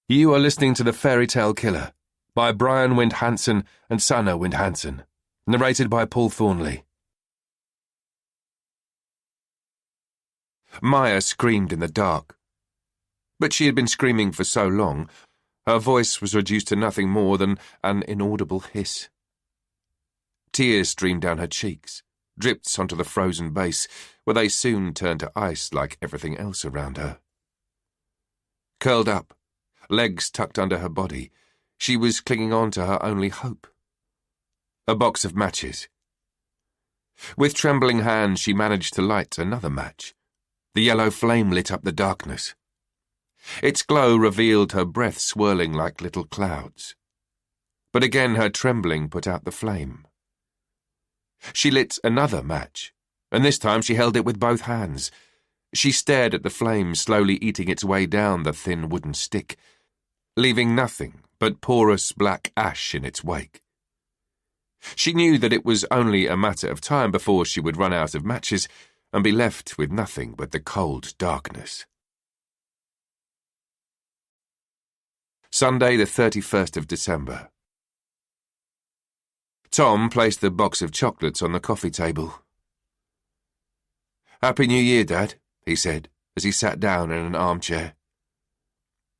You are listening to The Fairy Tale Killer by Brian Wind-Hansen and Sanne Wind-Hansen, narrated by Paul Thornley. Maya screamed in the dark. But she had been screaming for so long, her voice was reduced to nothing more than an inaudible hiss. Tears streamed down her cheeks, dripped onto the frozen base, where they soon turned to ice like everything else around her. Curled up, legs tucked under her body, she was clinging on to her only hope. A box of matches. With trembling hands she managed to light another match. The yellow flame lit up the darkness. Its glow revealed her breath swirling like little clouds. But again her trembling put out the flame. She lit another match, and this time she held it with both hands. She stared at the flame slowly eating its way down the thin wooden stick, leaving nothing but porous black ash in its wake. She knew that it was only a matter of time before she would run out of matches and be left with nothing but the cold darkness. Sunday, the 31st of December. Tom placed the box of chocolates on the coffee table. "Happy New Year, Dad," he said, as he sat down in an armchair.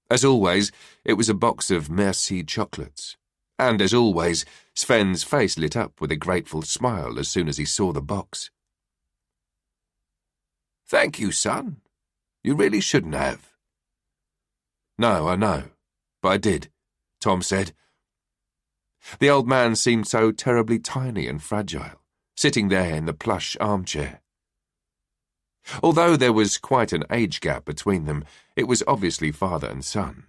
As always, it was a box of Merci chocolates, and as always, Sven's face lit up with a grateful smile as soon as he saw the box. "Thank you, son. You really shouldn't have." "No, I know, but I did," Tom said. The old man seemed so terribly tiny and fragile, sitting there in the plush armchair. Although there was quite an age gap between them, it was obviously father and son.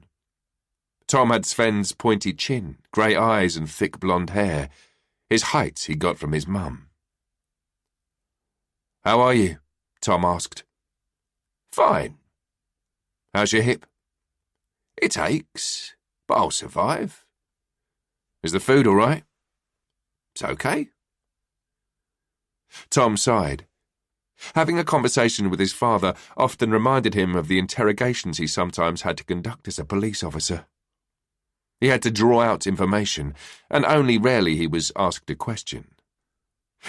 Tom had Sven's pointy chin, grey eyes and thick blonde hair. His height he got from his mum. "How are you?" Tom asked. "Fine." "How's your hip?" "It aches, but I'll survive." "Is the food all right?" "It's okay." Tom sighed. Having a conversation with his father often reminded him of the interrogations he sometimes had to conduct as a police officer. He had to draw out information, and only rarely he was asked a question.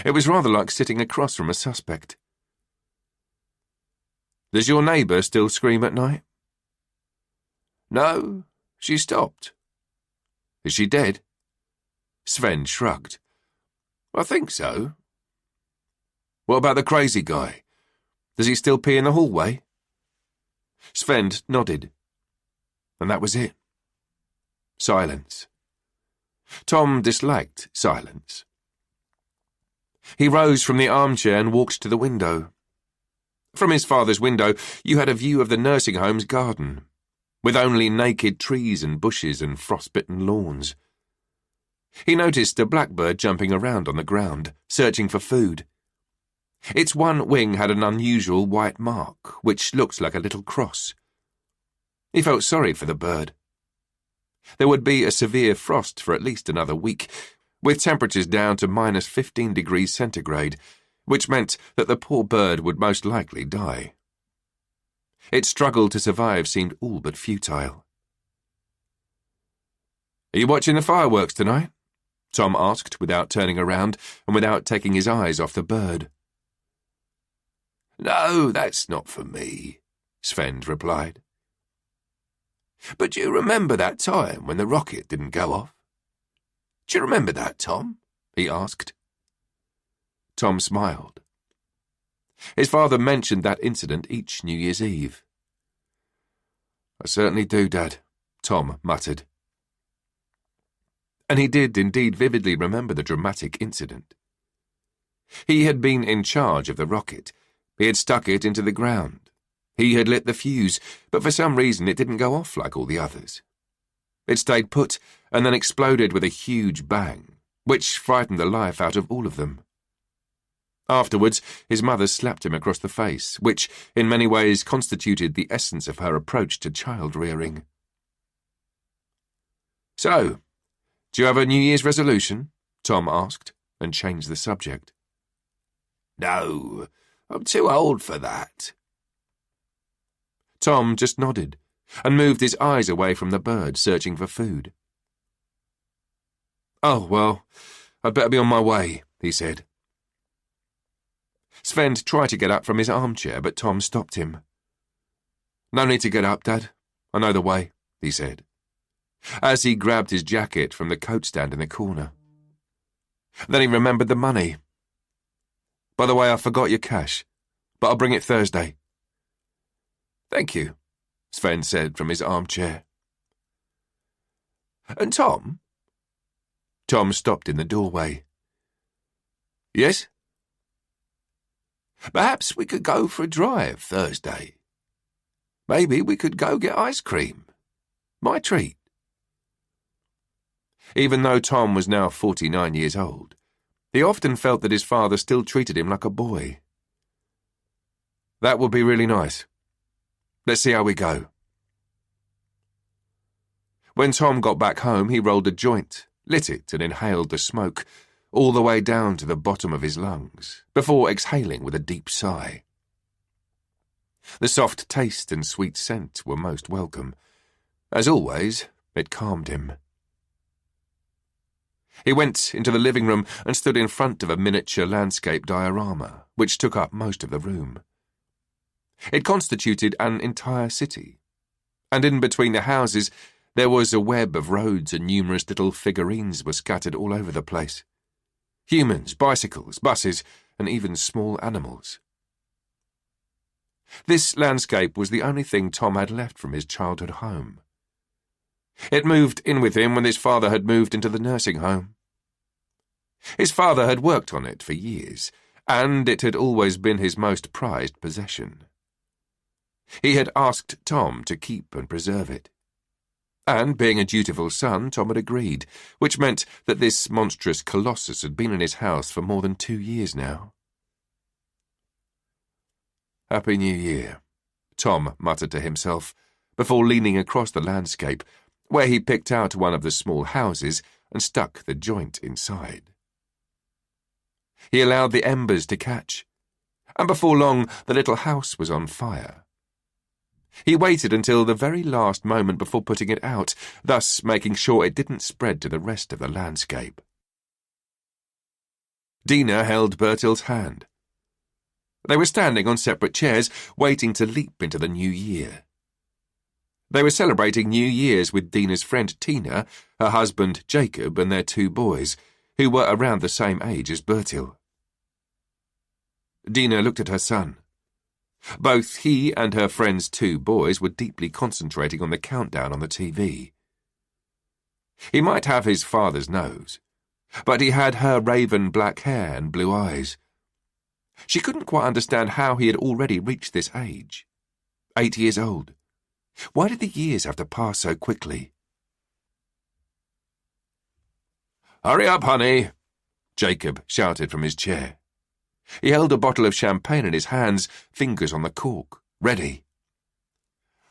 It was rather like sitting across from a suspect. "Does your neighbour still scream at night?" "No, she stopped." "Is she dead?" Sven shrugged. "I think so." "What about the crazy guy? Does he still pee in the hallway?" Sven nodded. And that was it. Silence. Tom disliked silence. He rose from the armchair and walked to the window. From his father's window, you had a view of the nursing home's garden, with only naked trees and bushes and frostbitten lawns. He noticed a blackbird jumping around on the ground, searching for food. Its one wing had an unusual white mark, which looked like a little cross. He felt sorry for the bird. There would be a severe frost for at least another week, with temperatures down to -15 degrees centigrade, which meant that the poor bird would most likely die. Its struggle to survive seemed all but futile. "Are you watching the fireworks tonight?" Tom asked without turning around and without taking his eyes off the bird. "No, that's not for me," Sven replied. "But do you remember that time when the rocket didn't go off? Do you remember that, Tom?" he asked. Tom smiled. His father mentioned that incident each New Year's Eve. "I certainly do, Dad," Tom muttered. And he did indeed vividly remember the dramatic incident. He had been in charge of the rocket. He had stuck it into the ground. He had lit the fuse, but for some reason it didn't go off like all the others. It stayed put and then exploded with a huge bang, which frightened the life out of all of them. Afterwards, his mother slapped him across the face, which in many ways constituted the essence of her approach to child-rearing. "So, do you have a New Year's resolution?" Tom asked, and change the subject. No, I'm too old for that. Tom just nodded and moved his eyes away from the bird, searching for food. "Oh, well, I'd better be on my way," he said. Sven tried to get up from his armchair, but Tom stopped him. "No need to get up, Dad. I know the way," he said, as he grabbed his jacket from the coat stand in the corner. Then he remembered the money. "By the way, I forgot your cash, but I'll bring it Thursday." "Thank you," Sven said from his armchair. "And Tom?" Tom stopped in the doorway. "Yes?" "Perhaps we could go for a drive Thursday. Maybe we could go get ice cream. My treat." Even though Tom was now 49 years old, he often felt that his father still treated him like a boy. "That would be really nice. Let's see how we go." When Tom got back home, he rolled a joint, lit it and inhaled the smoke, all the way down to the bottom of his lungs, before exhaling with a deep sigh. The soft taste and sweet scent were most welcome. As always, it calmed him. He went into the living room and stood in front of a miniature landscape diorama, which took up most of the room. It constituted an entire city, and in between the houses there was a web of roads and numerous little figurines were scattered all over the place. Humans, bicycles, buses, and even small animals. This landscape was the only thing Tom had left from his childhood home. It moved in with him when his father had moved into the nursing home. His father had worked on it for years, and it had always been his most prized possession. He had asked Tom to keep and preserve it. And, being a dutiful son, Tom had agreed, which meant that this monstrous colossus had been in his house for more than 2 years now. "Happy New Year," Tom muttered to himself, before leaning across the landscape, where he picked out one of the small houses and stuck the joint inside. He allowed the embers to catch, and before long the little house was on fire. He waited until the very last moment before putting it out, thus making sure it didn't spread to the rest of the landscape. Dina held Bertil's hand. They were standing on separate chairs, waiting to leap into the new year. They were celebrating New Year's with Dina's friend Tina, her husband Jacob, and their 2 boys, who were around the same age as Bertil. Dina looked at her son. Both he and her friend's 2 boys were deeply concentrating on the countdown on the TV. He might have his father's nose, but he had her raven black hair and blue eyes. She couldn't quite understand how he had already reached this age. 8 years old. Why did the years have to pass so quickly? "Hurry up, honey," Jacob shouted from his chair. He held a bottle of champagne in his hands, fingers on the cork, ready.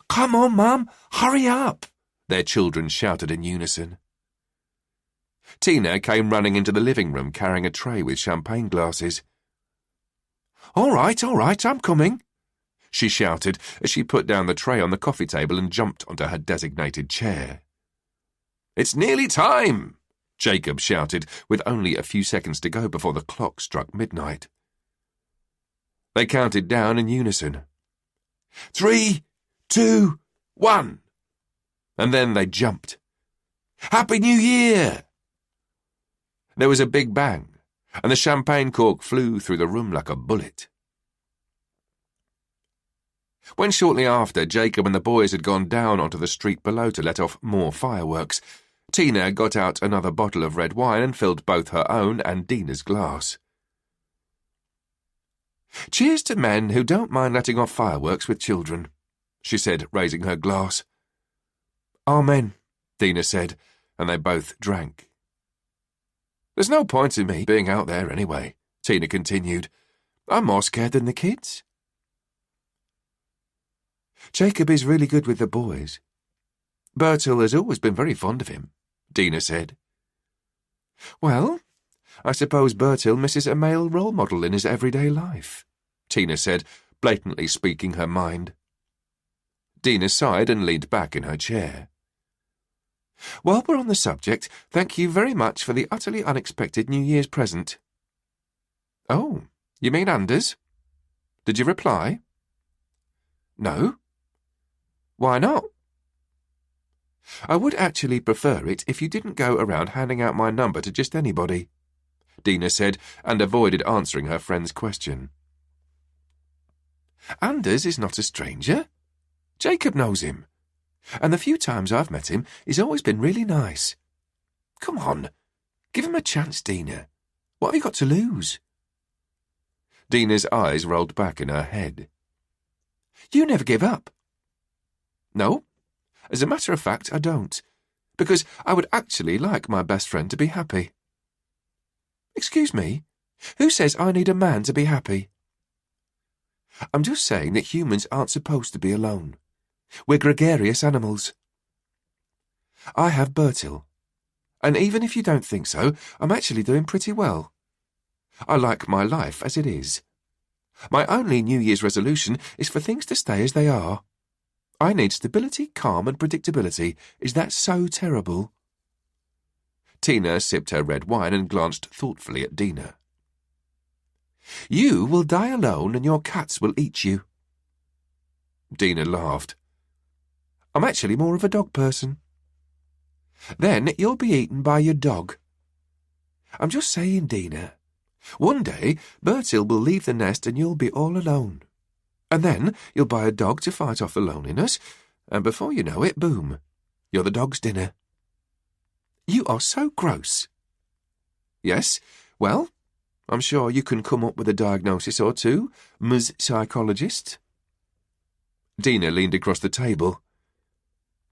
"Come on, Mum, hurry up," their children shouted in unison. Tina came running into the living room carrying a tray with champagne glasses. All right, I'm coming," she shouted as she put down the tray on the coffee table and jumped onto her designated chair. "It's nearly time," Jacob shouted, with only a few seconds to go before the clock struck midnight. They counted down in unison. 3, 2, 1. And then they jumped. "Happy New Year!" There was a big bang, and the champagne cork flew through the room like a bullet. When shortly after Jacob and the boys had gone down onto the street below to let off more fireworks, Tina got out another bottle of red wine and filled both her own and Dina's glass. "Cheers to men who don't mind letting off fireworks with children," she said, raising her glass. "Amen," Dina said, and they both drank. "There's no point in me being out there anyway," Tina continued. "I'm more scared than the kids." "Jacob is really good with the boys. Bertil has always been very fond of him," Dina said. "Well, I suppose Bertil misses a male role model in his everyday life, Tina said, blatantly speaking her mind. Dina sighed and leaned back in her chair. While we're on the subject, thank you very much for the utterly unexpected New Year's present. Oh, you mean Anders? Did you reply? No. Why not? I would actually prefer it if you didn't go around handing out my number to just anybody, Dina said, and avoided answering her friend's question. Anders is not a stranger. Jacob knows him, and the few times I've met him, he's always been really nice. Come on, give him a chance, Dina. What have you got to lose? Dina's eyes rolled back in her head. You never give up. No, as a matter of fact, I don't, because I would actually like my best friend to be happy. Excuse me, who says I need a man to be happy? I'm just saying that humans aren't supposed to be alone. We're gregarious animals. I have Bertil, and even if you don't think so, I'm actually doing pretty well. I like my life as it is. My only New Year's resolution is for things to stay as they are. I need stability, calm and predictability. Is that so terrible? Tina sipped her red wine and glanced thoughtfully at Dina. You will die alone and your cats will eat you. Dina laughed. I'm actually more of a dog person. Then you'll be eaten by your dog. I'm just saying, Dina. One day, Bertil will leave the nest and you'll be all alone. And then you'll buy a dog to fight off the loneliness, and before you know it, boom, you're the dog's dinner. You are so gross. Yes, well, I'm sure you can come up with a diagnosis or two, Ms. Psychologist. Dina leaned across the table.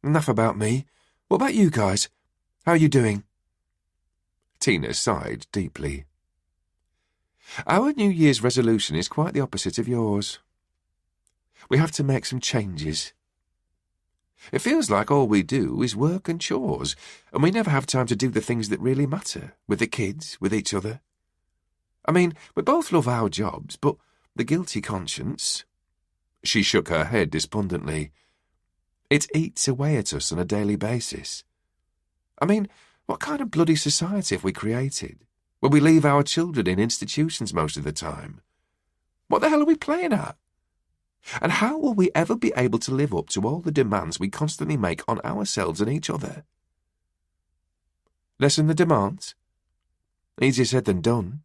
Enough about me. What about you guys? How are you doing? Tina sighed deeply. Our New Year's resolution is quite the opposite of yours. We have to make some changes. It feels like all we do is work and chores, and we never have time to do the things that really matter, with the kids, with each other. I mean, we both love our jobs, but the guilty conscience... She shook her head despondently. It eats away at us on a daily basis. I mean, what kind of bloody society have we created, where we leave our children in institutions most of the time? What the hell are we playing at? And how will we ever be able to live up to all the demands we constantly make on ourselves and each other? Lessen the demands? Easier said than done.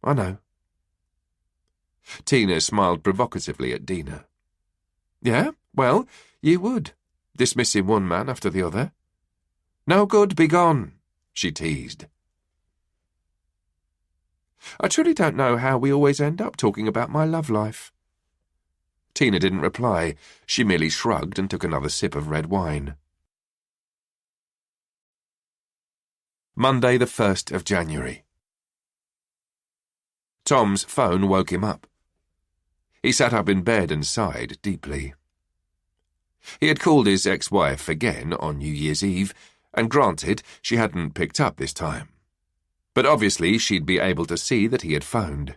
I know. Tina smiled provocatively at Dina. Yeah, well, you would, dismissing one man after the other. No good, be gone, she teased. I truly don't know how we always end up talking about my love life. Tina didn't reply. She merely shrugged and took another sip of red wine. Monday, the 1st of January. Tom's phone woke him up. He sat up in bed and sighed deeply. He had called his ex-wife again on New Year's Eve, and granted, she hadn't picked up this time. But obviously she'd be able to see that he had phoned.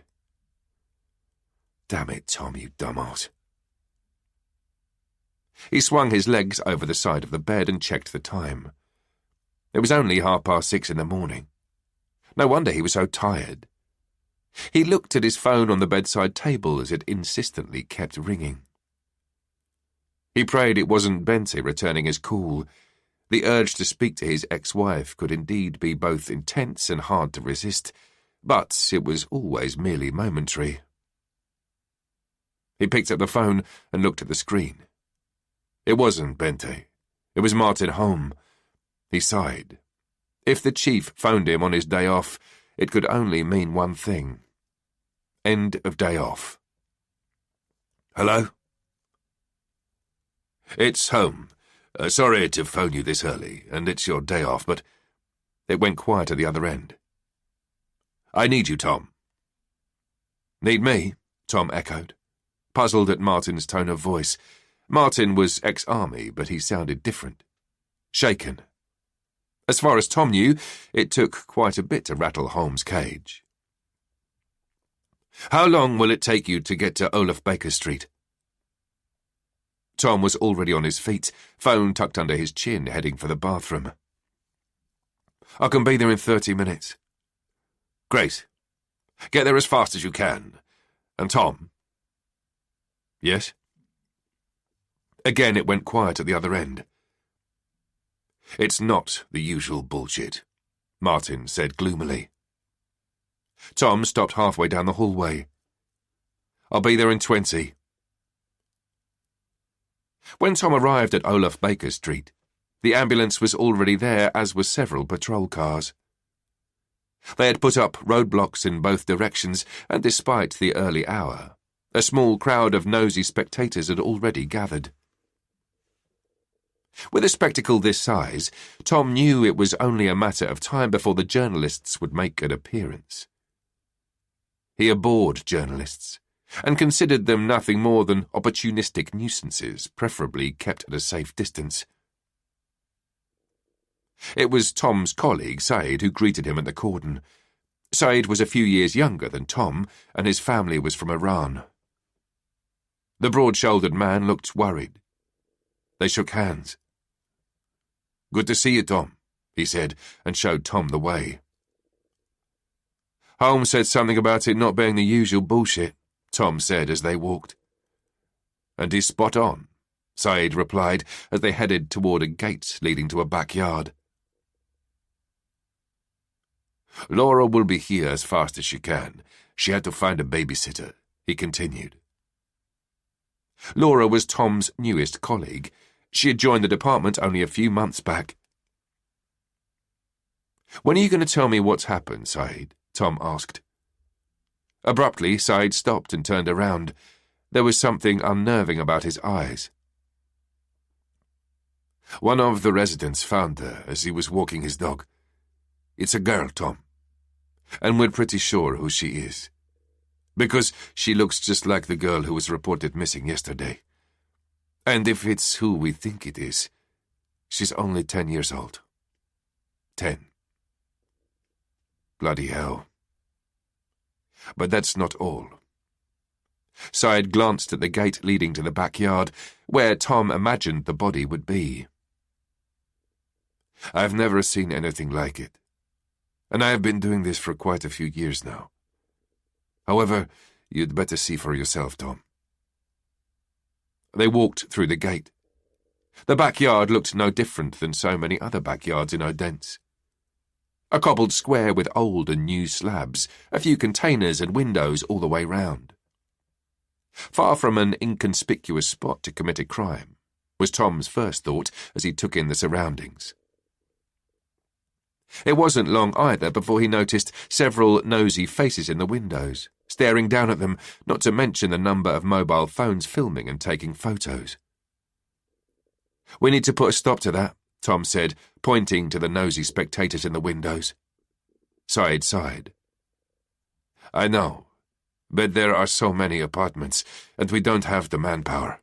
Damn it, Tom, you dumbass. He swung his legs over the side of the bed and checked the time. It was only 6:30 in the morning. No wonder he was so tired. He looked at his phone on the bedside table as it insistently kept ringing. He prayed it wasn't Bente returning his call. The urge to speak to his ex-wife could indeed be both intense and hard to resist, but it was always merely momentary. He picked up the phone and looked at the screen. It wasn't Bente. It was Martin Holm. He sighed. If the chief phoned him on his day off, it could only mean one thing. End of day off. Hello? It's Holm. Sorry to phone you this early, and it's your day off, but it went quiet at the other end. I need you, Tom. Need me? Tom echoed, puzzled at Martin's tone of voice. Martin was ex-army, but he sounded different. Shaken. As far as Tom knew, it took quite a bit to rattle Holmes' cage. "How long will it take you to get to Olaf Baker Street?" Tom was already on his feet, phone tucked under his chin, heading for the bathroom. "I can be there in 30 minutes. "Great. Get there as fast as you can. And Tom?" "Yes?" Again it went quiet at the other end. "It's not the usual bullshit," Martin said gloomily. Tom stopped halfway down the hallway. "I'll be there in 20. When Tom arrived at Olaf Baker Street, the ambulance was already there, as were several patrol cars. They had put up roadblocks in both directions, and despite the early hour, a small crowd of nosy spectators had already gathered. With a spectacle this size, Tom knew it was only a matter of time before the journalists would make an appearance. He abhorred journalists, and considered them nothing more than opportunistic nuisances, preferably kept at a safe distance. It was Tom's colleague, Said, who greeted him at the cordon. Said was a few years younger than Tom, and his family was from Iran. The broad-shouldered man looked worried. They shook hands. "Good to see you, Tom," he said, and showed Tom the way. "Holmes said something about it not being the usual bullshit," Tom said as they walked. "And he's spot on," Said replied as they headed toward a gate leading to a backyard. "Laura will be here as fast as she can. She had to find a babysitter," he continued. Laura was Tom's newest colleague. She had joined the department only a few months back. "When are you going to tell me what's happened, Said?" Tom asked. Abruptly, Said stopped and turned around. There was something unnerving about his eyes. "One of the residents found her as he was walking his dog. It's a girl, Tom. And we're pretty sure who she is. Because she looks just like the girl who was reported missing yesterday. And if it's who we think it is, she's only 10 years old. 10. Bloody hell. But that's not all." Said glanced at the gate leading to the backyard, where Tom imagined the body would be. "I've never seen anything like it, and I have been doing this for quite a few years now. However, you'd better see for yourself, Tom." They walked through the gate. The backyard looked no different than so many other backyards in Odense. A cobbled square with old and new slabs, a few containers and windows all the way round. Far from an inconspicuous spot to commit a crime, was Tom's first thought as he took in the surroundings. It wasn't long either before he noticed several nosy faces in the windows, staring down at them, not to mention the number of mobile phones filming and taking photos. "We need to put a stop to that," Tom said, pointing to the nosy spectators in the windows. Said sighed. "I know, but there are so many apartments, and we don't have the manpower."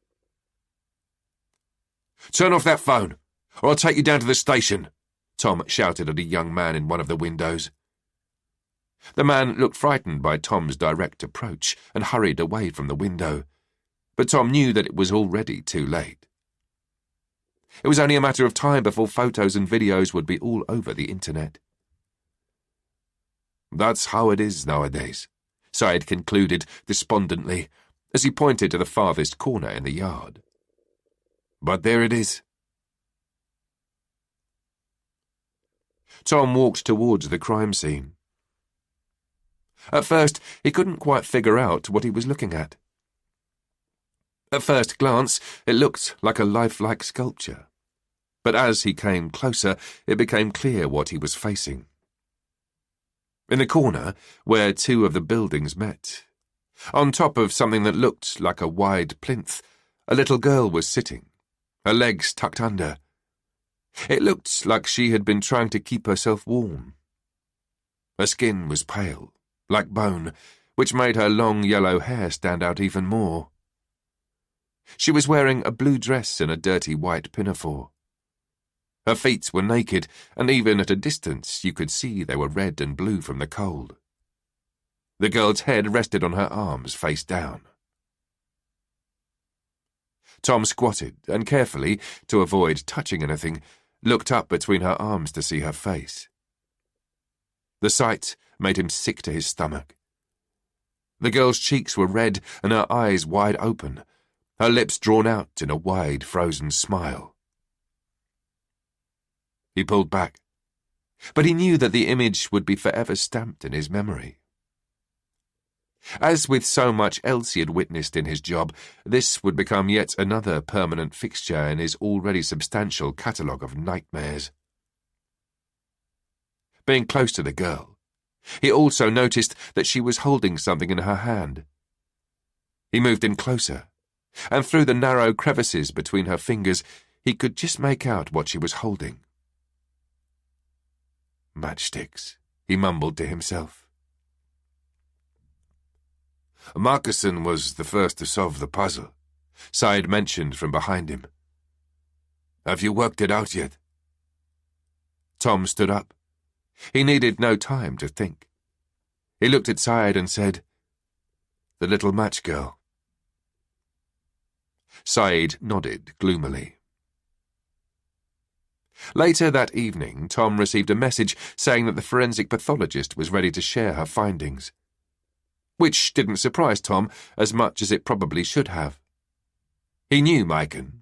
"Turn off that phone, or I'll take you down to the station," Tom shouted at a young man in one of the windows. The man looked frightened by Tom's direct approach and hurried away from the window, but Tom knew that it was already too late. It was only a matter of time before photos and videos would be all over the internet. "That's how it is nowadays," Said concluded despondently as he pointed to the farthest corner in the yard. "But there it is." Tom walked towards the crime scene. At first, he couldn't quite figure out what he was looking at. At first glance, it looked like a lifelike sculpture. But as he came closer, it became clear what he was facing. In the corner, where two of the buildings met, on top of something that looked like a wide plinth, a little girl was sitting, her legs tucked under. It looked like she had been trying to keep herself warm. Her skin was pale, like bone, which made her long yellow hair stand out even more. She was wearing a blue dress and a dirty white pinafore. Her feet were naked, and even at a distance you could see they were red and blue from the cold. The girl's head rested on her arms, face down. Tom squatted and carefully, to avoid touching anything, looked up between her arms to see her face. The sight made him sick to his stomach. The girl's cheeks were red and her eyes wide open, her lips drawn out in a wide, frozen smile. He pulled back, but he knew that the image would be forever stamped in his memory. As with so much else he had witnessed in his job, this would become yet another permanent fixture in his already substantial catalogue of nightmares. Being close to the girl, he also noticed that she was holding something in her hand. He moved in closer, and through the narrow crevices between her fingers he could just make out what she was holding. Matchsticks, he mumbled to himself. Andersen was the first to solve the puzzle, Syed mentioned from behind him. Have you worked it out yet? Tom stood up. He needed no time to think. He looked at Syed and said, "The little match girl." Syed nodded gloomily. Later that evening, Tom received a message saying that the forensic pathologist was ready to share her findings. Which didn't surprise Tom as much as it probably should have. He knew Maiken.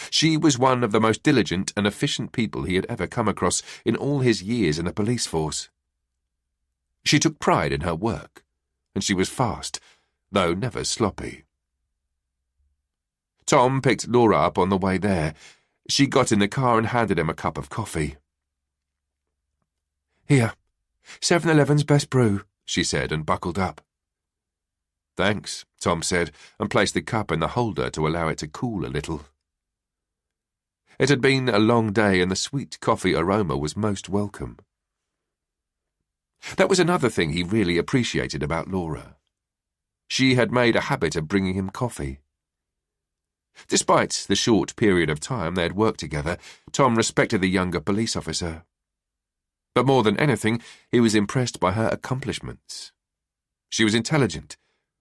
She was one of the most diligent and efficient people he had ever come across in all his years in the police force. She took pride in her work, and she was fast, though never sloppy. Tom picked Laura up on the way there. She got in the car and handed him a cup of coffee. "Here, 7-Eleven's best brew," she said, and buckled up. "Thanks," Tom said, and placed the cup in the holder to allow it to cool a little. It had been a long day, and the sweet coffee aroma was most welcome. That was another thing he really appreciated about Laura. She had made a habit of bringing him coffee. Despite the short period of time they had worked together, Tom respected the younger police officer. But more than anything, he was impressed by her accomplishments. She was intelligent,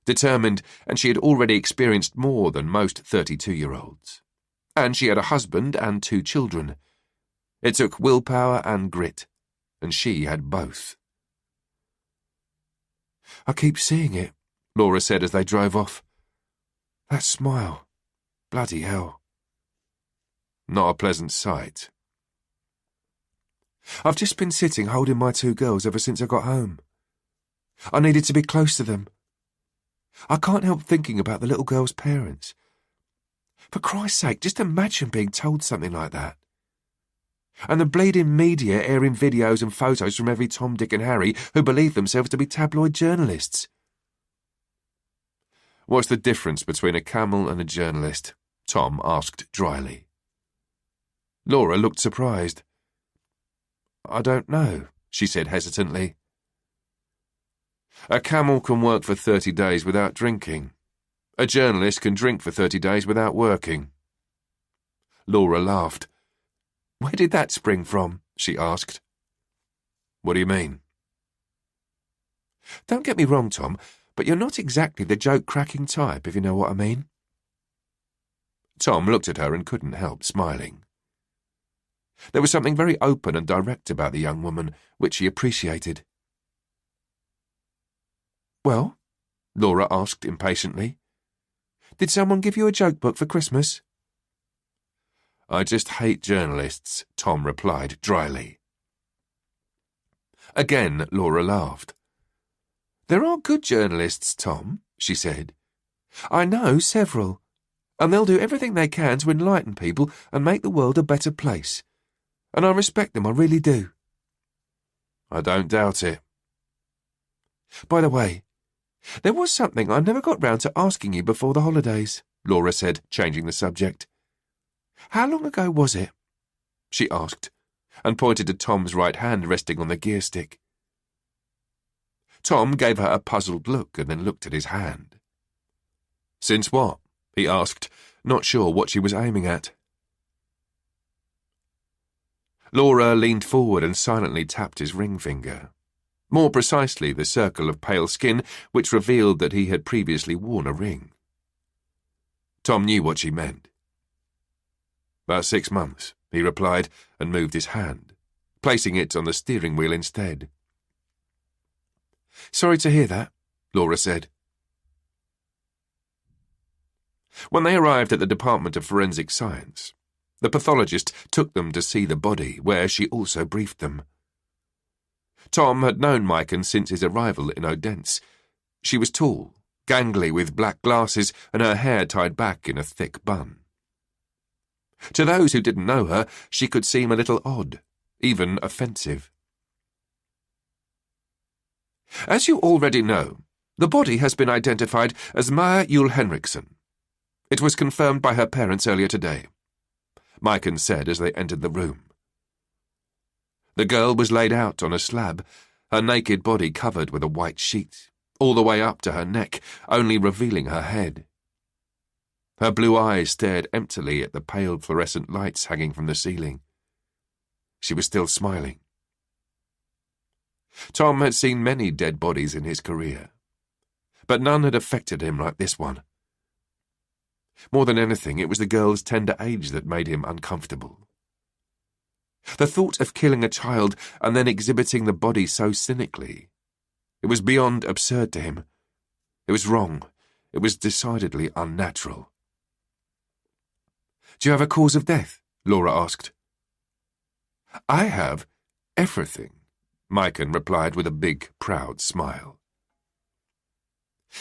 determined, and she had already experienced more than most 32-year-olds. And she had a husband and 2 children. It took willpower and grit, and she had both. "I keep seeing it," Laura said as they drove off. "That smile. Bloody hell." Not a pleasant sight. "I've just been sitting holding my 2 girls ever since I got home. I needed to be close to them. I can't help thinking about the little girl's parents. For Christ's sake, just imagine being told something like that. And the bleeding media airing videos and photos from every Tom, Dick and Harry who believe themselves to be tabloid journalists." "What's the difference between a camel and a journalist?" Tom asked dryly. Laura looked surprised. "I don't know," she said hesitantly. "A camel can work for 30 days without drinking. A journalist can drink for 30 days without working." Laura laughed. "Where did that spring from?" she asked. "What do you mean?" "Don't get me wrong, Tom, but you're not exactly the joke-cracking type, if you know what I mean." Tom looked at her and couldn't help smiling. There was something very open and direct about the young woman, which he appreciated. "Well?" Laura asked impatiently. "Did someone give you a joke book for Christmas?" "I just hate journalists," Tom replied dryly. Again, Laura laughed. "There are good journalists, Tom," she said. "I know several, and they'll do everything they can to enlighten people and make the world a better place. And I respect them, I really do." "I don't doubt it." "By the way, there was something I never got round to asking you before the holidays," Laura said, changing the subject. "How long ago was it?" she asked, and pointed to Tom's right hand resting on the gear stick. Tom gave her a puzzled look and then looked at his hand. "Since what?" he asked, not sure what she was aiming at. Laura leaned forward and silently tapped his ring finger. More precisely, the circle of pale skin which revealed that he had previously worn a ring. Tom knew what she meant. "About 6 months," he replied, and moved his hand, placing it on the steering wheel instead. "Sorry to hear that," Laura said. When they arrived at the Department of Forensic Science, the pathologist took them to see the body, where she also briefed them. Tom had known Maiken since his arrival in Odense. She was tall, gangly with black glasses and her hair tied back in a thick bun. To those who didn't know her, she could seem a little odd, even offensive. "As you already know, the body has been identified as Maja Juel Henriksen. It was confirmed by her parents earlier today," Maiken said as they entered the room. The girl was laid out on a slab, her naked body covered with a white sheet, all the way up to her neck, only revealing her head. Her blue eyes stared emptily at the pale fluorescent lights hanging from the ceiling. She was still smiling. Tom had seen many dead bodies in his career, but none had affected him like this one. More than anything, it was the girl's tender age that made him uncomfortable. The thought of killing a child and then exhibiting the body so cynically, it was beyond absurd to him. It was wrong. It was decidedly unnatural. "Do you have a cause of death?" Laura asked. "I have everything," Maiken replied with a big, proud smile.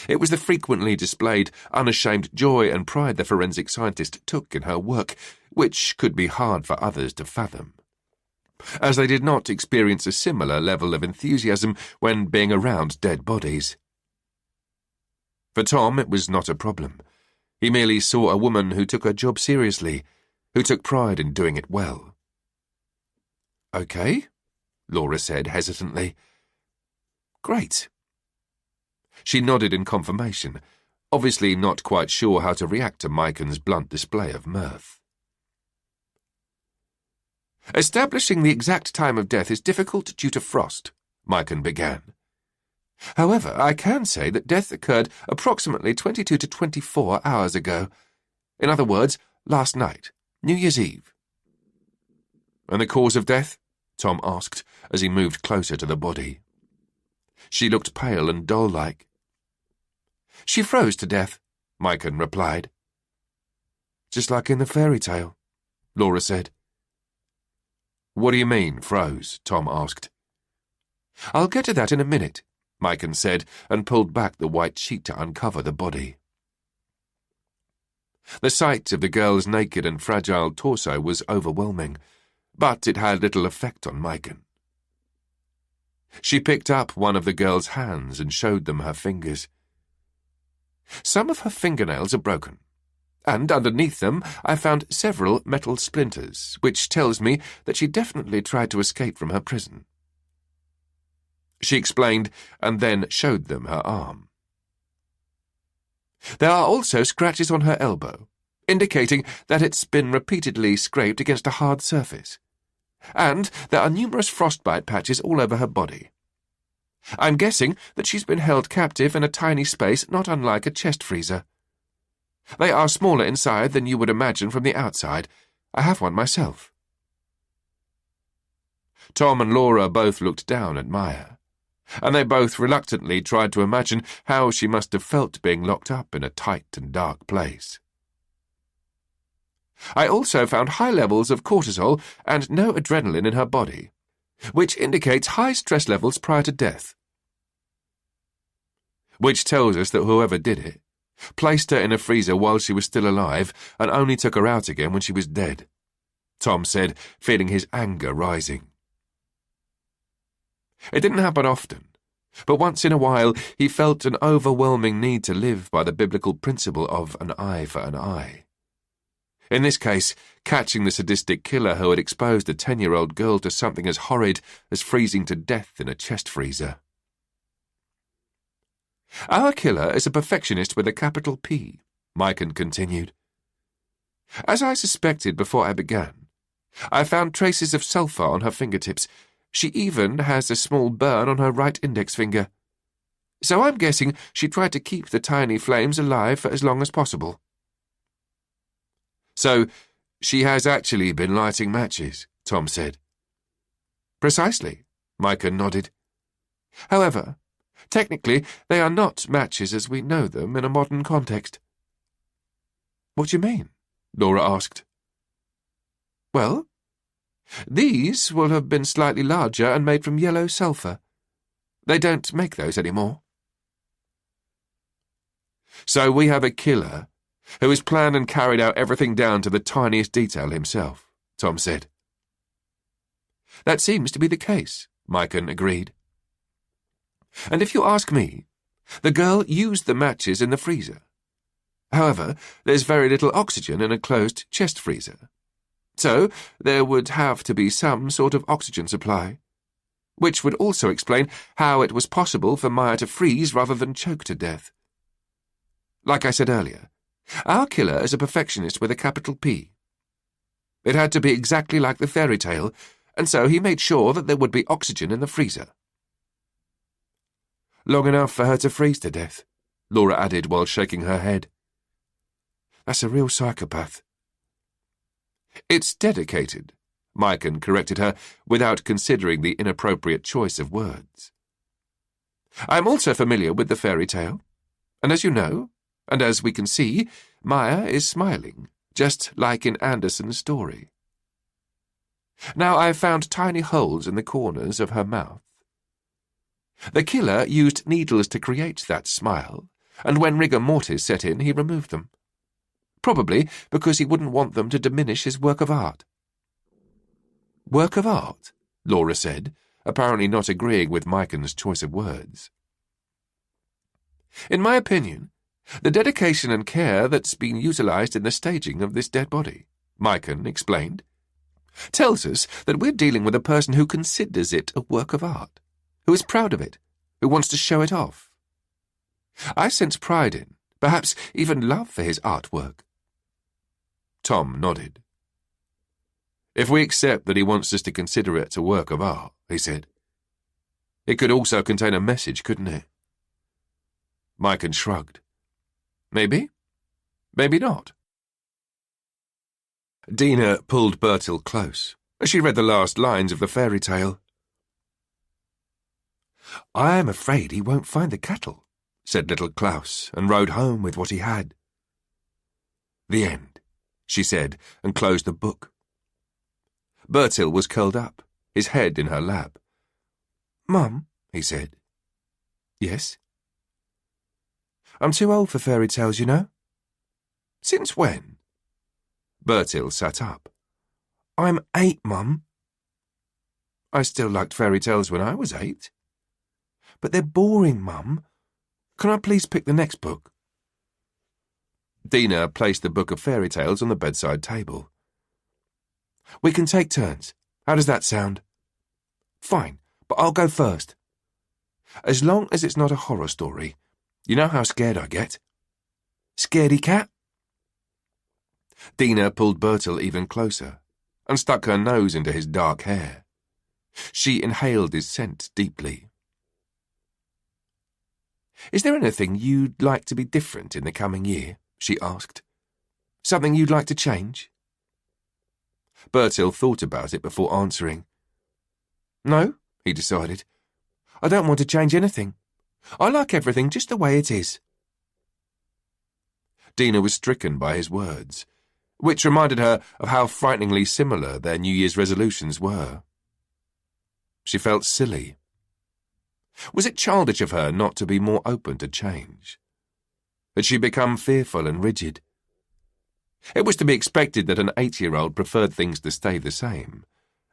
It was the frequently displayed, unashamed joy and pride the forensic scientist took in her work, which could be hard for others to fathom, as they did not experience a similar level of enthusiasm when being around dead bodies. For Tom, it was not a problem. He merely saw a woman who took her job seriously, who took pride in doing it well. "Okay," Laura said hesitantly. "Great." She nodded in confirmation, obviously not quite sure how to react to Maiken's blunt display of mirth. "Establishing the exact time of death is difficult due to frost," Maiken began. "However, I can say that death occurred approximately 22 to 24 hours ago. In other words, last night, New Year's Eve." "And the cause of death?" Tom asked as he moved closer to the body. She looked pale and doll-like. "She froze to death," Maiken replied. "Just like in the fairy tale," Laura said. "What do you mean, froze?" Tom asked. "I'll get to that in a minute," Maiken said, and pulled back the white sheet to uncover the body. The sight of the girl's naked and fragile torso was overwhelming, but it had little effect on Maiken. She picked up one of the girl's hands and showed them her fingers. "Some of her fingernails are broken, and underneath them I found several metal splinters, which tells me that she definitely tried to escape from her prison." She explained and then showed them her arm. "There are also scratches on her elbow, indicating that it's been repeatedly scraped against a hard surface. And there are numerous frostbite patches all over her body. I'm guessing that she's been held captive in a tiny space not unlike a chest freezer. They are smaller inside than you would imagine from the outside. I have one myself." Tom and Laura both looked down at Maja, and they both reluctantly tried to imagine how she must have felt being locked up in a tight and dark place. "I also found high levels of cortisol and no adrenaline in her body, which indicates high stress levels prior to death. Which tells us that whoever did it placed her in a freezer while she was still alive and only took her out again when she was dead," Tom said, feeling his anger rising. It didn't happen often, but once in a while he felt an overwhelming need to live by the biblical principle of an eye for an eye. In this case, catching the sadistic killer who had exposed a 10-year-old girl to something as horrid as freezing to death in a chest freezer. "Our killer is a perfectionist with a capital P," Maiken continued. "As I suspected before I began, I found traces of sulphur on her fingertips. She even has a small burn on her right index finger. So I'm guessing she tried to keep the tiny flames alive for as long as possible." "So she has actually been lighting matches," Tom said. "Precisely," Micah nodded. "However, technically they are not matches as we know them in a modern context." "What do you mean?" Laura asked. "Well, these will have been slightly larger and made from yellow sulphur. They don't make those anymore." "So we have a killer who has planned and carried out everything down to the tiniest detail himself," Tom said. "That seems to be the case," Micah agreed. "And if you ask me, the girl used the matches in the freezer. However, there's very little oxygen in a closed chest freezer. So there would have to be some sort of oxygen supply, which would also explain how it was possible for Maya to freeze rather than choke to death. Like I said earlier, our killer is a perfectionist with a capital P. It had to be exactly like the fairy tale, and so he made sure that there would be oxygen in the freezer." "Long enough for her to freeze to death," Laura added while shaking her head. "That's a real psychopath." "It's dedicated," Micah corrected her without considering the inappropriate choice of words. "I'm also familiar with the fairy tale, and as you know, and as we can see, Maya is smiling, just like in Andersen's story. Now I've found tiny holes in the corners of her mouth. The killer used needles to create that smile, and when rigor mortis set in, he removed them. Probably because he wouldn't want them to diminish his work of art." "Work of art?" Laura said, apparently not agreeing with Micah's choice of words. "In my opinion, the dedication and care that's been utilized in the staging of this dead body," Micah explained, "tells us that we're dealing with a person who considers it a work of art, who is proud of it, who wants to show it off. I sense pride in, perhaps even love for his artwork." Tom nodded. "If we accept that he wants us to consider it a work of art," he said, "it could also contain a message, couldn't it?" Micah shrugged. "Maybe. Maybe not." Dina pulled Bertil close as she read the last lines of the fairy tale. "I am afraid he won't find the cattle," said little Klaus, and rode home with what he had. "The end," she said, and closed the book. Bertil was curled up, his head in her lap. "Mum," he said. "Yes?" "I'm too old for fairy tales, you know." "Since when?" Bertil sat up. "I'm 8, Mum." "I still liked fairy tales when I was 8. "But they're boring, Mum. Can I please pick the next book?" Dina placed the book of fairy tales on the bedside table. "We can take turns. How does that sound?" "Fine, but I'll go first. As long as it's not a horror story. You know how scared I get." "Scaredy cat?" Dina pulled Bertil even closer and stuck her nose into his dark hair. She inhaled his scent deeply. "Is there anything you'd like to be different in the coming year?" she asked. "Something you'd like to change?" Bertil thought about it before answering. "No," he decided. "I don't want to change anything. I like everything just the way it is." Dina was stricken by his words, which reminded her of how frighteningly similar their New Year's resolutions were. She felt silly. Was it childish of her not to be more open to change? Had she become fearful and rigid? It was to be expected that an 8-year-old preferred things to stay the same,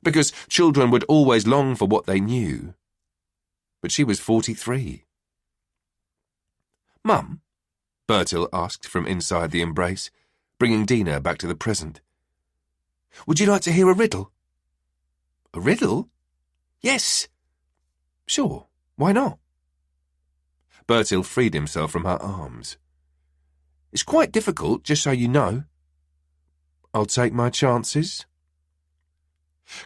because children would always long for what they knew. But she was 43. "Mum?" Bertil asked from inside the embrace, bringing Dina back to the present. "Would you like to hear a riddle?" "A riddle?" "Yes." "Sure, why not?" Bertil freed himself from her arms. "It's quite difficult, just so you know." "I'll take my chances."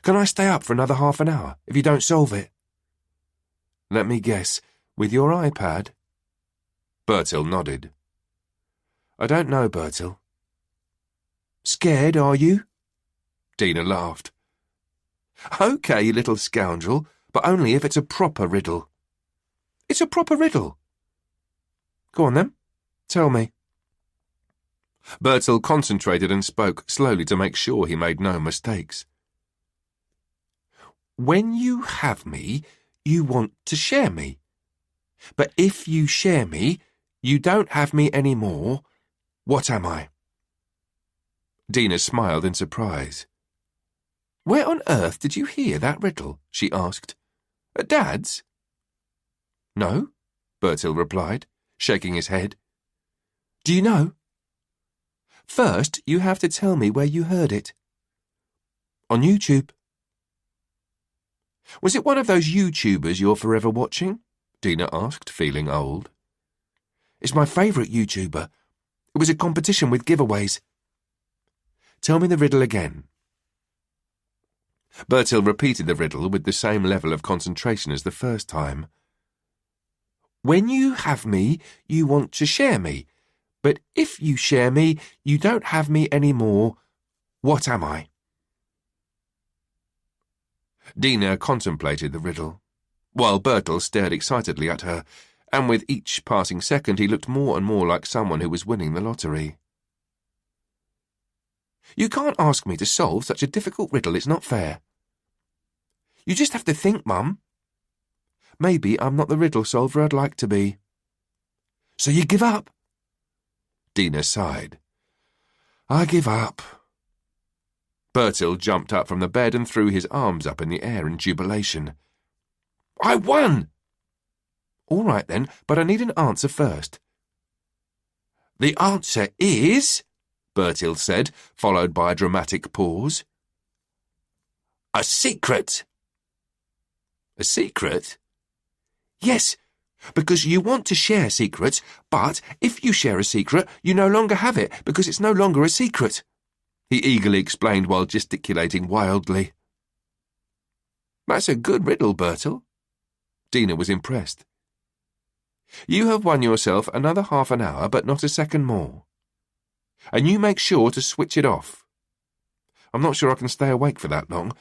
Can I stay up for another half an hour if you don't solve it? Let me guess, with your iPad? Bertil nodded. I don't know, Bertil. Scared, are you? Dina laughed. OK, you little scoundrel, but only if it's a proper riddle. It's a proper riddle. Go on then, tell me. Bertil concentrated and spoke slowly to make sure he made no mistakes. When you have me, you want to share me. But if you share me, you don't have me any more. What am I? Dina smiled in surprise. Where on earth did you hear that riddle? She asked. At Dad's? No, Bertil replied, shaking his head. Do you know? First, you have to tell me where you heard it. On YouTube. Was it one of those YouTubers you're forever watching? Dina asked, feeling old. It's my favourite YouTuber. It was a competition with giveaways. Tell me the riddle again. Bertil repeated the riddle with the same level of concentration as the first time. When you have me, you want to share me. But if you share me, you don't have me any more. What am I? Dina contemplated the riddle, while Bertil stared excitedly at her, and with each passing second he looked more and more like someone who was winning the lottery. You can't ask me to solve such a difficult riddle, it's not fair. You just have to think, Mum. Maybe I'm not the riddle solver I'd like to be. So you give up? Dina sighed. I give up. Bertil jumped up from the bed and threw his arms up in the air in jubilation. I won! All right then, but I need an answer first. The answer is, Bertil said, followed by a dramatic pause. A secret. A secret? Yes, because you want to share secrets, but if you share a secret, you no longer have it because it's no longer a secret, he eagerly explained while gesticulating wildly. That's a good riddle, Bertil. Dina was impressed. You have won yourself another half an hour, but not a second more. And you make sure to switch it off. I'm not sure I can stay awake for that long.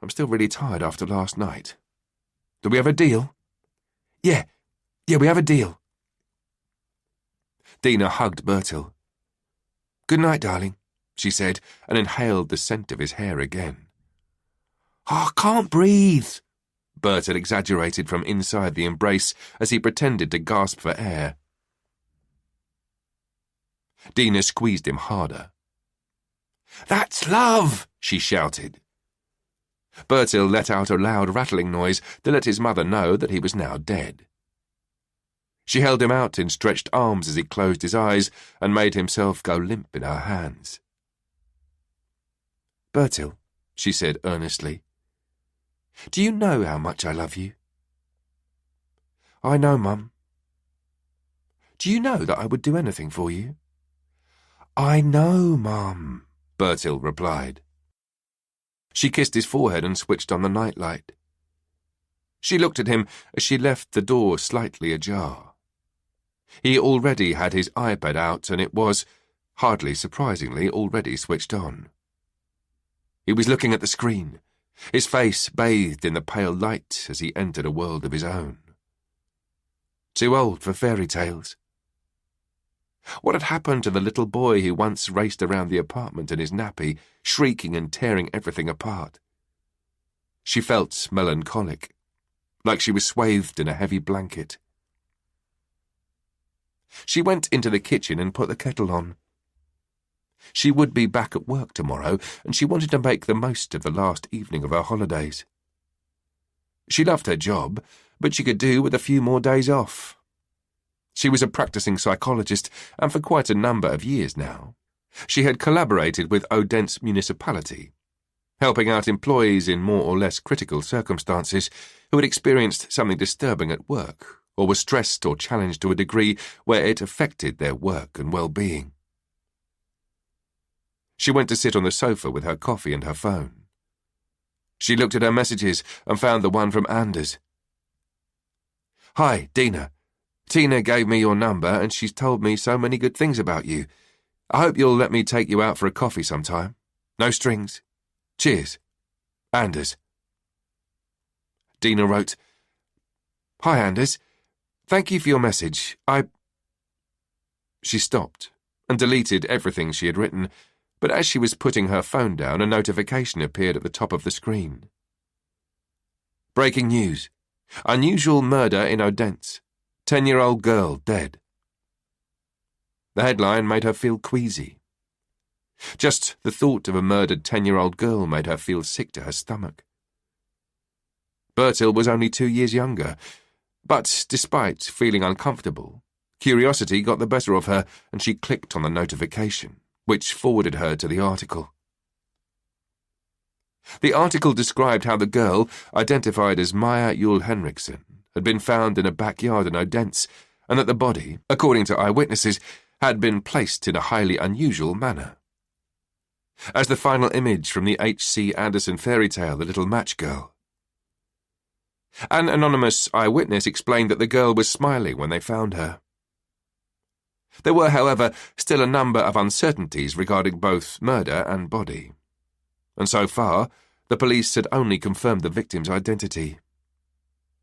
I'm still really tired after last night. Do we have a deal? Yeah, we have a deal. Dina hugged Bertil. Good night, darling, she said, and inhaled the scent of his hair again. I can't breathe, Bertil exaggerated from inside the embrace as he pretended to gasp for air. Dina squeezed him harder. That's love, she shouted. Bertil let out a loud rattling noise to let his mother know that he was now dead. She held him out in stretched arms as he closed his eyes and made himself go limp in her hands. Bertil, she said earnestly, do you know how much I love you? I know, Mum. Do you know that I would do anything for you? I know, Mum, Bertil replied. She kissed his forehead and switched on the nightlight. She looked at him as she left the door slightly ajar. He already had his iPad out and it was, hardly surprisingly, already switched on. He was looking at the screen, his face bathed in the pale light as he entered a world of his own. Too old for fairy tales. What had happened to the little boy who once raced around the apartment in his nappy, shrieking and tearing everything apart? She felt melancholic, like she was swathed in a heavy blanket. She went into the kitchen and put the kettle on. She would be back at work tomorrow, and she wanted to make the most of the last evening of her holidays. She loved her job, but she could do with a few more days off. She was a practicing psychologist, and for quite a number of years now. She had collaborated with Odense municipality, helping out employees in more or less critical circumstances who had experienced something disturbing at work, or were stressed or challenged to a degree where it affected their work and well-being. She went to sit on the sofa with her coffee and her phone. She looked at her messages and found the one from Anders. "Hi, Dina. Tina gave me your number and she's told me so many good things about you. I hope you'll let me take you out for a coffee sometime. No strings. Cheers. Anders." Dina wrote, "Hi, Anders. Thank you for your message. She stopped and deleted everything she had written, but as she was putting her phone down, a notification appeared at the top of the screen. "Breaking news. Unusual murder in Odense. 10-year-old girl dead." The headline made her feel queasy. Just the thought of a murdered 10-year-old girl made her feel sick to her stomach. Bertil was only 2 years younger, but despite feeling uncomfortable, curiosity got the better of her and she clicked on the notification, which forwarded her to the article. The article described how the girl, identified as Maja Jule Henriksen, had been found in a backyard in Odense, and that the body, according to eyewitnesses, had been placed in a highly unusual manner. As the final image from the H.C. Andersen fairy tale The Little Match Girl. An anonymous eyewitness explained that the girl was smiling when they found her. There were, however, still a number of uncertainties regarding both murder and body. And so far, the police had only confirmed the victim's identity.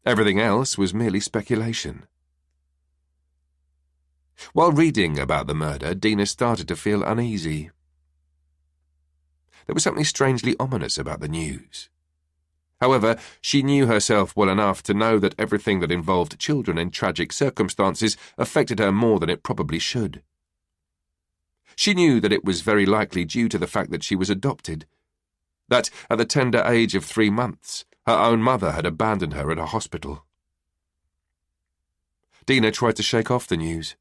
Everything else was merely speculation. While reading about the murder, Dina started to feel uneasy. There was something strangely ominous about the news. However, she knew herself well enough to know that everything that involved children in tragic circumstances affected her more than it probably should. She knew that it was very likely due to the fact that she was adopted, that at the tender age of 3 months, her own mother had abandoned her at a hospital. Dina tried to shake off the news.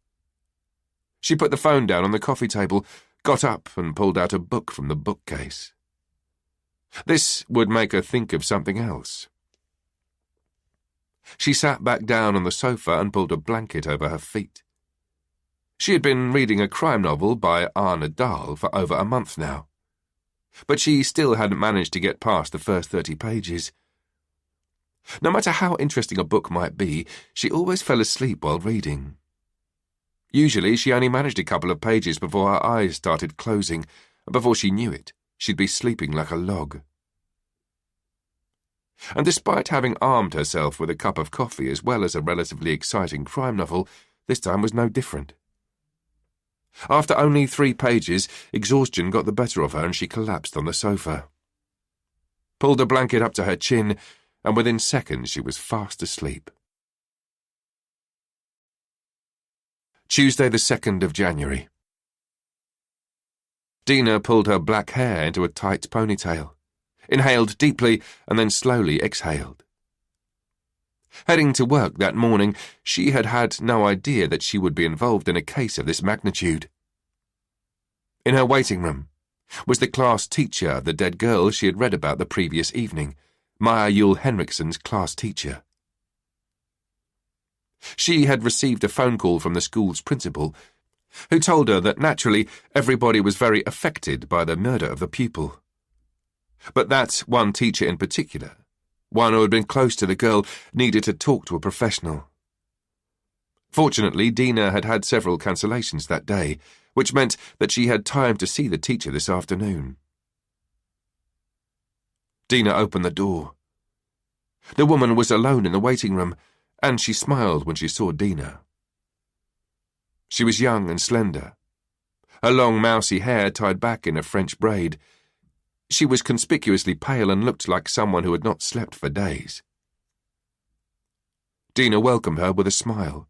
She put the phone down on the coffee table, got up and pulled out a book from the bookcase. This would make her think of something else. She sat back down on the sofa and pulled a blanket over her feet. She had been reading a crime novel by Arne Dahl for over a month now, but she still hadn't managed to get past the first 30 pages. No matter how interesting a book might be, she always fell asleep while reading. Usually she only managed a couple of pages before her eyes started closing, and before she knew it, she'd be sleeping like a log. And despite having armed herself with a cup of coffee as well as a relatively exciting crime novel, this time was no different. After only 3 pages, exhaustion got the better of her and she collapsed on the sofa. Pulled a blanket up to her chin, and within seconds she was fast asleep. Tuesday the 2nd of January. Dina pulled her black hair into a tight ponytail, inhaled deeply and then slowly exhaled. Heading to work that morning, she had had no idea that she would be involved in a case of this magnitude. In her waiting room was the class teacher of the dead girl she had read about the previous evening, Maja Jule Henriksen's class teacher. She had received a phone call from the school's principal, who told her that naturally everybody was very affected by the murder of the pupil. But that one teacher in particular, one who had been close to the girl, needed to talk to a professional. Fortunately, Dina had had several cancellations that day, which meant that she had time to see the teacher this afternoon. Dina opened the door. The woman was alone in the waiting room, and she smiled when she saw Dina. She was young and slender, her long mousy hair tied back in a French braid. She was conspicuously pale and looked like someone who had not slept for days. Dina welcomed her with a smile.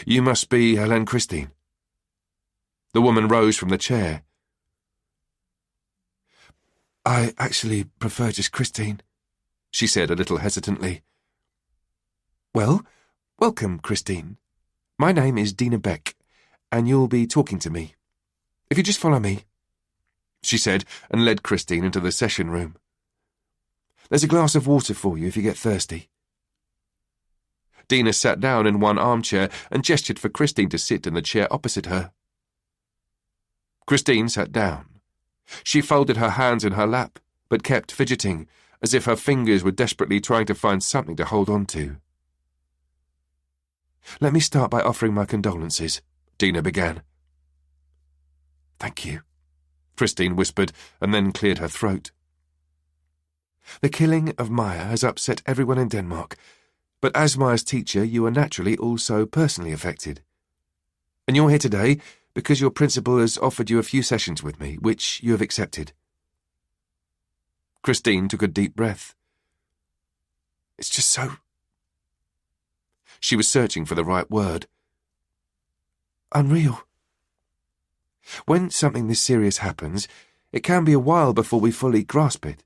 "You must be Helene Christine." The woman rose from the chair. "I actually prefer just Christine," she said a little hesitantly. "Well, welcome, Christine. My name is Dina Beck, and you'll be talking to me. If you just follow me," she said, and led Christine into the session room. "There's a glass of water for you if you get thirsty." Dina sat down in one armchair and gestured for Christine to sit in the chair opposite her. Christine sat down. She folded her hands in her lap, but kept fidgeting, as if her fingers were desperately trying to find something to hold on to. "Let me start by offering my condolences," Dina began. "Thank you," Christine whispered, and then cleared her throat. "The killing of Maya has upset everyone in Denmark, but as Maya's teacher, you are naturally also personally affected. And you're here today because your principal has offered you a few sessions with me, which you have accepted." Christine took a deep breath. "It's just so—" She was searching for the right word. "Unreal. When something this serious happens, it can be a while before we fully grasp it.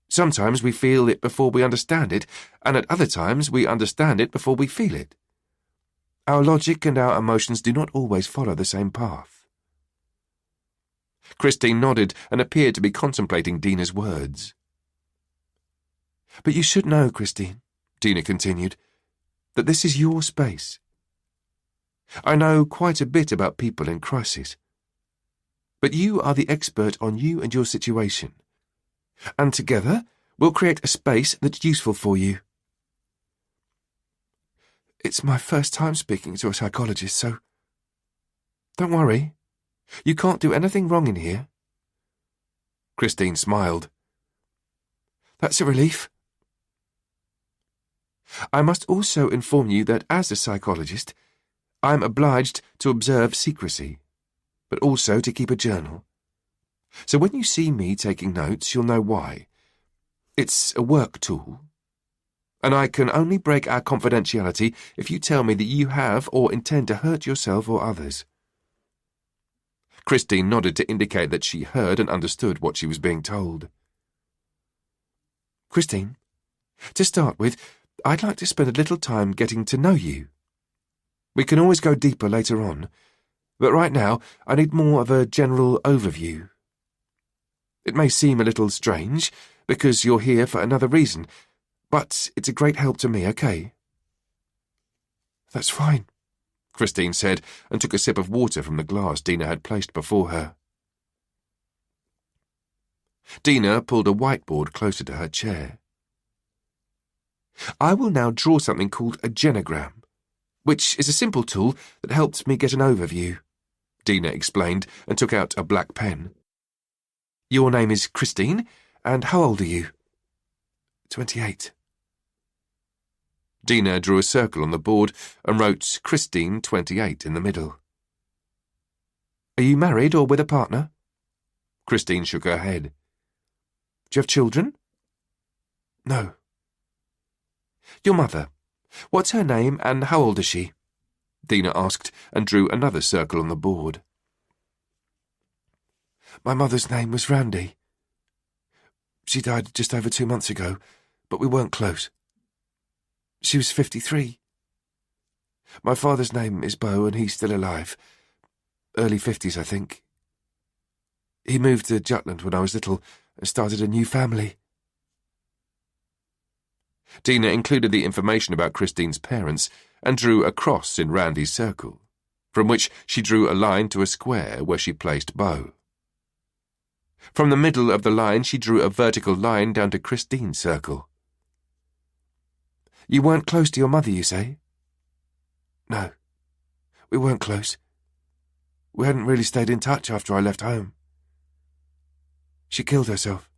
Sometimes we feel it before we understand it, and at other times we understand it before we feel it. Our logic and our emotions do not always follow the same path." Christine nodded and appeared to be contemplating Dina's words. "But you should know, Christine," Dina continued, "that this is your space. I know quite a bit about people in crisis. But you are the expert on you and your situation. And together, we'll create a space that's useful for you." "It's my first time speaking to a psychologist, so—" "Don't worry. You can't do anything wrong in here." Christine smiled. "That's a relief. I must also inform you that as a psychologist, I'm obliged to observe secrecy, but also to keep a journal. So when you see me taking notes, you'll know why. It's a work tool, and I can only break our confidentiality if you tell me that you have or intend to hurt yourself or others." Christine nodded to indicate that she heard and understood what she was being told. "Christine, to start with, I'd like to spend a little time getting to know you. We can always go deeper later on, but right now I need more of a general overview. It may seem a little strange, because you're here for another reason, but it's a great help to me, okay?" "That's fine," Christine said, and took a sip of water from the glass Dina had placed before her. Dina pulled a whiteboard closer to her chair. "I will now draw something called a genogram, which is a simple tool that helps me get an overview," Dina explained, and took out a black pen. "Your name is Christine, and how old are you?" 28. Dina drew a circle on the board and wrote Christine 28 in the middle. "Are you married or with a partner?" Christine shook her head. "Do you have children?" "No." "Your mother, what's her name and how old is she?" Dina asked and drew another circle on the board. "My mother's name was Randy. She died just over 2 months ago, but we weren't close. She was 53. My father's name is Bo, and he's still alive. Early 50s, I think. He moved to Jutland when I was little and started a new family." Dina included the information about Christine's parents and drew a cross in Randy's circle, from which she drew a line to a square where she placed Bo. From the middle of the line she drew a vertical line down to Christine's circle. "You weren't close to your mother, you say?" "No, we weren't close. We hadn't really stayed in touch after I left home. She killed herself."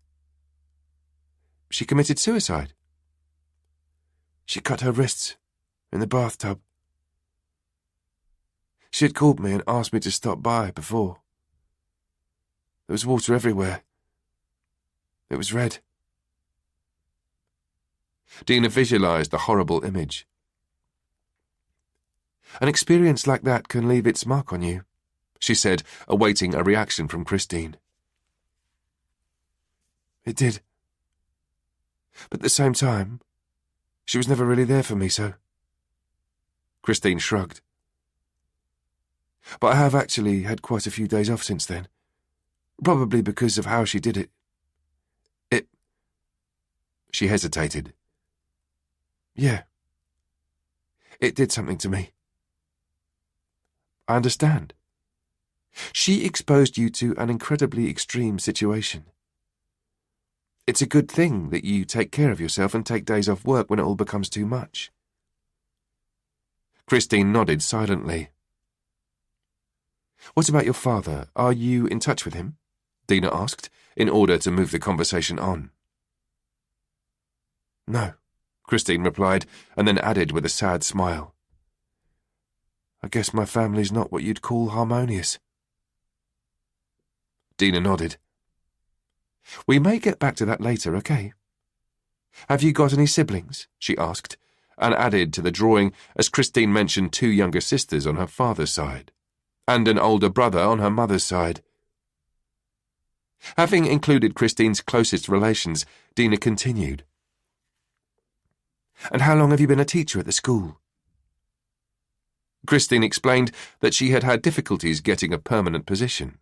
"She committed suicide?" "She cut her wrists in the bathtub. She had called me and asked me to stop by before. There was water everywhere. It was red." Dina visualized the horrible image. "An experience like that can leave its mark on you," she said, awaiting a reaction from Christine. "It did. But at the same time, she was never really there for me, so—" Christine shrugged. "But I have actually had quite a few days off since then. Probably because of how she did it. She hesitated. "Yeah. It did something to me." "I understand. She exposed you to an incredibly extreme situation. It's a good thing that you take care of yourself and take days off work when it all becomes too much. Christine nodded silently. What about your father? Are you in touch with him? Dina asked, in order to move the conversation on. No, Christine replied, and then added with a sad smile. I guess my family's not what you'd call harmonious. Dina nodded. We may get back to that later, okay? Have you got any siblings? She asked, and added to the drawing as Christine mentioned 2 younger sisters on her father's side, and an older brother on her mother's side. Having included Christine's closest relations, Dina continued. And how long have you been a teacher at the school? Christine explained that she had had difficulties getting a permanent position,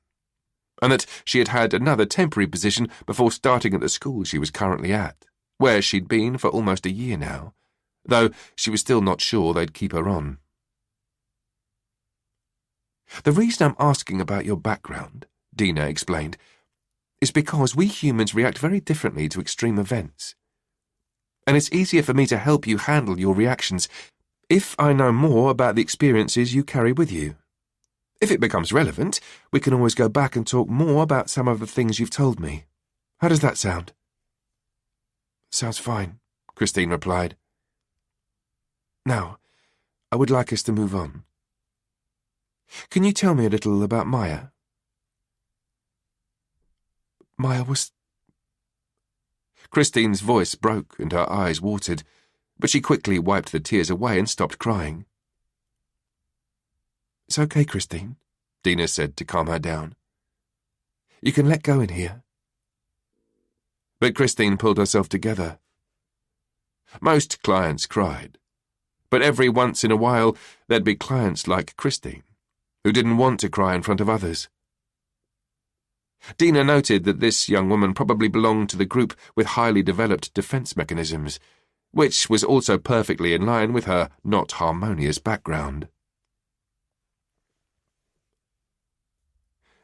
and that she had had another temporary position before starting at the school she was currently at, where she'd been for almost a year now, though she was still not sure they'd keep her on. The reason I'm asking about your background, Dina explained, is because we humans react very differently to extreme events. And it's easier for me to help you handle your reactions if I know more about the experiences you carry with you. If it becomes relevant, we can always go back and talk more about some of the things you've told me. How does that sound? Sounds fine, Christine replied. Now, I would like us to move on. Can you tell me a little about Maya? Maya was... Christine's voice broke and her eyes watered, but she quickly wiped the tears away and stopped crying. It's okay, Christine, Dina said to calm her down. You can let go in here. But Christine pulled herself together. Most clients cried, but every once in a while there'd be clients like Christine, who didn't want to cry in front of others. Dina noted that this young woman probably belonged to the group with highly developed defense mechanisms, which was also perfectly in line with her not harmonious background.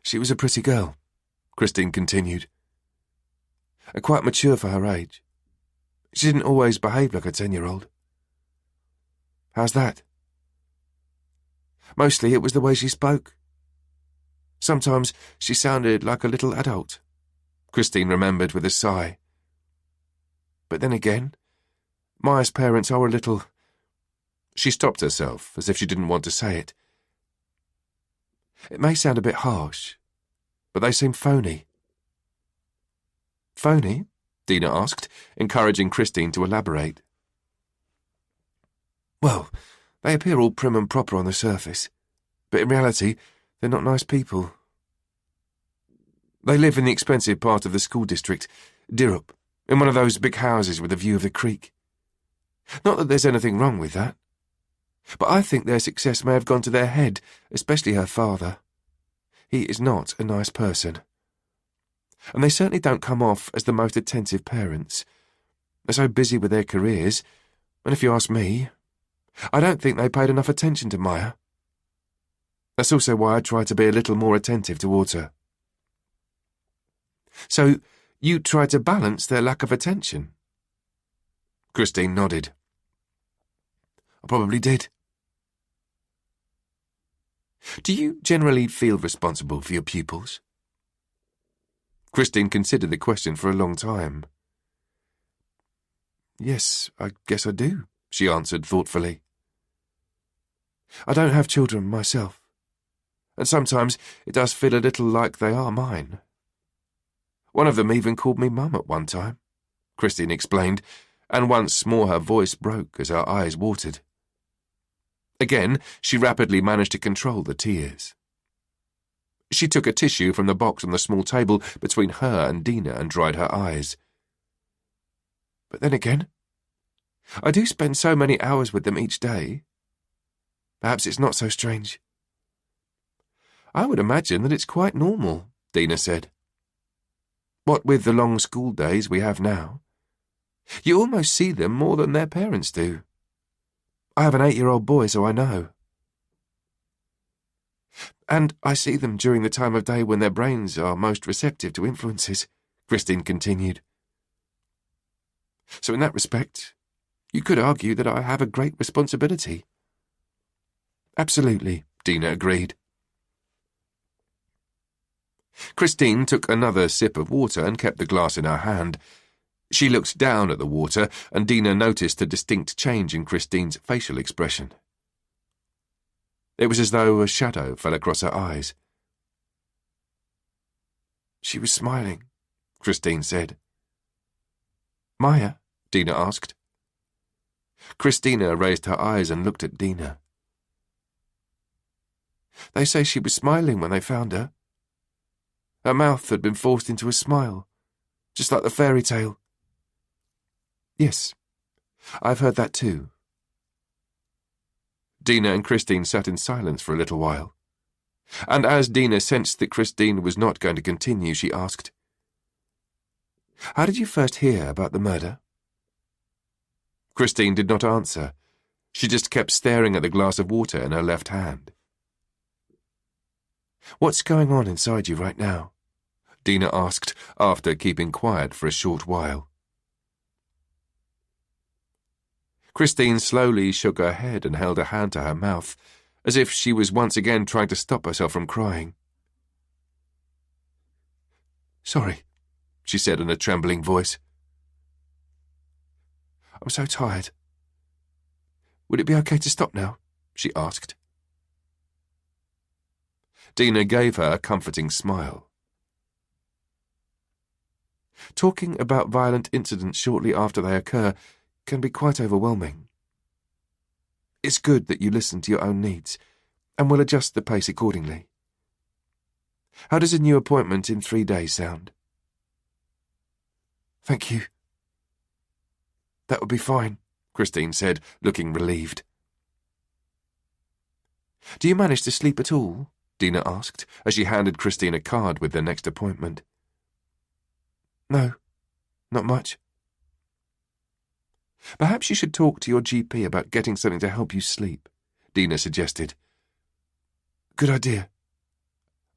She was a pretty girl, Christine continued. Quite mature for her age. She didn't always behave like a 10-year-old. How's that? Mostly it was the way she spoke. Sometimes she sounded like a little adult, Christine remembered with a sigh. But then again, Maya's parents are a little... She stopped herself, as if she didn't want to say it. It may sound a bit harsh, but they seem phony. Phony? Dina asked, encouraging Christine to elaborate. Well, they appear all prim and proper on the surface, but in reality, they're not nice people. They live in the expensive part of the school district, Dirup, in one of those big houses with a view of the creek. Not that there's anything wrong with that, but I think their success may have gone to their head, especially her father. He is not a nice person. And they certainly don't come off as the most attentive parents. They're so busy with their careers, and if you ask me, I don't think they paid enough attention to Maya. That's also why I try to be a little more attentive towards her. So, you try to balance their lack of attention? Christine nodded. I probably did. Do you generally feel responsible for your pupils? Christine considered the question for a long time. Yes, I guess I do, she answered thoughtfully. I don't have children myself, and sometimes it does feel a little like they are mine. One of them even called me Mum at one time, Christine explained, and once more her voice broke as her eyes watered. Again, she rapidly managed to control the tears. She took a tissue from the box on the small table between her and Dina and dried her eyes. But then again, I do spend so many hours with them each day. Perhaps it's not so strange. I would imagine that it's quite normal, Dina said. What with the long school days we have now, you almost see them more than their parents do. I have an 8-year-old boy, so I know. And I see them during the time of day when their brains are most receptive to influences, Christine continued. So in that respect, you could argue that I have a great responsibility. Absolutely, Dina agreed. Christine took another sip of water and kept the glass in her hand. She looked down at the water, and Dina noticed a distinct change in Christine's facial expression. It was as though a shadow fell across her eyes. She was smiling, Christine said. Maya? Dina asked. Christina raised her eyes and looked at Dina. They say she was smiling when they found her. Her mouth had been forced into a smile, just like the fairy tale. Yes, I've heard that too. Dina and Christine sat in silence for a little while, and as Dina sensed that Christine was not going to continue, she asked, How did you first hear about the murder? Christine did not answer. She just kept staring at the glass of water in her left hand. What's going on inside you right now? Dina asked, after keeping quiet for a short while. Christine slowly shook her head and held a hand to her mouth, as if she was once again trying to stop herself from crying. Sorry, she said in a trembling voice. I'm so tired. Would it be okay to stop now? She asked. Dina gave her a comforting smile. Talking about violent incidents shortly after they occur can be quite overwhelming. It's good that you listen to your own needs, and will adjust the pace accordingly. How does a new appointment in 3 days sound? Thank you. That would be fine, Christine said, looking relieved. Do you manage to sleep at all? Dina asked, as she handed Christine a card with their next appointment. No, not much. Perhaps you should talk to your GP about getting something to help you sleep, Dina suggested. Good idea.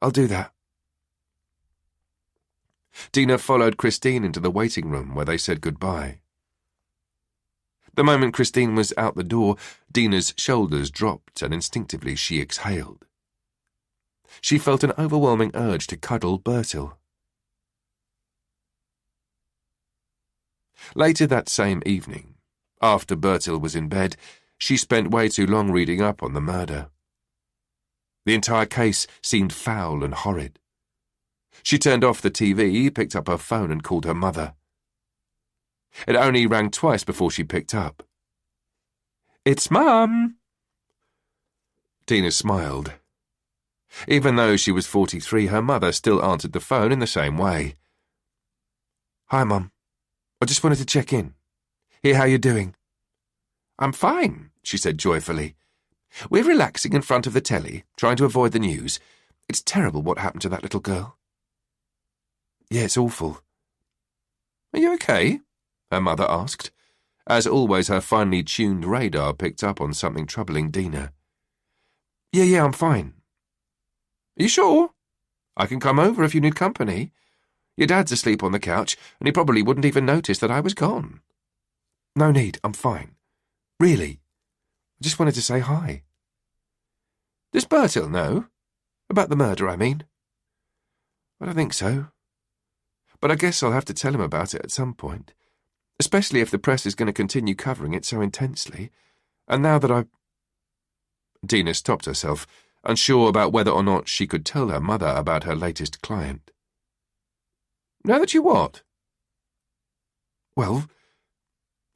I'll do that. Dina followed Christine into the waiting room where they said goodbye. The moment Christine was out the door, Dina's shoulders dropped and instinctively she exhaled. She felt an overwhelming urge to cuddle Bertil. Later that same evening, after Bertil was in bed, she spent way too long reading up on the murder. The entire case seemed foul and horrid. She turned off the TV, picked up her phone and called her mother. It only rang twice before she picked up. It's Mum! Dina smiled. Even though she was 43, her mother still answered the phone in the same way. Hi, Mum. I just wanted to check in. Hear how you're doing. I'm fine, she said joyfully. We're relaxing in front of the telly, trying to avoid the news. It's terrible what happened to that little girl. Yeah, it's awful. Are you okay? Her mother asked. As always, her finely tuned radar picked up on something troubling Dina. Yeah, I'm fine. Are you sure? I can come over if you need company. Your dad's asleep on the couch, and he probably wouldn't even notice that I was gone. No need, I'm fine. Really. I just wanted to say hi. Does Bertil know? About the murder, I mean. I don't think so. But I guess I'll have to tell him about it at some point, especially if the press is going to continue covering it so intensely. And now that Dina stopped herself, unsure about whether or not she could tell her mother about her latest client. Now that you what? Well,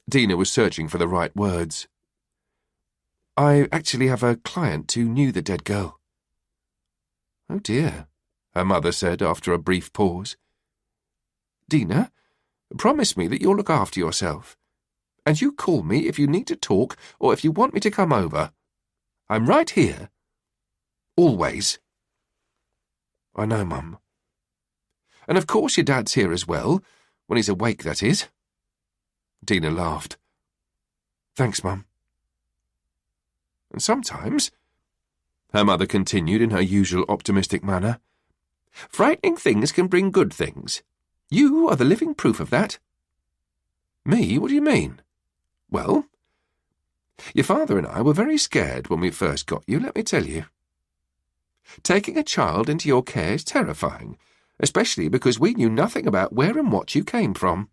Dina was searching for the right words. I actually have a client who knew the dead girl. Oh dear, her mother said after a brief pause. Dina, promise me that you'll look after yourself. And you call me if you need to talk or if you want me to come over. I'm right here. Always. I know, Mum. And of course your dad's here as well, when he's awake, that is. Dina laughed. Thanks, Mum. And sometimes, her mother continued in her usual optimistic manner, frightening things can bring good things. You are the living proof of that. Me? What do you mean? Well, your father and I were very scared when we first got you, let me tell you. Taking a child into your care is terrifying, especially because we knew nothing about where and what you came from.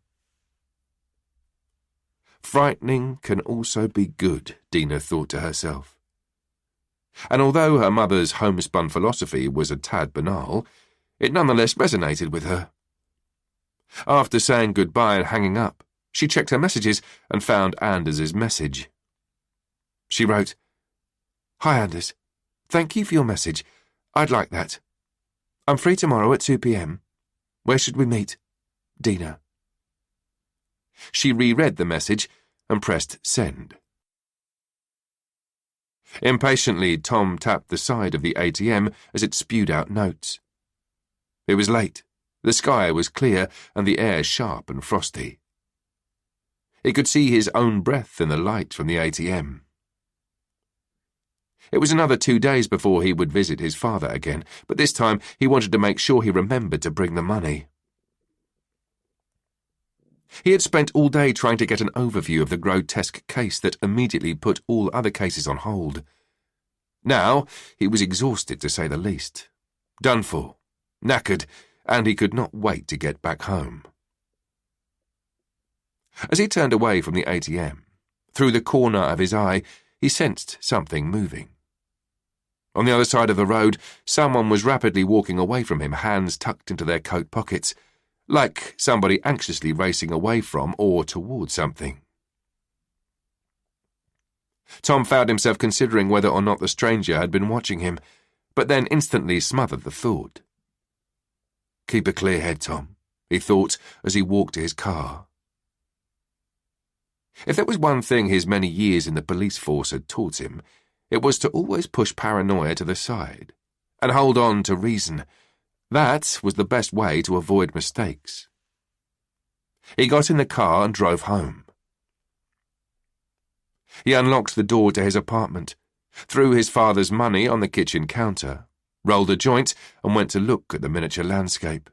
Frightening can also be good, Dina thought to herself. And although her mother's homespun philosophy was a tad banal, it nonetheless resonated with her. After saying goodbye and hanging up, she checked her messages and found Anders's message. She wrote, "Hi Anders, thank you for your message. I'd like that. I'm free tomorrow at 2 p.m. Where should we meet? Dina." She reread the message and pressed send. Impatiently, Tom tapped the side of the ATM as it spewed out notes. It was late, the sky was clear, and the air sharp and frosty. He could see his own breath in the light from the ATM. It was another 2 days before he would visit his father again, but this time he wanted to make sure he remembered to bring the money. He had spent all day trying to get an overview of the grotesque case that immediately put all other cases on hold. Now he was exhausted, to say the least. Done for, knackered, and he could not wait to get back home. As he turned away from the ATM, through the corner of his eye, he sensed something moving. On the other side of the road, someone was rapidly walking away from him, hands tucked into their coat pockets, like somebody anxiously racing away from or towards something. Tom found himself considering whether or not the stranger had been watching him, but then instantly smothered the thought. Keep a clear head, Tom, he thought as he walked to his car. If there was one thing his many years in the police force had taught him, it was to always push paranoia to the side and hold on to reason. That was the best way to avoid mistakes. He got in the car and drove home. He unlocked the door to his apartment, threw his father's money on the kitchen counter, rolled a joint, and went to look at the miniature landscape.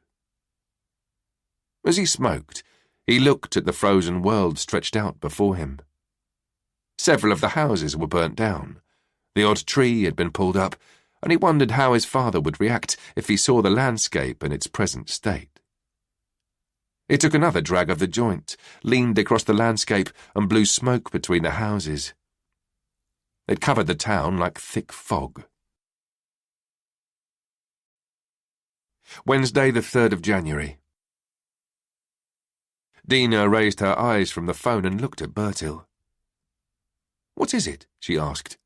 As he smoked, he looked at the frozen world stretched out before him. Several of the houses were burnt down. The odd tree had been pulled up, and he wondered how his father would react if he saw the landscape in its present state. He took another drag of the joint, leaned across the landscape, and blew smoke between the houses. It covered the town like thick fog. Wednesday, the 3rd of January. Dina raised her eyes from the phone and looked at Bertil. "What is it?" she asked.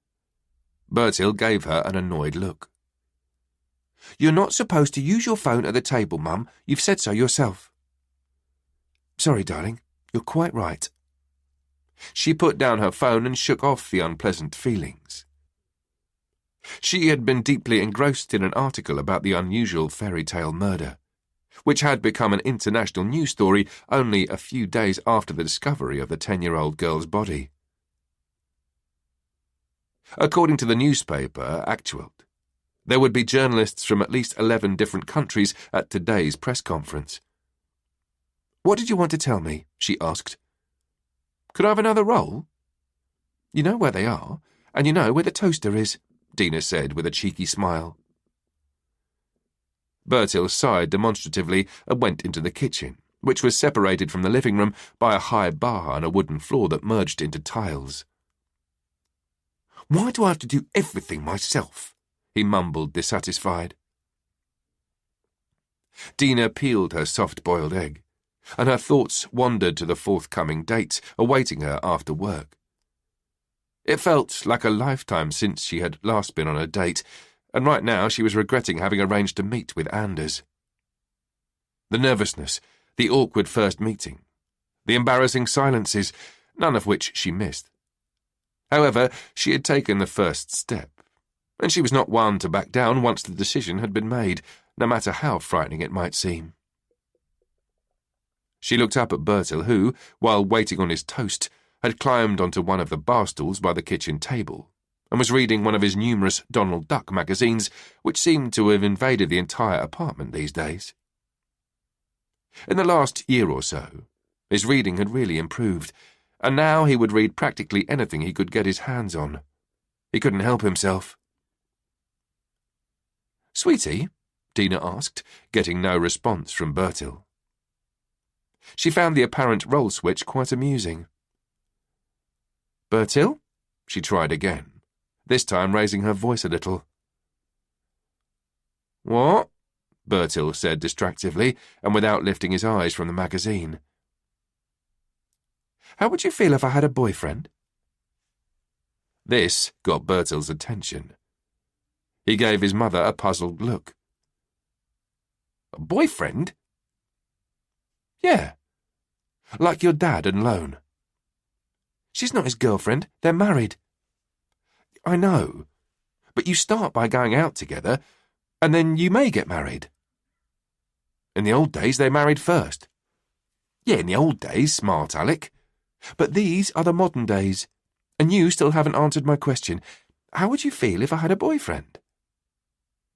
Bertil gave her an annoyed look. "You're not supposed to use your phone at the table, Mum. You've said so yourself." "Sorry, darling. You're quite right." She put down her phone and shook off the unpleasant feelings. She had been deeply engrossed in an article about the unusual fairy tale murder, which had become an international news story only a few days after the discovery of the 10-year-old girl's body. According to the newspaper Actuelt, there would be journalists from at least 11 different countries at today's press conference. "What did you want to tell me?" she asked. "Could I have another roll?" "You know where they are, and you know where the toaster is," Dina said with a cheeky smile. Bertil sighed demonstratively and went into the kitchen, which was separated from the living room by a high bar and a wooden floor that merged into tiles. "Why do I have to do everything myself?" he mumbled, dissatisfied. Dina peeled her soft-boiled egg, and her thoughts wandered to the forthcoming dates awaiting her after work. It felt like a lifetime since she had last been on a date, and right now she was regretting having arranged to meet with Anders. The nervousness, the awkward first meeting, the embarrassing silences, none of which she missed. However, she had taken the first step, and she was not one to back down once the decision had been made, no matter how frightening it might seem. She looked up at Bertil, who, while waiting on his toast, had climbed onto one of the bar stools by the kitchen table and was reading one of his numerous Donald Duck magazines, which seemed to have invaded the entire apartment these days. In the last year or so, His reading had really improved, and now he would read practically anything he could get his hands on. He couldn't help himself. "Sweetie?" Dina asked, getting no response from Bertil. She found the apparent role switch quite amusing. "Bertil?" She tried again, this time raising her voice a little. "What?" Bertil said distractively and without lifting his eyes from the magazine. "How would you feel if I had a boyfriend?" This got Bertil's attention. He gave his mother a puzzled look. "A boyfriend?" "Yeah. Like your dad and Lone." "She's not his girlfriend. They're married." "I know. But you start by going out together, and then you may get married." "In the old days, they married first." "Yeah, in the old days, smart Alec. But these are the modern days, and you still haven't answered my question. How would you feel if I had a boyfriend?"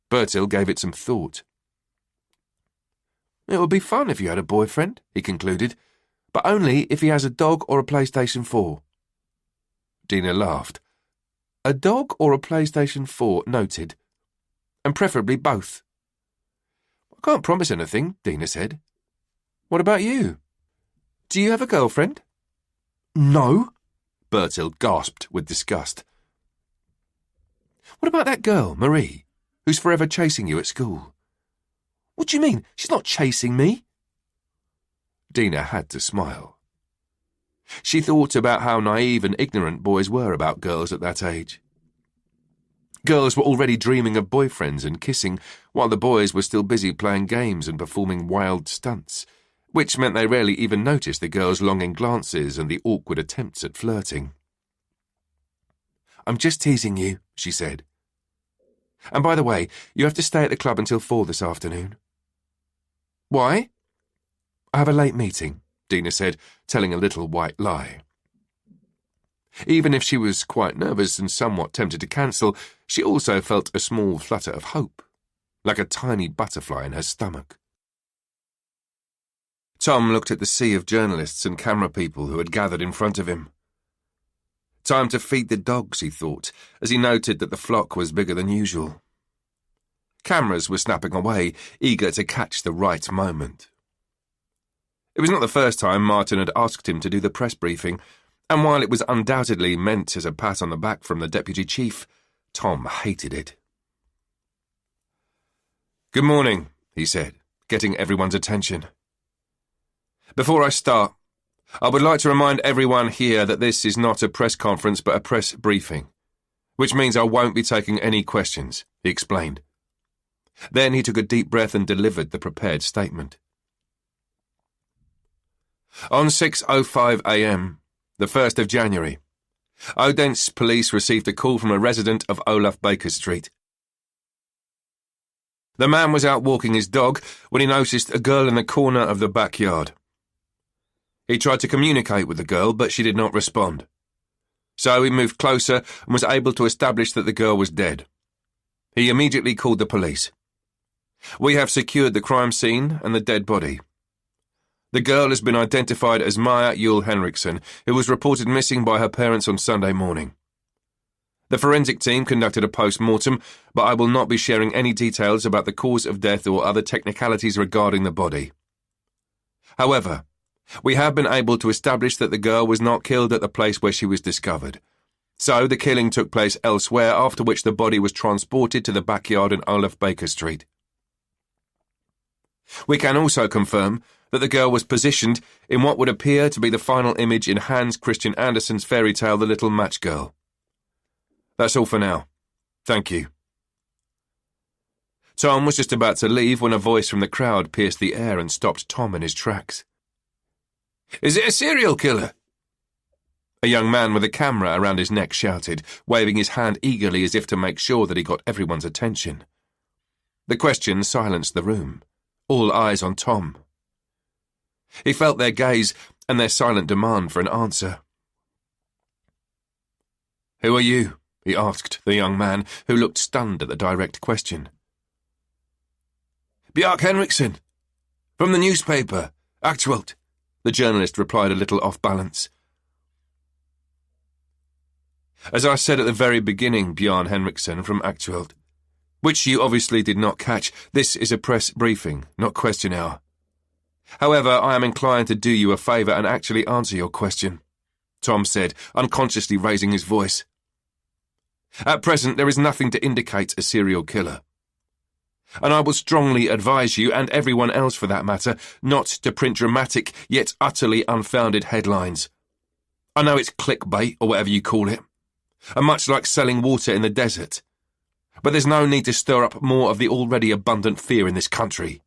Bertil gave it some thought. "It would be fun if you had a boyfriend," he concluded, "but only if he has a dog or a PlayStation 4. Dina laughed. "A dog or a PlayStation 4, noted. And preferably both." "I can't promise anything," Dina said. "What about you? Do you have a girlfriend?" "No," Bertil gasped with disgust. "What about that girl, Marie, who's forever chasing you at school?" "What do you mean? She's not chasing me." Dina had to smile. She thought about how naive and ignorant boys were about girls at that age. Girls were already dreaming of boyfriends and kissing, while the boys were still busy playing games and performing wild stunts, which meant they rarely even noticed the girls' longing glances and the awkward attempts at flirting. "I'm just teasing you," she said. "And by the way, you have to stay at the club until 4 this afternoon." "Why?" "I have a late meeting," Dina said, telling a little white lie. Even if she was quite nervous and somewhat tempted to cancel, she also felt a small flutter of hope, like a tiny butterfly in her stomach. Tom looked at the sea of journalists and camera people who had gathered in front of him. Time to feed the dogs, he thought, as he noted that the flock was bigger than usual. Cameras were snapping away, eager to catch the right moment. It was not the first time Martin had asked him to do the press briefing, and while it was undoubtedly meant as a pat on the back from the deputy chief, Tom hated it. "Good morning," he said, getting everyone's attention. "Before I start, I would like to remind everyone here that this is not a press conference but a press briefing, which means I won't be taking any questions," he explained. Then he took a deep breath and delivered the prepared statement. On 6:05 a.m., the 1st of January, Odense police received a call from a resident of Olaf Baker Street. The man was out walking his dog when he noticed a girl in the corner of the backyard. He tried to communicate with the girl, but she did not respond. So he moved closer and was able to establish that the girl was dead. He immediately called the police. "We have secured the crime scene and the dead body. The girl has been identified as Maja Yule Henriksen, who was reported missing by her parents on Sunday morning. The forensic team conducted a post-mortem, but I will not be sharing any details about the cause of death or other technicalities regarding the body. However, we have been able to establish that the girl was not killed at the place where she was discovered. So the killing took place elsewhere, after which the body was transported to the backyard in Olaf Baker Street. We can also confirm that the girl was positioned in what would appear to be the final image in Hans Christian Andersen's fairy tale The Little Match Girl. That's all for now. Thank you." Tom was just about to leave when a voice from the crowd pierced the air and stopped Tom in his tracks. "Is it a serial killer?" A young man with a camera around his neck shouted, waving his hand eagerly as if to make sure that he got everyone's attention. The question silenced the room, all eyes on Tom. He felt their gaze and their silent demand for an answer. "Who are you?" he asked the young man, who looked stunned at the direct question. "Bjarke Henriksen. From the newspaper, Aktuelt," the journalist replied, a little off balance. As I said at the very beginning, Bjarne Henriksen from Actuelt, which you obviously did not catch, this is a press briefing, not question hour. However, I am inclined to do you a favour and actually answer your question, Tom said, unconsciously raising his voice. At present, there is nothing to indicate a serial killer. And I will strongly advise you, and everyone else for that matter, not to print dramatic yet utterly unfounded headlines. I know it's clickbait, or whatever you call it, and much like selling water in the desert. But there's no need to stir up more of the already abundant fear in this country.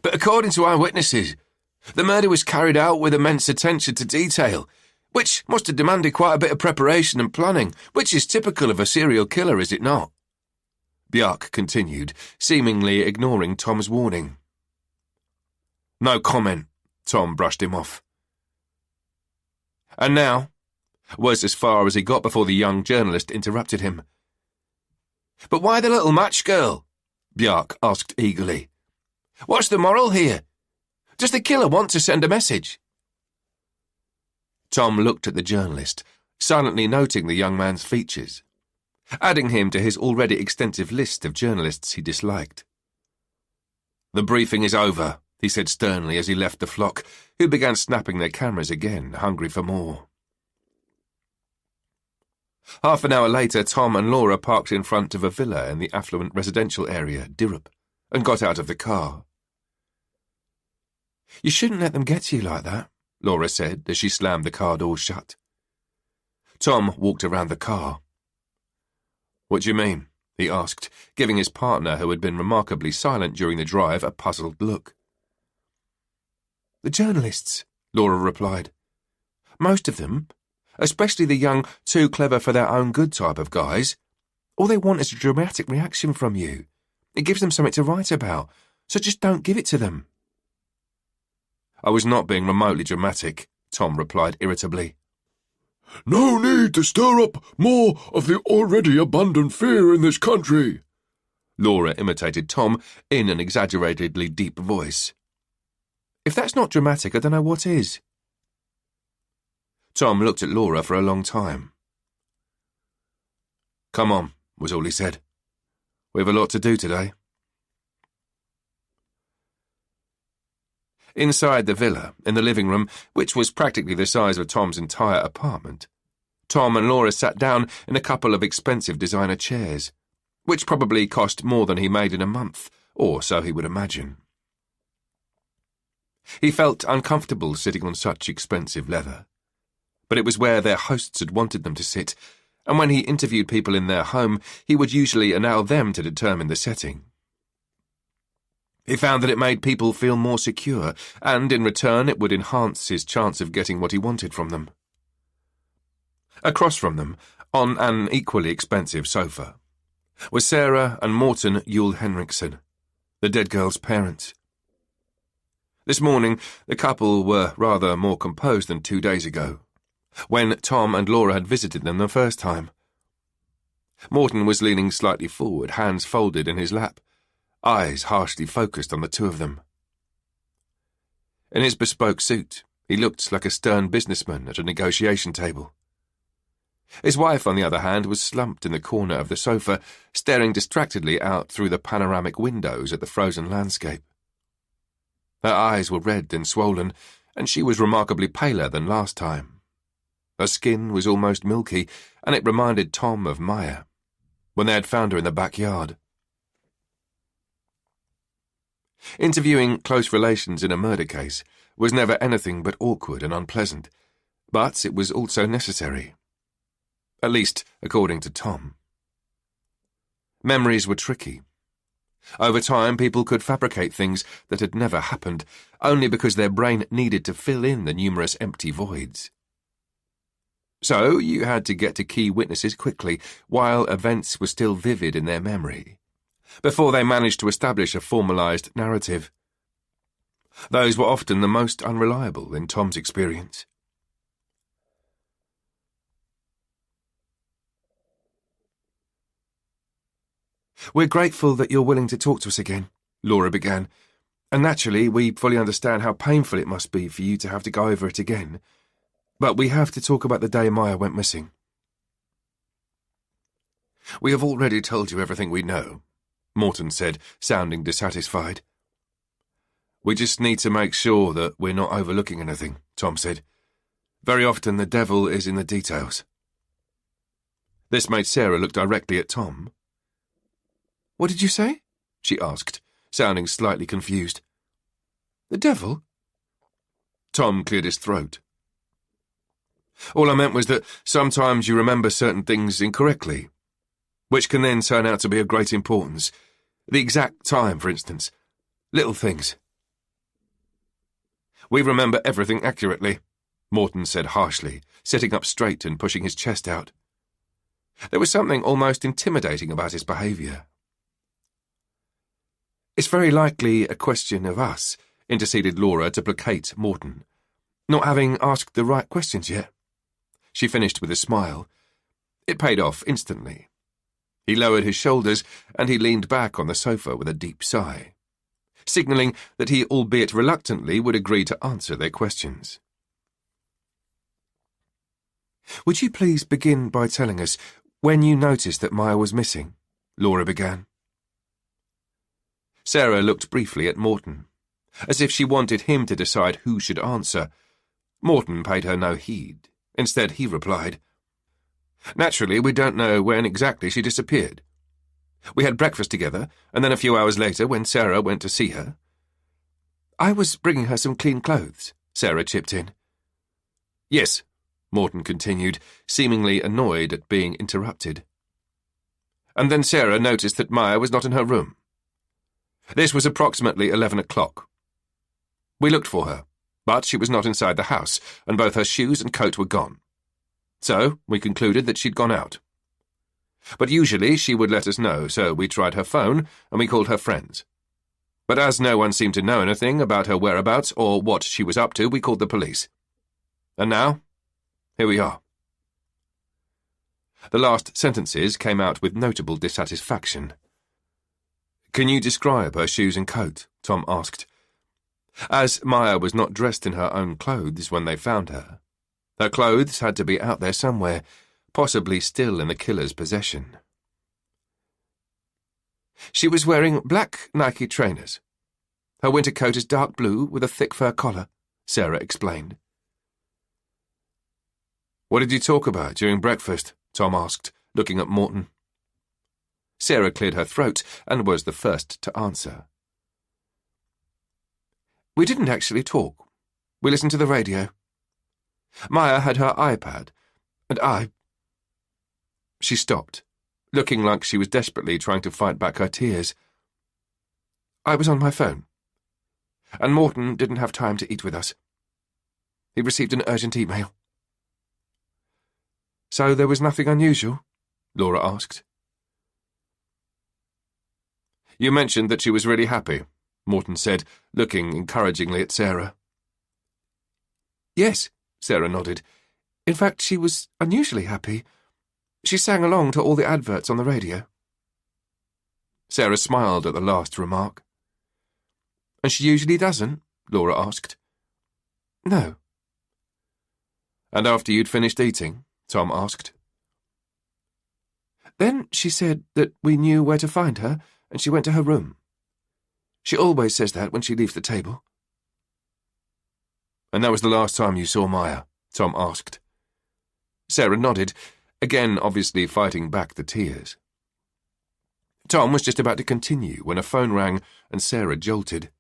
But according to eyewitnesses, the murder was carried out with immense attention to detail, which must have demanded quite a bit of preparation and planning, which is typical of a serial killer, is it not? Bjarke continued, seemingly ignoring Tom's warning. No comment, Tom brushed him off. And now, was as far as he got before the young journalist interrupted him. But why the little match girl? Bjarke asked eagerly. What's the moral here? Does the killer want to send a message? Tom looked at the journalist, silently noting the young man's features, adding him to his already extensive list of journalists he disliked. The briefing is over, he said sternly as he left the flock, who began snapping their cameras again, hungry for more. Half an hour later, Tom and Laura parked in front of a villa in the affluent residential area, Dirup, and got out of the car. You shouldn't let them get to you like that, Laura said as she slammed the car door shut. Tom walked around the car. What do you mean? He asked, giving his partner, who had been remarkably silent during the drive, a puzzled look. The journalists, Laura replied. Most of them, especially the young, too clever for their own good type of guys. All they want is a dramatic reaction from you. It gives them something to write about, so just don't give it to them. I was not being remotely dramatic, Tom replied irritably. No need to stir up more of the already abundant fear in this country, Laura imitated Tom in an exaggeratedly deep voice. If that's not dramatic, I don't know what is. Tom looked at Laura for a long time. Come on, was all he said. We have a lot to do today. Inside the villa, in the living room, which was practically the size of Tom's entire apartment, Tom and Laura sat down in a couple of expensive designer chairs, which probably cost more than he made in a month, or so he would imagine. He felt uncomfortable sitting on such expensive leather, but it was where their hosts had wanted them to sit, and when he interviewed people in their home, he would usually allow them to determine the setting. He found that it made people feel more secure, and in return it would enhance his chance of getting what he wanted from them. Across from them, on an equally expensive sofa, were Sarah and Morten Yule Henriksen, the dead girl's parents. This morning, the couple were rather more composed than 2 days ago, when Tom and Laura had visited them the first time. Morten was leaning slightly forward, hands folded in his lap, eyes harshly focused on the two of them. In his bespoke suit, he looked like a stern businessman at a negotiation table. His wife, on the other hand, was slumped in the corner of the sofa, staring distractedly out through the panoramic windows at the frozen landscape. Her eyes were red and swollen, and she was remarkably paler than last time. Her skin was almost milky, and it reminded Tom of Maya, when they had found her in the backyard. Interviewing close relations in a murder case was never anything but awkward and unpleasant, but it was also necessary. At least, according to Tom. Memories were tricky. Over time, people could fabricate things that had never happened, only because their brain needed to fill in the numerous empty voids. So you had to get to key witnesses quickly, while events were still vivid in their memory, before they managed to establish a formalized narrative. Those were often the most unreliable in Tom's experience. We're grateful that you're willing to talk to us again, Laura began, And naturally, we fully understand how painful it must be for you to have to go over it again. But we have to talk about the day Maya went missing. We have already told you everything we know, Morton said, sounding dissatisfied. We just need to make sure that we're not overlooking anything, Tom said. Very often the devil is in the details. This made Sarah look directly at Tom. What did you say? She asked, sounding slightly confused. The devil? Tom cleared his throat. All I meant was that sometimes you remember certain things incorrectly, which can then turn out to be of great importance. The exact time, for instance. Little things. We remember everything accurately, Morton said harshly, sitting up straight and pushing his chest out. There was something almost intimidating about his behaviour. It's very likely a question of us, interceded Laura to placate Morton, not having asked the right questions yet. She finished with a smile. It paid off instantly. He lowered his shoulders and he leaned back on the sofa with a deep sigh, signalling that he, albeit reluctantly, would agree to answer their questions. Would you please begin by telling us when you noticed that Maya was missing? Laura began. Sarah looked briefly at Morton, as if she wanted him to decide who should answer. Morton paid her no heed. Instead, he replied, Naturally, we don't know when exactly she disappeared. We had breakfast together, and then a few hours later, when Sarah went to see her. I was bringing her some clean clothes, Sarah chipped in. Yes, Morton continued, seemingly annoyed at being interrupted. And then Sarah noticed that Maya was not in her room. This was approximately 11 o'clock. We looked for her, but she was not inside the house, and both her shoes and coat were gone. So we concluded that she'd gone out. But usually she would let us know, so we tried her phone and we called her friends. But as no one seemed to know anything about her whereabouts or what she was up to, we called the police. And now, here we are. The last sentences came out with notable dissatisfaction. Can you describe her shoes and coat? Tom asked. As Maya was not dressed in her own clothes when they found her, her clothes had to be out there somewhere, possibly still in the killer's possession. She was wearing black Nike trainers. Her winter coat is dark blue with a thick fur collar, Sarah explained. What did you talk about during breakfast? Tom asked, looking at Morton. Sarah cleared her throat and was the first to answer. We didn't actually talk. We listened to the radio. Maya had her iPad, and I... She stopped, looking like she was desperately trying to fight back her tears. I was on my phone, and Morton didn't have time to eat with us. He received an urgent email. So there was nothing unusual? Laura asked. You mentioned that she was really happy, Morton said, looking encouragingly at Sarah. Yes, Sarah nodded. In fact, she was unusually happy. She sang along to all the adverts on the radio. Sarah smiled at the last remark. And she usually doesn't? Laura asked. No. And after you'd finished eating? Tom asked. Then she said that we knew where to find her, and she went to her room. She always says that when she leaves the table. And that was the last time you saw Maya? Tom asked. Sarah nodded, again obviously fighting back the tears. Tom was just about to continue when a phone rang and Sarah jolted.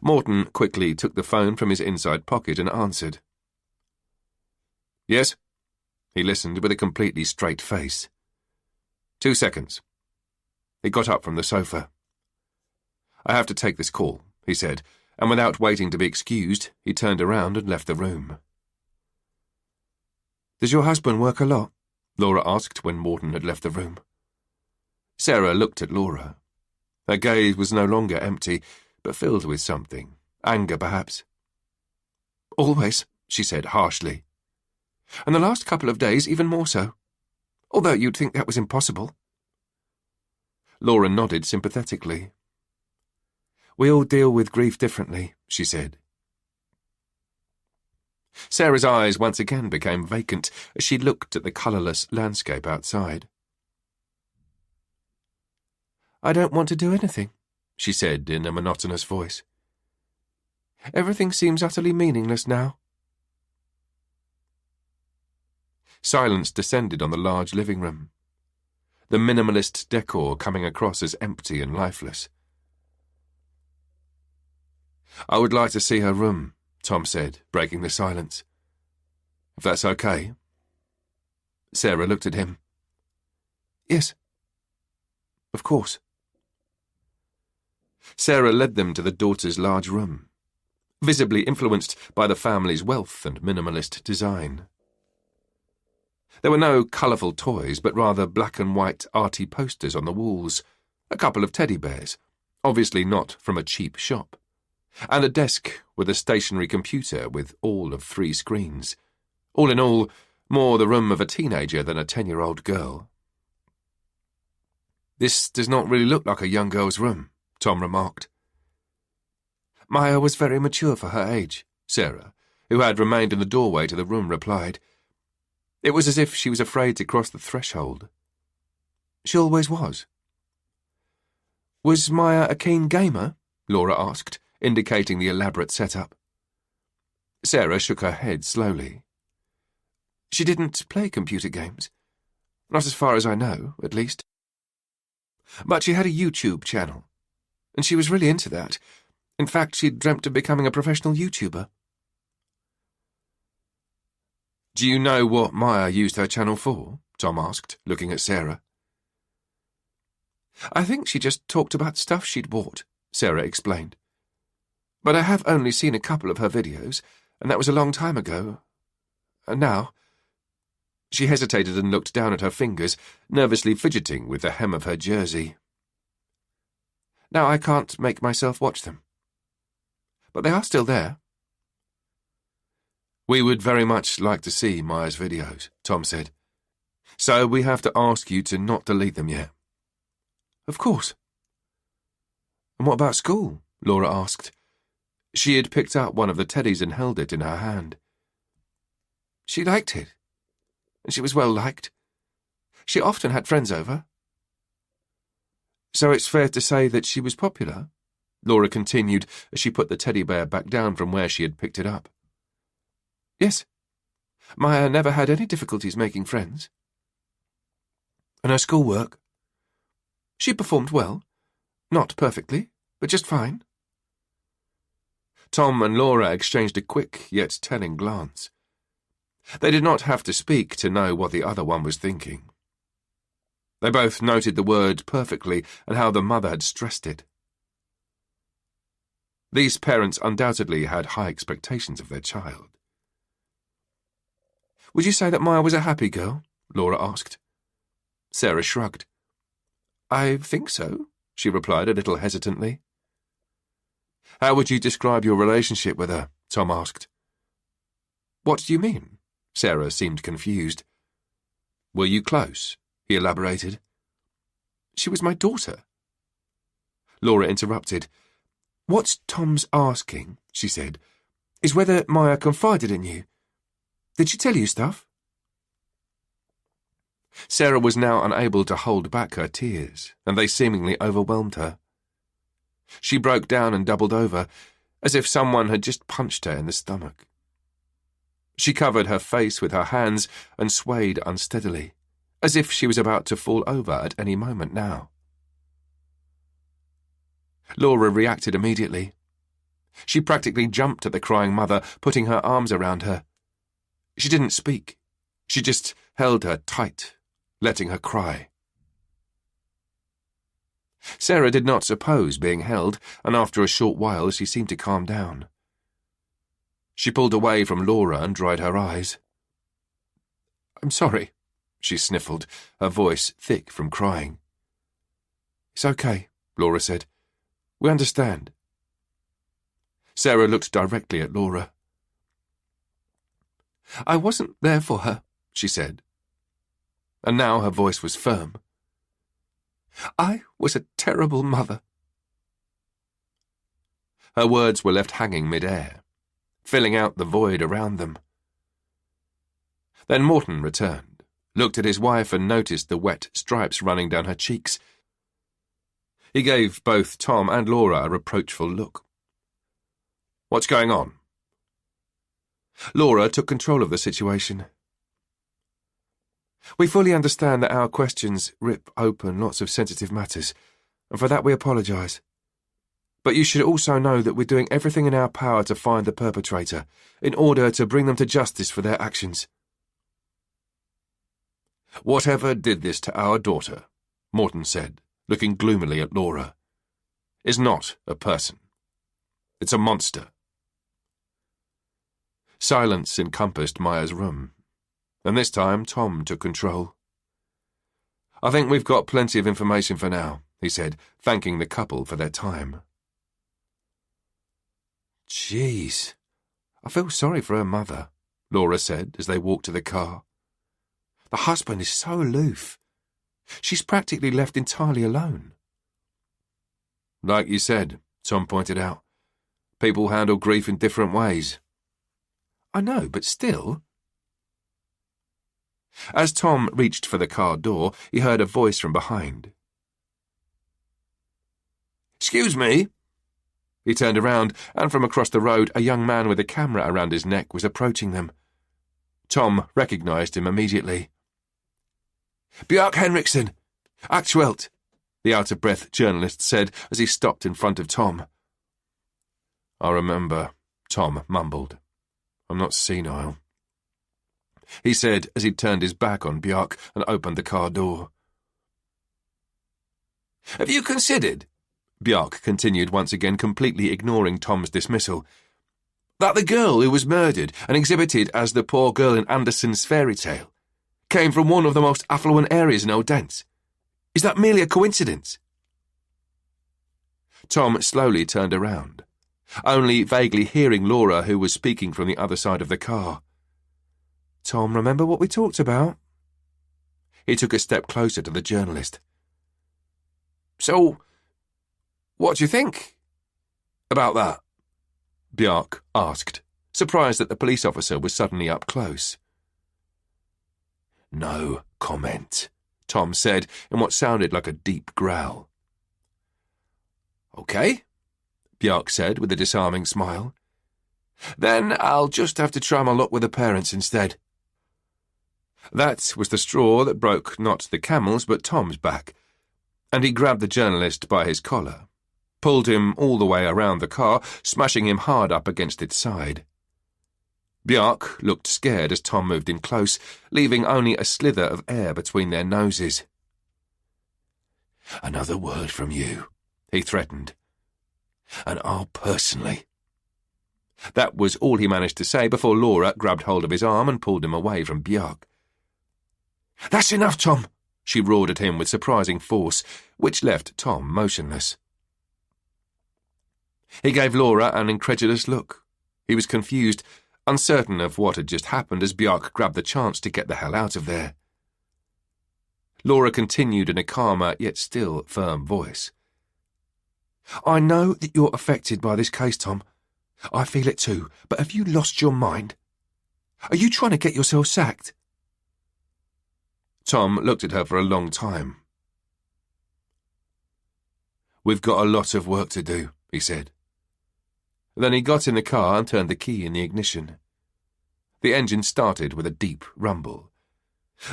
Morton quickly took the phone from his inside pocket and answered. Yes? He listened with a completely straight face. 2 seconds. He got up from the sofa. I have to take this call, he said, and without waiting to be excused, he turned around and left the room. Does your husband work a lot? Laura asked when Morton had left the room. Sarah looked at Laura. Her gaze was no longer empty, but filled with something. Anger, perhaps. Always, she said harshly. And the last couple of days even more so. Although you'd think that was impossible. Laura nodded sympathetically. We all deal with grief differently, she said. Sarah's eyes once again became vacant as she looked at the colourless landscape outside. I don't want to do anything, she said in a monotonous voice. Everything seems utterly meaningless now. Silence descended on the large living room, the minimalist decor coming across as empty and lifeless. I would like to see her room, Tom said, breaking the silence. If that's okay. Sarah looked at him. Yes. Of course. Sarah led them to the daughter's large room, visibly influenced by the family's wealth and minimalist design. There were no colourful toys, but rather black and white arty posters on the walls, a couple of teddy bears, obviously not from a cheap shop, and a desk with a stationary computer with all of 3 screens. All in all, more the room of a teenager than a 10-year-old girl. This does not really look like a young girl's room, Tom remarked. Maya was very mature for her age, Sarah, who had remained in the doorway to the room, replied. It was as if she was afraid to cross the threshold. She always was. Was Maya a keen gamer? Laura asked, indicating the elaborate setup. Sarah shook her head slowly. She didn't play computer games. Not as far as I know, at least. But she had a YouTube channel, and she was really into that. In fact, she'd dreamt of becoming a professional YouTuber. Do you know what Maya used her channel for? Tom asked, looking at Sarah. I think she just talked about stuff she'd bought, Sarah explained. But I have only seen a couple of her videos, and that was a long time ago. And now... She hesitated and looked down at her fingers, nervously fidgeting with the hem of her jersey. Now I can't make myself watch them. But they are still there. We would very much like to see Maya's videos, Tom said. So we have to ask you to not delete them yet. Of course. And what about school? Laura asked. She had picked up one of the teddies and held it in her hand. She liked it. And she was well liked. She often had friends over. So it's fair to say that she was popular? Laura continued as she put the teddy bear back down from where she had picked it up. Yes. Maya never had any difficulties making friends. And her schoolwork? She performed well. Not perfectly, but just fine. Tom and Laura exchanged a quick yet telling glance. They did not have to speak to know what the other one was thinking. They both noted the word perfectly and how the mother had stressed it. These parents undoubtedly had high expectations of their child. Would you say that Maya was a happy girl? Laura asked. Sarah shrugged. I think so, she replied a little hesitantly. How would you describe your relationship with her? Tom asked. What do you mean? Sarah seemed confused. Were you close? He elaborated. She was my daughter. Laura interrupted. What Tom's asking, she said, is whether Maya confided in you. Did she tell you stuff? Sarah was now unable to hold back her tears, and they seemingly overwhelmed her. She broke down and doubled over, as if someone had just punched her in the stomach. She covered her face with her hands and swayed unsteadily, as if she was about to fall over at any moment now. Laura reacted immediately. She practically jumped at the crying mother, putting her arms around her. She didn't speak. She just held her tight, letting her cry. Sarah did not oppose being held, and after a short while she seemed to calm down. She pulled away from Laura and dried her eyes. I'm sorry, she sniffled, her voice thick from crying. It's okay, Laura said. We understand. Sarah looked directly at Laura. I wasn't there for her, she said. And now her voice was firm. I was a terrible mother. Her words were left hanging mid-air, filling out the void around them. Then Morton returned, looked at his wife and noticed the wet stripes running down her cheeks. He gave both Tom and Laura a reproachful look. "What's going on?" Laura took control of the situation. "We fully understand that our questions rip open lots of sensitive matters, and for that we apologise. But you should also know that we're doing everything in our power to find the perpetrator, in order to bring them to justice for their actions." "Whatever did this to our daughter," Morton said, looking gloomily at Laura, "is not a person. It's a monster." Silence encompassed Maya's room, and this time Tom took control. "I think we've got plenty of information for now," he said, thanking the couple for their time. "Jeez, I feel sorry for her mother," Laura said as they walked to the car. "The husband is so aloof. She's practically left entirely alone." "Like you said," Tom pointed out, "people handle grief in different ways." "I know, but still." As Tom reached for the car door, he heard a voice from behind. "Excuse me." He turned around, and from across the road, a young man with a camera around his neck was approaching them. Tom recognised him immediately. "Bjarke Henriksen, Aktuelt," the out-of-breath journalist said as he stopped in front of Tom. "I remember," Tom mumbled. "I'm not senile," he said as he turned his back on Bjarke and opened the car door. "Have you considered," Bjarke continued once again, completely ignoring Tom's dismissal, "that the girl who was murdered and exhibited as the poor girl in Andersen's fairy tale came from one of the most affluent areas in Odense? Is that merely a coincidence?" Tom slowly turned around, only vaguely hearing Laura, who was speaking from the other side of the car. "Tom, remember what we talked about?" He took a step closer to the journalist. "So, what do you think about that?" Bjarke asked, surprised that the police officer was suddenly up close. "No comment," Tom said in what sounded like a deep growl. "Okay," Bjarke said with a disarming smile. "Then I'll just have to try my luck with the parents instead." That was the straw that broke not the camel's but Tom's back, and he grabbed the journalist by his collar, pulled him all the way around the car, smashing him hard up against its side. Bjarke looked scared as Tom moved in close, leaving only a slither of air between their noses. "Another word from you," he threatened, "and I'll personally—" That was all he managed to say before Laura grabbed hold of his arm and pulled him away from Bjarke. "That's enough, Tom," she roared at him with surprising force, which left Tom motionless. He gave Laura an incredulous look. He was confused, uncertain of what had just happened as Bjarke grabbed the chance to get the hell out of there. Laura continued in a calmer yet still firm voice. "I know that you're affected by this case, Tom. I feel it too, but have you lost your mind? Are you trying to get yourself sacked?" Tom looked at her for a long time. "We've got a lot of work to do," he said. Then he got in the car and turned the key in the ignition. The engine started with a deep rumble.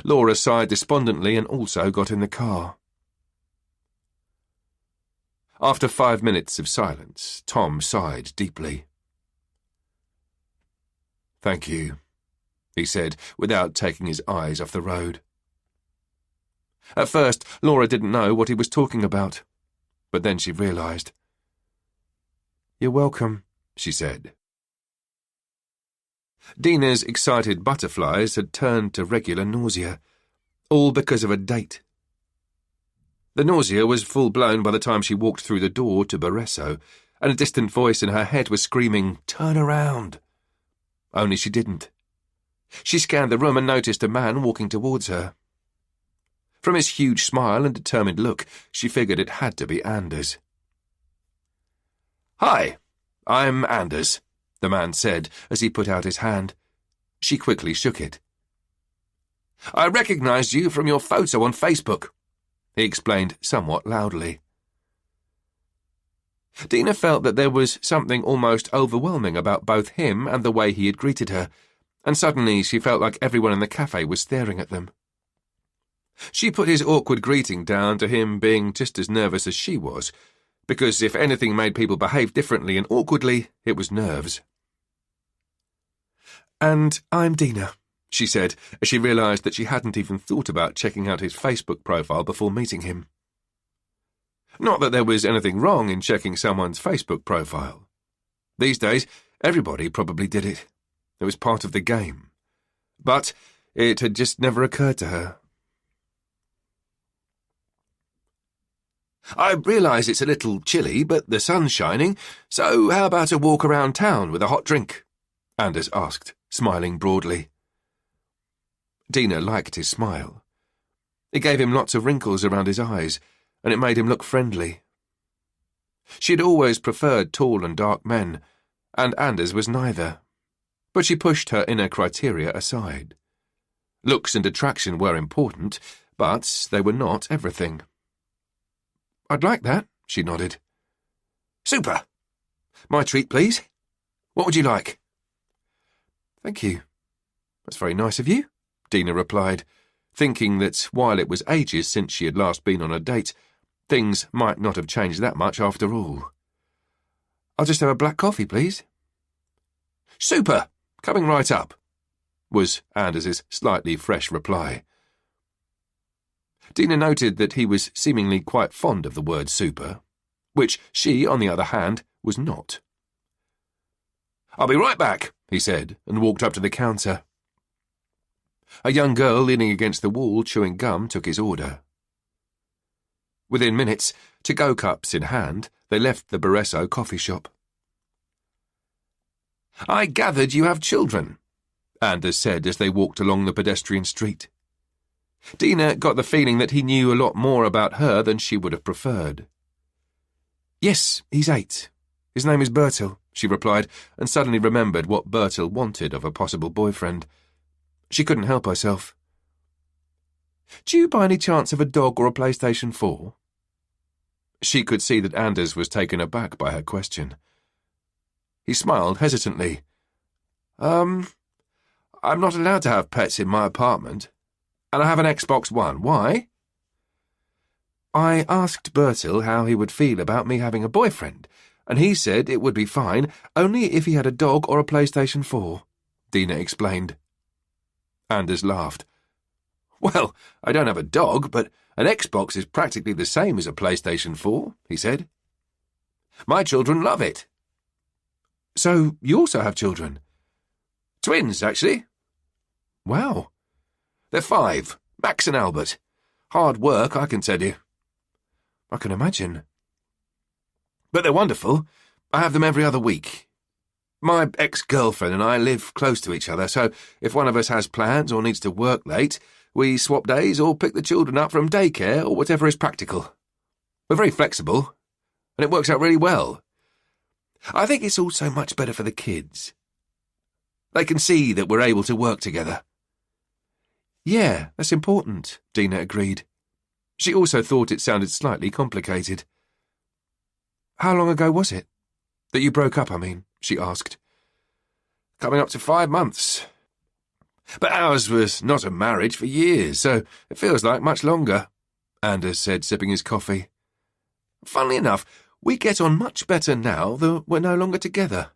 Laura sighed despondently and also got in the car. After 5 minutes of silence, Tom sighed deeply. "Thank you," he said, without taking his eyes off the road. At first, Laura didn't know what he was talking about, but then she realised. "You're welcome," she said. Dina's excited butterflies had turned to regular nausea, all because of a date. The nausea was full-blown by the time she walked through the door to Barresso, and a distant voice in her head was screaming, "Turn around!" Only she didn't. She scanned the room and noticed a man walking towards her. From his huge smile and determined look, she figured it had to be Anders. "Hi, I'm Anders, the man said as he put out his hand. She quickly shook it. I recognised you from your photo on Facebook, he explained somewhat loudly. Dina felt that there was something almost overwhelming about both him and the way he had greeted her, and suddenly she felt like everyone in the cafe was staring at them. She put his awkward greeting down to him being just as nervous as she was, because if anything made people behave differently and awkwardly, it was nerves. And I'm Dina, she said, as she realised that she hadn't even thought about checking out his Facebook profile before meeting him. Not that there was anything wrong in checking someone's Facebook profile. These days, everybody probably did it. It was part of the game. But it had just never occurred to her. I realise it's a little chilly, but the sun's shining, so how about a walk around town with a hot drink? Anders asked, smiling broadly. Dina liked his smile. It gave him lots of wrinkles around his eyes, and it made him look friendly. She had always preferred tall and dark men, and Anders was neither. But she pushed her inner criteria aside. Looks and attraction were important, but they were not everything. I'd like that, she nodded. Super! My treat, please. What would you like? Thank you. That's very nice of you, Dina replied, thinking that while it was ages since she had last been on a date, things might not have changed that much after all. I'll just have a black coffee, please. Super! Coming right up, was Anders's slightly fresh reply. Dina noted that he was seemingly quite fond of the word super, which she, on the other hand, was not. I'll be right back, he said, and walked up to the counter. A young girl leaning against the wall chewing gum took his order. Within minutes, to-go cups in hand, they left the Barresso coffee shop. I gathered you have children, Anders said as they walked along the pedestrian street. Dina got the feeling that he knew a lot more about her than she would have preferred. Yes, he's 8. His name is Bertil, she replied, and suddenly remembered what Bertil wanted of a possible boyfriend. She couldn't help herself. Do you by any chance have a dog or a PlayStation 4? She could see that Anders was taken aback by her question. He smiled hesitantly. I'm not allowed to have pets in my apartment. And I have an Xbox One. Why? I asked Bertil how he would feel about me having a boyfriend, and he said it would be fine only if he had a dog or a PlayStation 4, Dina explained. Anders laughed. Well, I don't have a dog, but an Xbox is practically the same as a PlayStation 4, he said. My children love it. So you also have children? Twins, actually. Wow. They're 5, Max and Albert. Hard work, I can tell you. I can imagine. But they're wonderful. I have them every other week. My ex-girlfriend and I live close to each other, so if one of us has plans or needs to work late, we swap days or pick the children up from daycare or whatever is practical. We're very flexible, and it works out really well. I think it's also much better for the kids. They can see that we're able to work together. Yeah, that's important, Dina agreed. She also thought it sounded slightly complicated. How long ago was it? That you broke up, I mean, she asked. Coming up to 5 months. But ours was not a marriage for years, so it feels like much longer, Anders said, sipping his coffee. Funnily enough, we get on much better now that we're no longer together.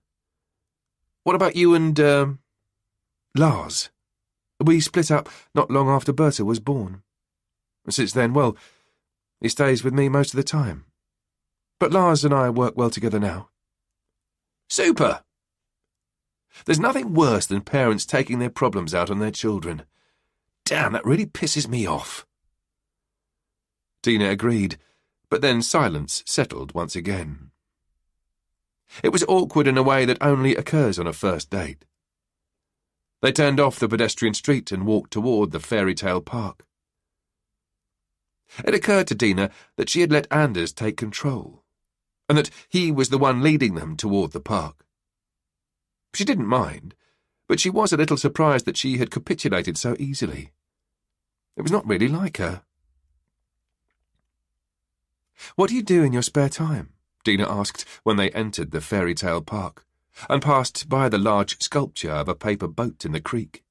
What about you and, Lars? We split up not long after Berta was born. Since then, well, he stays with me most of the time. But Lars and I work well together now. Super! There's nothing worse than parents taking their problems out on their children. Damn, that really pisses me off. Dina agreed, but then silence settled once again. It was awkward in a way that only occurs on a first date. They turned off the pedestrian street and walked toward the fairy tale park. It occurred to Dina that she had let Anders take control, and that he was the one leading them toward the park. She didn't mind, but she was a little surprised that she had capitulated so easily. It was not really like her. "What do you do in your spare time?" Dina asked when they entered the fairy tale park and passed by the large sculpture of a paper boat in the creek.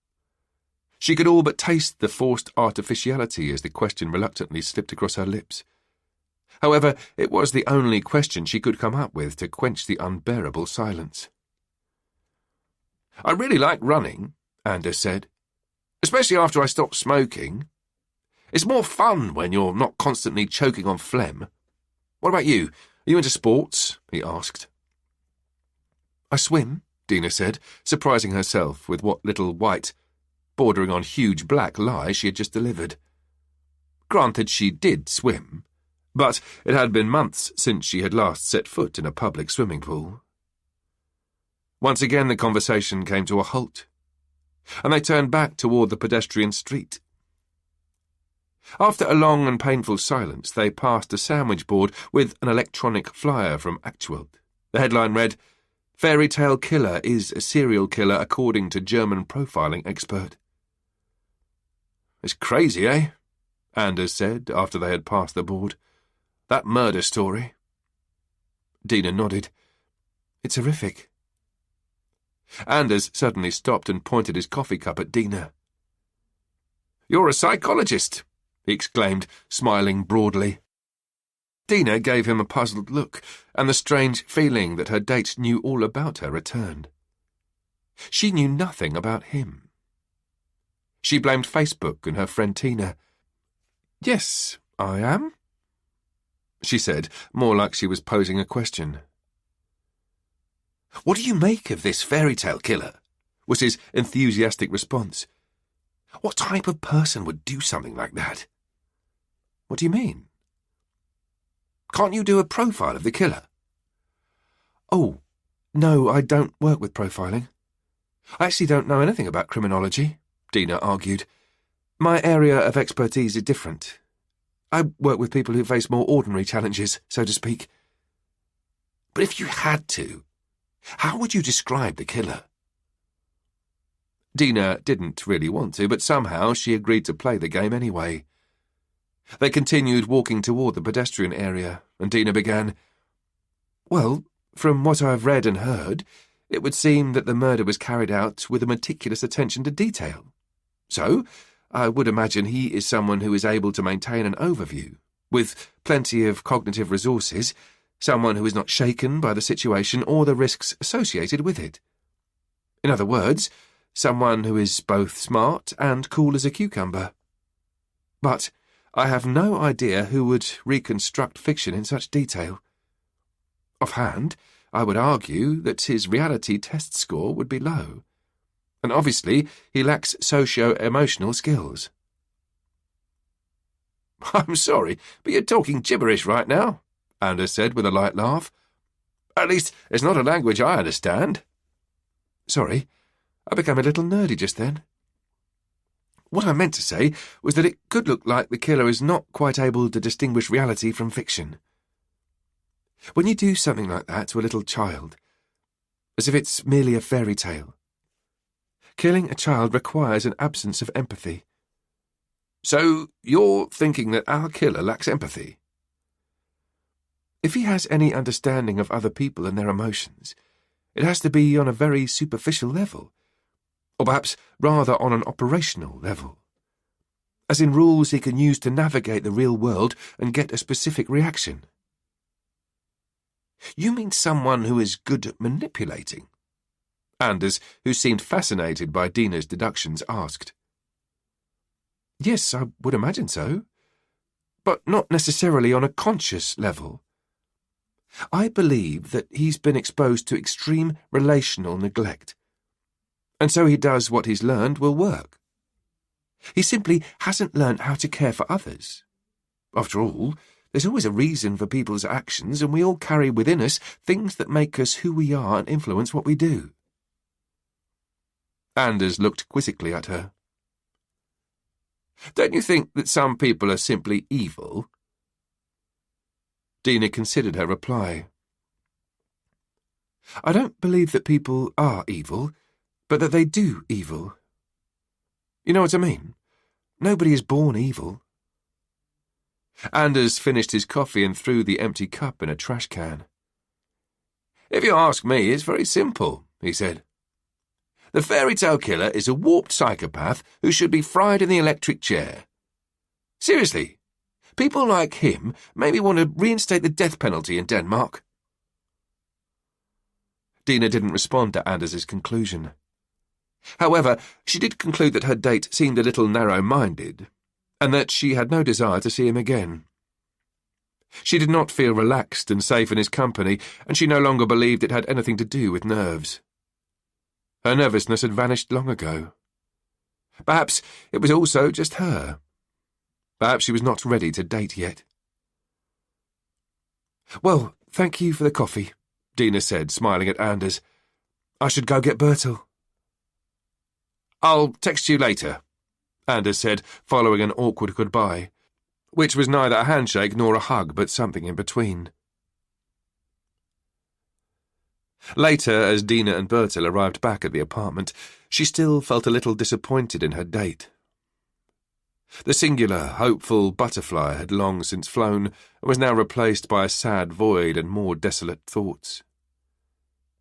She could all but taste the forced artificiality as the question reluctantly slipped across her lips. However, it was the only question she could come up with to quench the unbearable silence. "I really like running," Anders said, "especially after I stop smoking. It's more fun when you're not constantly choking on phlegm. What about you? Are you into sports?" he asked. "I swim," Dina said, surprising herself with what little white, bordering on huge black lie she had just delivered. Granted, she did swim, but it had been months since she had last set foot in a public swimming pool. Once again the conversation came to a halt, and they turned back toward the pedestrian street. After a long and painful silence, they passed a sandwich board with an electronic flyer from Actuelt. The headline read, "Fairy tale killer is a serial killer according to German profiling expert." "It's crazy, eh?" Anders said after they had passed the board. "That murder story." Dina nodded. "It's horrific." Anders suddenly stopped and pointed his coffee cup at Dina. "You're a psychologist," he exclaimed, smiling broadly. Dina gave him a puzzled look, and the strange feeling that her date knew all about her returned. She knew nothing about him. She blamed Facebook and her friend Tina. "Yes, I am," she said, more like she was posing a question. "What do you make of this fairy tale killer?" was his enthusiastic response. "What type of person would do something like that?" "What do you mean?" "Can't you do a profile of the killer?" "Oh, no, I don't work with profiling. I actually don't know anything about criminology," Dina argued. "My area of expertise is different. I work with people who face more ordinary challenges, so to speak." "But if you had to, how would you describe the killer?" Dina didn't really want to, but somehow she agreed to play the game anyway. They continued walking toward the pedestrian area, and Dina began, "Well, from what I've read and heard, it would seem that the murder was carried out with a meticulous attention to detail. So, I would imagine he is someone who is able to maintain an overview, with plenty of cognitive resources, someone who is not shaken by the situation or the risks associated with it. In other words, someone who is both smart and cool as a cucumber. But I have no idea who would reconstruct fiction in such detail. Offhand, I would argue that his reality test score would be low, and obviously he lacks socio-emotional skills." "I'm sorry, but you're talking gibberish right now," Anders said with a light laugh. "At least, it's not a language I understand." "Sorry, I became a little nerdy just then. What I meant to say was that it could look like the killer is not quite able to distinguish reality from fiction. When you do something like that to a little child, as if it's merely a fairy tale, killing a child requires an absence of empathy." "So you're thinking that our killer lacks empathy?" "If he has any understanding of other people and their emotions, it has to be on a very superficial level, or perhaps rather on an operational level, as in rules he can use to navigate the real world and get a specific reaction." "You mean someone who is good at manipulating?" Anders, who seemed fascinated by Dina's deductions, asked. "Yes, I would imagine so, but not necessarily on a conscious level. I believe that he's been exposed to extreme relational neglect, and so he does what he's learned will work. He simply hasn't learned how to care for others. After all, there's always a reason for people's actions, and we all carry within us things that make us who we are and influence what we do." Anders looked quizzically at her. "Don't you think that some people are simply evil?" Dina considered her reply. I don't believe that people are evil, but that they do evil. You know what I mean? Nobody is born evil. Anders finished his coffee and threw the empty cup in a trash can. If you ask me, it's very simple, he said. The fairy tale killer is a warped psychopath who should be fried in the electric chair. Seriously, people like him maybe want to reinstate the death penalty in Denmark. Dina didn't respond to Anders's conclusion. However, she did conclude that her date seemed a little narrow-minded, and that she had no desire to see him again. She did not feel relaxed and safe in his company, and she no longer believed it had anything to do with nerves. Her nervousness had vanished long ago. Perhaps it was also just her. Perhaps she was not ready to date yet. "Well, thank you for the coffee," Dina said, smiling at Anders. "I should go get Bertil." "I'll text you later," Anders said, following an awkward goodbye, which was neither a handshake nor a hug, but something in between. Later, as Dina and Bertil arrived back at the apartment, she still felt a little disappointed in her date. The singular, hopeful butterfly had long since flown and was now replaced by a sad void and more desolate thoughts.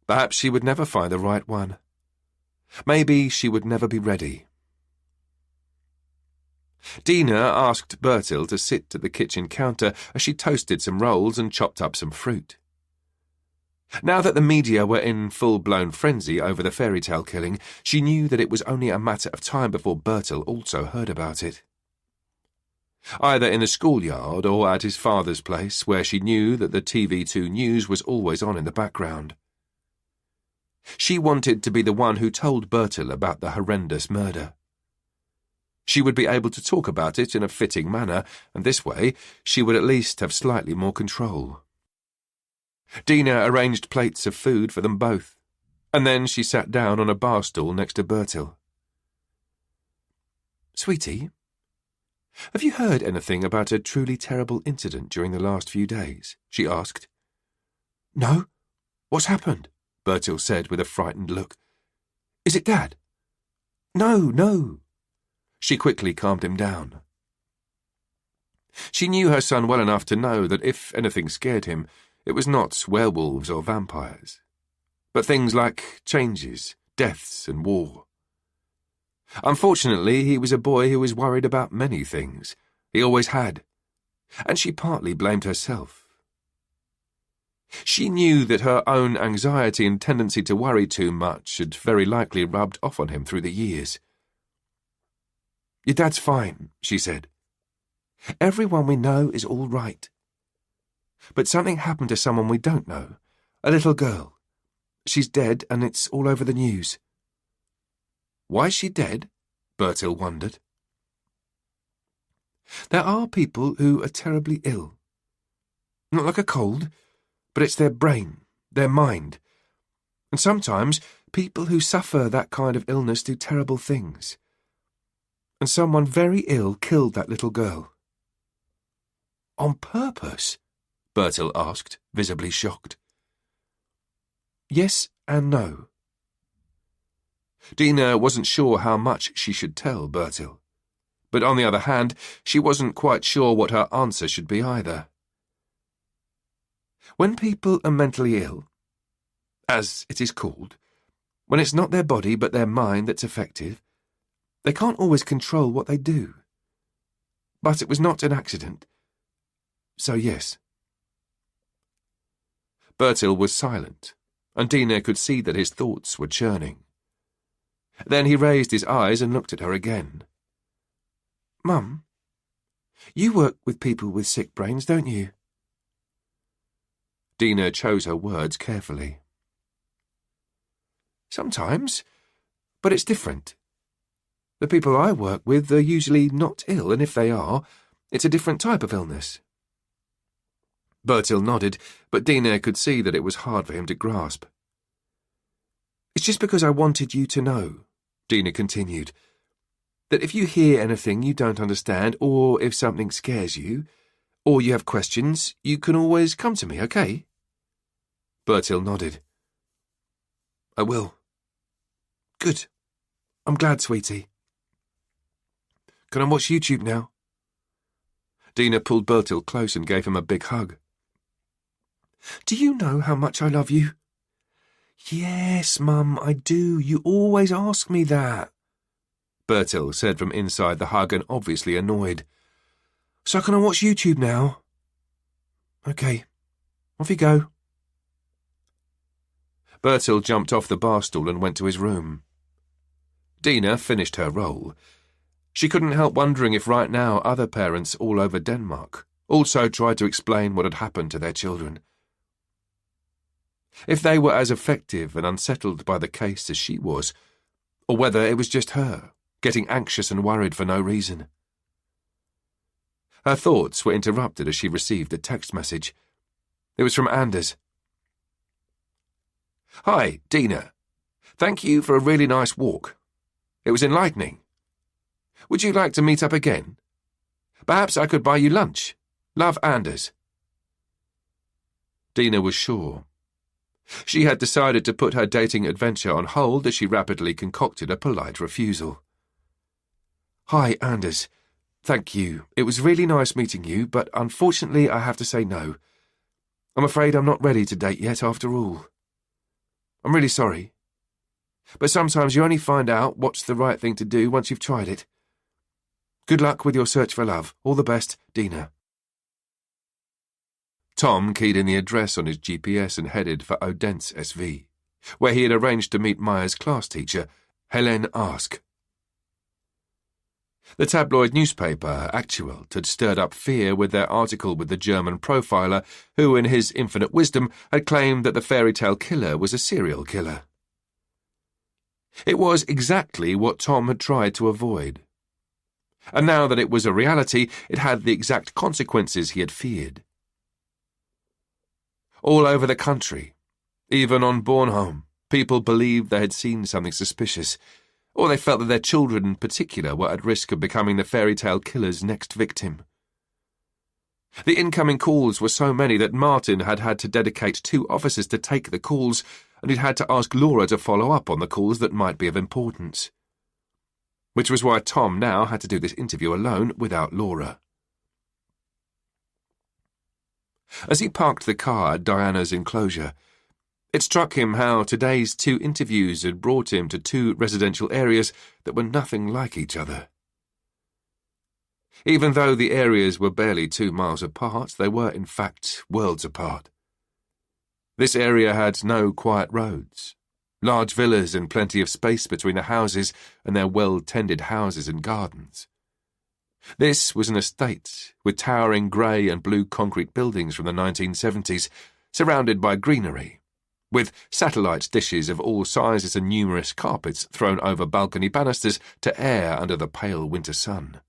Perhaps she would never find the right one. Maybe she would never be ready. Dina asked Bertil to sit at the kitchen counter as she toasted some rolls and chopped up some fruit. Now that the media were in full-blown frenzy over the fairy tale killing, she knew that it was only a matter of time before Bertil also heard about it. Either in the schoolyard or at his father's place, where she knew that the TV2 news was always on in the background. She wanted to be the one who told Bertil about the horrendous murder. She would be able to talk about it in a fitting manner, and this way she would at least have slightly more control. Dina arranged plates of food for them both, and then she sat down on a bar stool next to Bertil. "Sweetie, have you heard anything about a truly terrible incident during the last few days?" she asked. "No? What's happened?" Bertil said with a frightened look. "Is it Dad?" No. She quickly calmed him down. She knew her son well enough to know that if anything scared him, it was not werewolves or vampires, but things like changes, deaths, and war. Unfortunately, he was a boy who was worried about many things. He always had, and she partly blamed herself. She knew that her own anxiety and tendency to worry too much had very likely rubbed off on him through the years. "Your dad's fine," she said. "Everyone we know is all right. But something happened to someone we don't know, a little girl. She's dead and it's all over the news." "Why is she dead?" Bertil wondered. "There are people who are terribly ill. Not like a cold, but it's their brain, their mind. And sometimes people who suffer that kind of illness do terrible things. And someone very ill killed that little girl." "On purpose?" Bertil asked, visibly shocked. "Yes and no." Dina wasn't sure how much she should tell Bertil, but on the other hand, she wasn't quite sure what her answer should be either. When people are mentally ill, as it is called, when it's not their body but their mind that's affected, they can't always control what they do. But it was not an accident. So yes. Bertil was silent, and Dina could see that his thoughts were churning. Then he raised his eyes and looked at her again. "Mum, you work with people with sick brains, don't you?" Dina chose her words carefully. "Sometimes, but it's different. The people I work with are usually not ill, and if they are, it's a different type of illness." Bertil nodded, but Dina could see that it was hard for him to grasp. "It's just because I wanted you to know," Dina continued, "that if you hear anything you don't understand, or if something scares you, or you have questions, you can always come to me, okay?" Bertil nodded. I will. Good. I'm glad, sweetie. Can I watch YouTube now? Dina pulled Bertil close and gave him a big hug. Do you know how much I love you? Yes, Mum, I do. You always ask me that, Bertil said from inside the hug and obviously annoyed. So can I watch YouTube now? Okay, off you go. Bertil jumped off the bar stool and went to his room. Dina finished her roll. She couldn't help wondering if right now other parents all over Denmark also tried to explain what had happened to their children. If they were as effective and unsettled by the case as she was, or whether it was just her, getting anxious and worried for no reason. Her thoughts were interrupted as she received a text message. It was from Anders. Hi, Dina. Thank you for a really nice walk. It was enlightening. Would you like to meet up again? Perhaps I could buy you lunch. Love, Anders. Dina was sure. She had decided to put her dating adventure on hold as she rapidly concocted a polite refusal. Hi, Anders. Thank you. It was really nice meeting you, but unfortunately I have to say no. I'm afraid I'm not ready to date yet after all. I'm really sorry. But sometimes you only find out what's the right thing to do once you've tried it. Good luck with your search for love. All the best, Dina. Tom keyed in the address on his GPS and headed for Odense SV, where he had arranged to meet Maya's class teacher, Helene Ask. The tabloid newspaper, Actuelt, had stirred up fear with their article with the German profiler who, in his infinite wisdom, had claimed that the fairy tale killer was a serial killer. It was exactly what Tom had tried to avoid. And now that it was a reality, it had the exact consequences he had feared. All over the country, even on Bornholm, people believed they had seen something suspicious, or they felt that their children in particular were at risk of becoming the fairy tale killer's next victim. The incoming calls were so many that Martin had had to dedicate 2 officers to take the calls, and he'd had to ask Laura to follow up on the calls that might be of importance. Which was why Tom now had to do this interview alone without Laura. As he parked the car at Diana's enclosure, it struck him how today's 2 interviews had brought him to 2 residential areas that were nothing like each other. Even though the areas were barely 2 miles apart, they were in fact worlds apart. This area had no quiet roads, large villas and plenty of space between the houses and their well-tended houses and gardens. This was an estate with towering grey and blue concrete buildings from the 1970s, surrounded by greenery, with satellite dishes of all sizes and numerous carpets thrown over balcony banisters to air under the pale winter sun.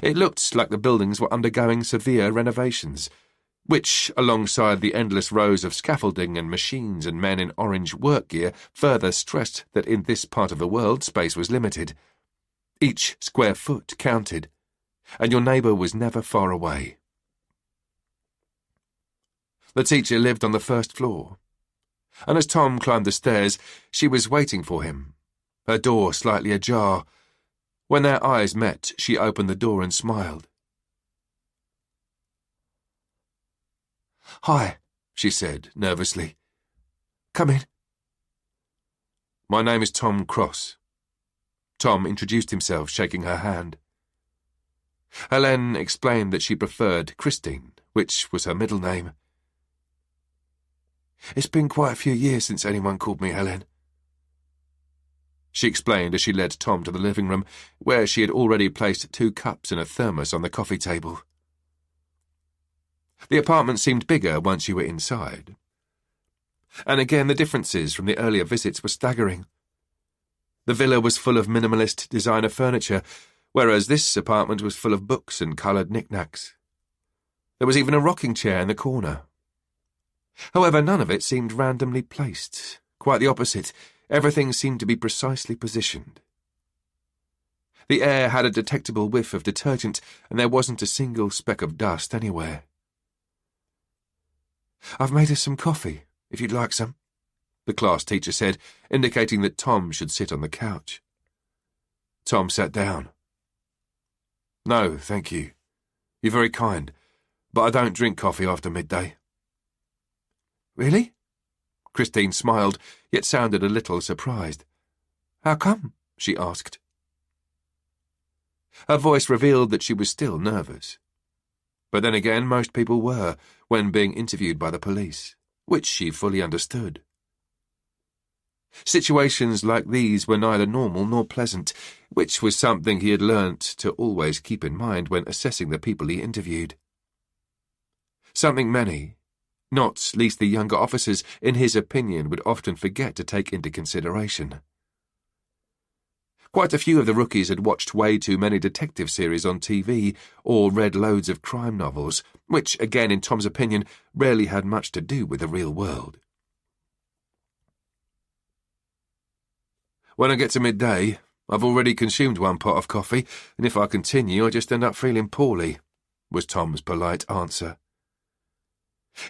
It looked like the buildings were undergoing severe renovations, which, alongside the endless rows of scaffolding and machines and men in orange work gear, further stressed that in this part of the world space was limited. Each square foot counted, and your neighbour was never far away. The teacher lived on the 1st floor, and as Tom climbed the stairs, she was waiting for him, her door slightly ajar. When their eyes met, she opened the door and smiled. "Hi," she said, nervously. "Come in." "My name is Tom Cross." Tom introduced himself, shaking her hand. Helene explained that she preferred Christine, which was her middle name. "It's been quite a few years since anyone called me Helene," she explained as she led Tom to the living room, where she had already placed 2 cups and a thermos on the coffee table. The apartment seemed bigger once you were inside. And again the differences from the earlier visits were staggering. The villa was full of minimalist designer furniture, whereas this apartment was full of books and coloured knickknacks. There was even a rocking chair in the corner. However, none of it seemed randomly placed. Quite the opposite. Everything seemed to be precisely positioned. The air had a detectable whiff of detergent, and there wasn't a single speck of dust anywhere. "I've made us some coffee," if you'd like some," the class teacher said, indicating that Tom should sit on the couch. Tom sat down. "No, thank you. You're very kind, but I don't drink coffee after midday." "Really?" Christine smiled, yet sounded a little surprised. "How come?" she asked. Her voice revealed that she was still nervous. But then again, most people were when being interviewed by the police, which she fully understood. Situations like these were neither normal nor pleasant, which was something he had learnt to always keep in mind when assessing the people he interviewed. Something many, not least the younger officers, in his opinion, would often forget to take into consideration. Quite a few of the rookies had watched way too many detective series on TV or read loads of crime novels, which, again, in Tom's opinion, rarely had much to do with the real world. "When I get to midday, I've already consumed one pot of coffee, and if I continue, I just end up feeling poorly," was Tom's polite answer.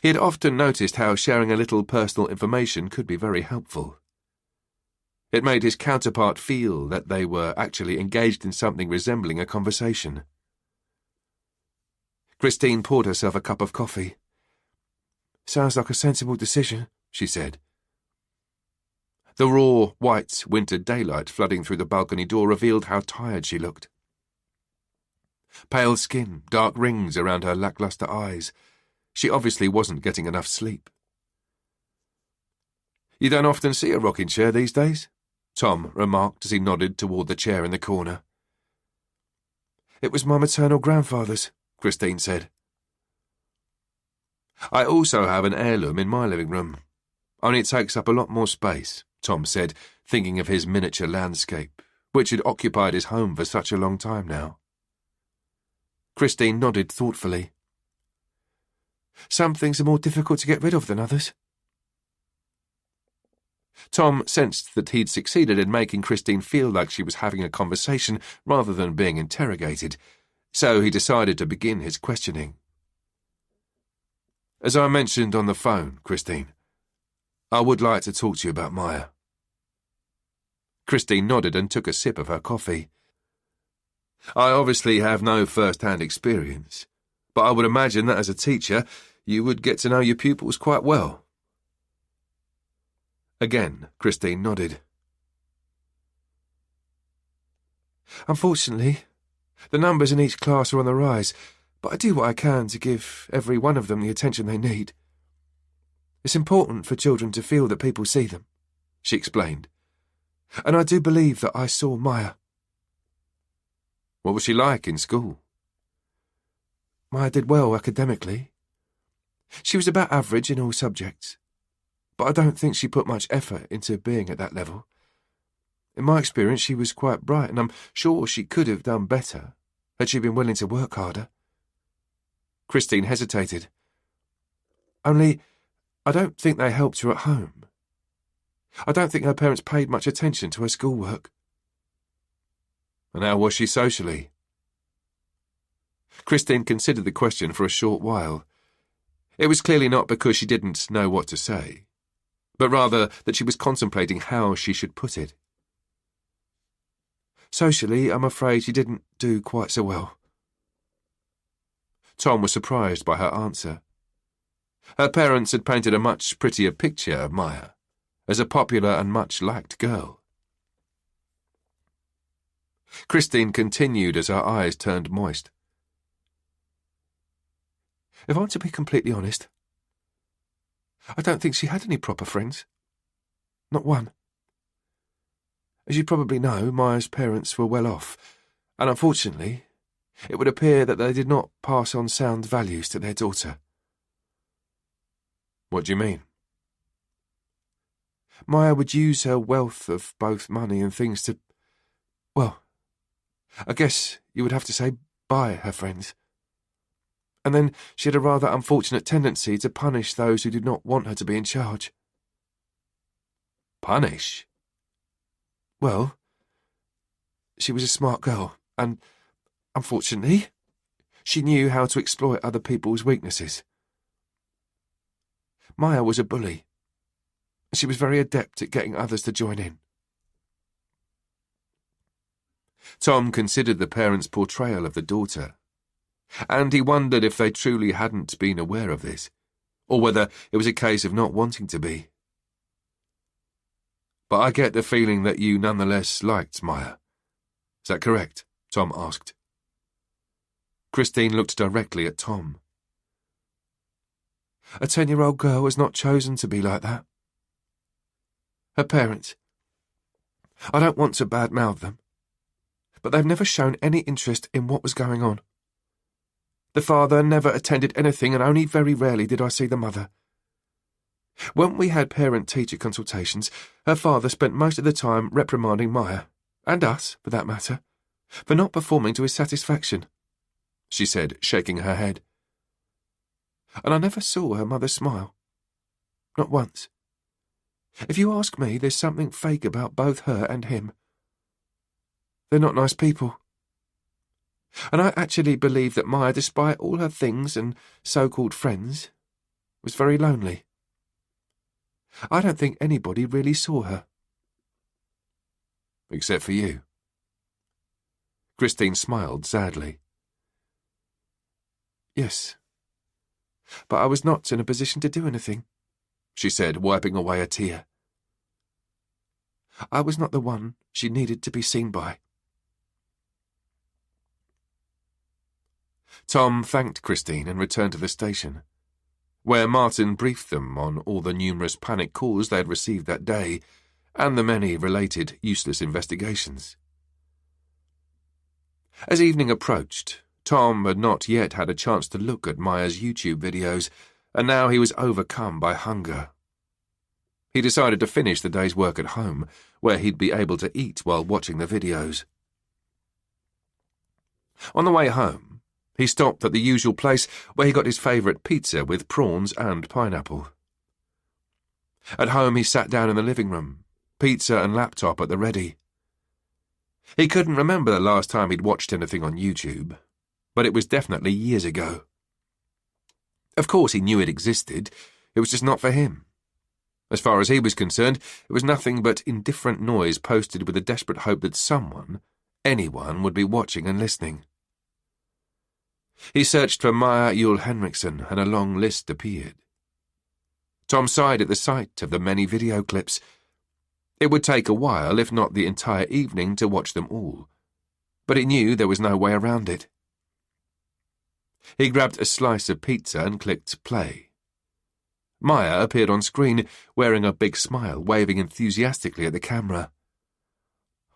He had often noticed how sharing a little personal information could be very helpful. It made his counterpart feel that they were actually engaged in something resembling a conversation. Christine poured herself a cup of coffee. "Sounds like a sensible decision," she said. The raw, white, winter daylight flooding through the balcony door revealed how tired she looked. Pale skin, dark rings around her lackluster eyes. She obviously wasn't getting enough sleep. "You don't often see a rocking chair these days?" Tom remarked as he nodded toward the chair in the corner. "It was my maternal grandfather's," Christine said. "I also have an heirloom in my living room. Only it takes up a lot more space," Tom said, thinking of his miniature landscape, which had occupied his home for such a long time now. Christine nodded thoughtfully. "Some things are more difficult to get rid of than others." Tom sensed that he'd succeeded in making Christine feel like she was having a conversation rather than being interrogated, so he decided to begin his questioning. "As I mentioned on the phone, Christine, I would like to talk to you about Maya." Christine nodded and took a sip of her coffee. "I obviously have no first-hand experience, but I would imagine that as a teacher, you would get to know your pupils quite well." Again, Christine nodded. "Unfortunately, the numbers in each class are on the rise, but I do what I can to give every one of them the attention they need. It's important for children to feel that people see them," she explained. "And I do believe that I saw Maya." "What was she like in school?" "Maya did well academically. She was about average in all subjects, but I don't think she put much effort into being at that level. In my experience, she was quite bright, and I'm sure she could have done better had she been willing to work harder." Christine hesitated. "Only, I don't think they helped her at home. I don't think her parents paid much attention to her schoolwork." "And how was she socially?" Christine considered the question for a short while. It was clearly not because she didn't know what to say, but rather that she was contemplating how she should put it. "Socially, I'm afraid she didn't do quite so well." Tom was surprised by her answer. Her parents had painted a much prettier picture of Maya, as a popular and much-liked girl. Christine continued as her eyes turned moist. "If I'm to be completely honest, I don't think she had any proper friends. Not one. As you probably know, Maya's parents were well off, and unfortunately, it would appear that they did not pass on sound values to their daughter." "What do you mean?" "Maya would use her wealth of both money and things to, well, I guess you would have to say buy her friends. And then she had a rather unfortunate tendency to punish those who did not want her to be in charge." "Punish?" "Well, she was a smart girl, and, unfortunately, she knew how to exploit other people's weaknesses. Maya was a bully, She was very adept at getting others to join in. Tom considered the parents' portrayal of the daughter, and he wondered if they truly hadn't been aware of this, or whether it was a case of not wanting to be. "But I get the feeling that you nonetheless liked Maya. Is that correct?" Tom asked. Christine looked directly at Tom. A 10-year-old girl has not chosen to be like that. Her parents. I don't want to badmouth them, but they've never shown any interest in what was going on. The father never attended anything, and only very rarely did I see the mother. When we had parent-teacher consultations, her father spent most of the time reprimanding Maya, and us, for that matter, for not performing to his satisfaction, she said, shaking her head. And I never saw her mother smile. Not once. If you ask me, there's something fake about both her and him. They're not nice people. And I actually believe that Maya, despite all her things and so-called friends, was very lonely. I don't think anybody really saw her. Except for you. Christine smiled sadly. Yes. But I was not in a position to do anything, she said, wiping away a tear. I was not the one she needed to be seen by. Tom thanked Christine and returned to the station, where Martin briefed them on all the numerous panic calls they had received that day and the many related useless investigations. As evening approached, Tom had not yet had a chance to look at Maya's YouTube videos, and now he was overcome by hunger. He decided to finish the day's work at home, where he'd be able to eat while watching the videos. On the way home, he stopped at the usual place where he got his favourite pizza with prawns and pineapple. At home, he sat down in the living room, pizza and laptop at the ready. He couldn't remember the last time he'd watched anything on YouTube, but it was definitely years ago. Of course he knew it existed, it was just not for him. As far as he was concerned, it was nothing but indifferent noise posted with a desperate hope that someone, anyone, would be watching and listening. He searched for Maya Henriksen, and a long list appeared. Tom sighed at the sight of the many video clips. It would take a while, if not the entire evening, to watch them all, but he knew there was no way around it. He grabbed a slice of pizza and clicked play. Maya appeared on screen, wearing a big smile, waving enthusiastically at the camera.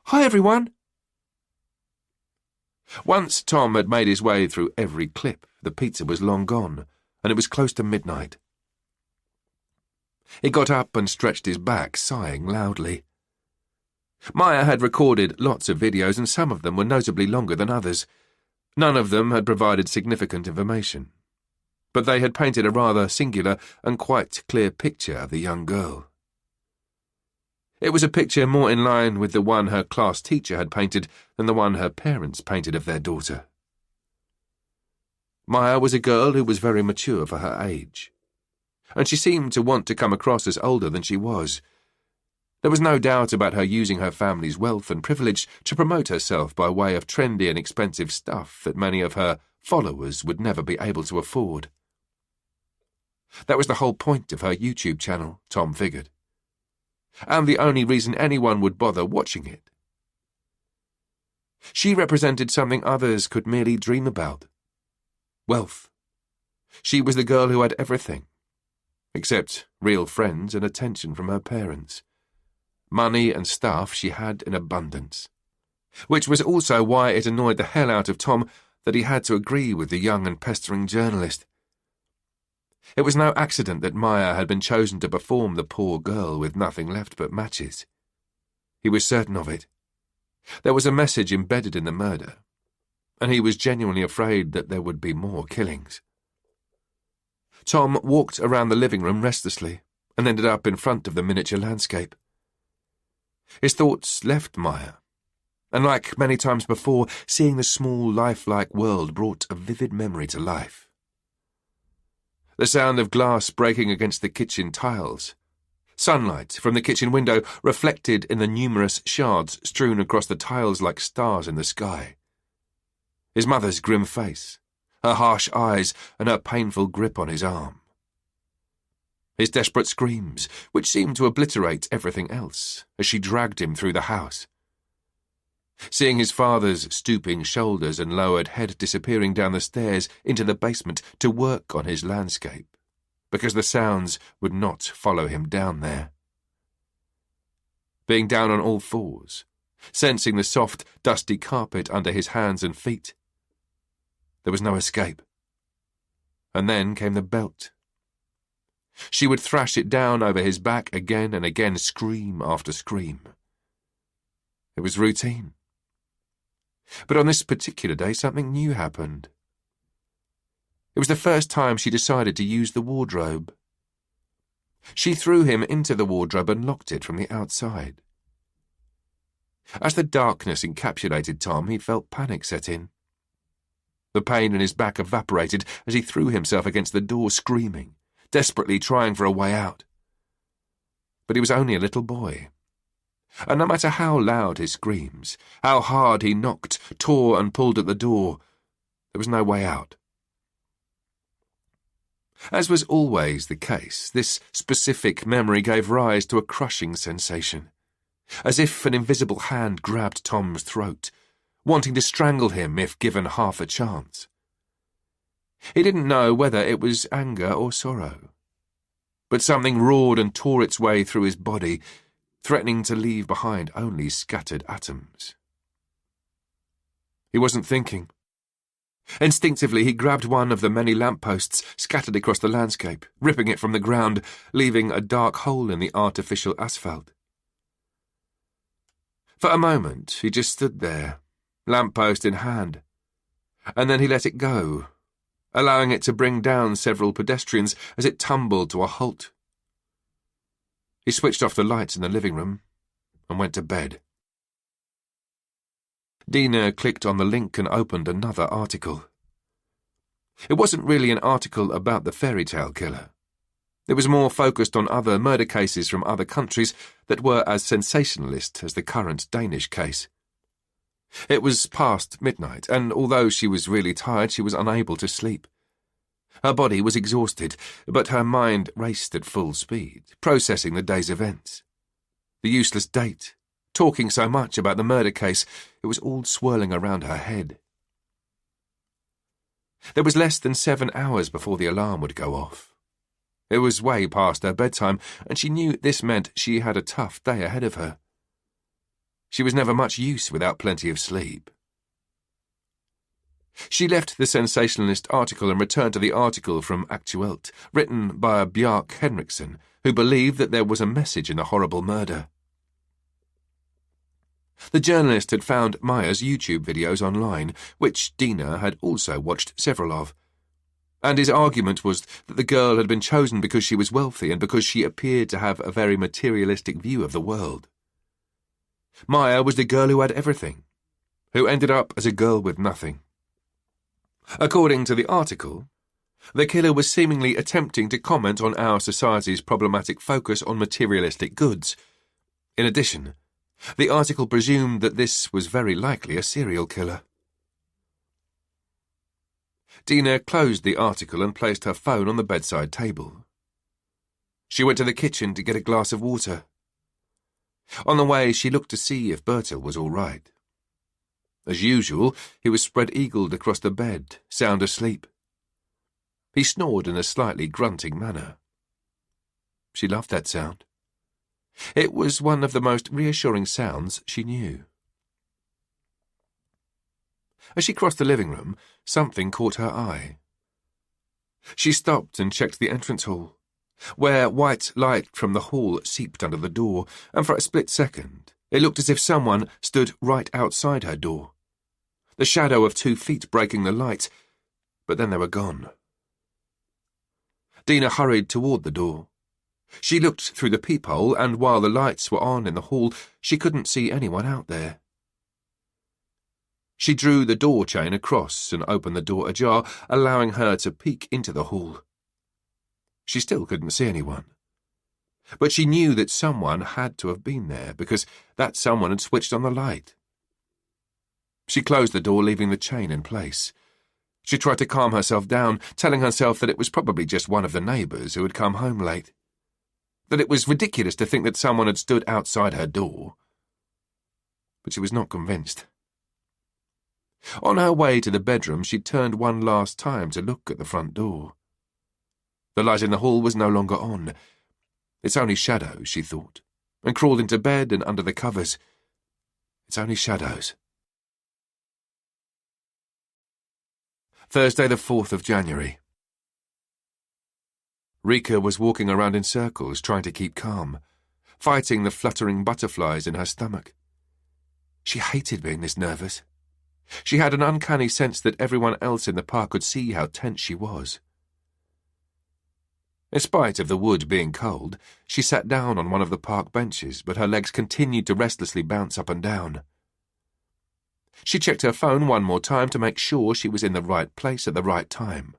"Hi, everyone!" Once Tom had made his way through every clip, the pizza was long gone, and it was close to midnight. He got up and stretched his back, sighing loudly. Maya had recorded lots of videos, and some of them were notably longer than others. None of them had provided significant information, but they had painted a rather singular and quite clear picture of the young girl. It was a picture more in line with the one her class teacher had painted than the one her parents painted of their daughter. Maya was a girl who was very mature for her age, and she seemed to want to come across as older than she was. There was no doubt about her using her family's wealth and privilege to promote herself by way of trendy and expensive stuff that many of her followers would never be able to afford. That was the whole point of her YouTube channel, Tom figured, and the only reason anyone would bother watching it. She represented something others could merely dream about. Wealth. She was the girl who had everything, except real friends and attention from her parents. Money and stuff she had in abundance, which was also why it annoyed the hell out of Tom that he had to agree with the young and pestering journalist. It was no accident that Maya had been chosen to perform the poor girl with nothing left but matches. He was certain of it. There was a message embedded in the murder, and he was genuinely afraid that there would be more killings. Tom walked around the living room restlessly and ended up in front of the miniature landscape. His thoughts left Maya, and like many times before, seeing the small, lifelike world brought a vivid memory to life. The sound of glass breaking against the kitchen tiles, Sunlight from the kitchen window reflected in the numerous shards strewn across the tiles like stars in the sky. His mother's grim face, her harsh eyes, and her painful grip on his arm. His desperate screams, which seemed to obliterate everything else, as she dragged him through the house. Seeing his father's stooping shoulders and lowered head disappearing down the stairs into the basement to work on his landscape, because the sounds would not follow him down there. Being down on all fours, sensing the soft, dusty carpet under his hands and feet. There was no escape. And then came the belt. She would thrash it down over his back again and again, scream after scream. It was routine. But on this particular day, something new happened. It was the first time she decided to use the wardrobe. She threw him into the wardrobe and locked it from the outside. As the darkness encapsulated Tom, he felt panic set in. The pain in his back evaporated as he threw himself against the door, screaming, desperately trying for a way out. But he was only a little boy, and no matter how loud his screams, how hard he knocked, tore and pulled at the door, there was no way out. As was always the case, this specific memory gave rise to a crushing sensation, as if an invisible hand grabbed Tom's throat, wanting to strangle him if given half a chance. He didn't know whether it was anger or sorrow, but something roared and tore its way through his body, threatening to leave behind only scattered atoms. He wasn't thinking. Instinctively, he grabbed one of the many lampposts scattered across the landscape, ripping it from the ground, leaving a dark hole in the artificial asphalt. For a moment, he just stood there, lamppost in hand, and then he let it go, allowing it to bring down several pedestrians as it tumbled to a halt. He switched off the lights in the living room and went to bed. Dina clicked on the link and opened another article. It wasn't really an article about the fairy tale killer. It was more focused on other murder cases from other countries that were as sensationalist as the current Danish case. It was past midnight, and although she was really tired, she was unable to sleep. Her body was exhausted, but her mind raced at full speed, processing the day's events. The useless date, talking so much about the murder case, it was all swirling around her head. There was less than 7 hours before the alarm would go off. It was way past her bedtime, and she knew this meant she had a tough day ahead of her. She was never much use without plenty of sleep. She left the sensationalist article and returned to the article from Aktuelt, written by Bjarke Henriksen, who believed that there was a message in the horrible murder. The journalist had found Maya's YouTube videos online, which Dina had also watched several of, and his argument was that the girl had been chosen because she was wealthy and because she appeared to have a very materialistic view of the world. Maya was the girl who had everything, who ended up as a girl with nothing. According to the article, the killer was seemingly attempting to comment on our society's problematic focus on materialistic goods. In addition, the article presumed that this was very likely a serial killer. Dina closed the article and placed her phone on the bedside table. She went to the kitchen to get a glass of water. On the way, she looked to see if Bertil was all right. As usual, he was spread-eagled across the bed, sound asleep. He snored in a slightly grunting manner. She loved that sound. It was one of the most reassuring sounds she knew. As she crossed the living room, something caught her eye. She stopped and checked the entrance hall, where white light from the hall seeped under the door, and for a split second it looked as if someone stood right outside her door, the shadow of 2 feet breaking the light, but then they were gone. Dina hurried toward the door. She looked through the peephole, and while the lights were on in the hall, she couldn't see anyone out there. She drew the door chain across and opened the door ajar, allowing her to peek into the hall. She still couldn't see anyone. But she knew that someone had to have been there, because that someone had switched on the light. She closed the door, leaving the chain in place. She tried to calm herself down, telling herself that it was probably just one of the neighbours who had come home late. That it was ridiculous to think that someone had stood outside her door. But she was not convinced. On her way to the bedroom, she turned one last time to look at the front door. The light in the hall was no longer on. It's only shadows, she thought, and crawled into bed and under the covers. It's only shadows. Thursday, the 4th of January. Rika was walking around in circles, trying to keep calm, fighting the fluttering butterflies in her stomach. She hated being this nervous. She had an uncanny sense that everyone else in the park could see how tense she was. In spite of the wood being cold, she sat down on one of the park benches, but her legs continued to restlessly bounce up and down. She checked her phone one more time to make sure she was in the right place at the right time.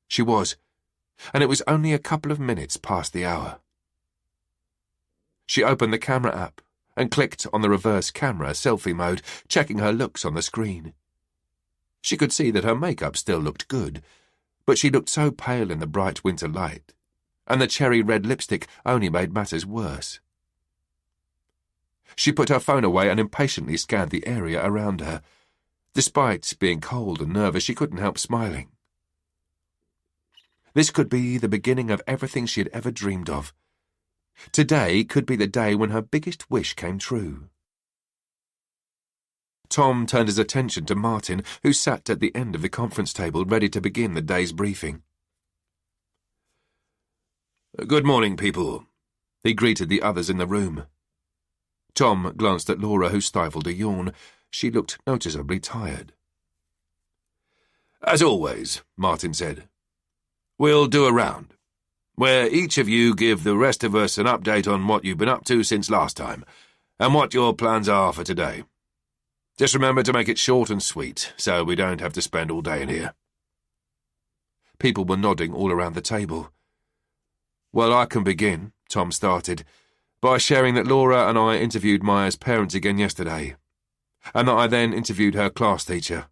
She was, and it was only a couple of minutes past the hour. She opened the camera app and clicked on the reverse camera selfie mode, checking her looks on the screen. She could see that her makeup still looked good, but she looked so pale in the bright winter light, and the cherry red lipstick only made matters worse. She put her phone away and impatiently scanned the area around her. Despite being cold and nervous, she couldn't help smiling. This could be the beginning of everything she had ever dreamed of. Today could be the day when her biggest wish came true. Tom turned his attention to Martin, who sat at the end of the conference table, ready to begin the day's briefing. "Good morning, people," he greeted the others in the room. Tom glanced at Laura, who stifled a yawn. She looked noticeably tired. "As always," Martin said, "we'll do a round, where each of you give the rest of us an update on what you've been up to since last time, and what your plans are for today. Just remember to make it short and sweet, so we don't have to spend all day in here." People were nodding all around the table. "Well, I can begin," Tom started, "by sharing that Laura and I interviewed Maya's parents again yesterday, and that I then interviewed her class teacher.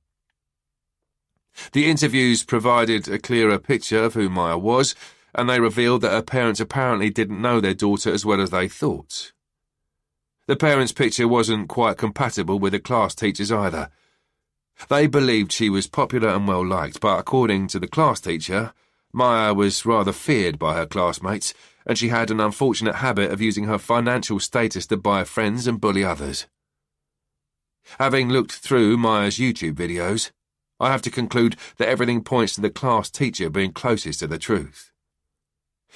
The interviews provided a clearer picture of who Maya was, and they revealed that her parents apparently didn't know their daughter as well as they thought. The parents' picture wasn't quite compatible with the class teacher's either. They believed she was popular and well-liked, but according to the class teacher, Maya was rather feared by her classmates, and she had an unfortunate habit of using her financial status to buy friends and bully others. Having looked through Maya's YouTube videos, I have to conclude that everything points to the class teacher being closest to the truth.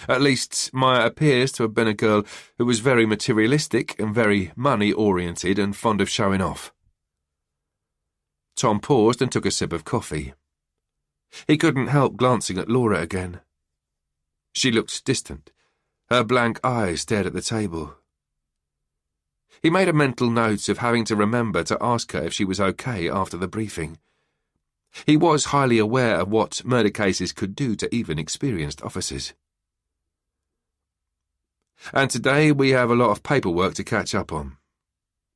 At least, Maya appears to have been a girl who was very materialistic and very money-oriented and fond of showing off." Tom paused and took a sip of coffee. He couldn't help glancing at Laura again. She looked distant. Her blank eyes stared at the table. He made a mental note of having to remember to ask her if she was okay after the briefing. He was highly aware of what murder cases could do to even experienced officers. "And today we have a lot of paperwork to catch up on,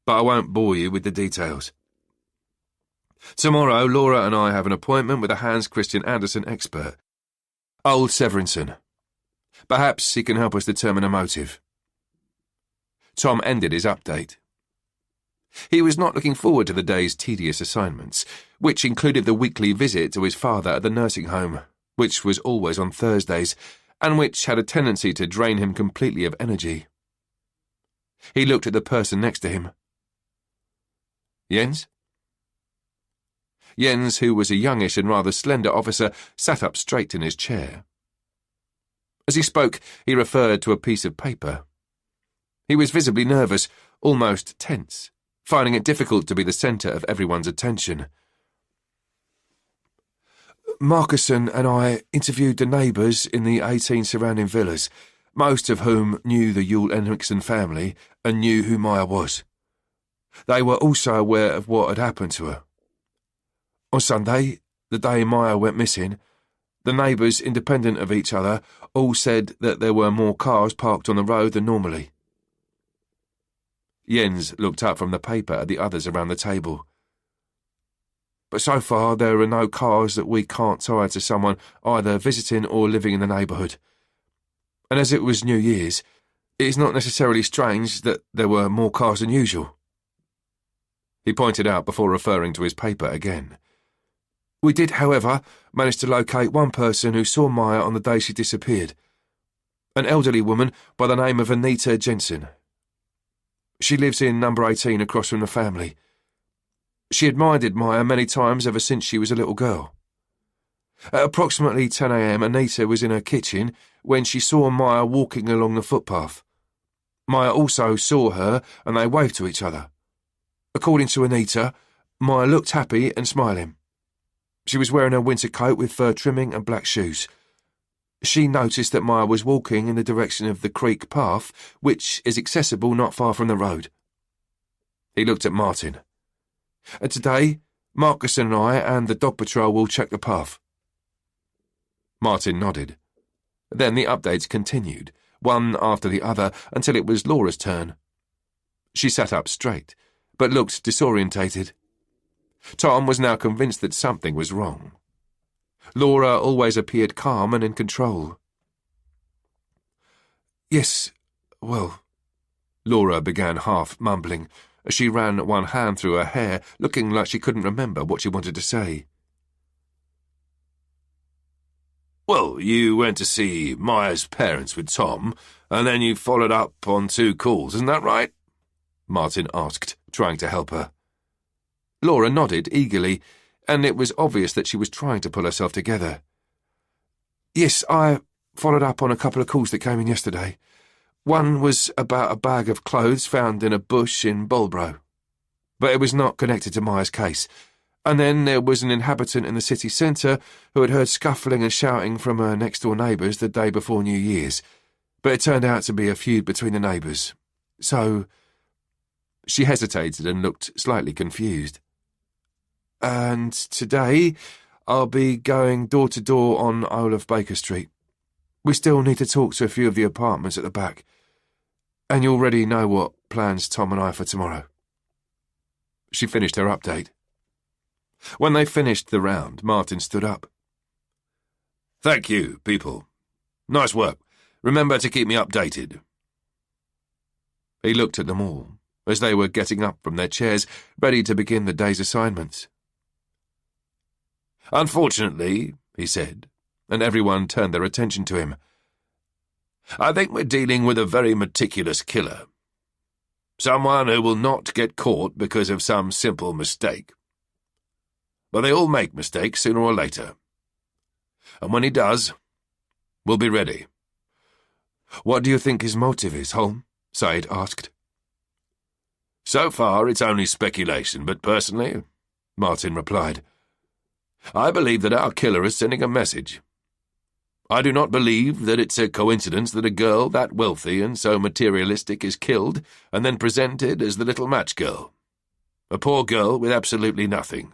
but I won't bore you with the details. Tomorrow, Laura and I have an appointment with a Hans Christian Andersen expert, Old Severinsen. Perhaps he can help us determine a motive." Tom ended his update. He was not looking forward to the day's tedious assignments, which included the weekly visit to his father at the nursing home, which was always on Thursdays, and which had a tendency to drain him completely of energy. He looked at the person next to him. "Jens?" Jens, who was a youngish and rather slender officer, sat up straight in his chair. As he spoke, he referred to a piece of paper. He was visibly nervous, almost tense, finding it difficult to be the centre of everyone's attention. "Markusson and I interviewed the neighbours in the 18 surrounding villas, most of whom knew the Yule Henriksen family and knew who Maya was. They were also aware of what had happened to her. On Sunday, the day Maya went missing, The neighbours, independent of each other, all said that there were more cars parked on the road than normally. Jens looked up from the paper at the others around the table. But so far there are no cars that we can't tie to someone either visiting or living in the neighbourhood. And as it was New Year's, it is not necessarily strange that there were more cars than usual. He pointed out before referring to his paper again. We did, however, manage to locate one person who saw Maya on the day she disappeared. An elderly woman by the name of Anita Jensen. She lives in number 18 across from the family. She admired Maya many times ever since she was a little girl. At approximately 10 a.m, Anita was in her kitchen when she saw Maya walking along the footpath. Maya also saw her and they waved to each other. According to Anita, Maya looked happy and smiling. She was wearing a winter coat with fur trimming and black shoes. She noticed that Maya was walking in the direction of the creek path, which is accessible not far from the road. He looked at Martin. Today, Marcus and I and the dog patrol will check the path. Martin nodded. Then the updates continued, one after the other, until it was Laura's turn. She sat up straight, but looked disorientated. Tom was now convinced that something was wrong. Laura always appeared calm and in control. Yes, well, Laura began half mumbling, as she ran one hand through her hair, looking like she couldn't remember what she wanted to say. Well, you went to see Maya's parents with Tom, and then you followed up on 2 calls, isn't that right? Martin asked, trying to help her. Laura nodded eagerly, and it was obvious that she was trying to pull herself together. Yes, I followed up on a couple of calls that came in yesterday. One was about a bag of clothes found in a bush in Bolbro, but it was not connected to Maya's case. And then there was an inhabitant in the city centre who had heard scuffling and shouting from her next-door neighbours the day before New Year's, but it turned out to be a feud between the neighbours. So... She hesitated and looked slightly confused. And today, I'll be going door to door on Olaf Baker Street. We still need to talk to a few of the apartments at the back. And you already know what plans Tom and I for tomorrow. She finished her update. When they finished the round, Martin stood up. Thank you, people. Nice work. Remember to keep me updated. He looked at them all, as they were getting up from their chairs, ready to begin the day's assignments. Unfortunately, he said, and everyone turned their attention to him, I think we're dealing with a very meticulous killer. Someone who will not get caught because of some simple mistake. But they all make mistakes sooner or later. And when he does, we'll be ready. What do you think his motive is, Holm? Said asked. So far it's only speculation, but personally, Martin replied, I believe that our killer is sending a message. I do not believe that it's a coincidence that a girl that wealthy and so materialistic is killed and then presented as the little match girl. A poor girl with absolutely nothing.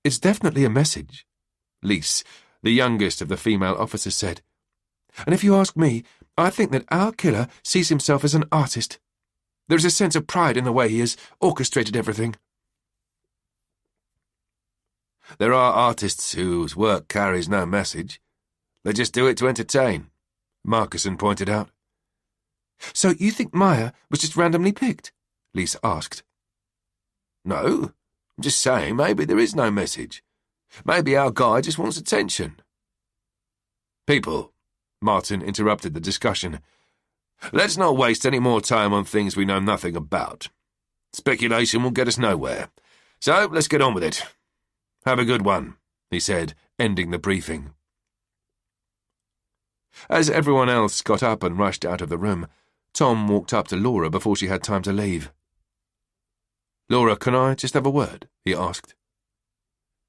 It's definitely a message, Lise, the youngest of the female officers, said. And if you ask me, I think that our killer sees himself as an artist. There is a sense of pride in the way he has orchestrated everything. There are artists whose work carries no message. They just do it to entertain, Marcuson pointed out. So you think Maya was just randomly picked? Lise asked. No, I'm just saying maybe there is no message. Maybe our guy just wants attention. People, Martin interrupted the discussion. Let's not waste any more time on things we know nothing about. Speculation will get us nowhere. So let's get on with it. Have a good one, he said, ending the briefing. As everyone else got up and rushed out of the room, Tom walked up to Laura before she had time to leave. Laura, can I just have a word? He asked.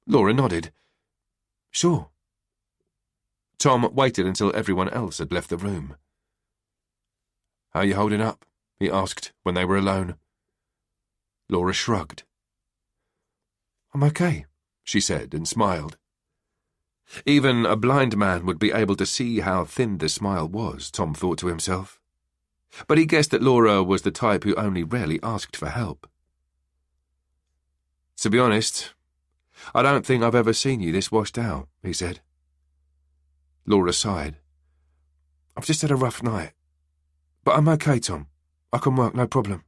Laura nodded. Sure. Tom waited until everyone else had left the room. How are you holding up? He asked when they were alone. Laura shrugged. I'm okay, she said and smiled. Even a blind man would be able to see how thin the smile was, Tom thought to himself. But he guessed that Laura was the type who only rarely asked for help. "To be honest, I don't think I've ever seen you this washed out," he said. Laura sighed. "I've just had a rough night. But I'm okay, Tom. I can work, no problem."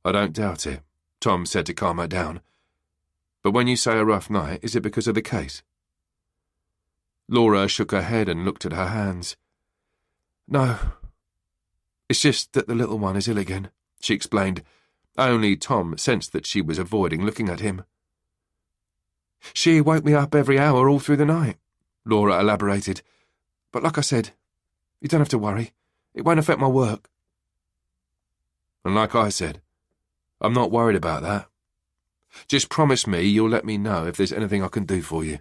"I don't doubt it," Tom said to calm her down. "But when you say a rough night, is it because of the case?" Laura shook her head and looked at her hands. "No. It's just that the little one is ill again," she explained. Only Tom sensed that she was avoiding looking at him. "She woke me up every hour all through the night," Laura elaborated. "But like I said, you don't have to worry. It won't affect my work." "And like I said, I'm not worried about that. Just promise me you'll let me know if there's anything I can do for you."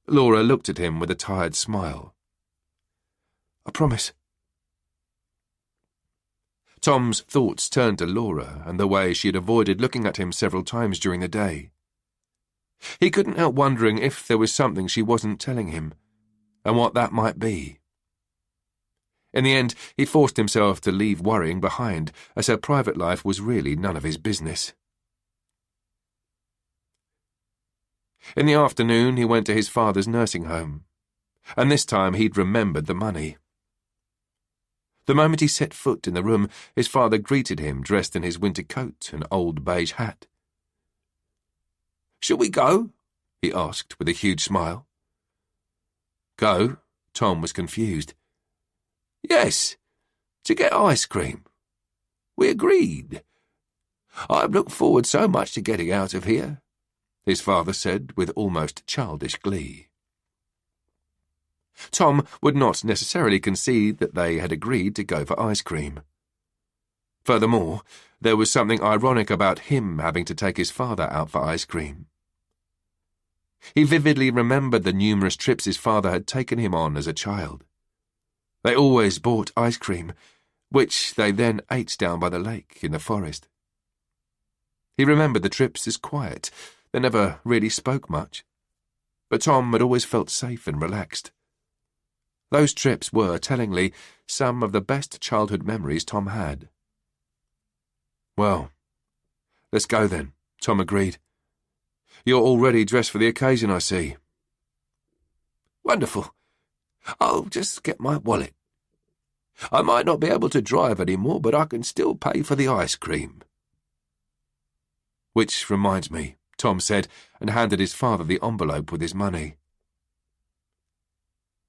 Laura looked at him with a tired smile. "I promise." Tom's thoughts turned to Laura and the way she had avoided looking at him several times during the day. He couldn't help wondering if there was something she wasn't telling him, and what that might be. In the end, he forced himself to leave worrying behind, as her private life was really none of his business. In the afternoon, he went to his father's nursing home, and this time he'd remembered the money. The moment he set foot in the room, his father greeted him dressed in his winter coat and old beige hat. "Shall we go?" he asked with a huge smile. "Go?" Tom was confused. "Yes, to get ice cream. We agreed. I've looked forward so much to getting out of here," his father said with almost childish glee. Tom would not necessarily concede that they had agreed to go for ice cream. Furthermore, there was something ironic about him having to take his father out for ice cream. He vividly remembered the numerous trips his father had taken him on as a child. They always bought ice cream, which they then ate down by the lake in the forest. He remembered the trips as quiet. They never really spoke much. But Tom had always felt safe and relaxed. Those trips were, tellingly, some of the best childhood memories Tom had. "Well, let's go then," Tom agreed. "You're already dressed for the occasion, I see." "Wonderful. I'll just get my wallet. I might not be able to drive anymore, but I can still pay for the ice cream." "Which reminds me," Tom said, and handed his father the envelope with his money.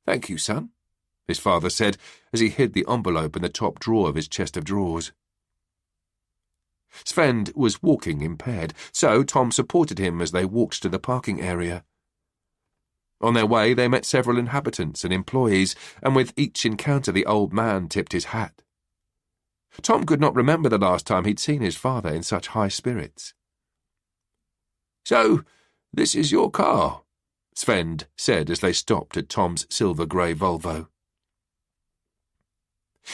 "Thank you, son," his father said, as he hid the envelope in the top drawer of his chest of drawers. Sven was walking impaired, so Tom supported him as they walked to the parking area. On their way, they met several inhabitants and employees, and with each encounter the old man tipped his hat. Tom could not remember the last time he'd seen his father in such high spirits. "So, this is your car," Sven said as they stopped at Tom's silver-grey Volvo.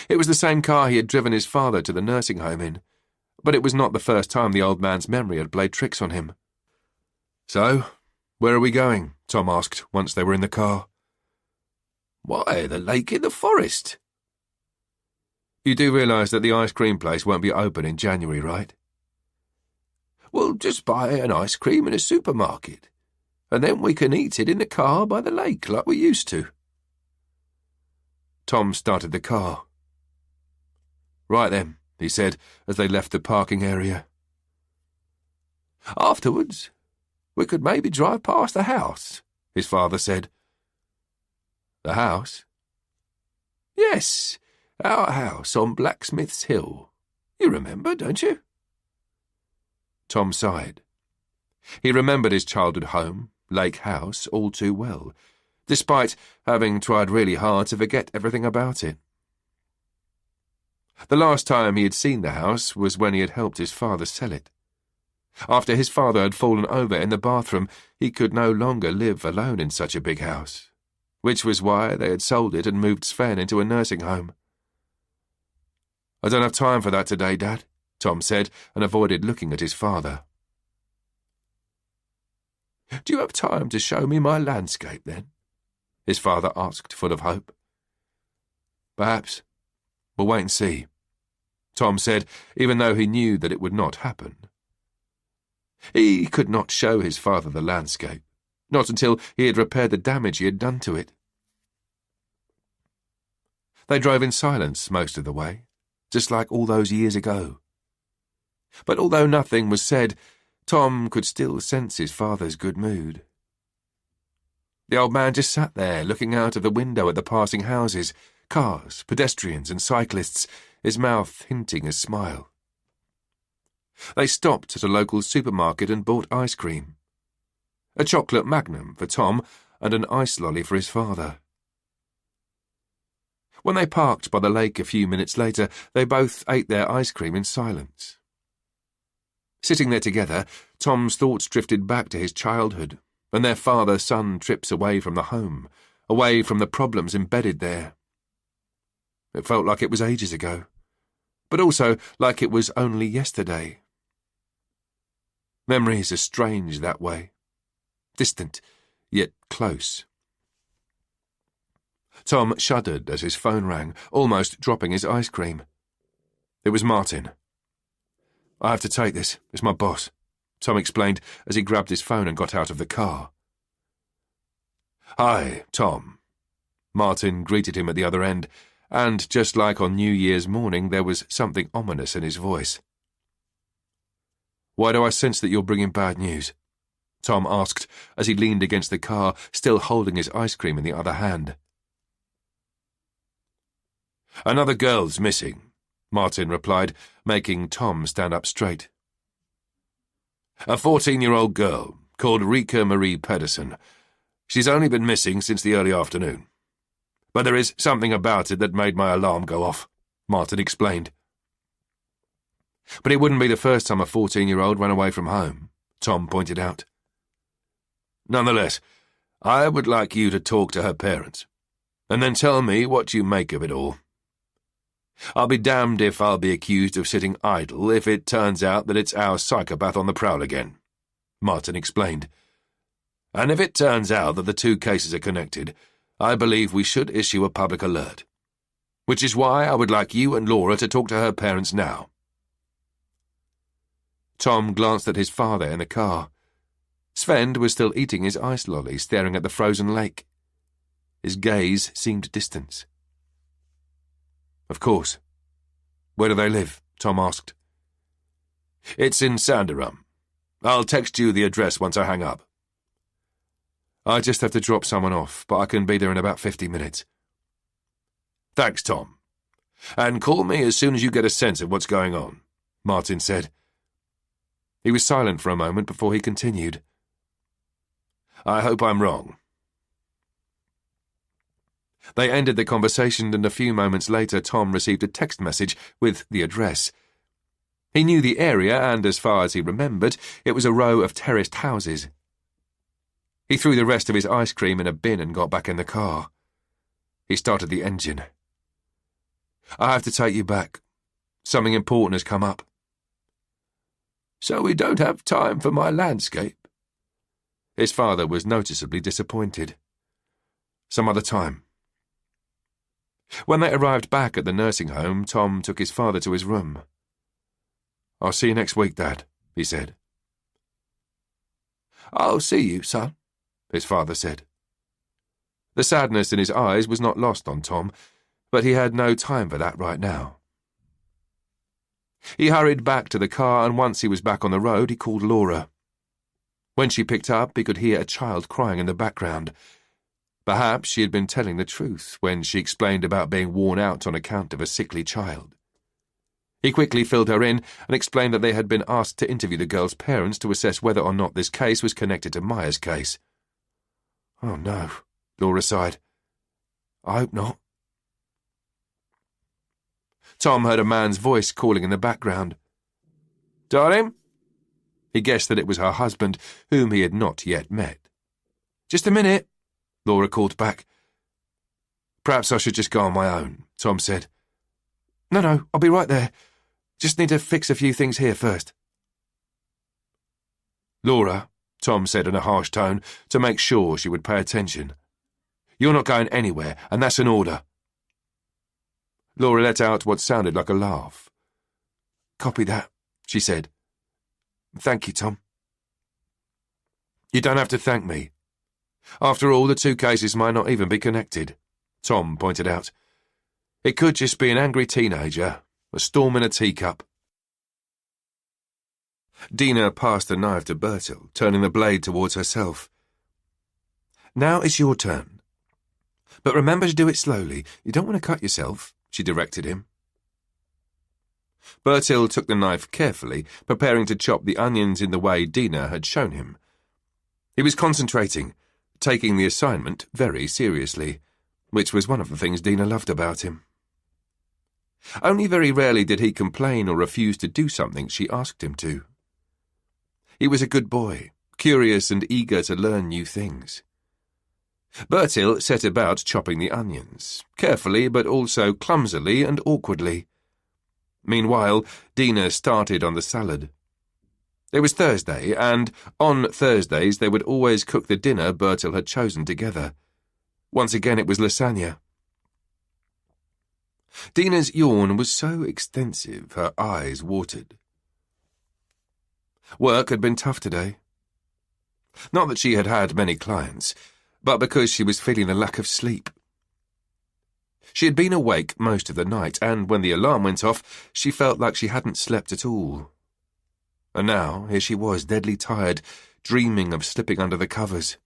It was the same car he had driven his father to the nursing home in, but it was not the first time the old man's memory had played tricks on him. "So, where are we going?" Tom asked once they were in the car. "Why, the lake in the forest." "You do realise that the ice cream place won't be open in January, right?" "We'll just buy an ice cream in a supermarket, and then we can eat it in the car by the lake like we used to." Tom started the car. "Right then," he said as they left the parking area. "Afterwards, we could maybe drive past the house," his father said. "The house?" "Yes, our house on Blacksmith's Hill. You remember, don't you?" Tom sighed. He remembered his childhood home, Lake House, all too well, despite having tried really hard to forget everything about it. The last time he had seen the house was when he had helped his father sell it. After his father had fallen over in the bathroom, he could no longer live alone in such a big house, which was why they had sold it and moved Sven into a nursing home. "I don't have time for that today, Dad," Tom said, and avoided looking at his father. Do you have time to show me my landscape, then?" his father asked, full of hope. "Perhaps. We'll wait and see," Tom said, even though he knew that it would not happen. He could not show his father the landscape, not until he had repaired the damage he had done to it. They drove in silence most of the way, just like all those years ago. But although nothing was said, Tom could still sense his father's good mood. The old man just sat there, looking out of the window at the passing houses, cars, pedestrians and cyclists, his mouth hinting a smile. They stopped at a local supermarket and bought ice cream. A chocolate magnum for Tom and an ice lolly for his father. When they parked by the lake a few minutes later, they both ate their ice cream in silence. Sitting there together, Tom's thoughts drifted back to his childhood and their father-son trips away from the home, away from the problems embedded there. It felt like it was ages ago, but also like it was only yesterday. Memories are strange that way, distant, yet close. Tom shuddered as his phone rang, almost dropping his ice cream. It was Martin. "I have to take this. It's my boss," Tom explained as he grabbed his phone and got out of the car. "Hi, Tom." Martin greeted him at the other end, and just like on New Year's morning, there was something ominous in his voice. "Why do I sense that you're bringing bad news?" Tom asked as he leaned against the car, still holding his ice cream in the other hand. "Another girl's missing," Martin replied, making Tom stand up straight. "A 14-year-old girl called Rika Marie Pedersen. She's only been missing since the early afternoon. But there is something about it that made my alarm go off," Martin explained. "But it wouldn't be the first time a 14-year-old ran away from home," Tom pointed out. "Nonetheless, I would like you to talk to her parents, and then tell me what you make of it all. I'll be damned if I'll be accused of sitting idle if it turns out that it's our psychopath on the prowl again," Martin explained. "And if it turns out that the two cases are connected, I believe we should issue a public alert, which is why I would like you and Laura to talk to her parents now." Tom glanced at his father in the car. Sven was still eating his ice lolly, staring at the frozen lake. His gaze seemed distant. "Of course. Where do they live?" Tom asked. "It's in Sanderum. I'll text you the address once I hang up." "I just have to drop someone off, but I can be there in about 50 minutes. "Thanks, Tom. And call me as soon as you get a sense of what's going on," Martin said. He was silent for a moment before he continued. "I hope I'm wrong." They ended the conversation, and a few moments later Tom received a text message with the address. He knew the area, and as far as he remembered, it was a row of terraced houses. He threw the rest of his ice cream in a bin and got back in the car. He started the engine. "I have to take you back. Something important has come up." "So we don't have time for my landscape?" His father was noticeably disappointed. "Some other time." When they arrived back at the nursing home, Tom took his father to his room. "I'll see you next week, Dad," he said. "I'll see you, son," his father said. The sadness in his eyes was not lost on Tom, but he had no time for that right now. He hurried back to the car, and once he was back on the road, he called Laura. When she picked up, he could hear a child crying in the background. Perhaps she had been telling the truth when she explained about being worn out on account of a sickly child. He quickly filled her in and explained that they had been asked to interview the girl's parents to assess whether or not this case was connected to Maya's case. "Oh, no," Laura sighed. "I hope not." Tom heard a man's voice calling in the background. "Darling?" He guessed that it was her husband, whom he had not yet met. "Just a minute," Laura called back. "Perhaps I should just go on my own," Tom said. No, I'll be right there. Just need to fix a few things here first." Laura, Tom said in a harsh tone, to make sure she would pay attention. "You're not going anywhere, and that's an order." Laura let out what sounded like a laugh. "Copy that," she said. "Thank you, Tom." "You don't have to thank me. After all, the two cases might not even be connected," Tom pointed out. "It could just be an angry teenager, a storm in a teacup." Dina passed the knife to Bertil, turning the blade towards herself. "Now it's your turn. But remember to do it slowly. You don't want to cut yourself," she directed him. Bertil took the knife carefully, preparing to chop the onions in the way Dina had shown him. He was concentrating, taking the assignment very seriously, which was one of the things Dina loved about him. Only very rarely did he complain or refuse to do something she asked him to. He was a good boy, curious and eager to learn new things. Bertil set about chopping the onions, carefully but also clumsily and awkwardly. Meanwhile, Dina started on the salad. It was Thursday, and on Thursdays they would always cook the dinner Bertil had chosen together. Once again it was lasagna. Dina's yawn was so extensive her eyes watered. Work had been tough today. Not that she had had many clients, but because she was feeling the lack of sleep. She had been awake most of the night, and when the alarm went off, she felt like she hadn't slept at all. And now, here she was, deadly tired, dreaming of slipping under the covers.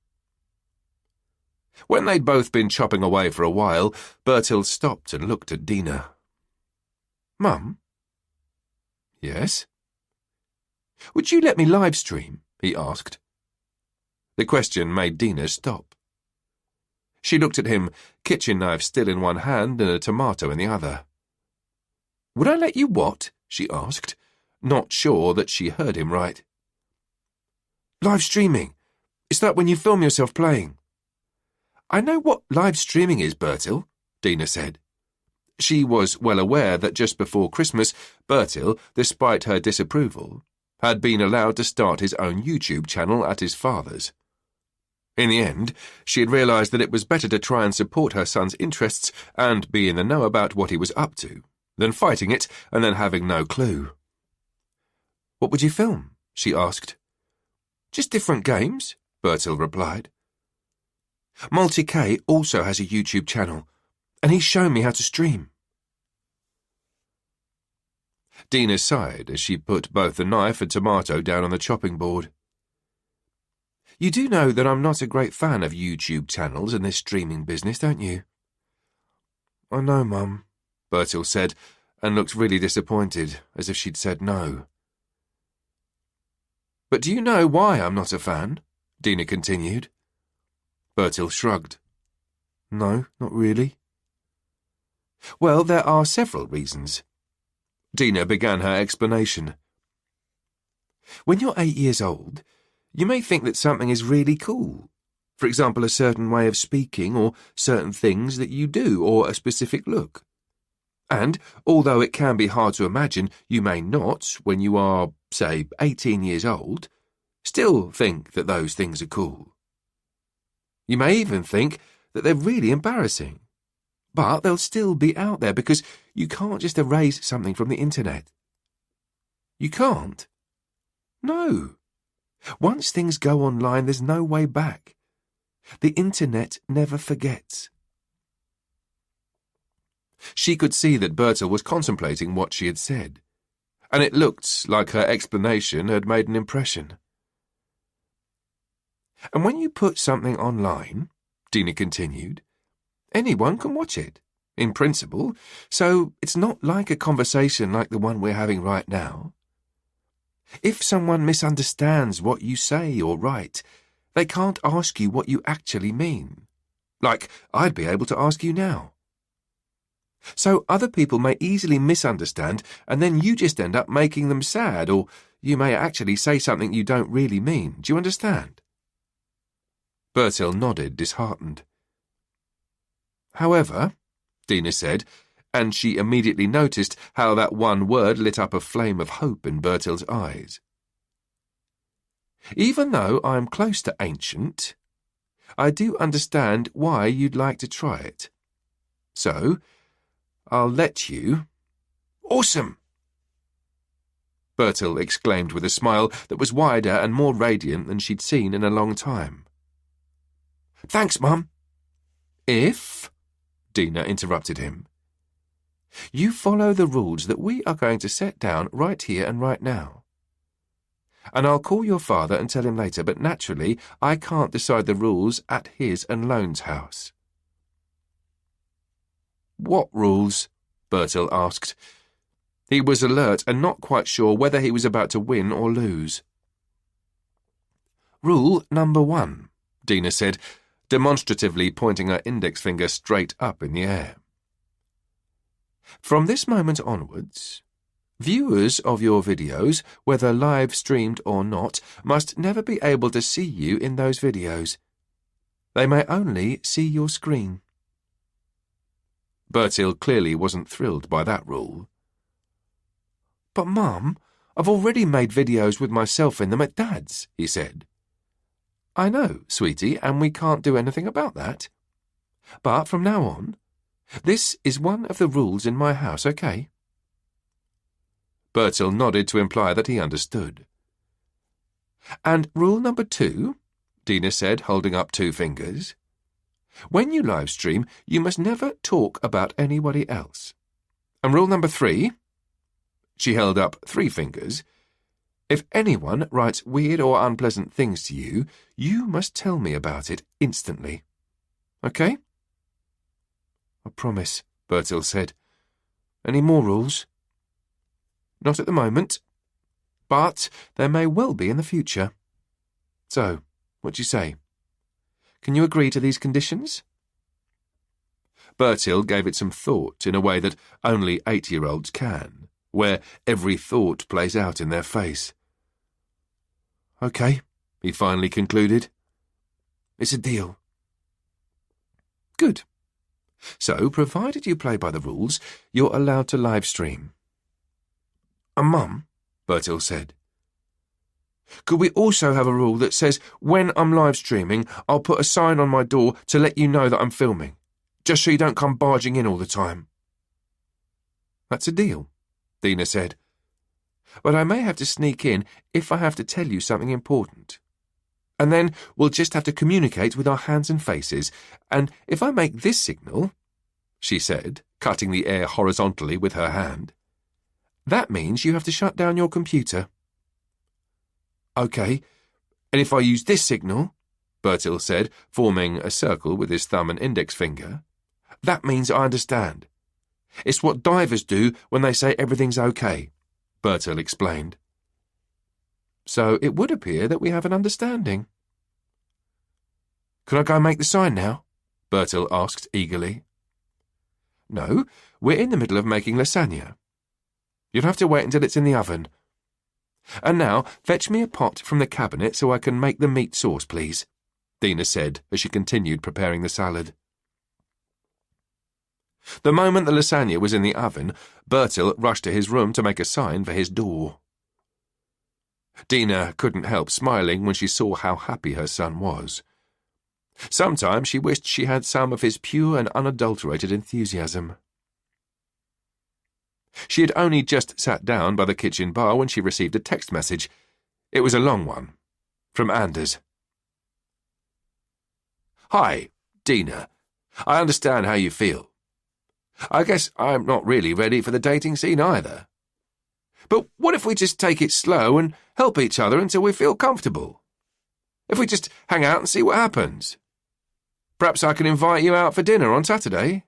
When they'd both been chopping away for a while, Bertil stopped and looked at Dina. "Mum?" "Yes?" "Would you let me live stream?" he asked. The question made Dina stop. She looked at him, kitchen knife still in one hand and a tomato in the other. "Would I let you what?" she asked, not sure that she heard him right. "Live streaming. It's that when you film yourself playing." "I know what live streaming is, Bertil," Dina said. She was well aware that just before Christmas, Bertil, despite her disapproval, had been allowed to start his own YouTube channel at his father's. In the end, she had realised that it was better to try and support her son's interests and be in the know about what he was up to, than fighting it and then having no clue. "What would you film?" she asked. "Just different games," Bertil replied. "Multi-K also has a YouTube channel, and he's shown me how to stream." Dina sighed as she put both the knife and tomato down on the chopping board. "You do know that I'm not a great fan of YouTube channels and this streaming business, don't you?" "I know, Mum," Bertil said, and looked really disappointed, as if she'd said no. "But do you know why I'm not a fan?" Dina continued. Bertil shrugged. "No, not really." "Well, there are several reasons." Dina began her explanation. "When you're 8 years old, you may think that something is really cool. For example, a certain way of speaking, or certain things that you do, or a specific look. And, although it can be hard to imagine, you may not, when you are, say, 18 years old, still think that those things are cool. You may even think that they're really embarrassing. But they'll still be out there because you can't just erase something from the internet. You can't. No. Once things go online, there's no way back. The internet never forgets." She could see that Bertil was contemplating what she had said, and it looked like her explanation had made an impression. "And when you put something online," Dina continued, "anyone can watch it, in principle, so it's not like a conversation like the one we're having right now. If someone misunderstands what you say or write, they can't ask you what you actually mean, like I'd be able to ask you now. So other people may easily misunderstand, and then you just end up making them sad, or you may actually say something you don't really mean. Do you understand?" Bertil nodded, disheartened. "However," Dina said, and she immediately noticed how that one word lit up a flame of hope in Bertil's eyes. Even though I'm close to ancient, I do understand why you'd like to try it. So, I'll let you." "Awesome!" Bertil exclaimed with a smile that was wider and more radiant than she'd seen in a long time. "Thanks, Mum." "If," Dina interrupted him, "you follow the rules that we are going to set down right here and right now. And I'll call your father and tell him later, but naturally I can't decide the rules at his and Lone's house." "What rules?" Bertil asked. He was alert and not quite sure whether he was about to win or lose. "Rule number 1, Dina said, demonstratively pointing her index finger straight up in the air. "From this moment onwards, viewers of your videos, whether live streamed or not, must never be able to see you in those videos. They may only see your screen." Bertil clearly wasn't thrilled by that rule. "But, Mum, I've already made videos with myself in them at Dad's," he said. "I know, sweetie, and we can't do anything about that. But from now on, this is one of the rules in my house, okay?" Bertil nodded to imply that he understood. "And rule number 2, Dina said, holding up 2 fingers. "When you live stream, you must never talk about anybody else. And rule number 3, she held up 3 fingers, "if anyone writes weird or unpleasant things to you, you must tell me about it instantly. Okay?" "I promise," Bertil said. "Any more rules?" "Not at the moment, but there may well be in the future. So, what do you say? Can you agree to these conditions?" Bertil gave it some thought in a way that only 8-year-olds can, where every thought plays out in their face. "Okay," he finally concluded. "It's a deal." "Good. So, provided you play by the rules, you're allowed to live stream." "Mum," Bertil said, "could we also have a rule that says when I'm live streaming, I'll put a sign on my door to let you know that I'm filming, just so you don't come barging in all the time?" "That's a deal," Dina said. "But I may have to sneak in if I have to tell you something important. And then we'll just have to communicate with our hands and faces, and if I make this signal," she said, cutting the air horizontally with her hand, "that means you have to shut down your computer." "Okay, and if I use this signal," Bertil said, forming a circle with his thumb and index finger, "that means I understand. It's what divers do when they say everything's okay," Bertil explained. "So it would appear that we have an understanding." "Can I go make the sign now?" Bertil asked eagerly. "No, we're in the middle of making lasagna. You'll have to wait until it's in the oven. And now, fetch me a pot from the cabinet so I can make the meat sauce, please," Dina said as she continued preparing the salad. The moment the lasagna was in the oven, Bertil rushed to his room to make a sign for his door. Dina couldn't help smiling when she saw how happy her son was. Sometimes she wished she had some of his pure and unadulterated enthusiasm. She had only just sat down by the kitchen bar when she received a text message. It was a long one, from Anders. "Hi, Dina. I understand how you feel. I guess I'm not really ready for the dating scene either. But what if we just take it slow and help each other until we feel comfortable? If we just hang out and see what happens? Perhaps I can invite you out for dinner on Saturday.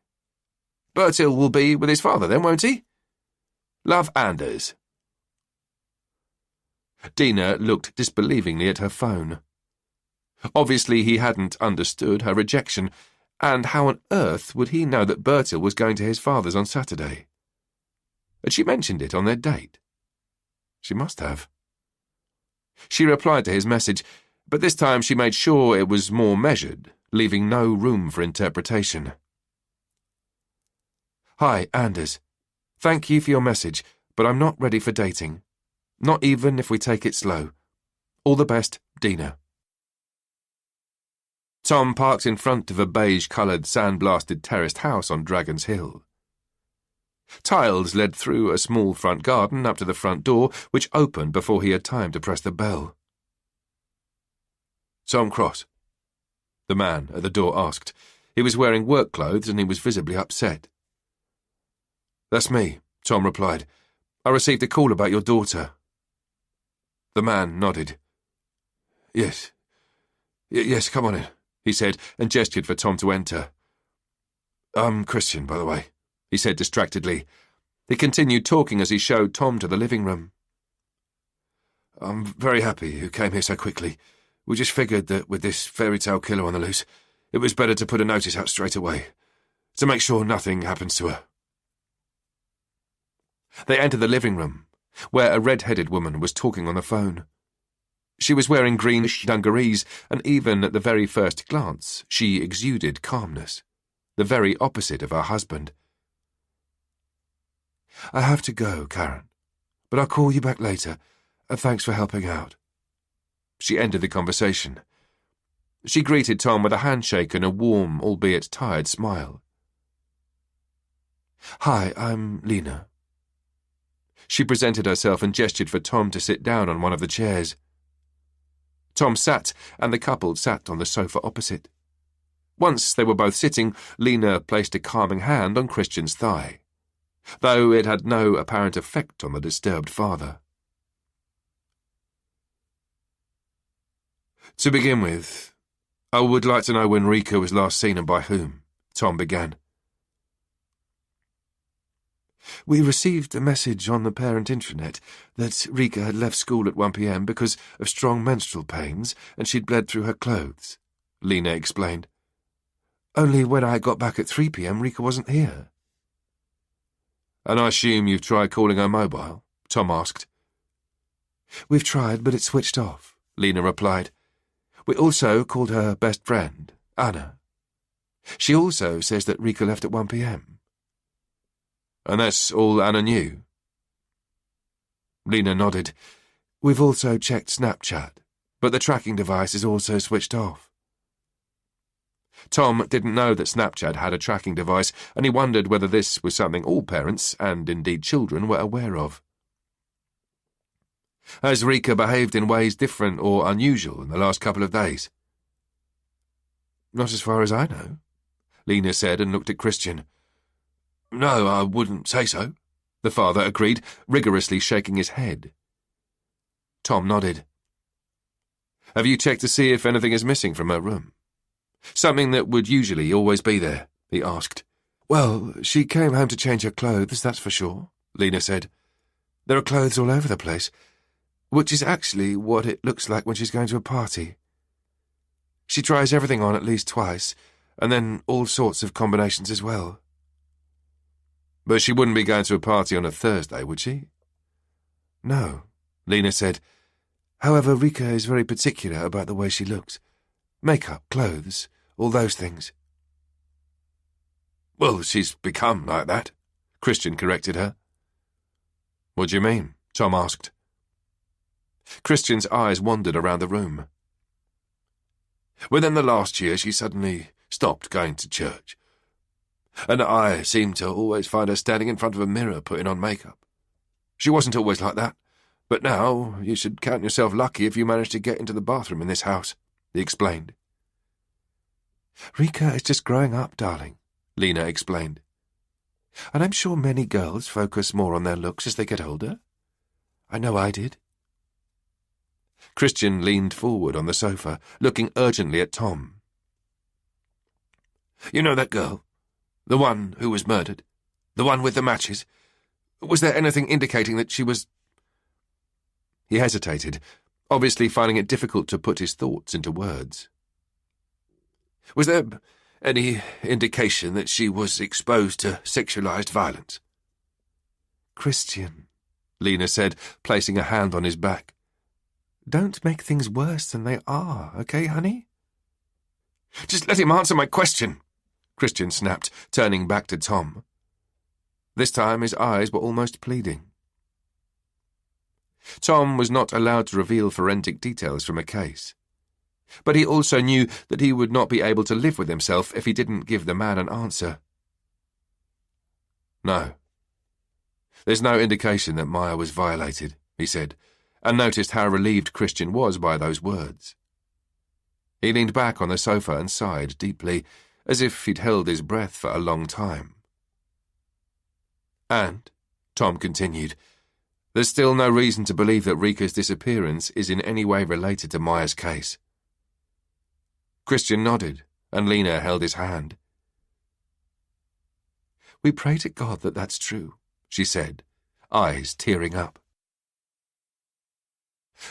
Bertil will be with his father then, won't he? Love, Anders." Dina looked disbelievingly at her phone. Obviously he hadn't understood her rejection, and how on earth would he know that Bertil was going to his father's on Saturday? Had she mentioned it on their date? She must have. She replied to his message, but this time she made sure it was more measured, leaving no room for interpretation. "Hi, Anders. Thank you for your message, but I'm not ready for dating. Not even if we take it slow. All the best, Dina. Tom parked in front of a beige-coloured, sandblasted terraced house on Dragon's Hill. Tiles led through a small front garden up to the front door, which opened before he had time to press the bell. "Tom Cross?" the man at the door asked. He was wearing work clothes and he was visibly upset. "That's me," Tom replied. "I received a call about your daughter." The man nodded. Yes, come on in," he said, and gestured for Tom to enter. "I'm Christian, by the way," he said distractedly. He continued talking as he showed Tom to the living room. "I'm very happy you came here so quickly. We just figured that with this fairy tale killer on the loose, it was better to put a notice out straight away, to make sure nothing happens to her." They entered the living room, where a red-headed woman was talking on the phone. She was wearing green dungarees, and even at the very first glance, she exuded calmness, the very opposite of her husband. "I have to go, Karen, but I'll call you back later, and thanks for helping out." She ended the conversation. She greeted Tom with a handshake and a warm, albeit tired smile. "Hi, I'm Lena." She presented herself and gestured for Tom to sit down on one of the chairs. Tom sat, and the couple sat on the sofa opposite. Once they were both sitting, Lena placed a calming hand on Christian's thigh, though it had no apparent effect on the disturbed father. "To begin with, I would like to know when Rika was last seen and by whom," Tom began. "We received a message on the parent intranet that Rika had left school at 1 p.m. because of strong menstrual pains and she'd bled through her clothes," Lena explained. "Only when I got back at 3 p.m. Rika wasn't here." "And I assume you've tried calling her mobile?" Tom asked. "We've tried, but it switched off," Lena replied. "We also called her best friend, Anna. She also says that Rika left at 1 p.m. "And that's all Anna knew?" Lena nodded. "We've also checked Snapchat, but the tracking device is also switched off." Tom didn't know that Snapchat had a tracking device, and he wondered whether this was something all parents, and indeed children, were aware of. "Has Rika behaved in ways different or unusual in the last couple of days?" "Not as far as I know," Lena said and looked at Christian. "No, I wouldn't say so," the father agreed, rigorously shaking his head. Tom nodded. "Have you checked to see if anything is missing from her room? Something that would usually always be there?" he asked. "Well, she came home to change her clothes, that's for sure," Lena said. "There are clothes all over the place, which is actually what it looks like when she's going to a party. She tries everything on at least twice, and then all sorts of combinations as well." "But she wouldn't be going to a party on a Thursday, would she?" "No," Lena said. "However, Rika is very particular about the way she looks. Makeup, clothes, all those things." "Well, she's become like that," Christian corrected her. "What do you mean?" Tom asked. Christian's eyes wandered around the room. "Within the last year, she suddenly stopped going to church. And I seemed to always find her standing in front of a mirror putting on makeup. She wasn't always like that, but now you should count yourself lucky if you manage to get into the bathroom in this house," he explained. "Rika is just growing up, darling," Lena explained. "And I'm sure many girls focus more on their looks as they get older. I know I did." Christian leaned forward on the sofa, looking urgently at Tom. "You know that girl? The one who was murdered? The one with the matches? Was there anything indicating that she was—" He hesitated, obviously finding it difficult to put his thoughts into words. "Was there any indication that she was exposed to sexualized violence?" "Christian," Lena said, placing a hand on his back. "Don't make things worse than they are, okay, honey?" "Just let him answer my question," Christian snapped, turning back to Tom. This time his eyes were almost pleading. Tom was not allowed to reveal forensic details from a case. But he also knew that he would not be able to live with himself if he didn't give the man an answer. No. There's no indication that Maya was violated, he said, and noticed how relieved Christian was by those words. He leaned back on the sofa and sighed deeply, as if he'd held his breath for a long time. And, Tom continued, there's still no reason to believe that Rika's disappearance is in any way related to Maya's case. Christian nodded, and Lena held his hand. We pray to God that that's true, she said, eyes tearing up.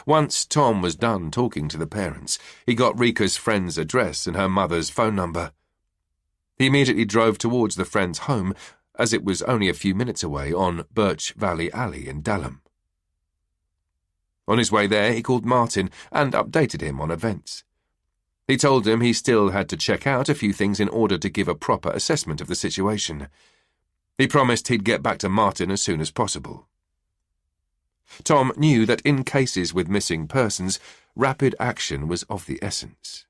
Once Tom was done talking to the parents, he got Rika's friend's address and her mother's phone number. He immediately drove towards the friend's home, as it was only a few minutes away on Birch Valley Alley in Dalham. On his way there, he called Martin and updated him on events. He told him he still had to check out a few things in order to give a proper assessment of the situation. He promised he'd get back to Martin as soon as possible. Tom knew that in cases with missing persons, rapid action was of the essence.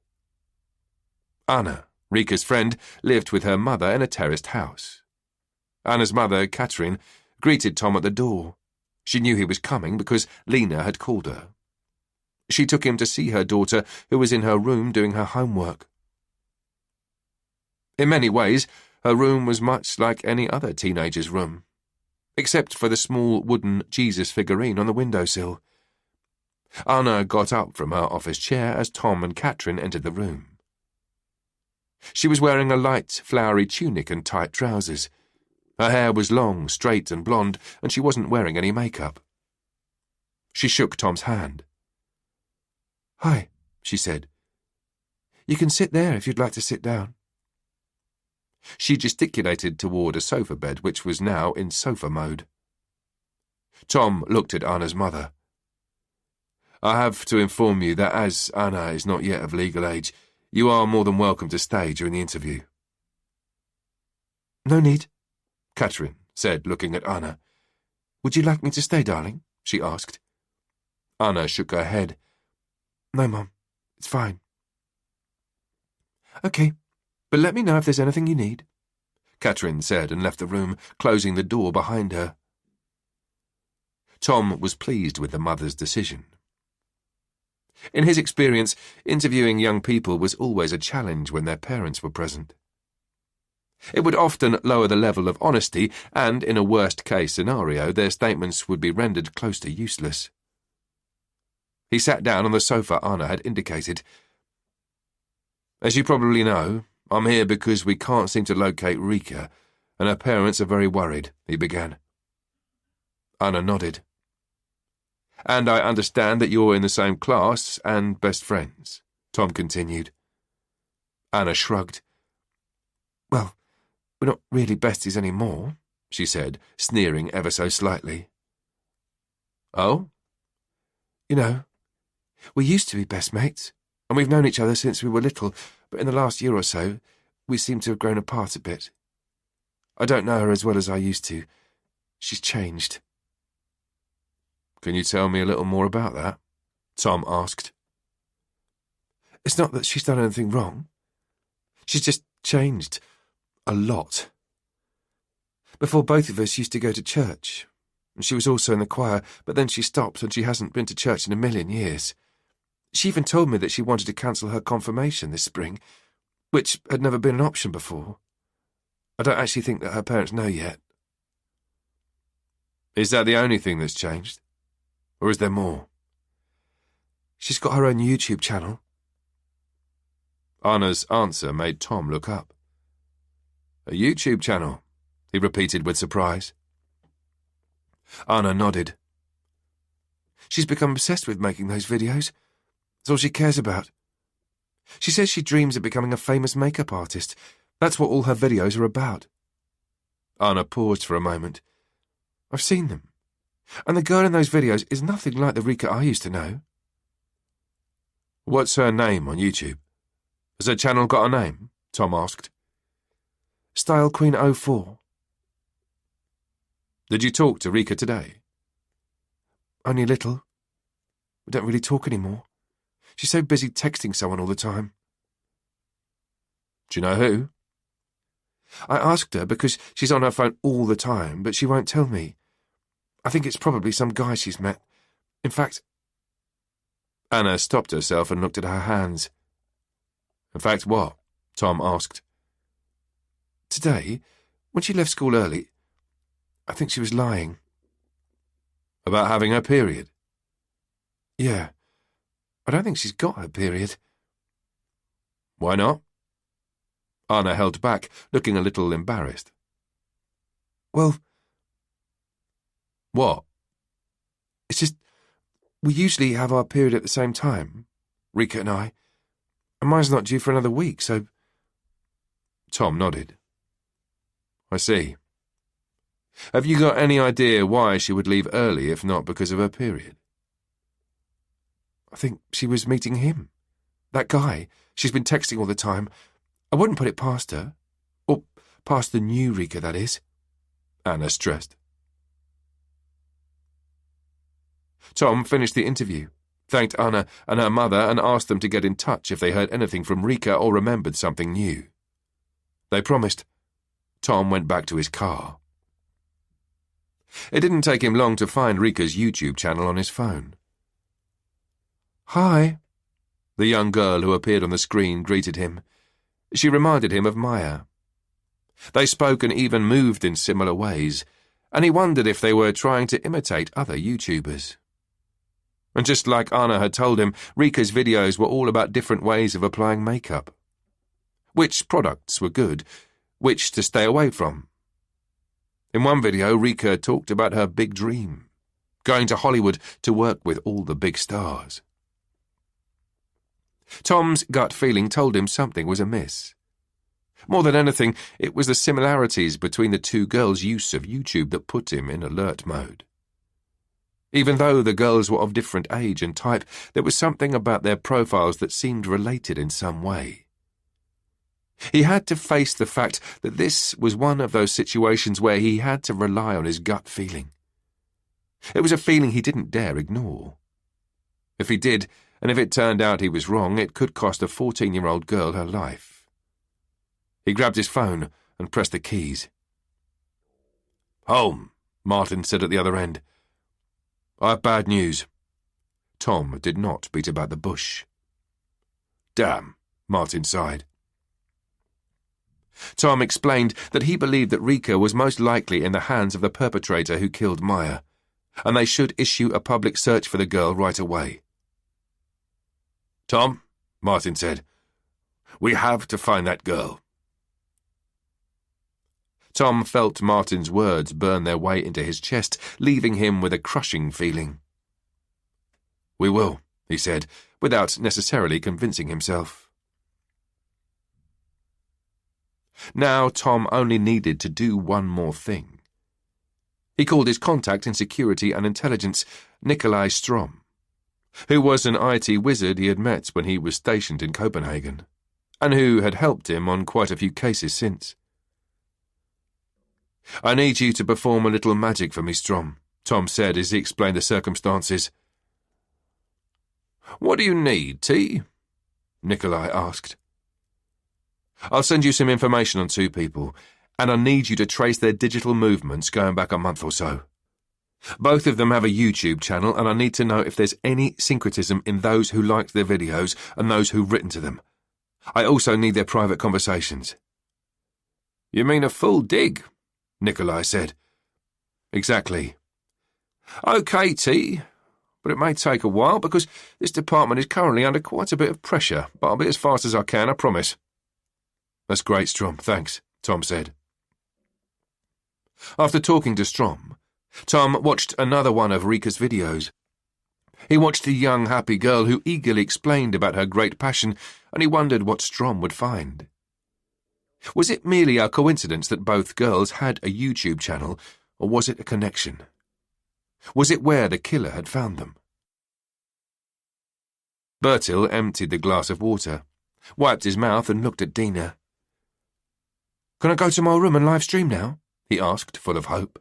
Anna, Rika's friend, lived with her mother in a terraced house. Anna's mother, Catherine, greeted Tom at the door. She knew he was coming because Lena had called her. She took him to see her daughter, who was in her room doing her homework. In many ways, her room was much like any other teenager's room, except for the small wooden Jesus figurine on the windowsill. Anna got up from her office chair as Tom and Catherine entered the room. She was wearing a light, flowery tunic and tight trousers. Her hair was long, straight and blonde, and she wasn't wearing any makeup. She shook Tom's hand. Hi, she said. You can sit there if you'd like to sit down. She gesticulated toward a sofa bed which was now in sofa mode. Tom looked at Anna's mother. I have to inform you that as Anna is not yet of legal age, you are more than welcome to stay during the interview. No need, Catherine said, looking at Anna. Would you like me to stay, darling? She asked. Anna shook her head. No, Mum. It's fine. Okay, but let me know if there's anything you need, Catherine said and left the room, closing the door behind her. Tom was pleased with the mother's decision. In his experience, interviewing young people was always a challenge when their parents were present. It would often lower the level of honesty, and in a worst-case scenario, their statements would be rendered close to useless. He sat down on the sofa Anna had indicated. As you probably know, I'm here because we can't seem to locate Rika, and her parents are very worried, he began. Anna nodded. And I understand that you're in the same class and best friends, Tom continued. Anna shrugged. Well, we're not really besties anymore, she said, sneering ever so slightly. Oh? You know, we used to be best mates, and we've known each other since we were little, but in the last year or so, we seem to have grown apart a bit. I don't know her as well as I used to. She's changed. Can you tell me a little more about that? Tom asked. It's not that she's done anything wrong. She's just changed. A lot. Before, both of us used to go to church. She was also in the choir, but then she stopped and she hasn't been to church in a million years. She even told me that she wanted to cancel her confirmation this spring, which had never been an option before. I don't actually think that her parents know yet. Is that the only thing that's changed? Or is there more? She's got her own YouTube channel. Anna's answer made Tom look up. A YouTube channel, he repeated with surprise. Anna nodded. She's become obsessed with making those videos. It's all she cares about. She says she dreams of becoming a famous makeup artist. That's what all her videos are about. Anna paused for a moment. I've seen them. And the girl in those videos is nothing like the Rika I used to know. What's her name on YouTube? Has her channel got a name? Tom asked. Style Queen 04. Did you talk to Rika today? Only a little. We don't really talk anymore. She's so busy texting someone all the time. Do you know who? I asked her because she's on her phone all the time, but she won't tell me. I think it's probably some guy she's met. In fact... Anna stopped herself and looked at her hands. In fact, what? Tom asked. Today, when she left school early, I think she was lying. About having her period? Yeah. I don't think she's got her period. Why not? Anna held back, looking a little embarrassed. Well... What? It's just... We usually have our period at the same time, Rika and I. And mine's not due for another week, so... Tom nodded. I see. Have you got any idea why she would leave early if not because of her period? I think she was meeting him. That guy. She's been texting all the time. I wouldn't put it past her. Or past the new Rika, that is. Anna stressed. Tom finished the interview, thanked Anna and her mother and asked them to get in touch if they heard anything from Rika or remembered something new. They promised. Tom went back to his car. It didn't take him long to find Rika's YouTube channel on his phone. Hi. The young girl who appeared on the screen greeted him. She reminded him of Maya. They spoke and even moved in similar ways, and he wondered if they were trying to imitate other YouTubers. And just like Anna had told him, Rika's videos were all about different ways of applying makeup. Which products were good, which to stay away from. In one video, Rika talked about her big dream, going to Hollywood to work with all the big stars. Tom's gut feeling told him something was amiss. More than anything, it was the similarities between the two girls' use of YouTube that put him in alert mode. Even though the girls were of different age and type, there was something about their profiles that seemed related in some way. He had to face the fact that this was one of those situations where he had to rely on his gut feeling. It was a feeling he didn't dare ignore. If he did, and if it turned out he was wrong, it could cost a 14-year-old girl her life. He grabbed his phone and pressed the keys. "Home," Martin said at the other end. "I have bad news." Tom did not beat about the bush. "Damn," Martin sighed. Tom explained that he believed that Rika was most likely in the hands of the perpetrator who killed Maya, and they should issue a public search for the girl right away. "Tom," Martin said, "we have to find that girl." Tom felt Martin's words burn their way into his chest, leaving him with a crushing feeling. "We will," he said, without necessarily convincing himself. Now Tom only needed to do one more thing. He called his contact in security and intelligence, Nikolai Strom, who was an IT wizard he had met when he was stationed in Copenhagen, and who had helped him on quite a few cases since. "I need you to perform a little magic for me, Strom," Tom said as he explained the circumstances. "What do you need, T?" Nikolai asked. "I'll send you some information on two people, and I need you to trace their digital movements going back a month or so. Both of them have a YouTube channel, and I need to know if there's any syncretism in those who liked their videos and those who've written to them. I also need their private conversations." "You mean a full dig?" Nikolai said. "Exactly." "OK, T, but it may take a while because this department is currently under quite a bit of pressure, but I'll be as fast as I can, I promise." "That's great, Strom, thanks," Tom said. After talking to Strom, Tom watched another one of Rika's videos. He watched the young, happy girl who eagerly explained about her great passion, and he wondered what Strom would find. Was it merely a coincidence that both girls had a YouTube channel, or was it a connection? Was it where the killer had found them? Bertil emptied the glass of water, wiped his mouth and looked at Dina. "Can I go to my room and live stream now?" he asked, full of hope.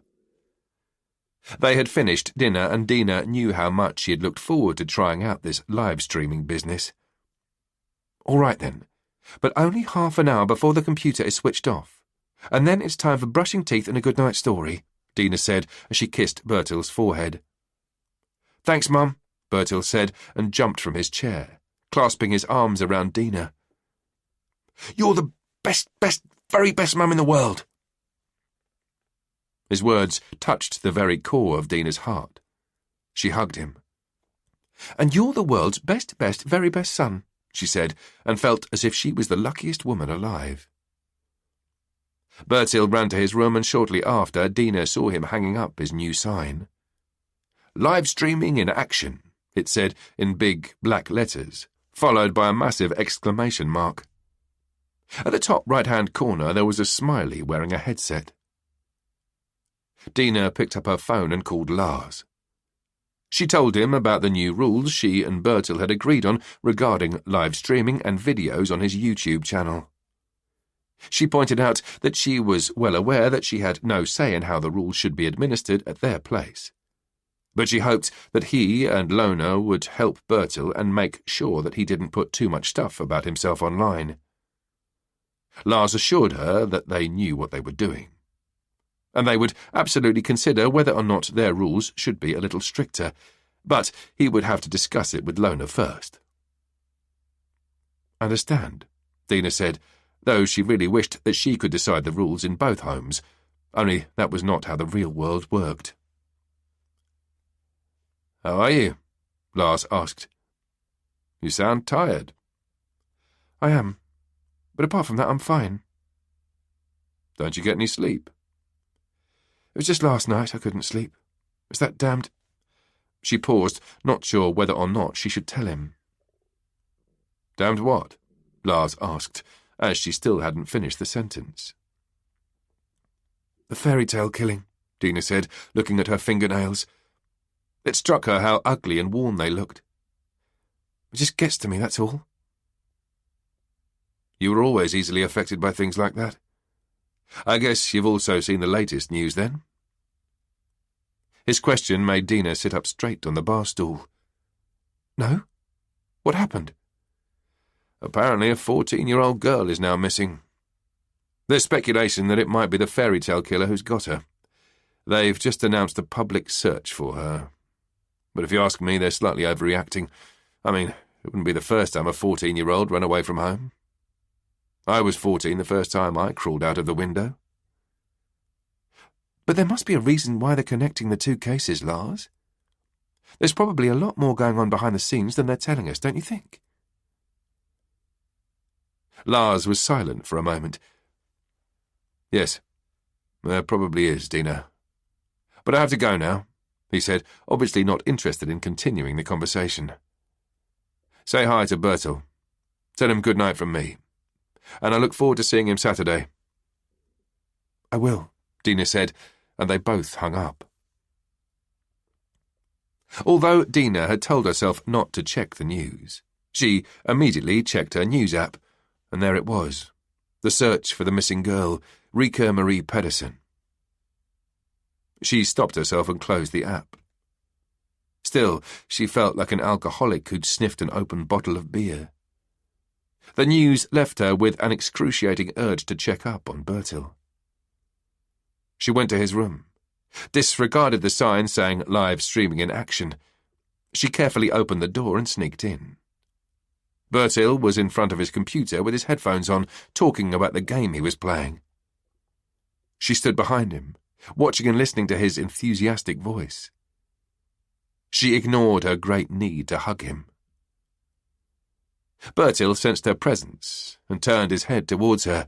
They had finished dinner, and Dina knew how much she had looked forward to trying out this live-streaming business. "All right, then, but only half an hour before the computer is switched off. And then it's time for brushing teeth and a good-night story," Dina said as she kissed Bertil's forehead. "Thanks, Mum," Bertil said, and jumped from his chair, clasping his arms around Dina. "You're the best, very best mum in the world." His words touched the very core of Dina's heart. She hugged him. "And you're the world's best, very best son," she said, and felt as if she was the luckiest woman alive. Bertil ran to his room, and shortly after, Dina saw him hanging up his new sign. "Live streaming in action," it said in big black letters, followed by a massive exclamation mark. At the top right-hand corner there was a smiley wearing a headset. Dina picked up her phone and called Lars. She told him about the new rules she and Bertil had agreed on regarding live streaming and videos on his YouTube channel. She pointed out that she was well aware that she had no say in how the rules should be administered at their place, but she hoped that he and Lona would help Bertil and make sure that he didn't put too much stuff about himself online. Lars assured her that they knew what they were doing, and they would absolutely consider whether or not their rules should be a little stricter, but he would have to discuss it with Lona first. "Understand," Dina said, though she really wished that she could decide the rules in both homes, only that was not how the real world worked. "How are you?" Lars asked. "You sound tired." "I am, but apart from that I'm fine." "Don't you get any sleep?" "It was just last night I couldn't sleep. It's that damned—" She paused, not sure whether or not she should tell him. "Damned what?" Lars asked, as she still hadn't finished the sentence. "The fairy tale killing," Dina said, looking at her fingernails. It struck her how ugly and worn they looked. "It just gets to me, that's all." "You were always easily affected by things like that. I guess you've also seen the latest news, then?" His question made Dina sit up straight on the bar stool. "No? What happened?" "Apparently a 14-year-old girl is now missing. There's speculation that it might be the fairy tale killer who's got her. They've just announced a public search for her. But if you ask me, they're slightly overreacting. I mean, it wouldn't be the first time a 14-year-old ran away from home. I was 14 the first time I crawled out of the window." "But there must be a reason why they're connecting the two cases, Lars. There's probably a lot more going on behind the scenes than they're telling us, don't you think?" Lars was silent for a moment. "Yes, there probably is, Dina. But I have to go now," he said, obviously not interested in continuing the conversation. "Say hi to Bertil. Tell him good night from me. And I look forward to seeing him Saturday." "I will," Dina said, and they both hung up. Although Dina had told herself not to check the news, she immediately checked her news app, and there it was, the search for the missing girl, Rika Marie Pedersen. She stopped herself and closed the app. Still, she felt like an alcoholic who'd sniffed an open bottle of beer. The news left her with an excruciating urge to check up on Bertil. She went to his room, disregarded the sign saying live streaming in action. She carefully opened the door and sneaked in. Bertil was in front of his computer with his headphones on, talking about the game he was playing. She stood behind him, watching and listening to his enthusiastic voice. She ignored her great need to hug him. Bertil sensed her presence and turned his head towards her.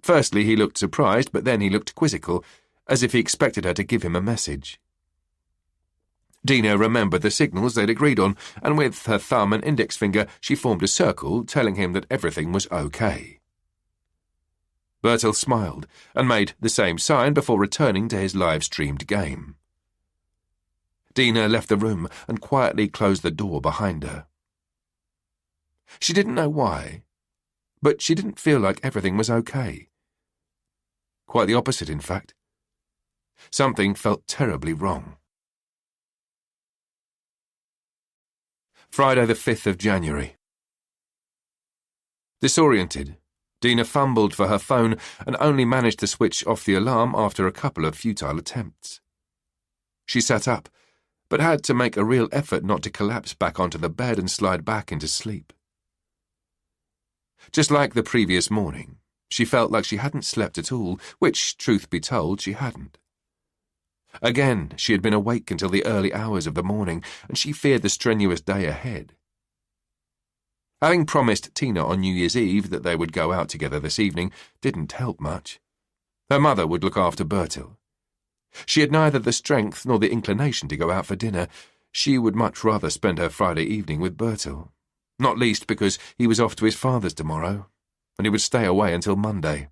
Firstly, he looked surprised, but then he looked quizzical, as if he expected her to give him a message. Dina remembered the signals they'd agreed on, and with her thumb and index finger she formed a circle, telling him that everything was okay. Bertil smiled and made the same sign before returning to his live-streamed game. Dina left the room and quietly closed the door behind her. She didn't know why, but she didn't feel like everything was okay. Quite the opposite, in fact. Something felt terribly wrong. Friday the 5th of January. Disoriented, Dina fumbled for her phone and only managed to switch off the alarm after a couple of futile attempts. She sat up, but had to make a real effort not to collapse back onto the bed and slide back into sleep. Just like the previous morning, she felt like she hadn't slept at all, which, truth be told, she hadn't. Again, she had been awake until the early hours of the morning, and she feared the strenuous day ahead. Having promised Tina on New Year's Eve that they would go out together this evening didn't help much. Her mother would look after Bertil. She had neither the strength nor the inclination to go out for dinner. She would much rather spend her Friday evening with Bertil, not least because he was off to his father's tomorrow, and he would stay away until Monday.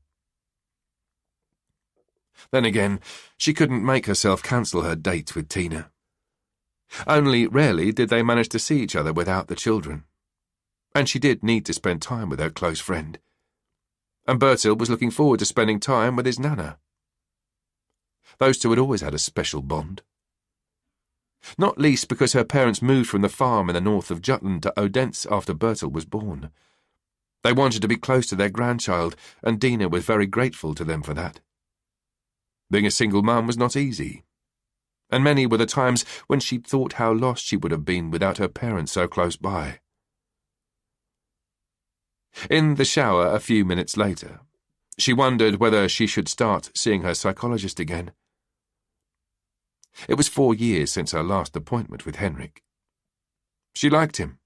Then again, she couldn't make herself cancel her date with Tina. Only rarely did they manage to see each other without the children, and she did need to spend time with her close friend. And Bertil was looking forward to spending time with his Nana. Those two had always had a special bond. Not least because her parents moved from the farm in the north of Jutland to Odense after Bertil was born. They wanted to be close to their grandchild, and Dina was very grateful to them for that. Being a single mum was not easy, and many were the times when she thought how lost she would have been without her parents so close by. In the shower a few minutes later, she wondered whether she should start seeing her psychologist again. It was 4 years since her last appointment with Henrik. She liked him.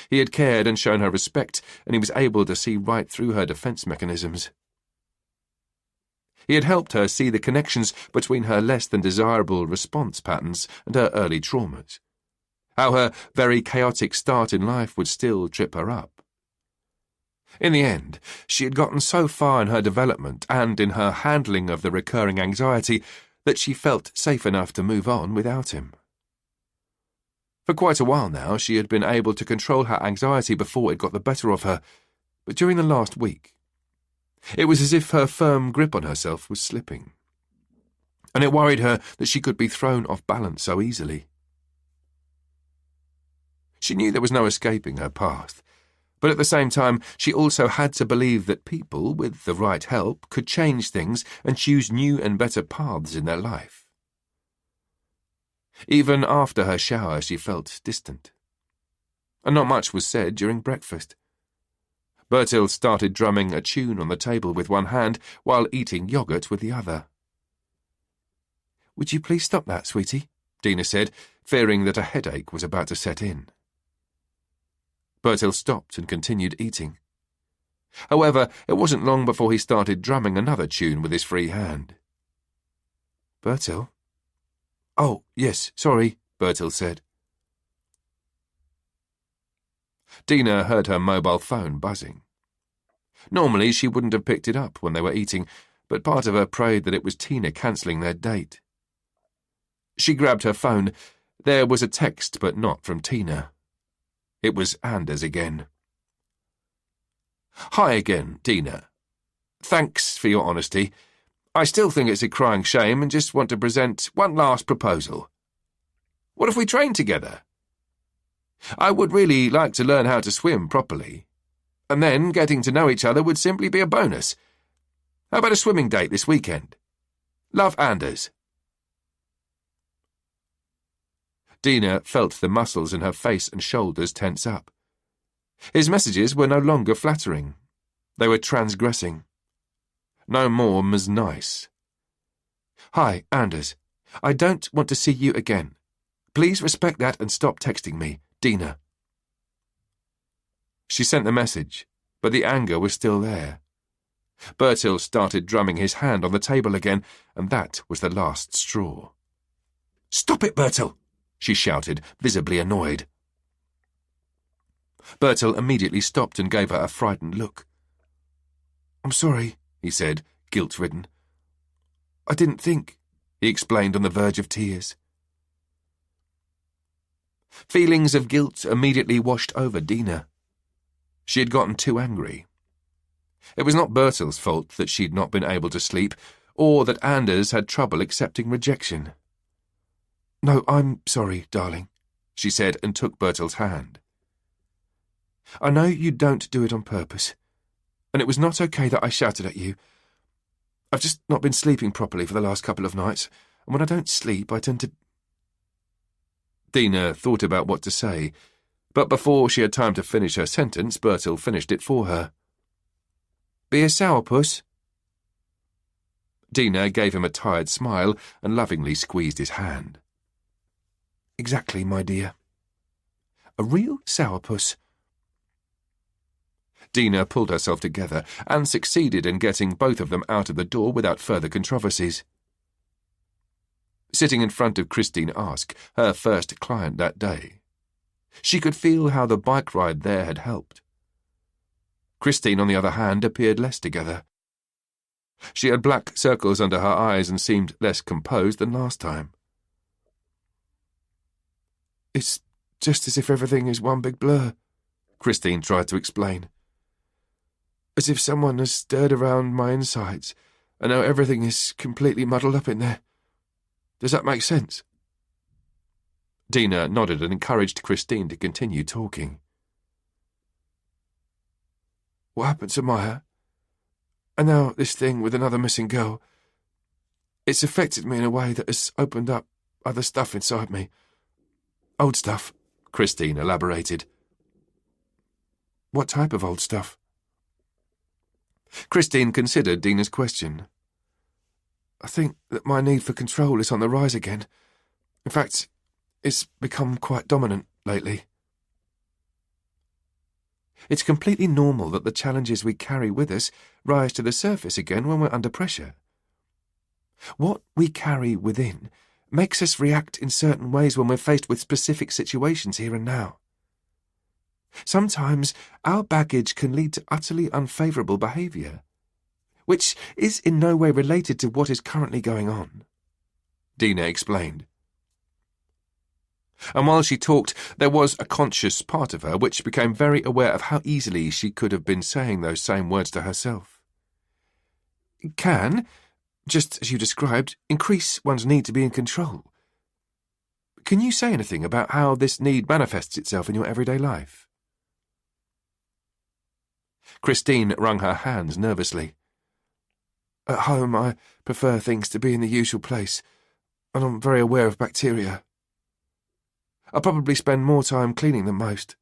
He had cared and shown her respect, and he was able to see right through her defense mechanisms. He had helped her see the connections between her less than desirable response patterns and her early traumas, how her very chaotic start in life would still trip her up. In the end, she had gotten so far in her development and in her handling of the recurring anxiety that she felt safe enough to move on without him. For quite a while now, she had been able to control her anxiety before it got the better of her, but during the last week, it was as if her firm grip on herself was slipping, and it worried her that she could be thrown off balance so easily. She knew there was no escaping her past, but at the same time she also had to believe that people, with the right help, could change things and choose new and better paths in their life. Even after her shower she felt distant, and not much was said during breakfast. Bertil started drumming a tune on the table with one hand while eating yoghurt with the other. "Would you please stop that, sweetie?" Dina said, fearing that a headache was about to set in. Bertil stopped and continued eating. However, it wasn't long before he started drumming another tune with his free hand. "Bertil?" "Oh, yes, sorry," Bertil said. Dina heard her mobile phone buzzing. Normally she wouldn't have picked it up when they were eating, but part of her prayed that it was Tina cancelling their date. She grabbed her phone. There was a text, but not from Tina. It was Anders again. "Hi again, Dina. Thanks for your honesty. I still think it's a crying shame and just want to present one last proposal. What if we train together? I would really like to learn how to swim properly, and then getting to know each other would simply be a bonus. How about a swimming date this weekend? Love, Anders." Dina felt the muscles in her face and shoulders tense up. His messages were no longer flattering. They were transgressing. No more was nice. "Hi, Anders. I don't want to see you again. Please respect that and stop texting me, Dina." She sent the message, but the anger was still there. Bertil started drumming his hand on the table again, and that was the last straw. "Stop it, Bertil!" she shouted, visibly annoyed. Bertil immediately stopped and gave her a frightened look. "I'm sorry," he said, guilt-ridden. "I didn't think," he explained on the verge of tears. Feelings of guilt immediately washed over Dina. She had gotten too angry. It was not Bertil's fault that she'd not been able to sleep, or that Anders had trouble accepting rejection. "No, I'm sorry, darling," she said and took Bertil's hand. "I know you don't do it on purpose, and it was not okay that I shouted at you. I've just not been sleeping properly for the last couple of nights, and when I don't sleep, I tend to—" Dina thought about what to say, but before she had time to finish her sentence, Bertil finished it for her. "Be a sourpuss?" Dina gave him a tired smile and lovingly squeezed his hand. "Exactly, my dear. A real sourpuss." Dina pulled herself together and succeeded in getting both of them out of the door without further controversies. Sitting in front of Christine Ask, her first client that day, she could feel how the bike ride there had helped. Christine, on the other hand, appeared less together. She had black circles under her eyes and seemed less composed than last time. "It's just as if everything is one big blur," Christine tried to explain. "As if someone has stirred around my insides, and now everything is completely muddled up in there. Does that make sense?" Dina nodded and encouraged Christine to continue talking. "What happened to Maya? And now this thing with another missing girl. It's affected me in a way that has opened up other stuff inside me. Old stuff," Christine elaborated. "What type of old stuff?" Christine considered Dina's question. "I think that my need for control is on the rise again. In fact, it's become quite dominant lately." "It's completely normal that the challenges we carry with us rise to the surface again when we're under pressure. What we carry within makes us react in certain ways when we're faced with specific situations here and now. Sometimes our baggage can lead to utterly unfavourable behaviour, which is in no way related to what is currently going on," Dina explained. And while she talked, there was a conscious part of her which became very aware of how easily she could have been saying those same words to herself. "It can, just as you described, increase one's need to be in control. Can you say anything about how this need manifests itself in your everyday life?" Christine wrung her hands nervously. "At home, I prefer things to be in the usual place, and I'm very aware of bacteria. I probably spend more time cleaning than most.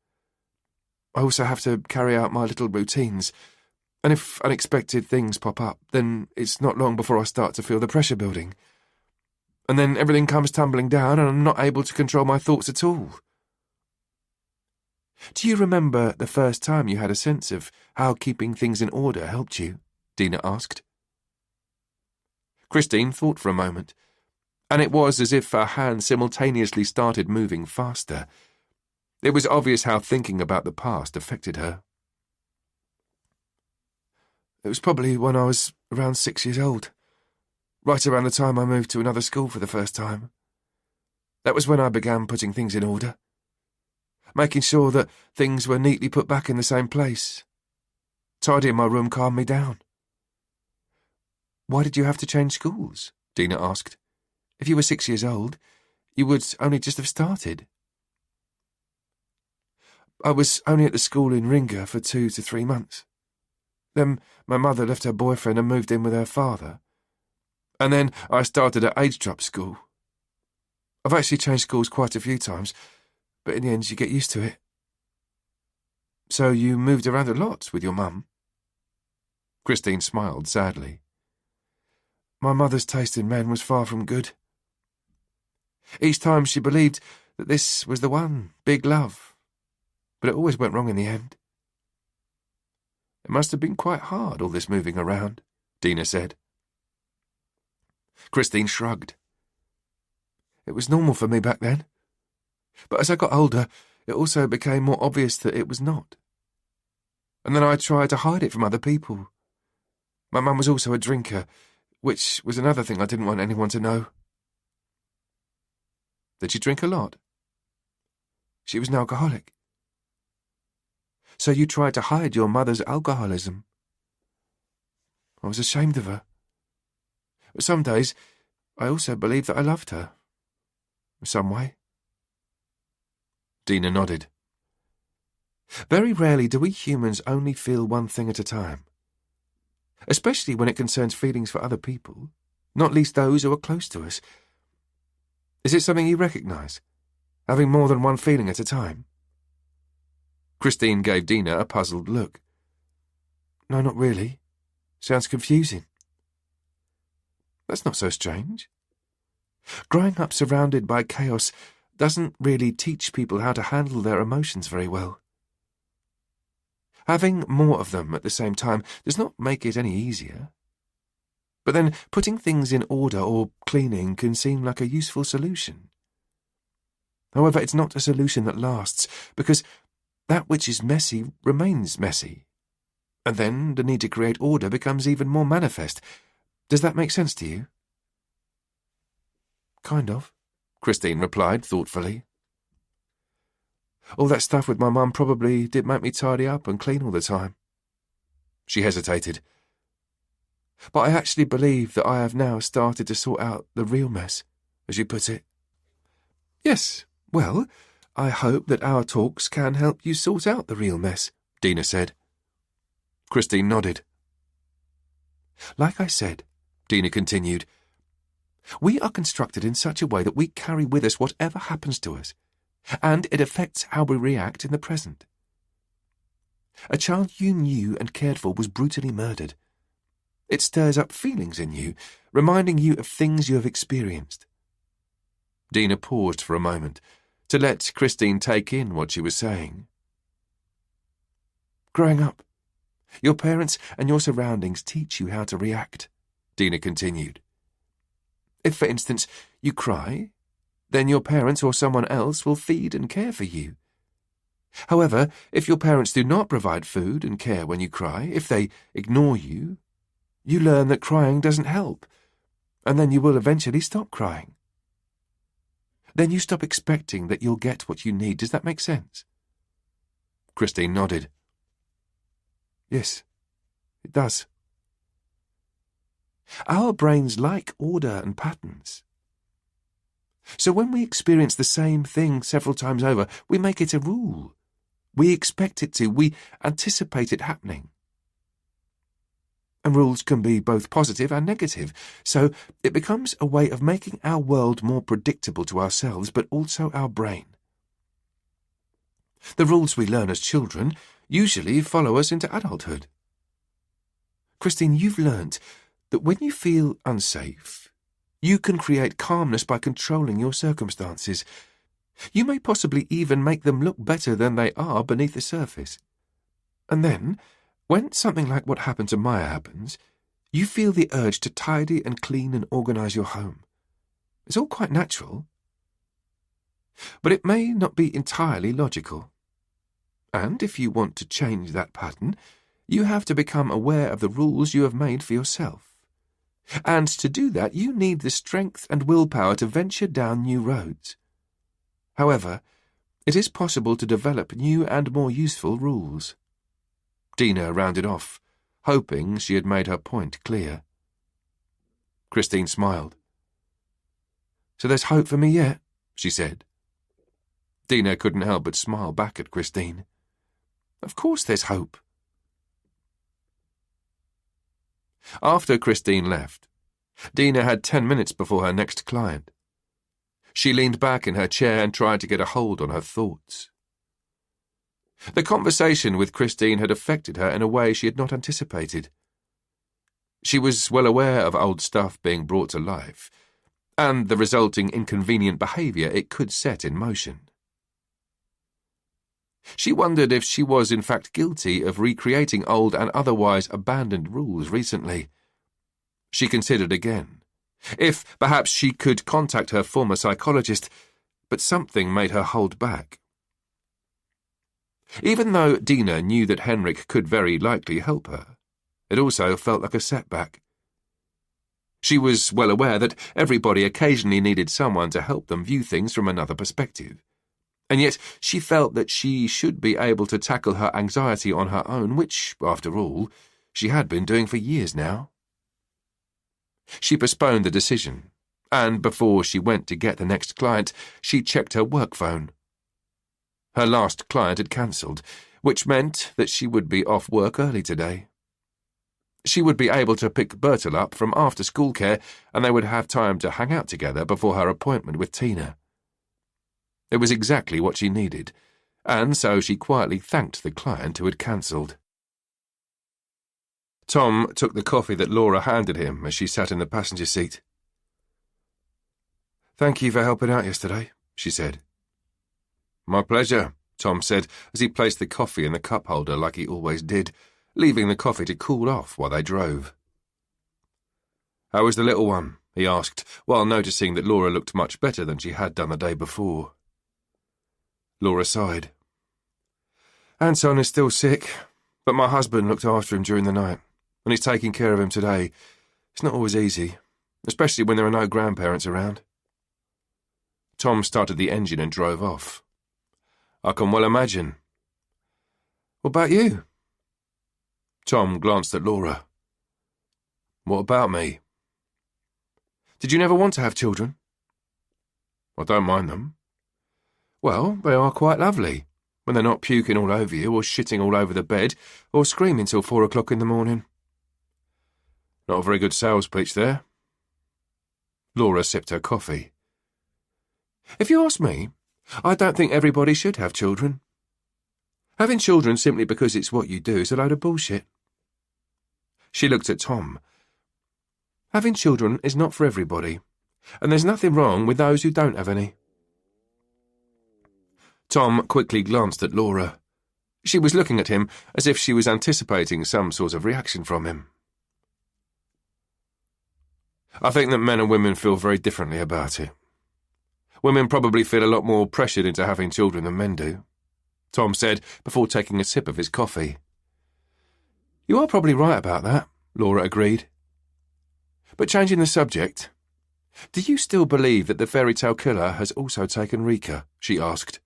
I also have to carry out my little routines, and if unexpected things pop up, then it's not long before I start to feel the pressure building. And then everything comes tumbling down and I'm not able to control my thoughts at all." "Do you remember the first time you had a sense of how keeping things in order helped you?" Dina asked. Christine thought for a moment, and it was as if her hands simultaneously started moving faster. It was obvious how thinking about the past affected her. "It was probably when I was around 6 years old, right around the time I moved to another school for the first time. That was when I began putting things in order, making sure that things were neatly put back in the same place. Tidying my room calmed me down." "Why did you have to change schools?" Dina asked. "If you were 6 years old, you would only just have started." "I was only at the school in Riga for 2 to 3 months. Then my mother left her boyfriend and moved in with her father. And then I started at age drop school. I've actually changed schools quite a few times, but in the end you get used to it." "So you moved around a lot with your mum?" Christine smiled sadly. "My mother's taste in men was far from good. Each time she believed that this was the one, big love, but it always went wrong in the end." "It must have been quite hard, all this moving around," Dina said. Christine shrugged. "It was normal for me back then. But as I got older, it also became more obvious that it was not. And then I tried to hide it from other people. My mum was also a drinker, which was another thing I didn't want anyone to know." "Did she drink a lot?" "She was an alcoholic." "So you tried to hide your mother's alcoholism?" "I was ashamed of her. Some days, I also believe that I loved her. Some way. Dina nodded. Very rarely do we humans only feel one thing at a time. Especially when it concerns feelings for other people, not least those who are close to us. Is it something you recognise? Having more than one feeling at a time? Christine gave Dina a puzzled look. No, not really. Sounds confusing. That's not so strange. Growing up surrounded by chaos doesn't really teach people how to handle their emotions very well. Having more of them at the same time does not make it any easier. But then putting things in order or cleaning can seem like a useful solution. However, it's not a solution that lasts, because that which is messy remains messy. And then the need to create order becomes even more manifest. Does that make sense to you? Kind of, Christine replied thoughtfully. All that stuff with my mum probably did make me tidy up and clean all the time. She hesitated. But I actually believe that I have now started to sort out the real mess, as you put it. Yes, well, I hope that our talks can help you sort out the real mess, Dina said. Christine nodded. Like I said, Dina continued, we are constructed in such a way that we carry with us whatever happens to us, and it affects how we react in the present. A child you knew and cared for was brutally murdered. It stirs up feelings in you, reminding you of things you have experienced. Dina paused for a moment, to let Christine take in what she was saying. Growing up, your parents and your surroundings teach you how to react, Dina continued. If, for instance, you cry, then your parents or someone else will feed and care for you. However, if your parents do not provide food and care when you cry, if they ignore you, you learn that crying doesn't help, and then you will eventually stop crying. Then you stop expecting that you'll get what you need. Does that make sense? Christine nodded. Yes, it does. Our brains like order and patterns. So when we experience the same thing several times over, we make it a rule. We expect it to. We anticipate it happening. And rules can be both positive and negative, so it becomes a way of making our world more predictable to ourselves, but also our brain. The rules we learn as children usually follow us into adulthood. Christine, you've learnt that when you feel unsafe, you can create calmness by controlling your circumstances. You may possibly even make them look better than they are beneath the surface. And then, when something like what happened to Maya happens, you feel the urge to tidy and clean and organise your home. It's all quite natural. But it may not be entirely logical. And if you want to change that pattern, you have to become aware of the rules you have made for yourself. And to do that, you need the strength and willpower to venture down new roads. However, it is possible to develop new and more useful rules. Dina rounded off, hoping she had made her point clear. Christine smiled. So there's hope for me yet, she said. Dina couldn't help but smile back at Christine. Of course there's hope. After Christine left, Dina had 10 minutes before her next client. She leaned back in her chair and tried to get a hold on her thoughts. The conversation with Christine had affected her in a way she had not anticipated. She was well aware of old stuff being brought to life, and the resulting inconvenient behaviour it could set in motion. She wondered if she was in fact guilty of recreating old and otherwise abandoned rules recently. She considered again, if perhaps she could contact her former psychologist, but something made her hold back. Even though Dina knew that Henrik could very likely help her, it also felt like a setback. She was well aware that everybody occasionally needed someone to help them view things from another perspective. And yet she felt that she should be able to tackle her anxiety on her own, which, after all, she had been doing for years now. She postponed the decision, and before she went to get the next client, she checked her work phone. Her last client had cancelled, which meant that she would be off work early today. She would be able to pick Bertil up from after-school care, and they would have time to hang out together before her appointment with Tina. It was exactly what she needed, and so she quietly thanked the client who had cancelled. Tom took the coffee that Laura handed him as she sat in the passenger seat. "Thank you for helping out yesterday," she said. "My pleasure," Tom said as he placed the coffee in the cup holder like he always did, leaving the coffee to cool off while they drove. "How was the little one?" he asked, while noticing that Laura looked much better than she had done the day before. Laura sighed. "Anton is still sick, but my husband looked after him during the night, and he's taking care of him today. It's not always easy, especially when there are no grandparents around." Tom started the engine and drove off. "I can well imagine. What about you?" Tom glanced at Laura. "What about me?" "Did you never want to have children?" "I don't mind them." "Well, they are quite lovely, when they're not puking all over you or shitting all over the bed or screaming till 4 o'clock in the morning." Not a very good sales pitch there. Laura sipped her coffee. "If you ask me, I don't think everybody should have children. Having children simply because it's what you do is a load of bullshit." She looked at Tom. "Having children is not for everybody, and there's nothing wrong with those who don't have any." Tom quickly glanced at Laura. She was looking at him as if she was anticipating some sort of reaction from him. "I think that men and women feel very differently about it. Women probably feel a lot more pressured into having children than men do," Tom said before taking a sip of his coffee. "You are probably right about that," Laura agreed. "But changing the subject, do you still believe that the fairy tale killer has also taken Rika?" she asked.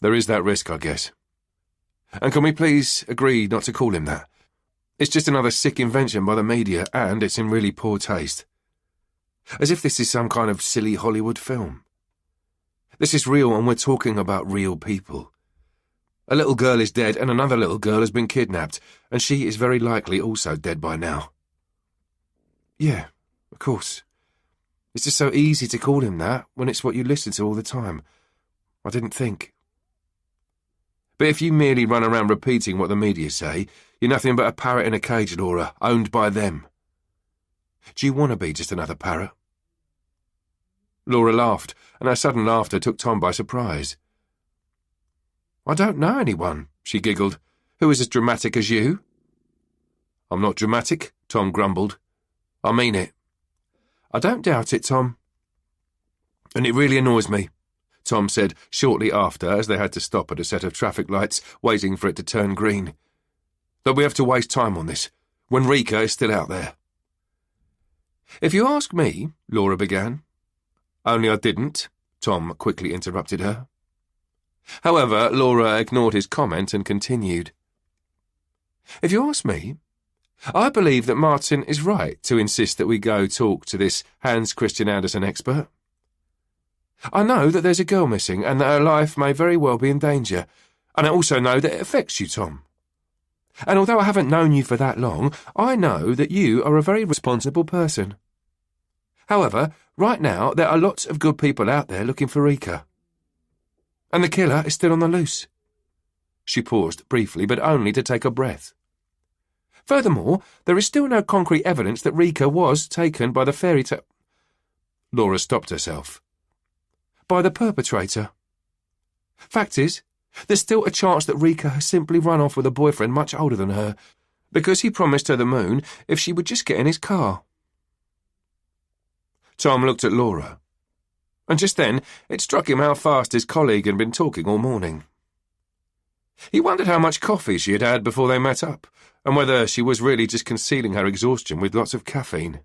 "There is that risk, I guess. And can we please agree not to call him that? It's just another sick invention by the media, and it's in really poor taste. As if this is some kind of silly Hollywood film. This is real, and we're talking about real people. A little girl is dead, and another little girl has been kidnapped, and she is very likely also dead by now." "Yeah, of course. It's just so easy to call him that when it's what you listen to all the time. I didn't think." "But if you merely run around repeating what the media say, you're nothing but a parrot in a cage, Laura, owned by them. Do you want to be just another parrot?" Laura laughed, and her sudden laughter took Tom by surprise. "I don't know anyone," she giggled, "who is as dramatic as you." "I'm not dramatic," Tom grumbled. "I mean it." "I don't doubt it, Tom." "And it really annoys me," Tom said shortly after, as they had to stop at a set of traffic lights, waiting for it to turn green, "that we have to waste time on this, when Rika is still out there." "If you ask me," Laura began. "Only I didn't," Tom quickly interrupted her. However, Laura ignored his comment and continued. "If you ask me, I believe that Martin is right to insist that we go talk to this Hans Christian Andersen expert. I know that there's a girl missing and that her life may very well be in danger, and I also know that it affects you, Tom. And although I haven't known you for that long, I know that you are a very responsible person. However, right now there are lots of good people out there looking for Rika. And the killer is still on the loose." She paused briefly, but only to take a breath. "Furthermore, there is still no concrete evidence that Rika was taken by the fairy tale—" Laura stopped herself. "By the perpetrator. Fact is, there's still a chance that Rika has simply run off with a boyfriend much older than her, because he promised her the moon if she would just get in his car." Tom looked at Laura, and just then it struck him how fast his colleague had been talking all morning. He wondered how much coffee she had had before they met up, and whether she was really just concealing her exhaustion with lots of caffeine.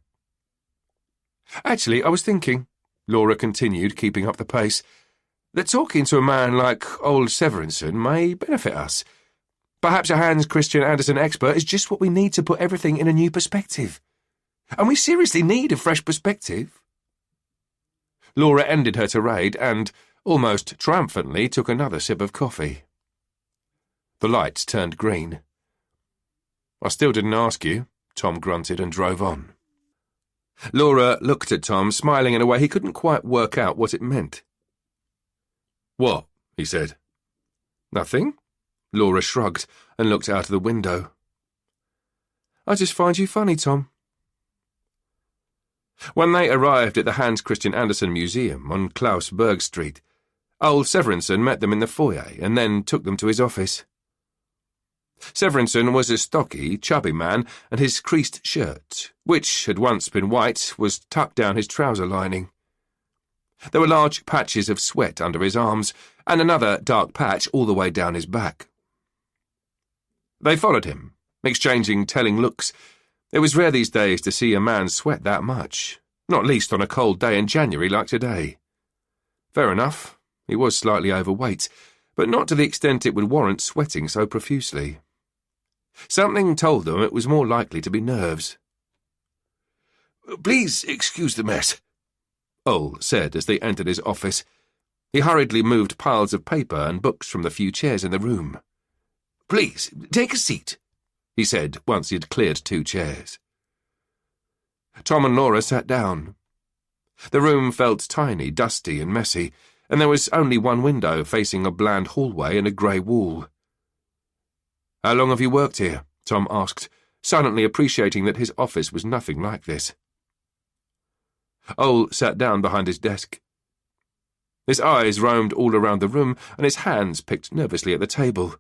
"Actually, I was thinking," Laura continued, keeping up the pace, "that talking to a man like old Severinsen may benefit us. Perhaps a Hans Christian Andersen expert is just what we need to put everything in a new perspective. And we seriously need a fresh perspective." Laura ended her tirade and, almost triumphantly, took another sip of coffee. The lights turned green. "I still didn't ask you," Tom grunted and drove on. Laura looked at Tom, smiling in a way he couldn't quite work out what it meant. "What?" he said. "Nothing." Laura shrugged and looked out of the window. "I just find you funny, Tom." When they arrived at the Hans Christian Andersen Museum on Klaus Berg Street, old Severinsen met them in the foyer and then took them to his office. Severinsen was a stocky, chubby man, and his creased shirt, which had once been white, was tucked down his trouser lining. There were large patches of sweat under his arms, and another dark patch all the way down his back. They followed him, exchanging telling looks. It was rare these days to see a man sweat that much, not least on a cold day in January like today. Fair enough, he was slightly overweight, but not to the extent it would warrant sweating so profusely. Something told them it was more likely to be nerves. "Please excuse the mess," Ole said as they entered his office. He hurriedly moved piles of paper and books from the few chairs in the room. "Please, take a seat," he said once he had cleared 2 chairs. Tom and Laura sat down. The room felt tiny, dusty and messy, and there was only one window facing a bland hallway and a grey wall. "How long have you worked here?" Tom asked, silently appreciating that his office was nothing like this. Ole sat down behind his desk. His eyes roamed all around the room, and his hands picked nervously at the table.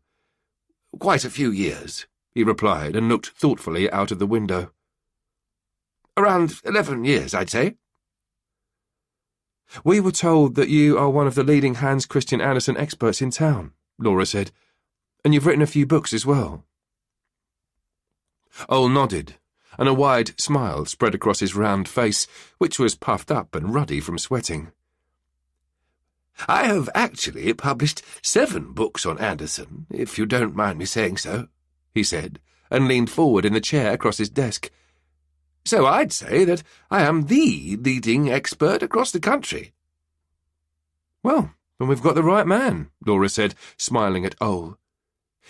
"Quite a few years," he replied, and looked thoughtfully out of the window. "Around 11 years, I'd say." "We were told that you are one of the leading Hans Christian Andersen experts in town," Laura said, "and you've written a few books as well." Ole nodded, and a wide smile spread across his round face, which was puffed up and ruddy from sweating. "I have actually published 7 books on Andersen, if you don't mind me saying so," he said, and leaned forward in the chair across his desk. "So I'd say that I am the leading expert across the country." "Well, then we've got the right man," Laura said, smiling at Ole.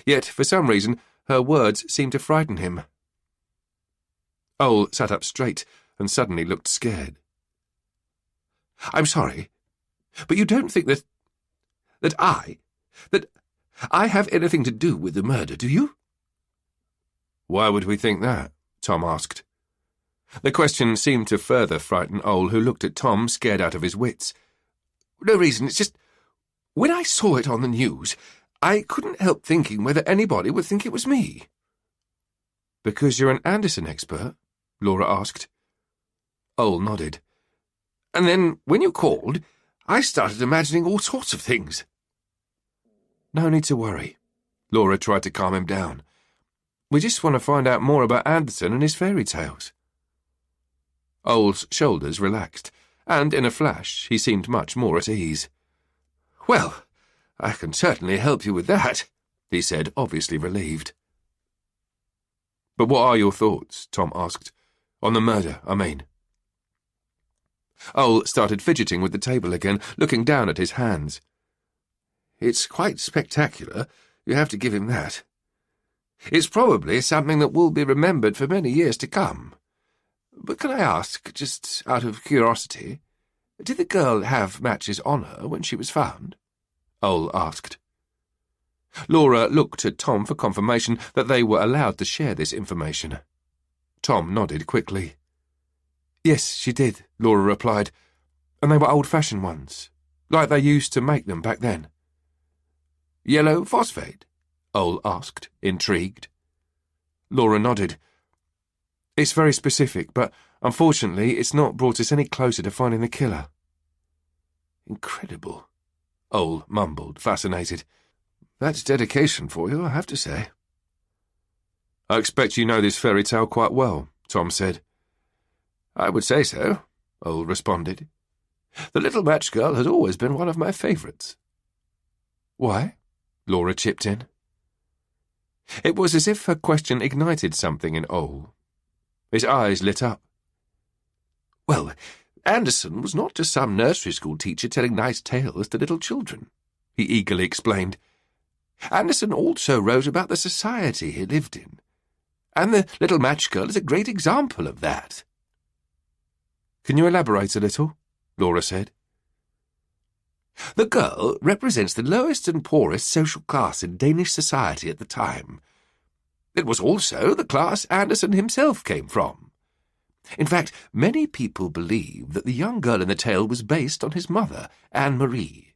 Yet, for some reason, her words seemed to frighten him. Ole sat up straight and suddenly looked scared. "I'm sorry, but you don't think that I have anything to do with the murder, do you?" "Why would we think that?" Tom asked. The question seemed to further frighten Ole, who looked at Tom, scared out of his wits. "No reason, it's just, when I saw it on the news, I couldn't help thinking whether anybody would think it was me." "Because you're an Andersen expert?" Laura asked. Ole nodded. "And then, when you called, I started imagining all sorts of things." "No need to worry." Laura tried to calm him down. "We just want to find out more about Andersen and his fairy tales." Ole's shoulders relaxed, and in a flash he seemed much more at ease. "Well, I can certainly help you with that," he said, obviously relieved. "But what are your thoughts?" Tom asked. "On the murder, I mean." Ole started fidgeting with the table again, looking down at his hands. "It's quite spectacular, you have to give him that. It's probably something that will be remembered for many years to come. But can I ask, just out of curiosity, did the girl have matches on her when she was found?" Ole asked. Laura looked at Tom for confirmation that they were allowed to share this information. Tom nodded quickly. "Yes, she did," Laura replied, "and they were old-fashioned ones, like they used to make them back then." "Yellow phosphate?" Ole asked, intrigued. Laura nodded. "It's very specific, but unfortunately it's not brought us any closer to finding the killer." "Incredible," Ole mumbled, fascinated. "That's dedication for you, I have to say." "I expect you know this fairy tale quite well," Tom said. "I would say so," Ole responded. "The Little Match Girl has always been one of my favourites." "Why?" Laura chipped in. It was as if her question ignited something in Ole. His eyes lit up. Well, Andersen was not just some nursery school teacher telling nice tales to little children, he eagerly explained. Andersen also wrote about the society he lived in, and the little match girl is a great example of that. Can you elaborate a little? Laura said. The girl represents the lowest and poorest social class in Danish society at the time. It was also the class Andersen himself came from. In fact, many people believe that the young girl in the tale was based on his mother, Anne-Marie.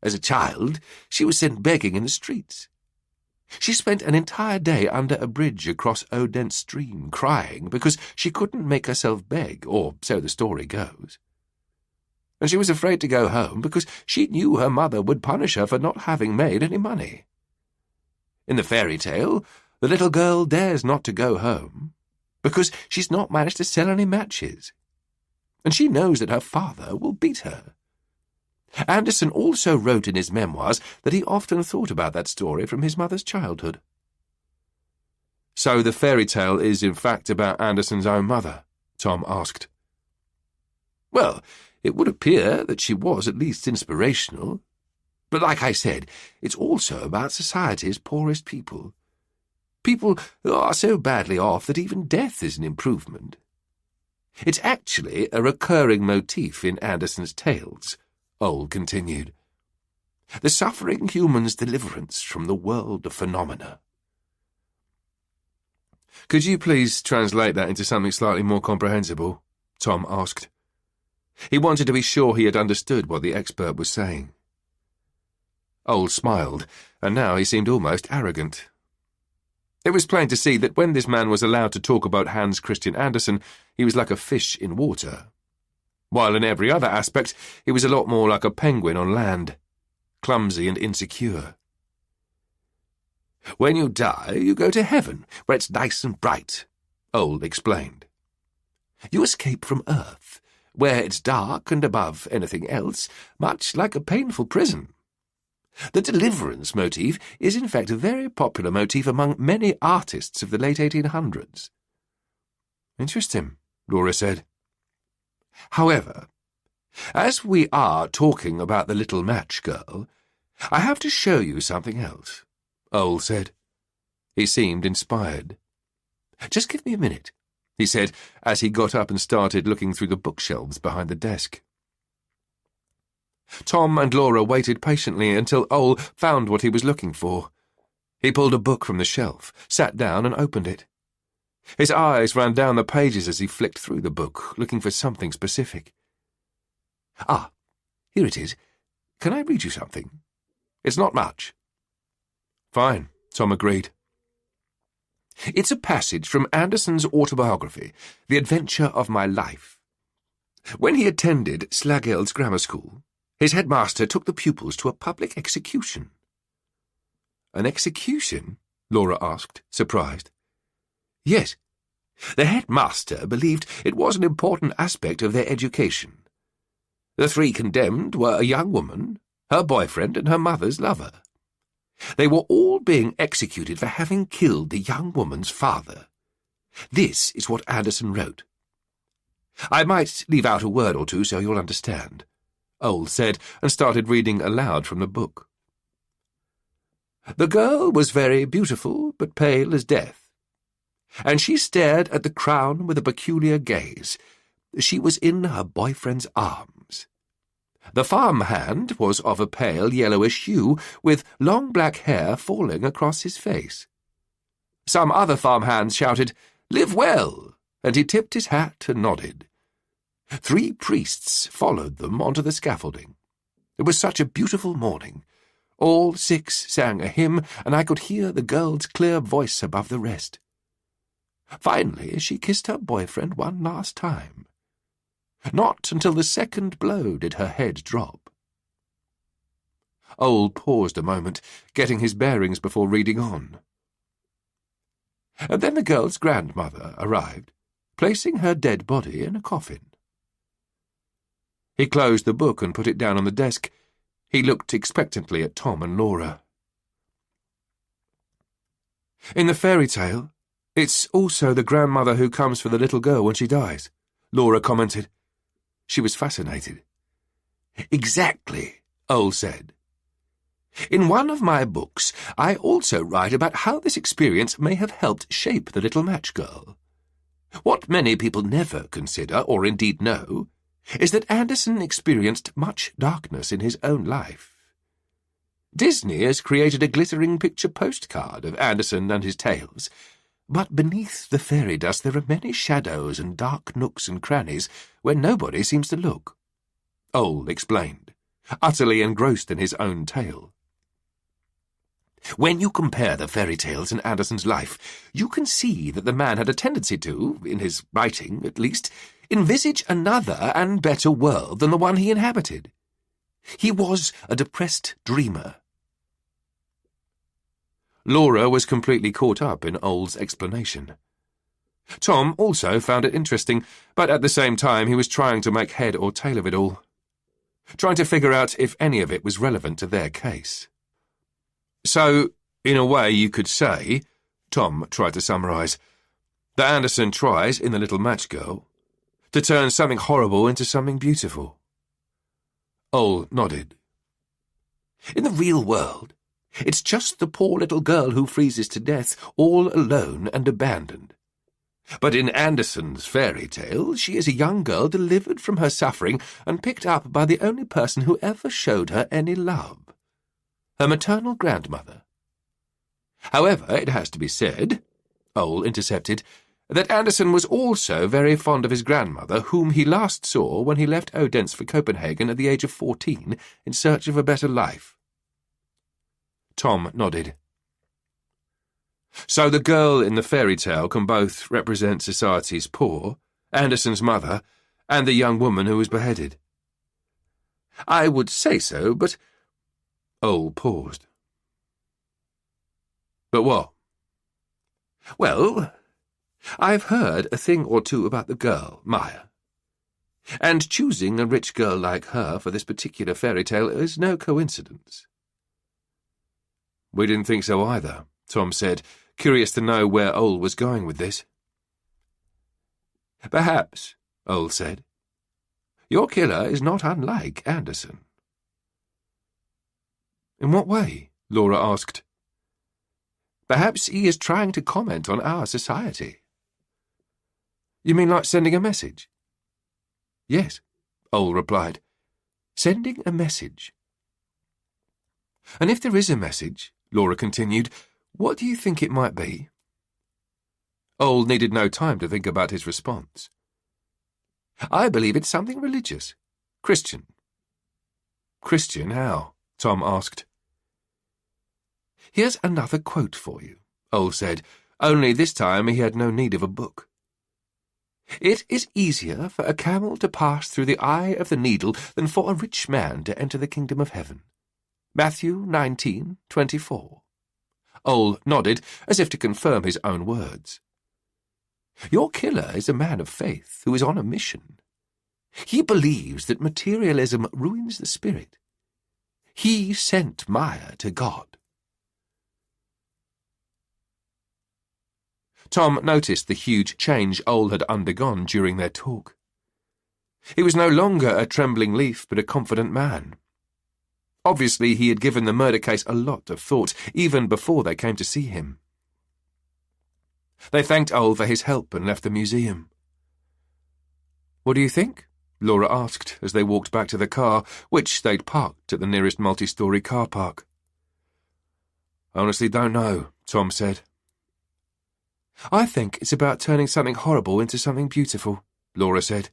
As a child, she was sent begging in the streets. She spent an entire day under a bridge across Odense stream, crying because she couldn't make herself beg, or so the story goes. And she was afraid to go home because she knew her mother would punish her for not having made any money. In the fairy tale, the little girl dares not to go home because she's not managed to sell any matches, and she knows that her father will beat her. Andersen also wrote in his memoirs that he often thought about that story from his mother's childhood. So the fairy tale is in fact about Andersen's own mother? Tom asked. Well, it would appear that she was at least inspirational. But like I said, it's also about society's poorest people. People who are so badly off that even death is an improvement. It's actually a recurring motif in Andersen's tales, Ole continued. The suffering human's deliverance from the world of phenomena. Could you please translate that into something slightly more comprehensible? Tom asked. He wanted to be sure he had understood what the expert was saying. Ole smiled, and now he seemed almost arrogant. It was plain to see that when this man was allowed to talk about Hans Christian Andersen, he was like a fish in water, while in every other aspect he was a lot more like a penguin on land, clumsy and insecure. When you die, you go to heaven, where it's nice and bright, Ole explained. You escape from Earth, where it's dark and above anything else, much like a painful prison. The deliverance motif is in fact a very popular motif among many artists of the late 1800s. Interesting, Laura said. However, as we are talking about the little match girl, I have to show you something else, Ole said. He seemed inspired. Just give me a minute, he said, as he got up and started looking through the bookshelves behind the desk. Tom and Laura waited patiently until Ole found what he was looking for. He pulled a book from the shelf, sat down and opened it. His eyes ran down the pages as he flicked through the book, looking for something specific. Ah, here it is. Can I read you something? It's not much. Fine, Tom agreed. It's a passage from Andersen's autobiography, The Adventure of My Life. When he attended Slagel's grammar school, his headmaster took the pupils to a public execution. An execution? Laura asked, surprised. Yes. The headmaster believed it was an important aspect of their education. The three condemned were a young woman, her boyfriend, and her mother's lover. They were all being executed for having killed the young woman's father. This is what Andersen wrote. I might leave out a word or two so you'll understand, Ole said, and started reading aloud from the book. The girl was very beautiful, but pale as death, and she stared at the crown with a peculiar gaze. She was in her boyfriend's arms. The farmhand was of a pale yellowish hue, with long black hair falling across his face. Some other farmhands shouted, "Live well," and he tipped his hat and nodded. 3 priests followed them onto the scaffolding. It was such a beautiful morning. All 6 sang a hymn, and I could hear the girl's clear voice above the rest. Finally, she kissed her boyfriend one last time. Not until the second blow did her head drop. Ole paused a moment, getting his bearings before reading on. And then the girl's grandmother arrived, placing her dead body in a coffin. He closed the book and put it down on the desk. He looked expectantly at Tom and Laura. In the fairy tale, it's also the grandmother who comes for the little girl when she dies, Laura commented. She was fascinated. Exactly, Ole said. In one of my books, I also write about how this experience may have helped shape the little match girl. What many people never consider, or indeed know, is that Andersen experienced much darkness in his own life. Disney has created a glittering picture postcard of Andersen and his tales, but beneath the fairy dust there are many shadows and dark nooks and crannies where nobody seems to look. Ole explained, utterly engrossed in his own tale. When you compare the fairy tales in Andersen's life, you can see that the man had a tendency to, in his writing at least, envisage another and better world than the one he inhabited. He was a depressed dreamer. Laura was completely caught up in Ole's explanation. Tom also found it interesting, but at the same time he was trying to make head or tail of it all, trying to figure out if any of it was relevant to their case. So, in a way you could say, Tom tried to summarise, that Andersen tries, in The Little Match Girl, to turn something horrible into something beautiful. Ole nodded. In the real world, it's just the poor little girl who freezes to death, all alone and abandoned. But in Andersen's fairy tale, she is a young girl delivered from her suffering and picked up by the only person who ever showed her any love. Her maternal grandmother. However, it has to be said, Ole intercepted, that Andersen was also very fond of his grandmother, whom he last saw when he left Odense for Copenhagen at the age of 14 in search of a better life. Tom nodded. So the girl in the fairy tale can both represent society's poor, Andersen's mother, and the young woman who was beheaded. I would say so, but... Ole paused. But what? Well, I've heard a thing or two about the girl, Maya. And choosing a rich girl like her for this particular fairy tale is no coincidence. We didn't think so either, Tom said, curious to know where Ole was going with this. Perhaps, Ole said. Your killer is not unlike Andersen. In what way? Laura asked. Perhaps he is trying to comment on our society. You mean like sending a message? Yes, Ole replied. Sending a message. And if there is a message, Laura continued, what do you think it might be? Ole needed no time to think about his response. I believe it's something religious. Christian. Christian, how? Tom asked. Here's another quote for you, Ole said, only this time he had no need of a book. It is easier for a camel to pass through the eye of the needle than for a rich man to enter the kingdom of heaven. Matthew 19:24. Ole nodded, as if to confirm his own words. Your killer is a man of faith who is on a mission. He believes that materialism ruins the spirit. He sent Maya to God. Tom noticed the huge change Ole had undergone during their talk. He was no longer a trembling leaf, but a confident man. Obviously, he had given the murder case a lot of thought, even before they came to see him. They thanked Ole for his help and left the museum. What do you think? Laura asked as they walked back to the car, which they'd parked at the nearest multi-storey car park. I honestly don't know, Tom said. I think it's about turning something horrible into something beautiful, Laura said.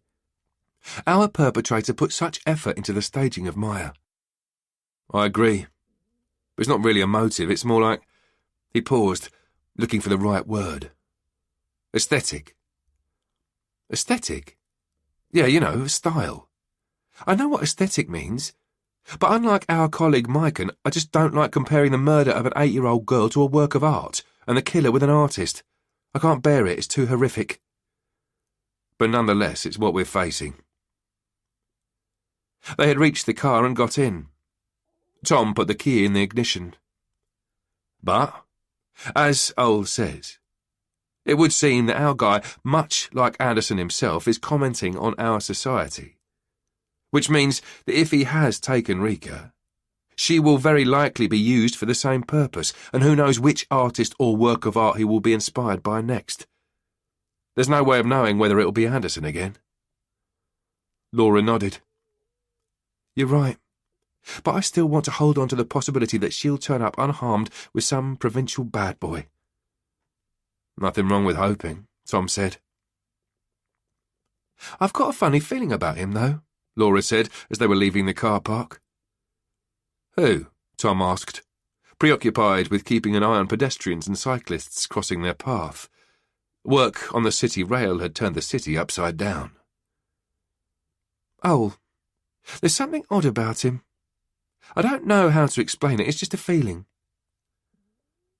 Our perpetrator put such effort into the staging of Maya. I agree. But it's not really a motive, it's more like... He paused, looking for the right word. Aesthetic. Aesthetic? Yeah, you know, style. I know what aesthetic means, but unlike our colleague Maiken, I just don't like comparing the murder of an 8-year-old girl to a work of art, and the killer with an artist. I can't bear it, it's too horrific. But nonetheless, it's what we're facing. They had reached the car and got in. Tom put the key in the ignition. But, as Ole says, It would seem that our guy, much like Andersen himself, is commenting on our society. Which means that if he has taken Rika, she will very likely be used for the same purpose, and who knows which artist or work of art he will be inspired by next. There's no way of knowing whether it'll be Andersen again. Laura nodded. You're right, but I still want to hold on to the possibility that she'll turn up unharmed with some provincial bad boy. Nothing wrong with hoping, Tom said. I've got a funny feeling about him, though, Laura said as they were leaving the car park. Who? Tom asked, preoccupied with keeping an eye on pedestrians and cyclists crossing their path. Work on the city rail had turned the city upside down. Oh, there's something odd about him. I don't know how to explain it, it's just a feeling.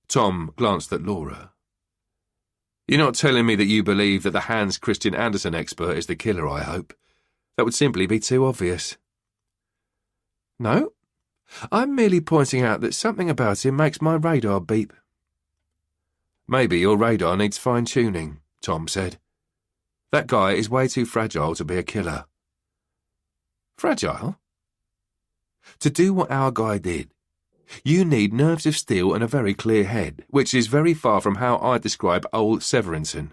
Tom glanced at Laura. You're not telling me that you believe that the Hans Christian Andersen expert is the killer, I hope. That would simply be too obvious. No, I'm merely pointing out that something about him makes my radar beep. Maybe your radar needs fine-tuning, Tom said. That guy is way too fragile to be a killer. Fragile? To do what our guy did, you need nerves of steel and a very clear head, which is very far from how I describe old Severinsen.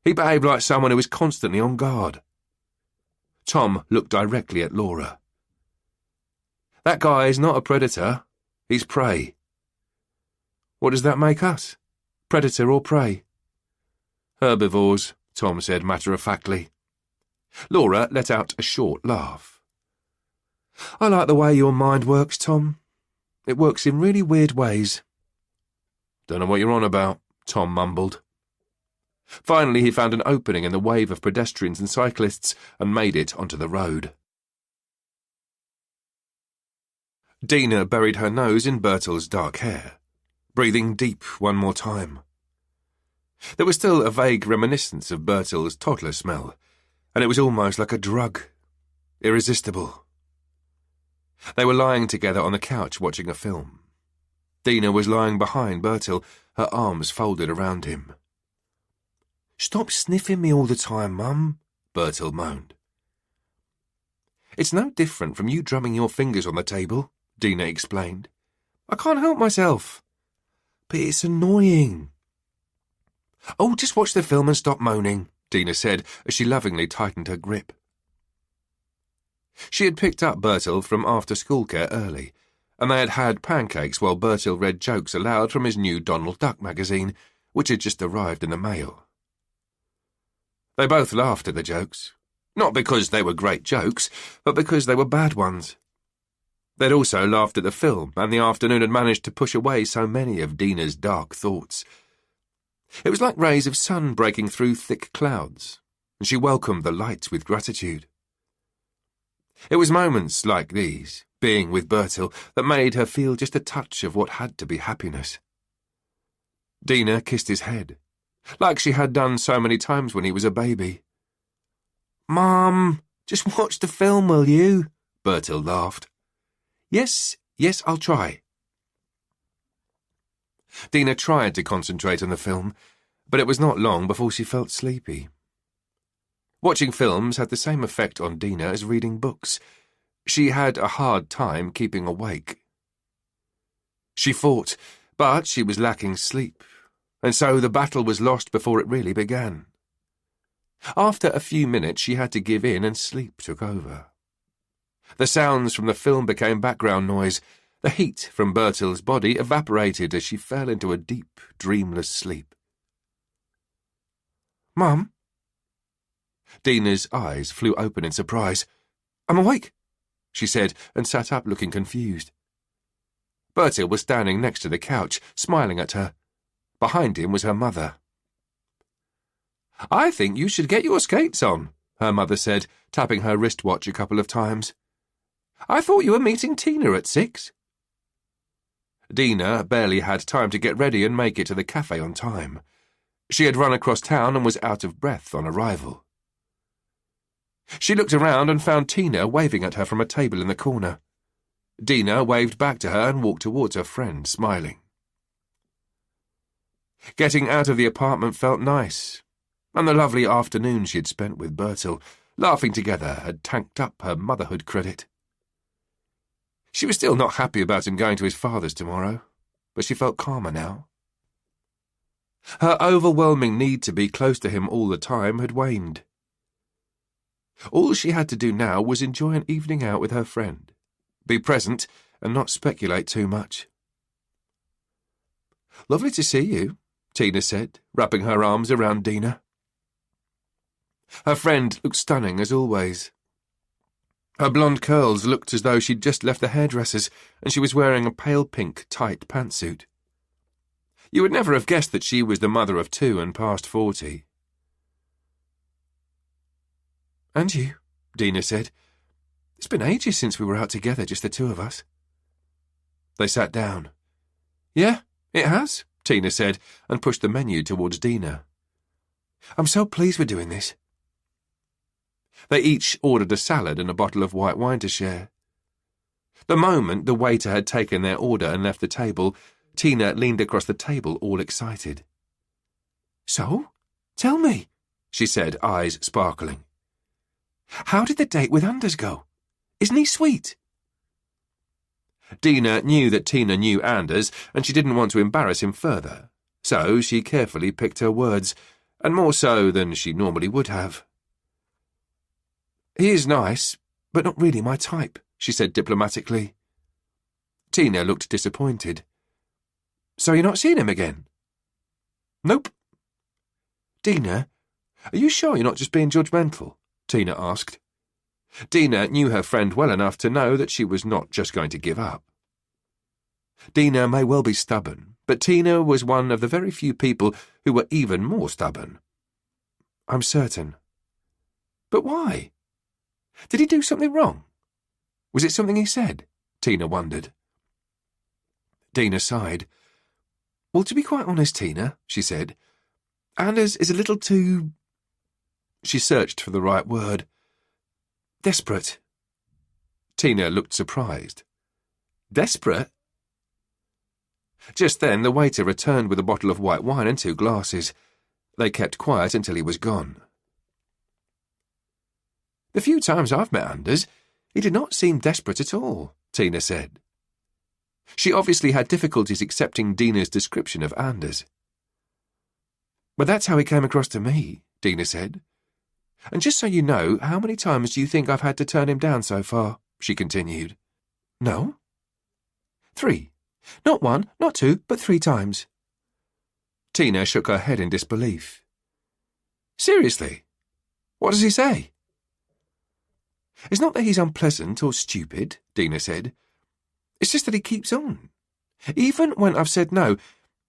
He behaved like someone who was constantly on guard. Tom looked directly at Laura. That guy is not a predator, he's prey. What does that make us? Predator or prey? Herbivores, Tom said matter-of-factly. Laura let out a short laugh. I like the way your mind works, Tom. It works in really weird ways. Don't know what you're on about, Tom mumbled. Finally he found an opening in the wave of pedestrians and cyclists and made it onto the road. Dina buried her nose in Bertil's dark hair, breathing deep one more time. There was still a vague reminiscence of Bertil's toddler smell, and it was almost like a drug. Irresistible. They were lying together on the couch watching a film. Dina was lying behind Bertil, her arms folded around him. Stop sniffing me all the time, Mum, Bertil moaned. It's no different from you drumming your fingers on the table, Dina explained. I can't help myself. But it's annoying. Oh, just watch the film and stop moaning, Dina said as she lovingly tightened her grip. She had picked up Bertil from after-school care early, and they had had pancakes while Bertil read jokes aloud from his new Donald Duck magazine, which had just arrived in the mail. They both laughed at the jokes, not because they were great jokes, but because they were bad ones. They'd also laughed at the film, and the afternoon had managed to push away so many of Dina's dark thoughts. It was like rays of sun breaking through thick clouds, and she welcomed the light with gratitude. It was moments like these, being with Bertil, that made her feel just a touch of what had to be happiness. Dina kissed his head, like she had done so many times when he was a baby. Mum, just watch the film, will you? Bertil laughed. Yes, I'll try. Dina tried to concentrate on the film, but it was not long before she felt sleepy. Watching films had the same effect on Dina as reading books. She had a hard time keeping awake. She fought, but she was lacking sleep, and so the battle was lost before it really began. After a few minutes she had to give in and sleep took over. The sounds from the film became background noise. The heat from Bertil's body evaporated as she fell into a deep, dreamless sleep. Mum? Dina's eyes flew open in surprise. I'm awake, she said, and sat up looking confused. Bertil was standing next to the couch, smiling at her. Behind him was her mother. I think you should get your skates on, her mother said, tapping her wristwatch a couple of times. I thought you were meeting Tina at 6. Dina barely had time to get ready and make it to the cafe on time. She had run across town and was out of breath on arrival. She looked around and found Tina waving at her from a table in the corner. Dina waved back to her and walked towards her friend, smiling. Getting out of the apartment felt nice, and the lovely afternoon she had spent with Bertil, laughing together, had tanked up her motherhood credit. She was still not happy about him going to his father's tomorrow, but she felt calmer now. Her overwhelming need to be close to him all the time had waned. All she had to do now was enjoy an evening out with her friend, be present and not speculate too much. "Lovely to see you," Tina said, wrapping her arms around Dina. Her friend looked stunning as always. Her blonde curls looked as though she'd just left the hairdresser's, and she was wearing a pale pink tight pantsuit. You would never have guessed that she was the mother of 2 and past 40. "And you," Dina said. "It's been ages since we were out together, just the 2 of us." They sat down. "Yeah, it has," Tina said, and pushed the menu towards Dina. "I'm so pleased we're doing this." They each ordered a salad and a bottle of white wine to share. The moment the waiter had taken their order and left the table, Tina leaned across the table all excited. "So, tell me," she said, eyes sparkling. "How did the date with Anders go? Isn't he sweet?" Dina knew that Tina knew Anders, and she didn't want to embarrass him further, so she carefully picked her words, and more so than she normally would have. "He is nice, but not really my type," she said diplomatically. Tina looked disappointed. "So you're not seeing him again?" "Nope." "Dina, are you sure you're not just being judgmental?" Tina asked. Dina knew her friend well enough to know that she was not just going to give up. Dina may well be stubborn, but Tina was one of the very few people who were even more stubborn. "I'm certain." "But why? Did he do something wrong? Was it something he said?" Tina wondered. Dina sighed. "Well, to be quite honest, Tina," she said, "Anders is a little too—" She searched for the right word. "Desperate." Tina looked surprised. "Desperate?" Just then the waiter returned with a bottle of white wine and 2 glasses. They kept quiet until he was gone. "The few times I've met Anders, he did not seem desperate at all," Tina said. She obviously had difficulties accepting Dina's description of Anders. "But that's how he came across to me," Dina said. "And just so you know, how many times do you think I've had to turn him down so far?" she continued. "No?" "3. Not 1, not 2, but 3 times." Tina shook her head in disbelief. "Seriously? What does he say?" "It's not that he's unpleasant or stupid," Dina said. "It's just that he keeps on. Even when I've said no,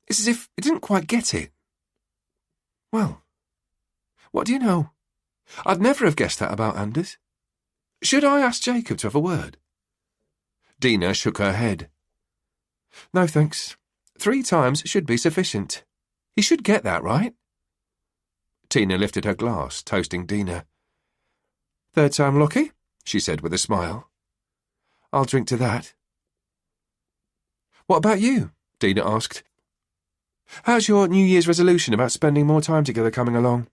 it's as if he didn't quite get it." "Well, what do you know? I'd never have guessed that about Anders. Should I ask Jacob to have a word?" Dina shook her head. "No, thanks. 3 times should be sufficient. He should get that, right?" Tina lifted her glass, toasting Dina. "3rd time lucky," she said with a smile. "I'll drink to that." "What about you?" Dina asked. "How's your New Year's resolution about spending more time together coming along?"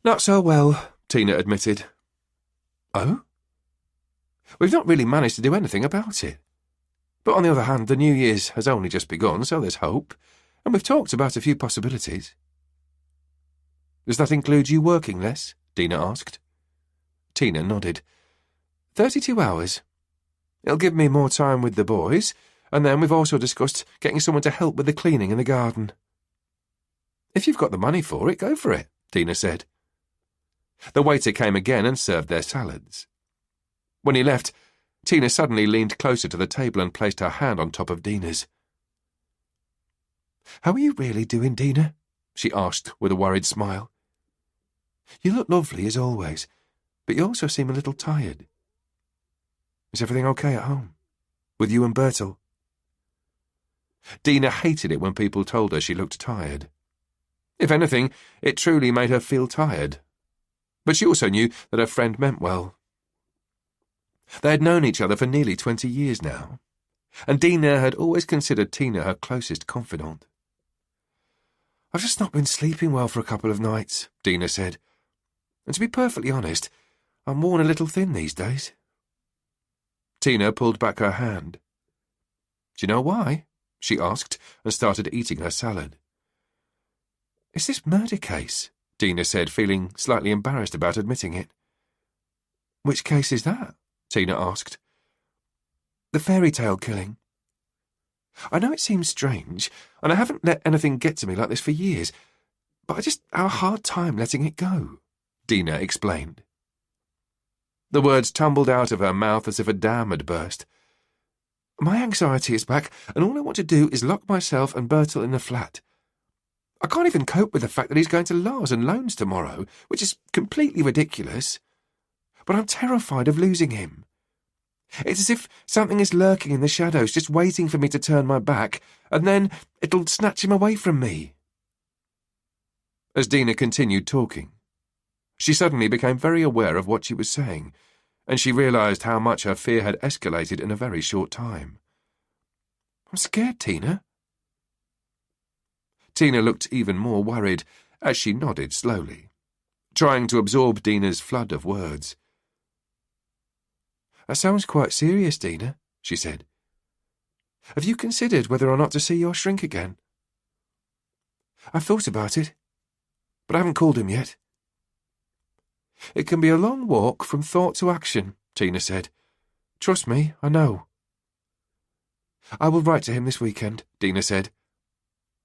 "Not so well," Tina admitted. "Oh?" "We've not really managed to do anything about it. But on the other hand, the New Year's has only just begun, so there's hope, and we've talked about a few possibilities." "Does that include you working less?" Dina asked. Tina nodded. 32 hours. It'll give me more time with the boys, and then we've also discussed getting someone to help with the cleaning in the garden." "If you've got the money for it, go for it," Tina said. The waiter came again and served their salads. When he left, Tina suddenly leaned closer to the table and placed her hand on top of Dina's. "How are you really doing, Dina?" she asked with a worried smile. "You look lovely as always, but you also seem a little tired. Is everything okay at home? With you and Bertil?" Dina hated it when people told her she looked tired. If anything, it truly made her feel tired. But she also knew that her friend meant well. They had known each other for nearly 20 years now, and Dina had always considered Tina her closest confidant. I've just not been sleeping well for a couple of nights, Dina said. And to be perfectly honest, I'm worn a little thin these days. Tina pulled back her hand. Do you know why? She asked, and started eating her salad. It's this murder case, Dina said, feeling slightly embarrassed about admitting it. Which case is that? Tina asked. The fairy tale killing. I know it seems strange, and I haven't let anything get to me like this for years, but I just have a hard time letting it go, Dina explained. The words tumbled out of her mouth as if a dam had burst. My anxiety is back, and all I want to do is lock myself and Bertil in the flat. I can't even cope with the fact that he's going to Lars and Loans tomorrow, which is completely ridiculous. But I'm terrified of losing him. It's as if something is lurking in the shadows, just waiting for me to turn my back, and then it'll snatch him away from me. As Dina continued talking, she suddenly became very aware of what she was saying, and she realised how much her fear had escalated in a very short time. I'm scared, Tina. Tina looked even more worried as she nodded slowly, trying to absorb Dina's flood of words. That sounds quite serious, Dina, she said. Have you considered whether or not to see your shrink again? I've thought about it, but I haven't called him yet. It can be a long walk from thought to action, Tina said. Trust me, I know. I will write to him this weekend, Dina said.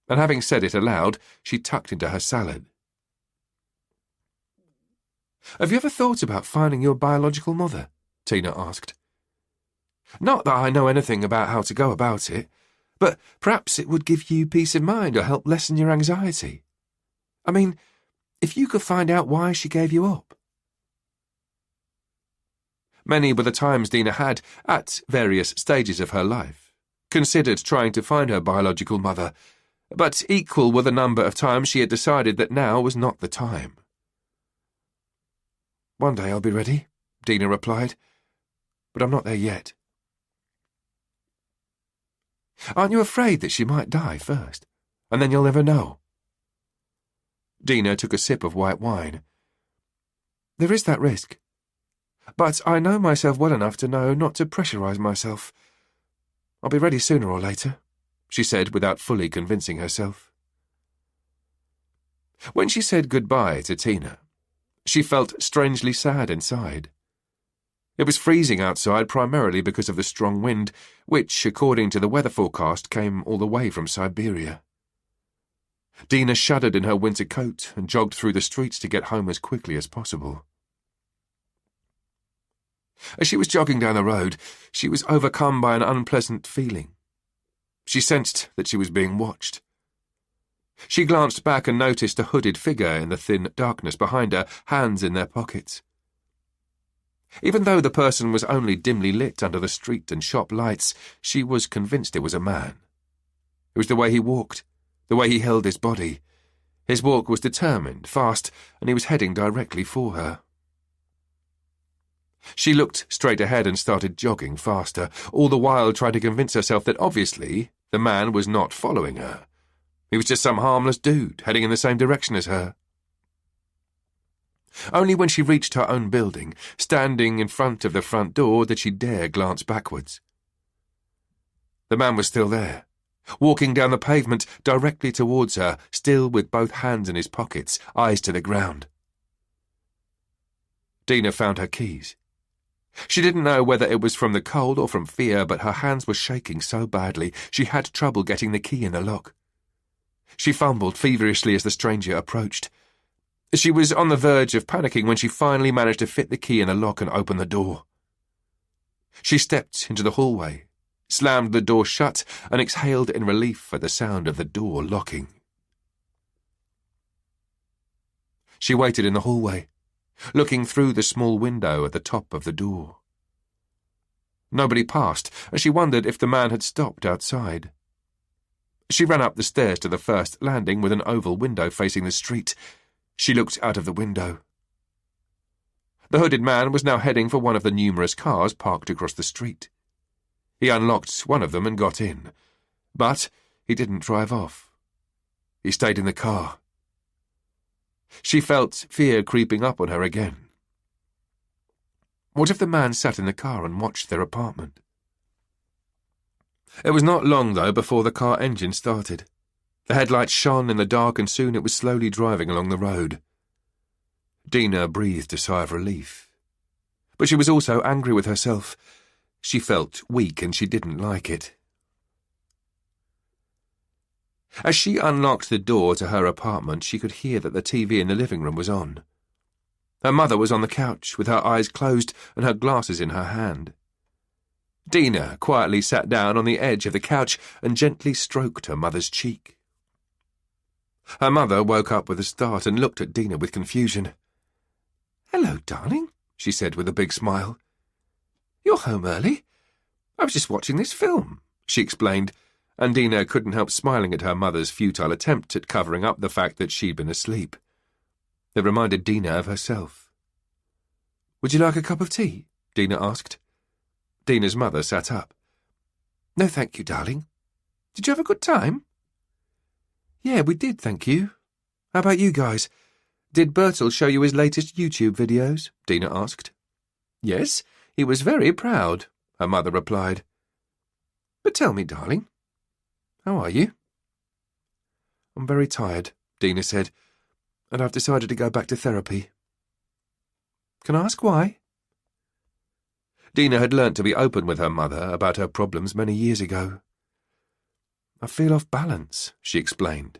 And having said it aloud, she tucked into her salad. Have you ever thought about finding your biological mother? Tina asked. Not that I know anything about how to go about it, but perhaps it would give you peace of mind or help lessen your anxiety. I mean, if you could find out why she gave you up. Many were the times Dina had, at various stages of her life, considered trying to find her biological mother, but equal were the number of times she had decided that now was not the time. One day I'll be ready, Dina replied, but I'm not there yet. Aren't you afraid that she might die first, and then you'll never know? Dina took a sip of white wine. There is that risk, but I know myself well enough to know not to pressurise myself. I'll be ready sooner or later, she said without fully convincing herself. When she said goodbye to Tina, she felt strangely sad inside. It was freezing outside primarily because of the strong wind, which, according to the weather forecast, came all the way from Siberia. Dina shuddered in her winter coat and jogged through the streets to get home as quickly as possible. As she was jogging down the road, she was overcome by an unpleasant feeling. She sensed that she was being watched. She glanced back and noticed a hooded figure in the thin darkness behind her, hands in their pockets. Even though the person was only dimly lit under the street and shop lights, she was convinced it was a man. It was the way he walked, the way he held his body. His walk was determined, fast, and he was heading directly for her. She looked straight ahead and started jogging faster, all the while trying to convince herself that obviously the man was not following her. He was just some harmless dude heading in the same direction as her. Only when she reached her own building, standing in front of the front door, did she dare glance backwards. The man was still there, walking down the pavement directly towards her, still with both hands in his pockets, eyes to the ground. Dina found her keys. She didn't know whether it was from the cold or from fear, but her hands were shaking so badly she had trouble getting the key in the lock. She fumbled feverishly as the stranger approached. She was on the verge of panicking when she finally managed to fit the key in the lock and open the door. She stepped into the hallway, slammed the door shut, and exhaled in relief at the sound of the door locking. She waited in the hallway, looking through the small window at the top of the door. Nobody passed, and she wondered if the man had stopped outside. She ran up the stairs to the first landing with an oval window facing the street. She looked out of the window. The hooded man was now heading for one of the numerous cars parked across the street. He unlocked one of them and got in, but he didn't drive off. He stayed in the car. She felt fear creeping up on her again. What if the man sat in the car and watched their apartment? It was not long, though, before the car engine started. The headlights shone in the dark, and soon it was slowly driving along the road. Dina breathed a sigh of relief. But she was also angry with herself. She felt weak, and she didn't like it. As she unlocked the door to her apartment, she could hear that the TV in the living room was on. Her mother was on the couch, with her eyes closed and her glasses in her hand. Dina quietly sat down on the edge of the couch and gently stroked her mother's cheek. Her mother woke up with a start and looked at Dina with confusion. "Hello, darling," she said with a big smile. "You're home early. I was just watching this film," she explained, and Dina couldn't help smiling at her mother's futile attempt at covering up the fact that she'd been asleep. It reminded Dina of herself. "Would you like a cup of tea?" Dina asked. Dina's mother sat up. "No, thank you, darling. Did you have a good time?" "Yeah, we did, thank you. How about you guys? Did Bertil show you his latest YouTube videos?" Dina asked. "Yes, he was very proud," her mother replied. "But tell me, darling, how are you?" "I'm very tired," Dina said, "and I've decided to go back to therapy." "Can I ask why?" Dina had learnt to be open with her mother about her problems many years ago. "I feel off balance," she explained.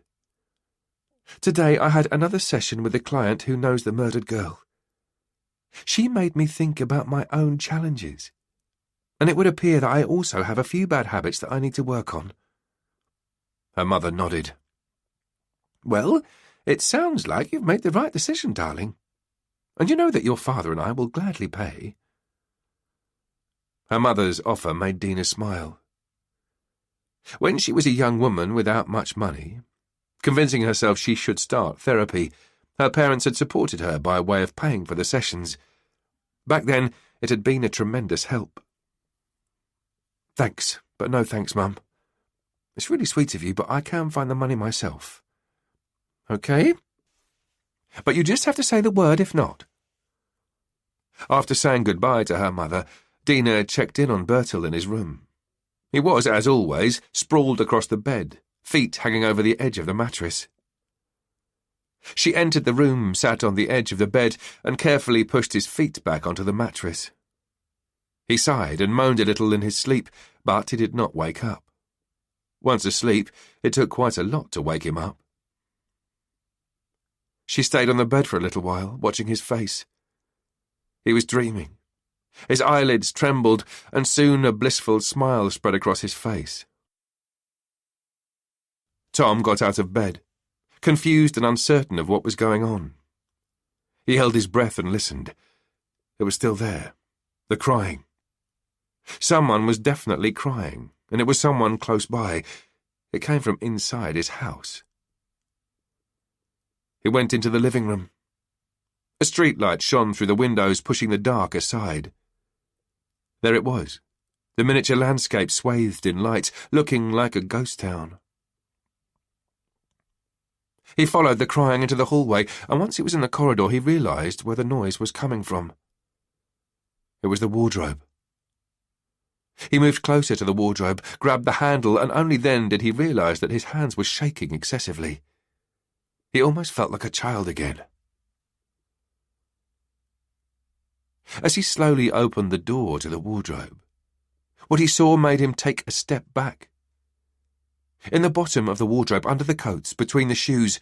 "Today I had another session with the client who knows the murdered girl. She made me think about my own challenges, and it would appear that I also have a few bad habits that I need to work on." Her mother nodded. "Well, it sounds like you've made the right decision, darling. And you know that your father and I will gladly pay." Her mother's offer made Dina smile. When she was a young woman without much money, convincing herself she should start therapy, her parents had supported her by way of paying for the sessions. Back then, it had been a tremendous help. "Thanks, but no thanks, Mum. It's really sweet of you, but I can find the money myself." "Okay? But you just have to say the word if not." After saying goodbye to her mother, Dina checked in on Bertil in his room. He was, as always, sprawled across the bed, feet hanging over the edge of the mattress. She entered the room, sat on the edge of the bed, and carefully pushed his feet back onto the mattress. He sighed and moaned a little in his sleep, but he did not wake up. Once asleep, it took quite a lot to wake him up. She stayed on the bed for a little while, watching his face. He was dreaming. His eyelids trembled, and soon a blissful smile spread across his face. Tom got out of bed, confused and uncertain of what was going on. He held his breath and listened. It was still there, the crying. Someone was definitely crying, and it was someone close by. It came from inside his house. He went into the living room. A streetlight shone through the windows, pushing the dark aside. There it was, the miniature landscape swathed in light, looking like a ghost town. He followed the crying into the hallway, and once he was in the corridor, he realized where the noise was coming from. It was the wardrobe. He moved closer to the wardrobe, grabbed the handle, and only then did he realize that his hands were shaking excessively. He almost felt like a child again. As he slowly opened the door to the wardrobe, what he saw made him take a step back. In the bottom of the wardrobe, under the coats, between the shoes,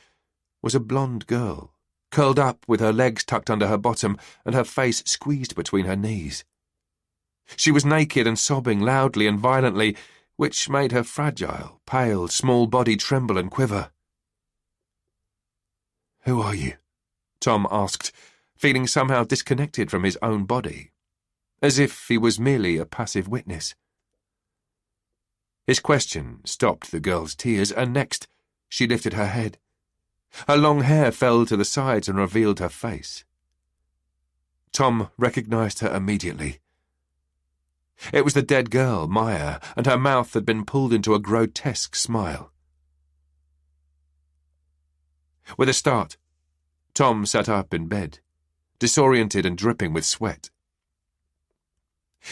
was a blonde girl, curled up with her legs tucked under her bottom and her face squeezed between her knees. She was naked and sobbing loudly and violently, which made her fragile, pale, small body tremble and quiver. "Who are you?" Tom asked, feeling somehow disconnected from his own body, as if he was merely a passive witness. His question stopped the girl's tears, and next she lifted her head. Her long hair fell to the sides and revealed her face. Tom recognized her immediately. It was the dead girl, Maya, and her mouth had been pulled into a grotesque smile. With a start, Tom sat up in bed, disoriented and dripping with sweat.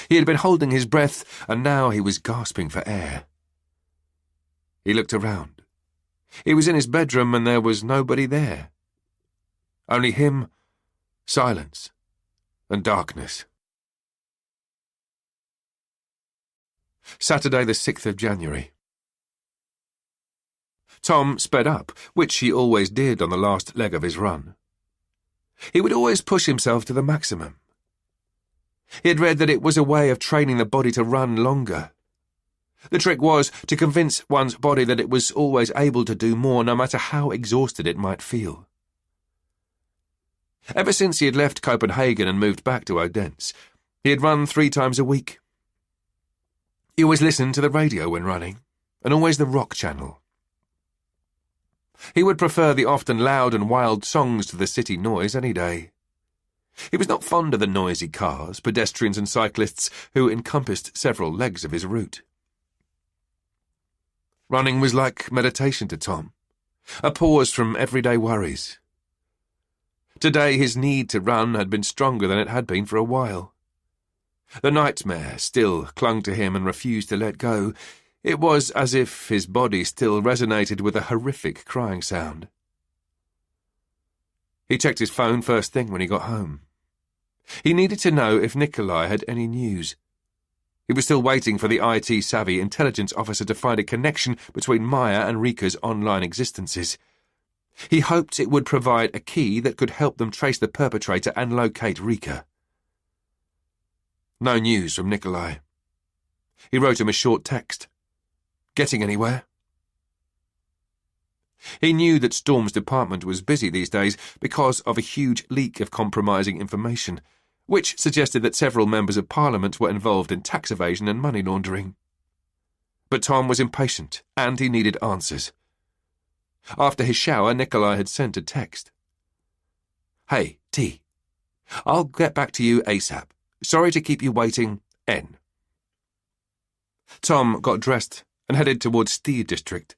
He had been holding his breath, and now he was gasping for air. He looked around. He was in his bedroom, and there was nobody there. Only him, silence, and darkness. Saturday the 6th of January. Tom sped up, which he always did on the last leg of his run. He would always push himself to the maximum. He had read that it was a way of training the body to run longer. The trick was to convince one's body that it was always able to do more, no matter how exhausted it might feel. Ever since he had left Copenhagen and moved back to Odense, he had run 3 times a week. He always listened to the radio when running, and always the rock channel. He would prefer the often loud and wild songs to the city noise any day. He was not fond of the noisy cars, pedestrians and cyclists who encompassed several legs of his route. Running was like meditation to Tom, a pause from everyday worries. Today his need to run had been stronger than it had been for a while. The nightmare still clung to him and refused to let go. It was as if his body still resonated with a horrific crying sound. He checked his phone first thing when he got home. He needed to know if Nikolai had any news. He was still waiting for the IT-savvy intelligence officer to find a connection between Maya and Rika's online existences. He hoped it would provide a key that could help them trace the perpetrator and locate Rika. No news from Nikolai. He wrote him a short text. Getting anywhere? He knew that Storm's department was busy these days because of a huge leak of compromising information, which suggested that several members of Parliament were involved in tax evasion and money laundering. But Tom was impatient, and he needed answers. After his shower, Nikolai had sent a text. Hey, T. I'll get back to you ASAP. Sorry to keep you waiting, N. Tom got dressed and headed towards Steve District,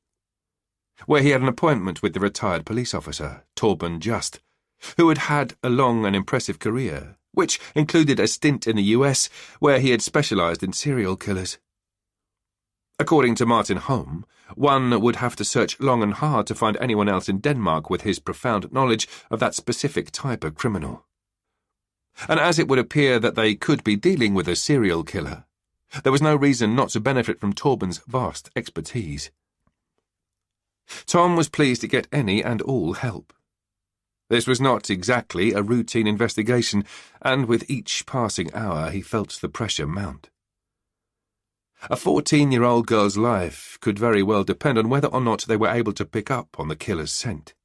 where he had an appointment with the retired police officer, Torben Just, who had had a long and impressive career, which included a stint in the US where he had specialized in serial killers. According to Martin Holm, one would have to search long and hard to find anyone else in Denmark with his profound knowledge of that specific type of criminal. And as it would appear that they could be dealing with a serial killer, there was no reason not to benefit from Torben's vast expertise. Tom was pleased to get any and all help. This was not exactly a routine investigation, and with each passing hour he felt the pressure mount. A 14-year-old girl's life could very well depend on whether or not they were able to pick up on the killer's scent.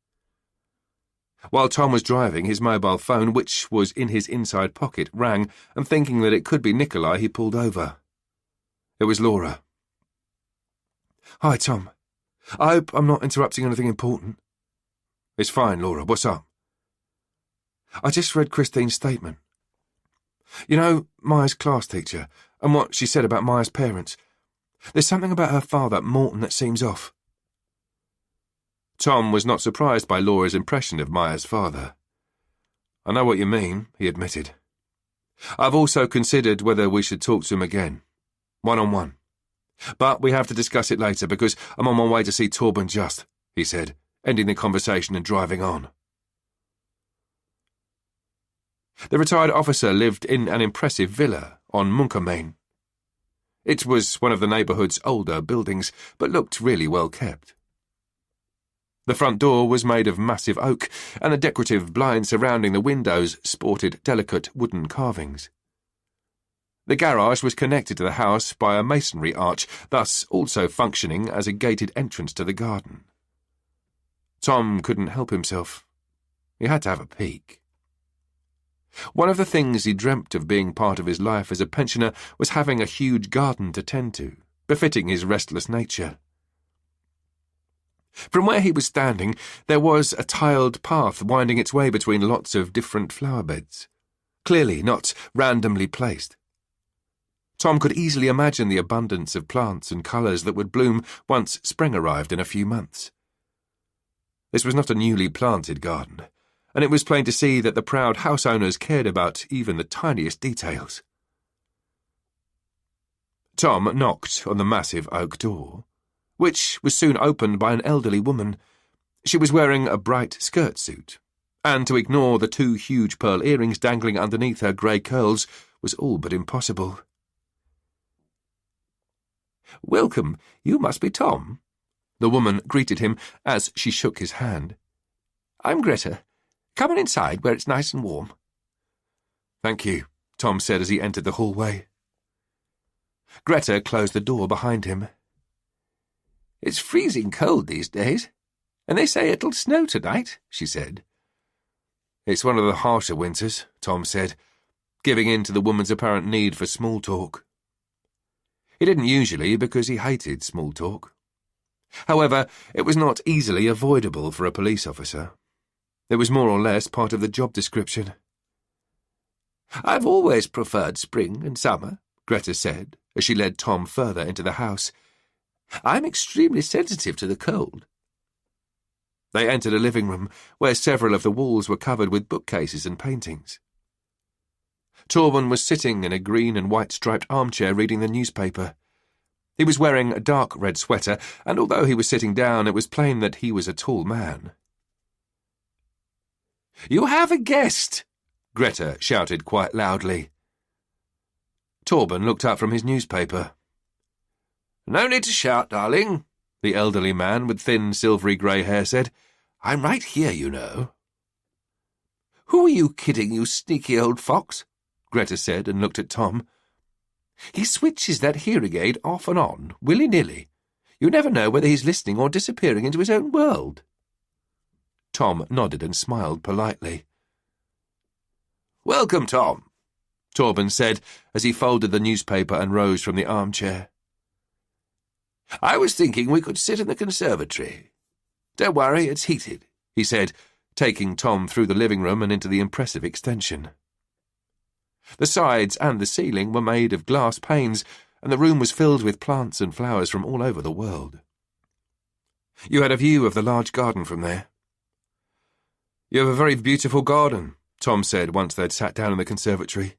While Tom was driving, his mobile phone, which was in his inside pocket, rang, and thinking that it could be Nikolai, he pulled over. It was Laura. Hi, Tom. I hope I'm not interrupting anything important. It's fine, Laura. What's up? I just read Christine's statement. You know, Maya's class teacher, and what she said about Maya's parents. There's something about her father, Morton, that seems off. Tom was not surprised by Laura's impression of Maya's father. I know what you mean, he admitted. I've also considered whether we should talk to him again, one-on-one. But we have to discuss it later because I'm on my way to see Torben Just, he said, ending the conversation and driving on. The retired officer lived in an impressive villa on Munkermain. It was one of the neighbourhood's older buildings, but looked really well kept. The front door was made of massive oak, and the decorative blinds surrounding the windows sported delicate wooden carvings. The garage was connected to the house by a masonry arch, thus also functioning as a gated entrance to the garden. Tom couldn't help himself. He had to have a peek. One of the things he dreamt of being part of his life as a pensioner was having a huge garden to tend to, befitting his restless nature. From where he was standing, there was a tiled path winding its way between lots of different flower beds, clearly not randomly placed. Tom could easily imagine the abundance of plants and colours that would bloom once spring arrived in a few months. This was not a newly planted garden, and it was plain to see that the proud house owners cared about even the tiniest details. Tom knocked on the massive oak door, which was soon opened by an elderly woman. She was wearing a bright skirt suit, and to ignore the 2 huge pearl earrings dangling underneath her grey curls was all but impossible. "Welcome, you must be Tom," the woman greeted him as she shook his hand. "I'm Greta. Come on inside where it's nice and warm." "Thank you," Tom said as he entered the hallway. Greta closed the door behind him. "It's freezing cold these days, and they say it'll snow tonight," she said. "It's one of the harsher winters," Tom said, giving in to the woman's apparent need for small talk. He didn't usually, because he hated small talk. However, it was not easily avoidable for a police officer. It was more or less part of the job description. "I've always preferred spring and summer," Greta said, as she led Tom further into the house. "I'm extremely sensitive to the cold." They entered a living room where several of the walls were covered with bookcases and paintings. Torben was sitting in a green and white striped armchair reading the newspaper. He was wearing a dark red sweater, and although he was sitting down, it was plain that he was a tall man. "You have a guest!" Greta shouted quite loudly. Torben looked up from his newspaper. "No need to shout, darling," the elderly man with thin, silvery grey hair said. "I'm right here, you know." "Who are you kidding, you sneaky old fox?" Greta said and looked at Tom. "He switches that hearing aid off and on, willy-nilly. You never know whether he's listening or disappearing into his own world." Tom nodded and smiled politely. "Welcome, Tom," Torben said as he folded the newspaper and rose from the armchair. "I was thinking we could sit in the conservatory. Don't worry, it's heated," he said, taking Tom through the living room and into the impressive extension. The sides and the ceiling were made of glass panes, and the room was filled with plants and flowers from all over the world. You had a view of the large garden from there. "You have a very beautiful garden," Tom said once they'd sat down in the conservatory.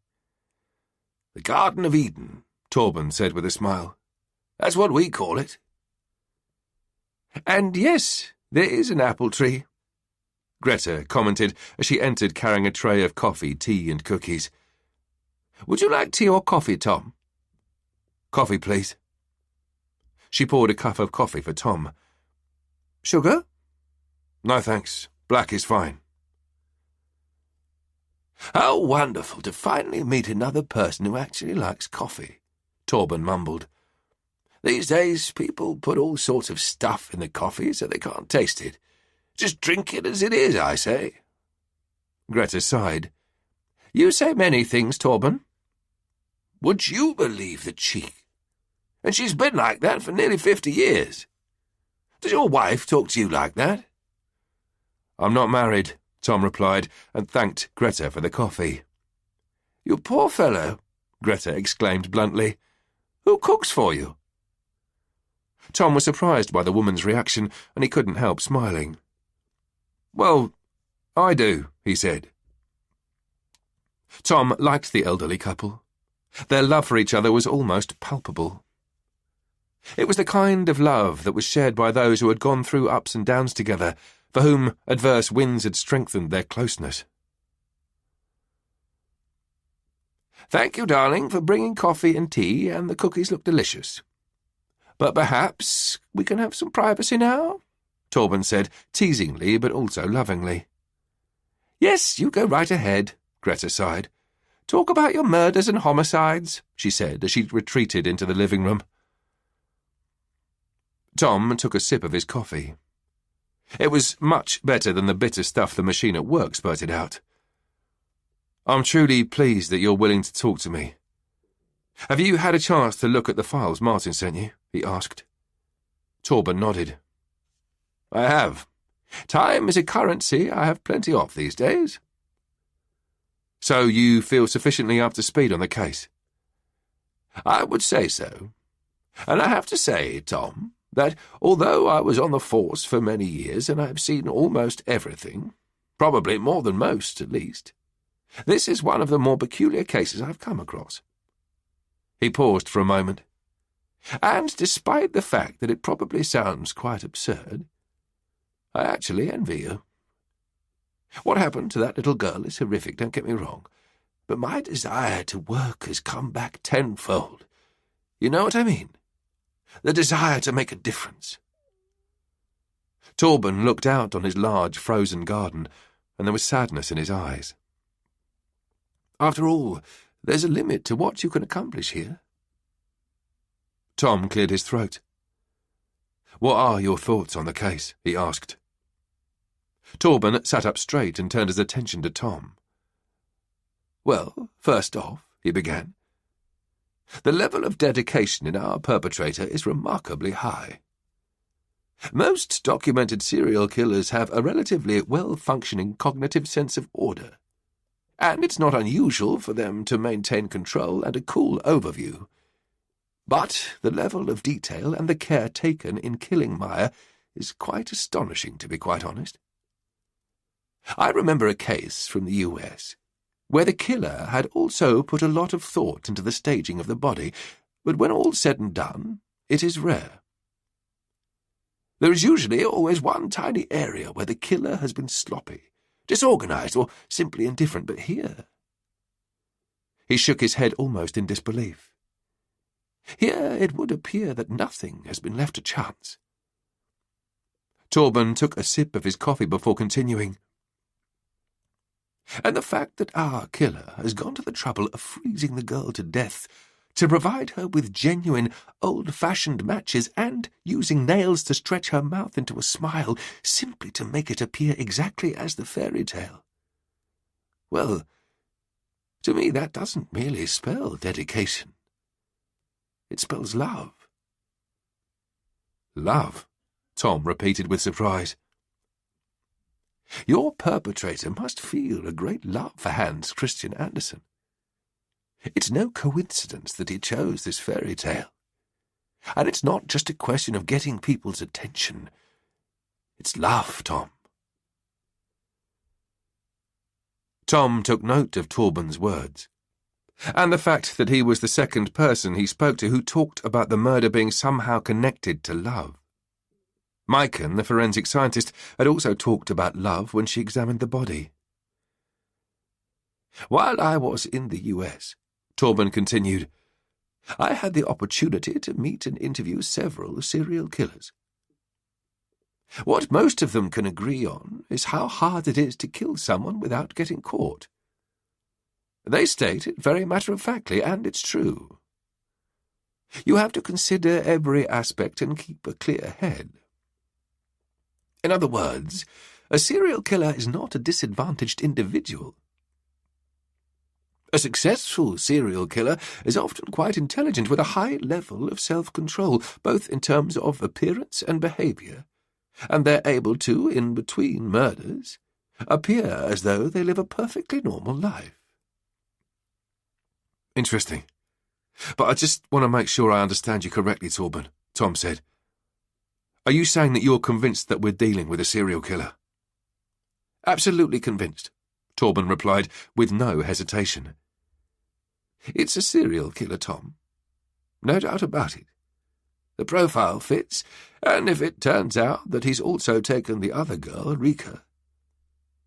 "The Garden of Eden," Torben said with a smile. "That's what we call it." "And yes, there is an apple tree," Greta commented as she entered carrying a tray of coffee, tea and cookies. "Would you like tea or coffee, Tom?" "Coffee, please." She poured a cup of coffee for Tom. "Sugar?" "No, thanks. Black is fine." "How wonderful to finally meet another person who actually likes coffee," Torben mumbled. "These days, people put all sorts of stuff in the coffee so they can't taste it. Just drink it as it is, I say." Greta sighed. "You say many things, Torben." "Would you believe the cheek? And she's been like that for nearly 50 years. Does your wife talk to you like that?" "I'm not married," Tom replied, and thanked Greta for the coffee. "You poor fellow," Greta exclaimed bluntly. "Who cooks for you?" Tom was surprised by the woman's reaction, and he couldn't help smiling. "Well, I do," he said. Tom liked the elderly couple. Their love for each other was almost palpable. It was the kind of love that was shared by those who had gone through ups and downs together, for whom adverse winds had strengthened their closeness. "Thank you, darling, for bringing coffee and tea, and the cookies look delicious. But perhaps we can have some privacy now?" Torben said, teasingly but also lovingly. "Yes, you go right ahead," Greta sighed. "Talk about your murders and homicides," she said as she retreated into the living room. Tom took a sip of his coffee. It was much better than the bitter stuff the machine at work spurted out. "I'm truly pleased that you're willing to talk to me. Have you had a chance to look at the files Martin sent you?" he asked. Torben nodded. "I have. Time is a currency I have plenty of these days." "So you feel sufficiently up to speed on the case?" "I would say so. And I have to say, Tom, that although I was on the force for many years and I have seen almost everything, probably more than most at least, this is one of the more peculiar cases I've come across." He paused for a moment. "And despite the fact that it probably sounds quite absurd, I actually envy you. What happened to that little girl is horrific, don't get me wrong, but my desire to work has come back tenfold. You know what I mean? The desire to make a difference." Torben looked out on his large frozen garden, and there was sadness in his eyes. "After all, there's a limit to what you can accomplish here." Tom cleared his throat. "What are your thoughts on the case?" he asked. Torben sat up straight and turned his attention to Tom. "Well, first off," he began, "the level of dedication in our perpetrator is remarkably high. Most documented serial killers have a relatively well-functioning cognitive sense of order, and it's not unusual for them to maintain control and a cool overview. But the level of detail and the care taken in killing Meyer is quite astonishing, to be quite honest. I remember a case from the US where the killer had also put a lot of thought into the staging of the body, but when all's said and done, it is rare. There is usually always one tiny area where the killer has been sloppy, disorganized, or simply indifferent, but here—" He shook his head almost in disbelief. "Here it would appear that nothing has been left to chance." Torben took a sip of his coffee before continuing. "And the fact that our killer has gone to the trouble of freezing the girl to death to provide her with genuine, old-fashioned matches and using nails to stretch her mouth into a smile simply to make it appear exactly as the fairy tale. Well, to me that doesn't merely spell dedication. It spells love." "Love?" Tom repeated with surprise. "Your perpetrator must feel a great love for Hans Christian Andersen. It's no coincidence that he chose this fairy tale. And it's not just a question of getting people's attention. It's love, Tom." Tom took note of Torben's words, and the fact that he was the second person he spoke to who talked about the murder being somehow connected to love. Maiken, the forensic scientist, had also talked about love when she examined the body. "While I was in the US," Torben continued, "I had the opportunity to meet and interview several serial killers. What most of them can agree on is how hard it is to kill someone without getting caught. They state it very matter-of-factly, and it's true. You have to consider every aspect and keep a clear head. In other words, a serial killer is not a disadvantaged individual. A successful serial killer is often quite intelligent with a high level of self-control, both in terms of appearance and behavior, and they're able to, in between murders, appear as though they live a perfectly normal life." "Interesting. But I just want to make sure I understand you correctly, Torben," Tom said. "Are you saying that you're convinced that we're dealing with a serial killer?" "Absolutely convinced," Torben replied with no hesitation. "It's a serial killer, Tom. No doubt about it. The profile fits, and if it turns out that he's also taken the other girl, Rika,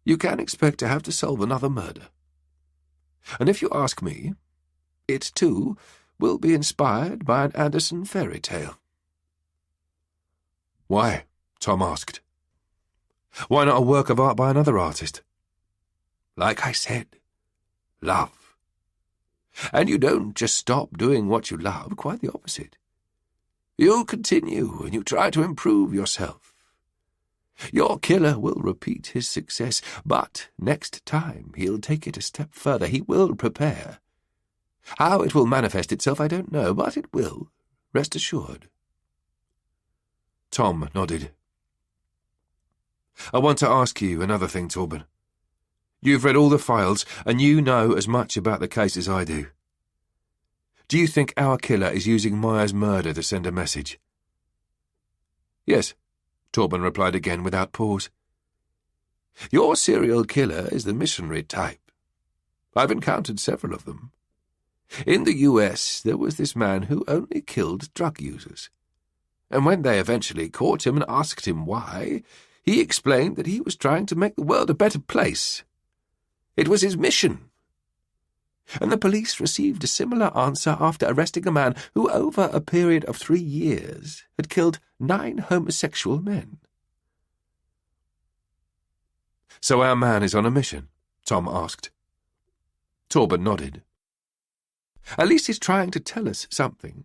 you can expect to have to solve another murder. And if you ask me, it, too, will be inspired by an Andersen fairy tale." "Why?" Tom asked. "Why not a work of art by another artist?" "Like I said, love. And you don't just stop doing what you love, quite the opposite. You continue and you try to improve yourself. Your killer will repeat his success, but next time he'll take it a step further. He will prepare. How it will manifest itself I don't know, but it will, rest assured." Tom nodded. "I want to ask you another thing, Torben. You've read all the files, and you know as much about the case as I do. Do you think our killer is using Meyer's murder to send a message?" Yes, Torben replied again without pause. Your serial killer is the missionary type. I've encountered several of them. In the US, there was this man who only killed drug users. And when they eventually caught him and asked him why, he explained that he was trying to make the world a better place. It was his mission. And the police received a similar answer after arresting a man who, over a period of 3 years, had killed 9 homosexual men. So our man is on a mission? Tom asked. Torben nodded. At least he's trying to tell us something.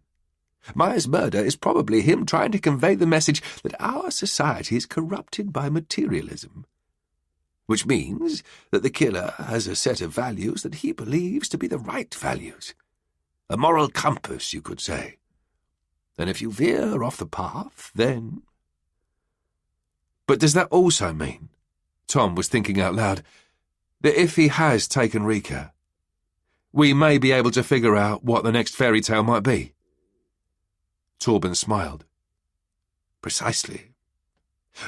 Maya's murder is probably him trying to convey the message that our society is corrupted by materialism, which means that the killer has a set of values that he believes to be the right values. A moral compass, you could say. And if you veer off the path, then... But does that also mean, Tom was thinking out loud, that if he has taken Rika, we may be able to figure out what the next fairy tale might be? Torben smiled. Precisely.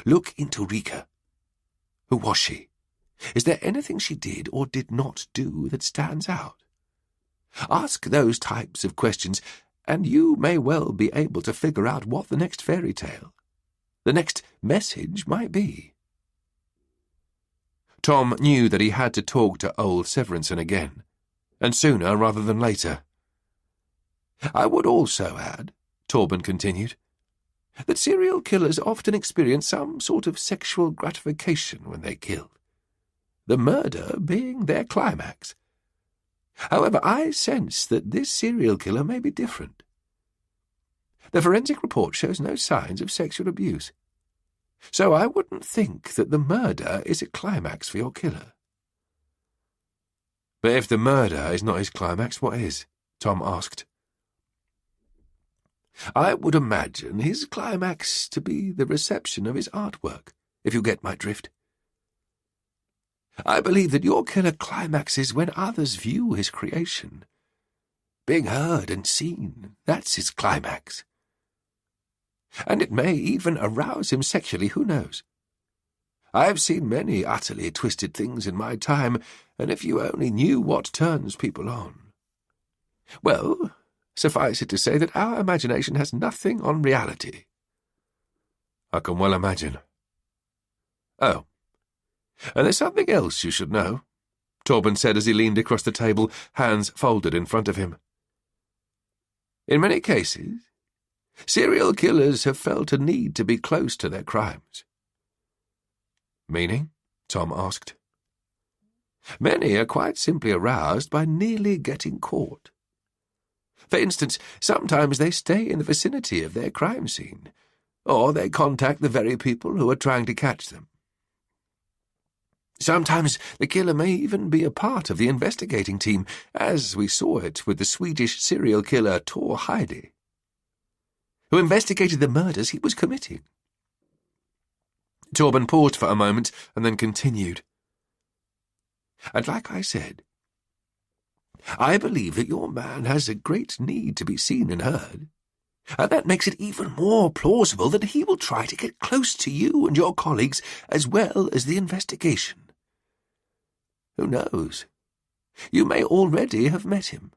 Look into Rika. Who was she? Is there anything she did or did not do that stands out? Ask those types of questions, and you may well be able to figure out what the next fairy tale, the next message might be. Tom knew that he had to talk to old Severinsen again, and sooner rather than later. I would also add, Torben continued, that serial killers often experience some sort of sexual gratification when they kill, the murder being their climax. However, I sense that this serial killer may be different. The forensic report shows no signs of sexual abuse, so I wouldn't think that the murder is a climax for your killer. But if the murder is not his climax, what is? Tom asked. I would imagine his climax to be the reception of his artwork, if you get my drift. I believe that your killer climaxes when others view his creation. Being heard and seen, that's his climax. And it may even arouse him sexually, who knows? I've seen many utterly twisted things in my time, and if you only knew what turns people on. Well, suffice it to say that our imagination has nothing on reality. I can well imagine. Oh, and there's something else you should know, Torben said as he leaned across the table, hands folded in front of him. In many cases, serial killers have felt a need to be close to their crimes. Meaning? Tom asked. Many are quite simply aroused by nearly getting caught. For instance, sometimes they stay in the vicinity of their crime scene, or they contact the very people who are trying to catch them. Sometimes the killer may even be a part of the investigating team, as we saw it with the Swedish serial killer Tor Heidi, who investigated the murders he was committing. Torben paused for a moment and then continued. And like I said, I believe that your man has a great need to be seen and heard, and that makes it even more plausible that he will try to get close to you and your colleagues as well as the investigation. Who knows? You may already have met him.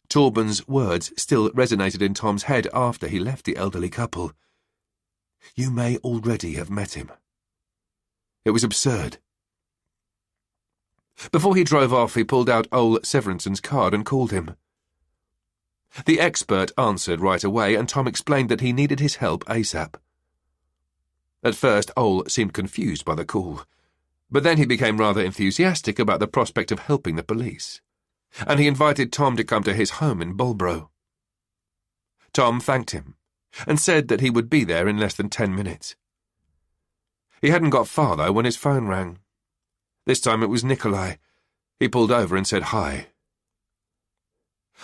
Torben's words still resonated in Tom's head after he left the elderly couple. You may already have met him. It was absurd. Before he drove off, he pulled out Ole Severinsen's card and called him. The expert answered right away, and Tom explained that he needed his help ASAP. At first, Ole seemed confused by the call, but then he became rather enthusiastic about the prospect of helping the police, and he invited Tom to come to his home in Bolbro. Tom thanked him, and said that he would be there in less than 10 minutes. He hadn't got far, though, when his phone rang. This time it was Nikolai. He pulled over and said hi.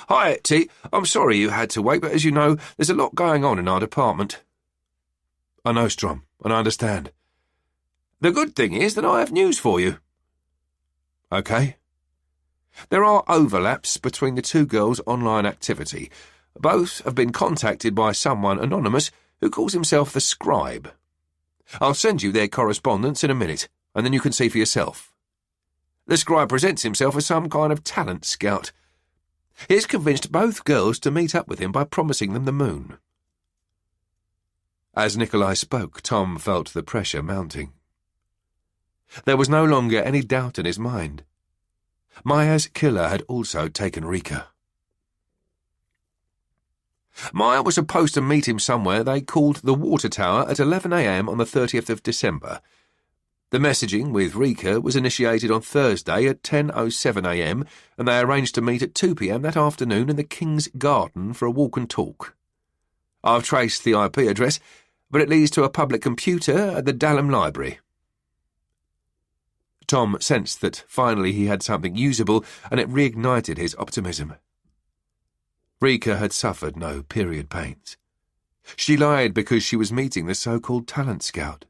Hi, T. I'm sorry you had to wait, but as you know, there's a lot going on in our department. I know, Strom, and I understand. The good thing is that I have news for you. Okay. There are overlaps between the two girls' online activity. Both have been contacted by someone anonymous who calls himself the Scribe. I'll send you their correspondence in a minute, and then you can see for yourself. The Scribe presents himself as some kind of talent scout. He's convinced both girls to meet up with him by promising them the moon." As Nikolai spoke, Tom felt the pressure mounting. There was no longer any doubt in his mind. Maya's killer had also taken Rika. Maya was supposed to meet him somewhere they called the Water Tower at 11 a.m. on the 30th of December. The messaging with Rika was initiated on Thursday at 10:07 a.m. and they arranged to meet at 2 p.m. that afternoon in the King's Garden for a walk and talk. I've traced the IP address, but it leads to a public computer at the Dalham Library. Tom sensed that finally he had something usable, and it reignited his optimism. Rika had suffered no period pains. She lied because she was meeting the so-called talent scout.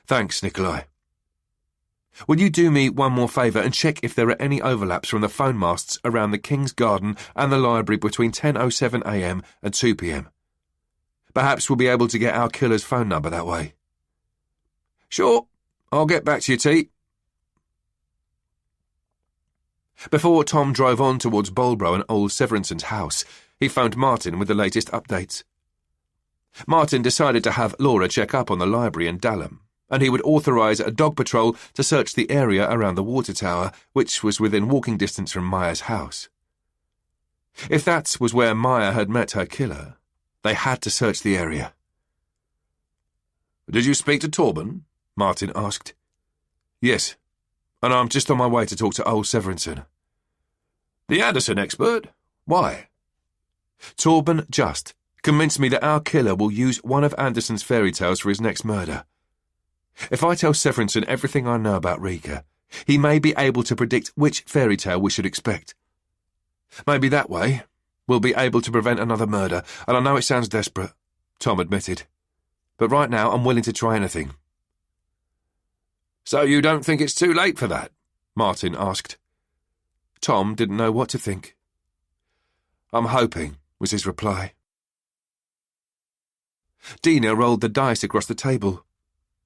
"Thanks, Nikolai. Will you do me one more favour and check if there are any overlaps from the phone masts around the King's Garden and the library between 10:07 a.m. and 2 p.m? Perhaps we'll be able to get our killer's phone number that way." "Sure. I'll get back to you, T." Before Tom drove on towards Bolbro and old Severinson's house, he phoned Martin with the latest updates. Martin decided to have Laura check up on the library in Dalham, and he would authorise a dog patrol to search the area around the water tower, which was within walking distance from Maya's house. If that was where Maya had met her killer, they had to search the area. "Did you speak to Torben?" Martin asked. "Yes, and I'm just on my way to talk to old Severinson." "The Andersen expert? Why?" "Torben just convinced me that our killer will use one of Andersen's fairy tales for his next murder. If I tell Severinson everything I know about Rika, he may be able to predict which fairy tale we should expect. Maybe that way we'll be able to prevent another murder, and I know it sounds desperate," Tom admitted. "But right now I'm willing to try anything." "So you don't think it's too late for that?" Martin asked. Tom didn't know what to think. "I'm hoping," was his reply. Dina rolled the dice across the table.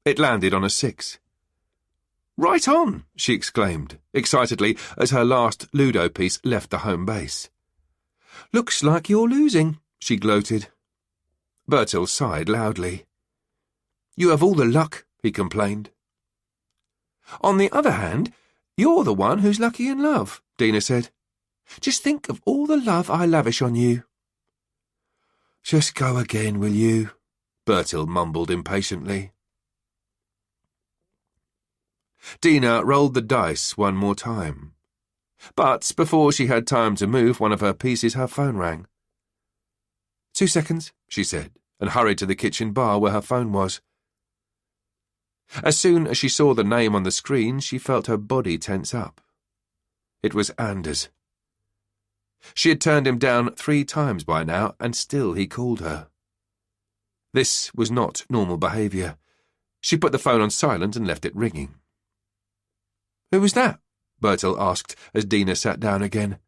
It landed on a 6. "Right on," she exclaimed, excitedly, as her last Ludo piece left the home base. "Looks like you're losing," she gloated. Bertil sighed loudly. "You have all the luck," he complained. "On the other hand, you're the one who's lucky in love," Dina said. "Just think of all the love I lavish on you." "Just go again, will you?" Bertil mumbled impatiently. Dina rolled the dice one more time. But before she had time to move one of her pieces, her phone rang. 2 seconds, she said, and hurried to the kitchen bar where her phone was. As soon as she saw the name on the screen, she felt her body tense up. It was Anders. She had turned him down 3 times by now, and still he called her. This was not normal behaviour. She put the phone on silent and left it ringing. "Who was that?" Bertil asked as Dina sat down again.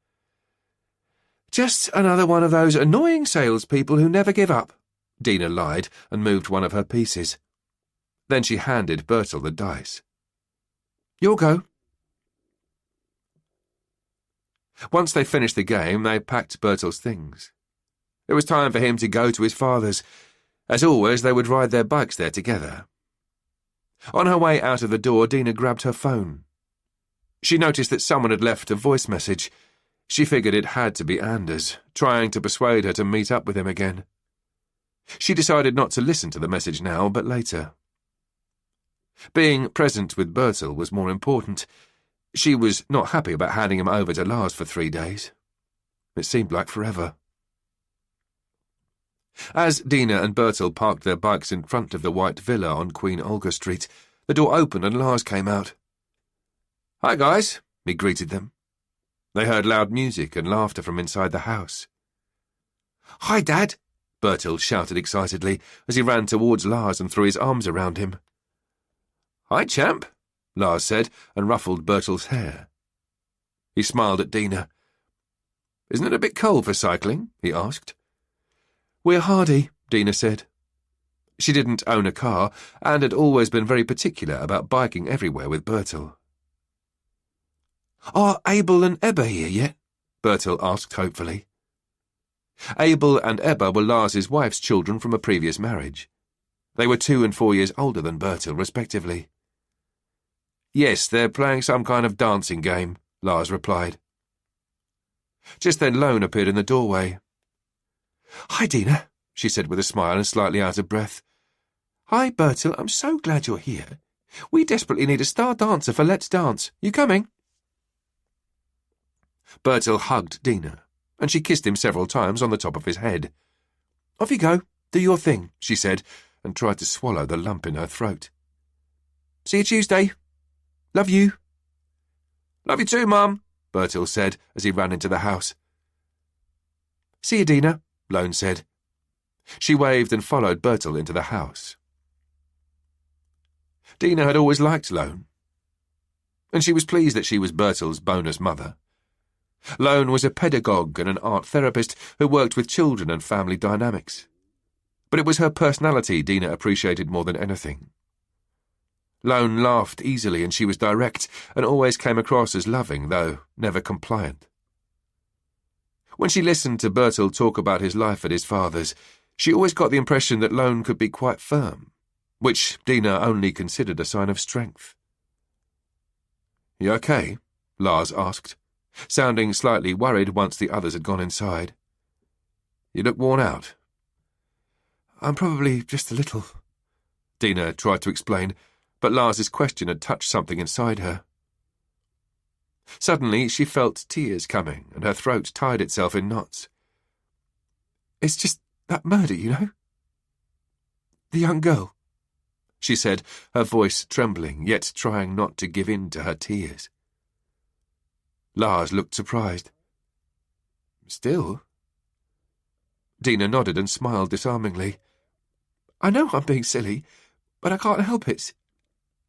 "Just another one of those annoying salespeople who never give up," Dina lied and moved one of her pieces. Then she handed Bertil the dice. "Your go." Once they finished the game, they packed Bertil's things. It was time for him to go to his father's. As always, they would ride their bikes there together. On her way out of the door, Dina grabbed her phone. She noticed that someone had left a voice message. She figured it had to be Anders, trying to persuade her to meet up with him again. She decided not to listen to the message now, but later. Being present with Bertil was more important. She was not happy about handing him over to Lars for 3 days. It seemed like forever. As Dina and Bertil parked their bikes in front of the white villa on Queen Olga Street, the door opened and Lars came out. "Hi, guys," he greeted them. They heard loud music and laughter from inside the house. "Hi, Dad," Bertil shouted excitedly as he ran towards Lars and threw his arms around him. "Hi, champ," Lars said and ruffled Bertil's hair. He smiled at Dina. "Isn't it a bit cold for cycling?" he asked. "We're hardy," Dina said. She didn't own a car and had always been very particular about biking everywhere with Bertil. "Are Abel and Ebba here yet?" Bertil asked hopefully. Abel and Ebba were Lars's wife's children from a previous marriage. They were 2 and 4 years older than Bertil, respectively. "Yes, they're playing some kind of dancing game," Lars replied. Just then Lone appeared in the doorway. "Hi, Dina," she said with a smile and slightly out of breath. "Hi, Bertil, I'm so glad you're here. We desperately need a star dancer for Let's Dance. You coming?" Bertil hugged Dina, and she kissed him several times on the top of his head. "Off you go, do your thing," she said, and tried to swallow the lump in her throat. "See you Tuesday. Love you." "Love you too, Mum," Bertil said as he ran into the house. "See you, Dina," Lone said. She waved and followed Bertil into the house. Dina had always liked Lone, and she was pleased that she was Bertil's bonus mother. Lone was a pedagogue and an art therapist who worked with children and family dynamics. But it was her personality Dina appreciated more than anything. Lone laughed easily and she was direct and always came across as loving, though never compliant. When she listened to Bertil talk about his life at his father's, she always got the impression that Lone could be quite firm, which Dina only considered a sign of strength. "You okay?" Lars asked, sounding slightly worried once the others had gone inside. "You look worn out." "I'm probably just a little," Dina tried to explain, but Lars's question had touched something inside her. Suddenly she felt tears coming, and her throat tied itself in knots. "It's just that murder, you know? The young girl," she said, her voice trembling, yet trying not to give in to her tears. Lars looked surprised. "Still?" Dina nodded and smiled disarmingly. "I know I'm being silly, but I can't help it.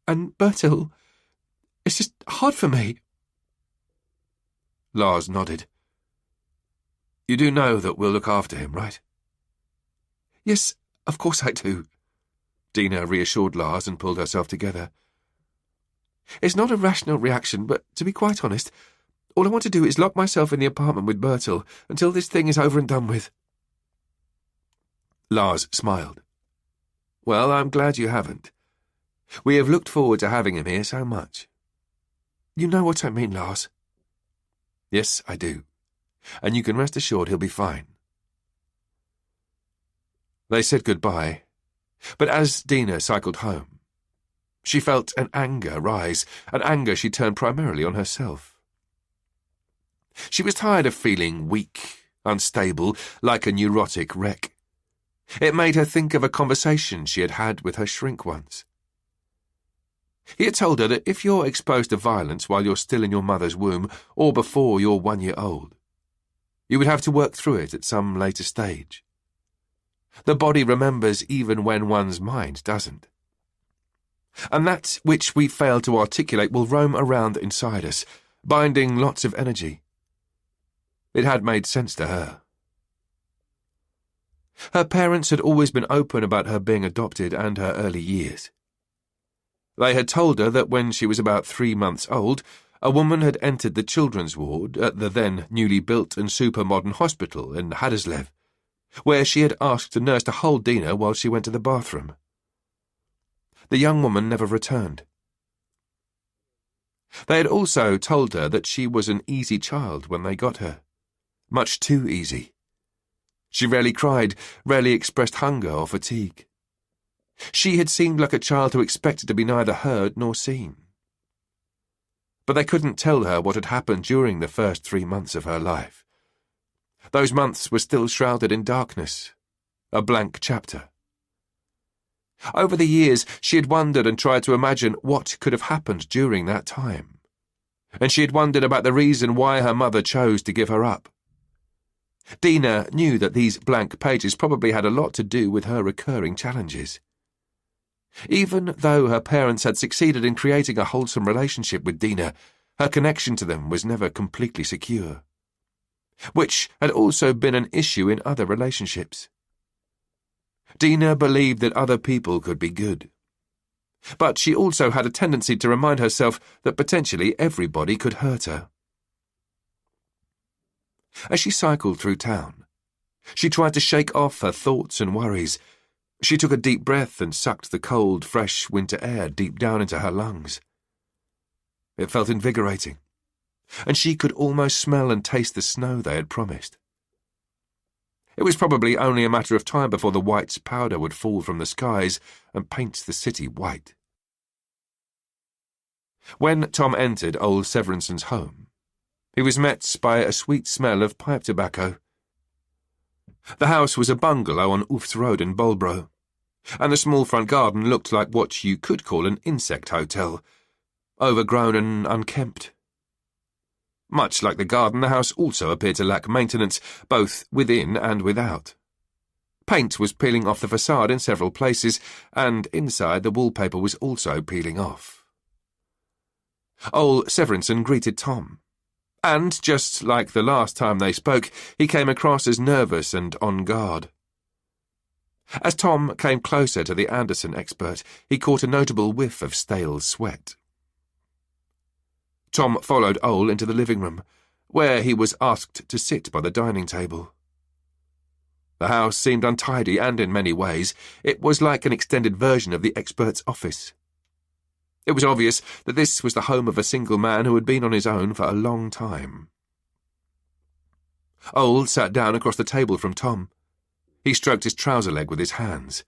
And Bertil, it's just hard for me." Lars nodded. "You do know that we'll look after him, right?" "Yes, of course I do," Dina reassured Lars and pulled herself together. "It's not a rational reaction, but to be quite honest, all I want to do is lock myself in the apartment with Bertil until this thing is over and done with." Lars smiled. "Well, I'm glad you haven't. We have looked forward to having him here so much." "You know what I mean, Lars." "Yes, I do. And you can rest assured he'll be fine." They said goodbye, but as Dina cycled home, she felt an anger rise, an anger she turned primarily on herself. She was tired of feeling weak, unstable, like a neurotic wreck. It made her think of a conversation she had had with her shrink once. He had told her that if you're exposed to violence while you're still in your mother's womb or before you're 1 year old, you would have to work through it at some later stage. The body remembers even when one's mind doesn't. And that which we fail to articulate will roam around inside us, binding lots of energy. It had made sense to her. Her parents had always been open about her being adopted and her early years. They had told her that when she was about 3 months old, a woman had entered the children's ward at the then newly built and super-modern hospital in Haderslev, where she had asked the nurse to hold Dina while she went to the bathroom. The young woman never returned. They had also told her that she was an easy child when they got her. Much too easy. She rarely cried, rarely expressed hunger or fatigue. She had seemed like a child who expected to be neither heard nor seen. But they couldn't tell her what had happened during the first 3 months of her life. Those months were still shrouded in darkness, a blank chapter. Over the years, she had wondered and tried to imagine what could have happened during that time. And she had wondered about the reason why her mother chose to give her up. Dina knew that these blank pages probably had a lot to do with her recurring challenges. Even though her parents had succeeded in creating a wholesome relationship with Dina, her connection to them was never completely secure, which had also been an issue in other relationships. Dina believed that other people could be good. But she also had a tendency to remind herself that potentially everybody could hurt her. As she cycled through town, she tried to shake off her thoughts and worries. She took a deep breath and sucked the cold, fresh winter air deep down into her lungs. It felt invigorating, and she could almost smell and taste the snow they had promised. It was probably only a matter of time before the white powder would fall from the skies and paint the city white. When Tom entered old Severinson's home, he was met by a sweet smell of pipe tobacco. The house was a bungalow on Ufts Road in Bolbro, and the small front garden looked like what you could call an insect hotel, overgrown and unkempt. Much like the garden, the house also appeared to lack maintenance, both within and without. Paint was peeling off the facade in several places, and inside the wallpaper was also peeling off. Old Severinson greeted Tom, and, just like the last time they spoke, he came across as nervous and on guard. As Tom came closer to the Andersen expert, he caught a notable whiff of stale sweat. Tom followed Ole into the living room, where he was asked to sit by the dining table. The house seemed untidy, and in many ways it was like an extended version of the expert's office. It was obvious that this was the home of a single man who had been on his own for a long time. Ole sat down across the table from Tom. He stroked his trouser leg with his hands.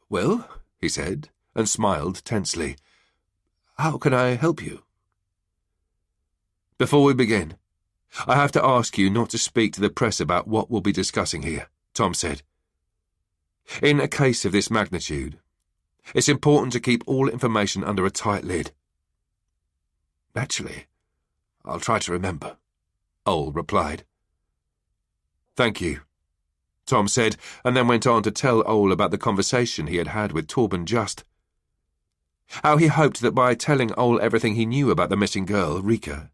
"Well," he said, and smiled tensely. "How can I help you?" "Before we begin, I have to ask you not to speak to the press about what we'll be discussing here," Tom said. "In a case of this magnitude, it's important to keep all information under a tight lid." "Naturally, I'll try to remember," Ole replied. "Thank you," Tom said, and then went on to tell Ole about the conversation he had had with Torben Just. How he hoped that by telling Ole everything he knew about the missing girl, Rika,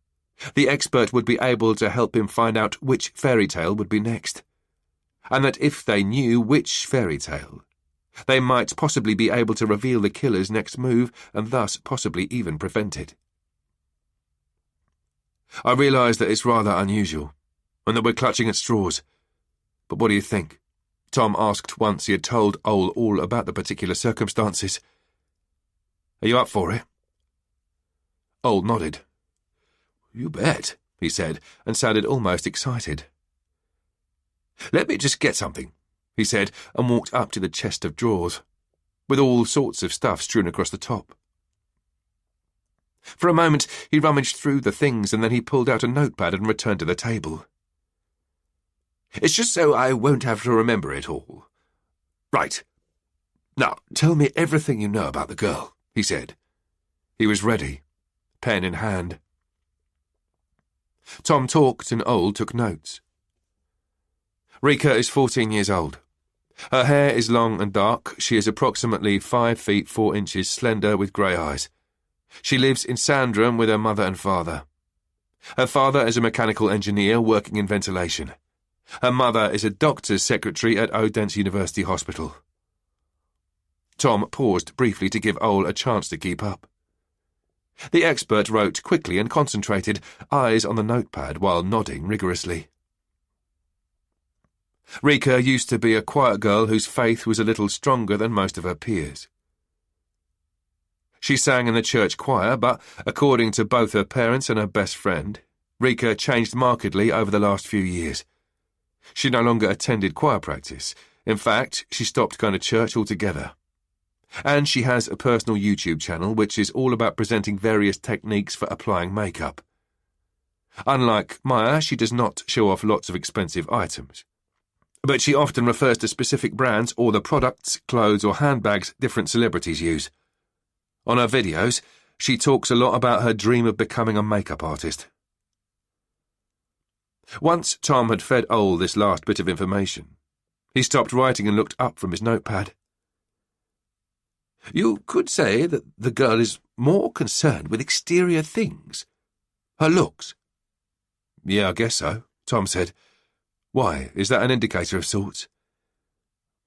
the expert would be able to help him find out which fairy tale would be next, and that if they knew which fairy tale, they might possibly be able to reveal the killer's next move and thus possibly even prevent it. "I realise that it's rather unusual, and that we're clutching at straws. But what do you think?" Tom asked once he had told Ole all about the particular circumstances. "Are you up for it?" Ole nodded. "You bet," he said, and sounded almost excited. "Let me just get something," he said, and walked up to the chest of drawers, with all sorts of stuff strewn across the top. For a moment he rummaged through the things, and then he pulled out a notepad and returned to the table. "It's just so I won't have to remember it all. Right. Now, tell me everything you know about the girl," he said. He was ready, pen in hand. Tom talked and Ole took notes. "Rika is 14 years old. Her hair is long and dark. She is approximately 5 feet 4 inches, slender with grey eyes. She lives in Sandrum with her mother and father. Her father is a mechanical engineer working in ventilation. Her mother is a doctor's secretary at Odense University Hospital." Tom paused briefly to give Ole a chance to keep up. The expert wrote quickly and concentrated, eyes on the notepad while nodding rigorously. "Rika used to be a quiet girl whose faith was a little stronger than most of her peers. She sang in the church choir, but, according to both her parents and her best friend, Rika changed markedly over the last few years. She no longer attended choir practice. In fact, she stopped going to church altogether. And she has a personal YouTube channel which is all about presenting various techniques for applying makeup. Unlike Maya, she does not show off lots of expensive items, but she often refers to specific brands or the products, clothes or handbags different celebrities use. On her videos, she talks a lot about her dream of becoming a makeup artist." Once Tom had fed Ole this last bit of information, he stopped writing and looked up from his notepad. "You could say that the girl is more concerned with exterior things. Her looks." "Yeah, I guess so," Tom said. "Why, is that an indicator of sorts?"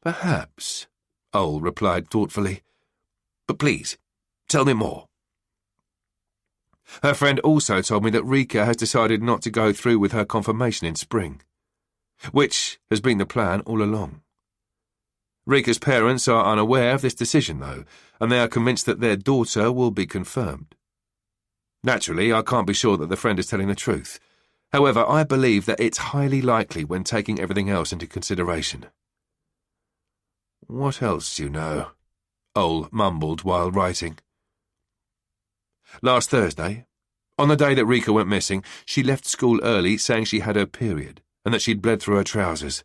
Perhaps, Ole replied thoughtfully. But please, tell me more. Her friend also told me that Rika has decided not to go through with her confirmation in spring, which has been the plan all along. Rika's parents are unaware of this decision, though, and they are convinced that their daughter will be confirmed. Naturally, I can't be sure that the friend is telling the truth. However, I believe that it's highly likely when taking everything else into consideration. What else do you know? Ole mumbled while writing. Last Thursday, on the day that Rika went missing, she left school early saying she had her period and that she'd bled through her trousers.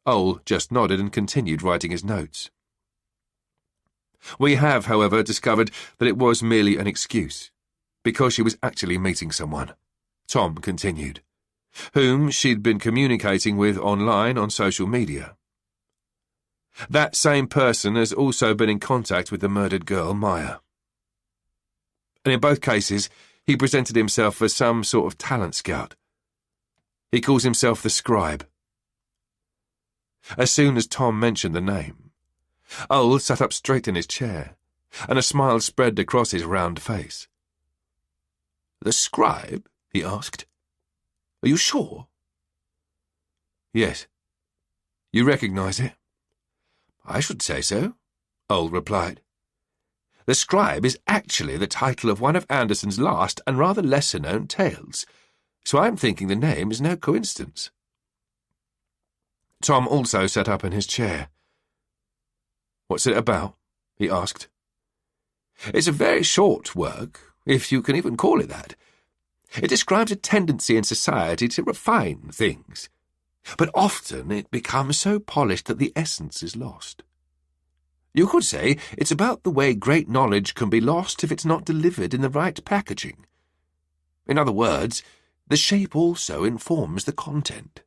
Ole just nodded and continued writing his notes. We have, however, discovered that it was merely an excuse, because she was actually meeting someone, Tom continued, whom she'd been communicating with online on social media. That same person has also been in contact with the murdered girl, Maya. And in both cases, he presented himself as some sort of talent scout. He calls himself the Scribe. As soon as Tom mentioned the name, Ole sat up straight in his chair, and a smile spread across his round face. The Scribe? He asked. Are you sure? Yes. You recognize it? I should say so, Ole replied. The Scribe is actually the title of one of Andersen's last and rather lesser-known tales, so I'm thinking the name is no coincidence. Tom also sat up in his chair. What's it about? He asked. It's a very short work, if you can even call it that. It describes a tendency in society to refine things, but often it becomes so polished that the essence is lost. You could say it's about the way great knowledge can be lost if it's not delivered in the right packaging. In other words, the shape also informs the content.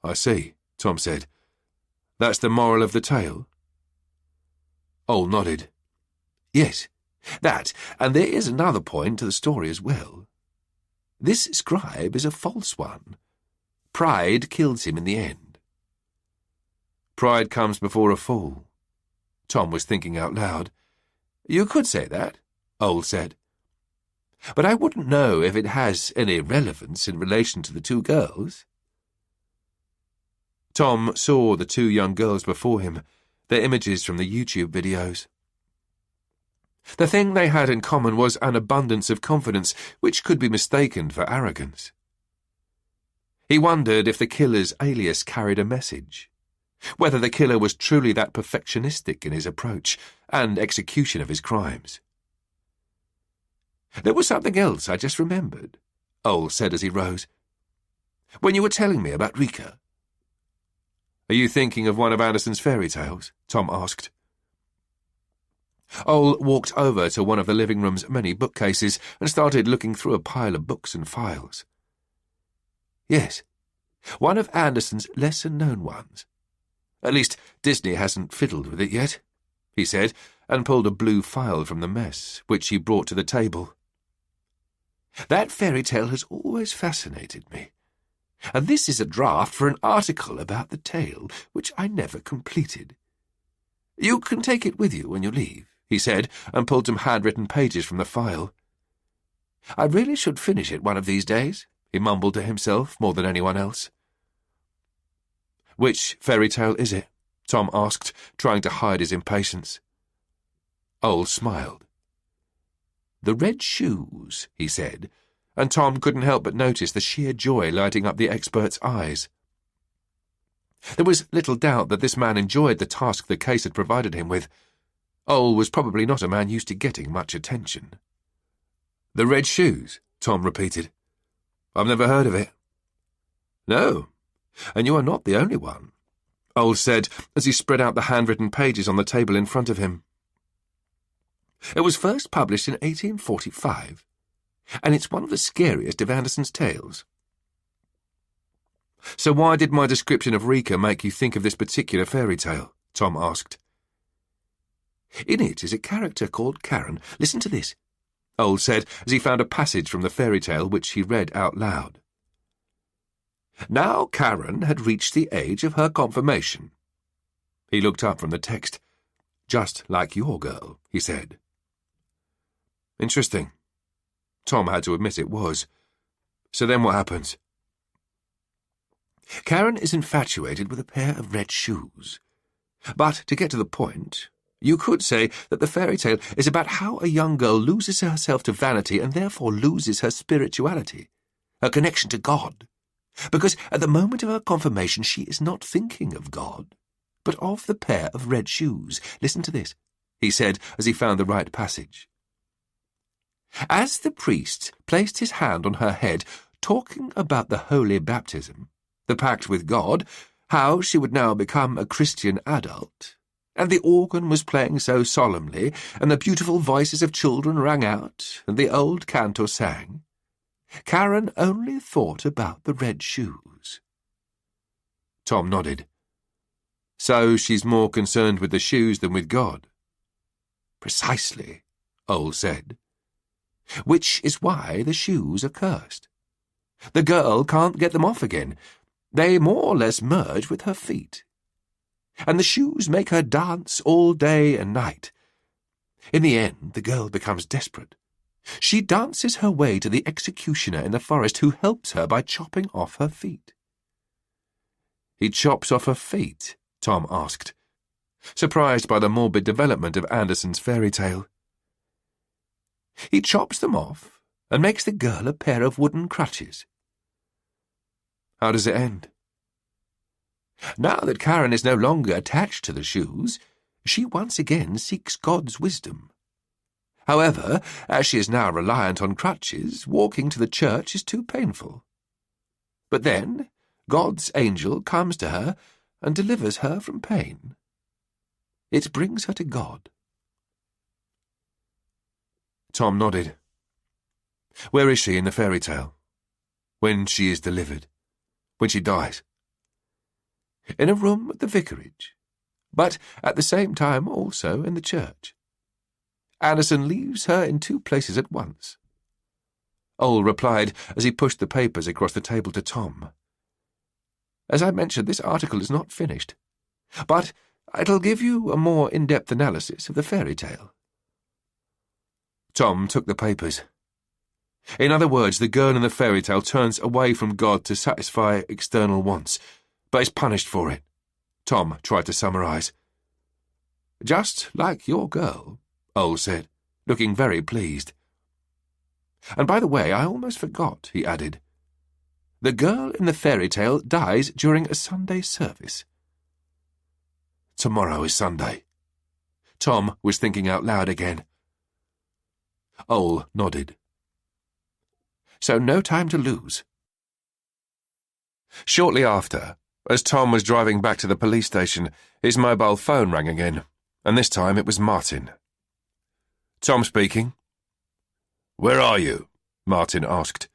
I see, Tom said. That's the moral of the tale? Ole nodded. Yes, that, and there is another point to the story as well. This Scribe is a false one. Pride kills him in the end. Pride comes before a fall. Tom was thinking out loud. You could say that, Ole said. But I wouldn't know if it has any relevance in relation to the two girls. Tom saw the two young girls before him, their images from the YouTube videos. The thing they had in common was an abundance of confidence which could be mistaken for arrogance. He wondered if the killer's alias carried a message, whether the killer was truly that perfectionistic in his approach and execution of his crimes. There was something else I just remembered, Ole said as he rose. When you were telling me about Rika. Are you thinking of one of Andersen's fairy tales? Tom asked. Ole walked over to one of the living room's many bookcases and started looking through a pile of books and files. Yes, one of Andersen's lesser-known ones. At least Disney hasn't fiddled with it yet, he said, and pulled a blue file from the mess, which he brought to the table. That fairy tale has always fascinated me, and this is a draft for an article about the tale, which I never completed. You can take it with you when you leave, he said, and pulled some handwritten pages from the file. I really should finish it one of these days, he mumbled to himself more than anyone else. Which fairy tale is it? Tom asked, trying to hide his impatience. Ole smiled. The Red Shoes, he said, and Tom couldn't help but notice the sheer joy lighting up the expert's eyes. There was little doubt that this man enjoyed the task the case had provided him with. Ole was probably not a man used to getting much attention. The Red Shoes, Tom repeated. I've never heard of it. No, and you are not the only one, Ole said as he spread out the handwritten pages on the table in front of him. It was first published in 1845, and it's one of the scariest of Andersen's tales. So why did my description of Rika make you think of this particular fairy tale? Tom asked. In it is a character called Karen. Listen to this, Ole said as he found a passage from the fairy tale which he read out loud. Now Karen had reached the age of her confirmation. He looked up from the text. "Just like your girl," he said. Interesting. Tom had to admit it was. So then what happens? Karen is infatuated with a pair of red shoes. But, to get to the point, you could say that the fairy tale is about how a young girl loses herself to vanity and therefore loses her spirituality, her connection to God. Because at the moment of her confirmation she is not thinking of God, but of the pair of red shoes. Listen to this, he said as he found the right passage. As the priest placed his hand on her head, talking about the holy baptism, the pact with God, how she would now become a Christian adult, and the organ was playing so solemnly, and the beautiful voices of children rang out, and the old cantor sang, Karen only thought about the red shoes. Tom nodded. So she's more concerned with the shoes than with God. Precisely, Ole said. Which is why the shoes are cursed. The girl can't get them off again. They more or less merge with her feet. And the shoes make her dance all day and night. In the end, the girl becomes desperate. She dances her way to the executioner in the forest who helps her by chopping off her feet. He chops off her feet? Tom asked, surprised by the morbid development of Andersen's fairy tale. He chops them off and makes the girl a pair of wooden crutches. How does it end? Now that Karen is no longer attached to the shoes, she once again seeks God's wisdom. However, as she is now reliant on crutches, walking to the church is too painful. But then, God's angel comes to her and delivers her from pain. It brings her to God. Tom nodded. Where is she in the fairy tale? When she is delivered? When she dies? In a room at the vicarage, but at the same time also in the church. Andersen leaves her in two places at once. Ole replied as he pushed the papers across the table to Tom. As I mentioned, this article is not finished, but it'll give you a more in-depth analysis of the fairy tale. Tom took the papers. In other words, the girl in the fairy tale turns away from God to satisfy external wants, but is punished for it. Tom tried to summarize. Just like your girl, Ole said, looking very pleased. And by the way, I almost forgot, he added. The girl in the fairy tale dies during a Sunday service. Tomorrow is Sunday. Tom was thinking out loud again. Ole nodded. So no time to lose. Shortly after, as Tom was driving back to the police station, his mobile phone rang again, and this time it was Martin. Tom speaking. Where are you? Martin asked.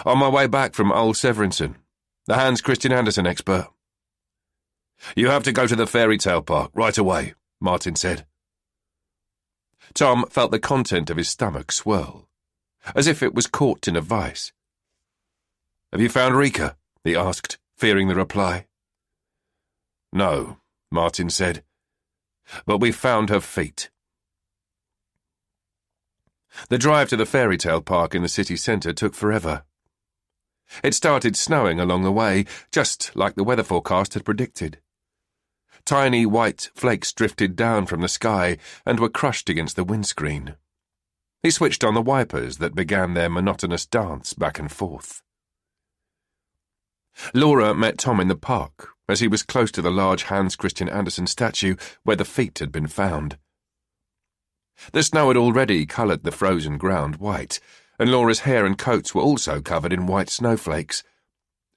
On my way back from Ole Severinsen, the Hans Christian Andersen expert. You have to go to the fairy tale park right away, Martin said. Tom felt the content of his stomach swirl, as if it was caught in a vice. Have you found Rika? He asked, fearing the reply. No, Martin said, but we've found her feet. The drive to the fairy tale park in the city centre took forever. It started snowing along the way, just like the weather forecast had predicted. Tiny white flakes drifted down from the sky and were crushed against the windscreen. He switched on the wipers that began their monotonous dance back and forth. Laura met Tom in the park as he was close to the large Hans Christian Andersen statue where the feet had been found. The snow had already coloured the frozen ground white, and Laura's hair and coats were also covered in white snowflakes.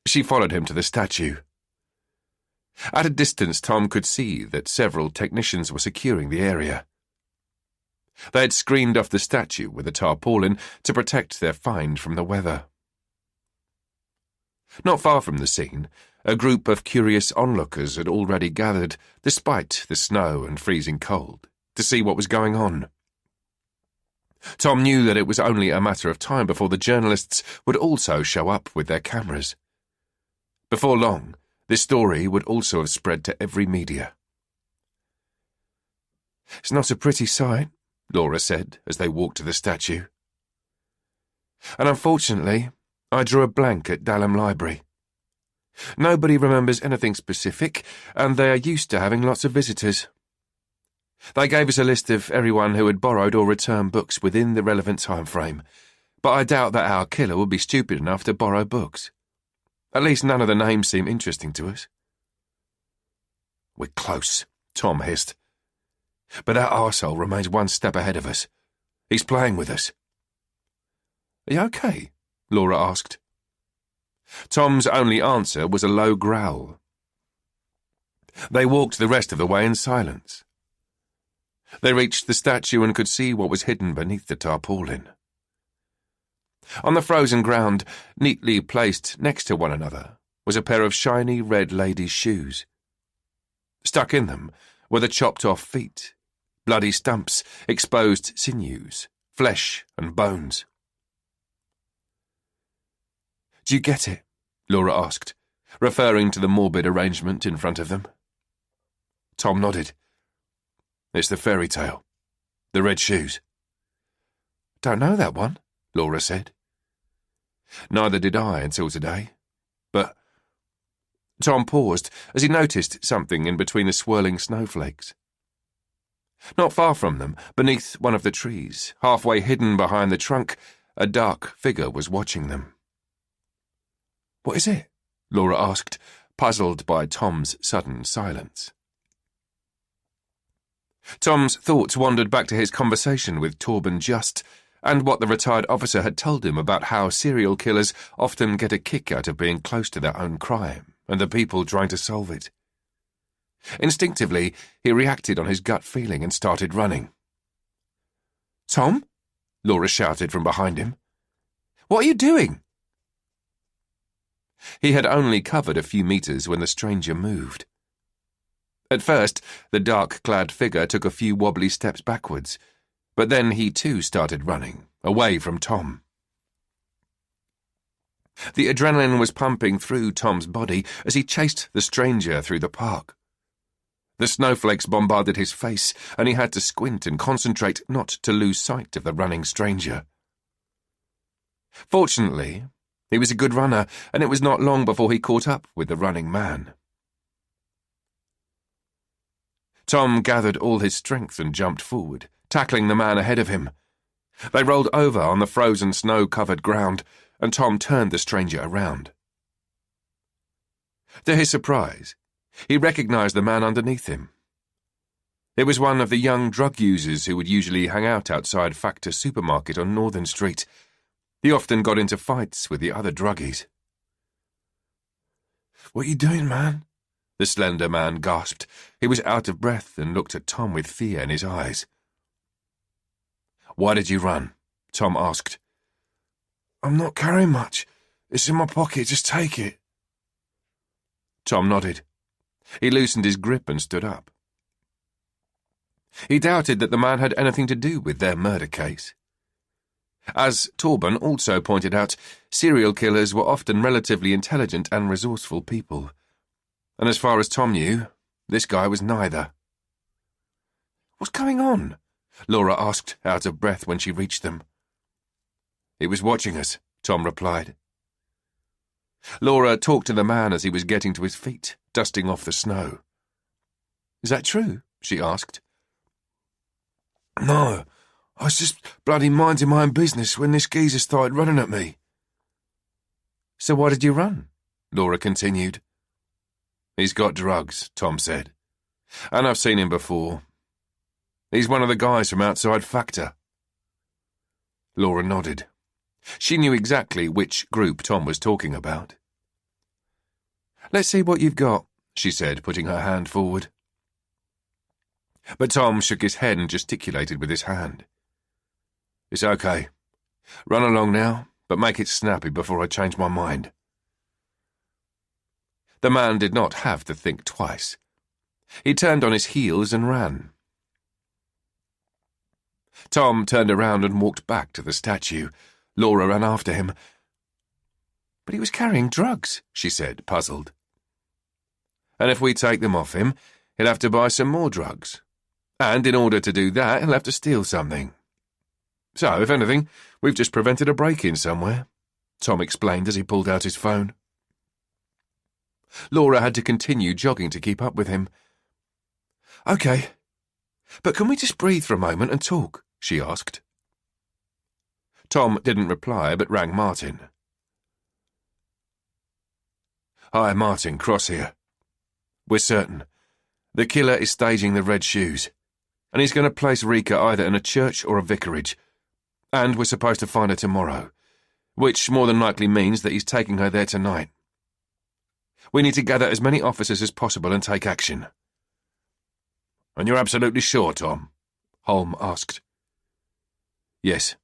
She followed him to the statue. At a distance, Tom could see that several technicians were securing the area. They had screened off the statue with a tarpaulin to protect their find from the weather. Not far from the scene, a group of curious onlookers had already gathered, despite the snow and freezing cold, to see what was going on. Tom knew that it was only a matter of time before the journalists would also show up with their cameras. Before long, this story would also have spread to every media. "It's not a pretty sight," Laura said as they walked to the statue. "And unfortunately, I drew a blank at Dalham Library. Nobody remembers anything specific, and they are used to having lots of visitors. They gave us a list of everyone who had borrowed or returned books within the relevant time frame, but I doubt that our killer would be stupid enough to borrow books. At least none of the names seem interesting to us." "We're close," Tom hissed. "But that arsehole remains one step ahead of us. He's playing with us." "Are you okay?" Laura asked. Tom's only answer was a low growl. They walked the rest of the way in silence. They reached the statue and could see what was hidden beneath the tarpaulin. On the frozen ground, neatly placed next to one another, was a pair of shiny red ladies' shoes. Stuck in them were the chopped-off feet, bloody stumps, exposed sinews, flesh and bones. "Do you get it?" Laura asked, referring to the morbid arrangement in front of them. Tom nodded. "It's the fairy tale. The red shoes." "Don't know that one," Laura said. "Neither did I until today. But—" Tom paused as he noticed something in between the swirling snowflakes. Not far from them, beneath one of the trees, halfway hidden behind the trunk, a dark figure was watching them. "What is it?" Laura asked, puzzled by Tom's sudden silence. Tom's thoughts wandered back to his conversation with Torben Just, and what the retired officer had told him about how serial killers often get a kick out of being close to their own crime and the people trying to solve it. Instinctively, he reacted on his gut feeling and started running. "Tom?" Laura shouted from behind him. "What are you doing?" He had only covered a few meters when the stranger moved. At first, the dark-clad figure took a few wobbly steps backwards, but then he too started running, away from Tom. The adrenaline was pumping through Tom's body as he chased the stranger through the park. The snowflakes bombarded his face, and he had to squint and concentrate not to lose sight of the running stranger. Fortunately, he was a good runner, and it was not long before he caught up with the running man. Tom gathered all his strength and jumped forward, tackling the man ahead of him. They rolled over on the frozen snow-covered ground, and Tom turned the stranger around. To his surprise, he recognized the man underneath him. It was one of the young drug users who would usually hang out outside Factor Supermarket on Northern Street. He often got into fights with the other druggies. "What are you doing, man?" the slender man gasped. He was out of breath and looked at Tom with fear in his eyes. "Why did you run?" Tom asked. "I'm not carrying much. It's in my pocket. Just take it." Tom nodded. He loosened his grip and stood up. He doubted that the man had anything to do with their murder case. As Torben also pointed out, serial killers were often relatively intelligent and resourceful people. And as far as Tom knew, this guy was neither. "What's going on?" Laura asked, out of breath when she reached them. "He was watching us," Tom replied. Laura talked to the man as he was getting to his feet, dusting off the snow. "Is that true?" she asked. "No, I was just bloody minding my own business when this geezer started running at me." "So why did you run?" Laura continued. "He's got drugs," Tom said. "And I've seen him before. He's one of the guys from outside Factor." Laura nodded. She knew exactly which group Tom was talking about. "Let's see what you've got," she said, putting her hand forward. But Tom shook his head and gesticulated with his hand. "It's okay. Run along now, but make it snappy before I change my mind." The man did not have to think twice. He turned on his heels and ran. Tom turned around and walked back to the statue. Laura ran after him. But he was carrying drugs, she said, puzzled. And if we take them off him, he'll have to buy some more drugs. And in order to do that, he'll have to steal something. So, if anything, we've just prevented a break-in somewhere, Tom explained as he pulled out his phone. Laura had to continue jogging to keep up with him. "OK, but can we just breathe for a moment and talk?" she asked. Tom didn't reply, but rang Martin. "Hi, Martin, Cross here. We're certain. The killer is staging the red shoes, and he's going to place Rika either in a church or a vicarage, and we're supposed to find her tomorrow, which more than likely means that he's taking her there tonight. We need to gather as many officers as possible and take action." "And you're absolutely sure, Tom?" Holm asked. "Yes,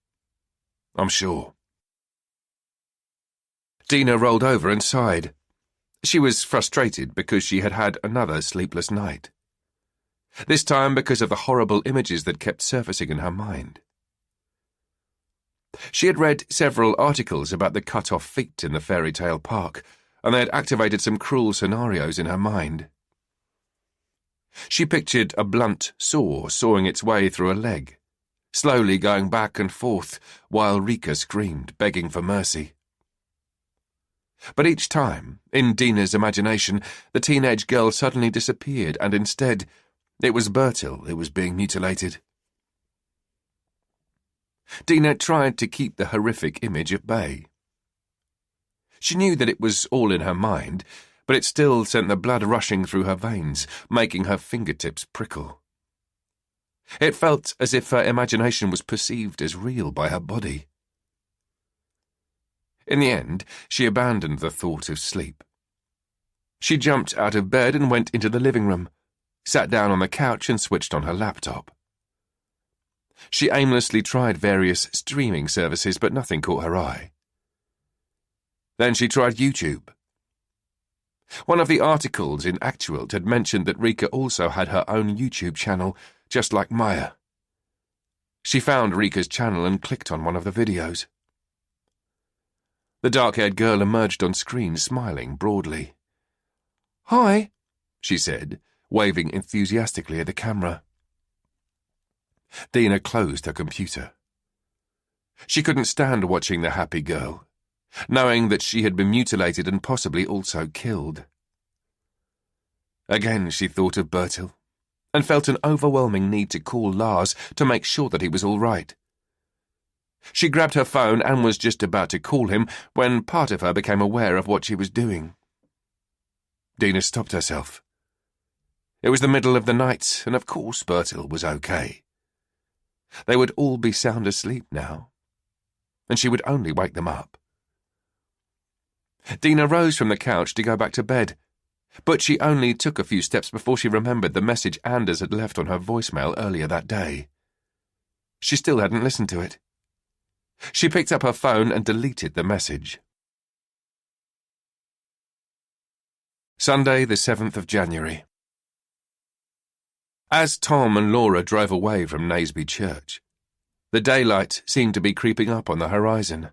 I'm sure." Dina rolled over and sighed. She was frustrated because she had had another sleepless night. This time because of the horrible images that kept surfacing in her mind. She had read several articles about the cut-off feet in the fairy tale park, and they had activated some cruel scenarios in her mind. She pictured a blunt saw sawing its way through a leg, slowly going back and forth while Rika screamed, begging for mercy. But each time, in Dina's imagination, the teenage girl suddenly disappeared, and instead, it was Bertil who was being mutilated. Dina tried to keep the horrific image at bay. She knew that it was all in her mind, but it still sent the blood rushing through her veins, making her fingertips prickle. It felt as if her imagination was perceived as real by her body. In the end, she abandoned the thought of sleep. She jumped out of bed and went into the living room, sat down on the couch and switched on her laptop. She aimlessly tried various streaming services, but nothing caught her eye. Then she tried YouTube. One of the articles in Actualt had mentioned that Rika also had her own YouTube channel, just like Maya. She found Rika's channel and clicked on one of the videos. The dark-haired girl emerged on screen, smiling broadly. "Hi," she said, waving enthusiastically at the camera. Dina closed her computer. She couldn't stand watching the happy girl, knowing that she had been mutilated and possibly also killed. Again she thought of Bertil, and felt an overwhelming need to call Lars to make sure that he was all right. She grabbed her phone and was just about to call him when part of her became aware of what she was doing. Dina stopped herself. It was the middle of the night, and of course Bertil was okay. They would all be sound asleep now, and she would only wake them up. Dina rose from the couch to go back to bed, but she only took a few steps before she remembered the message Anders had left on her voicemail earlier that day. She still hadn't listened to it. She picked up her phone and deleted the message. Sunday, the 7th of January. As Tom and Laura drove away from Naseby Church, the daylight seemed to be creeping up on the horizon.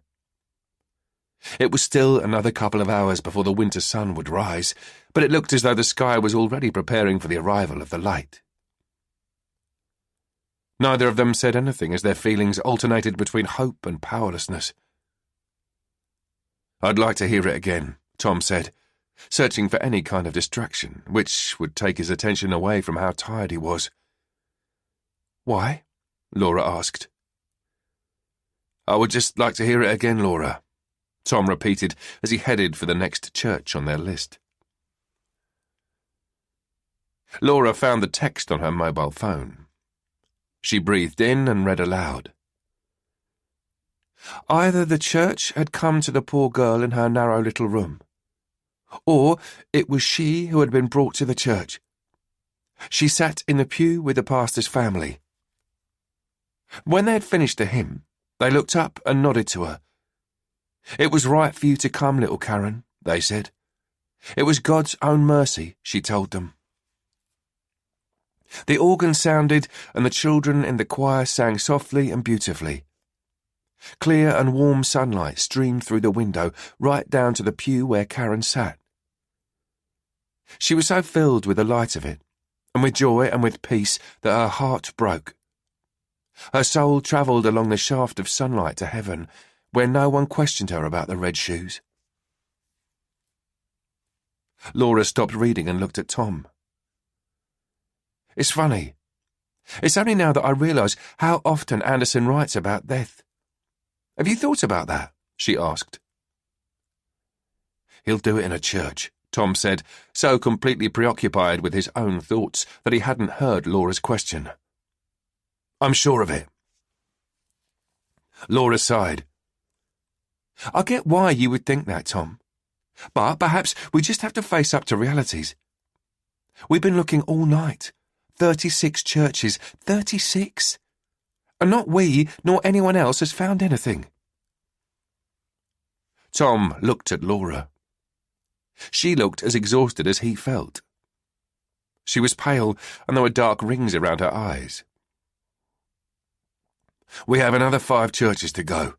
It was still another couple of hours before the winter sun would rise, but it looked as though the sky was already preparing for the arrival of the light. Neither of them said anything as their feelings alternated between hope and powerlessness. "I'd like to hear it again," Tom said, searching for any kind of distraction, which would take his attention away from how tired he was. "Why?" Laura asked. "I would just like to hear it again, Laura," Tom repeated as he headed for the next church on their list. Laura found the text on her mobile phone. She breathed in and read aloud. Either the church had come to the poor girl in her narrow little room, or it was she who had been brought to the church. She sat in the pew with the pastor's family. When they had finished the hymn, they looked up and nodded to her. "It was right for you to come, little Karen," they said. "It was God's own mercy," she told them. The organ sounded, and the children in the choir sang softly and beautifully. Clear and warm sunlight streamed through the window right down to the pew where Karen sat. She was so filled with the light of it, and with joy and with peace, that her heart broke. Her soul travelled along the shaft of sunlight to heaven, where no one questioned her about the red shoes. Laura stopped reading and looked at Tom. It's funny. It's only now that I realise how often Andersen writes about death. Have you thought about that? She asked. He'll do it in a church, Tom said, so completely preoccupied with his own thoughts that he hadn't heard Laura's question. I'm sure of it. Laura sighed. I get why you would think that, Tom. But perhaps we just have to face up to realities. We've been looking all night. 36 churches. 36! And not we nor anyone else has found anything. Tom looked at Laura. She looked as exhausted as he felt. She was pale, and there were dark rings around her eyes. We have another 5 churches to go.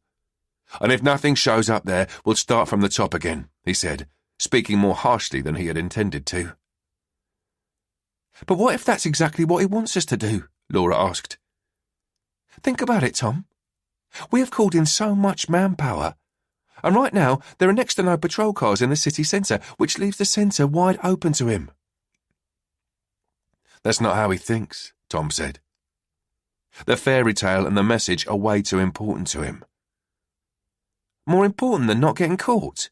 And if nothing shows up there, we'll start from the top again, he said, speaking more harshly than he had intended to. But what if that's exactly what he wants us to do? Laura asked. Think about it, Tom. We have called in so much manpower, and right now there are next to no patrol cars in the city centre, which leaves the centre wide open to him. That's not how he thinks, Tom said. The fairy tale and the message are way too important to him. More important than not getting caught?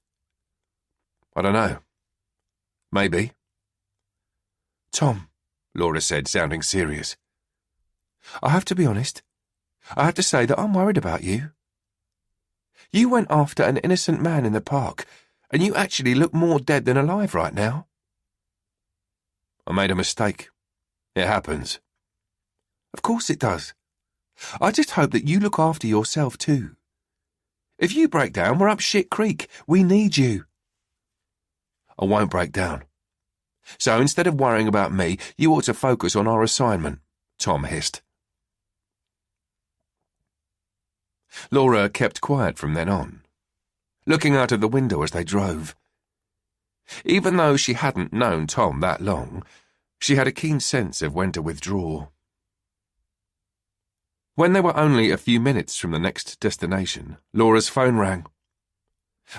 I don't know. Maybe. Tom, Laura said, sounding serious. I have to be honest. I have to say that I'm worried about you. You went after an innocent man in the park, and you actually look more dead than alive right now. I made a mistake. It happens. Of course it does. I just hope that you look after yourself too. If you break down, we're up shit creek. We need you. I won't break down. So instead of worrying about me, you ought to focus on our assignment, Tom hissed. Laura kept quiet from then on, looking out of the window as they drove. Even though she hadn't known Tom that long, she had a keen sense of when to withdraw. When they were only a few minutes from the next destination, Laura's phone rang.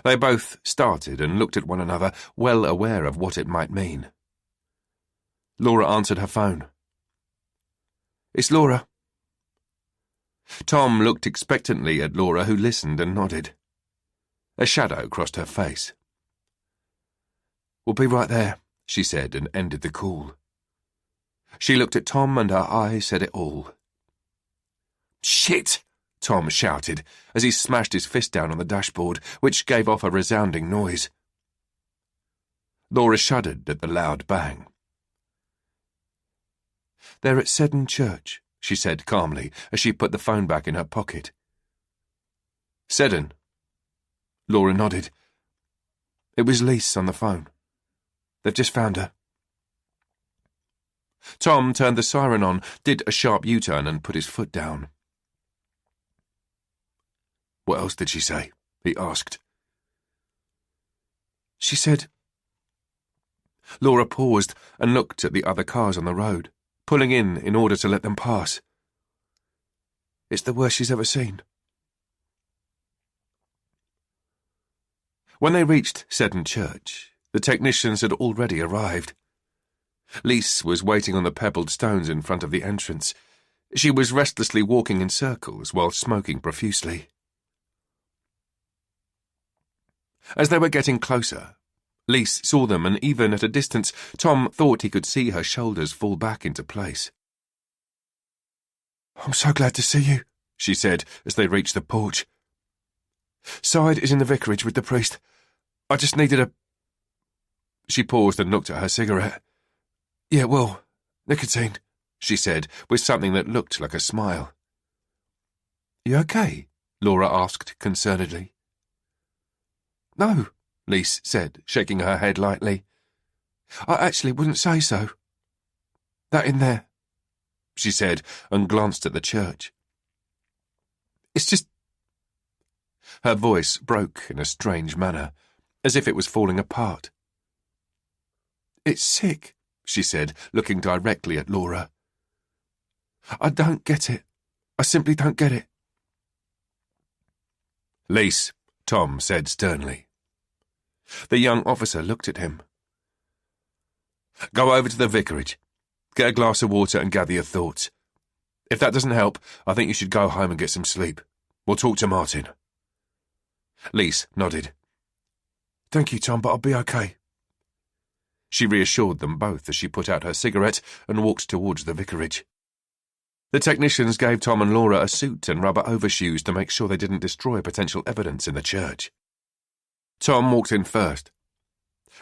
They both started and looked at one another, well aware of what it might mean. Laura answered her phone. It's Laura. Tom looked expectantly at Laura, who listened and nodded. A shadow crossed her face. We'll be right there, she said, and ended the call. She looked at Tom, and her eyes said it all. Shit! Tom shouted as he smashed his fist down on the dashboard, which gave off a resounding noise. Laura shuddered at the loud bang. They're at Seddon Church, she said calmly as she put the phone back in her pocket. Seddon? Laura nodded. It was Lise on the phone. They've just found her. Tom turned the siren on, did a sharp U-turn and put his foot down. What else did she say? He asked. She said... Laura paused and looked at the other cars on the road, pulling in order to let them pass. It's the worst she's ever seen. When they reached Seddon Church, the technicians had already arrived. Lise was waiting on the pebbled stones in front of the entrance. She was restlessly walking in circles while smoking profusely. As they were getting closer, Lise saw them, and even at a distance, Tom thought he could see her shoulders fall back into place. I'm so glad to see you, she said as they reached the porch. Side is in the vicarage with the priest. I just needed a... She paused and looked at her cigarette. Yeah, well, nicotine, she said, with something that looked like a smile. You okay? Laura asked concernedly. No, Lise said, shaking her head lightly. I actually wouldn't say so. That in there, she said, and glanced at the church. It's just... Her voice broke in a strange manner, as if it was falling apart. "It's sick," she said, looking directly at Laura. "I don't get it. I simply don't get it." "Lise," Tom said sternly. The young officer looked at him. "Go over to the vicarage. Get a glass of water and gather your thoughts. If that doesn't help, I think you should go home and get some sleep. We'll talk to Martin." Lise nodded. "Thank you, Tom, but I'll be okay." She reassured them both as she put out her cigarette and walked towards the vicarage. The technicians gave Tom and Laura a suit and rubber overshoes to make sure they didn't destroy potential evidence in the church. Tom walked in first,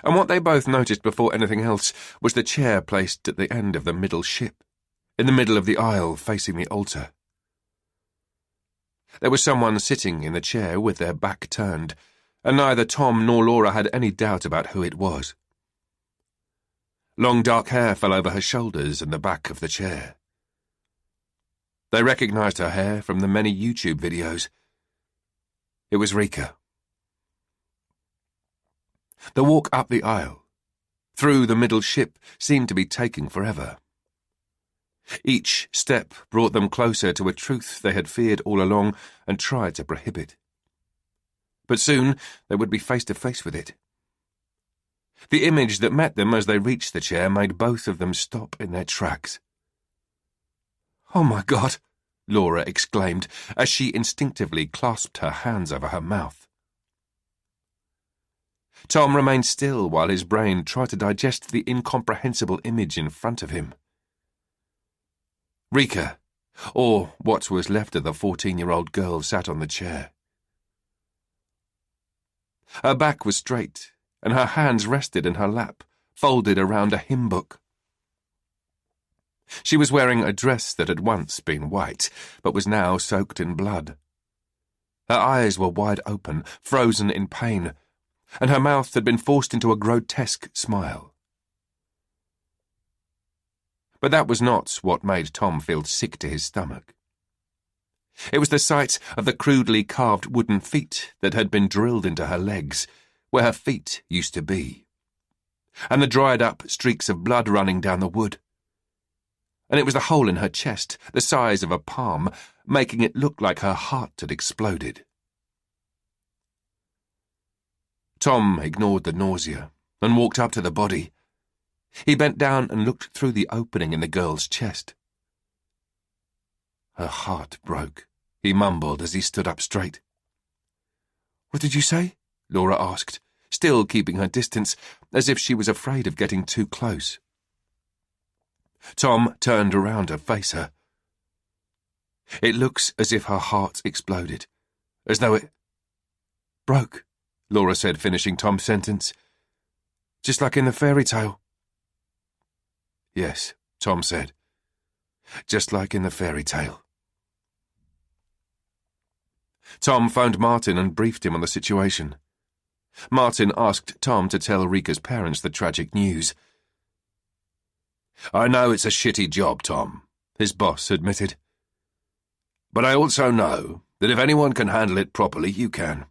and what they both noticed before anything else was the chair placed at the end of the middle ship, in the middle of the aisle facing the altar. There was someone sitting in the chair with their back turned, and neither Tom nor Laura had any doubt about who it was. Long dark hair fell over her shoulders and the back of the chair. They recognized her hair from the many YouTube videos. It was Rika. The walk up the aisle, through the middle ship, seemed to be taking forever. Each step brought them closer to a truth they had feared all along and tried to prohibit. But soon they would be face to face with it. The image that met them as they reached the chair made both of them stop in their tracks. "Oh my God!" Laura exclaimed as she instinctively clasped her hands over her mouth. Tom remained still while his brain tried to digest the incomprehensible image in front of him. Rika, or what was left of the 14-year-old girl, sat on the chair. Her back was straight, and her hands rested in her lap, folded around a hymn book. She was wearing a dress that had once been white, but was now soaked in blood. Her eyes were wide open, frozen in pain, and her mouth had been forced into a grotesque smile. But that was not what made Tom feel sick to his stomach. It was the sight of the crudely carved wooden feet that had been drilled into her legs, where her feet used to be, and the dried-up streaks of blood running down the wood. And it was the hole in her chest, the size of a palm, making it look like her heart had exploded. Tom ignored the nausea and walked up to the body. He bent down and looked through the opening in the girl's chest. Her heart broke, he mumbled as he stood up straight. "What did you say?" Laura asked, still keeping her distance, as if she was afraid of getting too close. Tom turned around to face her. "It looks as if her heart exploded, as though it broke," Laura said, finishing Tom's sentence. "Just like in the fairy tale." "Yes," Tom said. "Just like in the fairy tale." Tom phoned Martin and briefed him on the situation. Martin asked Tom to tell Rika's parents the tragic news. "I know it's a shitty job, Tom," his boss admitted. "But I also know that if anyone can handle it properly, you can.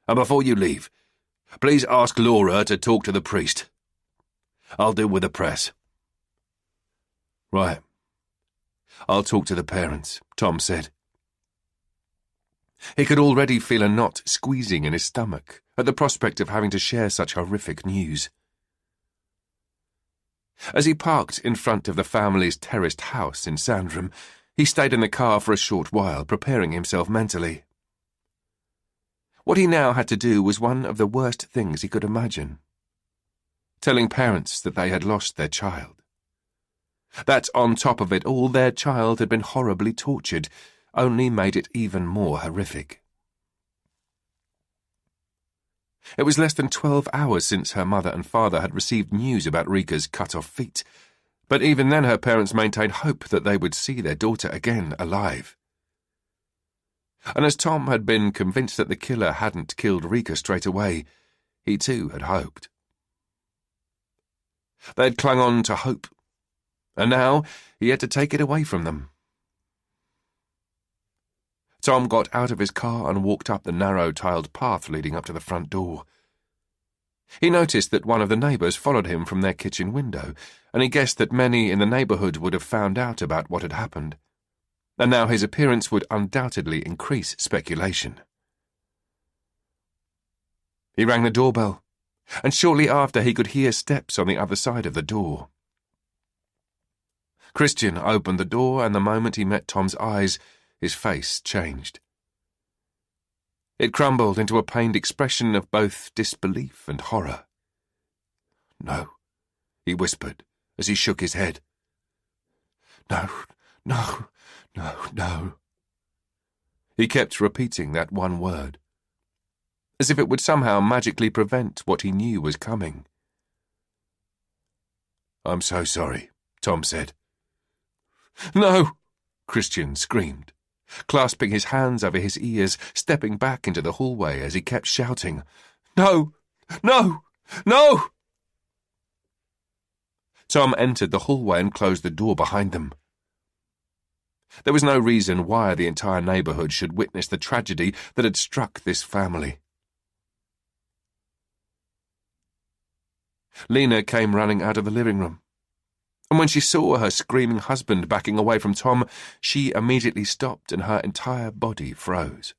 And before you leave, please ask Laura to talk to the priest. I'll deal with the press." "Right. I'll talk to the parents," Tom said. He could already feel a knot squeezing in his stomach at the prospect of having to share such horrific news. As he parked in front of the family's terraced house in Sandrum, he stayed in the car for a short while, preparing himself mentally. What he now had to do was one of the worst things he could imagine: telling parents that they had lost their child. That, on top of it all, their child had been horribly tortured, only made it even more horrific. It was less than 12 hours since her mother and father had received news about Rika's cut-off feet, but even then her parents maintained hope that they would see their daughter again alive. And as Tom had been convinced that the killer hadn't killed Rika straight away, he too had hoped. They'd clung on to hope, and now he had to take it away from them. Tom got out of his car and walked up the narrow tiled path leading up to the front door. He noticed that one of the neighbours followed him from their kitchen window, and he guessed that many in the neighbourhood would have found out about what had happened, and now his appearance would undoubtedly increase speculation. He rang the doorbell, and shortly after he could hear steps on the other side of the door. Christian opened the door, and the moment he met Tom's eyes, his face changed. It crumbled into a pained expression of both disbelief and horror. "No," he whispered as he shook his head. "No, no, no, no." He kept repeating that one word, as if it would somehow magically prevent what he knew was coming. "I'm so sorry," Tom said. "No!" Christian screamed, clasping his hands over his ears, stepping back into the hallway as he kept shouting, "No! No! No!" Tom entered the hallway and closed the door behind them. There was no reason why the entire neighbourhood should witness the tragedy that had struck this family. Lena came running out of the living room, and when she saw her screaming husband backing away from Tom, she immediately stopped and her entire body froze.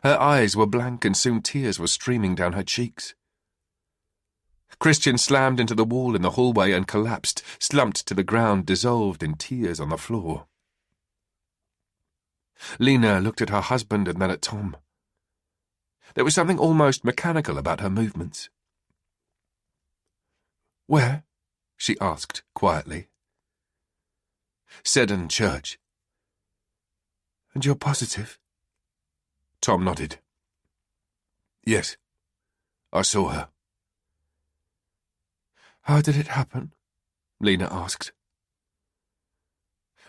Her eyes were blank and soon tears were streaming down her cheeks. Christian slammed into the wall in the hallway and collapsed, slumped to the ground, dissolved in tears on the floor. Lena looked at her husband and then at Tom. There was something almost mechanical about her movements. "Where?" she asked quietly. "Seddon Church." "And you're positive?" Tom nodded. "Yes, I saw her." "How did it happen?" Lena asked.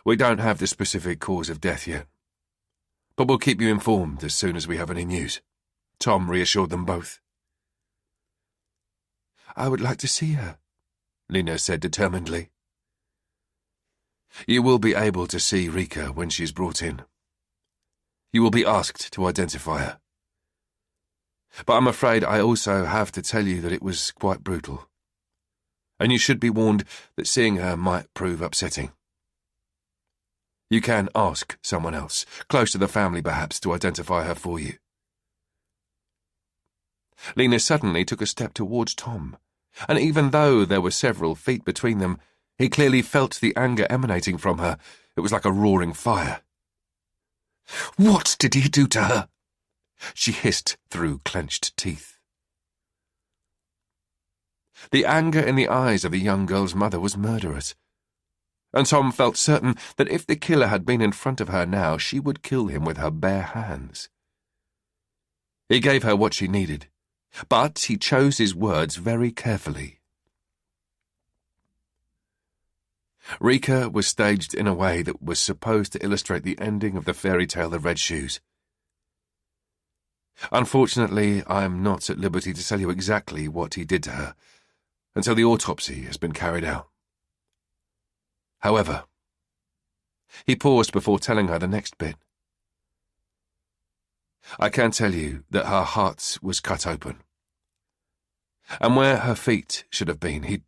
"We don't have the specific cause of death yet, but we'll keep you informed as soon as we have any news," Tom reassured them both. "I would like to see her," Lena said determinedly. "You will be able to see Rika when she's brought in. You will be asked to identify her. But I'm afraid I also have to tell you that it was quite brutal, and you should be warned that seeing her might prove upsetting. You can ask someone else, close to the family perhaps, to identify her for you." Lena suddenly took a step towards Tom, and even though there were several feet between them, he clearly felt the anger emanating from her. It was like a roaring fire. "What did he do to her?" she hissed through clenched teeth. The anger in the eyes of the young girl's mother was murderous, and Tom felt certain that if the killer had been in front of her now, she would kill him with her bare hands. He gave her what she needed, but he chose his words very carefully. Rika was staged in a way that was supposed to illustrate the ending of the fairy tale The Red Shoes. Unfortunately, I am not at liberty to tell you exactly what he did to her until the autopsy has been carried out. However, he paused before telling her the next bit. I can tell you that her heart was cut open, and where her feet should have been, he...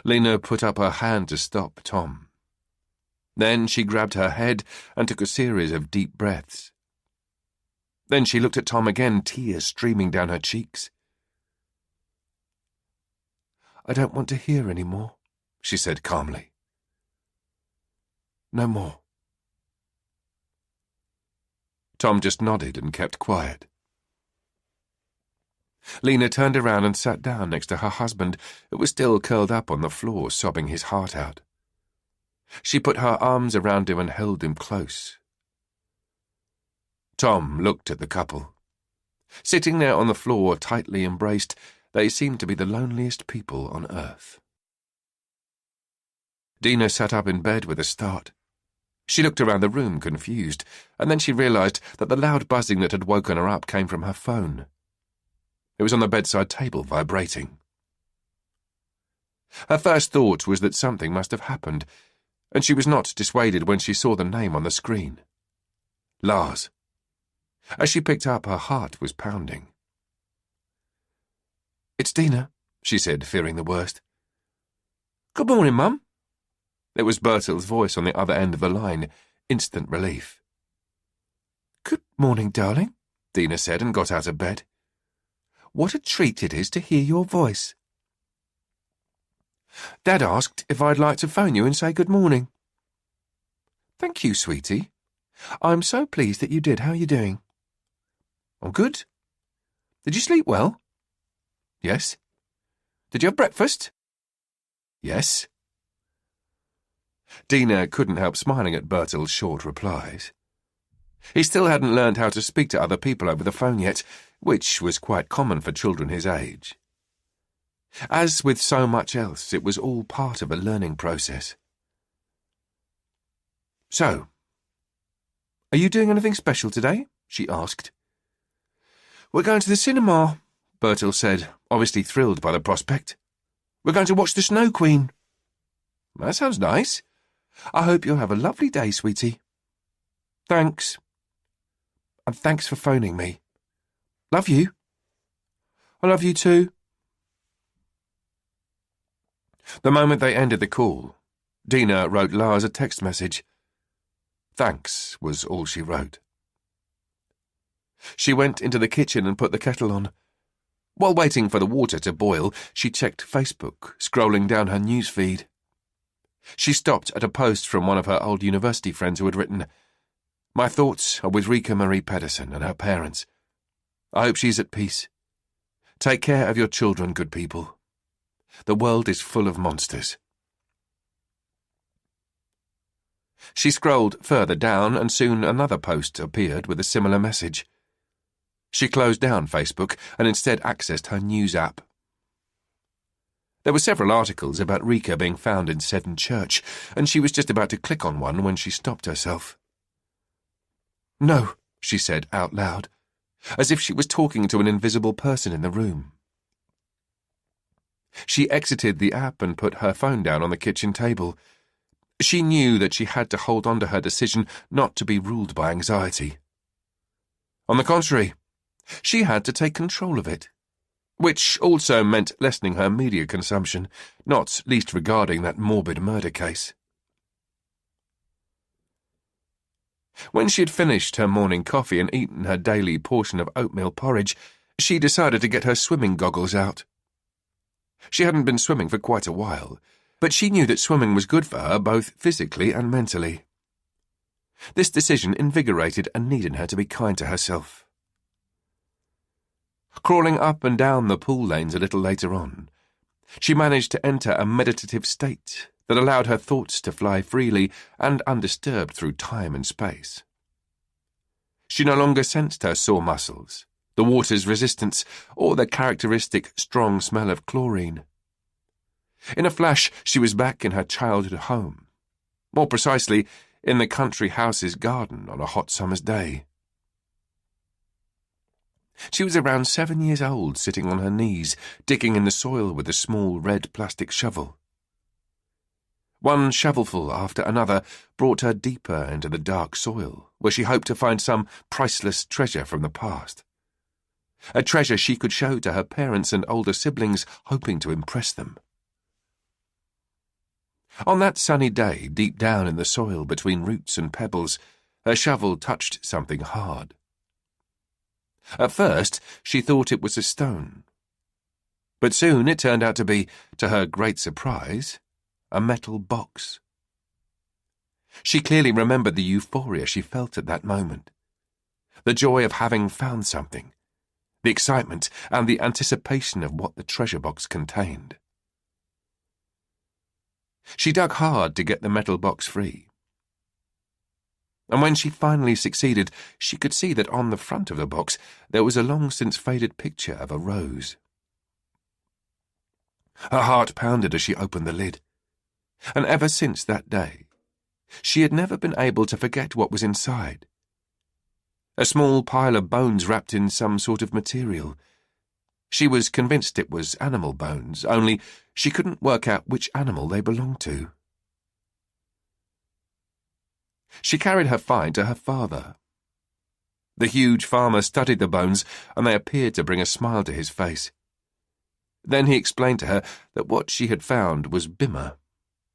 Lena put up her hand to stop Tom. Then she grabbed her head and took a series of deep breaths. Then she looked at Tom again, tears streaming down her cheeks. I don't want to hear any more, she said calmly. No more. Tom just nodded and kept quiet. Lena turned around and sat down next to her husband, who was still curled up on the floor, sobbing his heart out. She put her arms around him and held him close. Tom looked at the couple. Sitting there on the floor, tightly embraced, they seemed to be the loneliest people on earth. Dina sat up in bed with a start. She looked around the room, confused, and then she realised that the loud buzzing that had woken her up came from her phone. It was on the bedside table, vibrating. Her first thought was that something must have happened, And she was not dissuaded when she saw the name on the screen. Lars. As she picked up, her heart was pounding. "It's Dina," she said, fearing the worst. "Good morning, Mum." It was Bertil's voice on the other end of the line, instant relief. "Good morning, darling," Dina said and got out of bed. "What a treat it is to hear your voice. Dad asked if I'd like to phone you and say good morning." "Thank you, sweetie. I'm so pleased that you did. How are you doing?" "I'm good. Did you sleep well?" "Yes." "Did you have breakfast?" "Yes." Dina couldn't help smiling at Bertil's short replies. He still hadn't learned how to speak to other people over the phone yet, which was quite common for children his age. As with so much else, it was all part of a learning process. "So, are you doing anything special today?" she asked. "We're going to the cinema," Bertil said, obviously thrilled by the prospect. "We're going to watch the Snow Queen." "That sounds nice. I hope you'll have a lovely day, sweetie." "Thanks. And thanks for phoning me. Love you." "I love you too." The moment they ended the call, Dina wrote Lars a text message. "Thanks" was all she wrote. She went into the kitchen and put the kettle on. While waiting for the water to boil, she checked Facebook, scrolling down her news feed. She stopped at a post from one of her old university friends who had written, "My thoughts are with Rika Marie Pedersen and her parents. I hope she's at peace. Take care of your children, good people. The world is full of monsters." She scrolled further down, and soon another post appeared with a similar message. She closed down Facebook and instead accessed her news app. There were several articles about Rika being found in Seddon Church, and she was just about to click on one when she stopped herself. "No," she said out loud, as if she was talking to an invisible person in the room. She exited the app and put her phone down on the kitchen table. She knew that she had to hold on to her decision not to be ruled by anxiety. On the contrary, she had to take control of it, which also meant lessening her media consumption, not least regarding that morbid murder case. When she had finished her morning coffee and eaten her daily portion of oatmeal porridge, she decided to get her swimming goggles out. She hadn't been swimming for quite a while, but she knew that swimming was good for her both physically and mentally. This decision invigorated and needed her to be kind to herself. Crawling up and down the pool lanes a little later on, she managed to enter a meditative state that allowed her thoughts to fly freely and undisturbed through time and space. She no longer sensed her sore muscles, the water's resistance, or the characteristic strong smell of chlorine. In a flash, she was back in her childhood home, more precisely, in the country house's garden on a hot summer's day. She was around 7 years old, sitting on her knees, digging in the soil with a small red plastic shovel. One shovelful after another brought her deeper into the dark soil, where she hoped to find some priceless treasure from the past. A treasure she could show to her parents and older siblings, hoping to impress them. On that sunny day, deep down in the soil between roots and pebbles, her shovel touched something hard. At first, she thought it was a stone. But soon it turned out to be, to her great surprise, a metal box. She clearly remembered the euphoria she felt at that moment. The joy of having found something, the excitement and the anticipation of what the treasure box contained. She dug hard to get the metal box free. And when she finally succeeded, she could see that on the front of the box there was a long-since-faded picture of a rose. Her heart pounded as she opened the lid, and ever since that day, she had never been able to forget what was inside. A small pile of bones wrapped in some sort of material. She was convinced it was animal bones, only she couldn't work out which animal they belonged to. She carried her find to her father. The huge farmer studied the bones, and they appeared to bring a smile to his face. Then he explained to her that what she had found was Bimmer,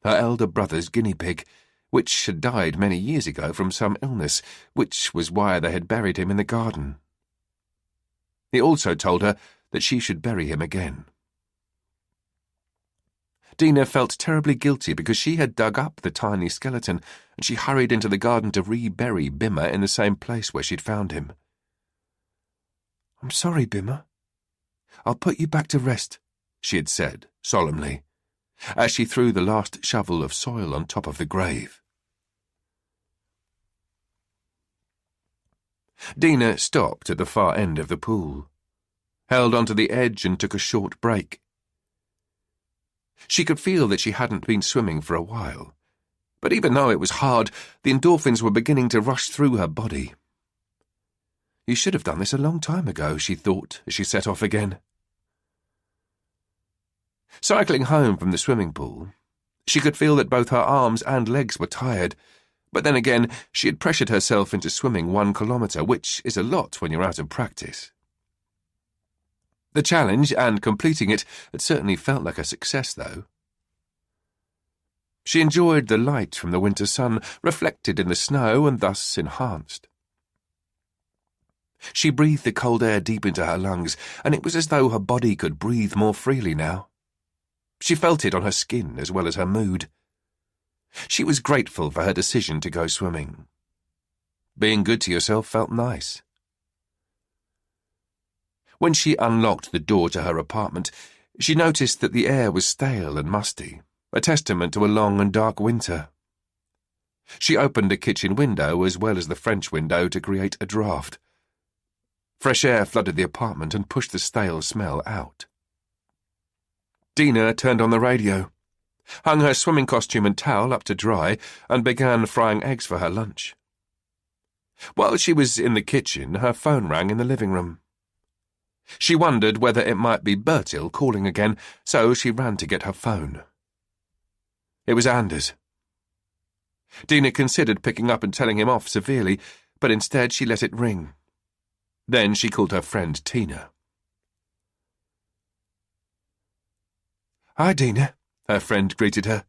her elder brother's guinea pig, which had died many years ago from some illness, which was why they had buried him in the garden. He also told her that she should bury him again. Dina felt terribly guilty because she had dug up the tiny skeleton, and she hurried into the garden to re-bury Bimmer in the same place where she'd found him. "I'm sorry, Bimmer. I'll put you back to rest," she had said, solemnly, as she threw the last shovel of soil on top of the grave. Dina stopped at the far end of the pool, held onto the edge and took a short break. She could feel that she hadn't been swimming for a while, but even though it was hard, the endorphins were beginning to rush through her body. You should have done this a long time ago, she thought as she set off again. Cycling home from the swimming pool, she could feel that both her arms and legs were tired, but then again she had pressured herself into swimming 1 kilometre, which is a lot when you're out of practice. The challenge and completing it had certainly felt like a success, though. She enjoyed the light from the winter sun reflected in the snow and thus enhanced. She breathed the cold air deep into her lungs, and it was as though her body could breathe more freely now. She felt it on her skin as well as her mood. She was grateful for her decision to go swimming. Being good to yourself felt nice. When she unlocked the door to her apartment, she noticed that the air was stale and musty, a testament to a long and dark winter. She opened a kitchen window as well as the French window to create a draught. Fresh air flooded the apartment and pushed the stale smell out. Dina turned on the radio, hung her swimming costume and towel up to dry, and began frying eggs for her lunch. While she was in the kitchen, her phone rang in the living room. She wondered whether it might be Bertil calling again, so she ran to get her phone. It was Anders. Dina considered picking up and telling him off severely, but instead she let it ring. Then she called her friend Tina. "Hi, Dina," her friend greeted her.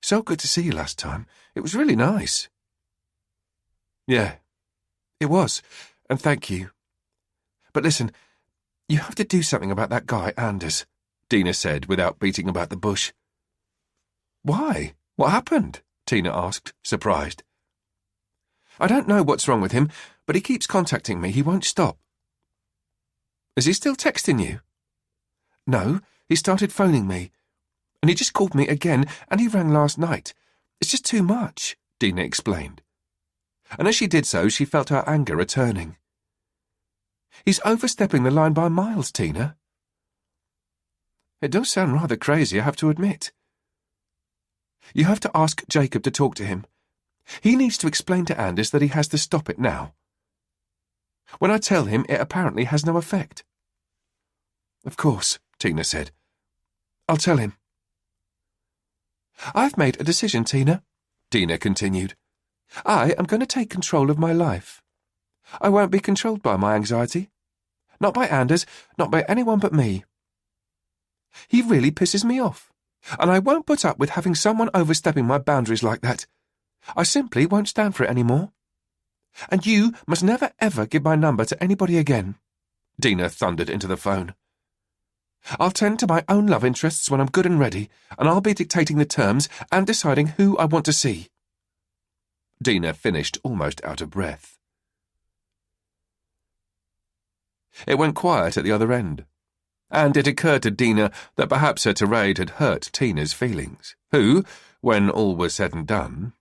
"So good to see you last time. It was really nice." "Yeah, it was, and thank you. But listen, you have to do something about that guy, Anders," Dina said without beating about the bush. "Why? What happened?" Tina asked, surprised. "I don't know what's wrong with him, but he keeps contacting me. He won't stop." "Is he still texting you?" "No, he started phoning me. And he just called me again, and he rang last night. It's just too much," Dina explained. And as she did so, she felt her anger returning. "He's overstepping the line by miles, Tina." "It does sound rather crazy, I have to admit." "You have to ask Jacob to talk to him. He needs to explain to Anders that he has to stop it now. When I tell him, it apparently has no effect." "Of course," Tina said. "I'll tell him." "I've made a decision, Tina," Dina continued. "I am going to take control of my life. I won't be controlled by my anxiety. Not by Anders, not by anyone but me. He really pisses me off, and I won't put up with having someone overstepping my boundaries like that. I simply won't stand for it anymore. And you must never ever give my number to anybody again," Dina thundered into the phone. "I'll tend to my own love interests when I'm good and ready, and I'll be dictating the terms and deciding who I want to see." Dina finished almost out of breath. It went quiet at the other end, and it occurred to Dina that perhaps her tirade had hurt Tina's feelings, who, when all was said and done,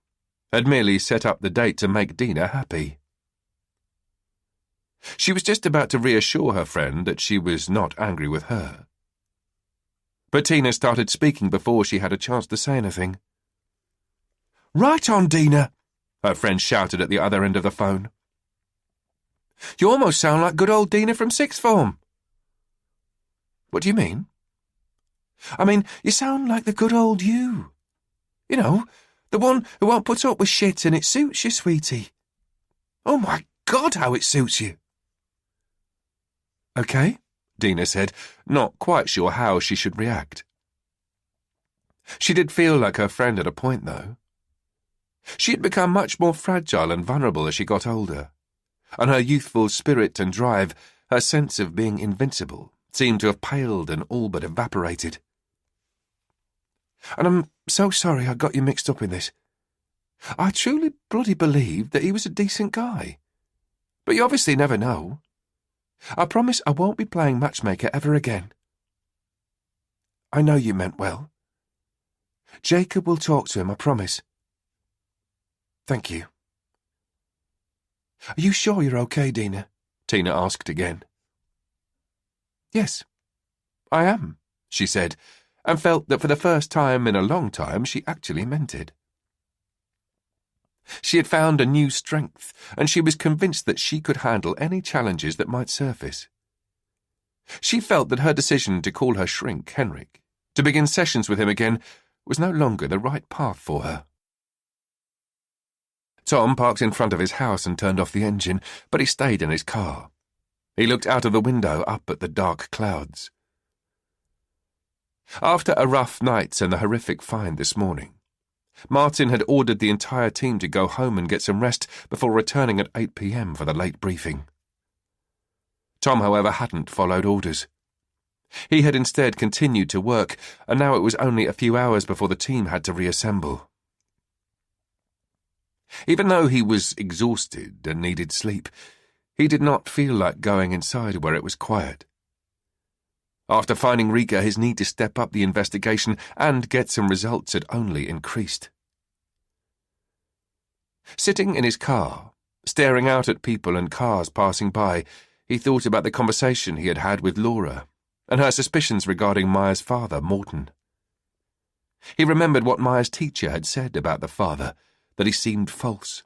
had merely set up the date to make Dina happy. She was just about to reassure her friend that she was not angry with her. But Tina started speaking before she had a chance to say anything. "Right on, Dina," her friend shouted at the other end of the phone. "You almost sound like good old Dina from sixth form." "What do you mean?" "I mean, you sound like the good old you. You know, The one who won't put up with shit and it suits you, sweetie. Oh my God, how it suits you. Okay, Dina said, not quite sure how she should react. She did feel like her friend had a point, though. She had become much more fragile and vulnerable as she got older, and her youthful spirit and drive, her sense of being invincible, seemed to have paled and all but evaporated. And I'm so sorry I got you mixed up in this. I truly bloody believed that he was a decent guy. But you obviously never know. I promise I won't be playing matchmaker ever again. I know you meant well. Jacob will talk to him, I promise. Thank you. Are you sure you're okay, Dina? Tina asked again. Yes, I am, she said, and felt that for the first time in a long time she actually meant it. She had found a new strength, and she was convinced that she could handle any challenges that might surface. She felt that her decision to call her shrink, Henrik, to begin sessions with him again, was no longer the right path for her. Tom parked in front of his house and turned off the engine, but he stayed in his car. He looked out of the window up at the dark clouds. After a rough night and the horrific find this morning, Martin had ordered the entire team to go home and get some rest before returning at 8 p.m. for the late briefing. Tom, however, hadn't followed orders. He had instead continued to work, and now it was only a few hours before the team had to reassemble. Even though he was exhausted and needed sleep, he did not feel like going inside where it was quiet. After finding Rika, his need to step up the investigation and get some results had only increased. Sitting in his car, staring out at people and cars passing by, he thought about the conversation he had had with Laura and her suspicions regarding Maya's father, Morten. He remembered what Maya's teacher had said about the father, that he seemed false.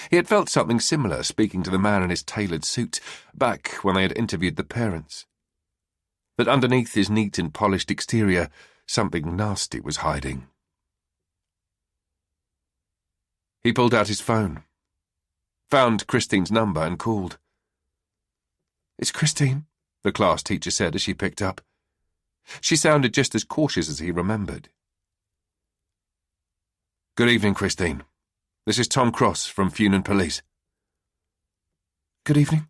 He had felt something similar speaking to the man in his tailored suit back when they had interviewed the parents. That underneath his neat and polished exterior, something nasty was hiding. He pulled out his phone, found Christine's number and called. "It's Christine," the class teacher said as she picked up. She sounded just as cautious as he remembered. "Good evening, Christine. This is Tom Cross from Funen Police." "Good evening."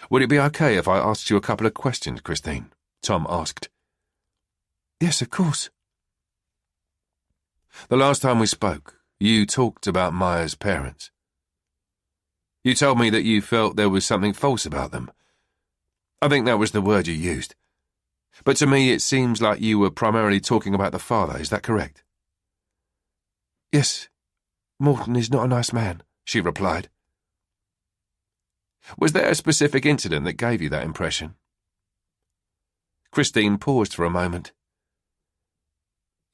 "Would it be okay if I asked you a couple of questions, Christine?" Tom asked. "Yes, of course." "The last time we spoke, you talked about Maya's parents. You told me that you felt there was something false about them. I think that was the word you used. But to me it seems like you were primarily talking about the father, is that correct?" "Yes, Morten is not a nice man," she replied. "Was there a specific incident that gave you that impression?" Christine paused for a moment.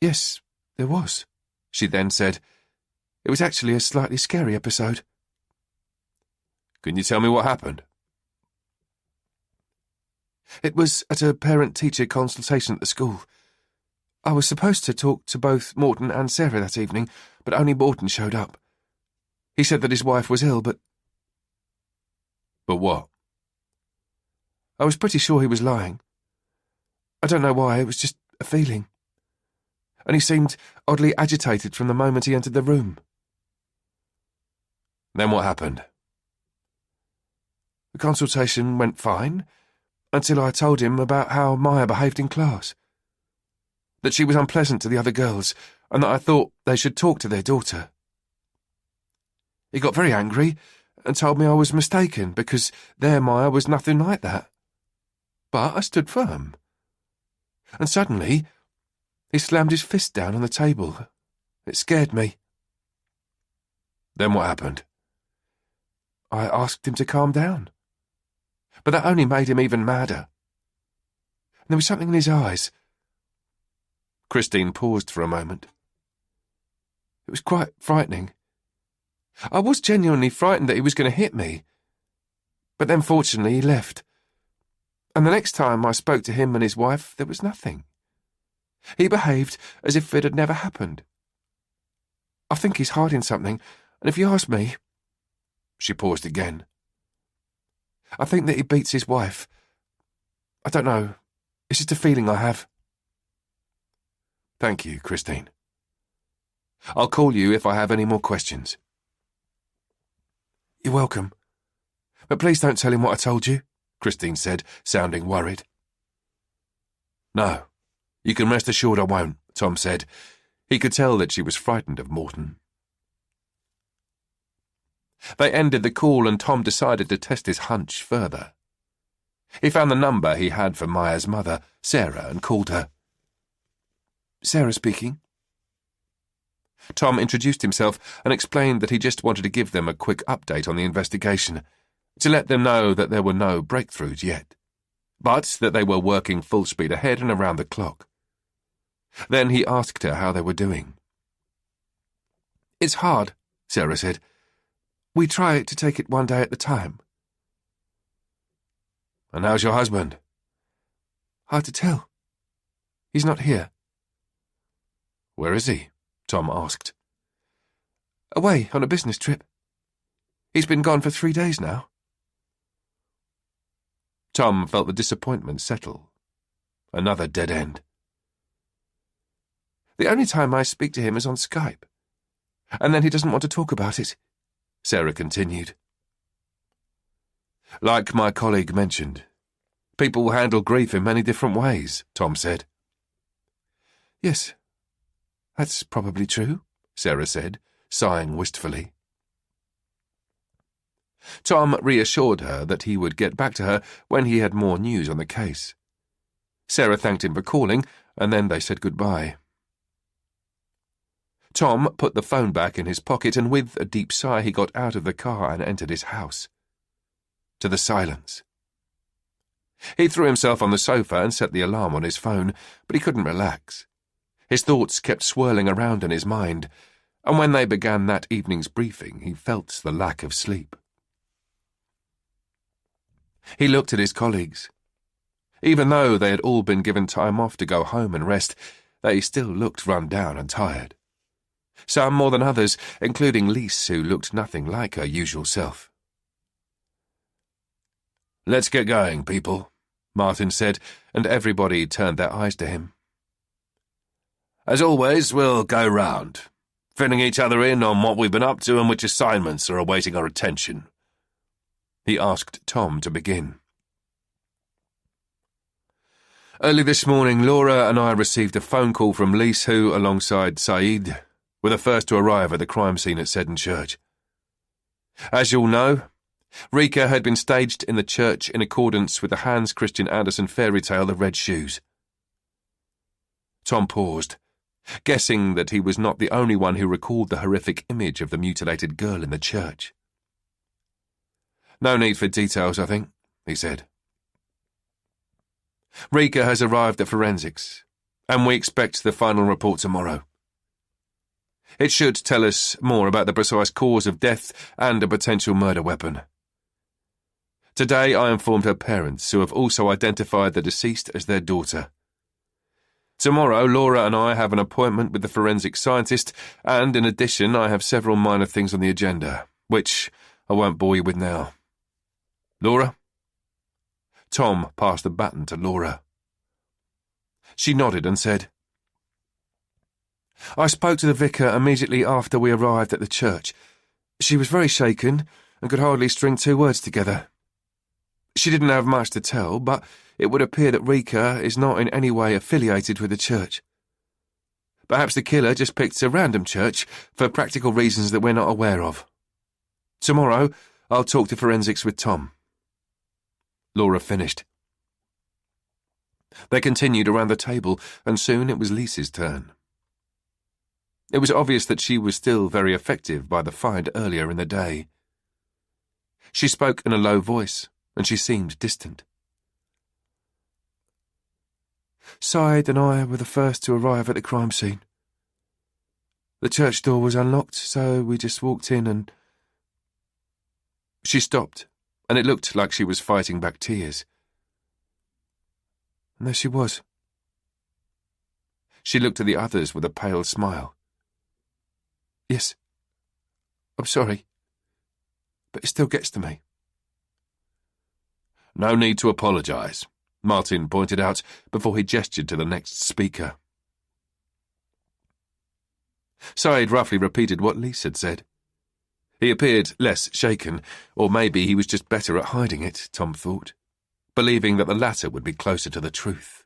"Yes, there was," she then said. "It was actually a slightly scary episode." "Can you tell me what happened?" "It was at a parent-teacher consultation at the school. I was supposed to talk to both Morten and Sarah that evening, but only Morten showed up. He said that his wife was ill, but... But what? I was pretty sure he was lying. I don't know why, it was just a feeling. And he seemed oddly agitated from the moment he entered the room." "Then what happened?" "The consultation went fine, until I told him about how Maya behaved in class. That she was unpleasant to the other girls, and that I thought they should talk to their daughter. He got very angry and told me I was mistaken because their Maya was nothing like that. But I stood firm. And suddenly, he slammed his fist down on the table. It scared me." "Then what happened?" "I asked him to calm down. But that only made him even madder. And there was something in his eyes." Christine paused for a moment. "It was quite frightening. I was genuinely frightened that he was going to hit me. But then fortunately he left. And the next time I spoke to him and his wife, there was nothing. He behaved as if it had never happened. I think he's hiding something, and if you ask me—" She paused again. "I think that he beats his wife. I don't know. It's just a feeling I have." "Thank you, Christine. I'll call you if I have any more questions." "You're welcome. But please don't tell him what I told you," Christine said, sounding worried. "No, you can rest assured I won't," Tom said. He could tell that she was frightened of Morton. They ended the call and Tom decided to test his hunch further. He found the number he had for Maya's mother, Sarah, and called her. "Sarah speaking." Tom introduced himself and explained that he just wanted to give them a quick update on the investigation, to let them know that there were no breakthroughs yet, but that they were working full speed ahead and around the clock. Then he asked her how they were doing. "It's hard," Sarah said. "We try to take it one day at a time." "And how's your husband?" "Hard to tell. He's not here." "Where is he?" Tom asked. "Away on a business trip. He's been gone for 3 days now." Tom felt the disappointment settle. Another dead end. "The only time I speak to him is on Skype. And then he doesn't want to talk about it," Sarah continued. "Like my colleague mentioned, people handle grief in many different ways," Tom said. "Yes, that's probably true," Sarah said, sighing wistfully. Tom reassured her that he would get back to her when he had more news on the case. Sarah thanked him for calling, and then they said goodbye. Tom put the phone back in his pocket, and with a deep sigh he got out of the car and entered his house. To the silence. He threw himself on the sofa and set the alarm on his phone, but he couldn't relax. His thoughts kept swirling around in his mind, and when they began that evening's briefing, he felt the lack of sleep. He looked at his colleagues. Even though they had all been given time off to go home and rest, they still looked run down and tired. Some more than others, including Lise, who looked nothing like her usual self. "Let's get going, people," Martin said, and everybody turned their eyes to him. "As always, we'll go round, filling each other in on what we've been up to and which assignments are awaiting our attention." He asked Tom to begin. "Early this morning, Laura and I received a phone call from Lise, who, alongside Saeed, were the first to arrive at the crime scene at Seddon Church. As you'll know, Rika had been staged in the church in accordance with the Hans Christian Andersen fairy tale The Red Shoes." Tom paused, guessing that he was not the only one who recalled the horrific image of the mutilated girl in the church. "No need for details, I think," he said. "Rika has arrived at forensics, and we expect the final report tomorrow. It should tell us more about the precise cause of death and a potential murder weapon. Today I informed her parents, who have also identified the deceased as their daughter. Tomorrow, Laura and I have an appointment with the forensic scientist, and in addition I have several minor things on the agenda, which I won't bore you with now. Laura?" Tom passed the baton to Laura. She nodded and said, "I spoke to the vicar immediately after we arrived at the church. She was very shaken and could hardly string 2 words together. She didn't have much to tell, but it would appear that Rika is not in any way affiliated with the church. Perhaps the killer just picked a random church for practical reasons that we're not aware of. Tomorrow, I'll talk to forensics with Tom." Laura finished. They continued around the table, and soon it was Lise's turn. It was obvious that she was still very affected by the find earlier in the day. She spoke in a low voice, and she seemed distant. "Saeed and I were the first to arrive at the crime scene. The church door was unlocked, so we just walked in and—" She stopped, and it looked like she was fighting back tears. And there she was. She looked at the others with a pale smile. "Yes, I'm sorry, but it still gets to me." "No need to apologise," Martin pointed out before he gestured to the next speaker. Said roughly repeated what Lise had said. He appeared less shaken, or maybe he was just better at hiding it, Tom thought, believing that the latter would be closer to the truth.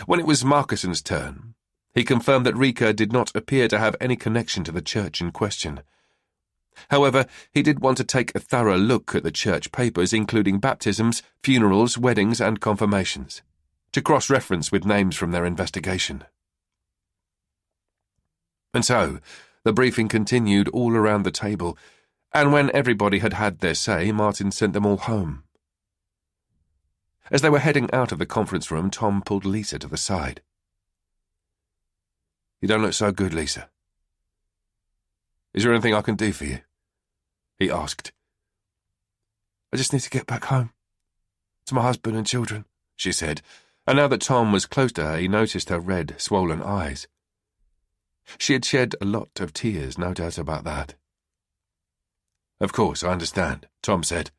When it was Markuson's turn, he confirmed that Rika did not appear to have any connection to the church in question. However, he did want to take a thorough look at the church papers, including baptisms, funerals, weddings, and confirmations, to cross-reference with names from their investigation. And so, the briefing continued all around the table, and when everybody had had their say, Martin sent them all home. As they were heading out of the conference room, Tom pulled Lisa to the side. "You don't look so good, Lisa. Is there anything I can do for you?" he asked. "I just need to get back home, to my husband and children," she said, and now that Tom was close to her, he noticed her red, swollen eyes. She had shed a lot of tears, no doubt about that. "Of course, I understand," Tom said.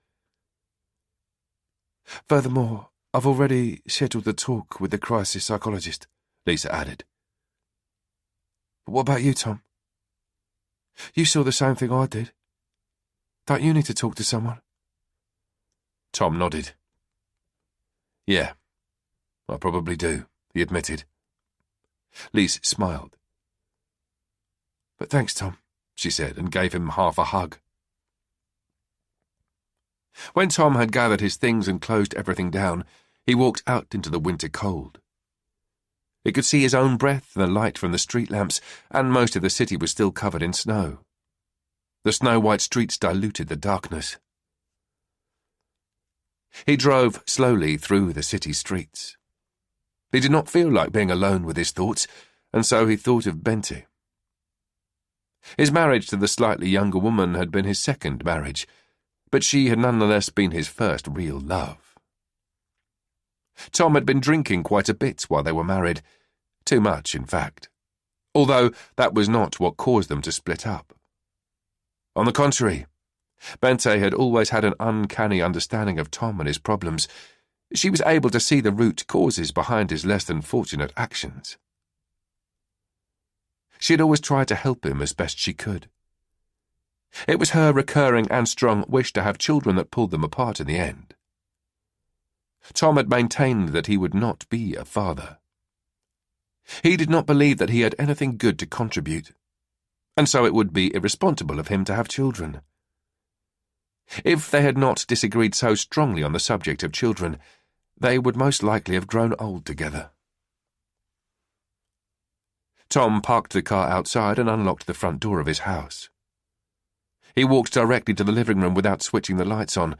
"Furthermore, I've already scheduled the talk with the crisis psychologist," Lisa added. "But what about you, Tom? You saw the same thing I did. Don't you need to talk to someone?" Tom nodded. "Yeah, I probably do," he admitted. Lise smiled. "But thanks, Tom," she said, and gave him half a hug. When Tom had gathered his things and closed everything down, he walked out into the winter cold. He could see his own breath in the light from the street lamps, and most of the city was still covered in snow. The snow-white streets diluted the darkness. He drove slowly through the city streets. He did not feel like being alone with his thoughts, and so he thought of Bente. His marriage to the slightly younger woman had been his second marriage, but she had nonetheless been his first real love. Tom had been drinking quite a bit while they were married, too much, in fact, although that was not what caused them to split up. On the contrary, Bente had always had an uncanny understanding of Tom and his problems. She was able to see the root causes behind his less than fortunate actions. She had always tried to help him as best she could. It was her recurring and strong wish to have children that pulled them apart in the end. Tom had maintained that he would not be a father. He did not believe that he had anything good to contribute, and so it would be irresponsible of him to have children. If they had not disagreed so strongly on the subject of children, they would most likely have grown old together. Tom parked the car outside and unlocked the front door of his house. He walked directly to the living room without switching the lights on,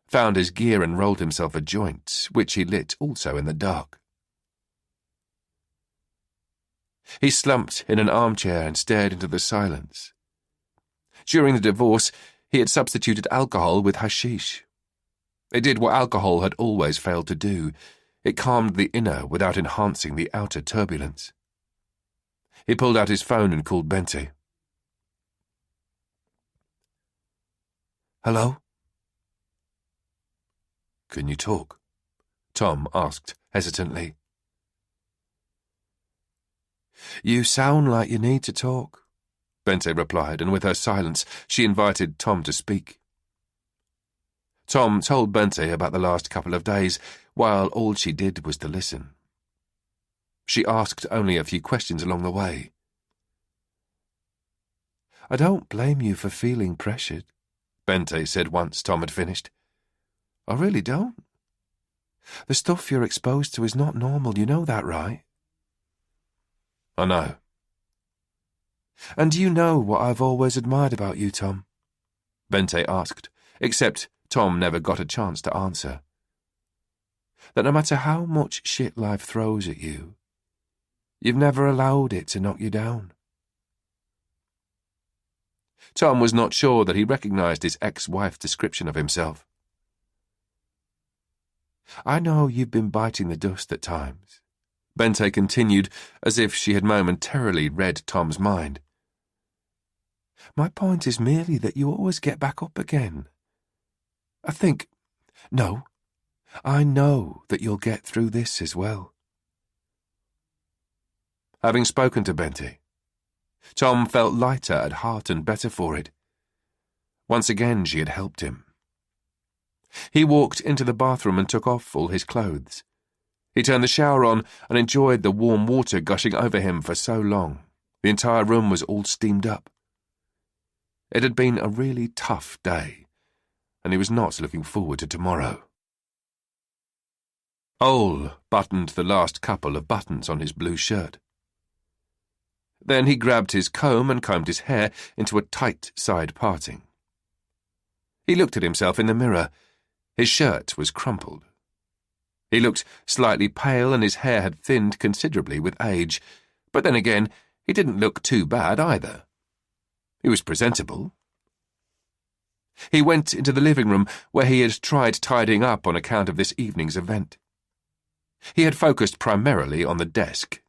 found his gear and rolled himself a joint, which he lit also in the dark. He slumped in an armchair and stared into the silence. During the divorce, he had substituted alcohol with hashish. It did what alcohol had always failed to do. It calmed the inner without enhancing the outer turbulence. He pulled out his phone and called Bente. "Hello?" "Can you talk?" Tom asked hesitantly. "You sound like you need to talk," Bente replied, and with her silence she invited Tom to speak. Tom told Bente about the last couple of days, while all she did was to listen. She asked only a few questions along the way. "I don't blame you for feeling pressured," Bente said once Tom had finished. "I really don't. The stuff you're exposed to is not normal, you know that, right?" "I know." "And you know what I've always admired about you, Tom?" Bente asked, except Tom never got a chance to answer. "That no matter how much shit life throws at you, you've never allowed it to knock you down." Tom was not sure that he recognized his ex-wife's description of himself. "I know you've been biting the dust at times, Bente continued, as if she had momentarily read Tom's mind. My point is merely that you always get back up again. I know that you'll get through this as well. Having spoken to Bente, Tom felt lighter at heart and better for it. Once again she had helped him. He walked into the bathroom and took off all his clothes. He turned the shower on and enjoyed the warm water gushing over him for so long. The entire room was all steamed up. It had been a really tough day, and he was not looking forward to tomorrow. Ole buttoned the last couple of buttons on his blue shirt. Then he grabbed his comb and combed his hair into a tight side parting. He looked at himself in the mirror. His shirt was crumpled. He looked slightly pale and his hair had thinned considerably with age, but then again, he didn't look too bad either. He was presentable. He went into the living room where he had tried tidying up on account of this evening's event. He had focused primarily on the desk.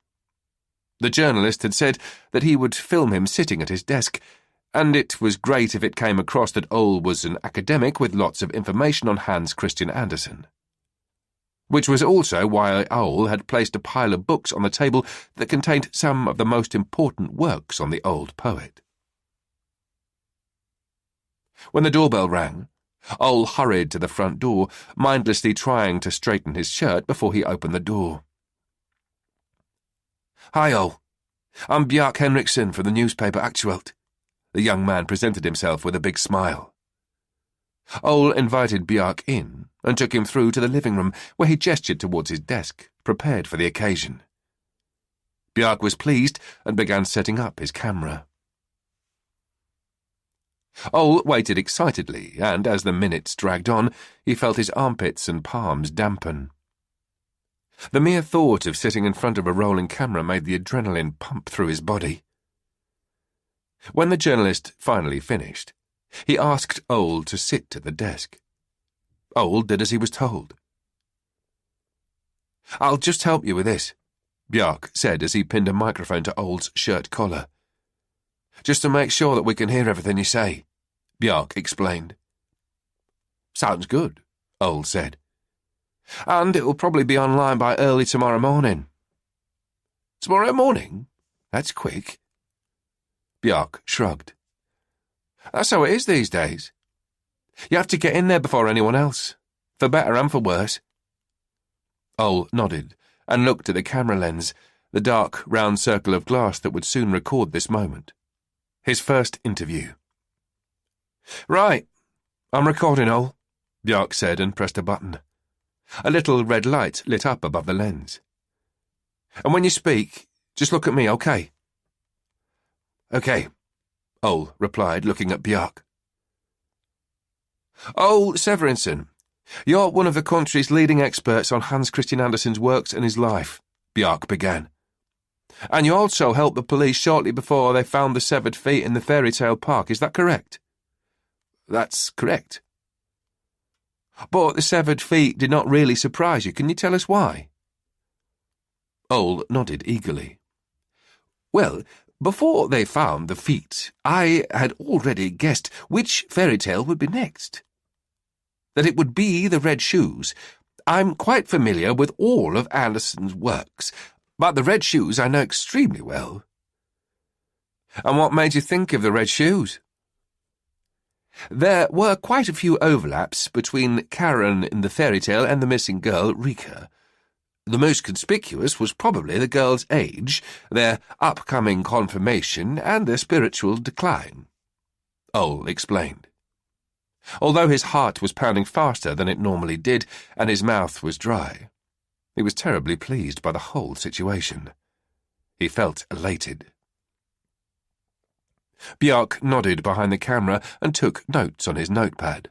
The journalist had said that he would film him sitting at his desk, and it was great if it came across that Ole was an academic with lots of information on Hans Christian Andersen. Which was also why Ole had placed a pile of books on the table that contained some of the most important works on the old poet. When the doorbell rang, Ole hurried to the front door, mindlessly trying to straighten his shirt before he opened the door. Hi, Ole. I'm Bjarke Henriksen from the newspaper Aktuelt. The young man presented himself with a big smile. Ole invited Bjarke in and took him through to the living room, where he gestured towards his desk, prepared for the occasion. Bjarke was pleased and began setting up his camera. Ole waited excitedly, and as the minutes dragged on, he felt his armpits and palms dampen. The mere thought of sitting in front of a rolling camera made the adrenaline pump through his body. When the journalist finally finished, he asked Ole to sit at the desk. Ole did as he was told. I'll just help you with this, Bjarke said as he pinned a microphone to Ole's shirt collar. Just to make sure that we can hear everything you say, Bjarke explained. Sounds good, Ole said. And it will probably be online by early tomorrow morning. Tomorrow morning? That's quick. Bjarke shrugged. That's how it is these days. You have to get in there before anyone else, for better and for worse. Ole nodded and looked at the camera lens, the dark, round circle of glass that would soon record this moment. His first interview. Right, I'm recording, Ole, Bjarke said and pressed a button. A little red light lit up above the lens. And when you speak, just look at me, okay? Okay, Ole replied, looking at Bjarke. Ole Severinsen, you're one of the country's leading experts on Hans Christian Andersen's works and his life, Bjarke began. And you also helped the police shortly before they found the severed feet in the fairy tale park, is that correct? That's correct. But the severed feet did not really surprise you. Can you tell us why? Ole nodded eagerly. Well, before they found the feet, I had already guessed which fairy tale would be next. That it would be the Red Shoes. I'm quite familiar with all of Andersen's works, but the Red Shoes I know extremely well. And what made you think of the Red Shoes? There were quite a few overlaps between Karen in the fairy tale and the missing girl, Rika. The most conspicuous was probably the girl's age, their upcoming confirmation, and their spiritual decline. Ole explained. Although his heart was pounding faster than it normally did, and his mouth was dry, he was terribly pleased by the whole situation. He felt elated. Bjarke nodded behind the camera and took notes on his notepad.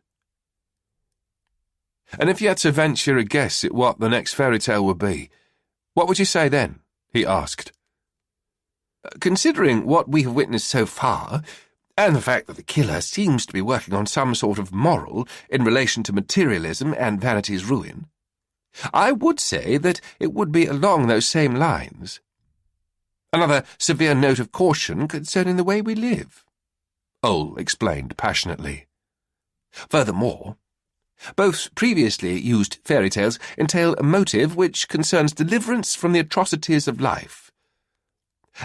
And if you had to venture a guess at what the next fairy tale would be, what would you say then? He asked. Considering what we have witnessed so far, and the fact that the killer seems to be working on some sort of moral in relation to materialism and vanity's ruin, I would say that it would be along those same lines. Another severe note of caution concerning the way we live, Ole explained passionately. Furthermore, both previously used fairy tales entail a motive which concerns deliverance from the atrocities of life.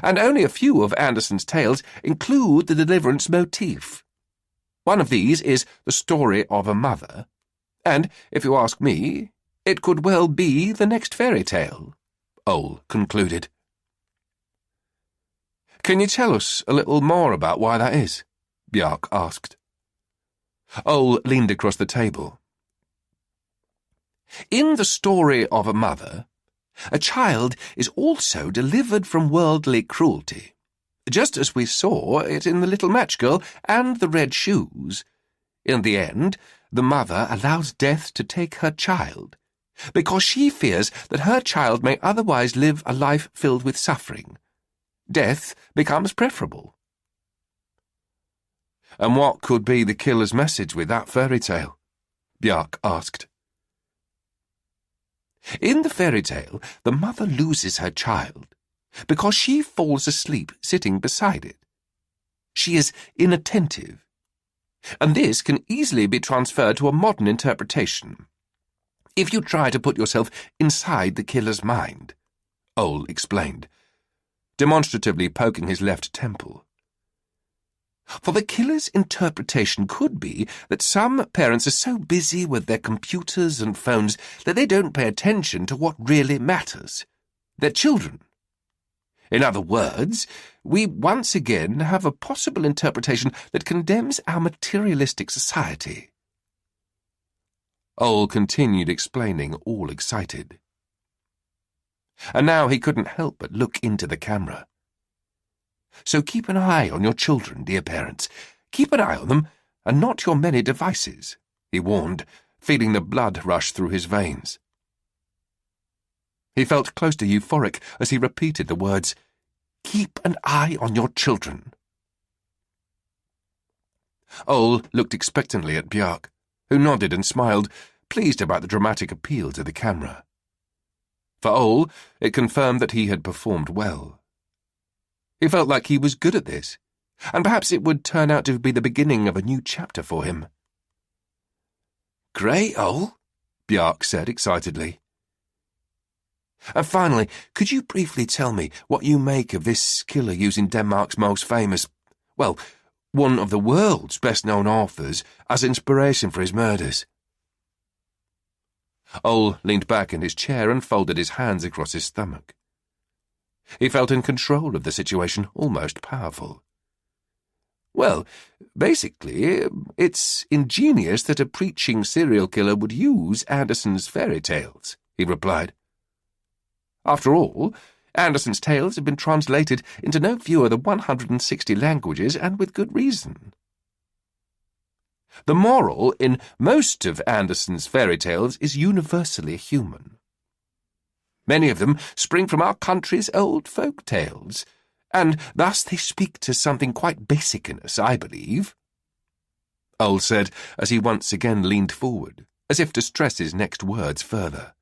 And only a few of Andersen's tales include the deliverance motif. One of these is the story of a mother, and, if you ask me, it could well be the next fairy tale, Ole concluded. Can you tell us a little more about why that is? Bjark asked. Ole leaned across the table. In the story of a mother, a child is also delivered from worldly cruelty, just as we saw it in The Little Match Girl and The Red Shoes. In the end, the mother allows death to take her child, because she fears that her child may otherwise live a life filled with suffering. Death becomes preferable. And what could be the killer's message with that fairy tale? Bjark asked. In the fairy tale, the mother loses her child because she falls asleep sitting beside it. She is inattentive, and this can easily be transferred to a modern interpretation. If you try to put yourself inside the killer's mind, Ole explained, demonstratively poking his left temple. For the killer's interpretation could be that some parents are so busy with their computers and phones that they don't pay attention to what really matters, their children. In other words, we once again have a possible interpretation that condemns our materialistic society. Ole continued explaining, all excited. And now he couldn't help but look into the camera. So keep an eye on your children, dear parents. Keep an eye on them, and not your many devices, he warned, feeling the blood rush through his veins. He felt close to euphoric as he repeated the words, "Keep an eye on your children." Ole looked expectantly at Bjark, who nodded and smiled, pleased about the dramatic appeal to the camera. For Ole, it confirmed that he had performed well. He felt like he was good at this, and perhaps it would turn out to be the beginning of a new chapter for him. "Great, Ole," Bjark said excitedly. And finally, could you briefly tell me what you make of this killer using Denmark's most famous, well, one of the world's best-known authors as inspiration for his murders? Ole leaned back in his chair and folded his hands across his stomach. He felt in control of the situation, almost powerful. Well, basically, it's ingenious that a preaching serial killer would use Andersen's fairy tales, he replied. After all, Andersen's tales have been translated into no fewer than 160 languages, and with good reason. The moral in most of Andersen's fairy tales is universally human. Many of them spring from our country's old folk tales, and thus they speak to something quite basic in us, I believe, Ole said as he once again leaned forward, as if to stress his next words further.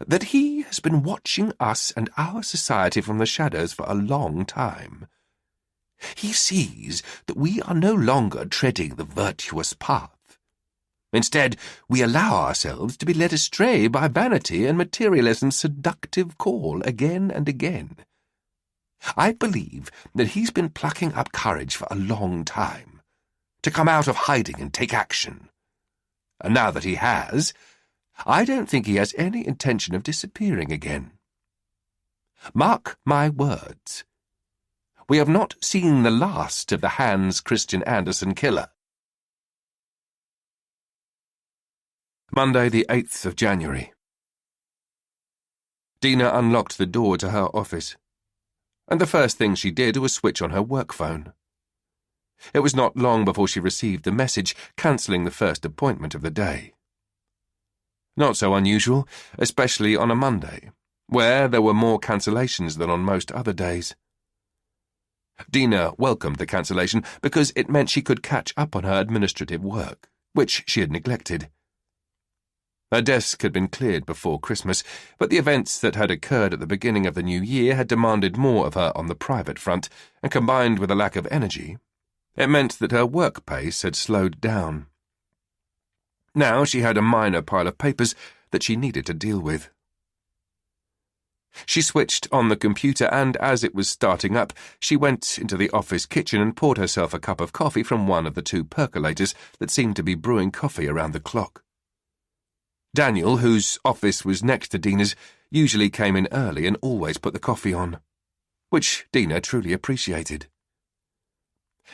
That he has been watching us and our society from the shadows for a long time. He sees that we are no longer treading the virtuous path. Instead, we allow ourselves to be led astray by vanity and materialism's seductive call again and again. I believe that he's been plucking up courage for a long time, to come out of hiding and take action. And now that he has, I don't think he has any intention of disappearing again. Mark my words. We have not seen the last of the Hans Christian Andersen killer. Monday, the 8th of January. Dina unlocked the door to her office, and the first thing she did was switch on her work phone. It was not long before she received the message cancelling the first appointment of the day. Not so unusual, especially on a Monday, where there were more cancellations than on most other days. Dina welcomed the cancellation because it meant she could catch up on her administrative work, which she had neglected. Her desk had been cleared before Christmas, but the events that had occurred at the beginning of the new year had demanded more of her on the private front, and combined with a lack of energy, it meant that her work pace had slowed down. Now she had a minor pile of papers that she needed to deal with. She switched on the computer and, as it was starting up, she went into the office kitchen and poured herself a cup of coffee from one of the two percolators that seemed to be brewing coffee around the clock. Daniel, whose office was next to Dina's, usually came in early and always put the coffee on, which Dina truly appreciated.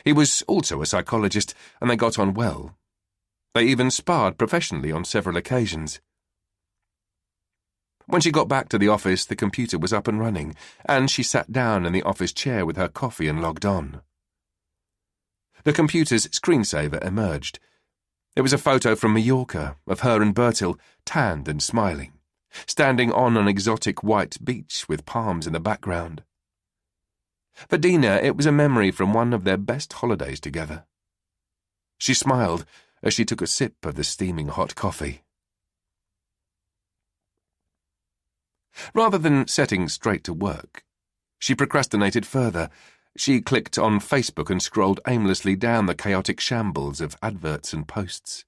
He was also a psychologist, and they got on well. They even sparred professionally on several occasions. When she got back to the office, the computer was up and running, and she sat down in the office chair with her coffee and logged on. The computer's screensaver emerged. It was a photo from Mallorca of her and Bertil, tanned and smiling, standing on an exotic white beach with palms in the background. For Dina, it was a memory from one of their best holidays together. She smiled as she took a sip of the steaming hot coffee. Rather than setting straight to work, she procrastinated further. She clicked on Facebook and scrolled aimlessly down the chaotic shambles of adverts and posts.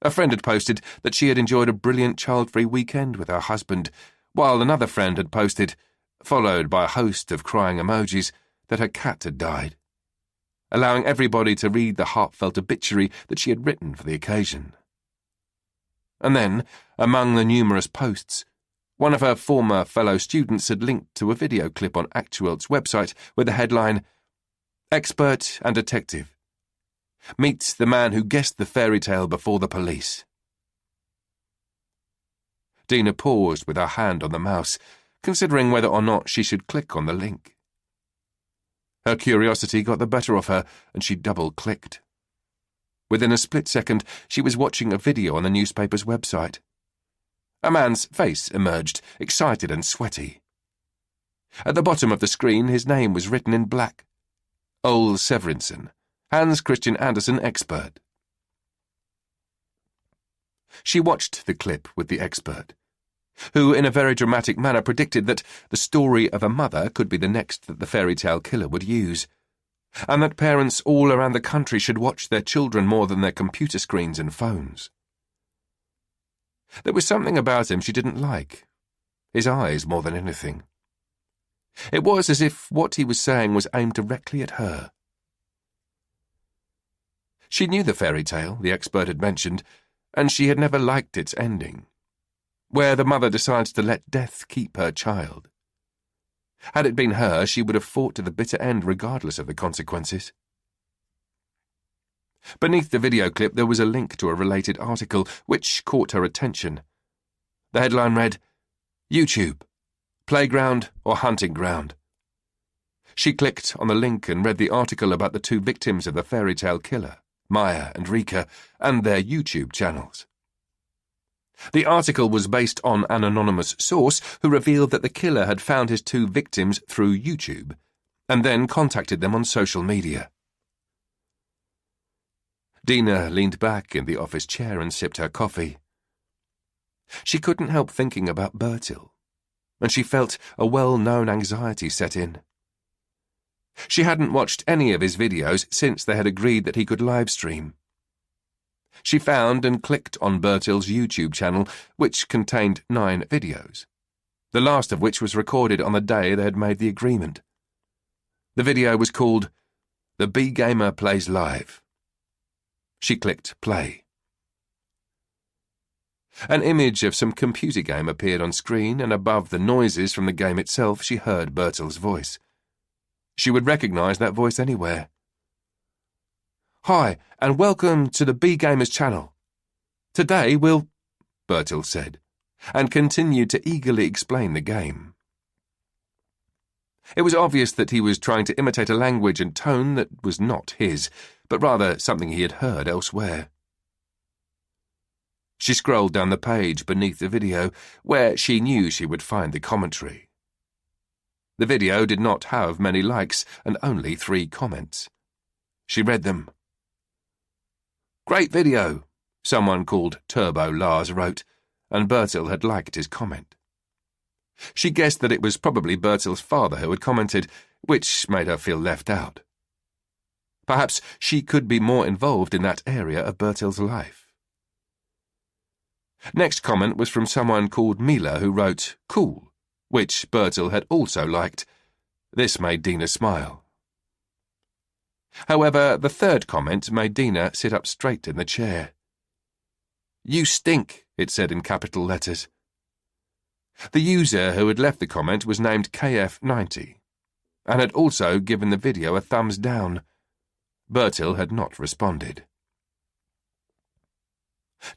A friend had posted that she had enjoyed a brilliant child-free weekend with her husband, while another friend had posted, followed by a host of crying emojis, that her cat had died, allowing everybody to read the heartfelt obituary that she had written for the occasion. And then, among the numerous posts, one of her former fellow students had linked to a video clip on Actual's website with the headline, "Expert and Detective. Meet the man who guessed the fairy tale before the police." Dina paused with her hand on the mouse, considering whether or not she should click on the link. Her curiosity got the better of her, and she double-clicked. Within a split second, she was watching a video on the newspaper's website. A man's face emerged, excited and sweaty. At the bottom of the screen, his name was written in black. Ole Severinsen, Hans Christian Andersen expert. She watched the clip with the expert, who in a very dramatic manner predicted that the story of a mother could be the next that the fairy tale killer would use, and that parents all around the country should watch their children more than their computer screens and phones. There was something about him she didn't like, his eyes more than anything. It was as if what he was saying was aimed directly at her. She knew the fairy tale the expert had mentioned, and she had never liked its ending, where the mother decides to let death keep her child. Had it been her, she would have fought to the bitter end regardless of the consequences. Beneath the video clip there was a link to a related article, which caught her attention. The headline read, "YouTube, Playground or Hunting Ground." She clicked on the link and read the article about the two victims of the fairy tale killer, Maya and Rika, and their YouTube channels. The article was based on an anonymous source who revealed that the killer had found his two victims through YouTube and then contacted them on social media. Dina leaned back in the office chair and sipped her coffee. She couldn't help thinking about Bertil, and she felt a well-known anxiety set in. She hadn't watched any of his videos since they had agreed that he could live-stream. She found and clicked on Bertil's YouTube channel, which contained 9 videos, the last of which was recorded on the day they had made the agreement. The video was called "The B-Gamer Plays Live." She clicked play. An image of some computer game appeared on screen, and above the noises from the game itself she heard Bertil's voice. She would recognize that voice anywhere. "Hi, and welcome to the B-Gamers channel. Today we'll—" Bertil said, and continued to eagerly explain the game. It was obvious that he was trying to imitate a language and tone that was not his, but rather something he had heard elsewhere. She scrolled down the page beneath the video, where she knew she would find the commentary. The video did not have many likes and only 3 comments. She read them. "Great video. someone called Turbo Lars wrote, and Bertil had liked his comment. She guessed that it was probably Bertil's father who had commented, which made her feel left out. Perhaps she could be more involved in that area of Bertil's life. Next comment was from someone called Mila who wrote, "Cool," which Bertil had also liked. This made Dina smile. However, the third comment made Dina sit up straight in the chair. "You stink," it said in capital letters. The user who had left the comment was named KF90, and had also given the video a thumbs down. Bertil had not responded.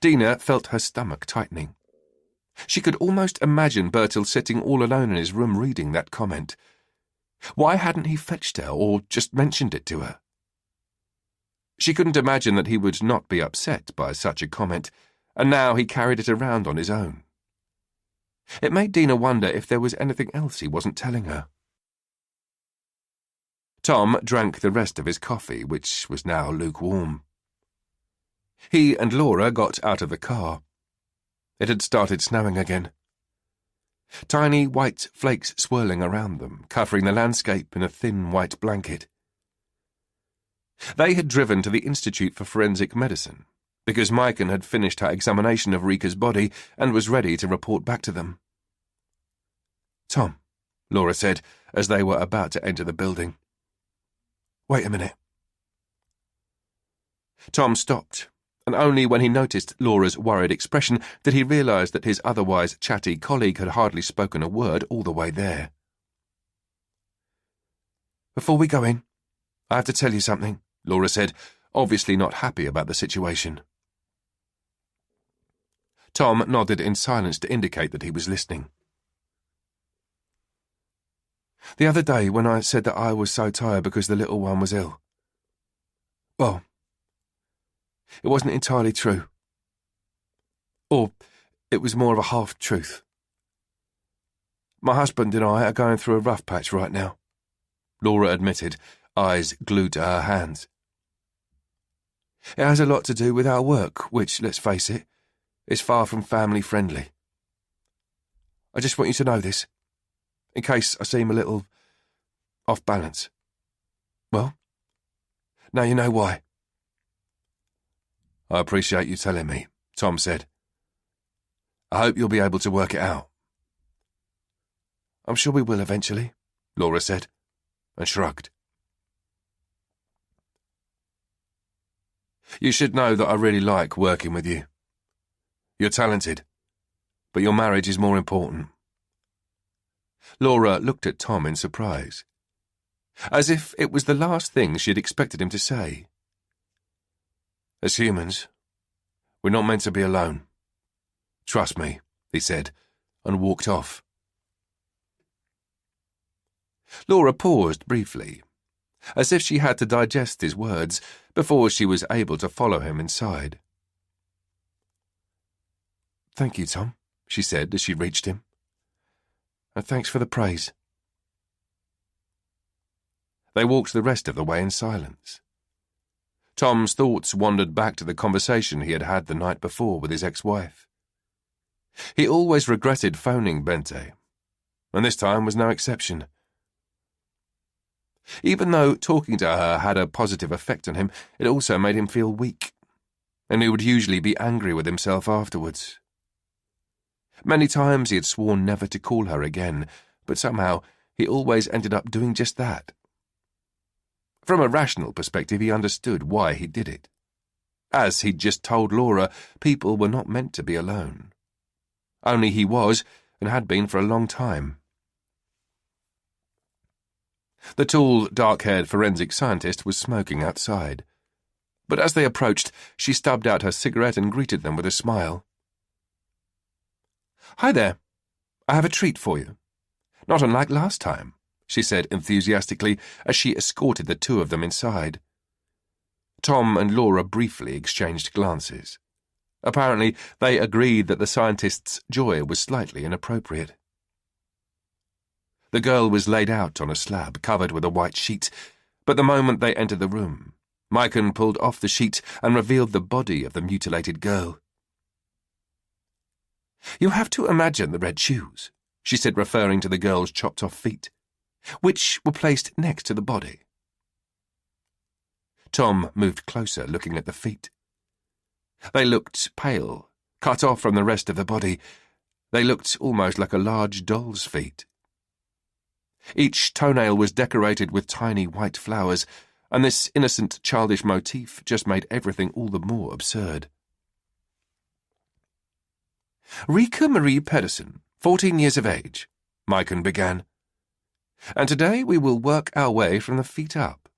Dina felt her stomach tightening. She could almost imagine Bertil sitting all alone in his room reading that comment. Why hadn't he fetched her or just mentioned it to her? She couldn't imagine that he would not be upset by such a comment, and now he carried it around on his own. It made Dina wonder if there was anything else he wasn't telling her. Tom drank the rest of his coffee, which was now lukewarm. He and Laura got out of the car. It had started snowing again. Tiny white flakes swirling around them, covering the landscape in a thin white blanket. They had driven to the Institute for Forensic Medicine, because Maiken had finished her examination of Rika's body and was ready to report back to them. "Tom," Laura said, as they were about to enter the building. "Wait a minute." Tom stopped, and only when he noticed Laura's worried expression did he realise that his otherwise chatty colleague had hardly spoken a word all the way there. "Before we go in, I have to tell you something," Laura said, obviously not happy about the situation. Tom nodded in silence to indicate that he was listening. "The other day when I said that I was so tired because the little one was ill, well, it wasn't entirely true. Or it was more of a half-truth. My husband and I are going through a rough patch right now," Laura admitted, eyes glued to her hands. "It has a lot to do with our work, which, let's face it, is far from family-friendly. I just want you to know this, in case I seem a little off balance. Well, now you know why." "I appreciate you telling me," Tom said. "I hope you'll be able to work it out." "I'm sure we will eventually," Laura said, and shrugged. "You should know that I really like working with you. You're talented, but your marriage is more important." Laura looked at Tom in surprise, as if it was the last thing she had expected him to say. "As humans, we're not meant to be alone. Trust me," he said, and walked off. Laura paused briefly, as if she had to digest his words before she was able to follow him inside. "Thank you, Tom," she said as she reached him. "And thanks for the praise." They walked the rest of the way in silence. Tom's thoughts wandered back to the conversation he had had the night before with his ex-wife. He always regretted phoning Bente, and this time was no exception. Even though talking to her had a positive effect on him, it also made him feel weak, and he would usually be angry with himself afterwards. Many times he had sworn never to call her again, but somehow he always ended up doing just that. From a rational perspective, he understood why he did it. As he'd just told Laura, people were not meant to be alone. Only he was, and had been for a long time. The tall, dark-haired forensic scientist was smoking outside, but as they approached, she stubbed out her cigarette and greeted them with a smile. "Hi there. I have a treat for you. Not unlike last time," she said enthusiastically as she escorted the two of them inside. Tom and Laura briefly exchanged glances. Apparently, they agreed that the scientist's joy was slightly inappropriate. The girl was laid out on a slab, covered with a white sheet, but the moment they entered the room, Maiken pulled off the sheet and revealed the body of the mutilated girl. "You have to imagine the red shoes," she said, referring to the girl's chopped-off feet, which were placed next to the body. Tom moved closer, looking at the feet. They looked pale, cut off from the rest of the body. They looked almost like a large doll's feet. Each toenail was decorated with tiny white flowers, and this innocent, childish motif just made everything all the more absurd. "Rika Marie Pedersen, 14 years of age," Maiken began. "And today we will work our way from the feet up,"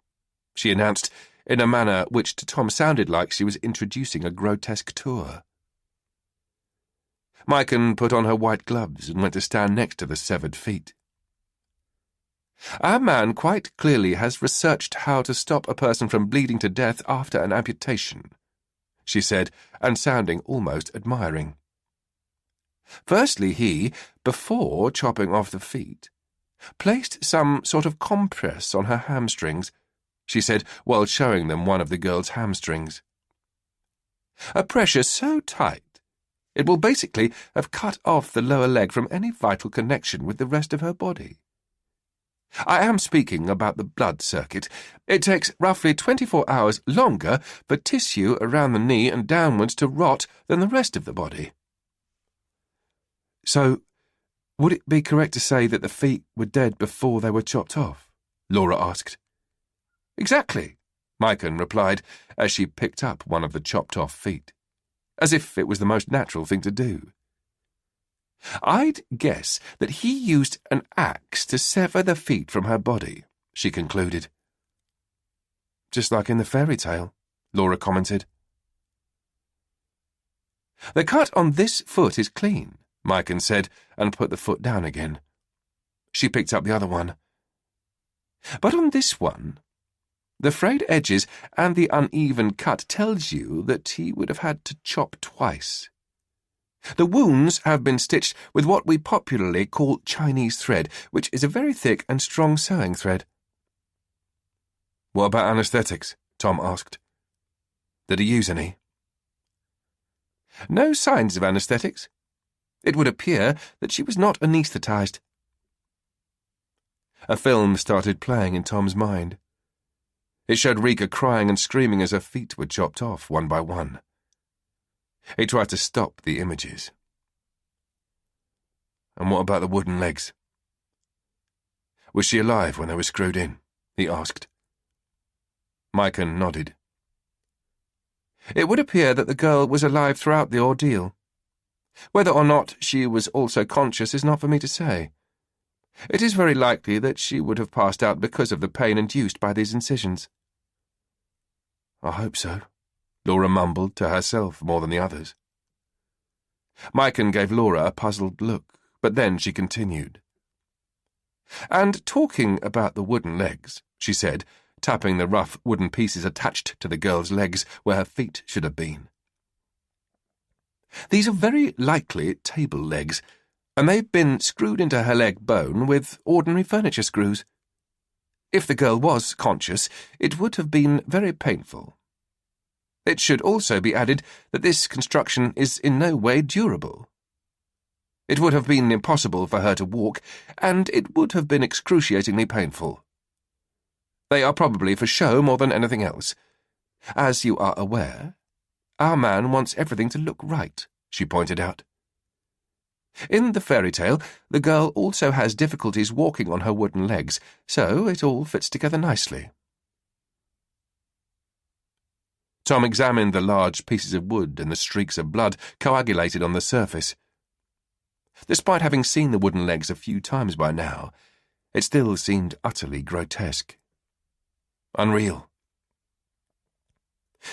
she announced, in a manner which to Tom sounded like she was introducing a grotesque tour. Maiken put on her white gloves and went to stand next to the severed feet. "Our man quite clearly has researched how to stop a person from bleeding to death after an amputation," she said, and sounding almost admiring. "Firstly, he, before chopping off the feet, placed some sort of compress on her hamstrings," she said, while showing them one of the girl's hamstrings. "A pressure so tight, it will basically have cut off the lower leg from any vital connection with the rest of her body. I am speaking about the blood circuit. It takes roughly 24 hours longer for tissue around the knee and downwards to rot than the rest of the body." "So, would it be correct to say that the feet were dead before they were chopped off?" Laura asked. "Exactly," Maiken replied, as she picked up one of the chopped-off feet, as if it was the most natural thing to do. "I'd guess that he used an axe to sever the feet from her body," she concluded. "Just like in the fairy tale," Laura commented. "The cut on this foot is clean," Maiken said, and put the foot down again. She picked up the other one. "But on this one, the frayed edges and the uneven cut tells you that he would have had to chop twice. The wounds have been stitched with what we popularly call Chinese thread, which is a very thick and strong sewing thread." "What about anaesthetics?" Tom asked. "Did he use any?" "No signs of anaesthetics. It would appear that she was not anaesthetized." A film started playing in Tom's mind. It showed Rika crying and screaming as her feet were chopped off one by one. He tried to stop the images. "And what about the wooden legs? Was she alive when they were screwed in?" he asked. Maiken nodded. "It would appear that the girl was alive throughout the ordeal. Whether or not she was also conscious is not for me to say. It is very likely that she would have passed out because of the pain induced by these incisions." "I hope so," Laura mumbled to herself more than the others. Maiken gave Laura a puzzled look, but then she continued. "And talking about the wooden legs," she said, tapping the rough wooden pieces attached to the girl's legs where her feet should have been. "These are very likely table legs, and they've been screwed into her leg bone with ordinary furniture screws. If the girl was conscious, it would have been very painful. It should also be added that this construction is in no way durable. It would have been impossible for her to walk, and it would have been excruciatingly painful. They are probably for show more than anything else. As you are aware, our man wants everything to look right," she pointed out. "In the fairy tale, the girl also has difficulties walking on her wooden legs, so it all fits together nicely." Tom examined the large pieces of wood and the streaks of blood coagulated on the surface. Despite having seen the wooden legs a few times by now, it still seemed utterly grotesque. Unreal.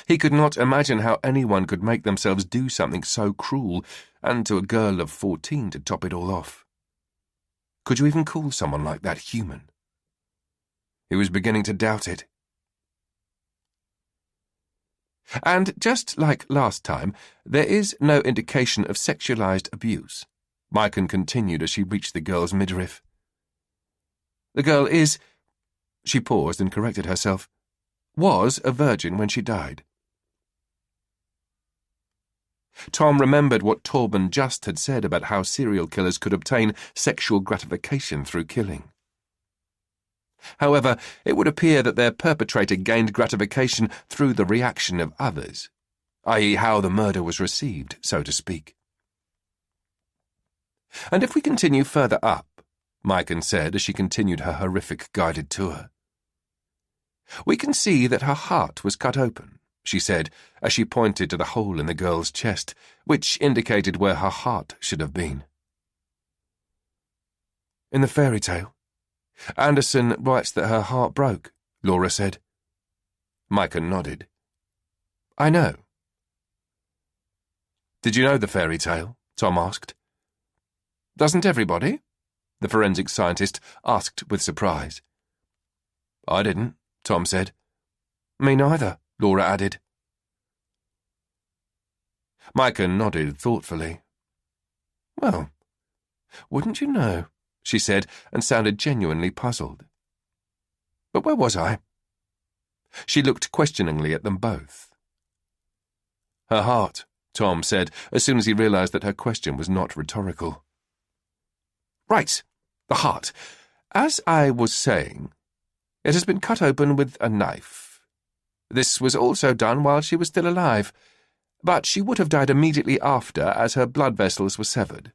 He could not imagine how anyone could make themselves do something so cruel, and to a girl of 14 to top it all off. Could you even call someone like that human? He was beginning to doubt it. "And just like last time, there is no indication of sexualized abuse," Maiken continued as she reached the girl's midriff. "The girl is—" She paused and corrected herself. was a virgin when she died. Tom remembered what Torben just had said about how serial killers could obtain sexual gratification through killing. However, it would appear that their perpetrator gained gratification through the reaction of others, i.e. how the murder was received, so to speak. And if we continue further up, Maiken said as she continued her horrific guided tour, we can see that her heart was cut open, she said, as she pointed to the hole in the girl's chest, which indicated where her heart should have been. In the fairy tale, Andersen writes that her heart broke, Laura said. Maiken nodded. I know. Did you know the fairy tale? Tom asked. Doesn't everybody? The forensic scientist asked with surprise. I didn't, Tom said. Me neither, Laura added. Maiken nodded thoughtfully. Well, wouldn't you know, she said, and sounded genuinely puzzled. But where was I? She looked questioningly at them both. Her heart, Tom said, as soon as he realized that her question was not rhetorical. Right, the heart. As I was saying, it has been cut open with a knife. This was also done while she was still alive, but she would have died immediately after, as her blood vessels were severed.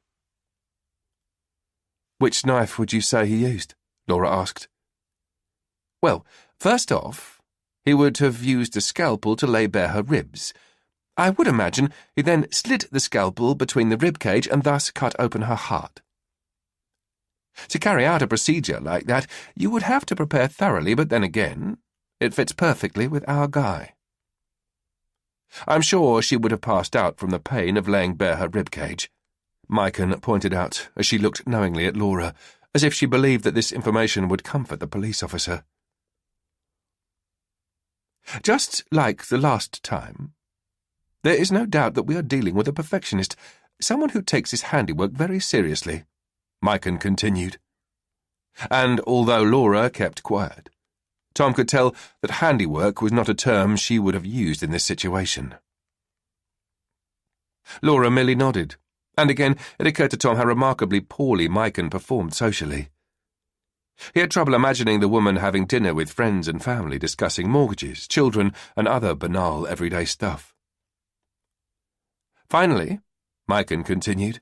Which knife would you say he used? Laura asked. Well, first off, he would have used a scalpel to lay bare her ribs. I would imagine he then slid the scalpel between the rib cage and thus cut open her heart. To carry out a procedure like that, you would have to prepare thoroughly, but then again, it fits perfectly with our Guy. I'm sure she would have passed out from the pain of laying bare her rib cage, Maiken pointed out as she looked knowingly at Laura, as if she believed that this information would comfort the police officer. Just like the last time, there is no doubt that we are dealing with a perfectionist, someone who takes his handiwork very seriously, Maiken continued. And although Laura kept quiet, Tom could tell that handiwork was not a term she would have used in this situation. Laura merely nodded, and again it occurred to Tom how remarkably poorly Maiken performed socially. He had trouble imagining the woman having dinner with friends and family discussing mortgages, children, and other banal everyday stuff. Finally, Maiken continued,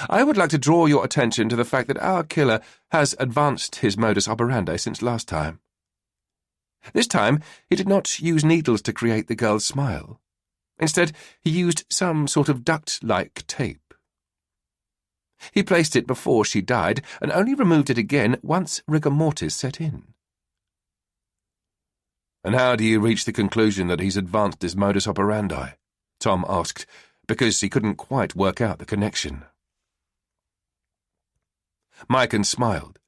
I would like to draw your attention to the fact that our killer has advanced his modus operandi since last time. This time, he did not use needles to create the girl's smile. Instead, he used some sort of duct-like tape. He placed it before she died and only removed it again once rigor mortis set in. And how do you reach the conclusion that he's advanced his modus operandi? Tom asked, because he couldn't quite work out the connection. Maiken smiled,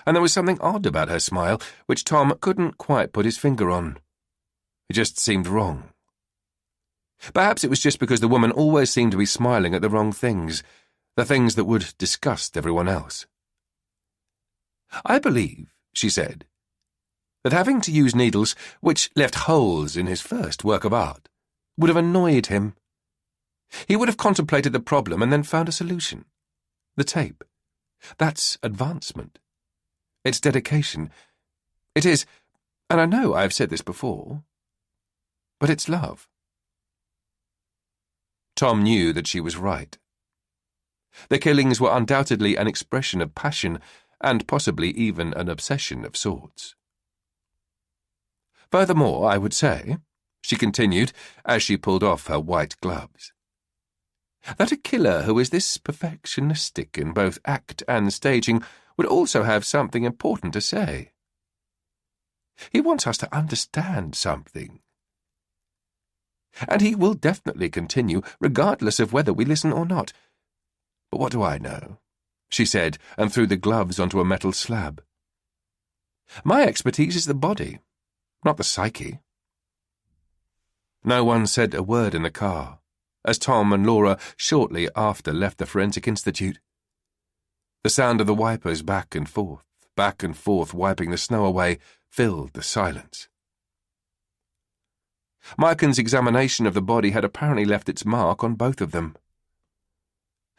and there was something odd about her smile which Tom couldn't quite put his finger on. It just seemed wrong. Perhaps it was just because the woman always seemed to be smiling at the wrong things, the things that would disgust everyone else. I believe, she said, that having to use needles which left holes in his first work of art would have annoyed him. He would have contemplated the problem and then found a solution. The tape. That's advancement. It's dedication. It is, and I know I've said this before, but it's love. Tom knew that she was right. The killings were undoubtedly an expression of passion and possibly even an obsession of sorts. Furthermore, I would say, she continued as she pulled off her white gloves, that a killer who is this perfectionistic in both act and staging would also have something important to say. He wants us to understand something. And he will definitely continue, regardless of whether we listen or not. But what do I know? She said, and threw the gloves onto a metal slab. My expertise is the body, not the psyche. No one said a word in the car, as Tom and Laura shortly after left the Forensic Institute. The sound of the wipers back and forth, wiping the snow away, filled the silence. Maiken's examination of the body had apparently left its mark on both of them.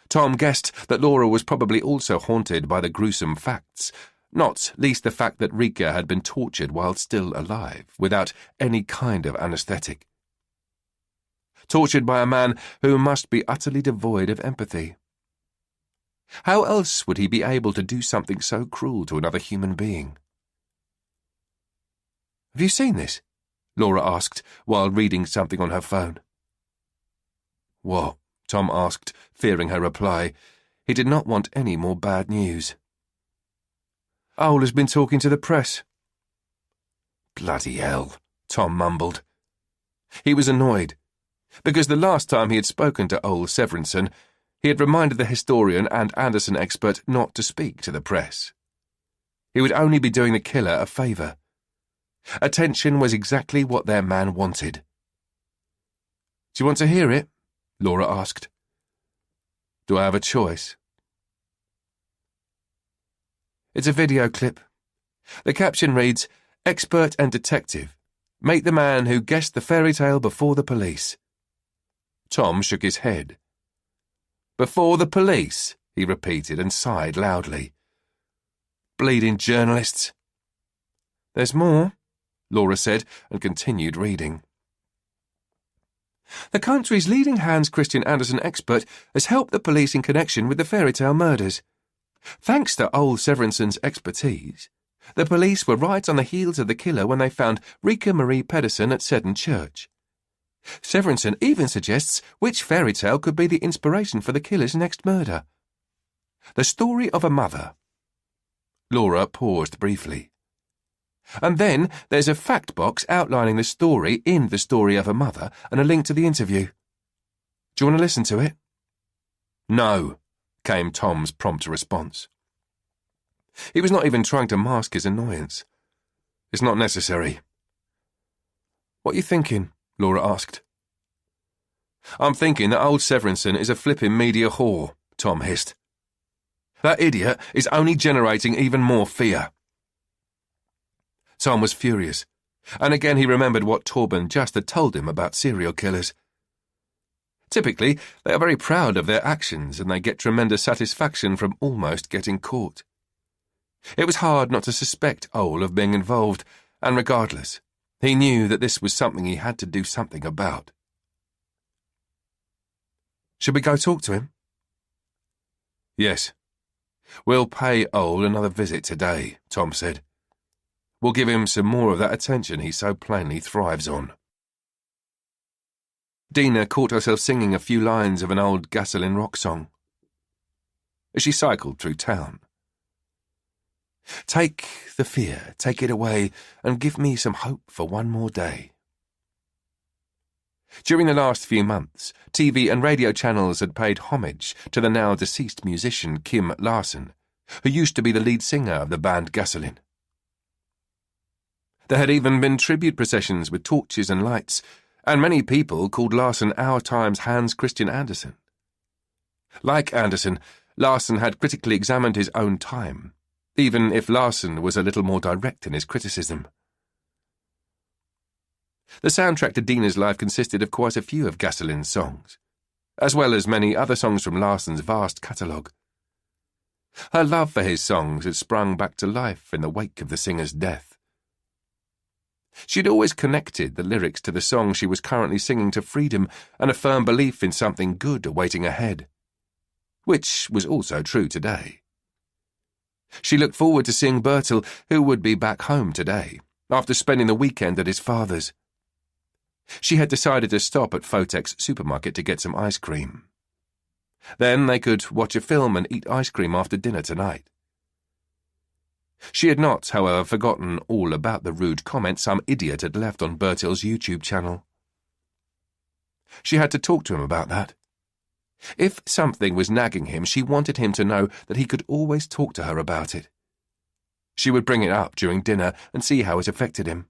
Tom guessed that Laura was probably also haunted by the gruesome facts, not least the fact that Rika had been tortured while still alive, without any kind of anaesthetic. Tortured by a man who must be utterly devoid of empathy. How else would he be able to do something so cruel to another human being? "Have you seen this?" Laura asked, while reading something on her phone. "What?" Tom asked, fearing her reply. He did not want any more bad news. "Ole has been talking to the press." "Bloody hell," Tom mumbled. He was annoyed, because the last time he had spoken to Ole Severinsen, he had reminded the historian and Andersen expert not to speak to the press. He would only be doing the killer a favour. Attention was exactly what their man wanted. "Do you want to hear it?" Laura asked. "Do I have a choice?" It's a video clip. The caption reads, "Expert and detective. Meet the man who guessed the fairy tale before the police." Tom shook his head. "Before the police," he repeated and sighed loudly. "Bleeding journalists." "There's more," Laura said, and continued reading. "The country's leading Hans Christian Andersen expert has helped the police in connection with the fairy tale murders. Thanks to Ole Severinsen's expertise, the police were right on the heels of the killer when they found Rika Marie Pedersen at Seddon Church. Severinsen even suggests which fairy tale could be the inspiration for the killer's next murder. The story of a mother." Laura paused briefly. "And then there's a fact box outlining the story in The Story of a Mother and a link to the interview. Do you want to listen to it?" "No," came Tom's prompt response. He was not even trying to mask his annoyance. "It's not necessary." "What are you thinking?" Laura asked. "I'm thinking that old Severinsen is a flipping media whore," Tom hissed. "That idiot is only generating even more fear." Tom was furious, and again he remembered what Torben just had told him about serial killers. Typically, they are very proud of their actions and they get tremendous satisfaction from almost getting caught. It was hard not to suspect Ole of being involved, and regardless, he knew that this was something he had to do something about. "Should we go talk to him?" "Yes. We'll pay Ole another visit today," Tom said. "We'll give him some more of that attention he so plainly thrives on." Dina caught herself singing a few lines of an old gasoline rock song as she cycled through town. "Take the fear, take it away, and give me some hope for one more day." During the last few months, TV and radio channels had paid homage to the now deceased musician Kim Larsen, who used to be the lead singer of the band Gasoline. There had even been tribute processions with torches and lights, and many people called Larsen our time's Hans Christian Andersen. Like Andersen, Larsen had critically examined his own time, even if Larsen was a little more direct in his criticism. The soundtrack to Dina's life consisted of quite a few of Gasoline's songs, as well as many other songs from Larsen's vast catalogue. Her love for his songs had sprung back to life in the wake of the singer's death. She had always connected the lyrics to the song she was currently singing to freedom and a firm belief in something good awaiting ahead, which was also true today. She looked forward to seeing Bertil, who would be back home today, after spending the weekend at his father's. She had decided to stop at Fotek's supermarket to get some ice cream. Then they could watch a film and eat ice cream after dinner tonight. She had not, however, forgotten all about the rude comment some idiot had left on Bertil's YouTube channel. She had to talk to him about that. If something was nagging him, she wanted him to know that he could always talk to her about it. She would bring it up during dinner and see how it affected him.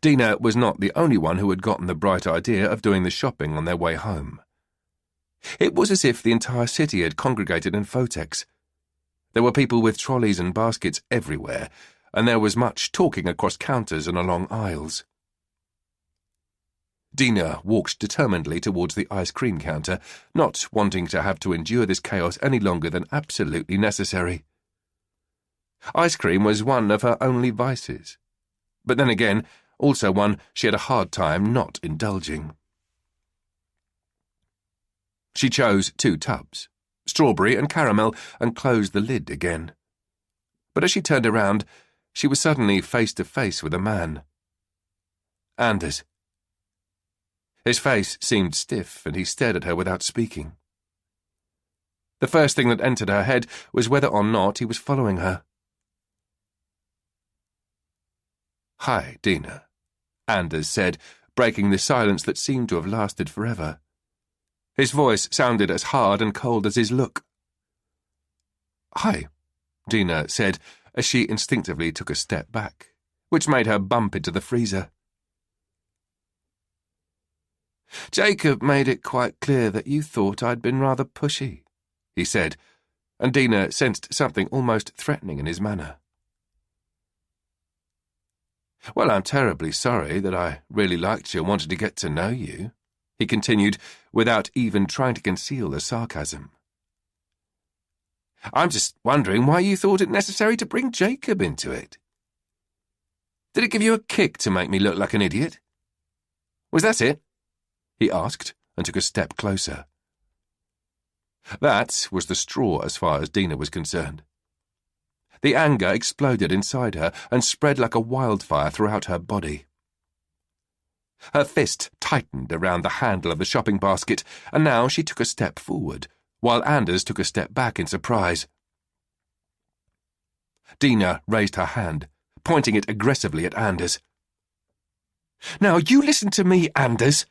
Dina was not the only one who had gotten the bright idea of doing the shopping on their way home. It was as if the entire city had congregated in Fotek's. There were people with trolleys and baskets everywhere, and there was much talking across counters and along aisles. Dina walked determinedly towards the ice cream counter, not wanting to have to endure this chaos any longer than absolutely necessary. Ice cream was one of her only vices, but then again, also one she had a hard time not indulging. She chose 2 tubs, strawberry and caramel, and closed the lid again. But as she turned around, she was suddenly face to face with a man. Anders. His face seemed stiff, and he stared at her without speaking. The first thing that entered her head was whether or not he was following her. "Hi, Dina," Anders said, breaking the silence that seemed to have lasted forever. His voice sounded as hard and cold as his look. "Hi," Dina said, as she instinctively took a step back, which made her bump into the freezer. "Jacob made it quite clear that you thought I'd been rather pushy," he said, and Dina sensed something almost threatening in his manner. "Well, I'm terribly sorry that I really liked you and wanted to get to know you," he continued, without even trying to conceal the sarcasm. "I'm just wondering why you thought it necessary to bring Jacob into it. Did it give you a kick to make me look like an idiot? Was that it?" he asked, and took a step closer. That was the straw as far as Dina was concerned. The anger exploded inside her and spread like a wildfire throughout her body. Her fist tightened around the handle of the shopping basket, and now she took a step forward, while Anders took a step back in surprise. Dina raised her hand, pointing it aggressively at Anders. "Now you listen to me, Anders,"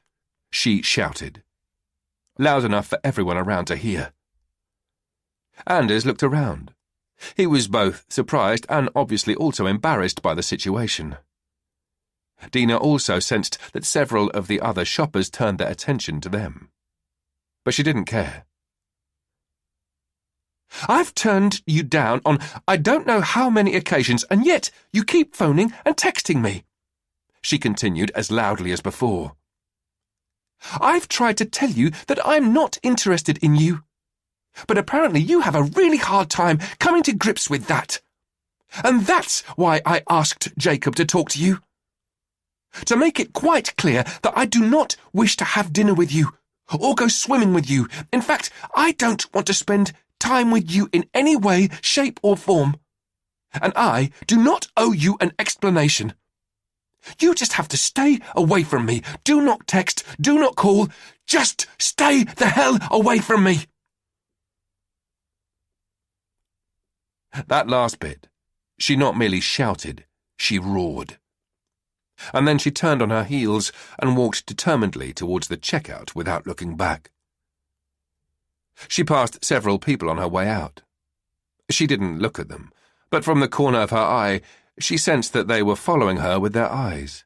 she shouted, loud enough for everyone around to hear. Anders looked around. He was both surprised and obviously also embarrassed by the situation. Dina also sensed that several of the other shoppers turned their attention to them. But she didn't care. "I've turned you down on I don't know how many occasions, and yet you keep phoning and texting me," she continued as loudly as before. "I've tried to tell you that I'm not interested in you. But apparently you have a really hard time coming to grips with that. And that's why I asked Jacob to talk to you. To make it quite clear that I do not wish to have dinner with you, or go swimming with you. In fact, I don't want to spend time with you in any way, shape, or form. And I do not owe you an explanation. You just have to stay away from me. Do not text, do not call. Just stay the hell away from me." That last bit, she not merely shouted, she roared. And then she turned on her heels and walked determinedly towards the checkout without looking back. She passed several people on her way out. She didn't look at them, but from the corner of her eye, she sensed that they were following her with their eyes,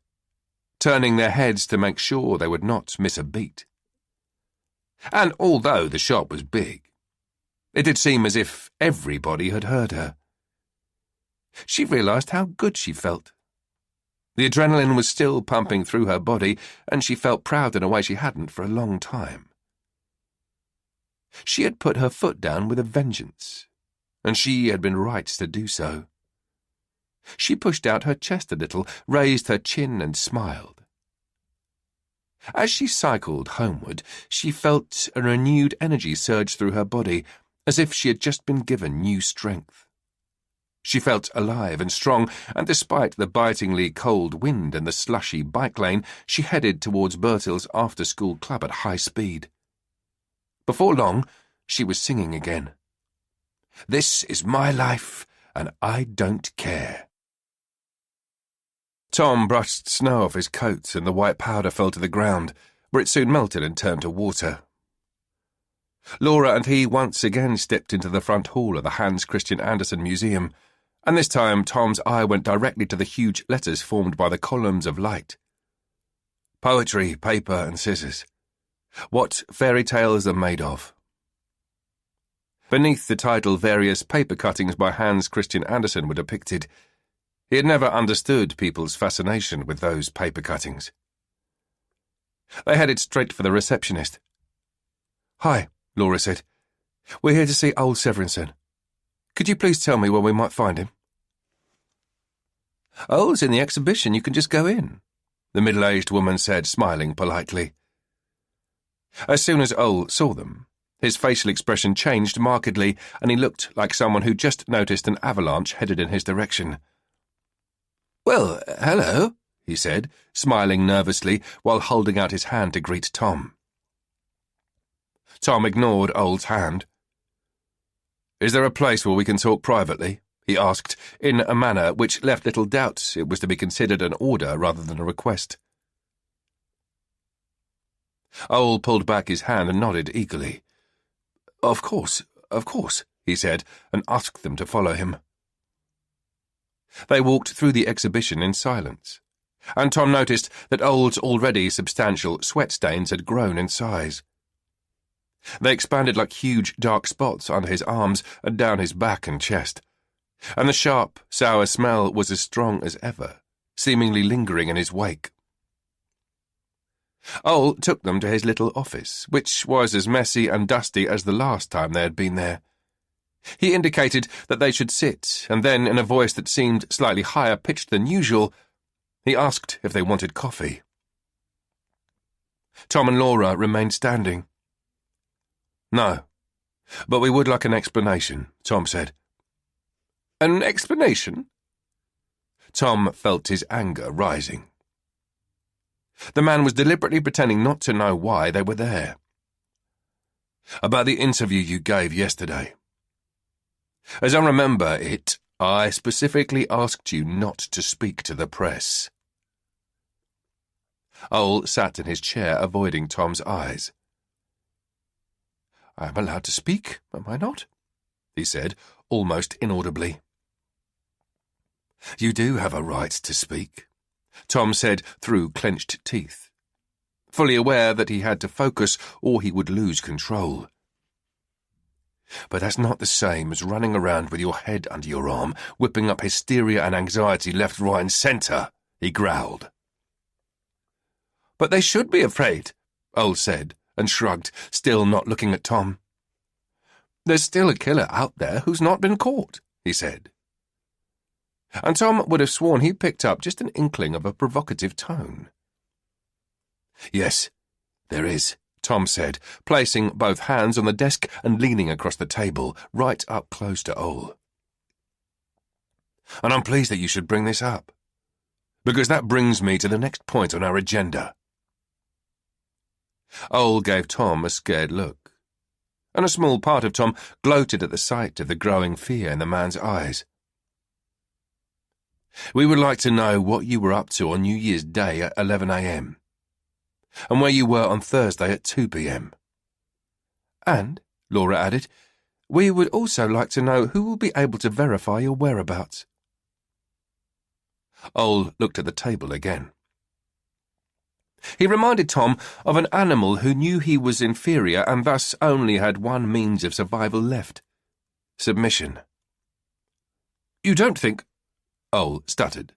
turning their heads to make sure they would not miss a beat. And although the shop was big, it did seem as if everybody had heard her. She realized how good she felt. The adrenaline was still pumping through her body, and she felt proud in a way she hadn't for a long time. She had put her foot down with a vengeance, and she had been right to do so. She pushed out her chest a little, raised her chin, and smiled. As she cycled homeward, she felt a renewed energy surge through her body, as if she had just been given new strength. She felt alive and strong, and despite the bitingly cold wind and the slushy bike lane, she headed towards Bertil's after-school club at high speed. Before long, she was singing again. "This is my life, and I don't care." Tom brushed snow off his coat, and the white powder fell to the ground, where it soon melted and turned to water. Laura and he once again stepped into the front hall of the Hans Christian Andersen Museum, and this time Tom's eye went directly to the huge letters formed by the columns of light. Poetry, paper, and scissors. What fairy tales are made of. Beneath the title, various paper cuttings by Hans Christian Andersen were depicted. He had never understood people's fascination with those paper cuttings. They headed straight for the receptionist. "Hi," Laura said. "We're here to see old Severinsen. Could you please tell me where we might find him?" "Oh, it's in the exhibition. You can just go in," the middle-aged woman said, smiling politely. As soon as Ole saw them, his facial expression changed markedly, and he looked like someone who just noticed an avalanche headed in his direction. "Well, hello," he said, smiling nervously while holding out his hand to greet Tom. Tom ignored Ole's hand. "Is there a place where we can talk privately?" he asked, in a manner which left little doubt it was to be considered an order rather than a request. Ole pulled back his hand and nodded eagerly. Of course," he said, and asked them to follow him. They walked through the exhibition in silence, and Tom noticed that Ole's already substantial sweat stains had grown in size. They expanded like huge dark spots under his arms and down his back and chest, and the sharp, sour smell was as strong as ever, seemingly lingering in his wake. Ole took them to his little office, which was as messy and dusty as the last time they had been there. He indicated that they should sit, and then, in a voice that seemed slightly higher pitched than usual, he asked if they wanted coffee. Tom and Laura remained standing. "No, but we would like an explanation," Tom said. "An explanation?" Tom felt his anger rising. The man was deliberately pretending not to know why they were there. "About the interview you gave yesterday. As I remember it, I specifically asked you not to speak to the press." Ole sat in his chair, avoiding Tom's eyes. "I am allowed to speak, am I not?" he said, almost inaudibly. "You do have a right to speak," Tom said through clenched teeth, fully aware that he had to focus or he would lose control. "But that's not the same as running around with your head under your arm, whipping up hysteria and anxiety left, right and centre," he growled. "But they should be afraid," Ole said, and shrugged, still not looking at Tom. "There's still a killer out there who's not been caught," he said. And Tom would have sworn he picked up just an inkling of a provocative tone. "Yes, there is," Tom said, placing both hands on the desk and leaning across the table, right up close to Ole. "And I'm pleased that you should bring this up, because that brings me to the next point on our agenda." Ole gave Tom a scared look, and a small part of Tom gloated at the sight of the growing fear in the man's eyes. "We would like to know what you were up to on New Year's Day at 11 a.m., and where you were on Thursday at 2 p.m. And," Laura added, "we would also like to know who will be able to verify your whereabouts." Ole looked at the table again. He reminded Tom of an animal who knew he was inferior and thus only had one means of survival left: submission. "You don't think," Ole stuttered,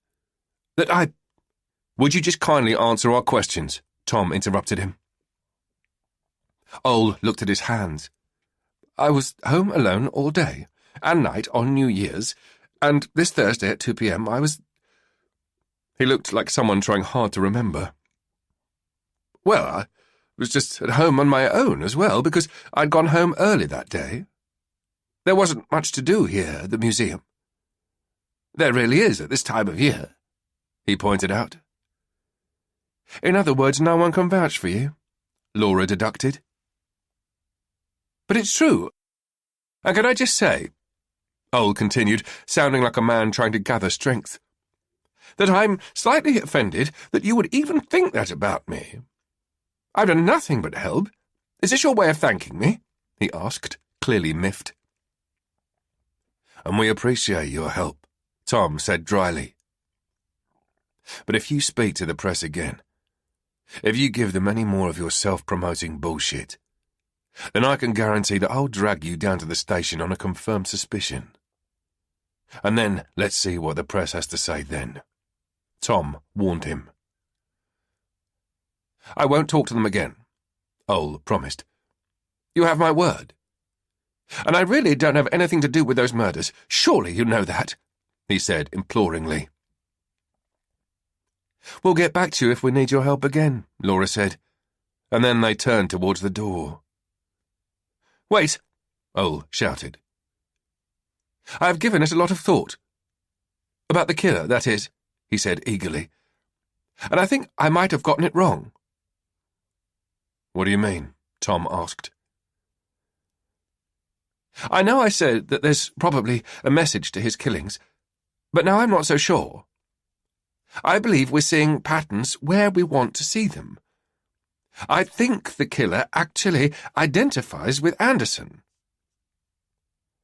"that I—" "Would you just kindly answer our questions?" Tom interrupted him. Ole looked at his hands. "I was home alone all day and night on New Year's, and this Thursday at 2 p.m. I was—" He looked like someone trying hard to remember. "Well, I was just at home on my own as well, because I'd gone home early that day. There wasn't much to do here at the museum. There really is at this time of year," he pointed out. "In other words, no one can vouch for you," Laura deducted. "But it's true. And can I just say," Ole continued, sounding like a man trying to gather strength, "that I'm slightly offended that you would even think that about me. I've done nothing but help. Is this your way of thanking me?" he asked, clearly miffed. "And we appreciate your help," Tom said dryly. "But if you speak to the press again, if you give them any more of your self-promoting bullshit, then I can guarantee that I'll drag you down to the station on a confirmed suspicion. And then let's see what the press has to say then," Tom warned him. I won't talk to them again, Ole promised. You have my word. And I really don't have anything to do with those murders. Surely you know that, he said imploringly. We'll get back to you if we need your help again, Laura said, and then they turned towards the door. Wait, Ole shouted. I have given it a lot of thought. About the killer, that is, he said eagerly. And I think I might have gotten it wrong. What do you mean? Tom asked. I know I said that there's probably a message to his killings, but now I'm not so sure. I believe we're seeing patterns where we want to see them. I think the killer actually identifies with Andersen.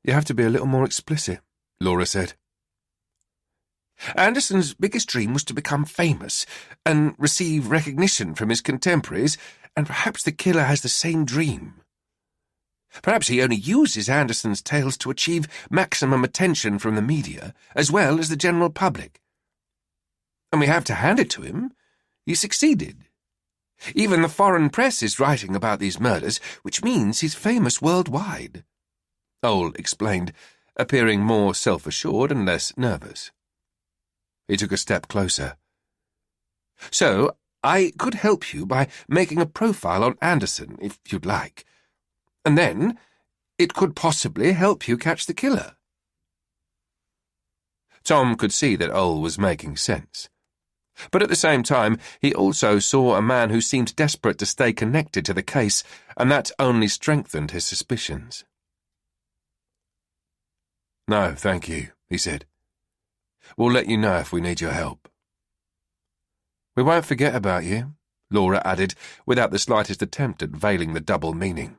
You have to be a little more explicit, Laura said. Andersen's biggest dream was to become famous and receive recognition from his contemporaries, and perhaps the killer has the same dream. Perhaps he only uses Andersen's tales to achieve maximum attention from the media, as well as the general public. And we have to hand it to him. He succeeded. Even the foreign press is writing about these murders, which means he's famous worldwide. Ole explained, appearing more self-assured and less nervous. He took a step closer. So, I could help you by making a profile on Andersen, if you'd like. And then, it could possibly help you catch the killer. Tom could see that Ole was making sense. But at the same time, he also saw a man who seemed desperate to stay connected to the case, and that only strengthened his suspicions. No, thank you, he said. We'll let you know if we need your help. We won't forget about you, Laura added, without the slightest attempt at veiling the double meaning.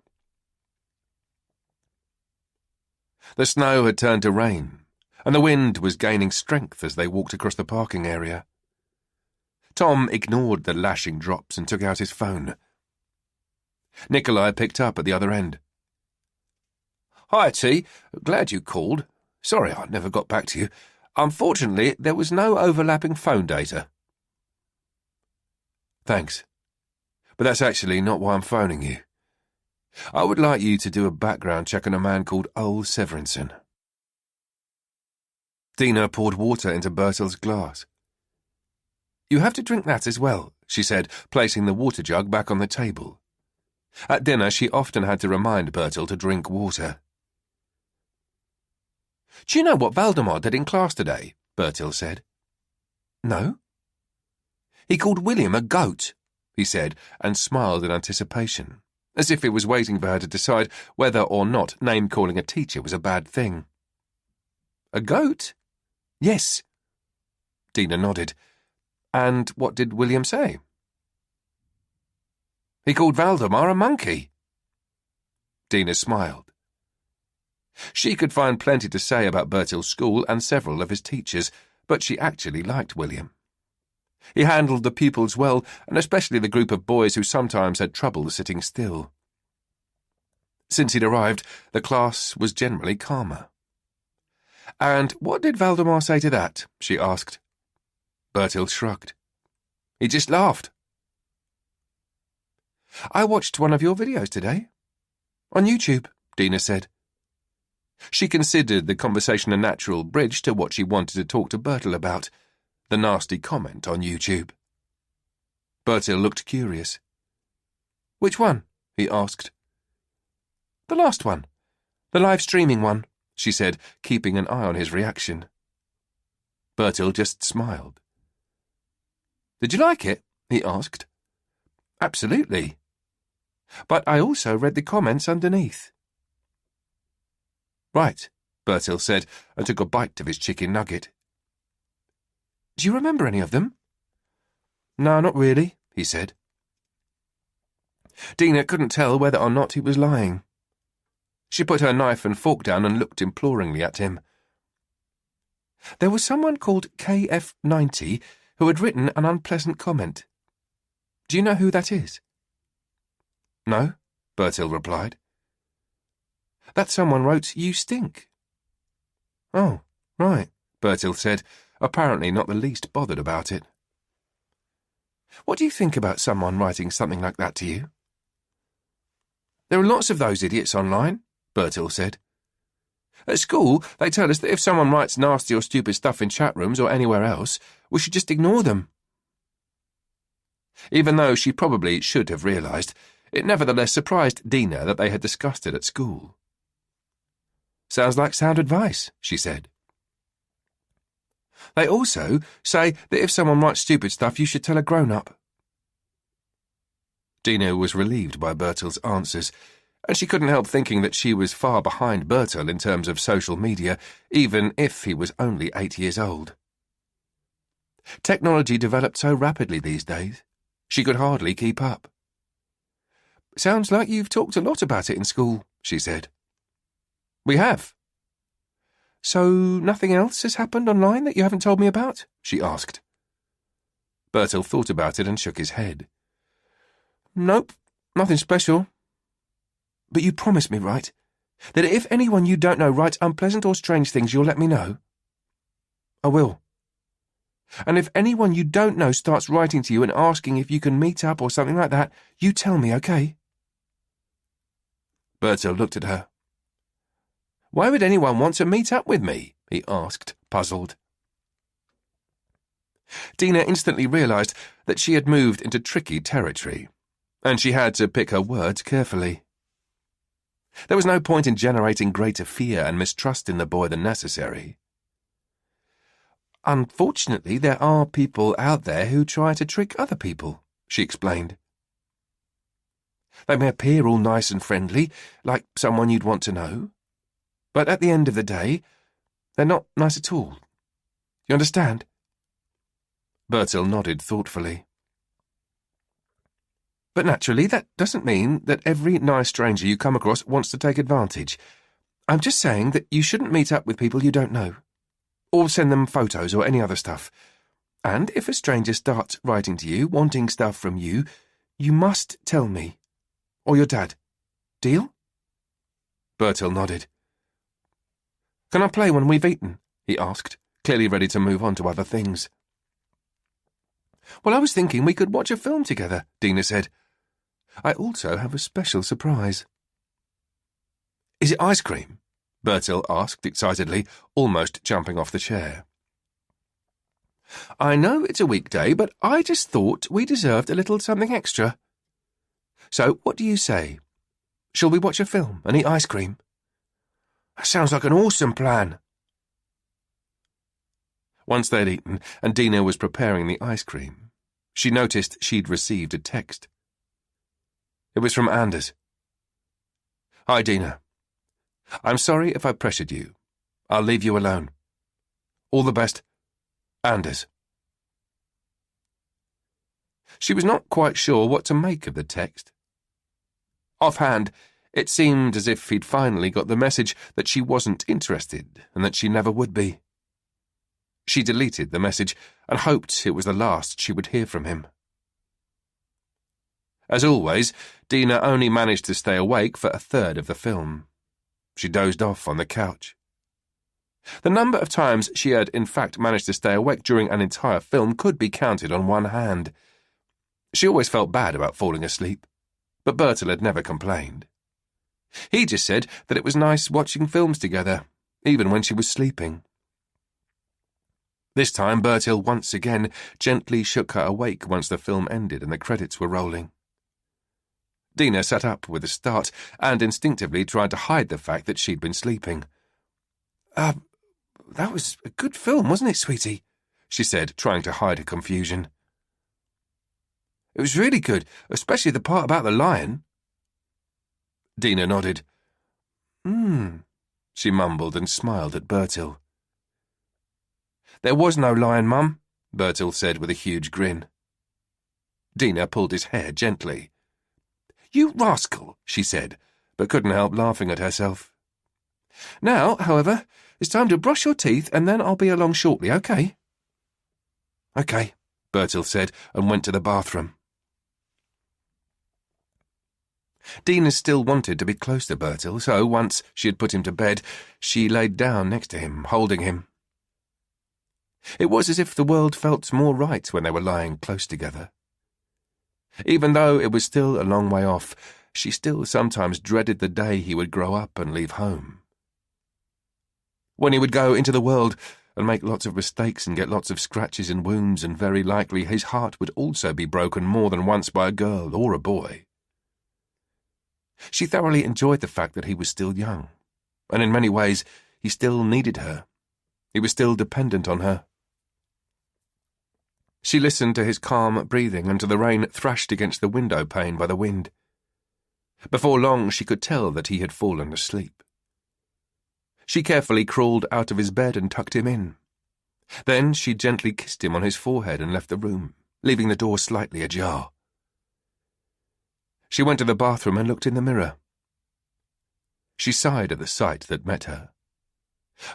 The snow had turned to rain, and the wind was gaining strength as they walked across the parking area. Tom ignored the lashing drops and took out his phone. Nikolai picked up at the other end. Hi, T. Glad you called. Sorry I never got back to you. Unfortunately, there was no overlapping phone data. Thanks. But that's actually not why I'm phoning you. I would like you to do a background check on a man called Ole Severinsen. Dina poured water into Bertil's glass. You have to drink that as well, she said, placing the water jug back on the table. At dinner, she often had to remind Bertil to drink water. Do you know what Valdemar did in class today? Bertil said. No. He called William a goat, he said, and smiled in anticipation, as if he was waiting for her to decide whether or not name-calling a teacher was a bad thing. A goat? Yes. Dina nodded. And what did William say? He called Valdemar a monkey. Dina smiled. She could find plenty to say about Bertil's school and several of his teachers, but she actually liked William. He handled the pupils well, and especially the group of boys who sometimes had trouble sitting still. Since he'd arrived, the class was generally calmer. And what did Valdemar say to that? She asked. Bertil shrugged. He just laughed. I watched one of your videos today. On YouTube, Dina said. She considered the conversation a natural bridge to what she wanted to talk to Bertil about, the nasty comment on YouTube. Bertil looked curious. Which one? He asked. The last one. The live streaming one, she said, keeping an eye on his reaction. Bertil just smiled. Did you like it? He asked. Absolutely. But I also read the comments underneath. Right, Bertil said, and took a bite of his chicken nugget. Do you remember any of them? No, not really, he said. Dina couldn't tell whether or not he was lying. She put her knife and fork down and looked imploringly at him. There was someone called KF90 who had written an unpleasant comment. Do you know who that is? No, Bertil replied. That someone wrote, "You stink." Oh, right, Bertil said, apparently not the least bothered about it. What do you think about someone writing something like that to you? There are lots of those idiots online, Bertil said. At school, they tell us that if someone writes nasty or stupid stuff in chat rooms or anywhere else, we should just ignore them. Even though she probably should have realised, it nevertheless surprised Dina that they had discussed it at school. Sounds like sound advice, she said. They also say that if someone writes stupid stuff, you should tell a grown-up. Dina was relieved by Bertil's answers, and she couldn't help thinking that she was far behind Bertil in terms of social media, even if he was only 8 years old. Technology developed so rapidly these days, she could hardly keep up. Sounds like you've talked a lot about it in school, she said. We have. So nothing else has happened online that you haven't told me about? She asked. Bertil thought about it and shook his head. Nope, nothing special. But you promised me, right, that if anyone you don't know writes unpleasant or strange things, you'll let me know? I will. And if anyone you don't know starts writing to you and asking if you can meet up or something like that, you tell me, okay? Bertil looked at her. Why would anyone want to meet up with me? He asked, puzzled. Dina instantly realised that she had moved into tricky territory, and she had to pick her words carefully. There was no point in generating greater fear and mistrust in the boy than necessary. Unfortunately, there are people out there who try to trick other people, she explained. They may appear all nice and friendly, like someone you'd want to know, but at the end of the day, they're not nice at all. You understand? Bertil nodded thoughtfully. But naturally, that doesn't mean that every nice stranger you come across wants to take advantage. I'm just saying that you shouldn't meet up with people you don't know, or send them photos or any other stuff. And if a stranger starts writing to you, wanting stuff from you, you must tell me, or your dad. Deal? Bertil nodded. Can I play when we've eaten? He asked, clearly ready to move on to other things. Well, I was thinking we could watch a film together, Dina said. I also have a special surprise. Is it ice cream? Bertil asked excitedly, almost jumping off the chair. I know it's a weekday, but I just thought we deserved a little something extra. So, what do you say? Shall we watch a film and eat ice cream? That sounds like an awesome plan. Once they'd eaten, and Dina was preparing the ice cream, she noticed she'd received a text. It was from Anders. Hi, Dina. I'm sorry if I pressured you. I'll leave you alone. All the best, Anders. She was not quite sure what to make of the text. Offhand, it seemed as if he'd finally got the message that she wasn't interested and that she never would be. She deleted the message and hoped it was the last she would hear from him. As always, Dina only managed to stay awake for a third of the film. She dozed off on the couch. The number of times she had in fact managed to stay awake during an entire film could be counted on one hand. She always felt bad about falling asleep, but Bertil had never complained. He just said that it was nice watching films together, even when she was sleeping. This time Bertil once again gently shook her awake once the film ended and the credits were rolling. Dina sat up with a start and instinctively tried to hide the fact that she'd been sleeping. That was a good film, wasn't it, sweetie? She said, trying to hide her confusion. It was really good, especially the part about the lion. Dina nodded. She mumbled and smiled at Bertil. There was no lion, Mum, Bertil said with a huge grin. Dina pulled his hair gently. You rascal, she said, but couldn't help laughing at herself. Now, however, it's time to brush your teeth and then I'll be along shortly, okay? Okay, Bertil said and went to the bathroom. Dina still wanted to be close to Bertil, so once she had put him to bed, she laid down next to him, holding him. It was as if the world felt more right when they were lying close together, Even though it was still a long way off, she still sometimes dreaded the day he would grow up and leave home. When he would go into the world and make lots of mistakes and get lots of scratches and wounds, and very likely his heart would also be broken more than once by a girl or a boy. She thoroughly enjoyed the fact that he was still young, and in many ways he still needed her. He was still dependent on her. She listened to his calm breathing and to the rain thrashed against the window pane by the wind. Before long she could tell that he had fallen asleep. She carefully crawled out of his bed and tucked him in. Then she gently kissed him on his forehead and left the room, leaving the door slightly ajar. She went to the bathroom and looked in the mirror. She sighed at the sight that met her.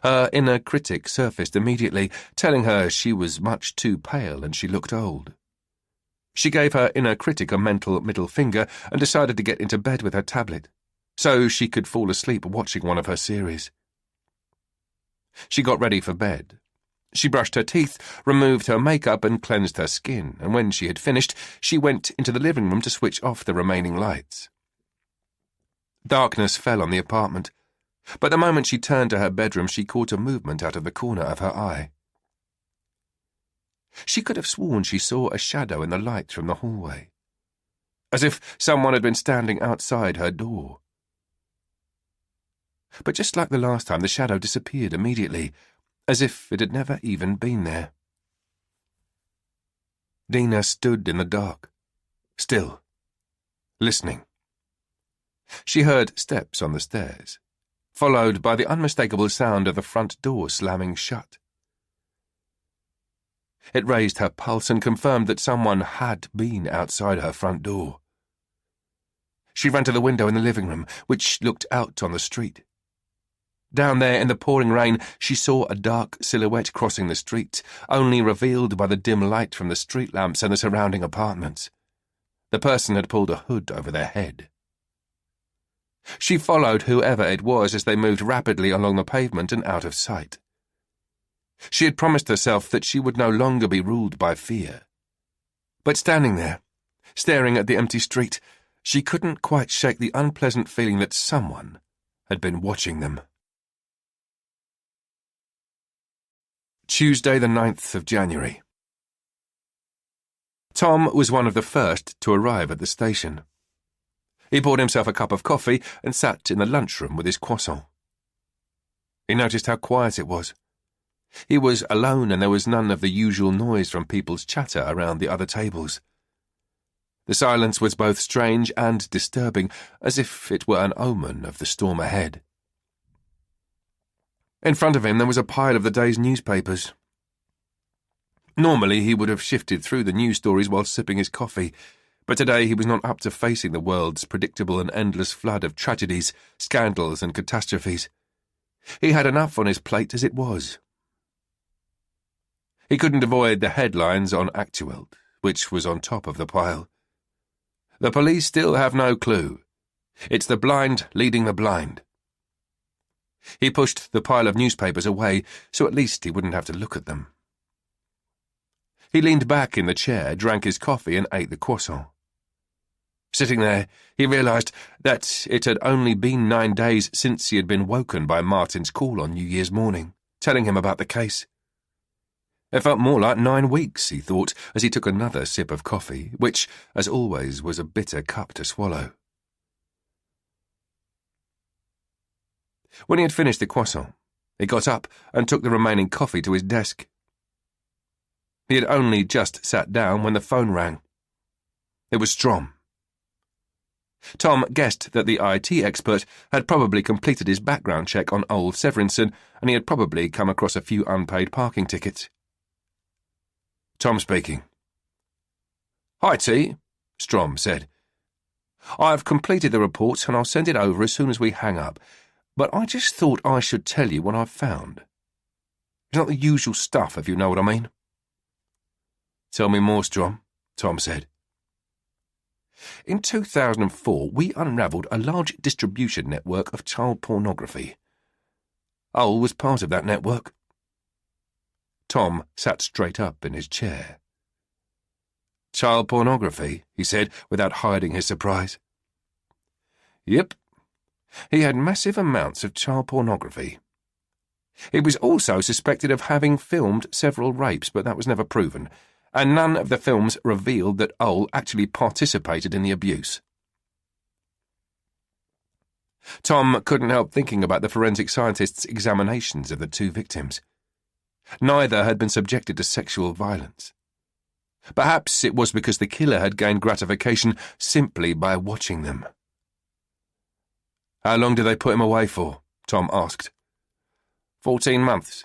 Her inner critic surfaced immediately, telling her she was much too pale and she looked old. She gave her inner critic a mental middle finger and decided to get into bed with her tablet, so she could fall asleep watching one of her series. She got ready for bed. She brushed her teeth, removed her makeup and cleansed her skin, and when she had finished, she went into the living room to switch off the remaining lights. Darkness fell on the apartment, but the moment she turned to her bedroom, she caught a movement out of the corner of her eye. She could have sworn she saw a shadow in the light from the hallway, as if someone had been standing outside her door. But just like the last time, the shadow disappeared immediately, as if it had never even been there. Dina stood in the dark, still, listening. She heard steps on the stairs, followed by the unmistakable sound of the front door slamming shut. It raised her pulse and confirmed that someone had been outside her front door. She ran to the window in the living room, which looked out on the street. Down there in the pouring rain, she saw a dark silhouette crossing the street, only revealed by the dim light from the street lamps and the surrounding apartments. The person had pulled a hood over their head. She followed whoever it was as they moved rapidly along the pavement and out of sight. She had promised herself that she would no longer be ruled by fear. But standing there, staring at the empty street, she couldn't quite shake the unpleasant feeling that someone had been watching them. Tuesday, the 9th of January. Tom was one of the first to arrive at the station. He poured himself a cup of coffee and sat in the lunchroom with his croissant. He noticed how quiet it was. He was alone and there was none of the usual noise from people's chatter around the other tables. The silence was both strange and disturbing, as if it were an omen of the storm ahead. In front of him there was a pile of the day's newspapers. Normally he would have shifted through the news stories while sipping his coffee, but today he was not up to facing the world's predictable and endless flood of tragedies, scandals and catastrophes. He had enough on his plate as it was. He couldn't avoid the headlines on Actuelt, which was on top of the pile. The police still have no clue. It's the blind leading the blind. He pushed the pile of newspapers away, so at least he wouldn't have to look at them. He leaned back in the chair, drank his coffee and ate the croissant. Sitting there, he realized that it had only been 9 days since he had been woken by Martin's call on New Year's morning, telling him about the case. It felt more like 9 weeks, he thought, as he took another sip of coffee, which, as always, was a bitter cup to swallow. When he had finished the croissant, he got up and took the remaining coffee to his desk. He had only just sat down when the phone rang. It was Strom. Tom guessed that the IT expert had probably completed his background check on old Severinsen, and he had probably come across a few unpaid parking tickets. Tom speaking. "Hi, T," Strom said. "I've completed the report and I'll send it over as soon as we hang up. But I just thought I should tell you what I've found. It's not the usual stuff, if you know what I mean." "Tell me more, Strom," Tom said. "In 2004, we unravelled a large distribution network of child pornography. Ol was part of that network." Tom sat straight up in his chair. Child pornography, he said, without hiding his surprise. Yep. He had massive amounts of child pornography. He was also suspected of having filmed several rapes, but that was never proven, and none of the films revealed that Ole actually participated in the abuse. Tom couldn't help thinking about the forensic scientist's examinations of the two victims. Neither had been subjected to sexual violence. Perhaps it was because the killer had gained gratification simply by watching them. "How long did they put him away for?" Tom asked. 14 months.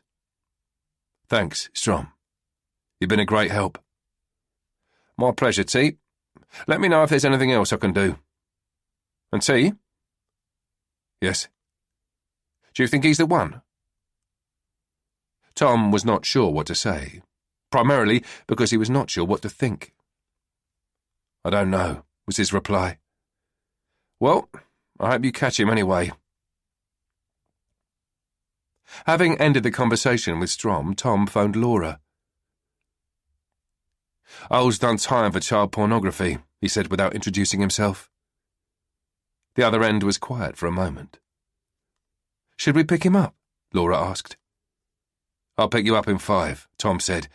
"Thanks, Strom. You've been a great help." "My pleasure, T. Let me know if there's anything else I can do." "And T?" "Yes." "Do you think he's the one?" Tom was not sure what to say, primarily because he was not sure what to think. "I don't know," was his reply. "Well, I hope you catch him anyway." Having ended the conversation with Strom, Tom phoned Laura. "Ole's done time for child pornography," he said without introducing himself. The other end was quiet for a moment. "Should we pick him up?" Laura asked. "I'll pick you up in 5, Tom said.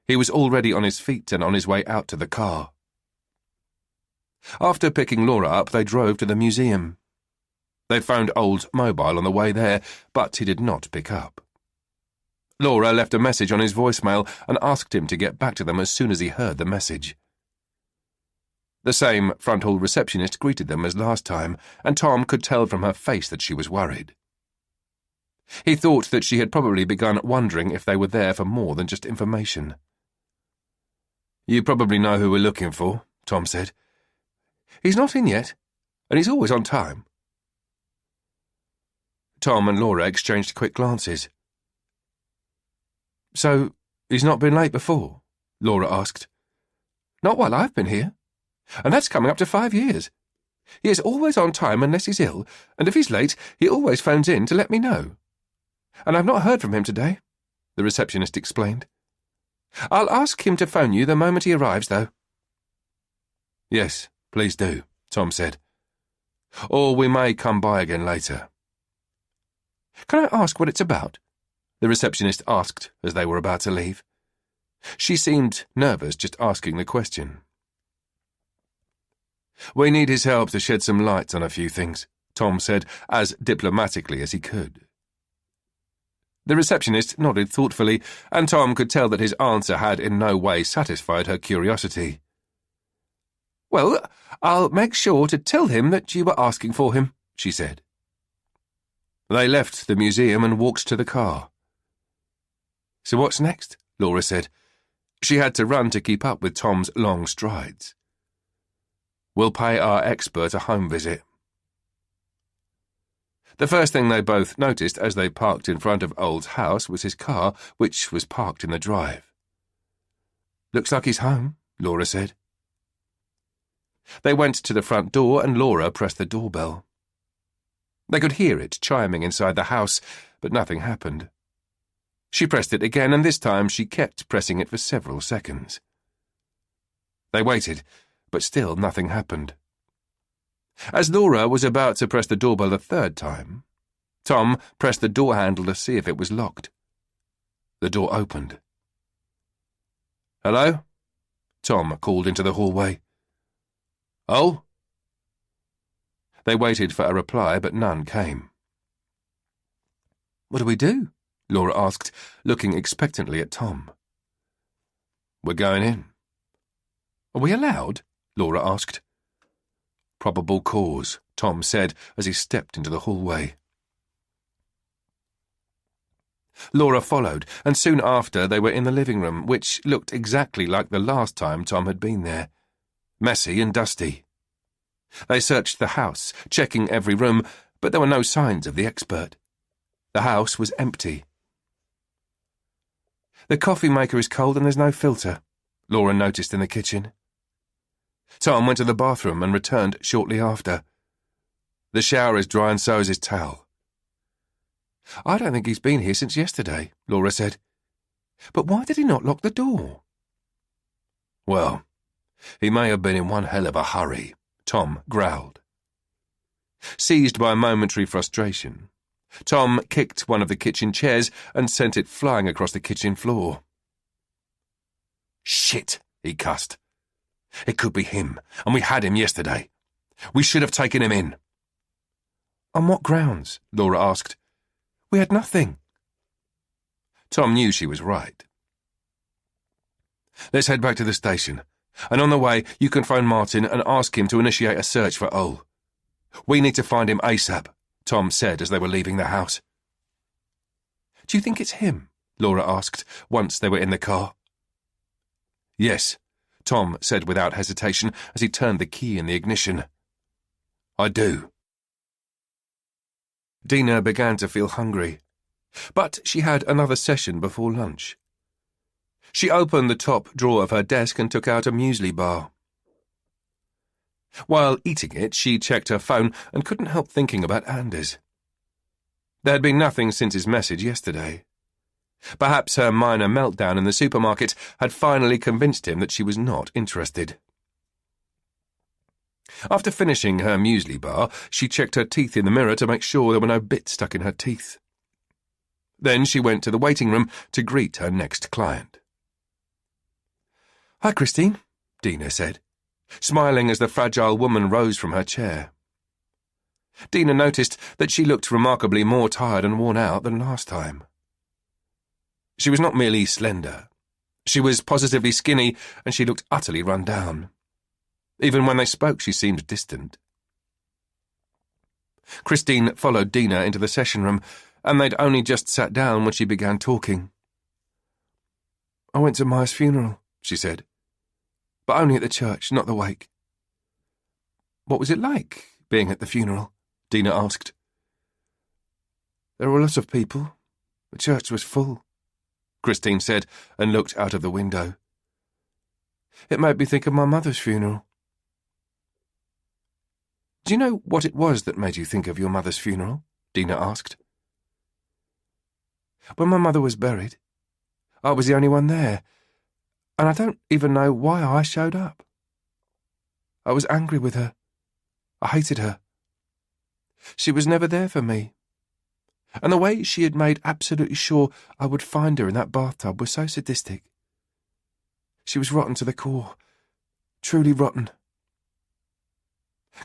He was already on his feet and on his way out to the car. After picking Laura up, they drove to the museum. They phoned Ole's mobile on the way there, but he did not pick up. Laura left a message on his voicemail and asked him to get back to them as soon as he heard the message. The same front hall receptionist greeted them as last time, and Tom could tell from her face that she was worried. He thought that she had probably begun wondering if they were there for more than just information. "You probably know who we're looking for," Tom said. "He's not in yet, and he's always on time." Tom and Laura exchanged quick glances. "So, he's not been late before?" Laura asked. "Not while I've been here, and that's coming up to 5 years. He is always on time unless he's ill, and if he's late, he always phones in to let me know. And I've not heard from him today," the receptionist explained. "I'll ask him to phone you the moment he arrives, though." "Yes, please do," Tom said. "Or we may come by again later." "Can I ask what it's about?" the receptionist asked as they were about to leave. She seemed nervous just asking the question. "We need his help to shed some light on a few things," Tom said, as diplomatically as he could. The receptionist nodded thoughtfully, and Tom could tell that his answer had in no way satisfied her curiosity. "Well, I'll make sure to tell him that you were asking for him," she said. They left the museum and walked to the car. "So what's next?" Laura said. She had to run to keep up with Tom's long strides. "We'll pay our expert a home visit." The first thing they both noticed as they parked in front of Ole's house was his car, which was parked in the drive. "Looks like he's home," Laura said. They went to the front door and Laura pressed the doorbell. They could hear it chiming inside the house, but nothing happened. She pressed it again, and this time she kept pressing it for several seconds. They waited, but still nothing happened. As Laura was about to press the doorbell a third time, Tom pressed the door handle to see if it was locked. The door opened. "Hello?" Tom called into the hallway. "Oh?" They waited for a reply, but none came. "What do we do?" Laura asked, looking expectantly at Tom. "We're going in." "Are we allowed?" Laura asked. "Probable cause," Tom said as he stepped into the hallway. Laura followed, and soon after they were in the living room, which looked exactly like the last time Tom had been there, messy and dusty. They searched the house, checking every room, but there were no signs of the expert. The house was empty. "The coffee maker is cold and there's no filter," Laura noticed in the kitchen. Tom went to the bathroom and returned shortly after. "The shower is dry and so is his towel." "I don't think he's been here since yesterday," Laura said. "But why did he not lock the door?" "Well, He may have been in one hell of a hurry, Tom growled. Seized by a momentary frustration, Tom kicked one of the kitchen chairs and sent it flying across the kitchen floor. Shit, he cussed. It could be him, and we had him yesterday. We should have taken him in. On what grounds? Laura asked. We had nothing. Tom knew she was right. Let's head back to the station, and on the way you can phone Martin and ask him to initiate a search for Ole. We need to find him ASAP, Tom said as they were leaving the house. Do you think it's him? Laura asked, once they were in the car. Yes, Tom said without hesitation as he turned the key in the ignition. I do. Dina began to feel hungry, but she had another session before lunch. She opened the top drawer of her desk and took out a muesli bar. While eating it, she checked her phone and couldn't help thinking about Anders. There had been nothing since his message yesterday. Perhaps her minor meltdown in the supermarket had finally convinced him that she was not interested. After finishing her muesli bar, she checked her teeth in the mirror to make sure there were no bits stuck in her teeth. Then she went to the waiting room to greet her next client. "Hi, Christine," Dina said, smiling as the fragile woman rose from her chair. Dina noticed that she looked remarkably more tired and worn out than last time. She was not merely slender. She was positively skinny, and she looked utterly run down. Even when they spoke, she seemed distant. Christine followed Dina into the session room, and they'd only just sat down when she began talking. "I went to Maya's funeral," she said. "But only at the church, not the wake." "What was it like, being at the funeral?" Dina asked. "There were a lot of people. The church was full," Christine said, and looked out of the window. "It made me think of my mother's funeral." "Do you know what it was that made you think of your mother's funeral?" Dina asked. "When my mother was buried, I was the only one there, and I don't even know why I showed up. I was angry with her. I hated her. She was never there for me. And the way she had made absolutely sure I would find her in that bathtub was so sadistic. She was rotten to the core. Truly rotten."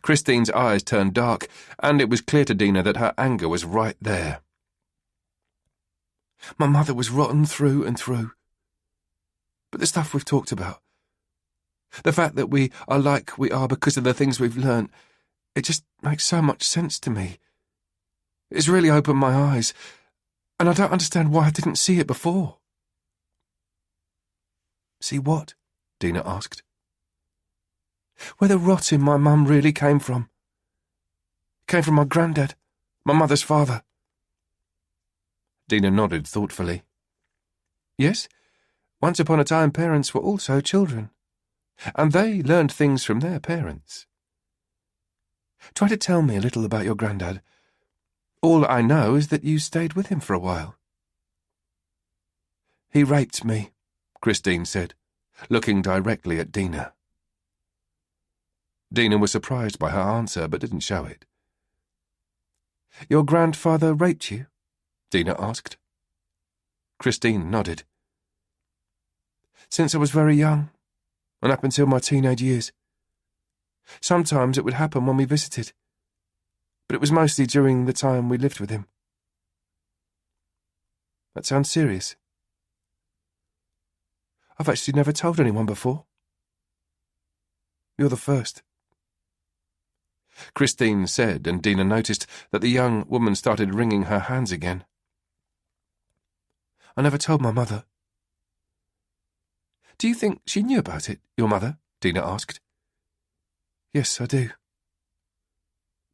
Christine's eyes turned dark, and it was clear to Dina that her anger was right there. "My mother was rotten through and through. But the stuff we've talked about, the fact that we are like we are because of the things we've learnt, it just makes so much sense to me. It's really opened my eyes, and I don't understand why I didn't see it before." "See what?" Dina asked. "Where the rot in my mum really came from. It came from my granddad, my mother's father." Dina nodded thoughtfully. "Yes, once upon a time parents were also children, and they learned things from their parents. Try to tell me a little about your granddad. All I know is that you stayed with him for a while." "He raped me," Christine said, looking directly at Dina. Dina was surprised by her answer, but didn't show it. "Your grandfather raped you?" Dina asked. Christine nodded. "Since I was very young, and up until my teenage years. Sometimes it would happen when we visited, but it was mostly during the time we lived with him." "That sounds serious." "I've actually never told anyone before. You're the first." Christine said, and Dina noticed that the young woman started wringing her hands again. "I never told my mother." "Do you think she knew about it, your mother?" Dina asked. "Yes, I do."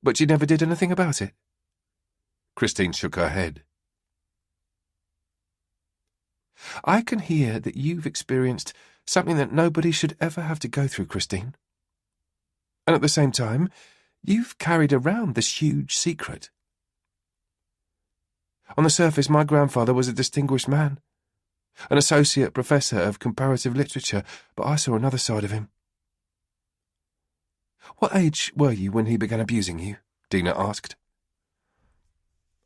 "But she never did anything about it?" Christine shook her head. "I can hear that you've experienced something that nobody should ever have to go through, Christine. And at the same time, you've carried around this huge secret. On the surface, my grandfather was a distinguished man, an associate professor of comparative literature, but I saw another side of him. What age were you when he began abusing you? Dina asked.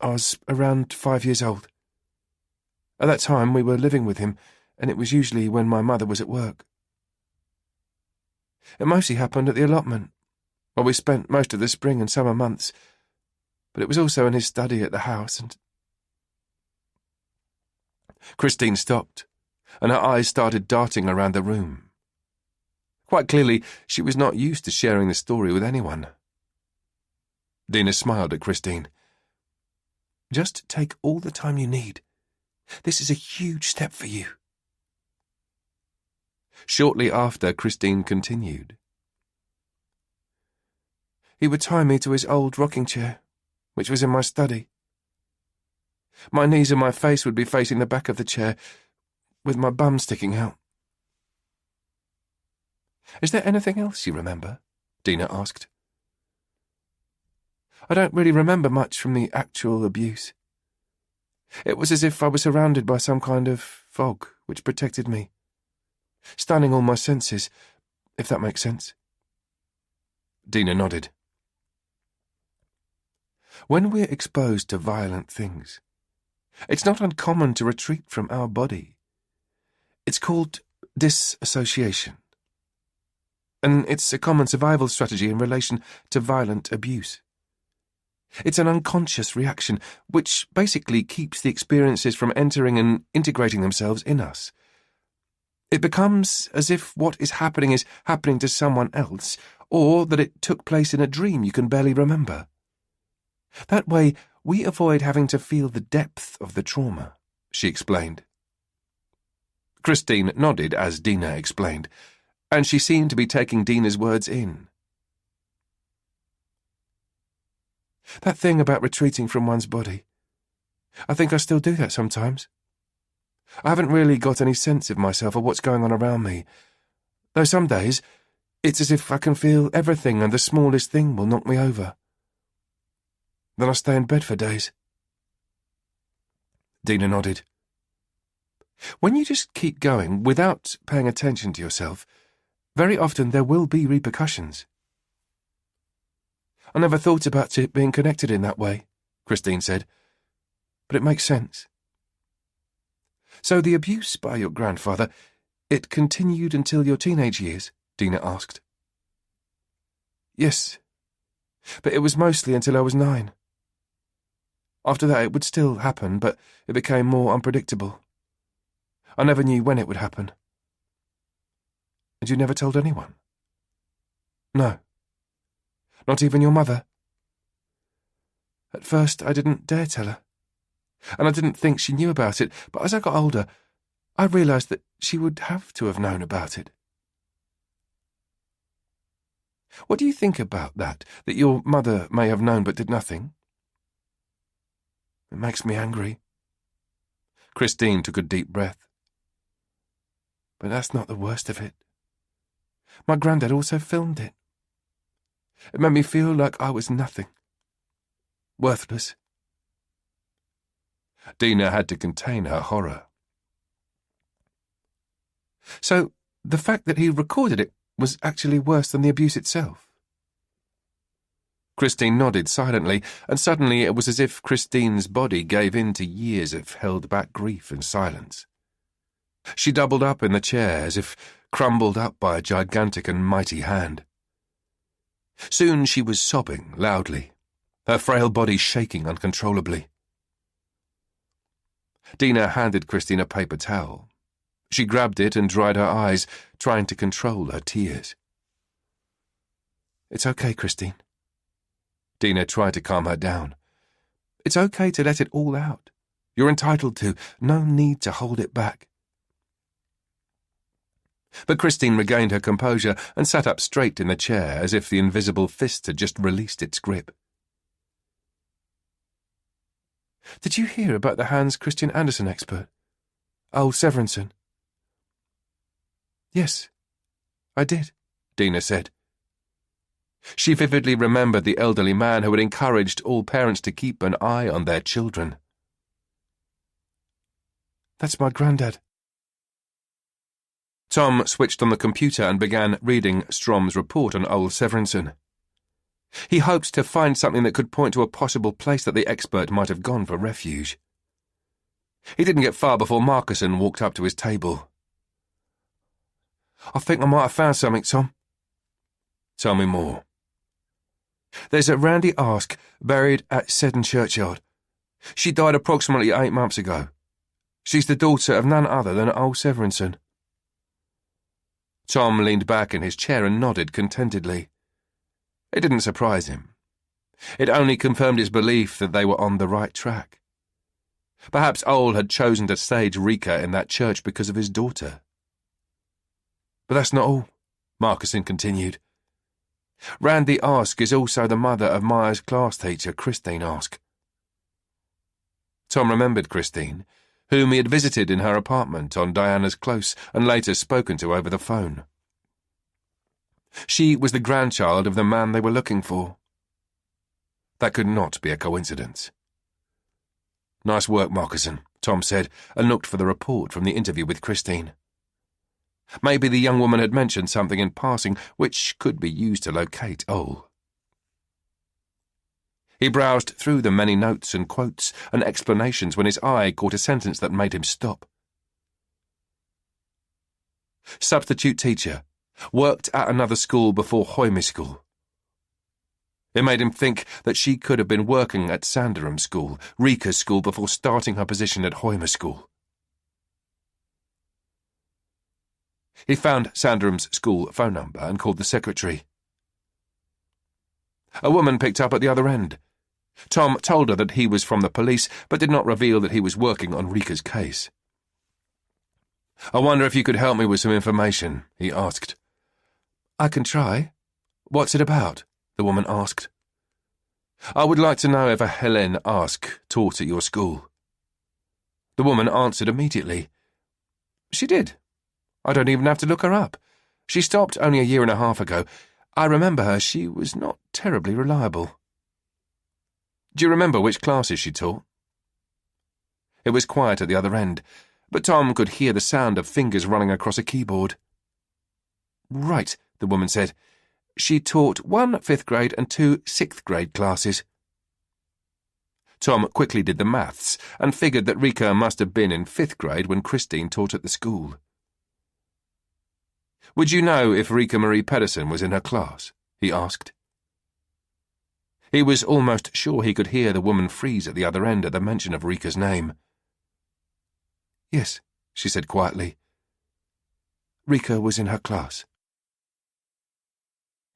I was around 5 years old. At that time we were living with him, and it was usually when my mother was at work. It mostly happened at the allotment, where we spent most of the spring and summer months, but it was also in his study at the house, and... Christine stopped, and her eyes started darting around the room. Quite clearly, she was not used to sharing the story with anyone. Dina smiled at Christine. Just take all the time you need. This is a huge step for you. Shortly after, Christine continued. He would tie me to his old rocking chair, which was in my study. My knees and my face would be facing the back of the chair, with my bum sticking out. Is there anything else you remember? Dina asked. I don't really remember much from the actual abuse. It was as if I was surrounded by some kind of fog which protected me, stunning all my senses, if that makes sense. Dina nodded. When we're exposed to violent things, it's not uncommon to retreat from our body. It's called disassociation, and it's a common survival strategy in relation to violent abuse. It's an unconscious reaction, which basically keeps the experiences from entering and integrating themselves in us. It becomes as if what is happening to someone else, or that it took place in a dream you can barely remember. That way, we avoid having to feel the depth of the trauma, she explained. Christine nodded as Dina explained, and she seemed to be taking Dina's words in. That thing about retreating from one's body. I think I still do that sometimes. I haven't really got any sense of myself or what's going on around me, though some days it's as if I can feel everything and the smallest thing will knock me over. Then I stay in bed for days. Dina nodded. When you just keep going without paying attention to yourself, very often there will be repercussions. I never thought about it being connected in that way, Christine said, but it makes sense. So the abuse by your grandfather, it continued until your teenage years? Dina asked. Yes, but it was mostly until I was 9. After that it would still happen, but it became more unpredictable. I never knew when it would happen. And you never told anyone? No. Not even your mother? At first I didn't dare tell her, and I didn't think she knew about it, but as I got older, I realised that she would have to have known about it. What do you think about that your mother may have known but did nothing? It makes me angry. Christine took a deep breath. But that's not the worst of it. My granddad also filmed it. It made me feel like I was nothing. Worthless. Dina had to contain her horror. So, the fact that he recorded it was actually worse than the abuse itself? Christine nodded silently, and suddenly it was as if Christine's body gave in to years of held-back grief and silence. She doubled up in the chair as if crumbled up by a gigantic and mighty hand. Soon she was sobbing loudly, her frail body shaking uncontrollably. Dina handed Christine a paper towel. She grabbed it and dried her eyes, trying to control her tears. It's okay, Christine. Dina tried to calm her down. It's okay to let it all out. You're entitled to. No need to hold it back. But Christine regained her composure and sat up straight in the chair as if the invisible fist had just released its grip. Did you hear about the Hans Christian Andersen expert? Old Severinsen? Yes, I did, Dina said. She vividly remembered the elderly man who had encouraged all parents to keep an eye on their children. That's my granddad. Tom switched on the computer and began reading Strom's report on old Severinsen. He hoped to find something that could point to a possible place that the expert might have gone for refuge. He didn't get far before Marcuson walked up to his table. "I think I might have found something, Tom." "Tell me more." "There's a Randy Ask buried at Seddon churchyard. She died approximately 8 months ago. She's the daughter of none other than old Severinsen." Tom leaned back in his chair and nodded contentedly. It didn't surprise him. It only confirmed his belief that they were on the right track. Perhaps Ole had chosen to stage Rika in that church because of his daughter. "But that's not all," Marcuson continued. "Randy Ask is also the mother of Maya's class teacher, Christine Ask." Tom remembered Christine, whom he had visited in her apartment on Diana's Close and later spoken to over the phone. She was the grandchild of the man they were looking for. That could not be a coincidence. "Nice work, Marcuson," Tom said, and looked for the report from the interview with Christine. Maybe the young woman had mentioned something in passing which could be used to locate Ole. He browsed through the many notes and quotes and explanations when his eye caught a sentence that made him stop. "Substitute teacher. Worked at another school before Hoyme School." It made him think that she could have been working at Sanderum School, Rika's school, before starting her position at Hoyme School. He found Sanderum's school phone number and called the secretary. A woman picked up at the other end. Tom told her that he was from the police, but did not reveal that he was working on Rika's case. "I wonder if you could help me with some information," he asked. "I can try. What's it about?" the woman asked. "I would like to know if a Helen Ask taught at your school." The woman answered immediately. "She did. I don't even have to look her up. She stopped only a 1.5 years ago. I remember her. She was not terribly reliable." "Do you remember which classes she taught?" It was quiet at the other end, but Tom could hear the sound of fingers running across a keyboard. "Right," the woman said. "She taught 1 5th grade and 2 6th grade classes." Tom quickly did the maths and figured that Rika must have been in 5th grade when Christine taught at the school. "Would you know if Rika Marie Pedersen was in her class?" he asked. He was almost sure he could hear the woman freeze at the other end at the mention of Rika's name. "Yes," she said quietly. "Rika was in her class."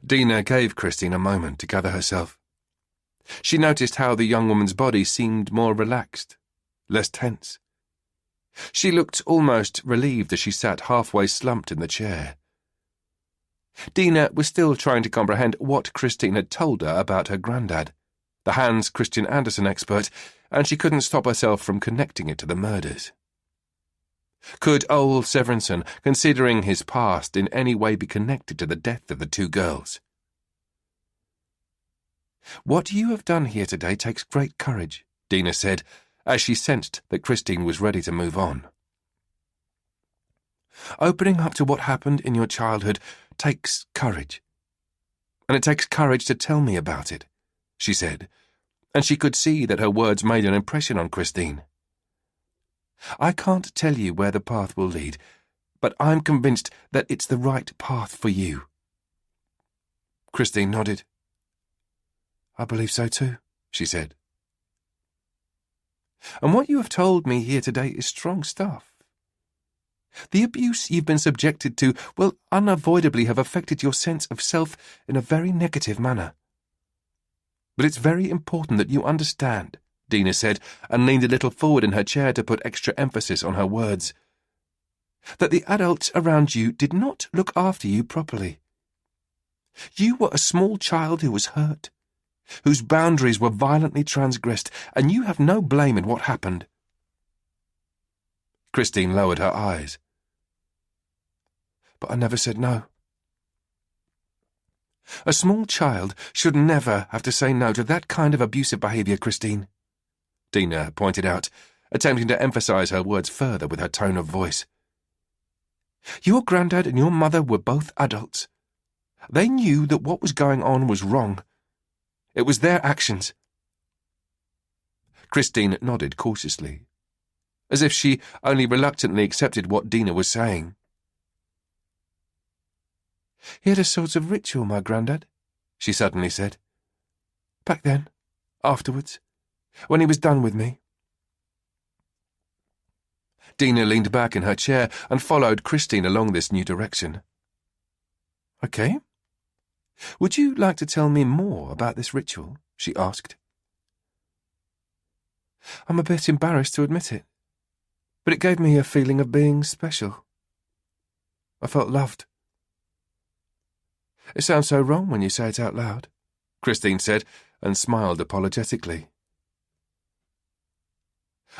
Dina gave Christine a moment to gather herself. She noticed how the young woman's body seemed more relaxed, less tense. She looked almost relieved as she sat halfway slumped in the chair. Dina was still trying to comprehend what Christine had told her about her granddad, the Hans Christian Andersen expert, and she couldn't stop herself from connecting it to the murders. Could old Severinsen, considering his past, in any way be connected to the death of the 2 girls? "What you have done here today takes great courage," Dina said, as she sensed that Christine was ready to move on. "Opening up to what happened in your childhood takes courage. And it takes courage to tell me about it," she said, and she could see that her words made an impression on Christine. "I can't tell you where the path will lead, but I'm convinced that it's the right path for you." Christine nodded. "I believe so too," she said. "And what you have told me here today is strong stuff. The abuse you've been subjected to will unavoidably have affected your sense of self in a very negative manner. But it's very important that you understand," Dina said, and leaned a little forward in her chair to put extra emphasis on her words, "that the adults around you did not look after you properly. You were a small child who was hurt, whose boundaries were violently transgressed, and you have no blame in what happened." Christine lowered her eyes. "But I never said no." "A small child should never have to say no to that kind of abusive behaviour, Christine," Dina pointed out, attempting to emphasize her words further with her tone of voice. Your granddad and your mother were both adults. They knew that what was going on was wrong. It was their actions." Christine nodded cautiously, as if she only reluctantly accepted what Dina was saying. "He had a sort of ritual, my granddad," she suddenly said. "Back then, afterwards, when he was done with me." Dina leaned back in her chair and followed Christine along this new direction. "Okay. Would you like to tell me more about this ritual?" she asked. "I'm a bit embarrassed to admit it, but it gave me a feeling of being special. I felt loved." "It sounds so wrong when you say it out loud," Christine said, and smiled apologetically.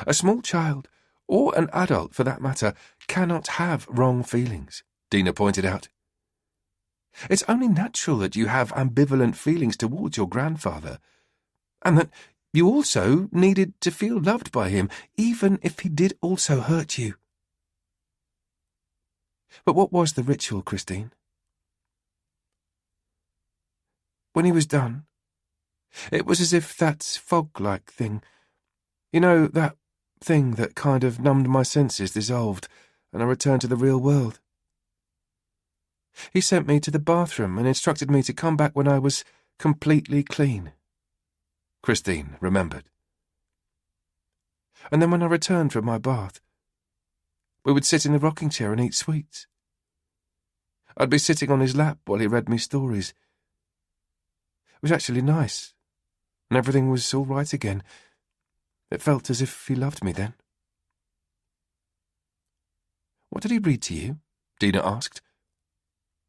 "A small child, or an adult for that matter, cannot have wrong feelings," Dina pointed out. "It's only natural that you have ambivalent feelings towards your grandfather, and that you also needed to feel loved by him, even if he did also hurt you." "But what was the ritual, Christine?" "When he was done, it was as if that fog-like thing, you know, that thing that kind of numbed my senses, dissolved, and I returned to the real world. He sent me to the bathroom and instructed me to come back when I was completely clean," Christine remembered. "And then when I returned from my bath, we would sit in the rocking chair and eat sweets. I'd be sitting on his lap while he read me stories. It was actually nice, and everything was all right again. It felt as if he loved me then." "What did he read to you?" Dina asked.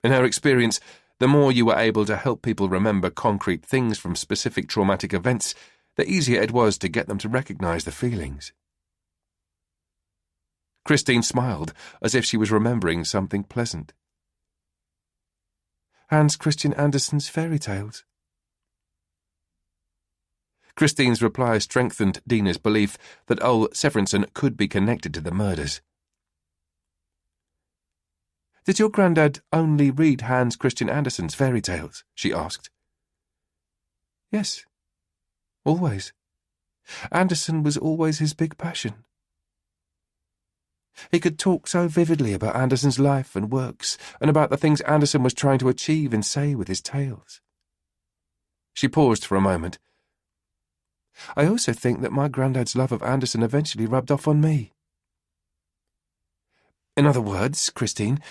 In her experience, the more you were able to help people remember concrete things from specific traumatic events, the easier it was to get them to recognize the feelings. Christine smiled, as if she was remembering something pleasant. "Hans Christian Andersen's fairy tales." Christine's reply strengthened Dina's belief that old Severinsen could be connected to the murders. "Did your granddad only read Hans Christian Andersen's fairy tales?" she asked. "Yes, always. Andersen was always his big passion. He could talk so vividly about Andersen's life and works, and about the things Andersen was trying to achieve and say with his tales." She paused for a moment. "I also think that my granddad's love of Andersen eventually rubbed off on me." "In other words, Christine,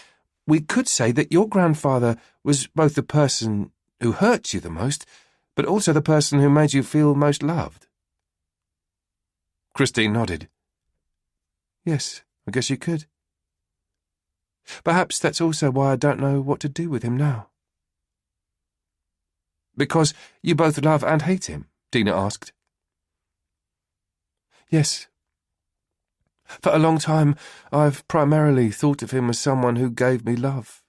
we could say that your grandfather was both the person who hurt you the most, but also the person who made you feel most loved." Christine nodded. "Yes, I guess you could. Perhaps that's also why I don't know what to do with him now." "Because you both love and hate him?" Dina asked. "Yes. For a long time, I've primarily thought of him as someone who gave me love.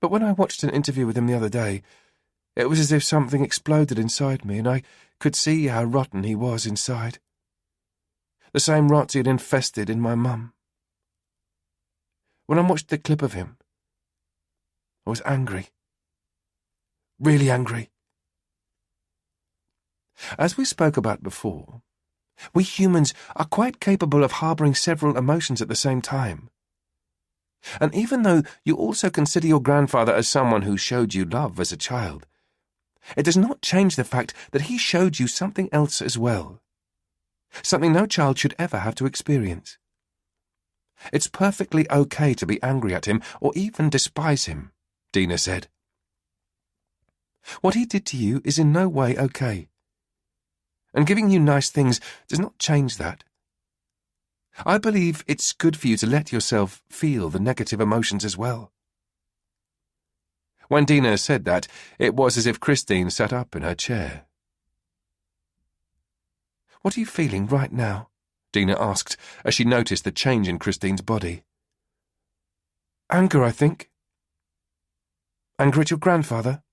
But when I watched an interview with him the other day, it was as if something exploded inside me, and I could see how rotten he was inside. The same rot he had infested in my mum. When I watched the clip of him, I was angry. Really angry. As we spoke about before, we humans are quite capable of harbouring several emotions at the same time. And even though you also consider your grandfather as someone who showed you love as a child, it does not change the fact that he showed you something else as well. Something no child should ever have to experience. It's perfectly okay to be angry at him or even despise him," Dina said. "What he did to you is in no way okay. And giving you nice things does not change that. I believe it's good for you to let yourself feel the negative emotions as well." When Dina said that, it was as if Christine sat up in her chair. "What are you feeling right now?" Dina asked, as she noticed the change in Christine's body. "Anger, I think." "Anger at your grandfather?"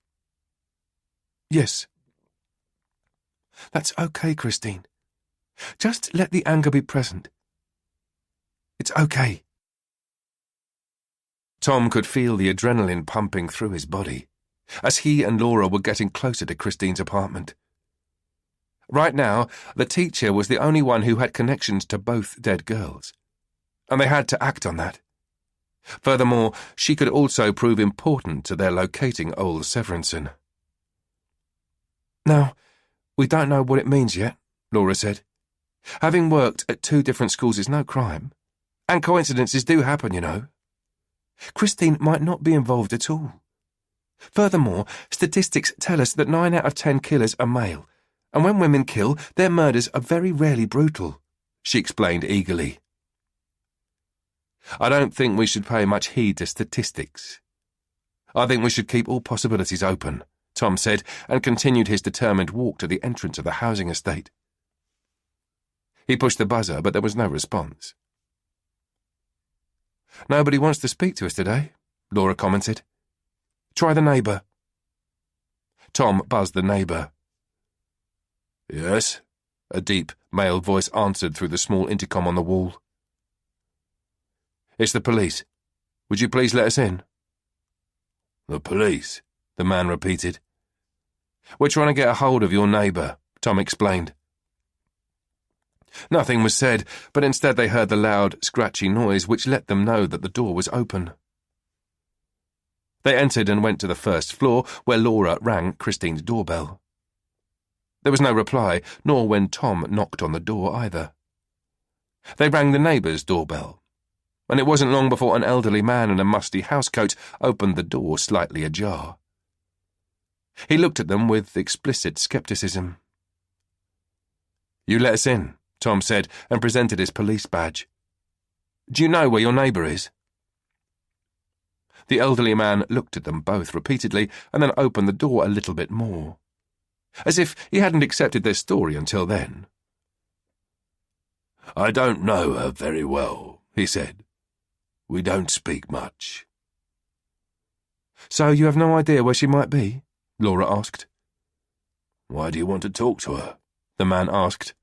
"Yes." "That's okay, Christine. Just let the anger be present. It's okay." Tom could feel the adrenaline pumping through his body as he and Laura were getting closer to Christine's apartment. Right now, the teacher was the only one who had connections to both dead girls, and they had to act on that. Furthermore, she could also prove important to their locating old Severinsen. "Now, we don't know what it means yet," Laura said. "Having worked at 2 different schools is no crime, and coincidences do happen, you know. Christine might not be involved at all. Furthermore, statistics tell us that 9 out of 10 killers are male, and when women kill, their murders are very rarely brutal," she explained eagerly. "I don't think we should pay much heed to statistics. I think we should keep all possibilities open," Tom said, and continued his determined walk to the entrance of the housing estate. He pushed the buzzer, but there was no response. "Nobody wants to speak to us today," Laura commented. "Try the neighbour." Tom buzzed the neighbour. "Yes?" A deep, male voice answered through the small intercom on the wall. "It's the police. Would you please let us in?" "The police?" the man repeated. "We're trying to get a hold of your neighbour," Tom explained. Nothing was said, but instead they heard the loud, scratchy noise which let them know that the door was open. They entered and went to the first floor, where Laura rang Christine's doorbell. There was no reply, nor when Tom knocked on the door either. They rang the neighbour's doorbell, and it wasn't long before an elderly man in a musty housecoat opened the door slightly ajar. He looked at them with explicit scepticism. "You let us in," Tom said, and presented his police badge. "Do you know where your neighbour is?" The elderly man looked at them both repeatedly and then opened the door a little bit more, as if he hadn't accepted their story until then. "I don't know her very well," he said. "We don't speak much." "So you have no idea where she might be?" Laura asked. "Why do you want to talk to her?" the man asked.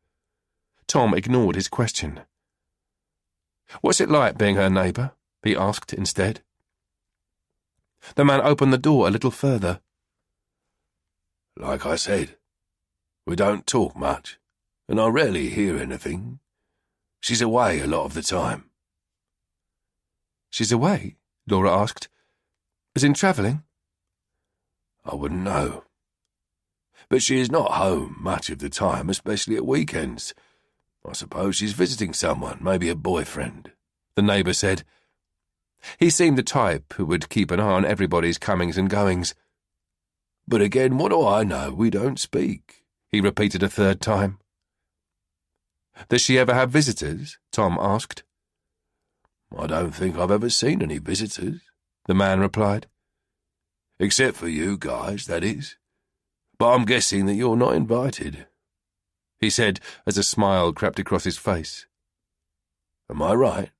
Tom ignored his question. "What's it like being her neighbour?" he asked instead. The man opened the door a little further. "Like I said, we don't talk much, and I rarely hear anything. She's away a lot of the time." "She's away?" Laura asked. "As in travelling?" "I wouldn't know. But she is not home much of the time, especially at weekends. I suppose she's visiting someone, maybe a boyfriend," the neighbour said. He seemed the type who would keep an eye on everybody's comings and goings. "But again, what do I know? We don't speak," he repeated a third time. "Does she ever have visitors?" Tom asked. "I don't think I've ever seen any visitors," the man replied. "Except for you guys, that is. But I'm guessing that you're not invited," he said as a smile crept across his face. "Am I right?"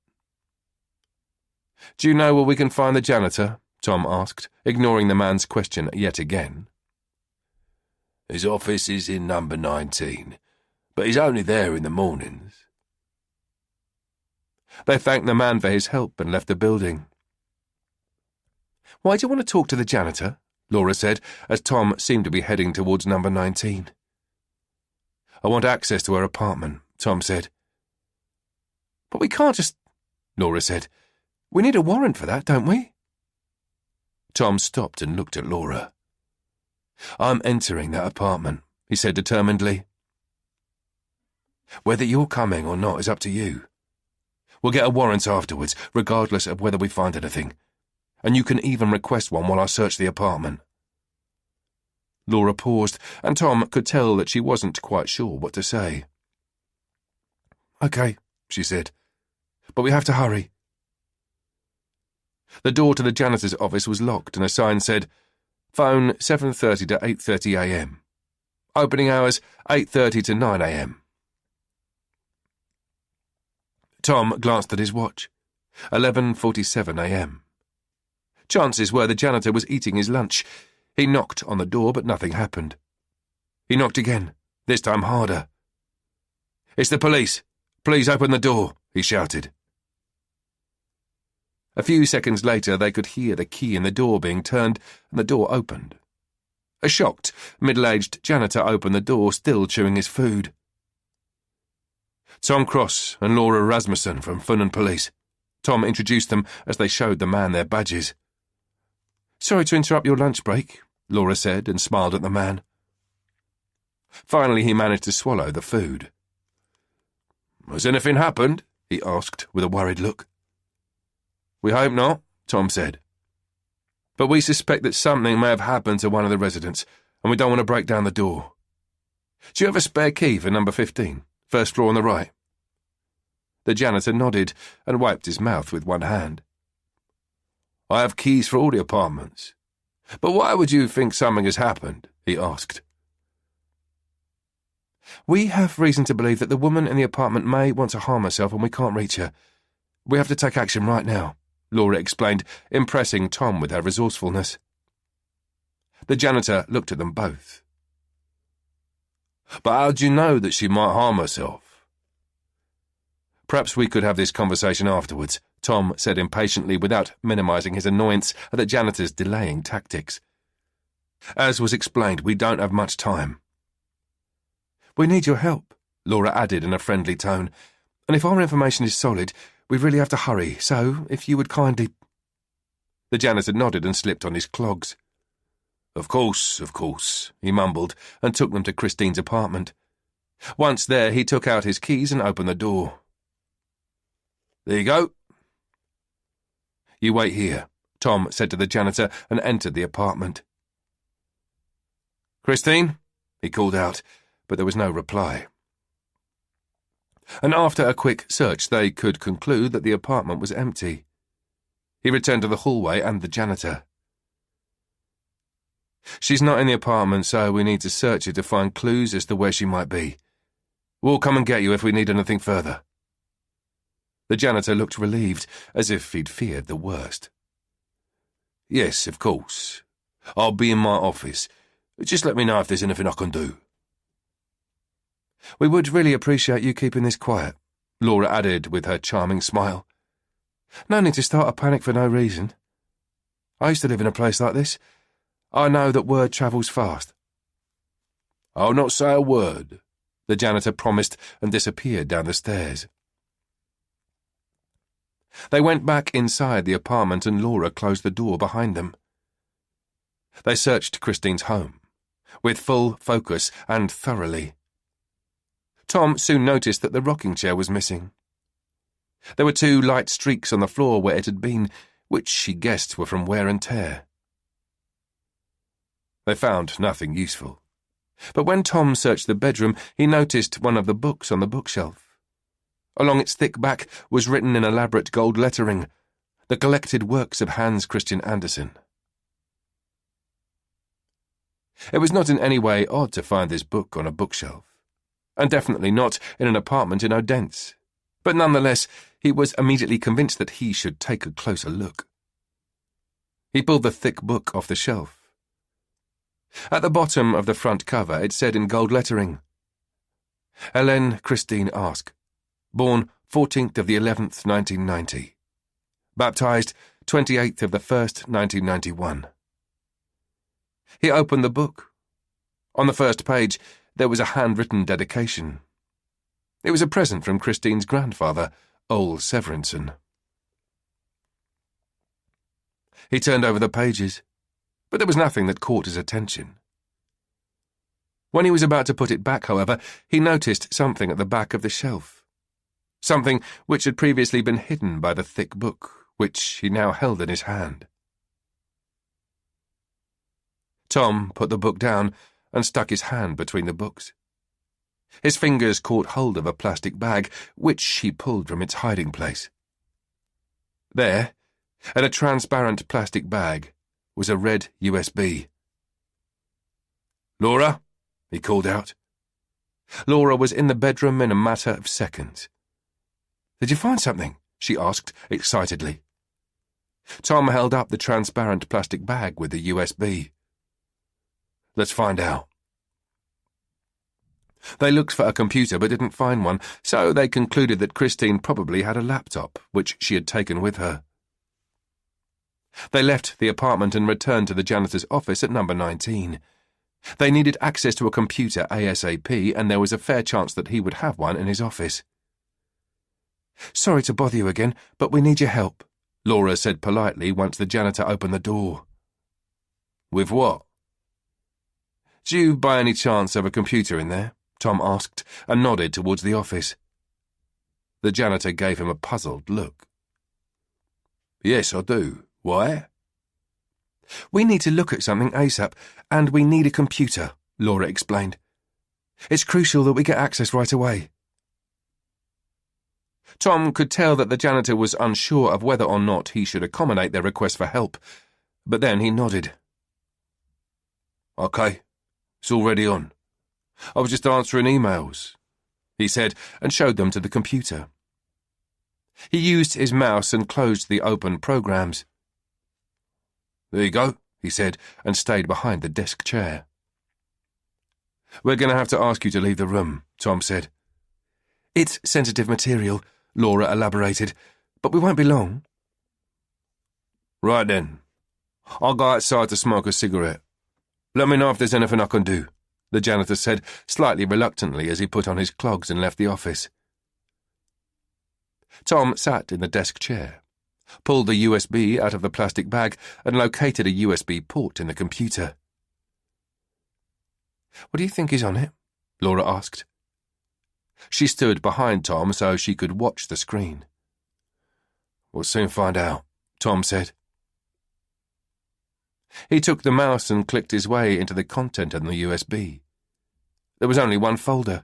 "Do you know where we can find the janitor?" Tom asked, ignoring the man's question yet again. "His office is in number 19, but he's only there in the mornings." They thanked the man for his help and left the building. "Why do you want to talk to the janitor?" Laura said, as Tom seemed to be heading towards number 19. "I want access to her apartment," Tom said. "But we can't just—" Laura said. "We need a warrant for that, don't we?" Tom stopped and looked at Laura. "I'm entering that apartment," he said determinedly. "Whether you're coming or not is up to you. We'll get a warrant afterwards, regardless of whether we find anything, and you can even request one while I search the apartment." Laura paused, and Tom could tell that she wasn't quite sure what to say. "Okay," she said, "but we have to hurry." The door to the janitor's office was locked and a sign said, "Phone 7:30 to 8:30 a.m. Opening hours 8:30 to 9 a.m. Tom glanced at his watch. 11:47 a.m. Chances were the janitor was eating his lunch. He knocked on the door, but nothing happened. He knocked again, this time harder. "It's the police. Please open the door," he shouted. A few seconds later, they could hear the key in the door being turned, and the door opened. A shocked, middle-aged janitor opened the door, still chewing his food. Tom Cross and Laura Rasmussen from Funen Police. Tom introduced them as they showed the man their badges. "Sorry to interrupt your lunch break," Laura said, and smiled at the man. Finally, he managed to swallow the food. "Has anything happened?" he asked, with a worried look. "We hope not," Tom said. "But we suspect that something may have happened to one of the residents, and we don't want to break down the door. Do you have a spare key for number 15, first floor on the right?" The janitor nodded and wiped his mouth with one hand. "I have keys for all the apartments. But why would you think something has happened?" he asked. "We have reason to believe that the woman in the apartment may want to harm herself and we can't reach her. We have to take action right now," Laura explained, impressing Tom with her resourcefulness. The janitor looked at them both. "But how do you know that she might harm herself?" "Perhaps we could have this conversation afterwards," Tom said impatiently, without minimizing his annoyance at the janitor's delaying tactics. "As was explained, we don't have much time." "We need your help," Laura added in a friendly tone, "and if our information is solid, we really have to hurry, so if you would kindly—" The janitor nodded and slipped on his clogs. Of course, he mumbled, and took them to Christine's apartment. Once there, he took out his keys and opened the door. "There you go." "You wait here," Tom said to the janitor, and entered the apartment. "Christine?" he called out, but there was no reply. And after a quick search, they could conclude that the apartment was empty. He returned to the hallway and the janitor. "She's not in the apartment, so we need to search it to find clues as to where she might be. We'll come and get you if we need anything further." The janitor looked relieved, as if he'd feared the worst. "Yes, of course. I'll be in my office. Just let me know if there's anything I can do." "We would really appreciate you keeping this quiet," Laura added with her charming smile. "No need to start a panic for no reason. I used to live in a place like this. I know that word travels fast." "I'll not say a word," the janitor promised, and disappeared down the stairs. They went back inside the apartment and Laura closed the door behind them. They searched Christine's home, with full focus and thoroughly. Tom soon noticed that the rocking chair was missing. There were 2 light streaks on the floor where it had been, which he guessed were from wear and tear. They found nothing useful. But when Tom searched the bedroom, he noticed one of the books on the bookshelf. Along its thick back was written in elaborate gold lettering, "The Collected Works of Hans Christian Andersen." It was not in any way odd to find this book on a bookshelf, and definitely not in an apartment in Odense, but nonetheless he was immediately convinced that he should take a closer look. He pulled the thick book off the shelf. At the bottom of the front cover it said in gold lettering, "Hélène Christine Ask, born 14th of the 11th, 1990. Baptized 28th of the 1st, 1991. He opened the book. On the first page, there was a handwritten dedication. It was a present from Christine's grandfather, Ole Severinsen. He turned over the pages, but there was nothing that caught his attention. When he was about to put it back, however, he noticed something at the back of the shelf. Something which had previously been hidden by the thick book, which he now held in his hand. Tom put the book down and stuck his hand between the books. His fingers caught hold of a plastic bag, which he pulled from its hiding place. There, in a transparent plastic bag, was a red USB. "Laura?" he called out. Laura was in the bedroom in a matter of seconds. "Did you find something?" she asked excitedly. Tom held up the transparent plastic bag with the USB. "Let's find out." They looked for a computer but didn't find one, so they concluded that Christine probably had a laptop, which she had taken with her. They left the apartment and returned to the janitor's office at number 19. They needed access to a computer ASAP, and there was a fair chance that he would have one in his office. "Sorry to bother you again, but we need your help," Laura said politely once the janitor opened the door. "With what?" "Do you by any chance have a computer in there?" Tom asked, and nodded towards the office. The janitor gave him a puzzled look. "Yes, I do. Why?" "We need to look at something ASAP, and we need a computer," Laura explained. "It's crucial that we get access right away." Tom could tell that the janitor was unsure of whether or not he should accommodate their request for help, but then he nodded. "Okay, it's already on. "I was just answering emails," he said, and showed them to the computer. He used his mouse and closed the open programs. "There you go," he said, and stayed behind the desk chair. "We're going to have to ask you to leave the room," Tom said. "It's sensitive material," Laura elaborated, "but we won't be long." "Right then. I'll go outside to smoke a cigarette. Let me know if there's anything I can do," the janitor said, slightly reluctantly as he put on his clogs and left the office. Tom sat in the desk chair, pulled the USB out of the plastic bag, and located a USB port in the computer. "What do you think is on it?" Laura asked. She stood behind Tom so she could watch the screen. "We'll soon find out," Tom said. He took the mouse and clicked his way into the content on the USB. There was only one folder.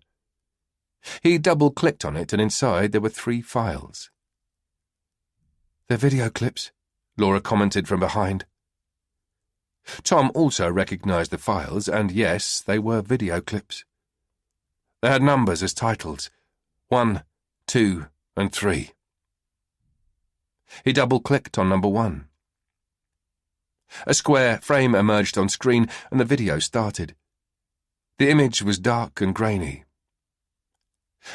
He double-clicked on it, and inside there were 3 files. "They're video clips," Laura commented from behind. Tom also recognized the files, and yes, they were video clips. They had numbers as titles, 1, 2, and 3. He double-clicked on number 1. A square frame emerged on screen, and the video started. The image was dark and grainy.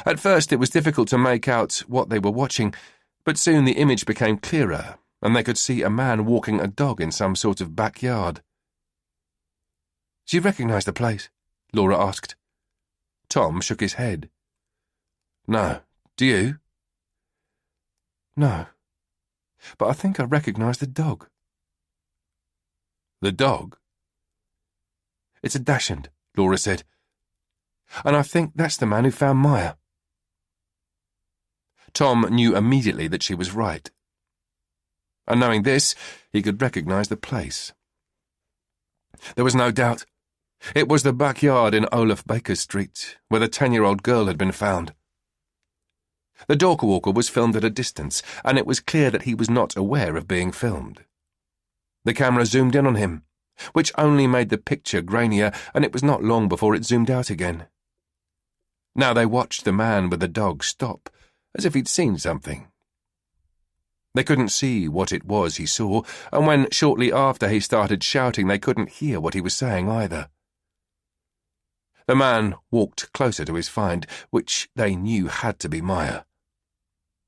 At first it was difficult to make out what they were watching, but soon the image became clearer, and they could see a man walking a dog in some sort of backyard. "Do you recognize the place?" Laura asked. Tom shook his head. "No. Do you?" "No. But I think I recognize the dog." "The dog?" "It's a dachshund," Laura said. "And I think that's the man who found Maya." Tom knew immediately that she was right. And knowing this, he could recognize the place. There was no doubt. It was the backyard in Olaf Baker Street, where the 10-year-old girl had been found. The dog walker was filmed at a distance, and it was clear that he was not aware of being filmed. The camera zoomed in on him, which only made the picture grainier, and it was not long before it zoomed out again. Now they watched the man with the dog stop, as if he'd seen something. They couldn't see what it was he saw, and when shortly after he started shouting, they couldn't hear what he was saying either. The man walked closer to his find, which they knew had to be Maya.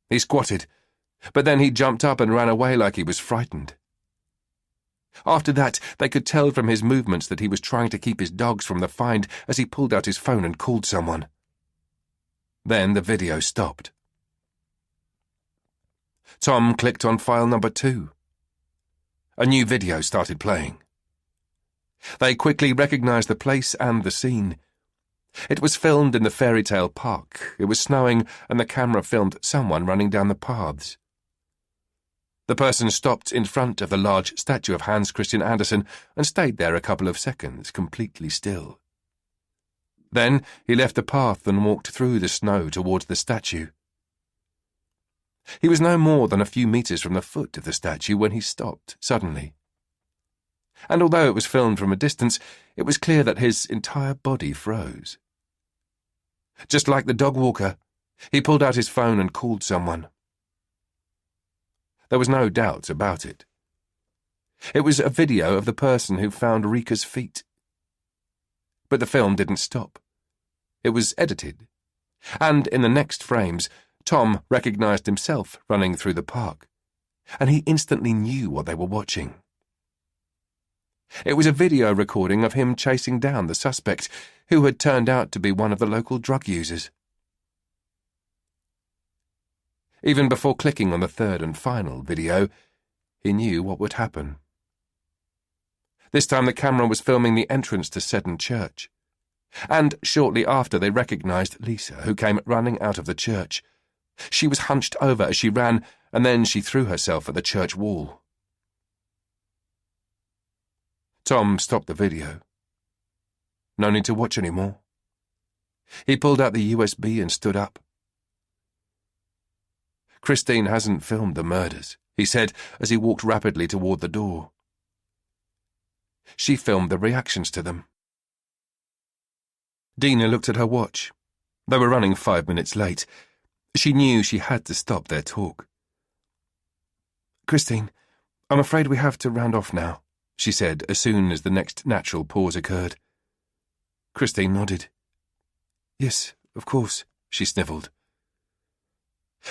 He squatted, but then he jumped up and ran away like he was frightened. After that, they could tell from his movements that he was trying to keep his dogs from the find as he pulled out his phone and called someone. Then the video stopped. Tom clicked on file number 2. A new video started playing. They quickly recognized the place and the scene. It was filmed in the fairy tale park. It was snowing, and the camera filmed someone running down the paths. The person stopped in front of the large statue of Hans Christian Andersen and stayed there a couple of seconds, completely still. Then he left the path and walked through the snow towards the statue. He was no more than a few meters from the foot of the statue when he stopped suddenly. And although it was filmed from a distance, it was clear that his entire body froze. Just like the dog walker, he pulled out his phone and called someone. There was no doubt about it. It was a video of the person who found Rika's feet. But the film didn't stop. It was edited, and in the next frames, Tom recognized himself running through the park. and he instantly knew what they were watching. It was a video recording of him chasing down the suspect, who had turned out to be one of the local drug users. Even before clicking on the third and final video, he knew what would happen. This time the camera was filming the entrance to Seddon Church, and shortly after they recognised Lisa, who came running out of the church. She was hunched over as she ran, and then she threw herself at the church wall. Tom stopped the video. No need to watch any more. He pulled out the USB and stood up. Christine hasn't filmed the murders, he said as he walked rapidly toward the door. She filmed the reactions to them. Dina looked at her watch. They were running 5 minutes late. She knew she had to stop their talk. "Christine, I'm afraid we have to round off now," she said as soon as the next natural pause occurred. Christine nodded. "Yes, of course," she snivelled.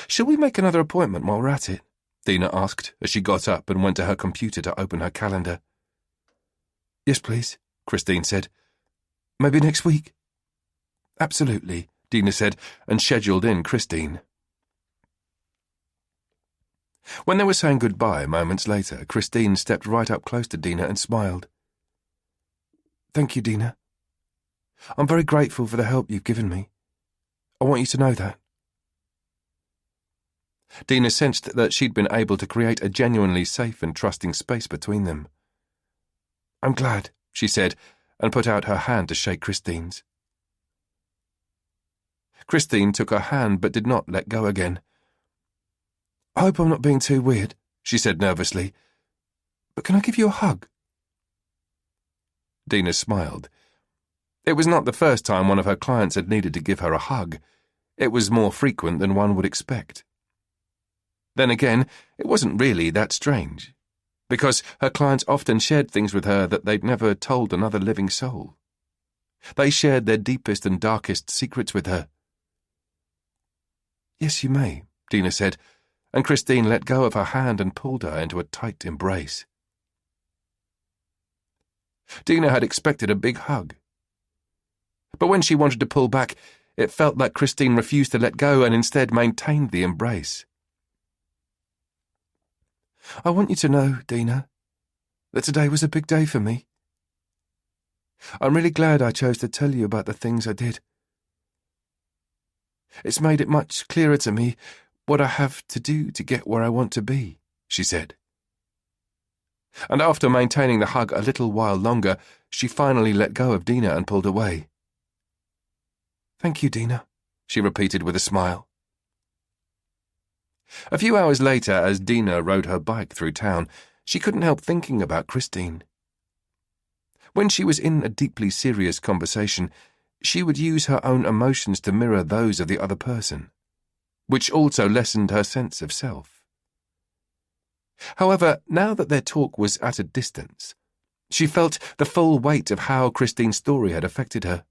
"Shall we make another appointment while we're at it?" Dina asked as she got up and went to her computer to open her calendar. "Yes, please," Christine said. "Maybe next week?" "Absolutely," Dina said, and scheduled in Christine. When they were saying goodbye moments later, Christine stepped right up close to Dina and smiled. "Thank you, Dina. I'm very grateful for the help you've given me. I want you to know that." Dina sensed that she'd been able to create a genuinely safe and trusting space between them. "I'm glad," she said, and put out her hand to shake Christine's. Christine took her hand but did not let go again. "I hope I'm not being too weird," she said nervously, "but can I give you a hug?" Dina smiled. It was not the first time one of her clients had needed to give her a hug. It was more frequent than one would expect. Then again, it wasn't really that strange, because her clients often shared things with her that they'd never told another living soul. They shared their deepest and darkest secrets with her. "Yes, you may," Dina said, and Christine let go of her hand and pulled her into a tight embrace. Dina had expected a big hug. But when she wanted to pull back, it felt like Christine refused to let go and instead maintained the embrace. "I want you to know, Dina, that today was a big day for me. I'm really glad I chose to tell you about the things I did. It's made it much clearer to me what I have to do to get where I want to be," she said. And after maintaining the hug a little while longer, she finally let go of Dina and pulled away. "Thank you, Dina," she repeated with a smile. A few hours later, as Dina rode her bike through town, she couldn't help thinking about Christine. When she was in a deeply serious conversation, she would use her own emotions to mirror those of the other person, which also lessened her sense of self. However, now that their talk was at a distance, she felt the full weight of how Christine's story had affected her.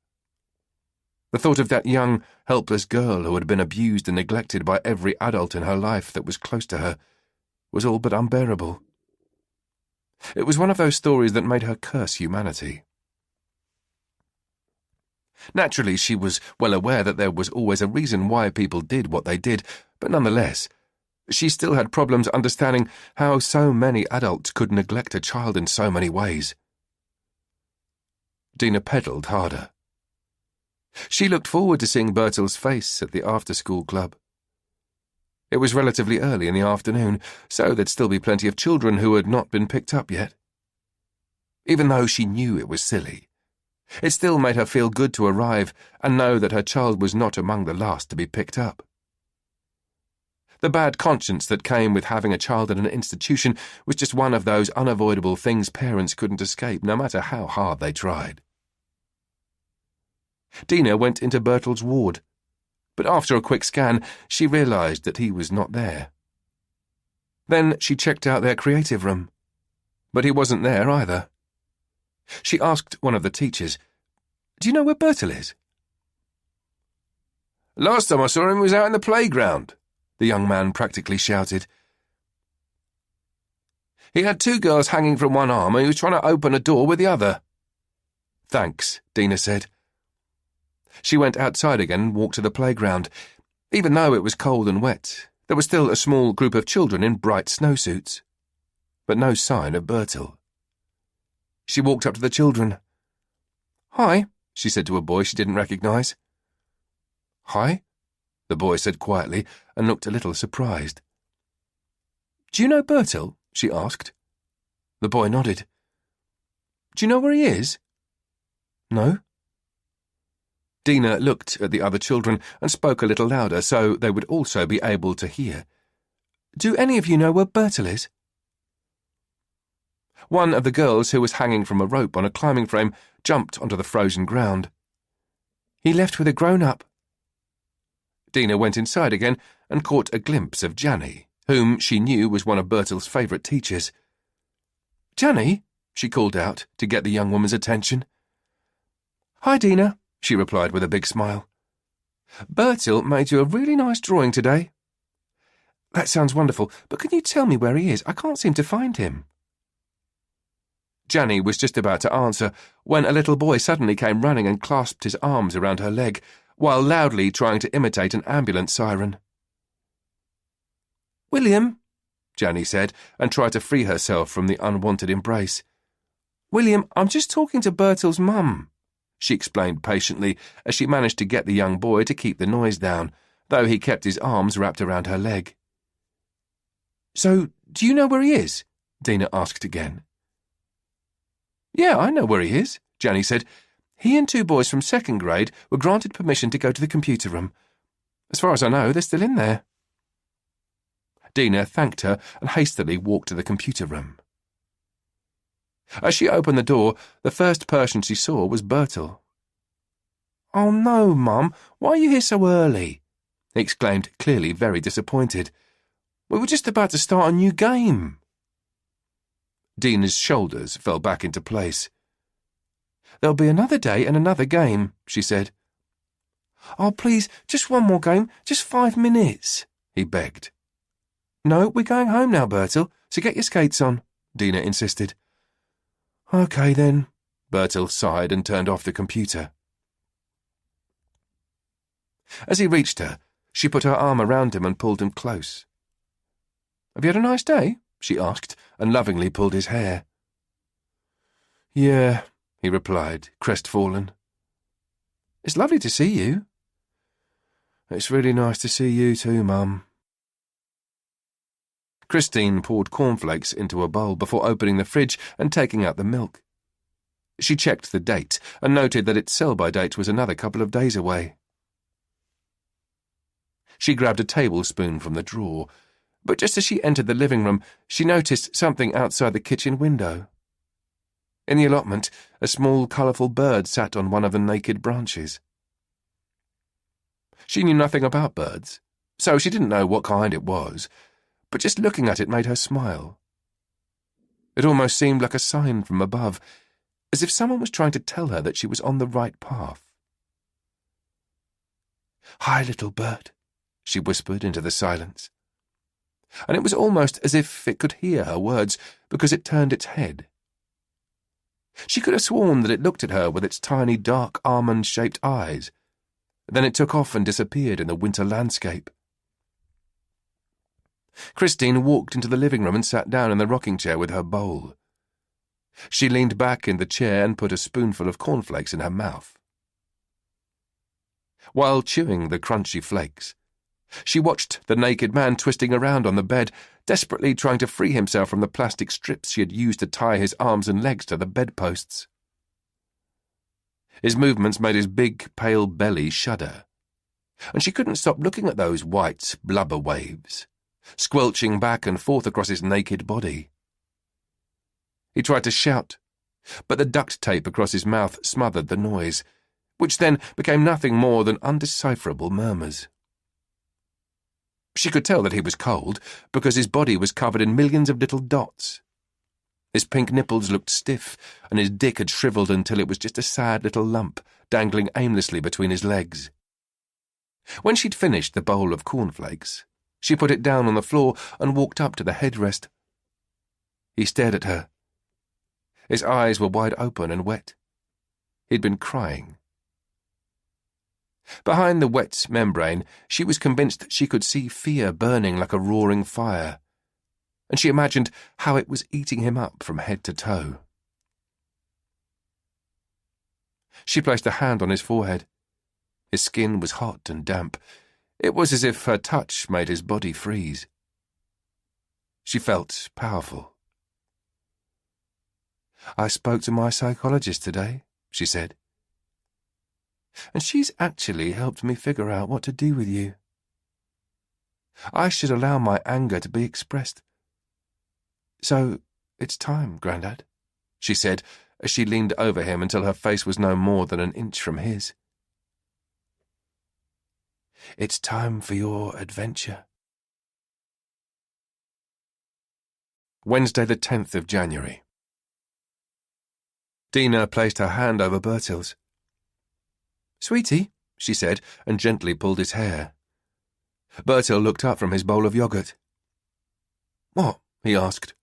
The thought of that young, helpless girl who had been abused and neglected by every adult in her life that was close to her was all but unbearable. It was one of those stories that made her curse humanity. Naturally, she was well aware that there was always a reason why people did what they did, but nonetheless, she still had problems understanding how so many adults could neglect a child in so many ways. Dina pedalled harder. She looked forward to seeing Bertil's face at the after-school club. It was relatively early in the afternoon, so there'd still be plenty of children who had not been picked up yet. Even though she knew it was silly, it still made her feel good to arrive and know that her child was not among the last to be picked up. The bad conscience that came with having a child in an institution was just one of those unavoidable things parents couldn't escape, no matter how hard they tried. Dina went into Bertil's ward, but after a quick scan, she realised that he was not there. Then she checked out their creative room, but he wasn't there either. She asked one of the teachers, "Do you know where Bertil is?" "Last time I saw him was out in the playground," the young man practically shouted. He had 2 girls hanging from one arm and he was trying to open a door with the other. Thanks, Dina said. She went outside again and walked to the playground. Even though it was cold and wet, there was still a small group of children in bright snowsuits. But no sign of Bertil. She walked up to the children. "Hi," she said to a boy she didn't recognise. "Hi," the boy said quietly and looked a little surprised. "Do you know Bertil?" she asked. The boy nodded. "Do you know where he is?" "No." Dina looked at the other children and spoke a little louder so they would also be able to hear. "Do any of you know where Bertil is?" One of the girls who was hanging from a rope on a climbing frame jumped onto the frozen ground. "He left with a grown-up." Dina went inside again and caught a glimpse of Janny, whom she knew was one of Bertil's favourite teachers. "Janny," she called out to get the young woman's attention. "Hi, Dina," she replied with a big smile. "Bertil made you a really nice drawing today." "That sounds wonderful, but can you tell me where he is? I can't seem to find him." Janny was just about to answer when a little boy suddenly came running and clasped his arms around her leg, while loudly trying to imitate an ambulance siren. "William," Janny said, and tried to free herself from the unwanted embrace. "William, I'm just talking to Bertil's mum," she explained patiently as she managed to get the young boy to keep the noise down, though he kept his arms wrapped around her leg. "So, do you know where he is?" Dina asked again. "Yeah, I know where he is," Janny said. "He and 2 boys from 2nd grade were granted permission to go to the computer room. As far as I know, they're still in there." Dina thanked her and hastily walked to the computer room. As she opened the door, the first person she saw was Bertil. "Oh no, Mum, why are you here so early?" he exclaimed, clearly very disappointed. "We were just about to start a new game." Dina's shoulders fell back into place. "There'll be another day and another game," she said. "Oh, please, just one more game, just 5 minutes," he begged. "No, we're going home now, Bertil, so get your skates on," Dina insisted. "OK, then," Bertil sighed and turned off the computer. As he reached her, she put her arm around him and pulled him close. "Have you had a nice day?" she asked, and lovingly pulled his hair. "Yeah," he replied, crestfallen. "It's lovely to see you." "It's really nice to see you too, Mum." Christine poured cornflakes into a bowl before opening the fridge and taking out the milk. She checked the date and noted that its sell-by date was another couple of days away. She grabbed a tablespoon from the drawer, but just as she entered the living room, she noticed something outside the kitchen window. In the allotment, a small, colourful bird sat on one of the naked branches. She knew nothing about birds, so she didn't know what kind it was, but just looking at it made her smile. It almost seemed like a sign from above, as if someone was trying to tell her that she was on the right path. "Hi, little bird," she whispered into the silence. And it was almost as if it could hear her words because it turned its head. She could have sworn that it looked at her with its tiny, dark, almond-shaped eyes. Then it took off and disappeared in the winter landscape. Christine walked into the living room and sat down in the rocking chair with her bowl. She leaned back in the chair and put a spoonful of cornflakes in her mouth. While chewing the crunchy flakes, she watched the naked man twisting around on the bed, desperately trying to free himself from the plastic strips she had used to tie his arms and legs to the bedposts. His movements made his big, pale belly shudder, and she couldn't stop looking at those white blubber waves, squelching back and forth across his naked body. He tried to shout, but the duct tape across his mouth smothered the noise, which then became nothing more than undecipherable murmurs. She could tell that he was cold because his body was covered in millions of little dots. His pink nipples looked stiff, and his dick had shriveled until it was just a sad little lump dangling aimlessly between his legs. When she'd finished the bowl of cornflakes, she put it down on the floor and walked up to the headrest. He stared at her. His eyes were wide open and wet. He'd been crying. Behind the wet membrane, she was convinced she could see fear burning like a roaring fire, and she imagined how it was eating him up from head to toe. She placed a hand on his forehead. His skin was hot and damp. It was as if her touch made his body freeze. She felt powerful. "I spoke to my psychologist today," she said, "and she's actually helped me figure out what to do with you. I should allow my anger to be expressed. So, it's time, Grandad," she said, as she leaned over him until her face was no more than an inch from his. "It's time for your adventure." Wednesday, the 10th of January. Dina placed her hand over Bertil's. "Sweetie," she said, and gently pulled his hair. Bertil looked up from his bowl of yogurt. "What?" he asked.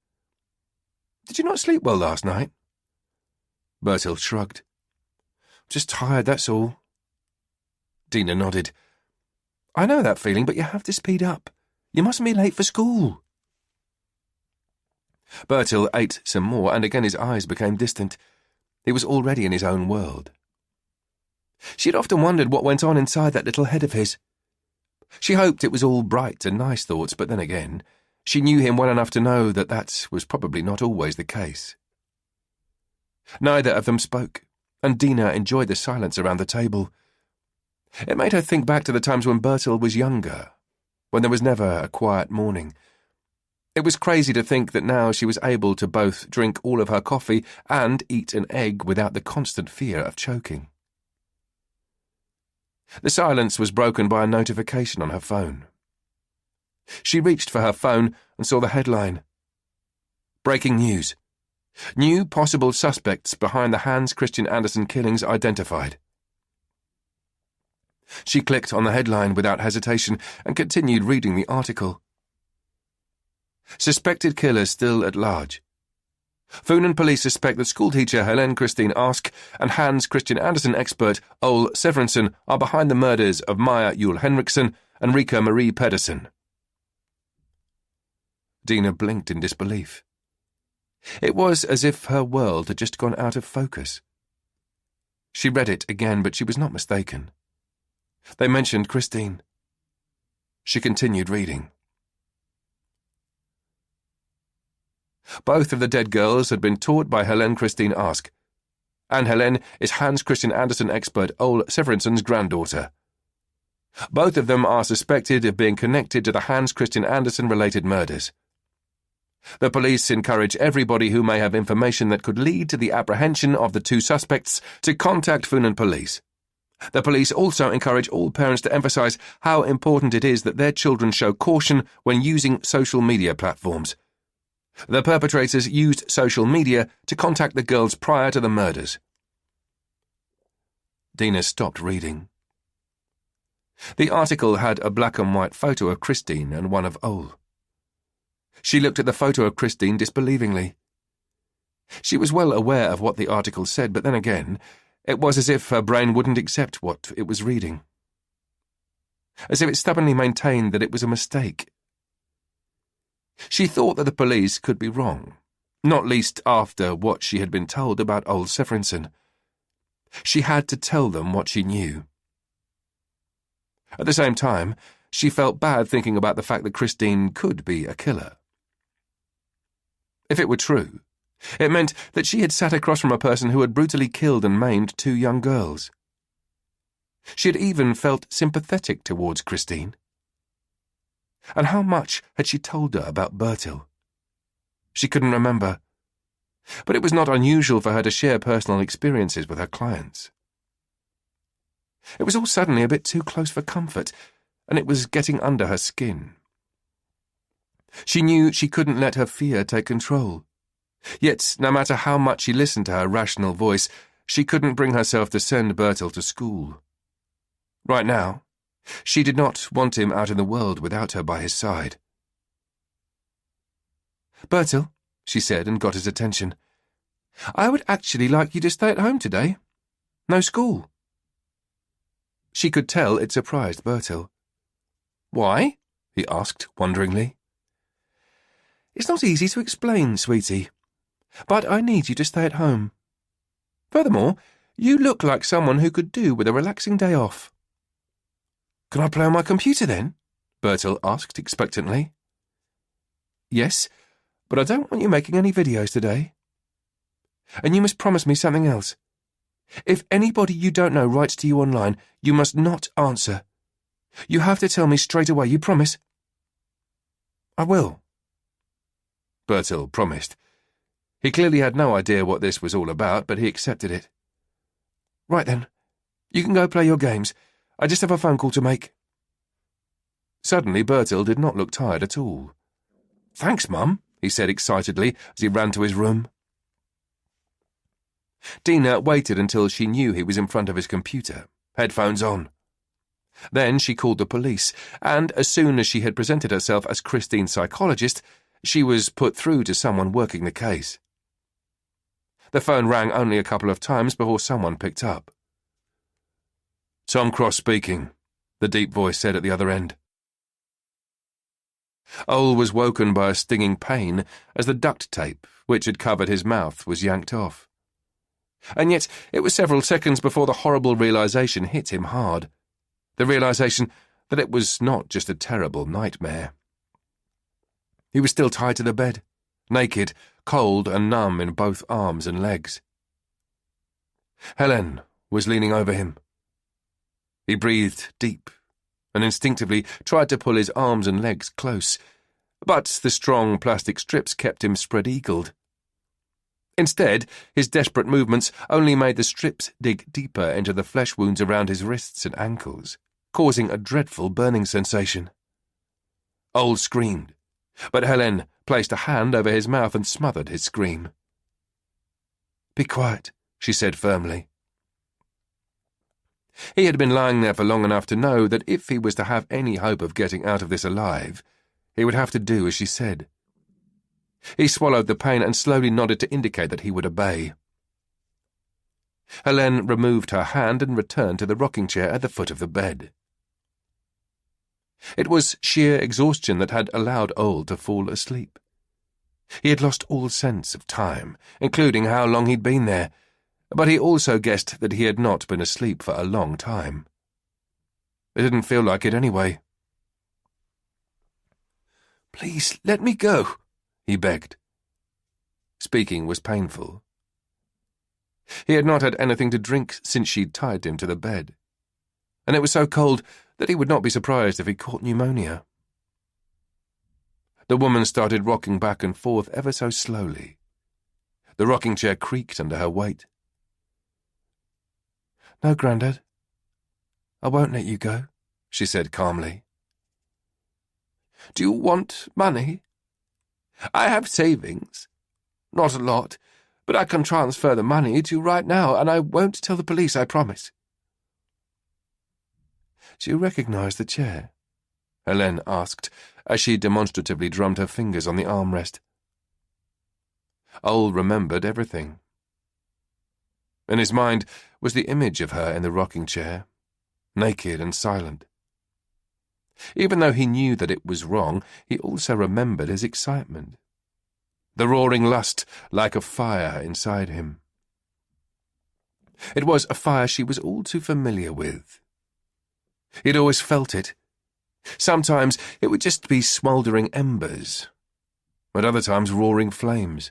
"Did you not sleep well last night?" Bertil shrugged. "Just tired, that's all." Dina nodded. "I know that feeling, but you have to speed up. You mustn't be late for school." Bertil ate some more, and again his eyes became distant. He was already in his own world. She had often wondered what went on inside that little head of his. She hoped it was all bright and nice thoughts, but then again, she knew him well enough to know that that was probably not always the case. Neither of them spoke, and Dina enjoyed the silence around the table. It made her think back to the times when Bertil was younger, when there was never a quiet morning. It was crazy to think that now she was able to both drink all of her coffee and eat an egg without the constant fear of choking. The silence was broken by a notification on her phone. She reached for her phone and saw the headline. "Breaking news. New possible suspects behind the Hans Christian Andersen killings identified." She clicked on the headline without hesitation and continued reading the article. Suspected killers still at large. Funen police suspect that schoolteacher Helene Christine Ask and Hans Christian Andersen expert Ole Severinsen are behind the murders of Maja Jule Henriksen and Rika Marie Pedersen. Dina blinked in disbelief. It was as if her world had just gone out of focus. She read it again, but she was not mistaken. They mentioned Christine. She continued reading. Both of the dead girls had been taught by Helene Christine Ask, and Helene is Hans Christian Andersen expert Ole Severinsen's granddaughter. Both of them are suspected of being connected to the Hans Christian Andersen-related murders. The police encourage everybody who may have information that could lead to the apprehension of the two suspects to contact Funen police. The police also encourage all parents to emphasize how important it is that their children show caution when using social media platforms. The perpetrators used social media to contact the girls prior to the murders. Dina stopped reading. The article had a black and white photo of Christine and one of Ole. She looked at the photo of Christine disbelievingly. She was well aware of what the article said, but then again, it was as if her brain wouldn't accept what it was reading. As if it stubbornly maintained that it was a mistake. She thought that the police could be wrong, not least after what she had been told about Ole Severinsen. She had to tell them what she knew. At the same time, she felt bad thinking about the fact that Christine could be a killer. If it were true, it meant that she had sat across from a person who had brutally killed and maimed two young girls. She had even felt sympathetic towards Christine. And how much had she told her about Bertil? She couldn't remember, but it was not unusual for her to share personal experiences with her clients. It was all suddenly a bit too close for comfort, and it was getting under her skin. She knew she couldn't let her fear take control. Yet, no matter how much she listened to her rational voice, she couldn't bring herself to send Bertil to school. Right now, she did not want him out in the world without her by his side. "Bertil," she said, and got his attention. I would actually like you to stay at home today. No school. She could tell it surprised Bertil. Why? He asked, wonderingly. It's not easy to explain, sweetie, but I need you to stay at home. Furthermore, you look like someone who could do with a relaxing day off. Can I play on my computer then? Bertil asked expectantly. Yes, but I don't want you making any videos today. And you must promise me something else. If anybody you don't know writes to you online, you must not answer. You have to tell me straight away, you promise? I will. Bertil promised. He clearly had no idea what this was all about, but he accepted it. Right then, you can go play your games. I just have a phone call to make. Suddenly, Bertil did not look tired at all. Thanks, Mum, he said excitedly as he ran to his room. Dina waited until she knew he was in front of his computer, headphones on. Then she called the police, and as soon as she had presented herself as Christine's psychologist, she was put through to someone working the case. The phone rang only a couple of times before someone picked up. Tom Cross speaking, the deep voice said at the other end. Ole was woken by a stinging pain as the duct tape, which had covered his mouth, was yanked off. And yet it was several seconds before the horrible realization hit him hard. The realization that it was not just a terrible nightmare. He was still tied to the bed, naked, cold and numb in both arms and legs. Helen was leaning over him. He breathed deep and instinctively tried to pull his arms and legs close, but the strong plastic strips kept him spread-eagled. Instead, his desperate movements only made the strips dig deeper into the flesh wounds around his wrists and ankles, causing a dreadful burning sensation. Ole screamed, but Helen placed a hand over his mouth and smothered his scream. Be quiet, she said firmly. He had been lying there for long enough to know that if he was to have any hope of getting out of this alive, he would have to do as she said. He swallowed the pain and slowly nodded to indicate that he would obey. Helen removed her hand and returned to the rocking chair at the foot of the bed. It was sheer exhaustion that had allowed Ole to fall asleep. He had lost all sense of time, including how long he'd been there, but he also guessed that he had not been asleep for a long time. It didn't feel like it anyway. Please, let me go, he begged. Speaking was painful. He had not had anything to drink since she'd tied him to the bed, and it was so cold that he would not be surprised if he caught pneumonia. The woman started rocking back and forth ever so slowly. The rocking chair creaked under her weight. No, Grandad, I won't let you go, she said calmly. Do you want money? I have savings. Not a lot, but I can transfer the money to you right now, and I won't tell the police, I promise. Do you recognize the chair? Helen asked, as she demonstratively drummed her fingers on the armrest. Ole remembered everything. In his mind was the image of her in the rocking chair, naked and silent. Even though he knew that it was wrong, he also remembered his excitement, the roaring lust like a fire inside him. It was a fire she was all too familiar with. He'd always felt it. Sometimes it would just be smouldering embers, at other times roaring flames.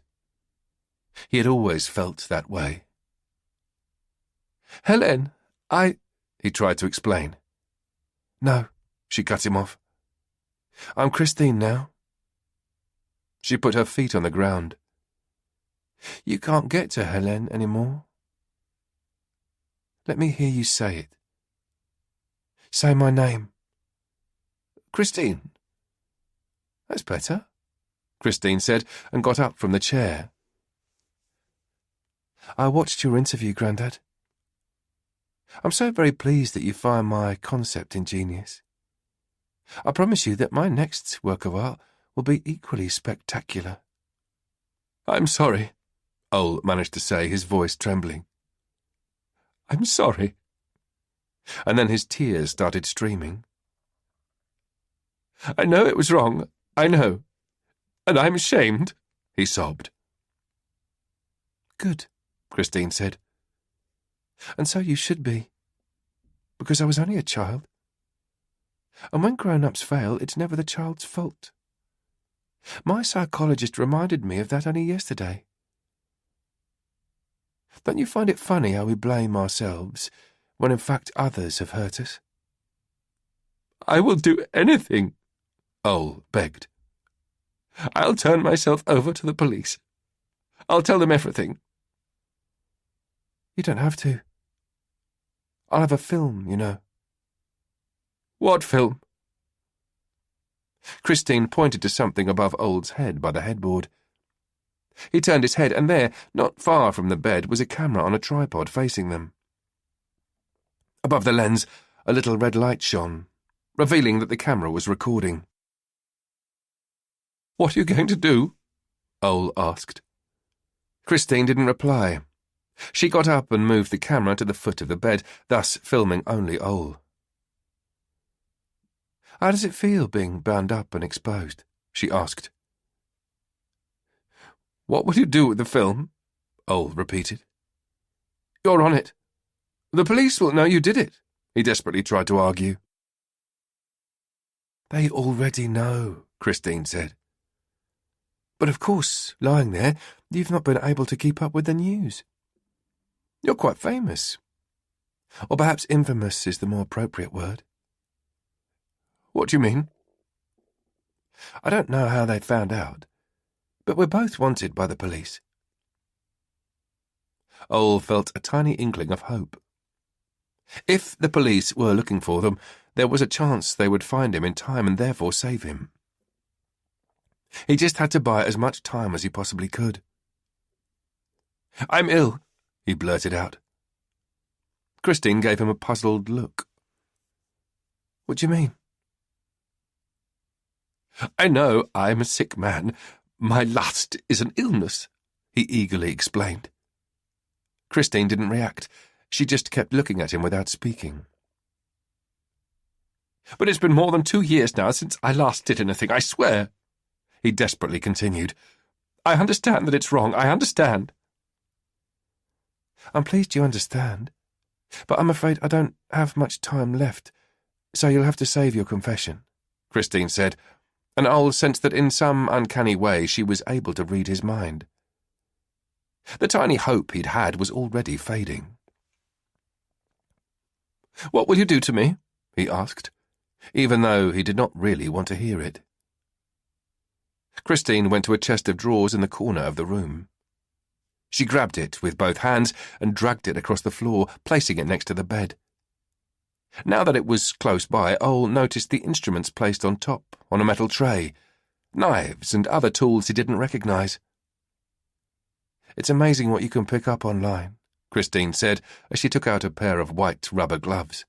He had always felt that way. Helen, he tried to explain. No, she cut him off. I'm Christine now. She put her feet on the ground. You can't get to Helen anymore. Let me hear you say it. Say my name. Christine. That's better, Christine said, and got up from the chair. I watched your interview, Grandad. I'm so very pleased that you find my concept ingenious. I promise you that my next work of art will be equally spectacular. "I'm sorry," Ole managed to say, his voice trembling. "I'm sorry." And then his tears started streaming. "I know it was wrong, I know. And I'm ashamed," he sobbed. "Good," Christine said. "And so you should be. Because I was only a child. And when grown-ups fail, it's never the child's fault. My psychologist reminded me of that only yesterday. Don't you find it funny how we blame ourselves when in fact others have hurt us?" "I will do anything," Ole begged. "I'll turn myself over to the police. I'll tell them everything." "You don't have to. I'll have a film, you know." "What film?" Christine pointed to something above Ole's head by the headboard. He turned his head, and there, not far from the bed, was a camera on a tripod facing them. Above the lens, a little red light shone, revealing that the camera was recording. "What are you going to do?" Ole asked. Christine didn't reply. She got up and moved the camera to the foot of the bed, thus filming only Ole. "How does it feel being bound up and exposed?" she asked. "What will you do with the film?" Ole repeated. "You're on it. The police will know you did it," he desperately tried to argue. "They already know," Christine said. "But of course, lying there, you've not been able to keep up with the news. You're quite famous. Or perhaps infamous is the more appropriate word." "What do you mean?" "I don't know how they found out, but we're both wanted by the police." Ole felt a tiny inkling of hope. If the police were looking for them, there was a chance they would find him in time and therefore save him. He just had to buy as much time as he possibly could. "I'm ill," he blurted out. Christine gave him a puzzled look. "What do you mean?" "I know I'm a sick man. My lust is an illness," he eagerly explained. Christine didn't react. She just kept looking at him without speaking. "But it's been more than 2 years now since I last did anything, I swear," he desperately continued. "I understand that it's wrong, I understand." "I'm pleased you understand, but I'm afraid I don't have much time left, so you'll have to save your confession," Christine said, and Ole sensed that in some uncanny way she was able to read his mind. The tiny hope he'd had was already fading. "What will you do to me?" he asked, even though he did not really want to hear it. Christine went to a chest of drawers in the corner of the room. She grabbed it with both hands and dragged it across the floor, placing it next to the bed. Now that it was close by, Ole noticed the instruments placed on top, on a metal tray, knives and other tools he didn't recognize. "It's amazing what you can pick up online," Christine said as she took out a pair of white rubber gloves.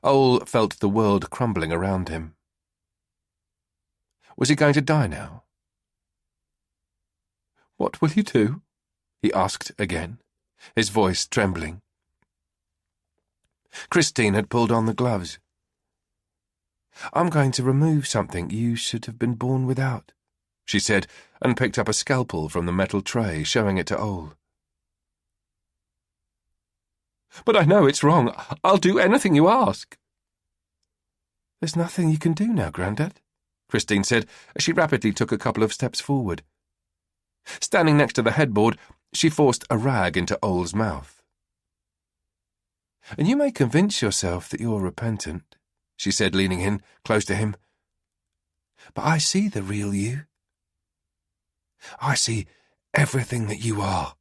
Ole felt the world crumbling around him. Was he going to die now? "What will you do?" he asked again, his voice trembling. Christine had pulled on the gloves. "I'm going to remove something you should have been born without," she said, and picked up a scalpel from the metal tray, showing it to Ole. "But I know it's wrong. I'll do anything you ask." "There's nothing you can do now, Grandad," Christine said as she rapidly took a couple of steps forward. Standing next to the headboard, she forced a rag into Ole's mouth. "And you may convince yourself that you're repentant," she said, leaning in, close to him. "But I see the real you. I see everything that you are."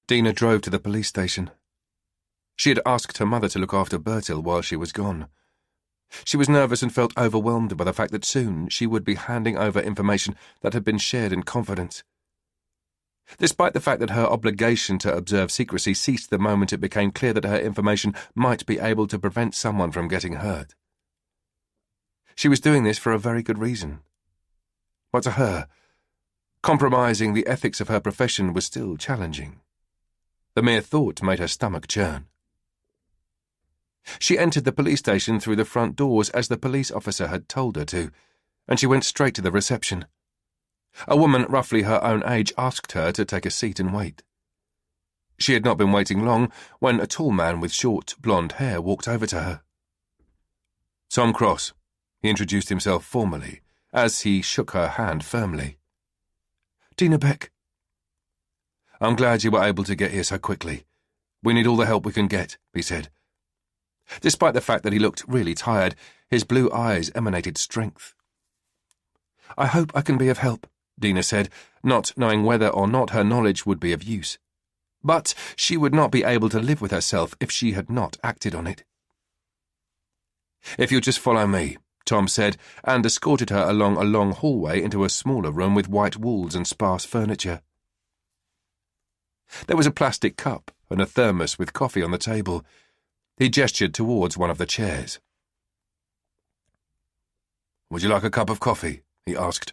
Dina drove to the police station. She had asked her mother to look after Bertil while she was gone. She was nervous and felt overwhelmed by the fact that soon she would be handing over information that had been shared in confidence. Despite the fact that her obligation to observe secrecy ceased the moment it became clear that her information might be able to prevent someone from getting hurt. She was doing this for a very good reason. but to her, compromising the ethics of her profession was still challenging. The mere thought made her stomach churn. She entered the police station through the front doors as the police officer had told her to, and she went straight to the reception. A woman roughly her own age asked her to take a seat and wait. She had not been waiting long when a tall man with short, blonde hair walked over to her. Tom Cross, he introduced himself formally, as he shook her hand firmly. Dina Beck. I'm glad you were able to get here so quickly. We need all the help we can get, he said. Despite the fact that he looked really tired, his blue eyes emanated strength. I hope I can be of help, Dina said, not knowing whether or not her knowledge would be of use. But she would not be able to live with herself if she had not acted on it. If you'll just follow me, Tom said, and escorted her along a long hallway into a smaller room with white walls and sparse furniture. There was a plastic cup and a thermos with coffee on the table. He gestured towards one of the chairs. Would you like a cup of coffee? He asked.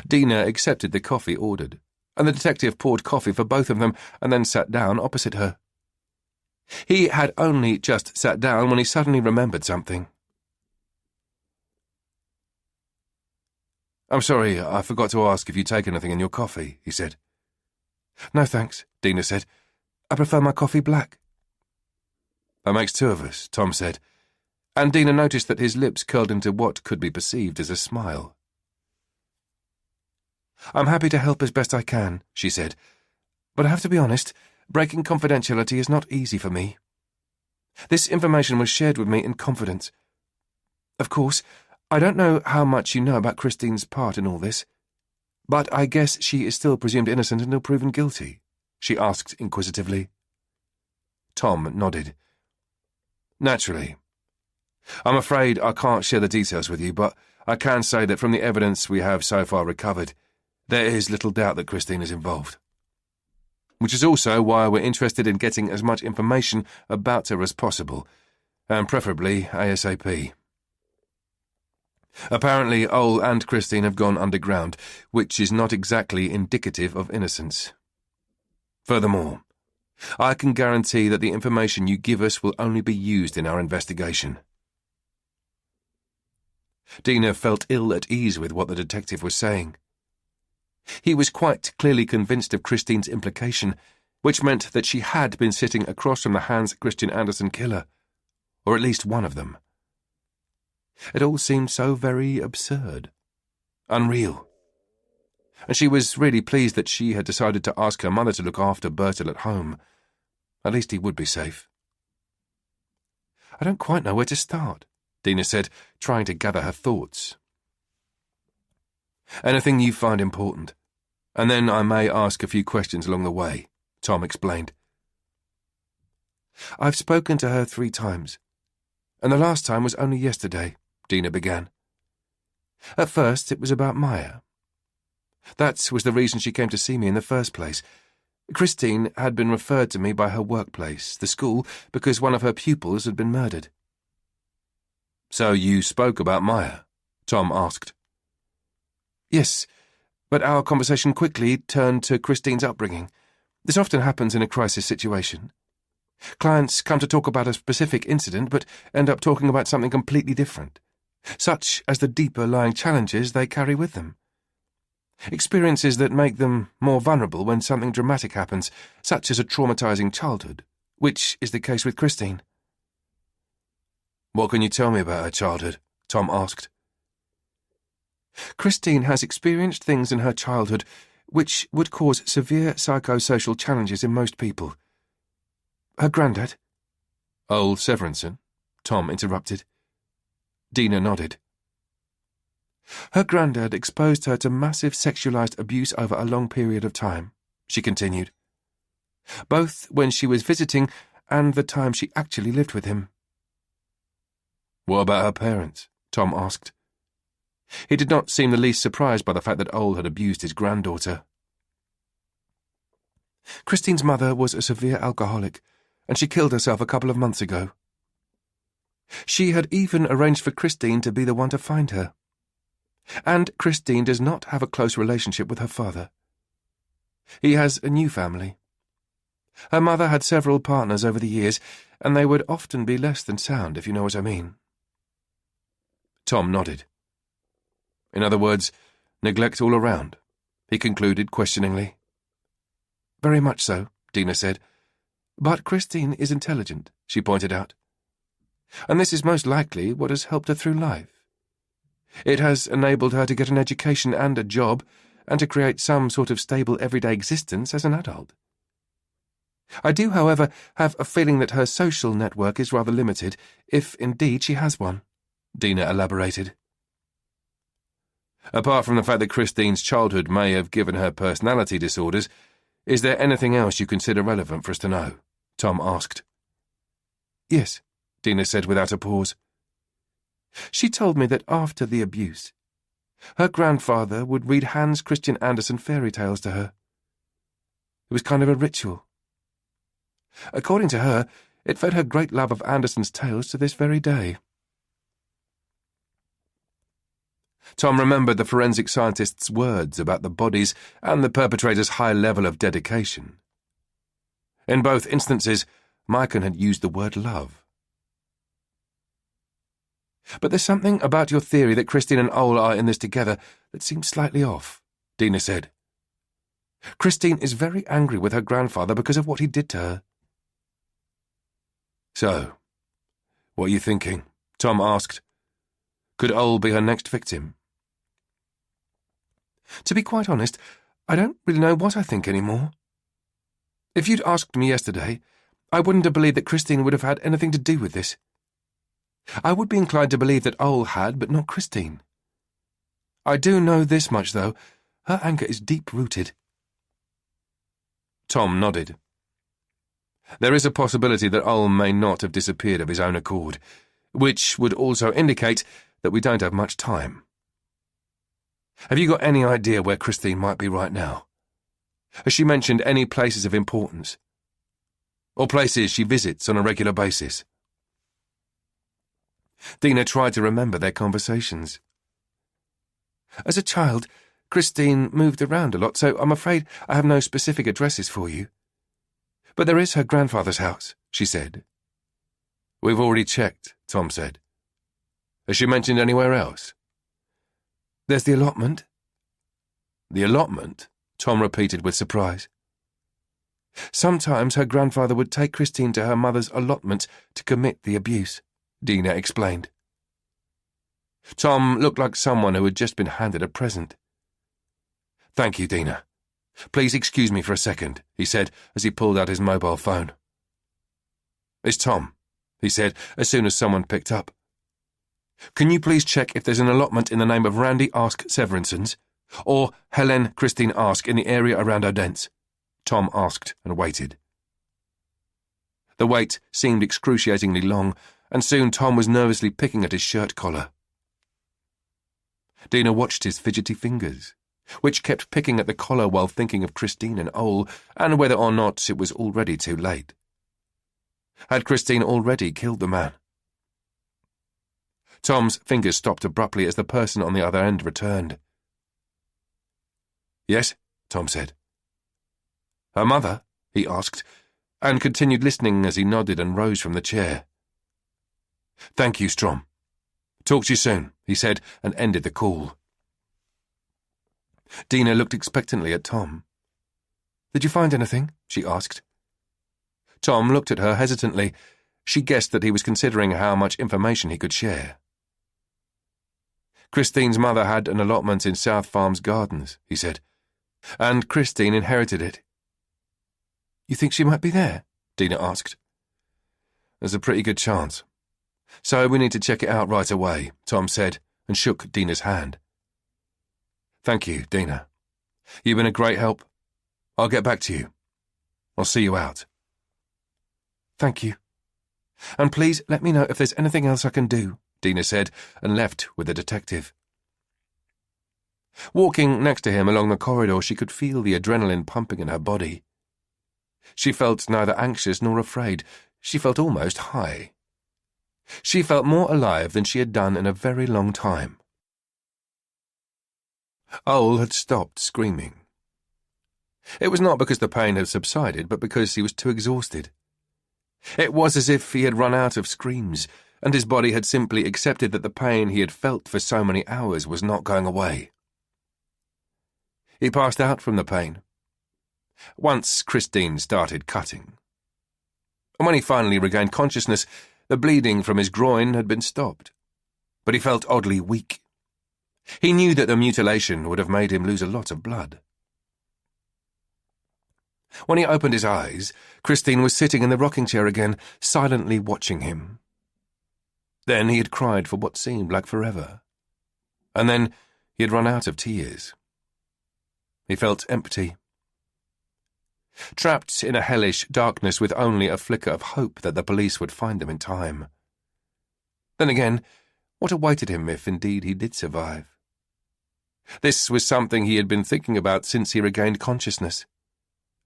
Dina accepted the coffee ordered, and the detective poured coffee for both of them and then sat down opposite her. He had only just sat down when he suddenly remembered something. I'm sorry, I forgot to ask if you take anything in your coffee, he said. No thanks, Dina said. I prefer my coffee black. That makes two of us, Tom said, and Dina noticed that his lips curled into what could be perceived as a smile. I'm happy to help as best I can, she said, but I have to be honest, breaking confidentiality is not easy for me. This information was shared with me in confidence. Of course, I don't know how much you know about Christine's part in all this, but I guess she is still presumed innocent until proven guilty, she asked inquisitively. Tom nodded. Naturally. I'm afraid I can't share the details with you, but I can say that from the evidence we have so far recovered, there is little doubt that Christine is involved. Which is also why we're interested in getting as much information about her as possible, and preferably ASAP. Apparently, Ole and Christine have gone underground, which is not exactly indicative of innocence. Furthermore, I can guarantee that the information you give us will only be used in our investigation. Dina felt ill at ease with what the detective was saying. He was quite clearly convinced of Christine's implication, which meant that she had been sitting across from the Hans Christian Andersen killer, or at least one of them. It all seemed so very absurd, unreal. And she was really pleased that she had decided to ask her mother to look after Bertil at home. At least he would be safe. I don't quite know where to start, Dina said, trying to gather her thoughts. Anything you find important, and then I may ask a few questions along the way, Tom explained. I've spoken to her 3 times, and the last time was only yesterday, Dina began. At first it was about Maya. That was the reason she came to see me in the first place. Christine had been referred to me by her workplace, the school, because one of her pupils had been murdered. So you spoke about Maya? Tom asked. Yes, but our conversation quickly turned to Christine's upbringing. This often happens in a crisis situation. Clients come to talk about a specific incident, but end up talking about something completely different, such as the deeper lying challenges they carry with them. Experiences that make them more vulnerable when something dramatic happens, such as a traumatizing childhood, which is the case with Christine. What can you tell me about her childhood? Tom asked. Christine has experienced things in her childhood which would cause severe psychosocial challenges in most people. Her granddad— Ole Severinsen? Tom interrupted. Dina nodded. Her granddad exposed her to massive sexualized abuse over a long period of time, she continued, both when she was visiting and the time she actually lived with him. What about her parents? Tom asked. He did not seem the least surprised by the fact that Ole had abused his granddaughter. Christine's mother was a severe alcoholic, and she killed herself a couple of months ago. She had even arranged for Christine to be the one to find her. And Christine does not have a close relationship with her father. He has a new family. Her mother had several partners over the years, and they would often be less than sound, if you know what I mean." Tom nodded. "In other words, neglect all around," he concluded questioningly. "Very much so," Dina said. "But Christine is intelligent," she pointed out. "And this is most likely what has helped her through life. It has enabled her to get an education and a job, and to create some sort of stable everyday existence as an adult. I do, however, have a feeling that her social network is rather limited, if indeed she has one," Dina elaborated. "Apart from the fact that Christine's childhood may have given her personality disorders, is there anything else you consider relevant for us to know?" Tom asked. "Yes," Dina said without a pause. "She told me that after the abuse, her grandfather would read Hans Christian Andersen fairy tales to her. It was kind of a ritual. According to her, it fed her great love of Andersen's tales to this very day." Tom remembered the forensic scientist's words about the bodies and the perpetrator's high level of dedication. In both instances, Maiken had used the word love. "But there's something about your theory that Christine and Ole are in this together that seems slightly off," Dina said. "Christine is very angry with her grandfather because of what he did to her." "So, what are you thinking?" Tom asked. "Could Ole be her next victim?" "To be quite honest, I don't really know what I think anymore. If you'd asked me yesterday, I wouldn't have believed that Christine would have had anything to do with this. I would be inclined to believe that Ole had, but not Christine. I do know this much, though. Her anger is deep-rooted." Tom nodded. "There is a possibility that Ole may not have disappeared of his own accord, which would also indicate that we don't have much time. Have you got any idea where Christine might be right now? Has she mentioned any places of importance? Or places she visits on a regular basis?" Dina tried to remember their conversations. "As a child, Christine moved around a lot, so I'm afraid I have no specific addresses for you. But there is her grandfather's house," she said. "We've already checked," Tom said. "Has she mentioned anywhere else?" "There's the allotment." "The allotment?" Tom repeated with surprise. "Sometimes her grandfather would take Christine to her mother's allotment to commit the abuse," Dina explained. Tom looked like someone who had just been handed a present. "Thank you, Dina. Please excuse me for a second," he said as he pulled out his mobile phone. "It's Tom," he said as soon as someone picked up. "Can you please check if there's an allotment in the name of Randy Ask Severinsons, or Helen Christine Ask in the area around Odense?" Tom asked and waited. The wait seemed excruciatingly long, and soon Tom was nervously picking at his shirt collar. Dina watched his fidgety fingers, which kept picking at the collar while thinking of Christine and Ole, and whether or not it was already too late. Had Christine already killed the man? Tom's fingers stopped abruptly as the person on the other end returned. "Yes?" Tom said. "Her mother?" he asked, and continued listening as he nodded and rose from the chair. "Thank you, Strom. Talk to you soon," he said, and ended the call. Dina looked expectantly at Tom. "Did you find anything?" she asked. Tom looked at her hesitantly. She guessed that he was considering how much information he could share. "Christine's mother had an allotment in South Farms Gardens," he said, "and Christine inherited it." "You think she might be there?" Dina asked. "There's a pretty good chance. So we need to check it out right away," Tom said, and shook Dina's hand. "Thank you, Dina. You've been a great help. I'll get back to you. I'll see you out." "Thank you. And please let me know if there's anything else I can do," Dina said, and left with the detective. Walking next to him along the corridor, she could feel the adrenaline pumping in her body. She felt neither anxious nor afraid. She felt almost high. She felt more alive than she had done in a very long time. Ole had stopped screaming. It was not because the pain had subsided, but because he was too exhausted. It was as if he had run out of screams, and his body had simply accepted that the pain he had felt for so many hours was not going away. He passed out from the pain. Once Christine started cutting. And when he finally regained consciousness, the bleeding from his groin had been stopped. But he felt oddly weak. He knew that the mutilation would have made him lose a lot of blood. When he opened his eyes, Christine was sitting in the rocking chair again, silently watching him. Then he had cried for what seemed like forever. And then he had run out of tears. He felt empty. Trapped in a hellish darkness with only a flicker of hope that the police would find them in time. Then again, what awaited him if indeed he did survive? This was something he had been thinking about since he regained consciousness.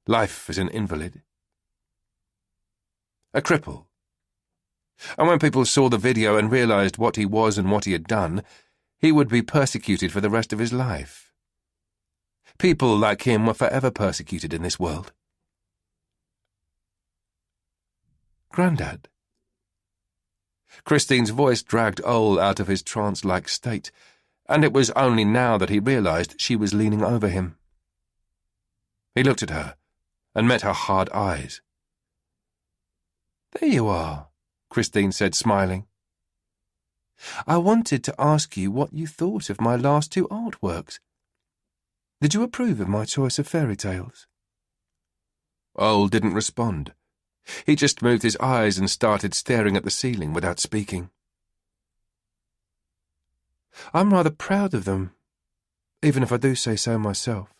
Life as an invalid. A cripple. And when people saw the video and realized what he was and what he had done, he would be persecuted for the rest of his life. People like him were forever persecuted in this world. Grandad. Christine's voice dragged Ole out of his trance-like state, and it was only now that he realized she was leaning over him. He looked at her and met her hard eyes. "There you are," Christine said, smiling. "I wanted to ask you what you thought of my last 2 artworks. Did you approve of my choice of fairy tales?" Ole didn't respond. He just moved his eyes and started staring at the ceiling without speaking. "I'm rather proud of them, even if I do say so myself,"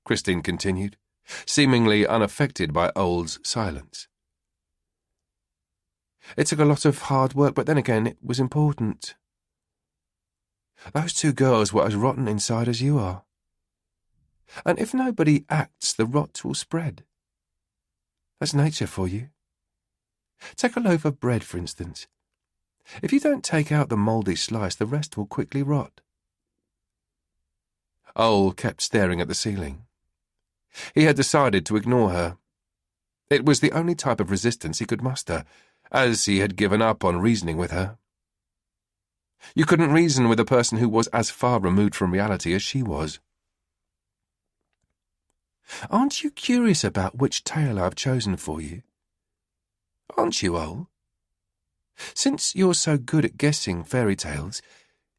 Christine continued, seemingly unaffected by Ole's silence. "It took a lot of hard work, but then again, it was important. Those 2 girls were as rotten inside as you are. And if nobody acts, the rot will spread. That's nature for you. Take a loaf of bread, for instance. If you don't take out the mouldy slice, the rest will quickly rot." Ole kept staring at the ceiling. He had decided to ignore her. It was the only type of resistance he could muster, as he had given up on reasoning with her. You couldn't reason with a person who was as far removed from reality as she was. "Aren't you curious about which tale I've chosen for you? Aren't you, Ole? Since you're so good at guessing fairy tales,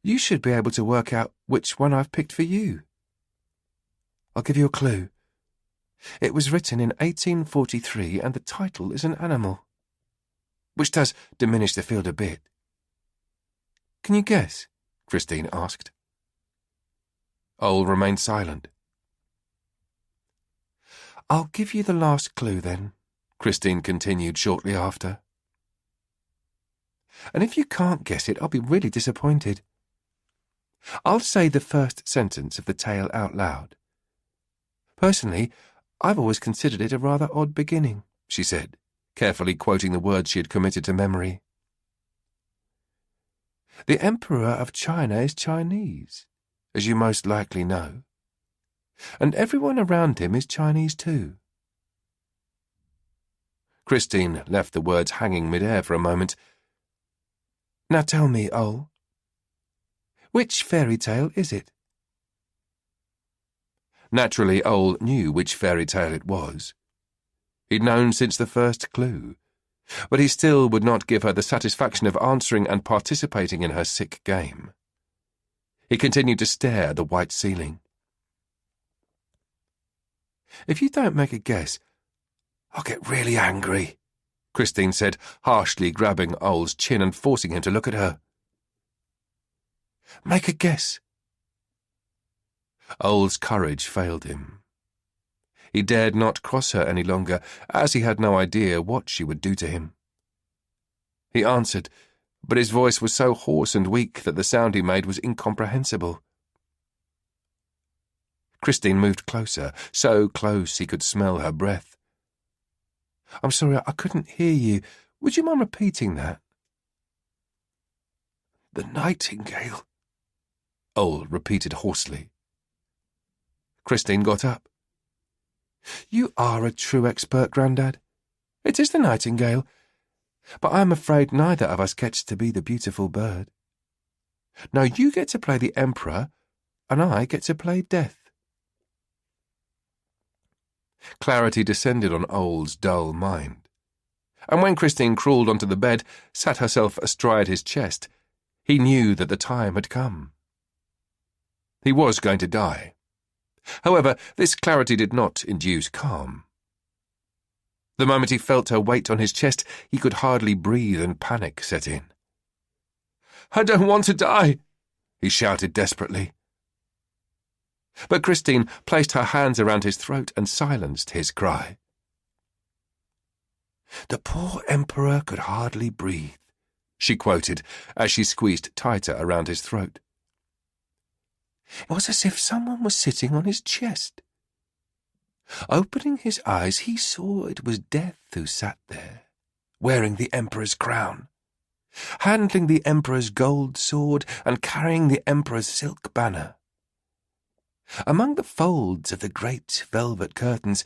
you should be able to work out which one I've picked for you. I'll give you a clue. It was written in 1843 and the title is an animal, which does diminish the field a bit." "Can you guess?" Christine asked. Ole remained silent. "I'll give you the last clue then," Christine continued shortly after. "And if you can't guess it, I'll be really disappointed. I'll say the first sentence of the tale out loud. Personally, I've always considered it a rather odd beginning," she said, carefully quoting the words she had committed to memory. "The Emperor of China is Chinese, as you most likely know, and everyone around him is Chinese too." Christine left the words hanging mid-air for a moment. "Now tell me, Ole, which fairy tale is it?" Naturally, Ole knew which fairy tale it was. He'd known since the first clue, but he still would not give her the satisfaction of answering and participating in her sick game. He continued to stare at the white ceiling. "If you don't make a guess, I'll get really angry," Christine said, harshly grabbing Ole's chin and forcing him to look at her. "Make a guess." Ole's courage failed him. He dared not cross her any longer, as he had no idea what she would do to him. He answered, but his voice was so hoarse and weak that the sound he made was incomprehensible. Christine moved closer, so close he could smell her breath. "I'm sorry, I couldn't hear you. Would you mind repeating that?" "The nightingale," Ole repeated hoarsely. Christine got up. "You are a true expert, Grandad. It is the nightingale, but I am afraid neither of us gets to be the beautiful bird. Now you get to play the Emperor, and I get to play Death." Clarity descended on Old's dull mind, and when Christine crawled onto the bed, sat herself astride his chest, he knew that the time had come. He was going to die. However, this clarity did not induce calm. The moment he felt her weight on his chest, he could hardly breathe and panic set in. "I don't want to die," he shouted desperately. But Christine placed her hands around his throat and silenced his cry. "The poor Emperor could hardly breathe," she quoted as she squeezed tighter around his throat. It was as if someone was sitting on his chest. Opening his eyes, he saw it was Death who sat there, wearing the Emperor's crown, handling the Emperor's gold sword and carrying the Emperor's silk banner. Among the folds of the great velvet curtains,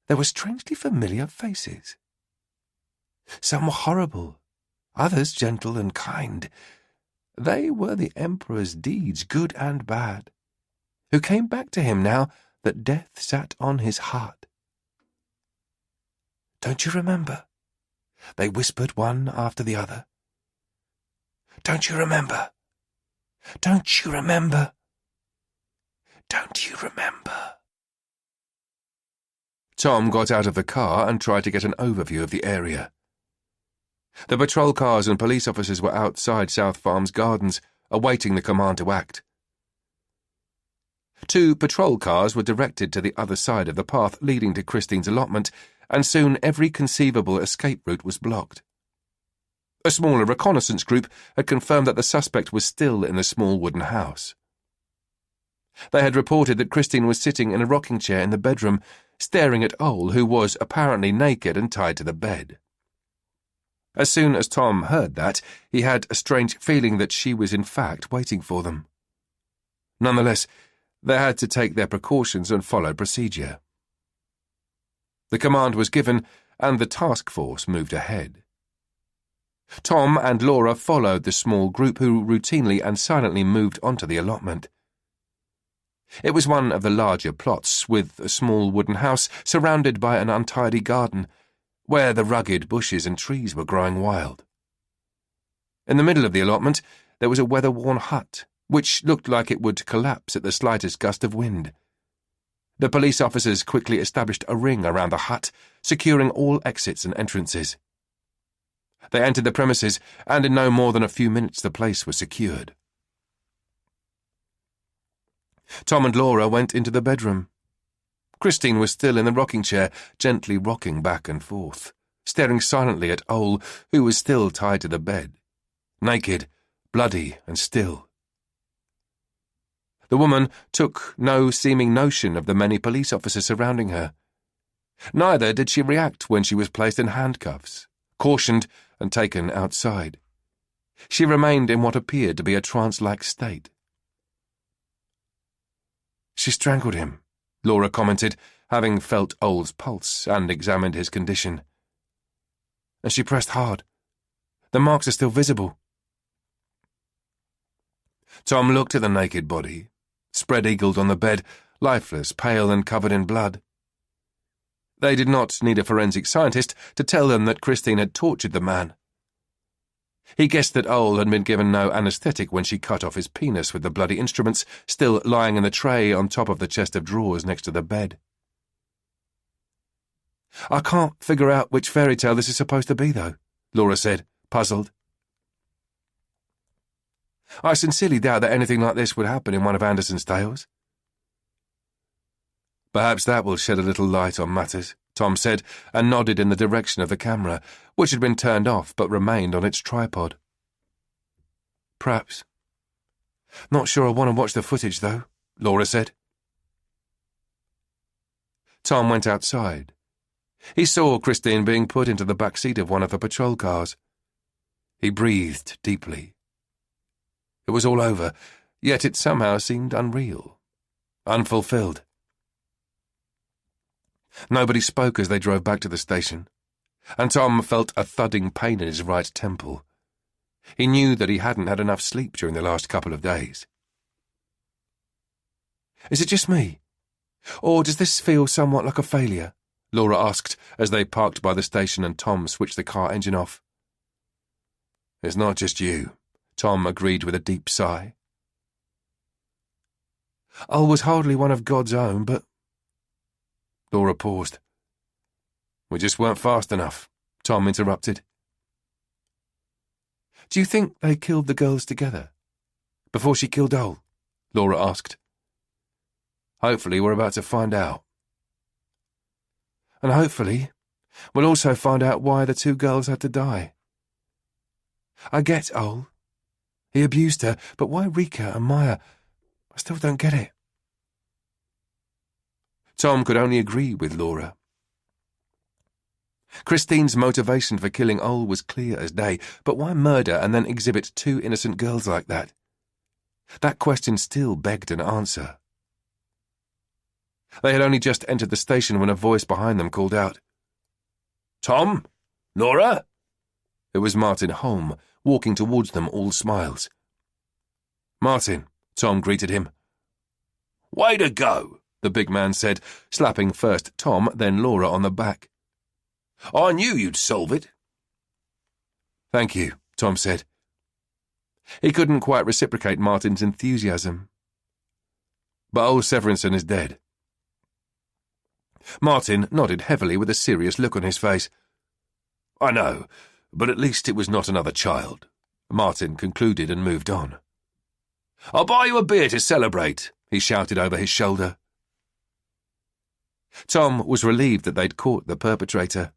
there were strangely familiar faces. Some were horrible, others gentle and kind. They were the Emperor's deeds, good and bad, who came back to him now that Death sat on his heart. "Don't you remember?" they whispered one after the other. "Don't you remember? Don't you remember? Don't you remember?" Tom got out of the car and tried to get an overview of the area. The patrol cars and police officers were outside South Farm's gardens, awaiting the command to act. 2 patrol cars were directed to the other side of the path leading to Christine's allotment, and soon every conceivable escape route was blocked. A smaller reconnaissance group had confirmed that the suspect was still in the small wooden house. They had reported that Christine was sitting in a rocking chair in the bedroom, staring at Ole, who was apparently naked and tied to the bed. As soon as Tom heard that, he had a strange feeling that she was in fact waiting for them. Nonetheless, they had to take their precautions and follow procedure. The command was given, and the task force moved ahead. Tom and Laura followed the small group who routinely and silently moved onto the allotment. It was one of the larger plots, with a small wooden house surrounded by an untidy garden, where the rugged bushes and trees were growing wild. In the middle of the allotment, there was a weather-worn hut, which looked like it would collapse at the slightest gust of wind. The police officers quickly established a ring around the hut, securing all exits and entrances. They entered the premises, and in no more than a few minutes the place was secured. Tom and Laura went into the bedroom. Christine was still in the rocking chair, gently rocking back and forth, staring silently at Ole, who was still tied to the bed, naked, bloody and still. The woman took no seeming notion of the many police officers surrounding her. Neither did she react when she was placed in handcuffs, cautioned and taken outside. She remained in what appeared to be a trance-like state. "She strangled him," Laura commented, having felt Ole's pulse and examined his condition. "And she pressed hard. The marks are still visible." Tom looked at the naked body, spread-eagled on the bed, lifeless, pale and covered in blood. They did not need a forensic scientist to tell them that Christine had tortured the man. He guessed that Ole had been given no anaesthetic when she cut off his penis with the bloody instruments still lying in the tray on top of the chest of drawers next to the bed. "I can't figure out which fairy tale this is supposed to be, though," Laura said, puzzled. "I sincerely doubt that anything like this would happen in one of Andersen's tales." "Perhaps that will shed a little light on matters," Tom said, and nodded in the direction of the camera, which had been turned off but remained on its tripod. "Perhaps. Not sure I want to watch the footage, though," Laura said. Tom went outside. He saw Christine being put into the back seat of one of the patrol cars. He breathed deeply. It was all over, yet it somehow seemed unreal, unfulfilled. Nobody spoke as they drove back to the station, and Tom felt a thudding pain in his right temple. He knew that he hadn't had enough sleep during the last couple of days. "Is it just me? Or does this feel somewhat like a failure?" Laura asked as they parked by the station and Tom switched the car engine off. "It's not just you," Tom agreed with a deep sigh. "Ol was hardly one of God's own, but—" Laura paused. "We just weren't fast enough," Tom interrupted. "Do you think they killed the girls together? Before she killed Ol?" Laura asked. "Hopefully we're about to find out. And hopefully we'll also find out why the two girls had to die. I get Ol. He abused her, but why Rika and Maya? I still don't get it." Tom could only agree with Laura. Christine's motivation for killing Ol was clear as day, but why murder and then exhibit two innocent girls like that? That question still begged an answer. They had only just entered the station when a voice behind them called out, "Tom? Laura?" It was Martin Holm, walking towards them, all smiles. "Martin," Tom greeted him. "Way to go," the big man said, slapping first Tom, then Laura on the back. "I knew you'd solve it." "Thank you," Tom said. He couldn't quite reciprocate Martin's enthusiasm. "But old Severinsen is dead." Martin nodded heavily with a serious look on his face. "I know, but at least it was not another child," Martin concluded and moved on. "I'll buy you a beer to celebrate," he shouted over his shoulder. Tom was relieved that they'd caught the perpetrator,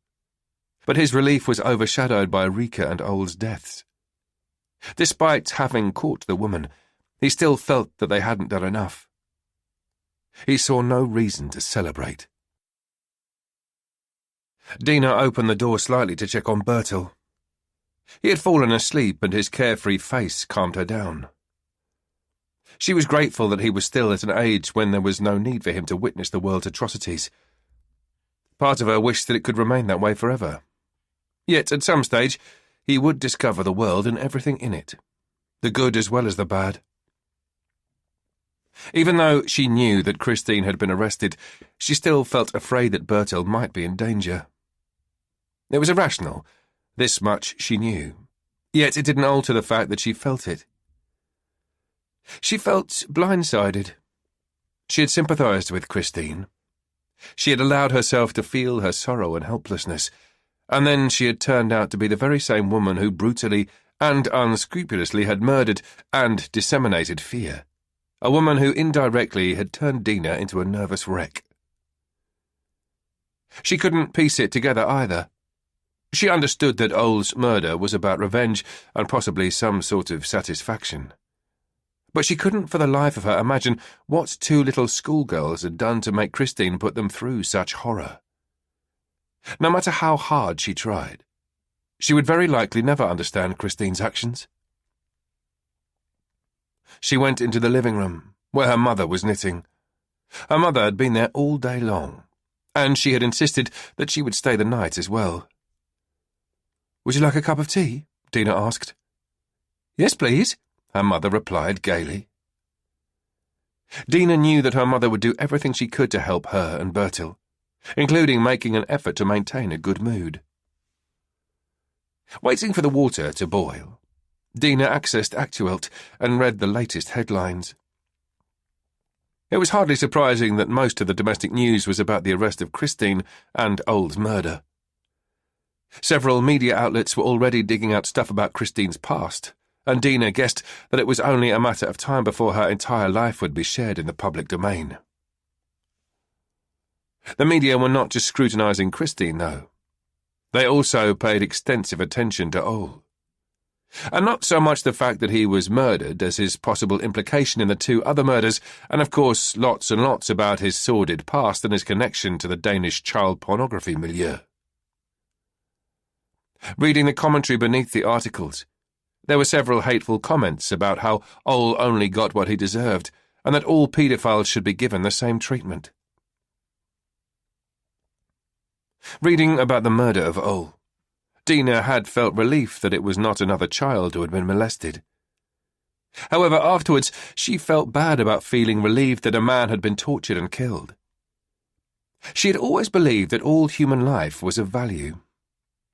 but his relief was overshadowed by Rika and Ol's deaths. Despite having caught the woman, he still felt that they hadn't done enough. He saw no reason to celebrate. Dina opened the door slightly to check on Bertil. He had fallen asleep and his carefree face calmed her down. She was grateful that he was still at an age when there was no need for him to witness the world's atrocities. Part of her wished that it could remain that way forever. Yet, at some stage, he would discover the world and everything in it, the good as well as the bad. Even though she knew that Christine had been arrested, she still felt afraid that Bertil might be in danger. It was irrational, this much she knew, yet it didn't alter the fact that she felt it. She felt blindsided. She had sympathized with Christine. She had allowed herself to feel her sorrow and helplessness, and then she had turned out to be the very same woman who brutally and unscrupulously had murdered and disseminated fear, a woman who indirectly had turned Dina into a nervous wreck. She couldn't piece it together either. She understood that Ol's murder was about revenge and possibly some sort of satisfaction. But she couldn't for the life of her imagine what two little schoolgirls had done to make Christine put them through such horror. No matter how hard she tried, she would very likely never understand Christine's actions. She went into the living room, where her mother was knitting. Her mother had been there all day long, and she had insisted that she would stay the night as well. "Would you like a cup of tea?" Dina asked. "Yes, please," her mother replied gaily. Dina knew that her mother would do everything she could to help her and Bertil, including making an effort to maintain a good mood. Waiting for the water to boil, Dina accessed Actuelt and read the latest headlines. It was hardly surprising that most of the domestic news was about the arrest of Christine and Ol's murder. Several media outlets were already digging out stuff about Christine's past, and Dina guessed that it was only a matter of time before her entire life would be shared in the public domain. The media were not just scrutinizing Christine, though. They also paid extensive attention to Ol. And not so much the fact that he was murdered as his possible implication in the two other murders, and of course lots and lots about his sordid past and his connection to the Danish child pornography milieu. Reading the commentary beneath the articles, there were several hateful comments about how Ol only got what he deserved, and that all paedophiles should be given the same treatment. Reading about the murder of Ole, Dina had felt relief that it was not another child who had been molested. However, afterwards, she felt bad about feeling relieved that a man had been tortured and killed. She had always believed that all human life was of value,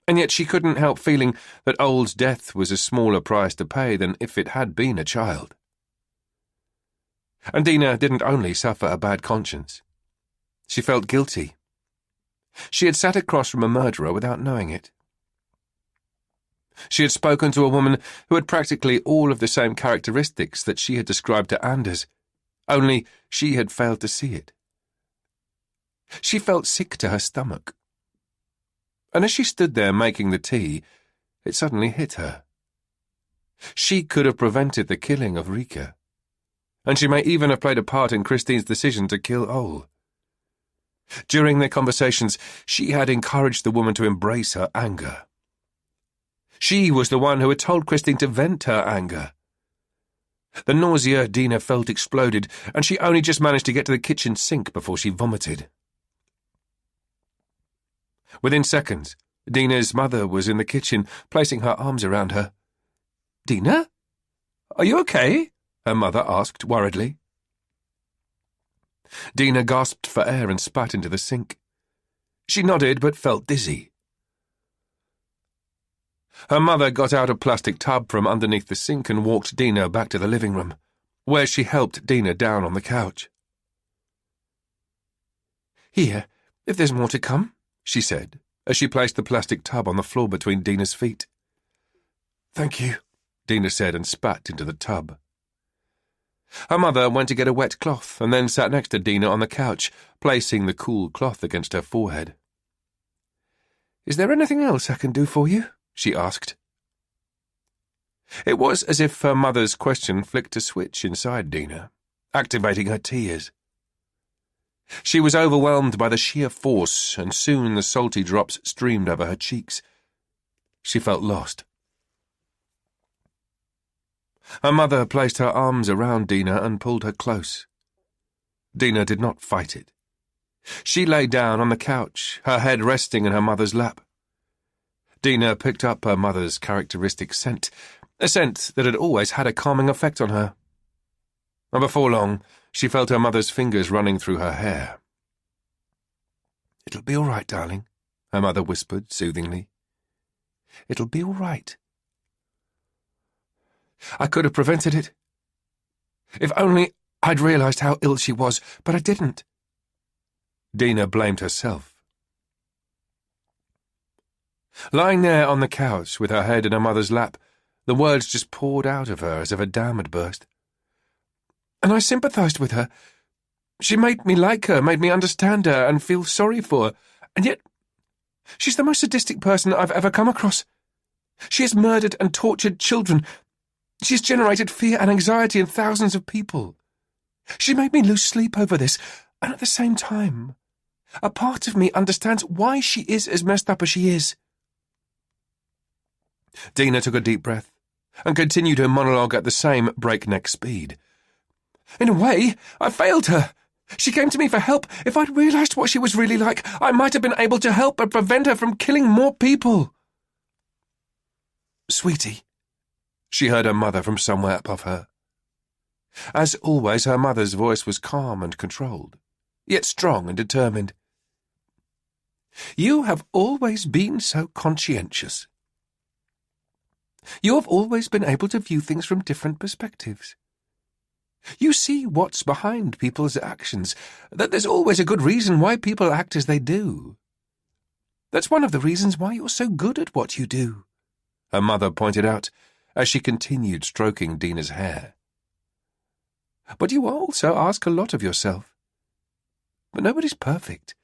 and yet she couldn't help feeling that Ole's death was a smaller price to pay than if it had been a child. And Dina didn't only suffer a bad conscience. She felt guilty. She had sat across from a murderer without knowing it. She had spoken to a woman who had practically all of the same characteristics that she had described to Anders, only she had failed to see it. She felt sick to her stomach. And as she stood there making the tea, it suddenly hit her. She could have prevented the killing of Rika, and she may even have played a part in Christine's decision to kill Ole. During their conversations, she had encouraged the woman to embrace her anger. She was the one who had told Christine to vent her anger. The nausea Dina felt exploded, and she only just managed to get to the kitchen sink before she vomited. Within seconds, Dina's mother was in the kitchen, placing her arms around her. "Dina? Are you okay?" her mother asked worriedly. Dina gasped for air and spat into the sink. She nodded but felt dizzy. Her mother got out a plastic tub from underneath the sink and walked Dina back to the living room, where she helped Dina down on the couch. "Here, if there's more to come," she said, as she placed the plastic tub on the floor between Dina's feet. "Thank you," Dina said and spat into the tub. Her mother went to get a wet cloth and then sat next to Dina on the couch, placing the cool cloth against her forehead. "Is there anything else I can do for you?" she asked. It was as if her mother's question flicked a switch inside Dina, activating her tears. She was overwhelmed by the sheer force, and soon the salty drops streamed over her cheeks. She felt lost. Her mother placed her arms around Dina and pulled her close. Dina did not fight it. She lay down on the couch, her head resting in her mother's lap. Dina picked up her mother's characteristic scent, a scent that had always had a calming effect on her. And before long, she felt her mother's fingers running through her hair. "It'll be all right, darling," her mother whispered soothingly. "It'll be all right. I could have prevented it. If only I'd realized how ill she was, but I didn't." Dina blamed herself. Lying there on the couch with her head in her mother's lap, the words just poured out of her as if a dam had burst. "And I sympathized with her. She made me like her, made me understand her and feel sorry for her, and yet she's the most sadistic person I've ever come across. She has murdered and tortured children. She's generated fear and anxiety in thousands of people. She made me lose sleep over this, and at the same time, a part of me understands why she is as messed up as she is." Dina took a deep breath and continued her monologue at the same breakneck speed. "In a way, I failed her. She came to me for help. If I'd realized what she was really like, I might have been able to help and prevent her from killing more people." "Sweetie," she heard her mother from somewhere above her. As always, her mother's voice was calm and controlled, yet strong and determined. "You have always been so conscientious. You have always been able to view things from different perspectives. You see what's behind people's actions, that there's always a good reason why people act as they do. That's one of the reasons why you're so good at what you do," her mother pointed out, as she continued stroking Dina's hair. "But you also ask a lot of yourself. But nobody's perfect,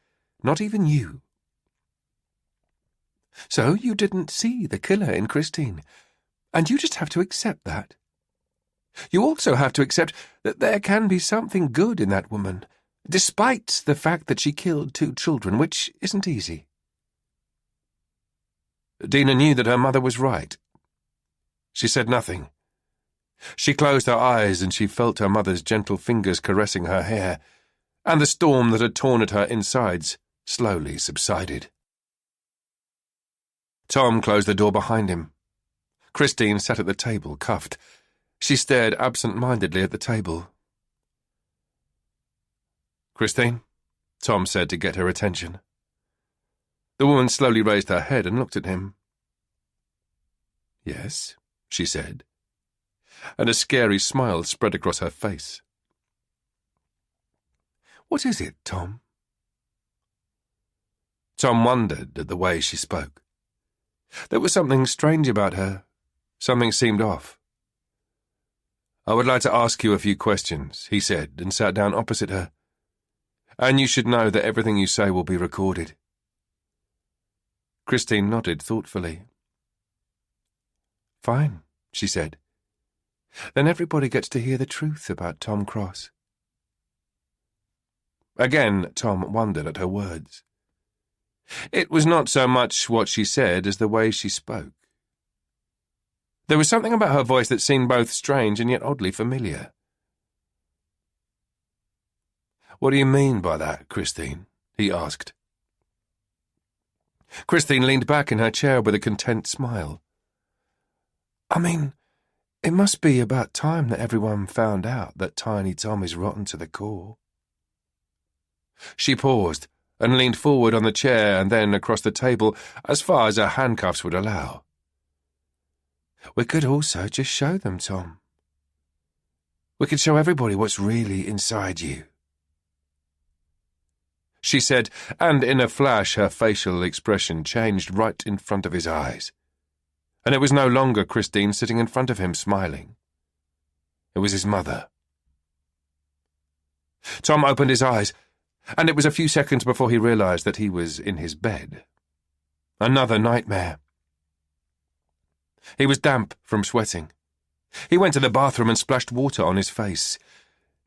not even you. So you didn't see the killer in Christine, and you just have to accept that. You also have to accept that there can be something good in that woman, despite the fact that she killed 2 children, which isn't easy." Dina knew that her mother was right. She said nothing. She closed her eyes and she felt her mother's gentle fingers caressing her hair, and the storm that had torn at her insides slowly subsided. Tom closed the door behind him. Christine sat at the table, cuffed. She stared absent-mindedly at the table. "Christine?" Tom said to get her attention. The woman slowly raised her head and looked at him. "Yes," she said, and a scary smile spread across her face. "What is it, Tom?" Tom wondered at the way she spoke. There was something strange about her. Something seemed off. "I would like to ask you a few questions," he said, and sat down opposite her. "And you should know that everything you say will be recorded." Christine nodded thoughtfully. "Fine," she said. "Then everybody gets to hear the truth about Tom Cross." Again, Tom wondered at her words. It was not so much what she said as the way she spoke. There was something about her voice that seemed both strange and yet oddly familiar. "What do you mean by that, Christine?" he asked. Christine leaned back in her chair with a content smile. "I mean, it must be about time that everyone found out that Tiny Tom is rotten to the core." She paused and leaned forward on the chair and then across the table as far as her handcuffs would allow. "We could also just show them, Tom. We could show everybody what's really inside you," she said, and in a flash her facial expression changed right in front of his eyes. And it was no longer Christine sitting in front of him smiling. It was his mother. Tom opened his eyes, and it was a few seconds before he realized that he was in his bed. Another nightmare. He was damp from sweating. He went to the bathroom and splashed water on his face.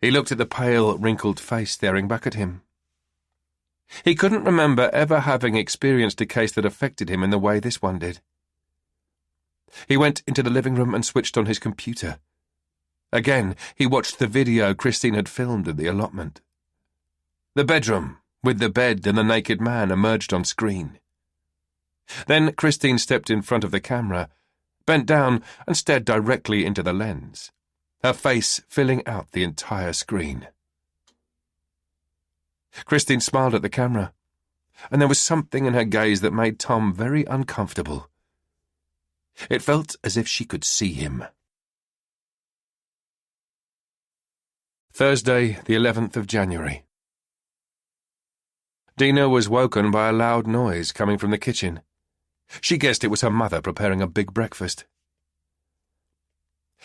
He looked at the pale, wrinkled face staring back at him. He couldn't remember ever having experienced a case that affected him in the way this one did. He went into the living room and switched on his computer. Again, he watched the video Christine had filmed at the allotment. The bedroom, with the bed and the naked man, emerged on screen. Then Christine stepped in front of the camera, bent down and stared directly into the lens, her face filling out the entire screen. Christine smiled at the camera, and there was something in her gaze that made Tom very uncomfortable. It felt as if she could see him. Thursday, the 11th of January. Dina was woken by a loud noise coming from the kitchen. She guessed it was her mother preparing a big breakfast.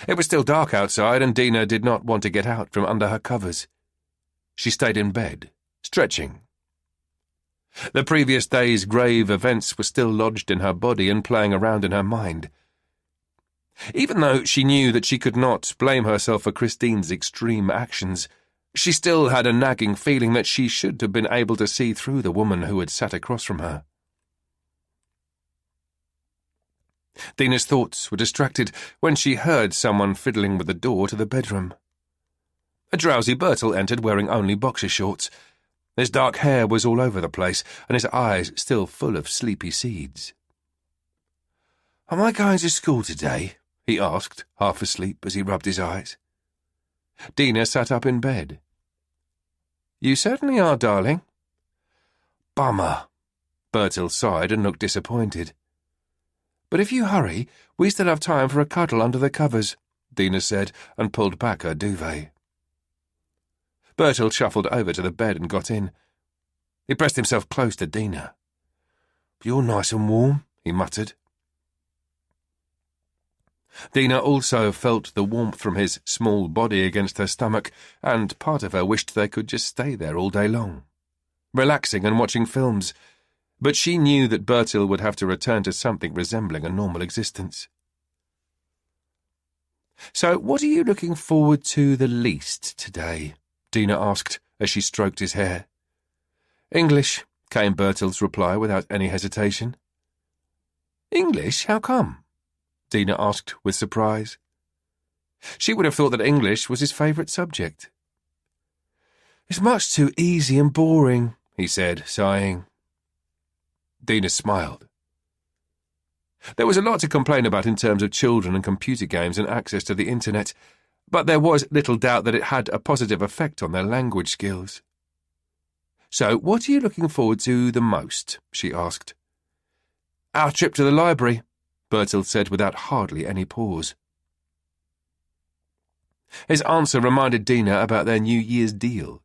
It was still dark outside, and Dina did not want to get out from under her covers. She stayed in bed, stretching. The previous day's grave events were still lodged in her body and playing around in her mind. Even though she knew that she could not blame herself for Christine's extreme actions, she still had a nagging feeling that she should have been able to see through the woman who had sat across from her. Dina's thoughts were distracted when she heard someone fiddling with the door to the bedroom. A drowsy Bertel entered wearing only boxer shorts. His dark hair was all over the place, and his eyes still full of sleepy seeds. "Am I going to school today?" he asked, half asleep as he rubbed his eyes. Dina sat up in bed. "You certainly are, darling." "Bummer." Bertil sighed and looked disappointed. "But if you hurry, we still have time for a cuddle under the covers," Dina said, and pulled back her duvet. Bertil shuffled over to the bed and got in. He pressed himself close to Dina. "You're nice and warm," he muttered. Dina also felt the warmth from his small body against her stomach, and part of her wished they could just stay there all day long, relaxing and watching films, but she knew that Bertil would have to return to something resembling a normal existence. "So what are you looking forward to the least today?" Dina asked as she stroked his hair. "English," came Bertil's reply without any hesitation. "English? How come?" Dina asked with surprise. She would have thought that English was his favourite subject. "It's much too easy and boring," he said, sighing. Dina smiled. There was a lot to complain about in terms of children and computer games and access to the internet, but there was little doubt that it had a positive effect on their language skills. "So, what are you looking forward to the most?" she asked. "Our trip to the library," Bertil said without hardly any pause. His answer reminded Dina about their New Year's deal,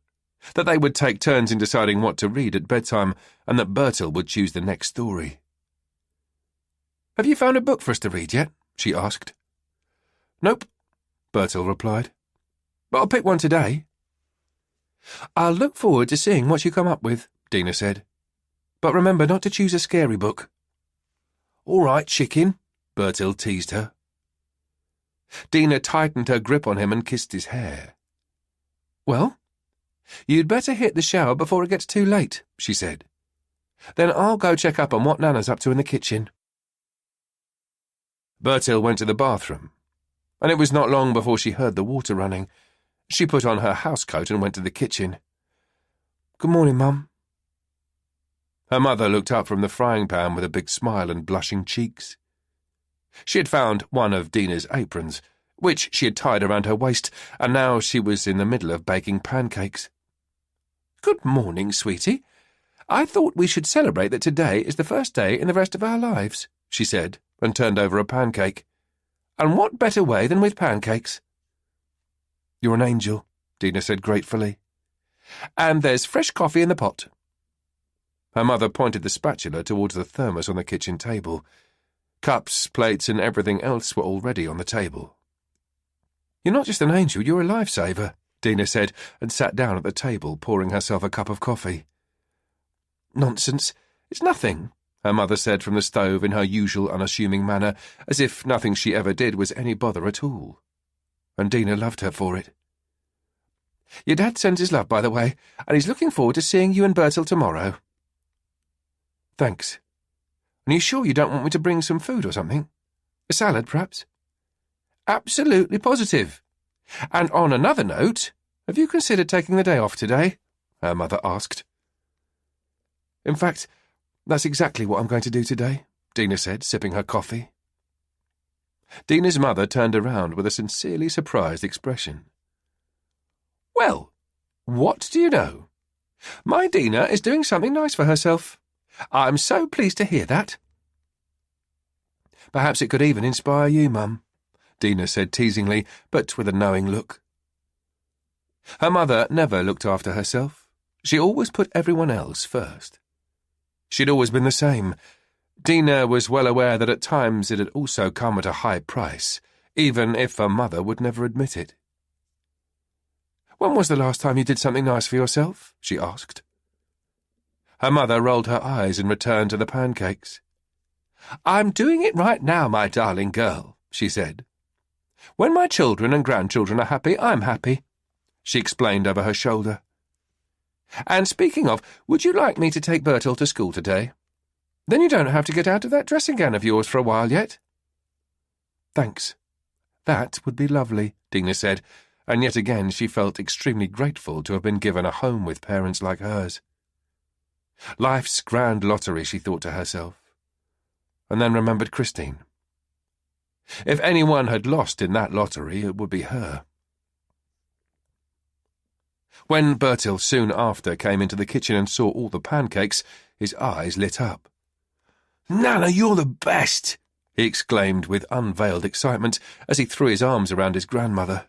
that they would take turns in deciding what to read at bedtime and that Bertil would choose the next story. "Have you found a book for us to read yet?" she asked. "Nope," Bertil replied. "But I'll pick one today." "I'll look forward to seeing what you come up with," Dina said. "But remember not to choose a scary book." "All right, chicken," Bertil teased her. Dina tightened her grip on him and kissed his hair. "Well, you'd better hit the shower before it gets too late," she said. "Then I'll go check up on what Nana's up to in the kitchen." Bertil went to the bathroom, and it was not long before she heard the water running. She put on her housecoat and went to the kitchen. "Good morning, Mum." Her mother looked up from the frying pan with a big smile and blushing cheeks. She had found one of Dina's aprons, which she had tied around her waist, and now she was in the middle of baking pancakes. "Good morning, sweetie. I thought we should celebrate that today is the first day in the rest of our lives," she said, and turned over a pancake. "And what better way than with pancakes?" "You're an angel," Dina said gratefully. "And there's fresh coffee in the pot." Her mother pointed the spatula towards the thermos on the kitchen table. Cups, plates, and everything else were already on the table. "You're not just an angel, you're a lifesaver," Dina said, and sat down at the table, pouring herself a cup of coffee. "Nonsense. It's nothing," her mother said from the stove in her usual unassuming manner, as if nothing she ever did was any bother at all. And Dina loved her for it. "Your dad sends his love, by the way, and he's looking forward to seeing you and Bertil tomorrow." "Thanks. And are you sure you don't want me to bring some food or something? A salad, perhaps?" "Absolutely positive. And on another note, have you considered taking the day off today?" her mother asked. "In fact, that's exactly what I'm going to do today," Dina said, sipping her coffee. Dina's mother turned around with a sincerely surprised expression. "Well, what do you know? My Dina is doing something nice for herself. I'm so pleased to hear that." "Perhaps it could even inspire you, Mum," Dina said teasingly, but with a knowing look. Her mother never looked after herself. She always put everyone else first. She'd always been the same. Dina was well aware that at times it had also come at a high price, even if her mother would never admit it. "When was the last time you did something nice for yourself?" she asked. Her mother rolled her eyes and returned to the pancakes. "I'm doing it right now, my darling girl," she said. "When my children and grandchildren are happy, I'm happy," she explained over her shoulder. "And speaking of, would you like me to take Bertil to school today? Then you don't have to get out of that dressing gown of yours for a while yet." "Thanks. That would be lovely," Dina said, and yet again she felt extremely grateful to have been given a home with parents like hers. Life's grand lottery, she thought to herself, and then remembered Christine. If anyone had lost in that lottery, it would be her. When Bertil soon after came into the kitchen and saw all the pancakes, his eyes lit up. "Nana, you're the best!" he exclaimed with unveiled excitement as he threw his arms around his grandmother.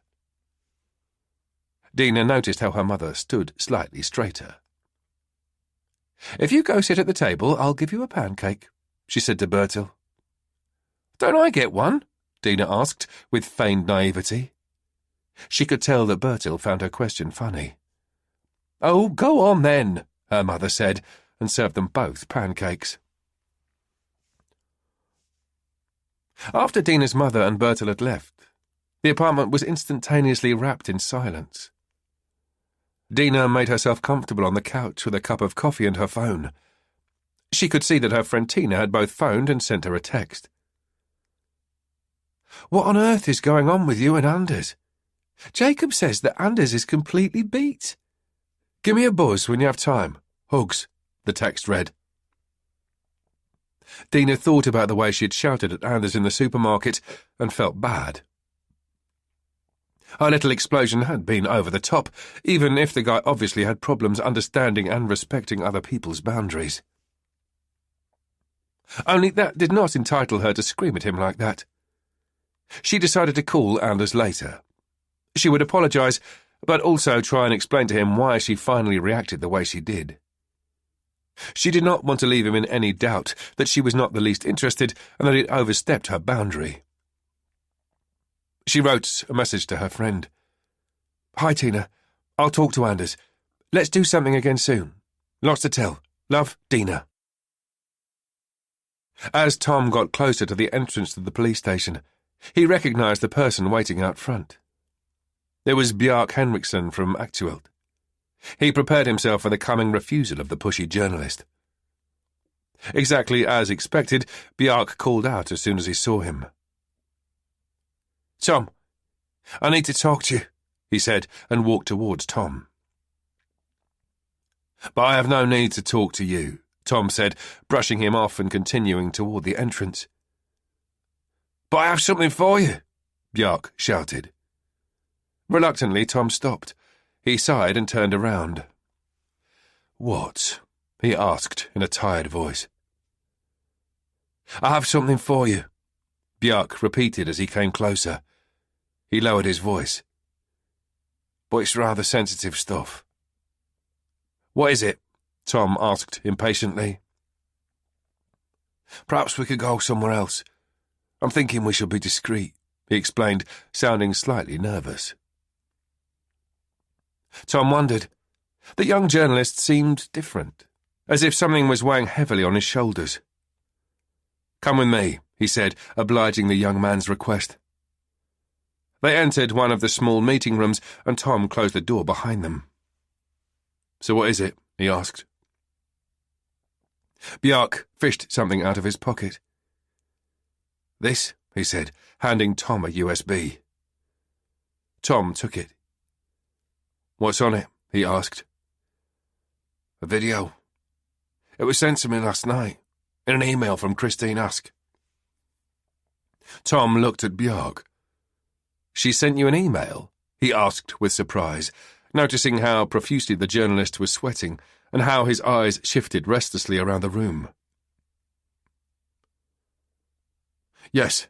Dina noticed how her mother stood slightly straighter. "If you go sit at the table, I'll give you a pancake," she said to Bertil. "Don't I get one?" Dina asked, with feigned naivety. She could tell that Bertil found her question funny. "Oh, go on then," her mother said, and served them both pancakes. After Dina's mother and Bertil had left, the apartment was instantaneously wrapped in silence. Dina made herself comfortable on the couch with a cup of coffee and her phone. She could see that her friend Tina had both phoned and sent her a text. "What on earth is going on with you and Anders? Jacob says that Anders is completely beat. Give me a buzz when you have time. Hugs," the text read. Dina thought about the way she had shouted at Anders in the supermarket and felt bad. Her little explosion had been over the top, even if the guy obviously had problems understanding and respecting other people's boundaries. Only that did not entitle her to scream at him like that. She decided to call Anders later. She would apologise, but also try and explain to him why she finally reacted the way she did. She did not want to leave him in any doubt that she was not the least interested and that it overstepped her boundary. She wrote a message to her friend. "Hi, Tina. I'll talk to Anders. Let's do something again soon. Lots to tell. Love, Dina." As Tom got closer to the entrance to the police station, he recognised the person waiting out front. It was Bjarke Henriksen from Aktuelt. He prepared himself for the coming refusal of the pushy journalist. Exactly as expected, Bjarke called out as soon as he saw him. "Tom, I need to talk to you," he said, and walked towards Tom. "But I have no need to talk to you," Tom said, brushing him off and continuing toward the entrance. "But I have something for you," Bjarke shouted. Reluctantly, Tom stopped. He sighed and turned around. "What?" he asked in a tired voice. "I have something for you," Bjarke repeated as he came closer. He lowered his voice. "But it's rather sensitive stuff." "What is it?" Tom asked impatiently. "Perhaps we could go somewhere else. I'm thinking we should be discreet," he explained, sounding slightly nervous. Tom wondered. The young journalist seemed different, as if something was weighing heavily on his shoulders. "Come with me," he said, obliging the young man's request. They entered one of the small meeting rooms, and Tom closed the door behind them. "So what is it?" he asked. Bjarke fished something out of his pocket. "This," he said, handing Tom a USB. Tom took it. "What's on it?" he asked. "A video. It was sent to me last night, in an email from Christine Ask." Tom looked at Bjarke. "She sent you an email?" he asked with surprise, noticing how profusely the journalist was sweating and how his eyes shifted restlessly around the room. "Yes.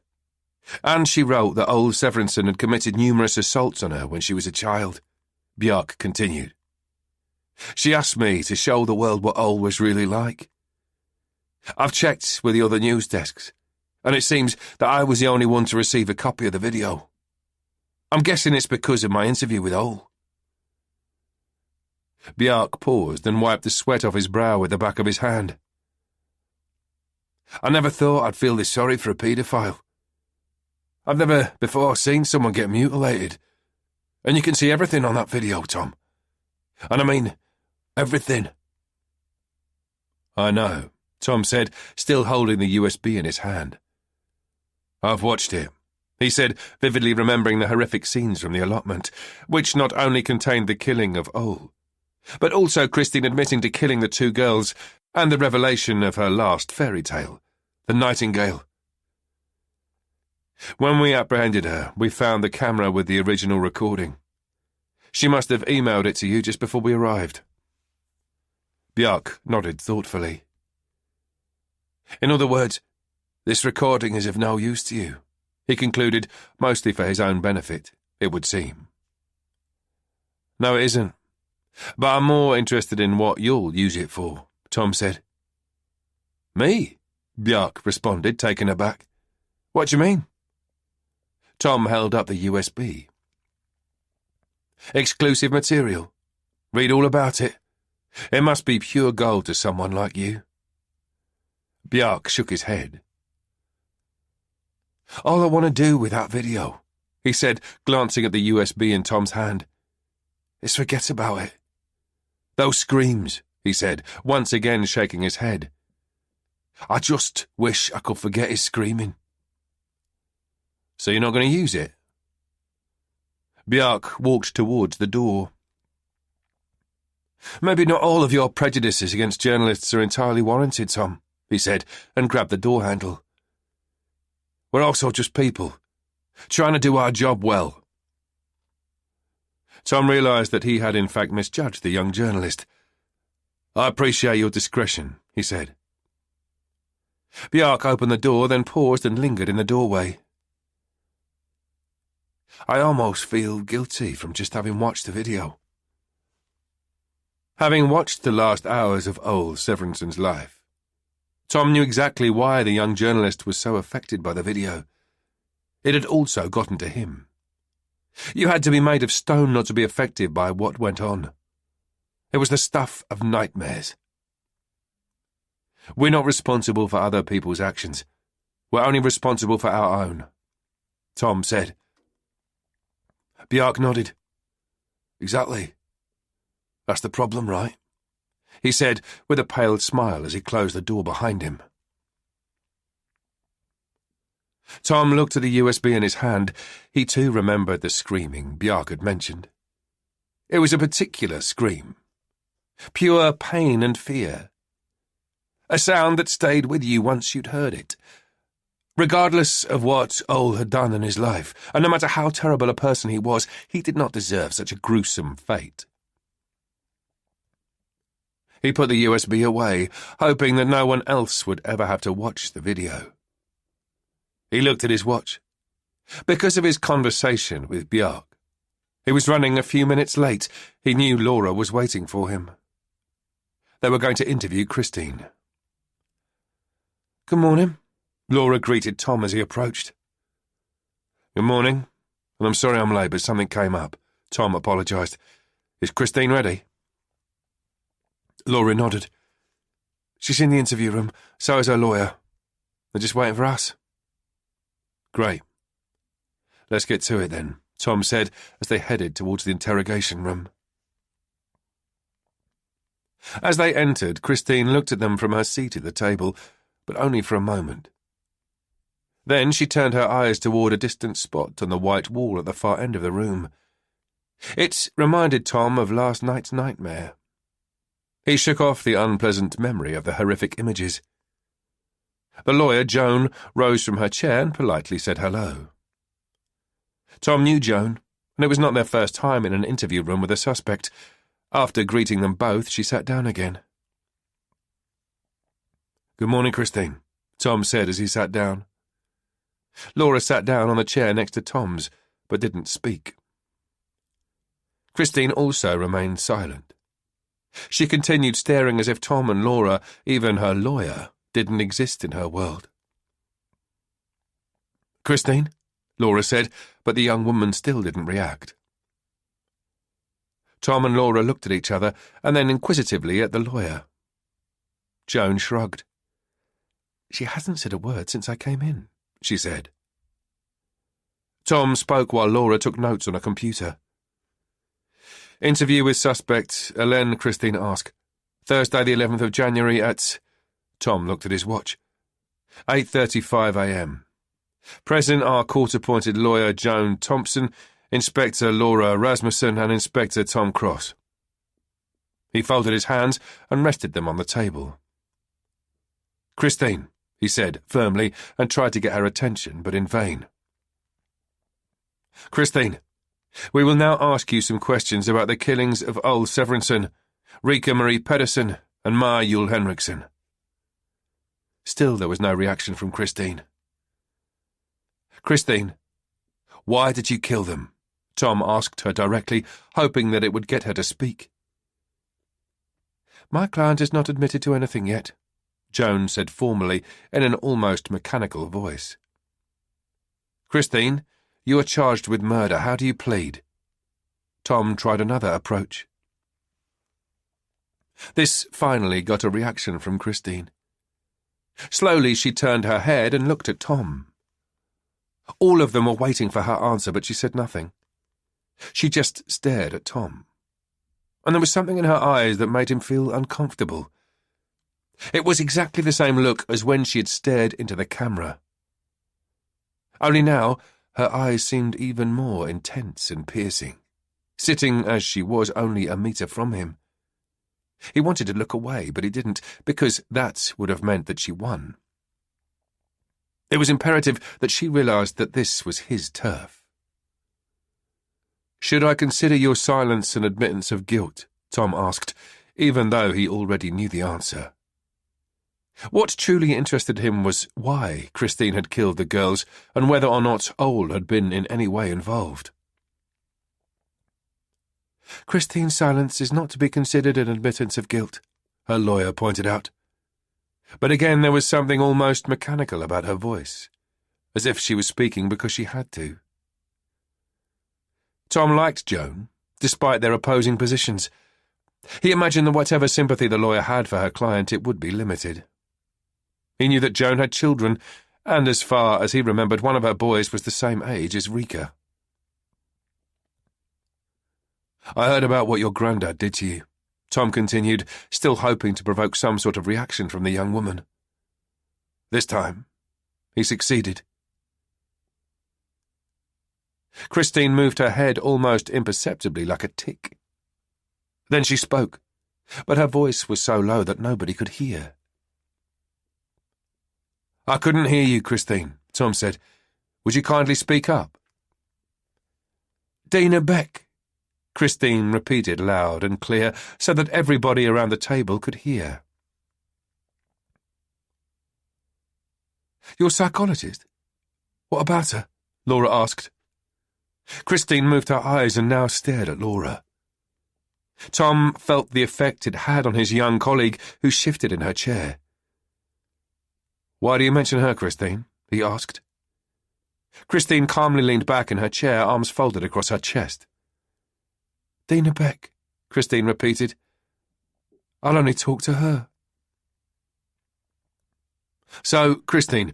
And she wrote that old Severinsen had committed numerous assaults on her when she was a child," Bjarke continued. "She asked me to show the world what old was really like. I've checked with the other news desks, and it seems that I was the only one to receive a copy of the video. I'm guessing it's because of my interview with Ole." Bjarke paused and wiped the sweat off his brow with the back of his hand. "I never thought I'd feel this sorry for a paedophile. I've never before seen someone get mutilated, and you can see everything on that video, Tom. And I mean, everything." "I know," Tom said, still holding the USB in his hand. "I've watched it," he said, vividly remembering the horrific scenes from the allotment, which not only contained the killing of Ole, but also Christine admitting to killing the two girls and the revelation of her last fairy tale, the Nightingale. "When we apprehended her, we found the camera with the original recording. She must have emailed it to you just before we arrived." Bjarke nodded thoughtfully. "In other words, this recording is of no use to you," he concluded, mostly for his own benefit, it would seem. "No, it isn't. But I'm more interested in what you'll use it for," Tom said. "Me?" Bjarke responded, taken aback. "What do you mean?" Tom held up the USB. "Exclusive material. Read all about it. It must be pure gold to someone like you." Bjarke shook his head. "All I want to do with that video," he said, glancing at the USB in Tom's hand, "is forget about it. Those screams," he said, once again shaking his head. "I just wish I could forget his screaming." "So you're not going to use it?" Bjarke walked towards the door. "Maybe not all of your prejudices against journalists are entirely warranted, Tom," he said, and grabbed the door handle. We're also just people, trying to do our job well. Tom realised that he had in fact misjudged the young journalist. I appreciate your discretion, he said. Bjark opened the door, then paused and lingered in the doorway. I almost feel guilty from just having watched the video. Having watched the last hours of old Severinsen's life, Tom knew exactly why the young journalist was so affected by the video. It had also gotten to him. You had to be made of stone not to be affected by what went on. It was the stuff of nightmares. We're not responsible for other people's actions. We're only responsible for our own, Tom said. Bjark nodded. Exactly. That's the problem, right? He said with a pale smile as he closed the door behind him. Tom looked at the USB in his hand. He too remembered the screaming Bjark had mentioned. It was a particular scream. Pure pain and fear. A sound that stayed with you once you'd heard it. Regardless of what Ole had done in his life, and no matter how terrible a person he was, he did not deserve such a gruesome fate. He put the USB away, hoping that no one else would ever have to watch the video. He looked at his watch. Because of his conversation with Bjark, he was running a few minutes late. He knew Laura was waiting for him. They were going to interview Christine. Good morning, Laura greeted Tom as he approached. Good morning, and I'm sorry I'm late, but something came up. Tom apologised. Is Christine ready? Laura nodded. She's in the interview room, so is her lawyer. They're just waiting for us. Great. Let's get to it then, Tom said as they headed towards the interrogation room. As they entered, Christine looked at them from her seat at the table, but only for a moment. Then she turned her eyes toward a distant spot on the white wall at the far end of the room. It reminded Tom of last night's nightmare. He shook off the unpleasant memory of the horrific images. The lawyer, Joan, rose from her chair and politely said hello. Tom knew Joan, and it was not their first time in an interview room with a suspect. After greeting them both, she sat down again. Good morning, Christine, Tom said as he sat down. Laura sat down on the chair next to Tom's, but didn't speak. Christine also remained silent. She continued staring as if Tom and Laura, even her lawyer, didn't exist in her world. Christine, Laura said, but the young woman still didn't react. Tom and Laura looked at each other and then inquisitively at the lawyer. Joan shrugged. She hasn't said a word since I came in, she said. Tom spoke while Laura took notes on a computer. Interview with suspect, Hélène, Christine asked. Thursday the 11th of January at... Tom looked at his watch. 8:35 a.m. Present are court-appointed lawyer Joan Thompson, Inspector Laura Rasmussen and Inspector Tom Cross. He folded his hands and rested them on the table. Christine, he said firmly, and tried to get her attention, but in vain. Christine, we will now ask you some questions about the killings of Ole Severinsen, Rika Marie Pedersen, and Ma Jule Henriksen. Still there was no reaction from Christine. Christine, why did you kill them? Tom asked her directly, hoping that it would get her to speak. My client has not admitted to anything yet, Joan said formally in an almost mechanical voice. Christine, you are charged with murder. How do you plead? Tom tried another approach. This finally got a reaction from Christine. Slowly she turned her head and looked at Tom. All of them were waiting for her answer, but she said nothing. She just stared at Tom. And there was something in her eyes that made him feel uncomfortable. It was exactly the same look as when she had stared into the camera. Only now, her eyes seemed even more intense and piercing, sitting as she was only a metre from him. He wanted to look away, but he didn't, because that would have meant that she won. It was imperative that she realised that this was his turf. "Should I consider your silence an admittance of guilt?" Tom asked, even though he already knew the answer. What truly interested him was why Christine had killed the girls and whether or not Ole had been in any way involved. "Christine's silence is not to be considered an admittance of guilt," her lawyer pointed out. But again there was something almost mechanical about her voice, as if she was speaking because she had to. Tom liked Joan, despite their opposing positions. He imagined that whatever sympathy the lawyer had for her client, it would be limited. He knew that Joan had children, and as far as he remembered, one of her boys was the same age as Rika. "I heard about what your granddad did to you," Tom continued, still hoping to provoke some sort of reaction from the young woman. This time, he succeeded. Christine moved her head almost imperceptibly, like a tick. Then she spoke, but her voice was so low that nobody could hear. "I couldn't hear you, Christine," Tom said. "Would you kindly speak up?" "Dina Beck," Christine repeated loud and clear so that everybody around the table could hear. "Your psychologist? What about her?" Laura asked. Christine moved her eyes and now stared at Laura. Tom felt the effect it had on his young colleague, who shifted in her chair. "Why do you mention her, Christine?" he asked. Christine calmly leaned back in her chair, arms folded across her chest. "Dina Beck," Christine repeated. "I'll only talk to her." "So, Christine,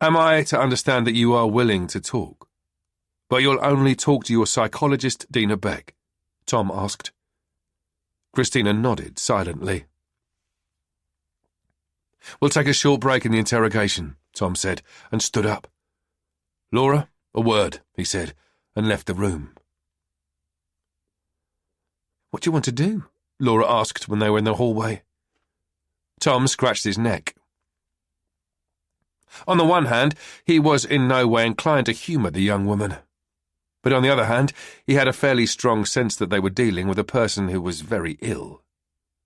am I to understand that you are willing to talk? But you'll only talk to your psychologist, Dina Beck?" Tom asked. Christina nodded silently. "We'll take a short break in the interrogation," Tom said, and stood up. "Laura, a word," he said, and left the room. "What do you want to do?" Laura asked when they were in the hallway. Tom scratched his neck. On the one hand, he was in no way inclined to humour the young woman. But on the other hand, he had a fairly strong sense that they were dealing with a person who was very ill,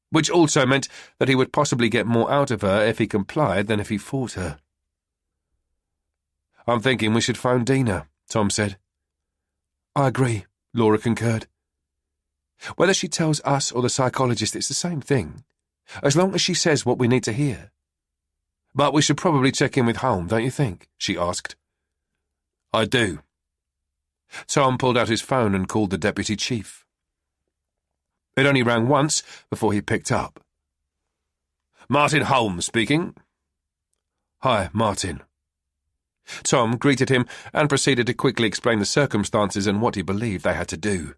which also meant that he would possibly get more out of her if he complied than if he fought her. "I'm thinking we should phone Dina," Tom said. "I agree," Laura concurred. "Whether she tells us or the psychologist, it's the same thing, as long as she says what we need to hear. But we should probably check in with home, don't you think?" she asked. "I do." Tom pulled out his phone and called the deputy chief. It only rang once before he picked up. "Martin Holmes speaking." "Hi, Martin." Tom greeted him and proceeded to quickly explain the circumstances and what he believed they had to do.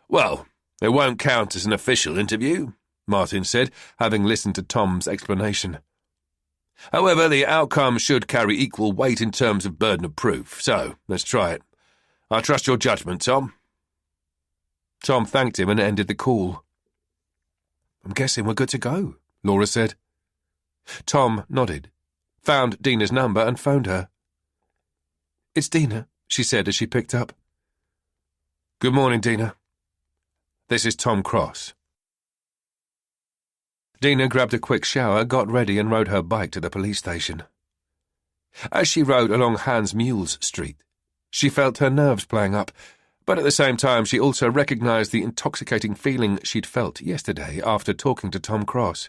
"Well, it won't count as an official interview," Martin said, having listened to Tom's explanation. "However, the outcome should carry equal weight in terms of burden of proof, so let's try it. I trust your judgment, Tom." Tom thanked him and ended the call. "I'm guessing we're good to go," Laura said. Tom nodded, found Dina's number and phoned her. "It's Dina," she said as she picked up. "Good morning, Dina. This is Tom Cross." Dina grabbed a quick shower, got ready and rode her bike to the police station. As she rode along Hans Mules Street, she felt her nerves playing up, but at the same time she also recognised the intoxicating feeling she'd felt yesterday after talking to Tom Cross.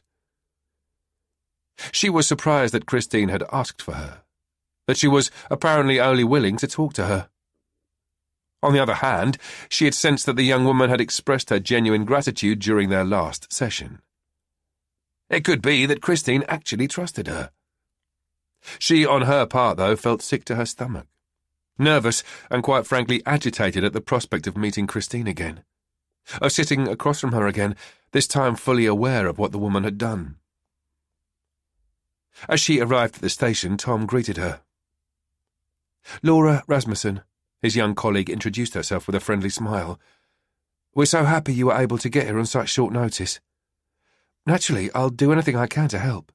She was surprised that Christine had asked for her, that she was apparently only willing to talk to her. On the other hand, she had sensed that the young woman had expressed her genuine gratitude during their last session. It could be that Christine actually trusted her. She, on her part, though, felt sick to her stomach, nervous and quite frankly agitated at the prospect of meeting Christine again, of sitting across from her again, this time fully aware of what the woman had done. As she arrived at the station, Tom greeted her. "Laura Rasmussen," his young colleague introduced herself with a friendly smile. We're so happy you were able to get here on such short notice. Naturally, I'll do anything I can to help."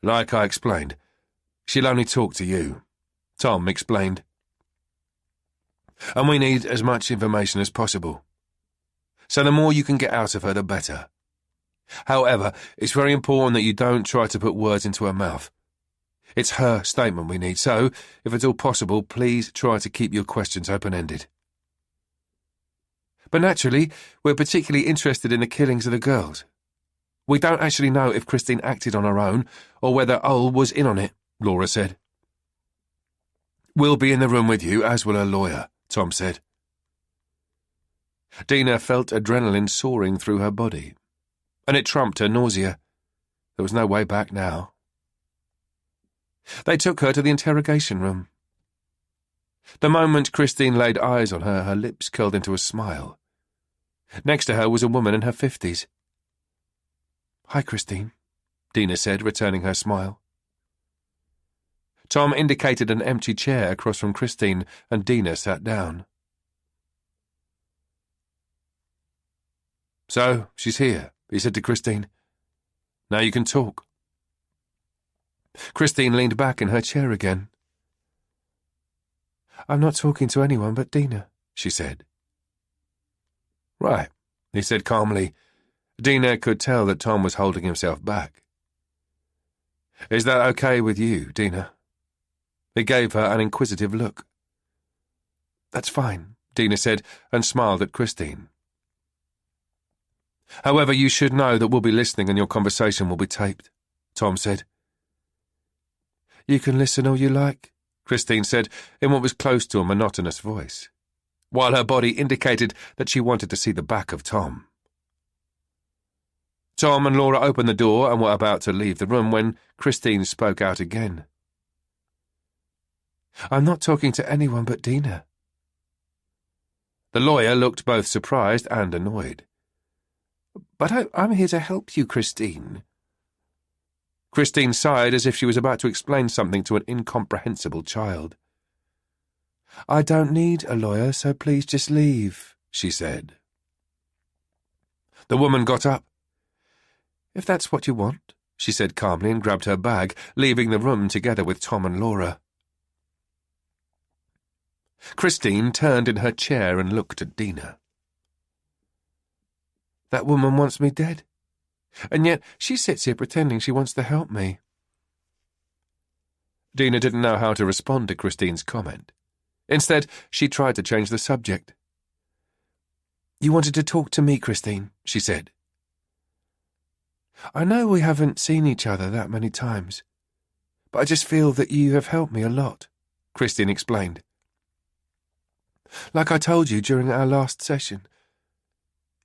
"Like I explained, she'll only talk to you," Tom explained. "And we need as much information as possible. So the more you can get out of her, the better. However, it's very important that you don't try to put words into her mouth. It's her statement we need, so, if at all possible, please try to keep your questions open-ended." "But naturally, we're particularly interested in the killings of the girls. We don't actually know if Christine acted on her own or whether Ole was in on it," Laura said. "We'll be in the room with you, as will her lawyer," Tom said. Dina felt adrenaline soaring through her body, and it trumped her nausea. There was no way back now. They took her to the interrogation room. The moment Christine laid eyes on her, her lips curled into a smile. Next to her was a woman in her 50s. "Hi, Christine," Dina said, returning her smile. Tom indicated an empty chair across from Christine, and Dina sat down. "So, she's here," he said to Christine. "Now you can talk." Christine leaned back in her chair again. "I'm not talking to anyone but Dina," she said. "Right," he said calmly. Dina could tell that Tom was holding himself back. "Is that okay with you, Dina?" He gave her an inquisitive look. "That's fine," Dina said, and smiled at Christine. "However, you should know that we'll be listening and your conversation will be taped," Tom said. "You can listen all you like," Christine said in what was close to a monotonous voice, while her body indicated that she wanted to see the back of Tom. Tom and Laura opened the door and were about to leave the room when Christine spoke out again. "I'm not talking to anyone but Dina." The lawyer looked both surprised and annoyed. "But I'm here to help you, Christine." Christine sighed as if she was about to explain something to an incomprehensible child. "I don't need a lawyer, so please just leave," she said. The woman got up. "If that's what you want," she said calmly and grabbed her bag, leaving the room together with Tom and Laura. Christine turned in her chair and looked at Dina. "That woman wants me dead, and yet she sits here pretending she wants to help me." Dina didn't know how to respond to Christine's comment. Instead, she tried to change the subject. "You wanted to talk to me, Christine," she said. "I know we haven't seen each other that many times, but I just feel that you have helped me a lot," Christine explained. "Like I told you during our last session,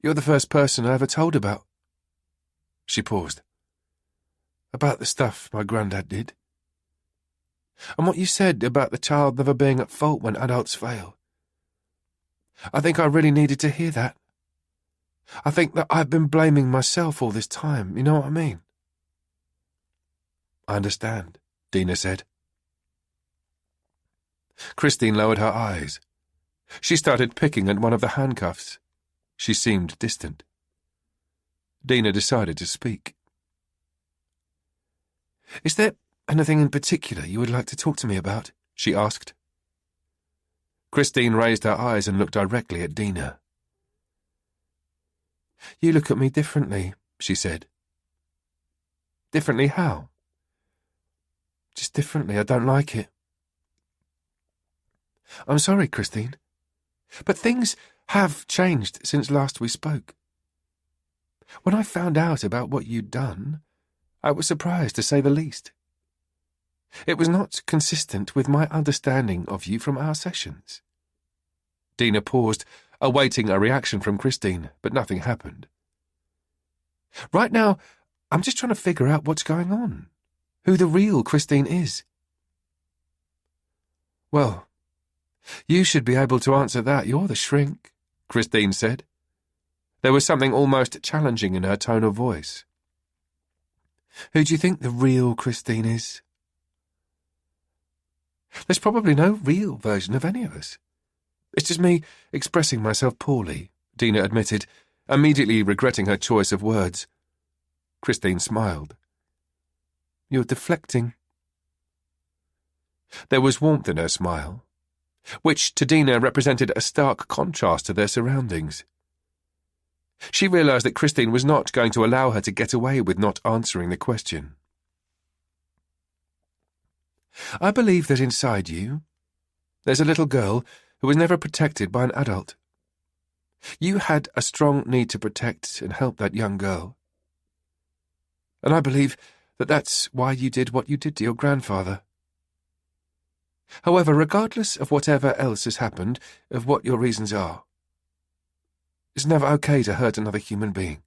you're the first person I ever told about." She paused. "About the stuff my granddad did. And what you said about the child never being at fault when adults fail. I think I really needed to hear that. I think that I've been blaming myself all this time, you know what I mean?" "I understand," Dina said. Christine lowered her eyes. She started picking at one of the handcuffs. She seemed distant. Dina decided to speak. "Is there anything in particular you would like to talk to me about?" she asked. Christine raised her eyes and looked directly at Dina. "You look at me differently," she said. "Differently how?" "Just differently. I don't like it." "I'm sorry, Christine, but things have changed since last we spoke. When I found out about what you'd done, I was surprised, to say the least. It was not consistent with my understanding of you from our sessions." Dina paused, awaiting a reaction from Christine, but nothing happened. "Right now, I'm just trying to figure out what's going on, who the real Christine is." "Well, you should be able to answer that. You're the shrink," Christine said. There was something almost challenging in her tone of voice. "Who do you think the real Christine is?" "There's probably no real version of any of us. It's just me expressing myself poorly," Dina admitted, immediately regretting her choice of words. Christine smiled. You're deflecting. There was warmth in her smile, which to Dina represented a stark contrast to their surroundings. She realised that Christine was not going to allow her to get away with not answering the question. I believe that inside you, there's a little girl who was never protected by an adult. You had a strong need to protect and help that young girl. And I believe that that's why you did what you did to your grandfather. However, regardless of whatever else has happened, of what your reasons are, it's never okay to hurt another human being.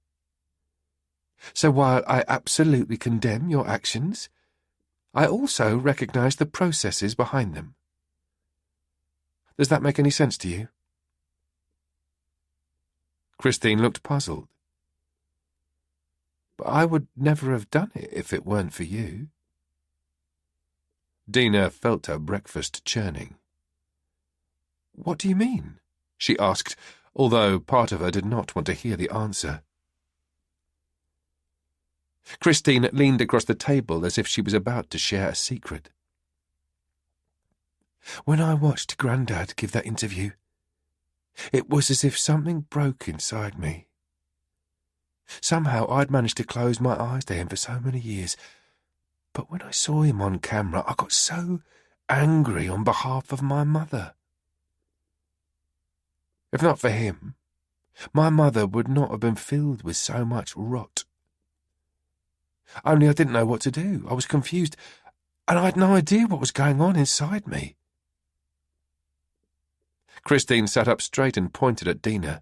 So while I absolutely condemn your actions, I also recognise the processes behind them. Does that make any sense to you? Christine looked puzzled. But I would never have done it if it weren't for you. Dina felt her breakfast churning. What do you mean? She asked, although part of her did not want to hear the answer. Christine leaned across the table as if she was about to share a secret. When I watched Grandad give that interview, it was as if something broke inside me. Somehow I'd managed to close my eyes to him for so many years, but when I saw him on camera, I got so angry on behalf of my mother. If not for him, my mother would not have been filled with so much rot. Only I didn't know what to do. I was confused, and I had no idea what was going on inside me. Christine sat up straight and pointed at Dina.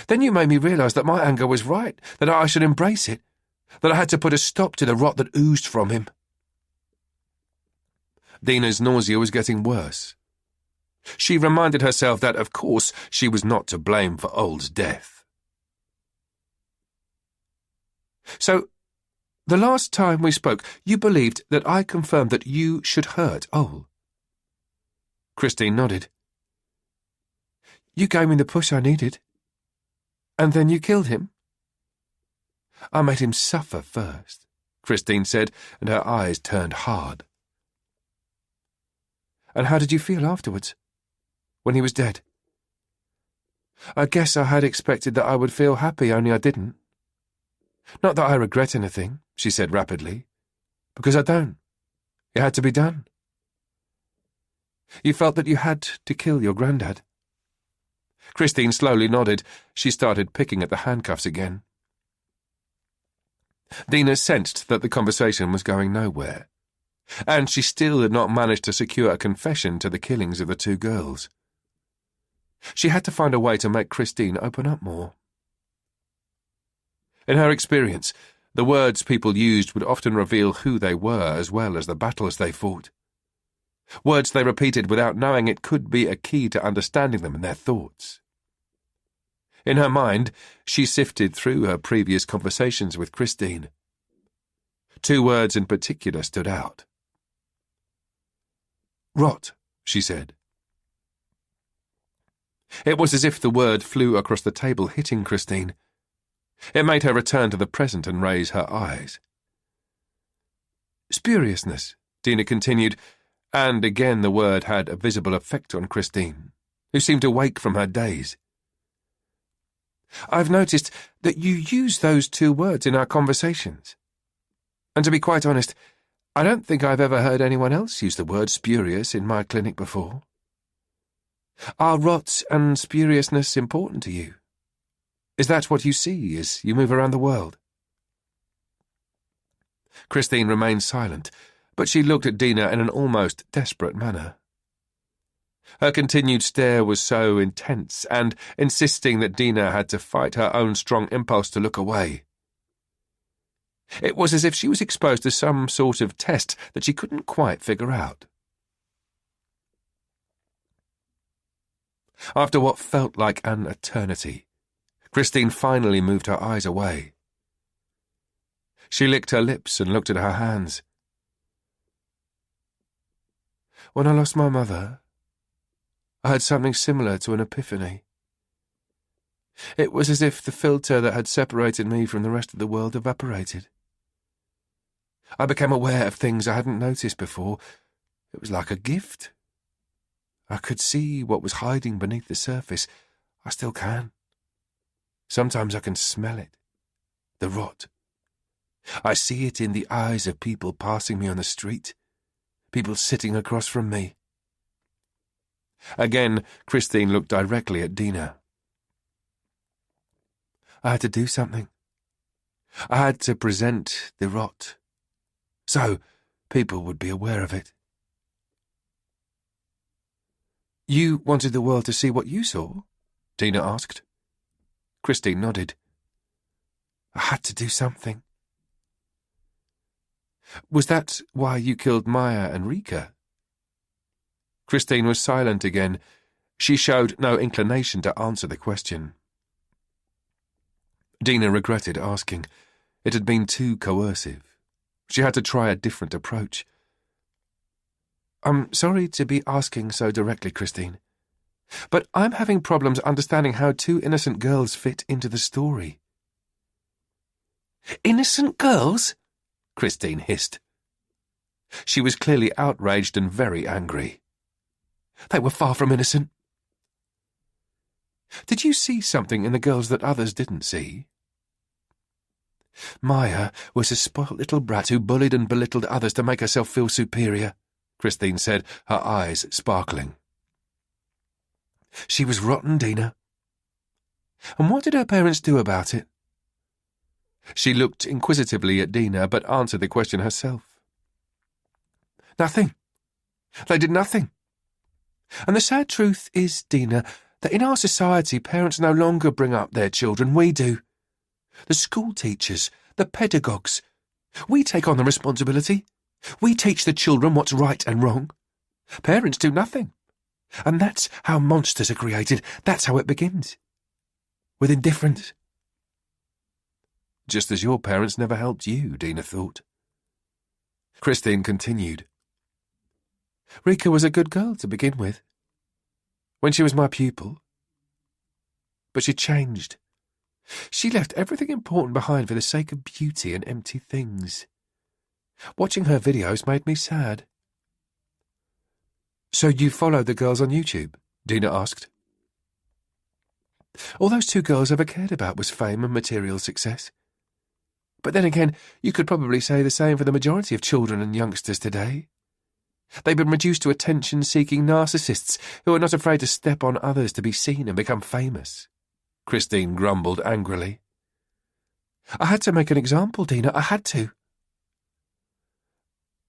Then you made me realise that my anger was right, that I should embrace it, that I had to put a stop to the rot that oozed from him. Dina's nausea was getting worse. She reminded herself that, of course, she was not to blame for Old's death. So, the last time we spoke, you believed that I confirmed that you should hurt Old. Christine nodded. You gave me the push I needed. And then you killed him? I made him suffer first, Christine said, and her eyes turned hard. And how did you feel afterwards, when he was dead? I guess I had expected that I would feel happy, only I didn't. Not that I regret anything, she said rapidly, because I don't. It had to be done. You felt that you had to kill your granddad? Christine slowly nodded. She started picking at the handcuffs again. Dina sensed that the conversation was going nowhere, and she still had not managed to secure a confession to the killings of the two girls. She had to find a way to make Christine open up more. In her experience, the words people used would often reveal who they were as well as the battles they fought. Words they repeated without knowing it could be a key to understanding them and their thoughts. In her mind, she sifted through her previous conversations with Christine. Two words in particular stood out. Rot, she said. It was as if the word flew across the table, hitting Christine. It made her return to the present and raise her eyes. Spuriousness, Dina continued, and again the word had a visible effect on Christine, who seemed to wake from her daze. I've noticed that you use those two words in our conversations. And to be quite honest, I don't think I've ever heard anyone else use the word spurious in my clinic before. Are rot and spuriousness important to you? Is that what you see as you move around the world? Christine remained silent, but she looked at Dina in an almost desperate manner. Her continued stare was so intense and insisting that Dina had to fight her own strong impulse to look away. It was as if she was exposed to some sort of test that she couldn't quite figure out. After what felt like an eternity, Christine finally moved her eyes away. She licked her lips and looked at her hands. When I lost my mother, I had something similar to an epiphany. It was as if the filter that had separated me from the rest of the world evaporated. I became aware of things I hadn't noticed before. It was like a gift. I could see what was hiding beneath the surface. I still can. Sometimes I can smell it. The rot. I see it in the eyes of people passing me on the street. People sitting across from me. Again, Christine looked directly at Dina. I had to do something. I had to present the rot. So people would be aware of it. You wanted the world to see what you saw? Dina asked. Christine nodded. I had to do something. Was that why you killed Maya and Rika? Christine was silent again. She showed no inclination to answer the question. Dina regretted asking. It had been too coercive. She had to try a different approach. I'm sorry to be asking so directly, Christine, but I'm having problems understanding how two innocent girls fit into the story. Innocent girls? Christine hissed. She was clearly outraged and very angry. They were far from innocent. Did you see something in the girls that others didn't see? Maya was a spoilt little brat who bullied and belittled others to make herself feel superior, Christine said, her eyes sparkling. She was rotten, Dina. And what did her parents do about it? She looked inquisitively at Dina, but answered the question herself. Nothing. They did nothing. And the sad truth is, Dina, that in our society parents no longer bring up their children, we do. The school teachers, the pedagogues. We take on the responsibility. We teach the children what's right and wrong. Parents do nothing. And that's how monsters are created. That's how it begins. With indifference. Just as your parents never helped you, Dina thought. Christine continued. Rika was a good girl to begin with. When she was my pupil. But she changed. She left everything important behind for the sake of beauty and empty things. Watching her videos made me sad. So you followed the girls on YouTube? Dina asked. All those two girls ever cared about was fame and material success. But then again, you could probably say the same for the majority of children and youngsters today. They've been reduced to attention-seeking narcissists who are not afraid to step on others to be seen and become famous. Christine grumbled angrily. I had to make an example, Dina. I had to.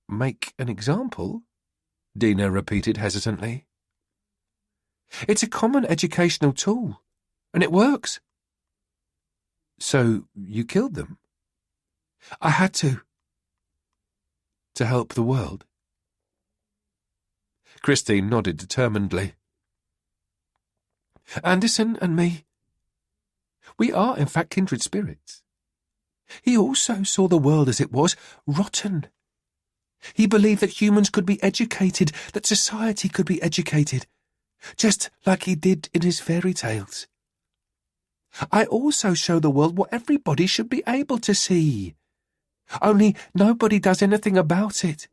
Make an example? Dina repeated hesitantly. It's a common educational tool, and it works. So you killed them? I had to. To help the world? Christine nodded determinedly. Andersen and me, we are in fact kindred spirits. He also saw the world as it was, rotten. He believed that humans could be educated, that society could be educated, just like he did in his fairy tales. I also show the world what everybody should be able to see. Only nobody does anything about it.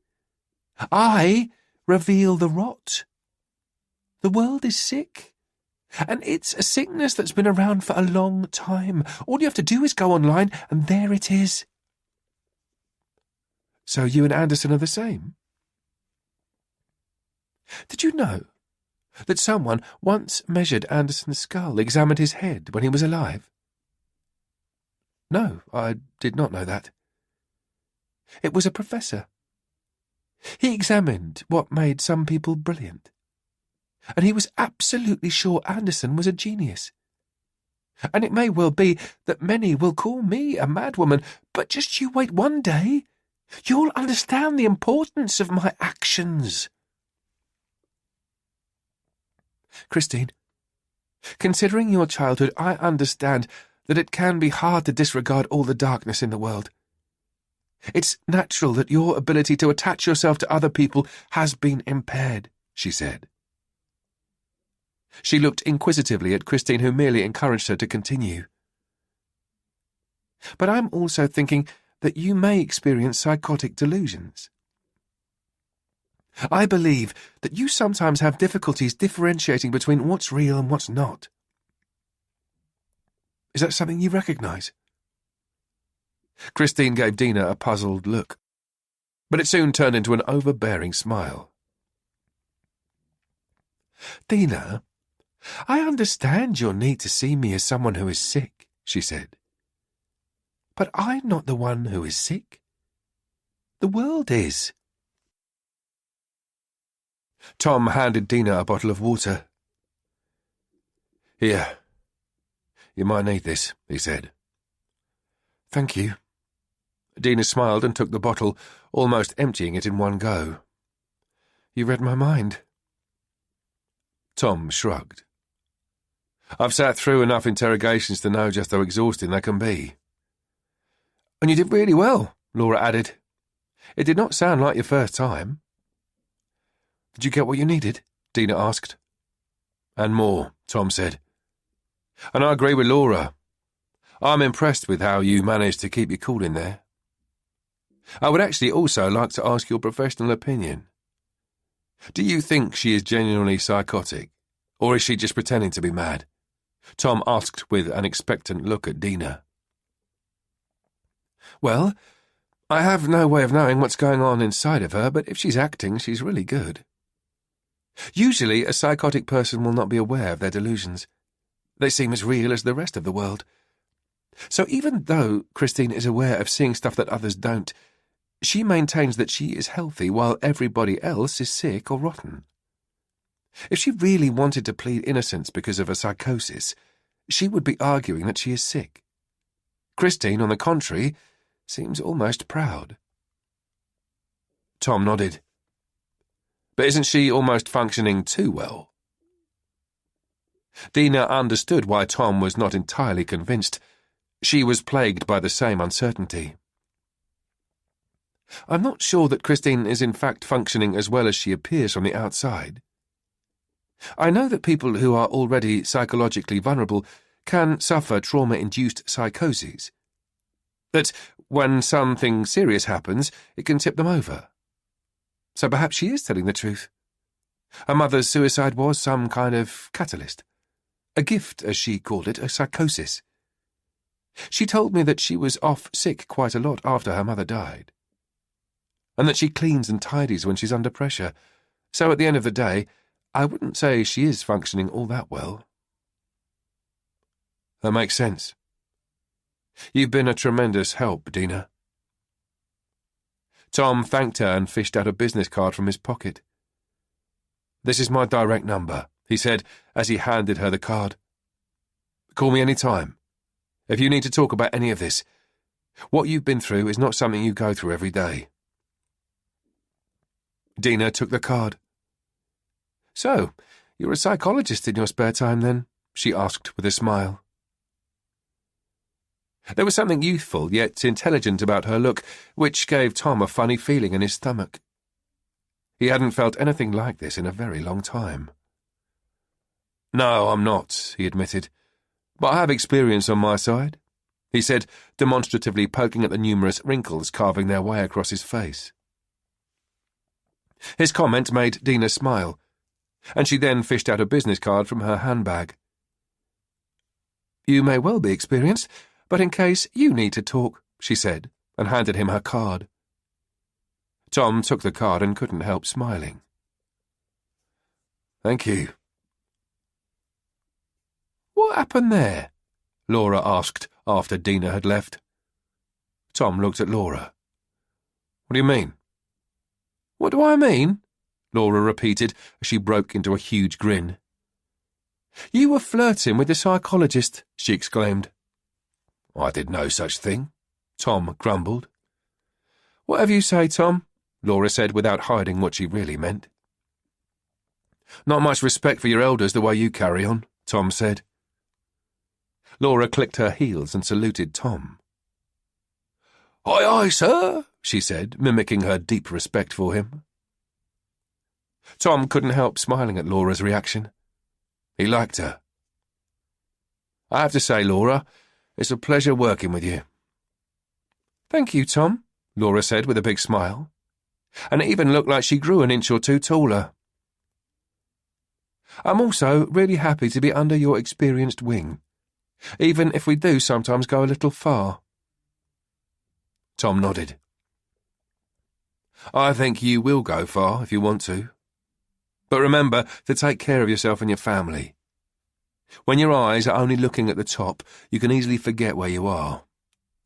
I reveal the rot. The world is sick. And it's a sickness that's been around for a long time. All you have to do is go online, and there it is. So you and Andersen are the same? Did you know that someone once measured Andersen's skull, examined his head when he was alive? No, I did not know that. It was a professor. He examined what made some people brilliant. And he was absolutely sure Andersen was a genius. And it may well be that many will call me a madwoman, but just you wait one day. You'll understand the importance of my actions. Christine, considering your childhood, I understand that it can be hard to disregard all the darkness in the world. It's natural that your ability to attach yourself to other people has been impaired, she said. She looked inquisitively at Christine, who merely encouraged her to continue. But I'm also thinking that you may experience psychotic delusions. I believe that you sometimes have difficulties differentiating between what's real and what's not. Is that something you recognise? Christine gave Dina a puzzled look, but it soon turned into an overbearing smile. Dina, I understand your need to see me as someone who is sick, she said. But I'm not the one who is sick. The world is. Tom handed Dina a bottle of water. Here. You might need this, he said. Thank you. Dina smiled and took the bottle, almost emptying it in one go. You read my mind. Tom shrugged. I've sat through enough interrogations to know just how exhausting they can be. And you did really well, Laura added. It did not sound like your first time. Did you get what you needed? Dina asked. And more, Tom said. And I agree with Laura. I'm impressed with how you managed to keep your cool in there. I would actually also like to ask your professional opinion. Do you think she is genuinely psychotic, or is she just pretending to be mad? Tom asked with an expectant look at Dina. Well, I have no way of knowing what's going on inside of her, but if she's acting, she's really good. Usually, a psychotic person will not be aware of their delusions. They seem as real as the rest of the world. So even though Christine is aware of seeing stuff that others don't, she maintains that she is healthy while everybody else is sick or rotten. If she really wanted to plead innocence because of a psychosis, she would be arguing that she is sick. Christine, on the contrary, seems almost proud. Tom nodded. But isn't she almost functioning too well? Dina understood why Tom was not entirely convinced. She was plagued by the same uncertainty. I'm not sure that Christine is in fact functioning as well as she appears from the outside. I know that people who are already psychologically vulnerable can suffer trauma-induced psychoses. That when something serious happens, it can tip them over. So perhaps she is telling the truth. Her mother's suicide was some kind of catalyst. A gift, as she called it, a psychosis. She told me that she was off sick quite a lot after her mother died, and that she cleans and tidies when she's under pressure. So at the end of the day, I wouldn't say she is functioning all that well. That makes sense. You've been a tremendous help, Dina. Tom thanked her and fished out a business card from his pocket. This is my direct number, he said as he handed her the card. Call me any time. If you need to talk about any of this, what you've been through is not something you go through every day. Dina took the card. So, you're a psychologist in your spare time, then? She asked with a smile. There was something youthful yet intelligent about her look, which gave Tom a funny feeling in his stomach. He hadn't felt anything like this in a very long time. No, I'm not, he admitted. But I have experience on my side, he said, demonstratively poking at the numerous wrinkles carving their way across his face. His comment made Dina smile, and she then fished out a business card from her handbag. You may well be experienced, but in case you need to talk, she said, and handed him her card. Tom took the card and couldn't help smiling. Thank you. What happened there? Laura asked after Dina had left. Tom looked at Laura. What do you mean? What do I mean? Laura repeated as she broke into a huge grin. You were flirting with the psychologist, she exclaimed. I did no such thing, Tom grumbled. Whatever you say, Tom, Laura said without hiding what she really meant. Not much respect for your elders the way you carry on, Tom said. Laura clicked her heels and saluted Tom. Aye, aye, sir, she said, mimicking her deep respect for him. Tom couldn't help smiling at Laura's reaction. He liked her. I have to say, Laura, it's a pleasure working with you. Thank you, Tom, Laura said with a big smile. And it even looked like she grew an inch or two taller. I'm also really happy to be under your experienced wing, even if we do sometimes go a little far. Tom nodded. I think you will go far if you want to. But remember to take care of yourself and your family. When your eyes are only looking at the top, you can easily forget where you are,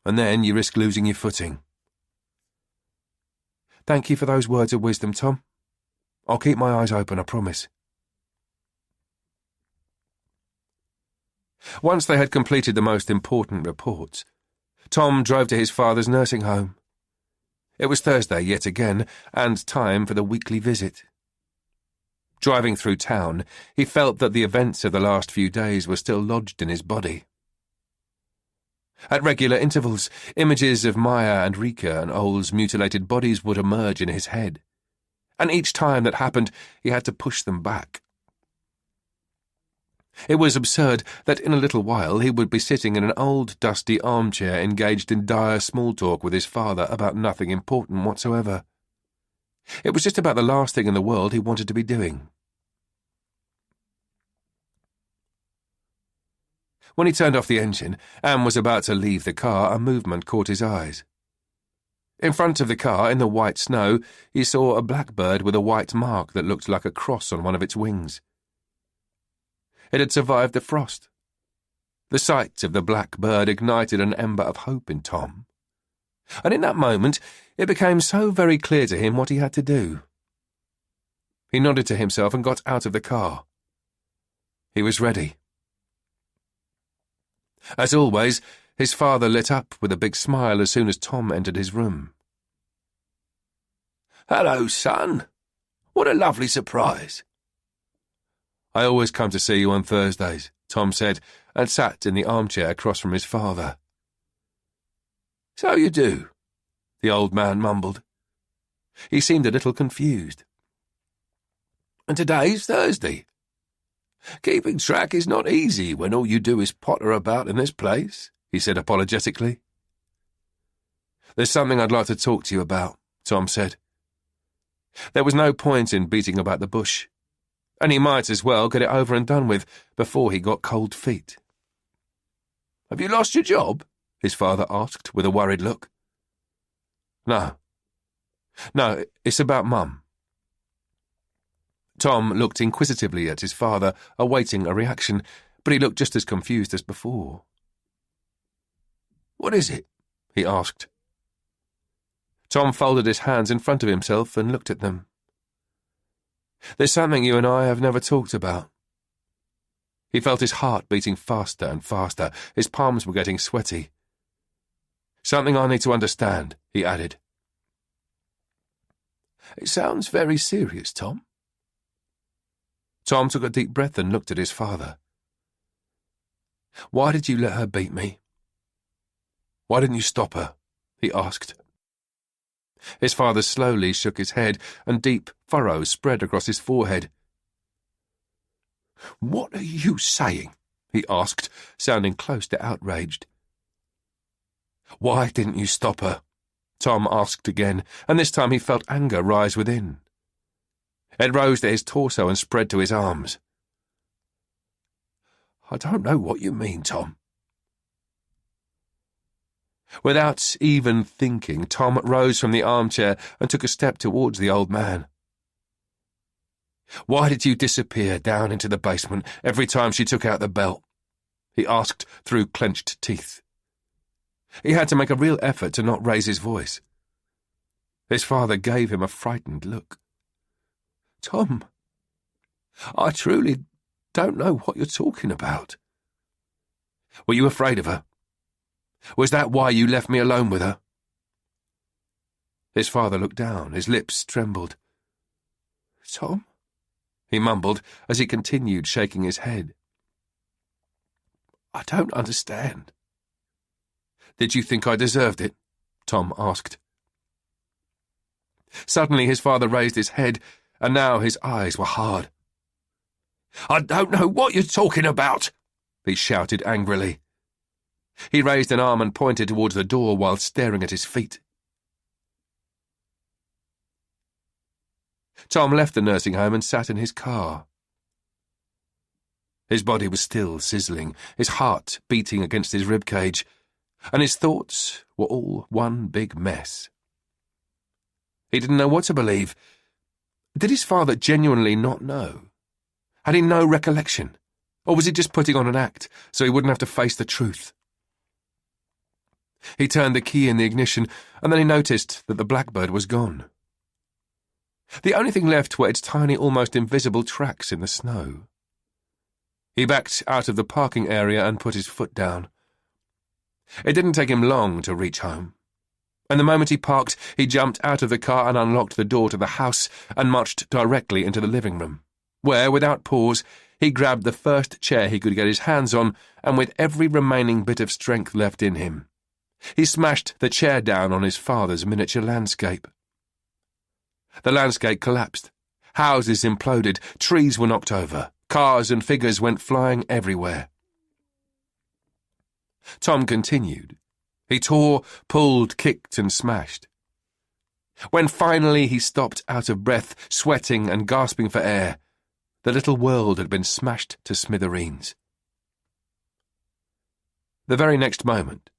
and then you risk losing your footing. Thank you for those words of wisdom, Tom. I'll keep my eyes open, I promise. Once they had completed the most important reports, Tom drove to his father's nursing home. It was Thursday yet again, and time for the weekly visit. Driving through town, he felt that the events of the last few days were still lodged in his body. At regular intervals, images of Maya and Rika and Ole's mutilated bodies would emerge in his head, and each time that happened, he had to push them back. It was absurd that in a little while he would be sitting in an old, dusty armchair engaged in dire small talk with his father about nothing important whatsoever. It was just about the last thing in the world he wanted to be doing. When he turned off the engine and was about to leave the car, a movement caught his eyes. In front of the car, in the white snow, he saw a blackbird with a white mark that looked like a cross on one of its wings. It had survived the frost. The sight of the black bird ignited an ember of hope in Tom. And in that moment, it became so very clear to him what he had to do. He nodded to himself and got out of the car. He was ready. As always, his father lit up with a big smile as soon as Tom entered his room. Hello, son. What a lovely surprise. I always come to see you on Thursdays, Tom said, and sat in the armchair across from his father. So you do, the old man mumbled. He seemed a little confused. And today's Thursday. Keeping track is not easy when all you do is potter about in this place, he said apologetically. There's something I'd like to talk to you about, Tom said. There was no point in beating about the bush, and he might as well get it over and done with before he got cold feet. Have you lost your job? His father asked with a worried look. No, it's about Mum. Tom looked inquisitively at his father, awaiting a reaction, but he looked just as confused as before. What is it? He asked. Tom folded his hands in front of himself and looked at them. There's something you and I have never talked about. He felt his heart beating faster and faster. His palms were getting sweaty. Something I need to understand, he added. It sounds very serious, Tom. Tom took a deep breath and looked at his father. Why did you let her beat me? Why didn't you stop her? He asked. His father slowly shook his head, and deep furrows spread across his forehead. What are you saying? He asked, sounding close to outraged. Why didn't you stop her? Tom asked again, and this time he felt anger rise within. It rose to his torso and spread to his arms. I don't know what you mean, Tom. Without even thinking, Tom rose from the armchair and took a step towards the old man. Why did you disappear down into the basement every time she took out the belt? He asked through clenched teeth. He had to make a real effort to not raise his voice. His father gave him a frightened look. Tom, I truly don't know what you're talking about. Were you afraid of her? Was that why you left me alone with her? His father looked down, his lips trembled. Tom, he mumbled as he continued shaking his head. I don't understand. Did you think I deserved it? Tom asked. Suddenly his father raised his head, and now his eyes were hard. I don't know what you're talking about, he shouted angrily. He raised an arm and pointed towards the door while staring at his feet. Tom left the nursing home and sat in his car. His body was still sizzling, his heart beating against his ribcage, and his thoughts were all one big mess. He didn't know what to believe. Did his father genuinely not know? Had he no recollection? Or was he just putting on an act so he wouldn't have to face the truth? He turned the key in the ignition, and then he noticed that the Blackbird was gone. The only thing left were its tiny, almost invisible tracks in the snow. He backed out of the parking area and put his foot down. It didn't take him long to reach home. And the moment he parked, he jumped out of the car and unlocked the door to the house and marched directly into the living room, where, without pause, he grabbed the first chair he could get his hands on, and with every remaining bit of strength left in him, he smashed the chair down on his father's miniature landscape. The landscape collapsed. Houses imploded, trees were knocked over, cars and figures went flying everywhere. Tom continued. He tore, pulled, kicked and smashed. When finally he stopped out of breath, sweating and gasping for air, the little world had been smashed to smithereens. The very next moment,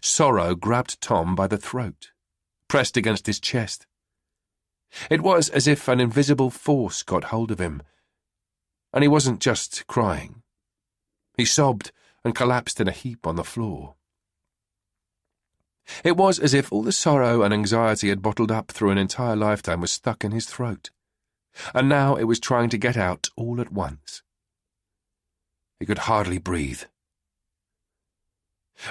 sorrow grabbed Tom by the throat, pressed against his chest. It was as if an invisible force got hold of him, and he wasn't just crying. He sobbed and collapsed in a heap on the floor. It was as if all the sorrow and anxiety had bottled up through an entire lifetime was stuck in his throat, and now it was trying to get out all at once. He could hardly breathe.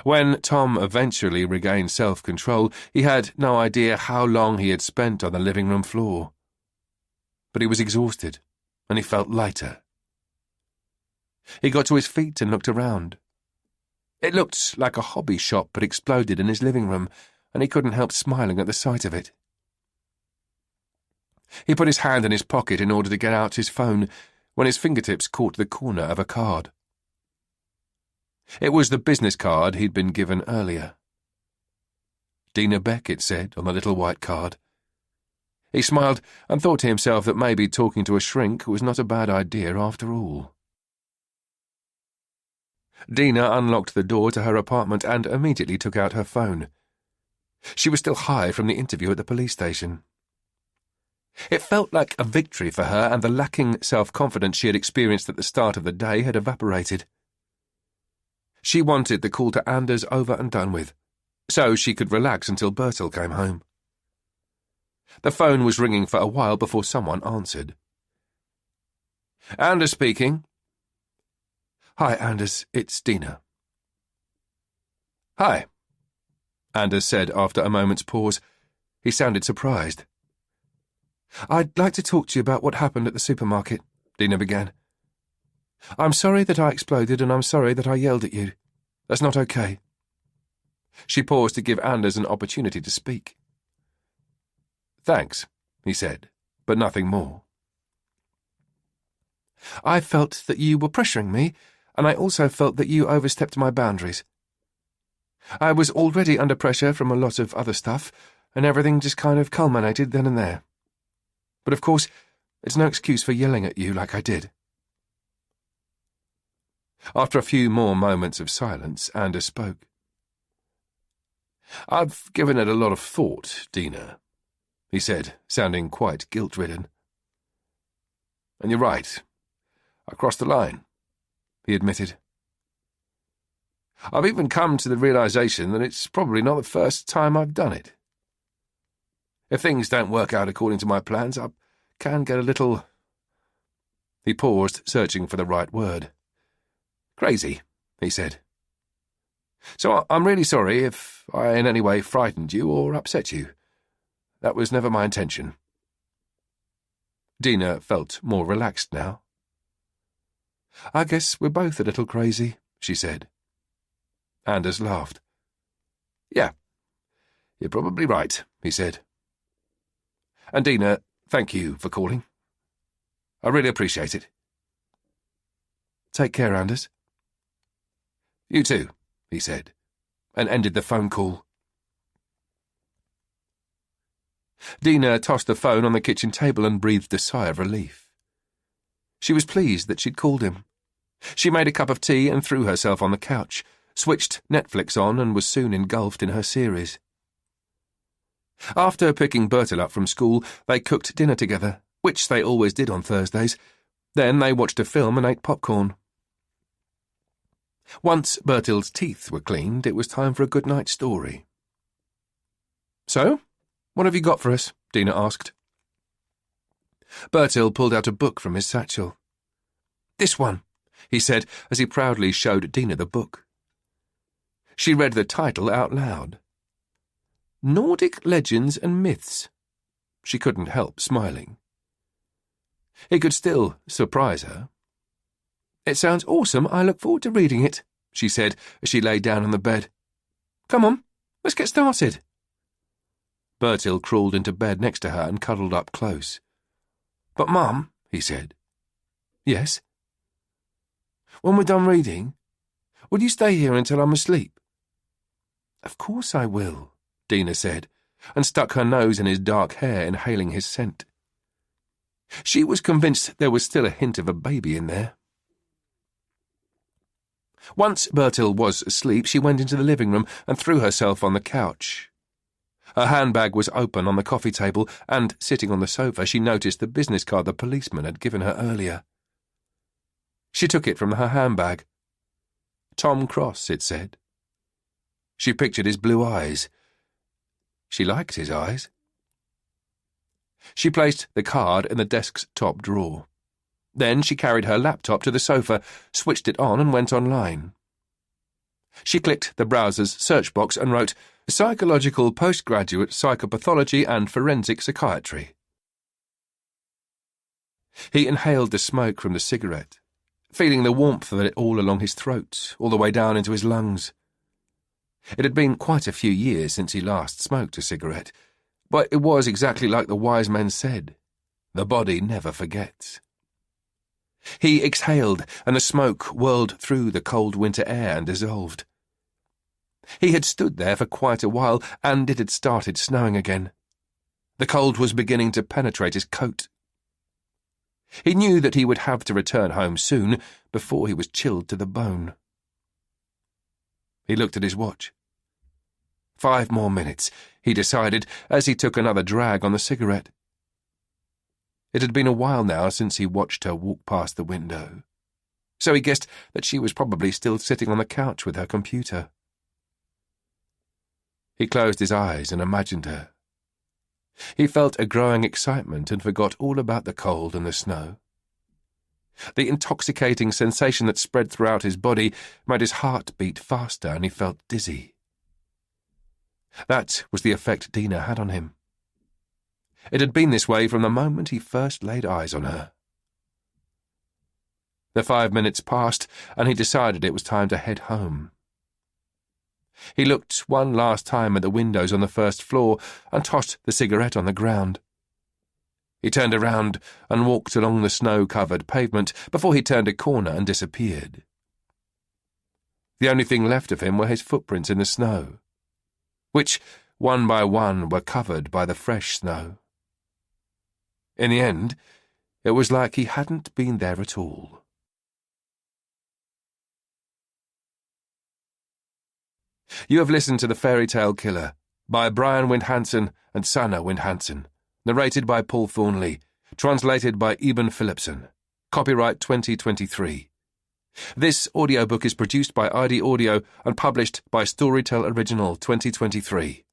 When Tom eventually regained self-control, he had no idea how long he had spent on the living room floor. But he was exhausted, and he felt lighter. He got to his feet and looked around. It looked like a hobby shop had exploded in his living room, and he couldn't help smiling at the sight of it. He put his hand in his pocket in order to get out his phone, when his fingertips caught the corner of a card. It was the business card he'd been given earlier. Dina Beck, it said, on the little white card. He smiled and thought to himself that maybe talking to a shrink was not a bad idea after all. Dina unlocked the door to her apartment and immediately took out her phone. She was still high from the interview at the police station. It felt like a victory for her, and the lacking self-confidence she had experienced at the start of the day had evaporated. She wanted the call to Anders over and done with, so she could relax until Bertil came home. The phone was ringing for a while before someone answered. Anders speaking. Hi, Anders, it's Dina. Hi, Anders said after a moment's pause. He sounded surprised. I'd like to talk to you about what happened at the supermarket, Dina began. I'm sorry that I exploded, and I'm sorry that I yelled at you. That's not okay. She paused to give Anders an opportunity to speak. Thanks, he said, but nothing more. I felt that you were pressuring me, and I also felt that you overstepped my boundaries. I was already under pressure from a lot of other stuff, and everything just kind of culminated then and there. But of course, it's no excuse for yelling at you like I did. After a few more moments of silence, Anders spoke. I've given it a lot of thought, Dina, he said, sounding quite guilt-ridden. And you're right. I crossed the line, he admitted. I've even come to the realization that it's probably not the first time I've done it. If things don't work out according to my plans, I can get a little... He paused, searching for the right word. Crazy, he said. So I'm really sorry if I in any way frightened you or upset you. That was never my intention. Dina felt more relaxed now. I guess we're both a little crazy, she said. Anders laughed. Yeah, you're probably right, he said. And Dina, thank you for calling. I really appreciate it. Take care, Anders. You too, he said, and ended the phone call. Dina tossed the phone on the kitchen table and breathed a sigh of relief. She was pleased that she'd called him. She made a cup of tea and threw herself on the couch, switched Netflix on and was soon engulfed in her series. After picking Bertil up from school, they cooked dinner together, which they always did on Thursdays. Then they watched a film and ate popcorn. Once Bertil's teeth were cleaned, it was time for a good night story. "So, what have you got for us?" Dina asked. Bertil pulled out a book from his satchel. "This one," he said as he proudly showed Dina the book. She read the title out loud. Nordic Legends and Myths. She couldn't help smiling. He could still surprise her. "It sounds awesome. I look forward to reading it," she said as she lay down on the bed. "Come on, let's get started." Bertil crawled into bed next to her and cuddled up close. "But, Mum," he said. "Yes?" "When we're done reading, will you stay here until I'm asleep?" "Of course I will," Dina said, and stuck her nose in his dark hair, inhaling his scent. She was convinced there was still a hint of a baby in there. Once Bertil was asleep, she went into the living room and threw herself on the couch. Her handbag was open on the coffee table, and, sitting on the sofa, she noticed the business card the policeman had given her earlier. She took it from her handbag. Tom Cross, it said. She pictured his blue eyes. She liked his eyes. She placed the card in the desk's top drawer. Then she carried her laptop to the sofa, switched it on and went online. She clicked the browser's search box and wrote, Psychological Postgraduate Psychopathology and Forensic Psychiatry. He inhaled the smoke from the cigarette, feeling the warmth of it all along his throat, all the way down into his lungs. It had been quite a few years since he last smoked a cigarette, but it was exactly like the wise men said. The body never forgets. He exhaled, and the smoke whirled through the cold winter air and dissolved. He had stood there for quite a while, and it had started snowing again. The cold was beginning to penetrate his coat. He knew that he would have to return home soon, before he was chilled to the bone. He looked at his watch. 5 more minutes, he decided, as he took another drag on the cigarette. It had been a while now since he watched her walk past the window, so he guessed that she was probably still sitting on the couch with her computer. He closed his eyes and imagined her. He felt a growing excitement and forgot all about the cold and the snow. The intoxicating sensation that spread throughout his body made his heart beat faster, and he felt dizzy. That was the effect Dina had on him. It had been this way from the moment he first laid eyes on her. The 5 minutes passed, and he decided it was time to head home. He looked one last time at the windows on the first floor and tossed the cigarette on the ground. He turned around and walked along the snow-covered pavement before he turned a corner and disappeared. The only thing left of him were his footprints in the snow, which, one by one, were covered by the fresh snow. In the end, it was like he hadn't been there at all. You have listened to The Fairy Tale Killer by Brian Wind-Hansen and Sanne Wind-Hansen, narrated by Paul Thornley, translated by Eben Philipson. Copyright 2023. This audiobook is produced by ID Audio and published by Storytel Original 2023.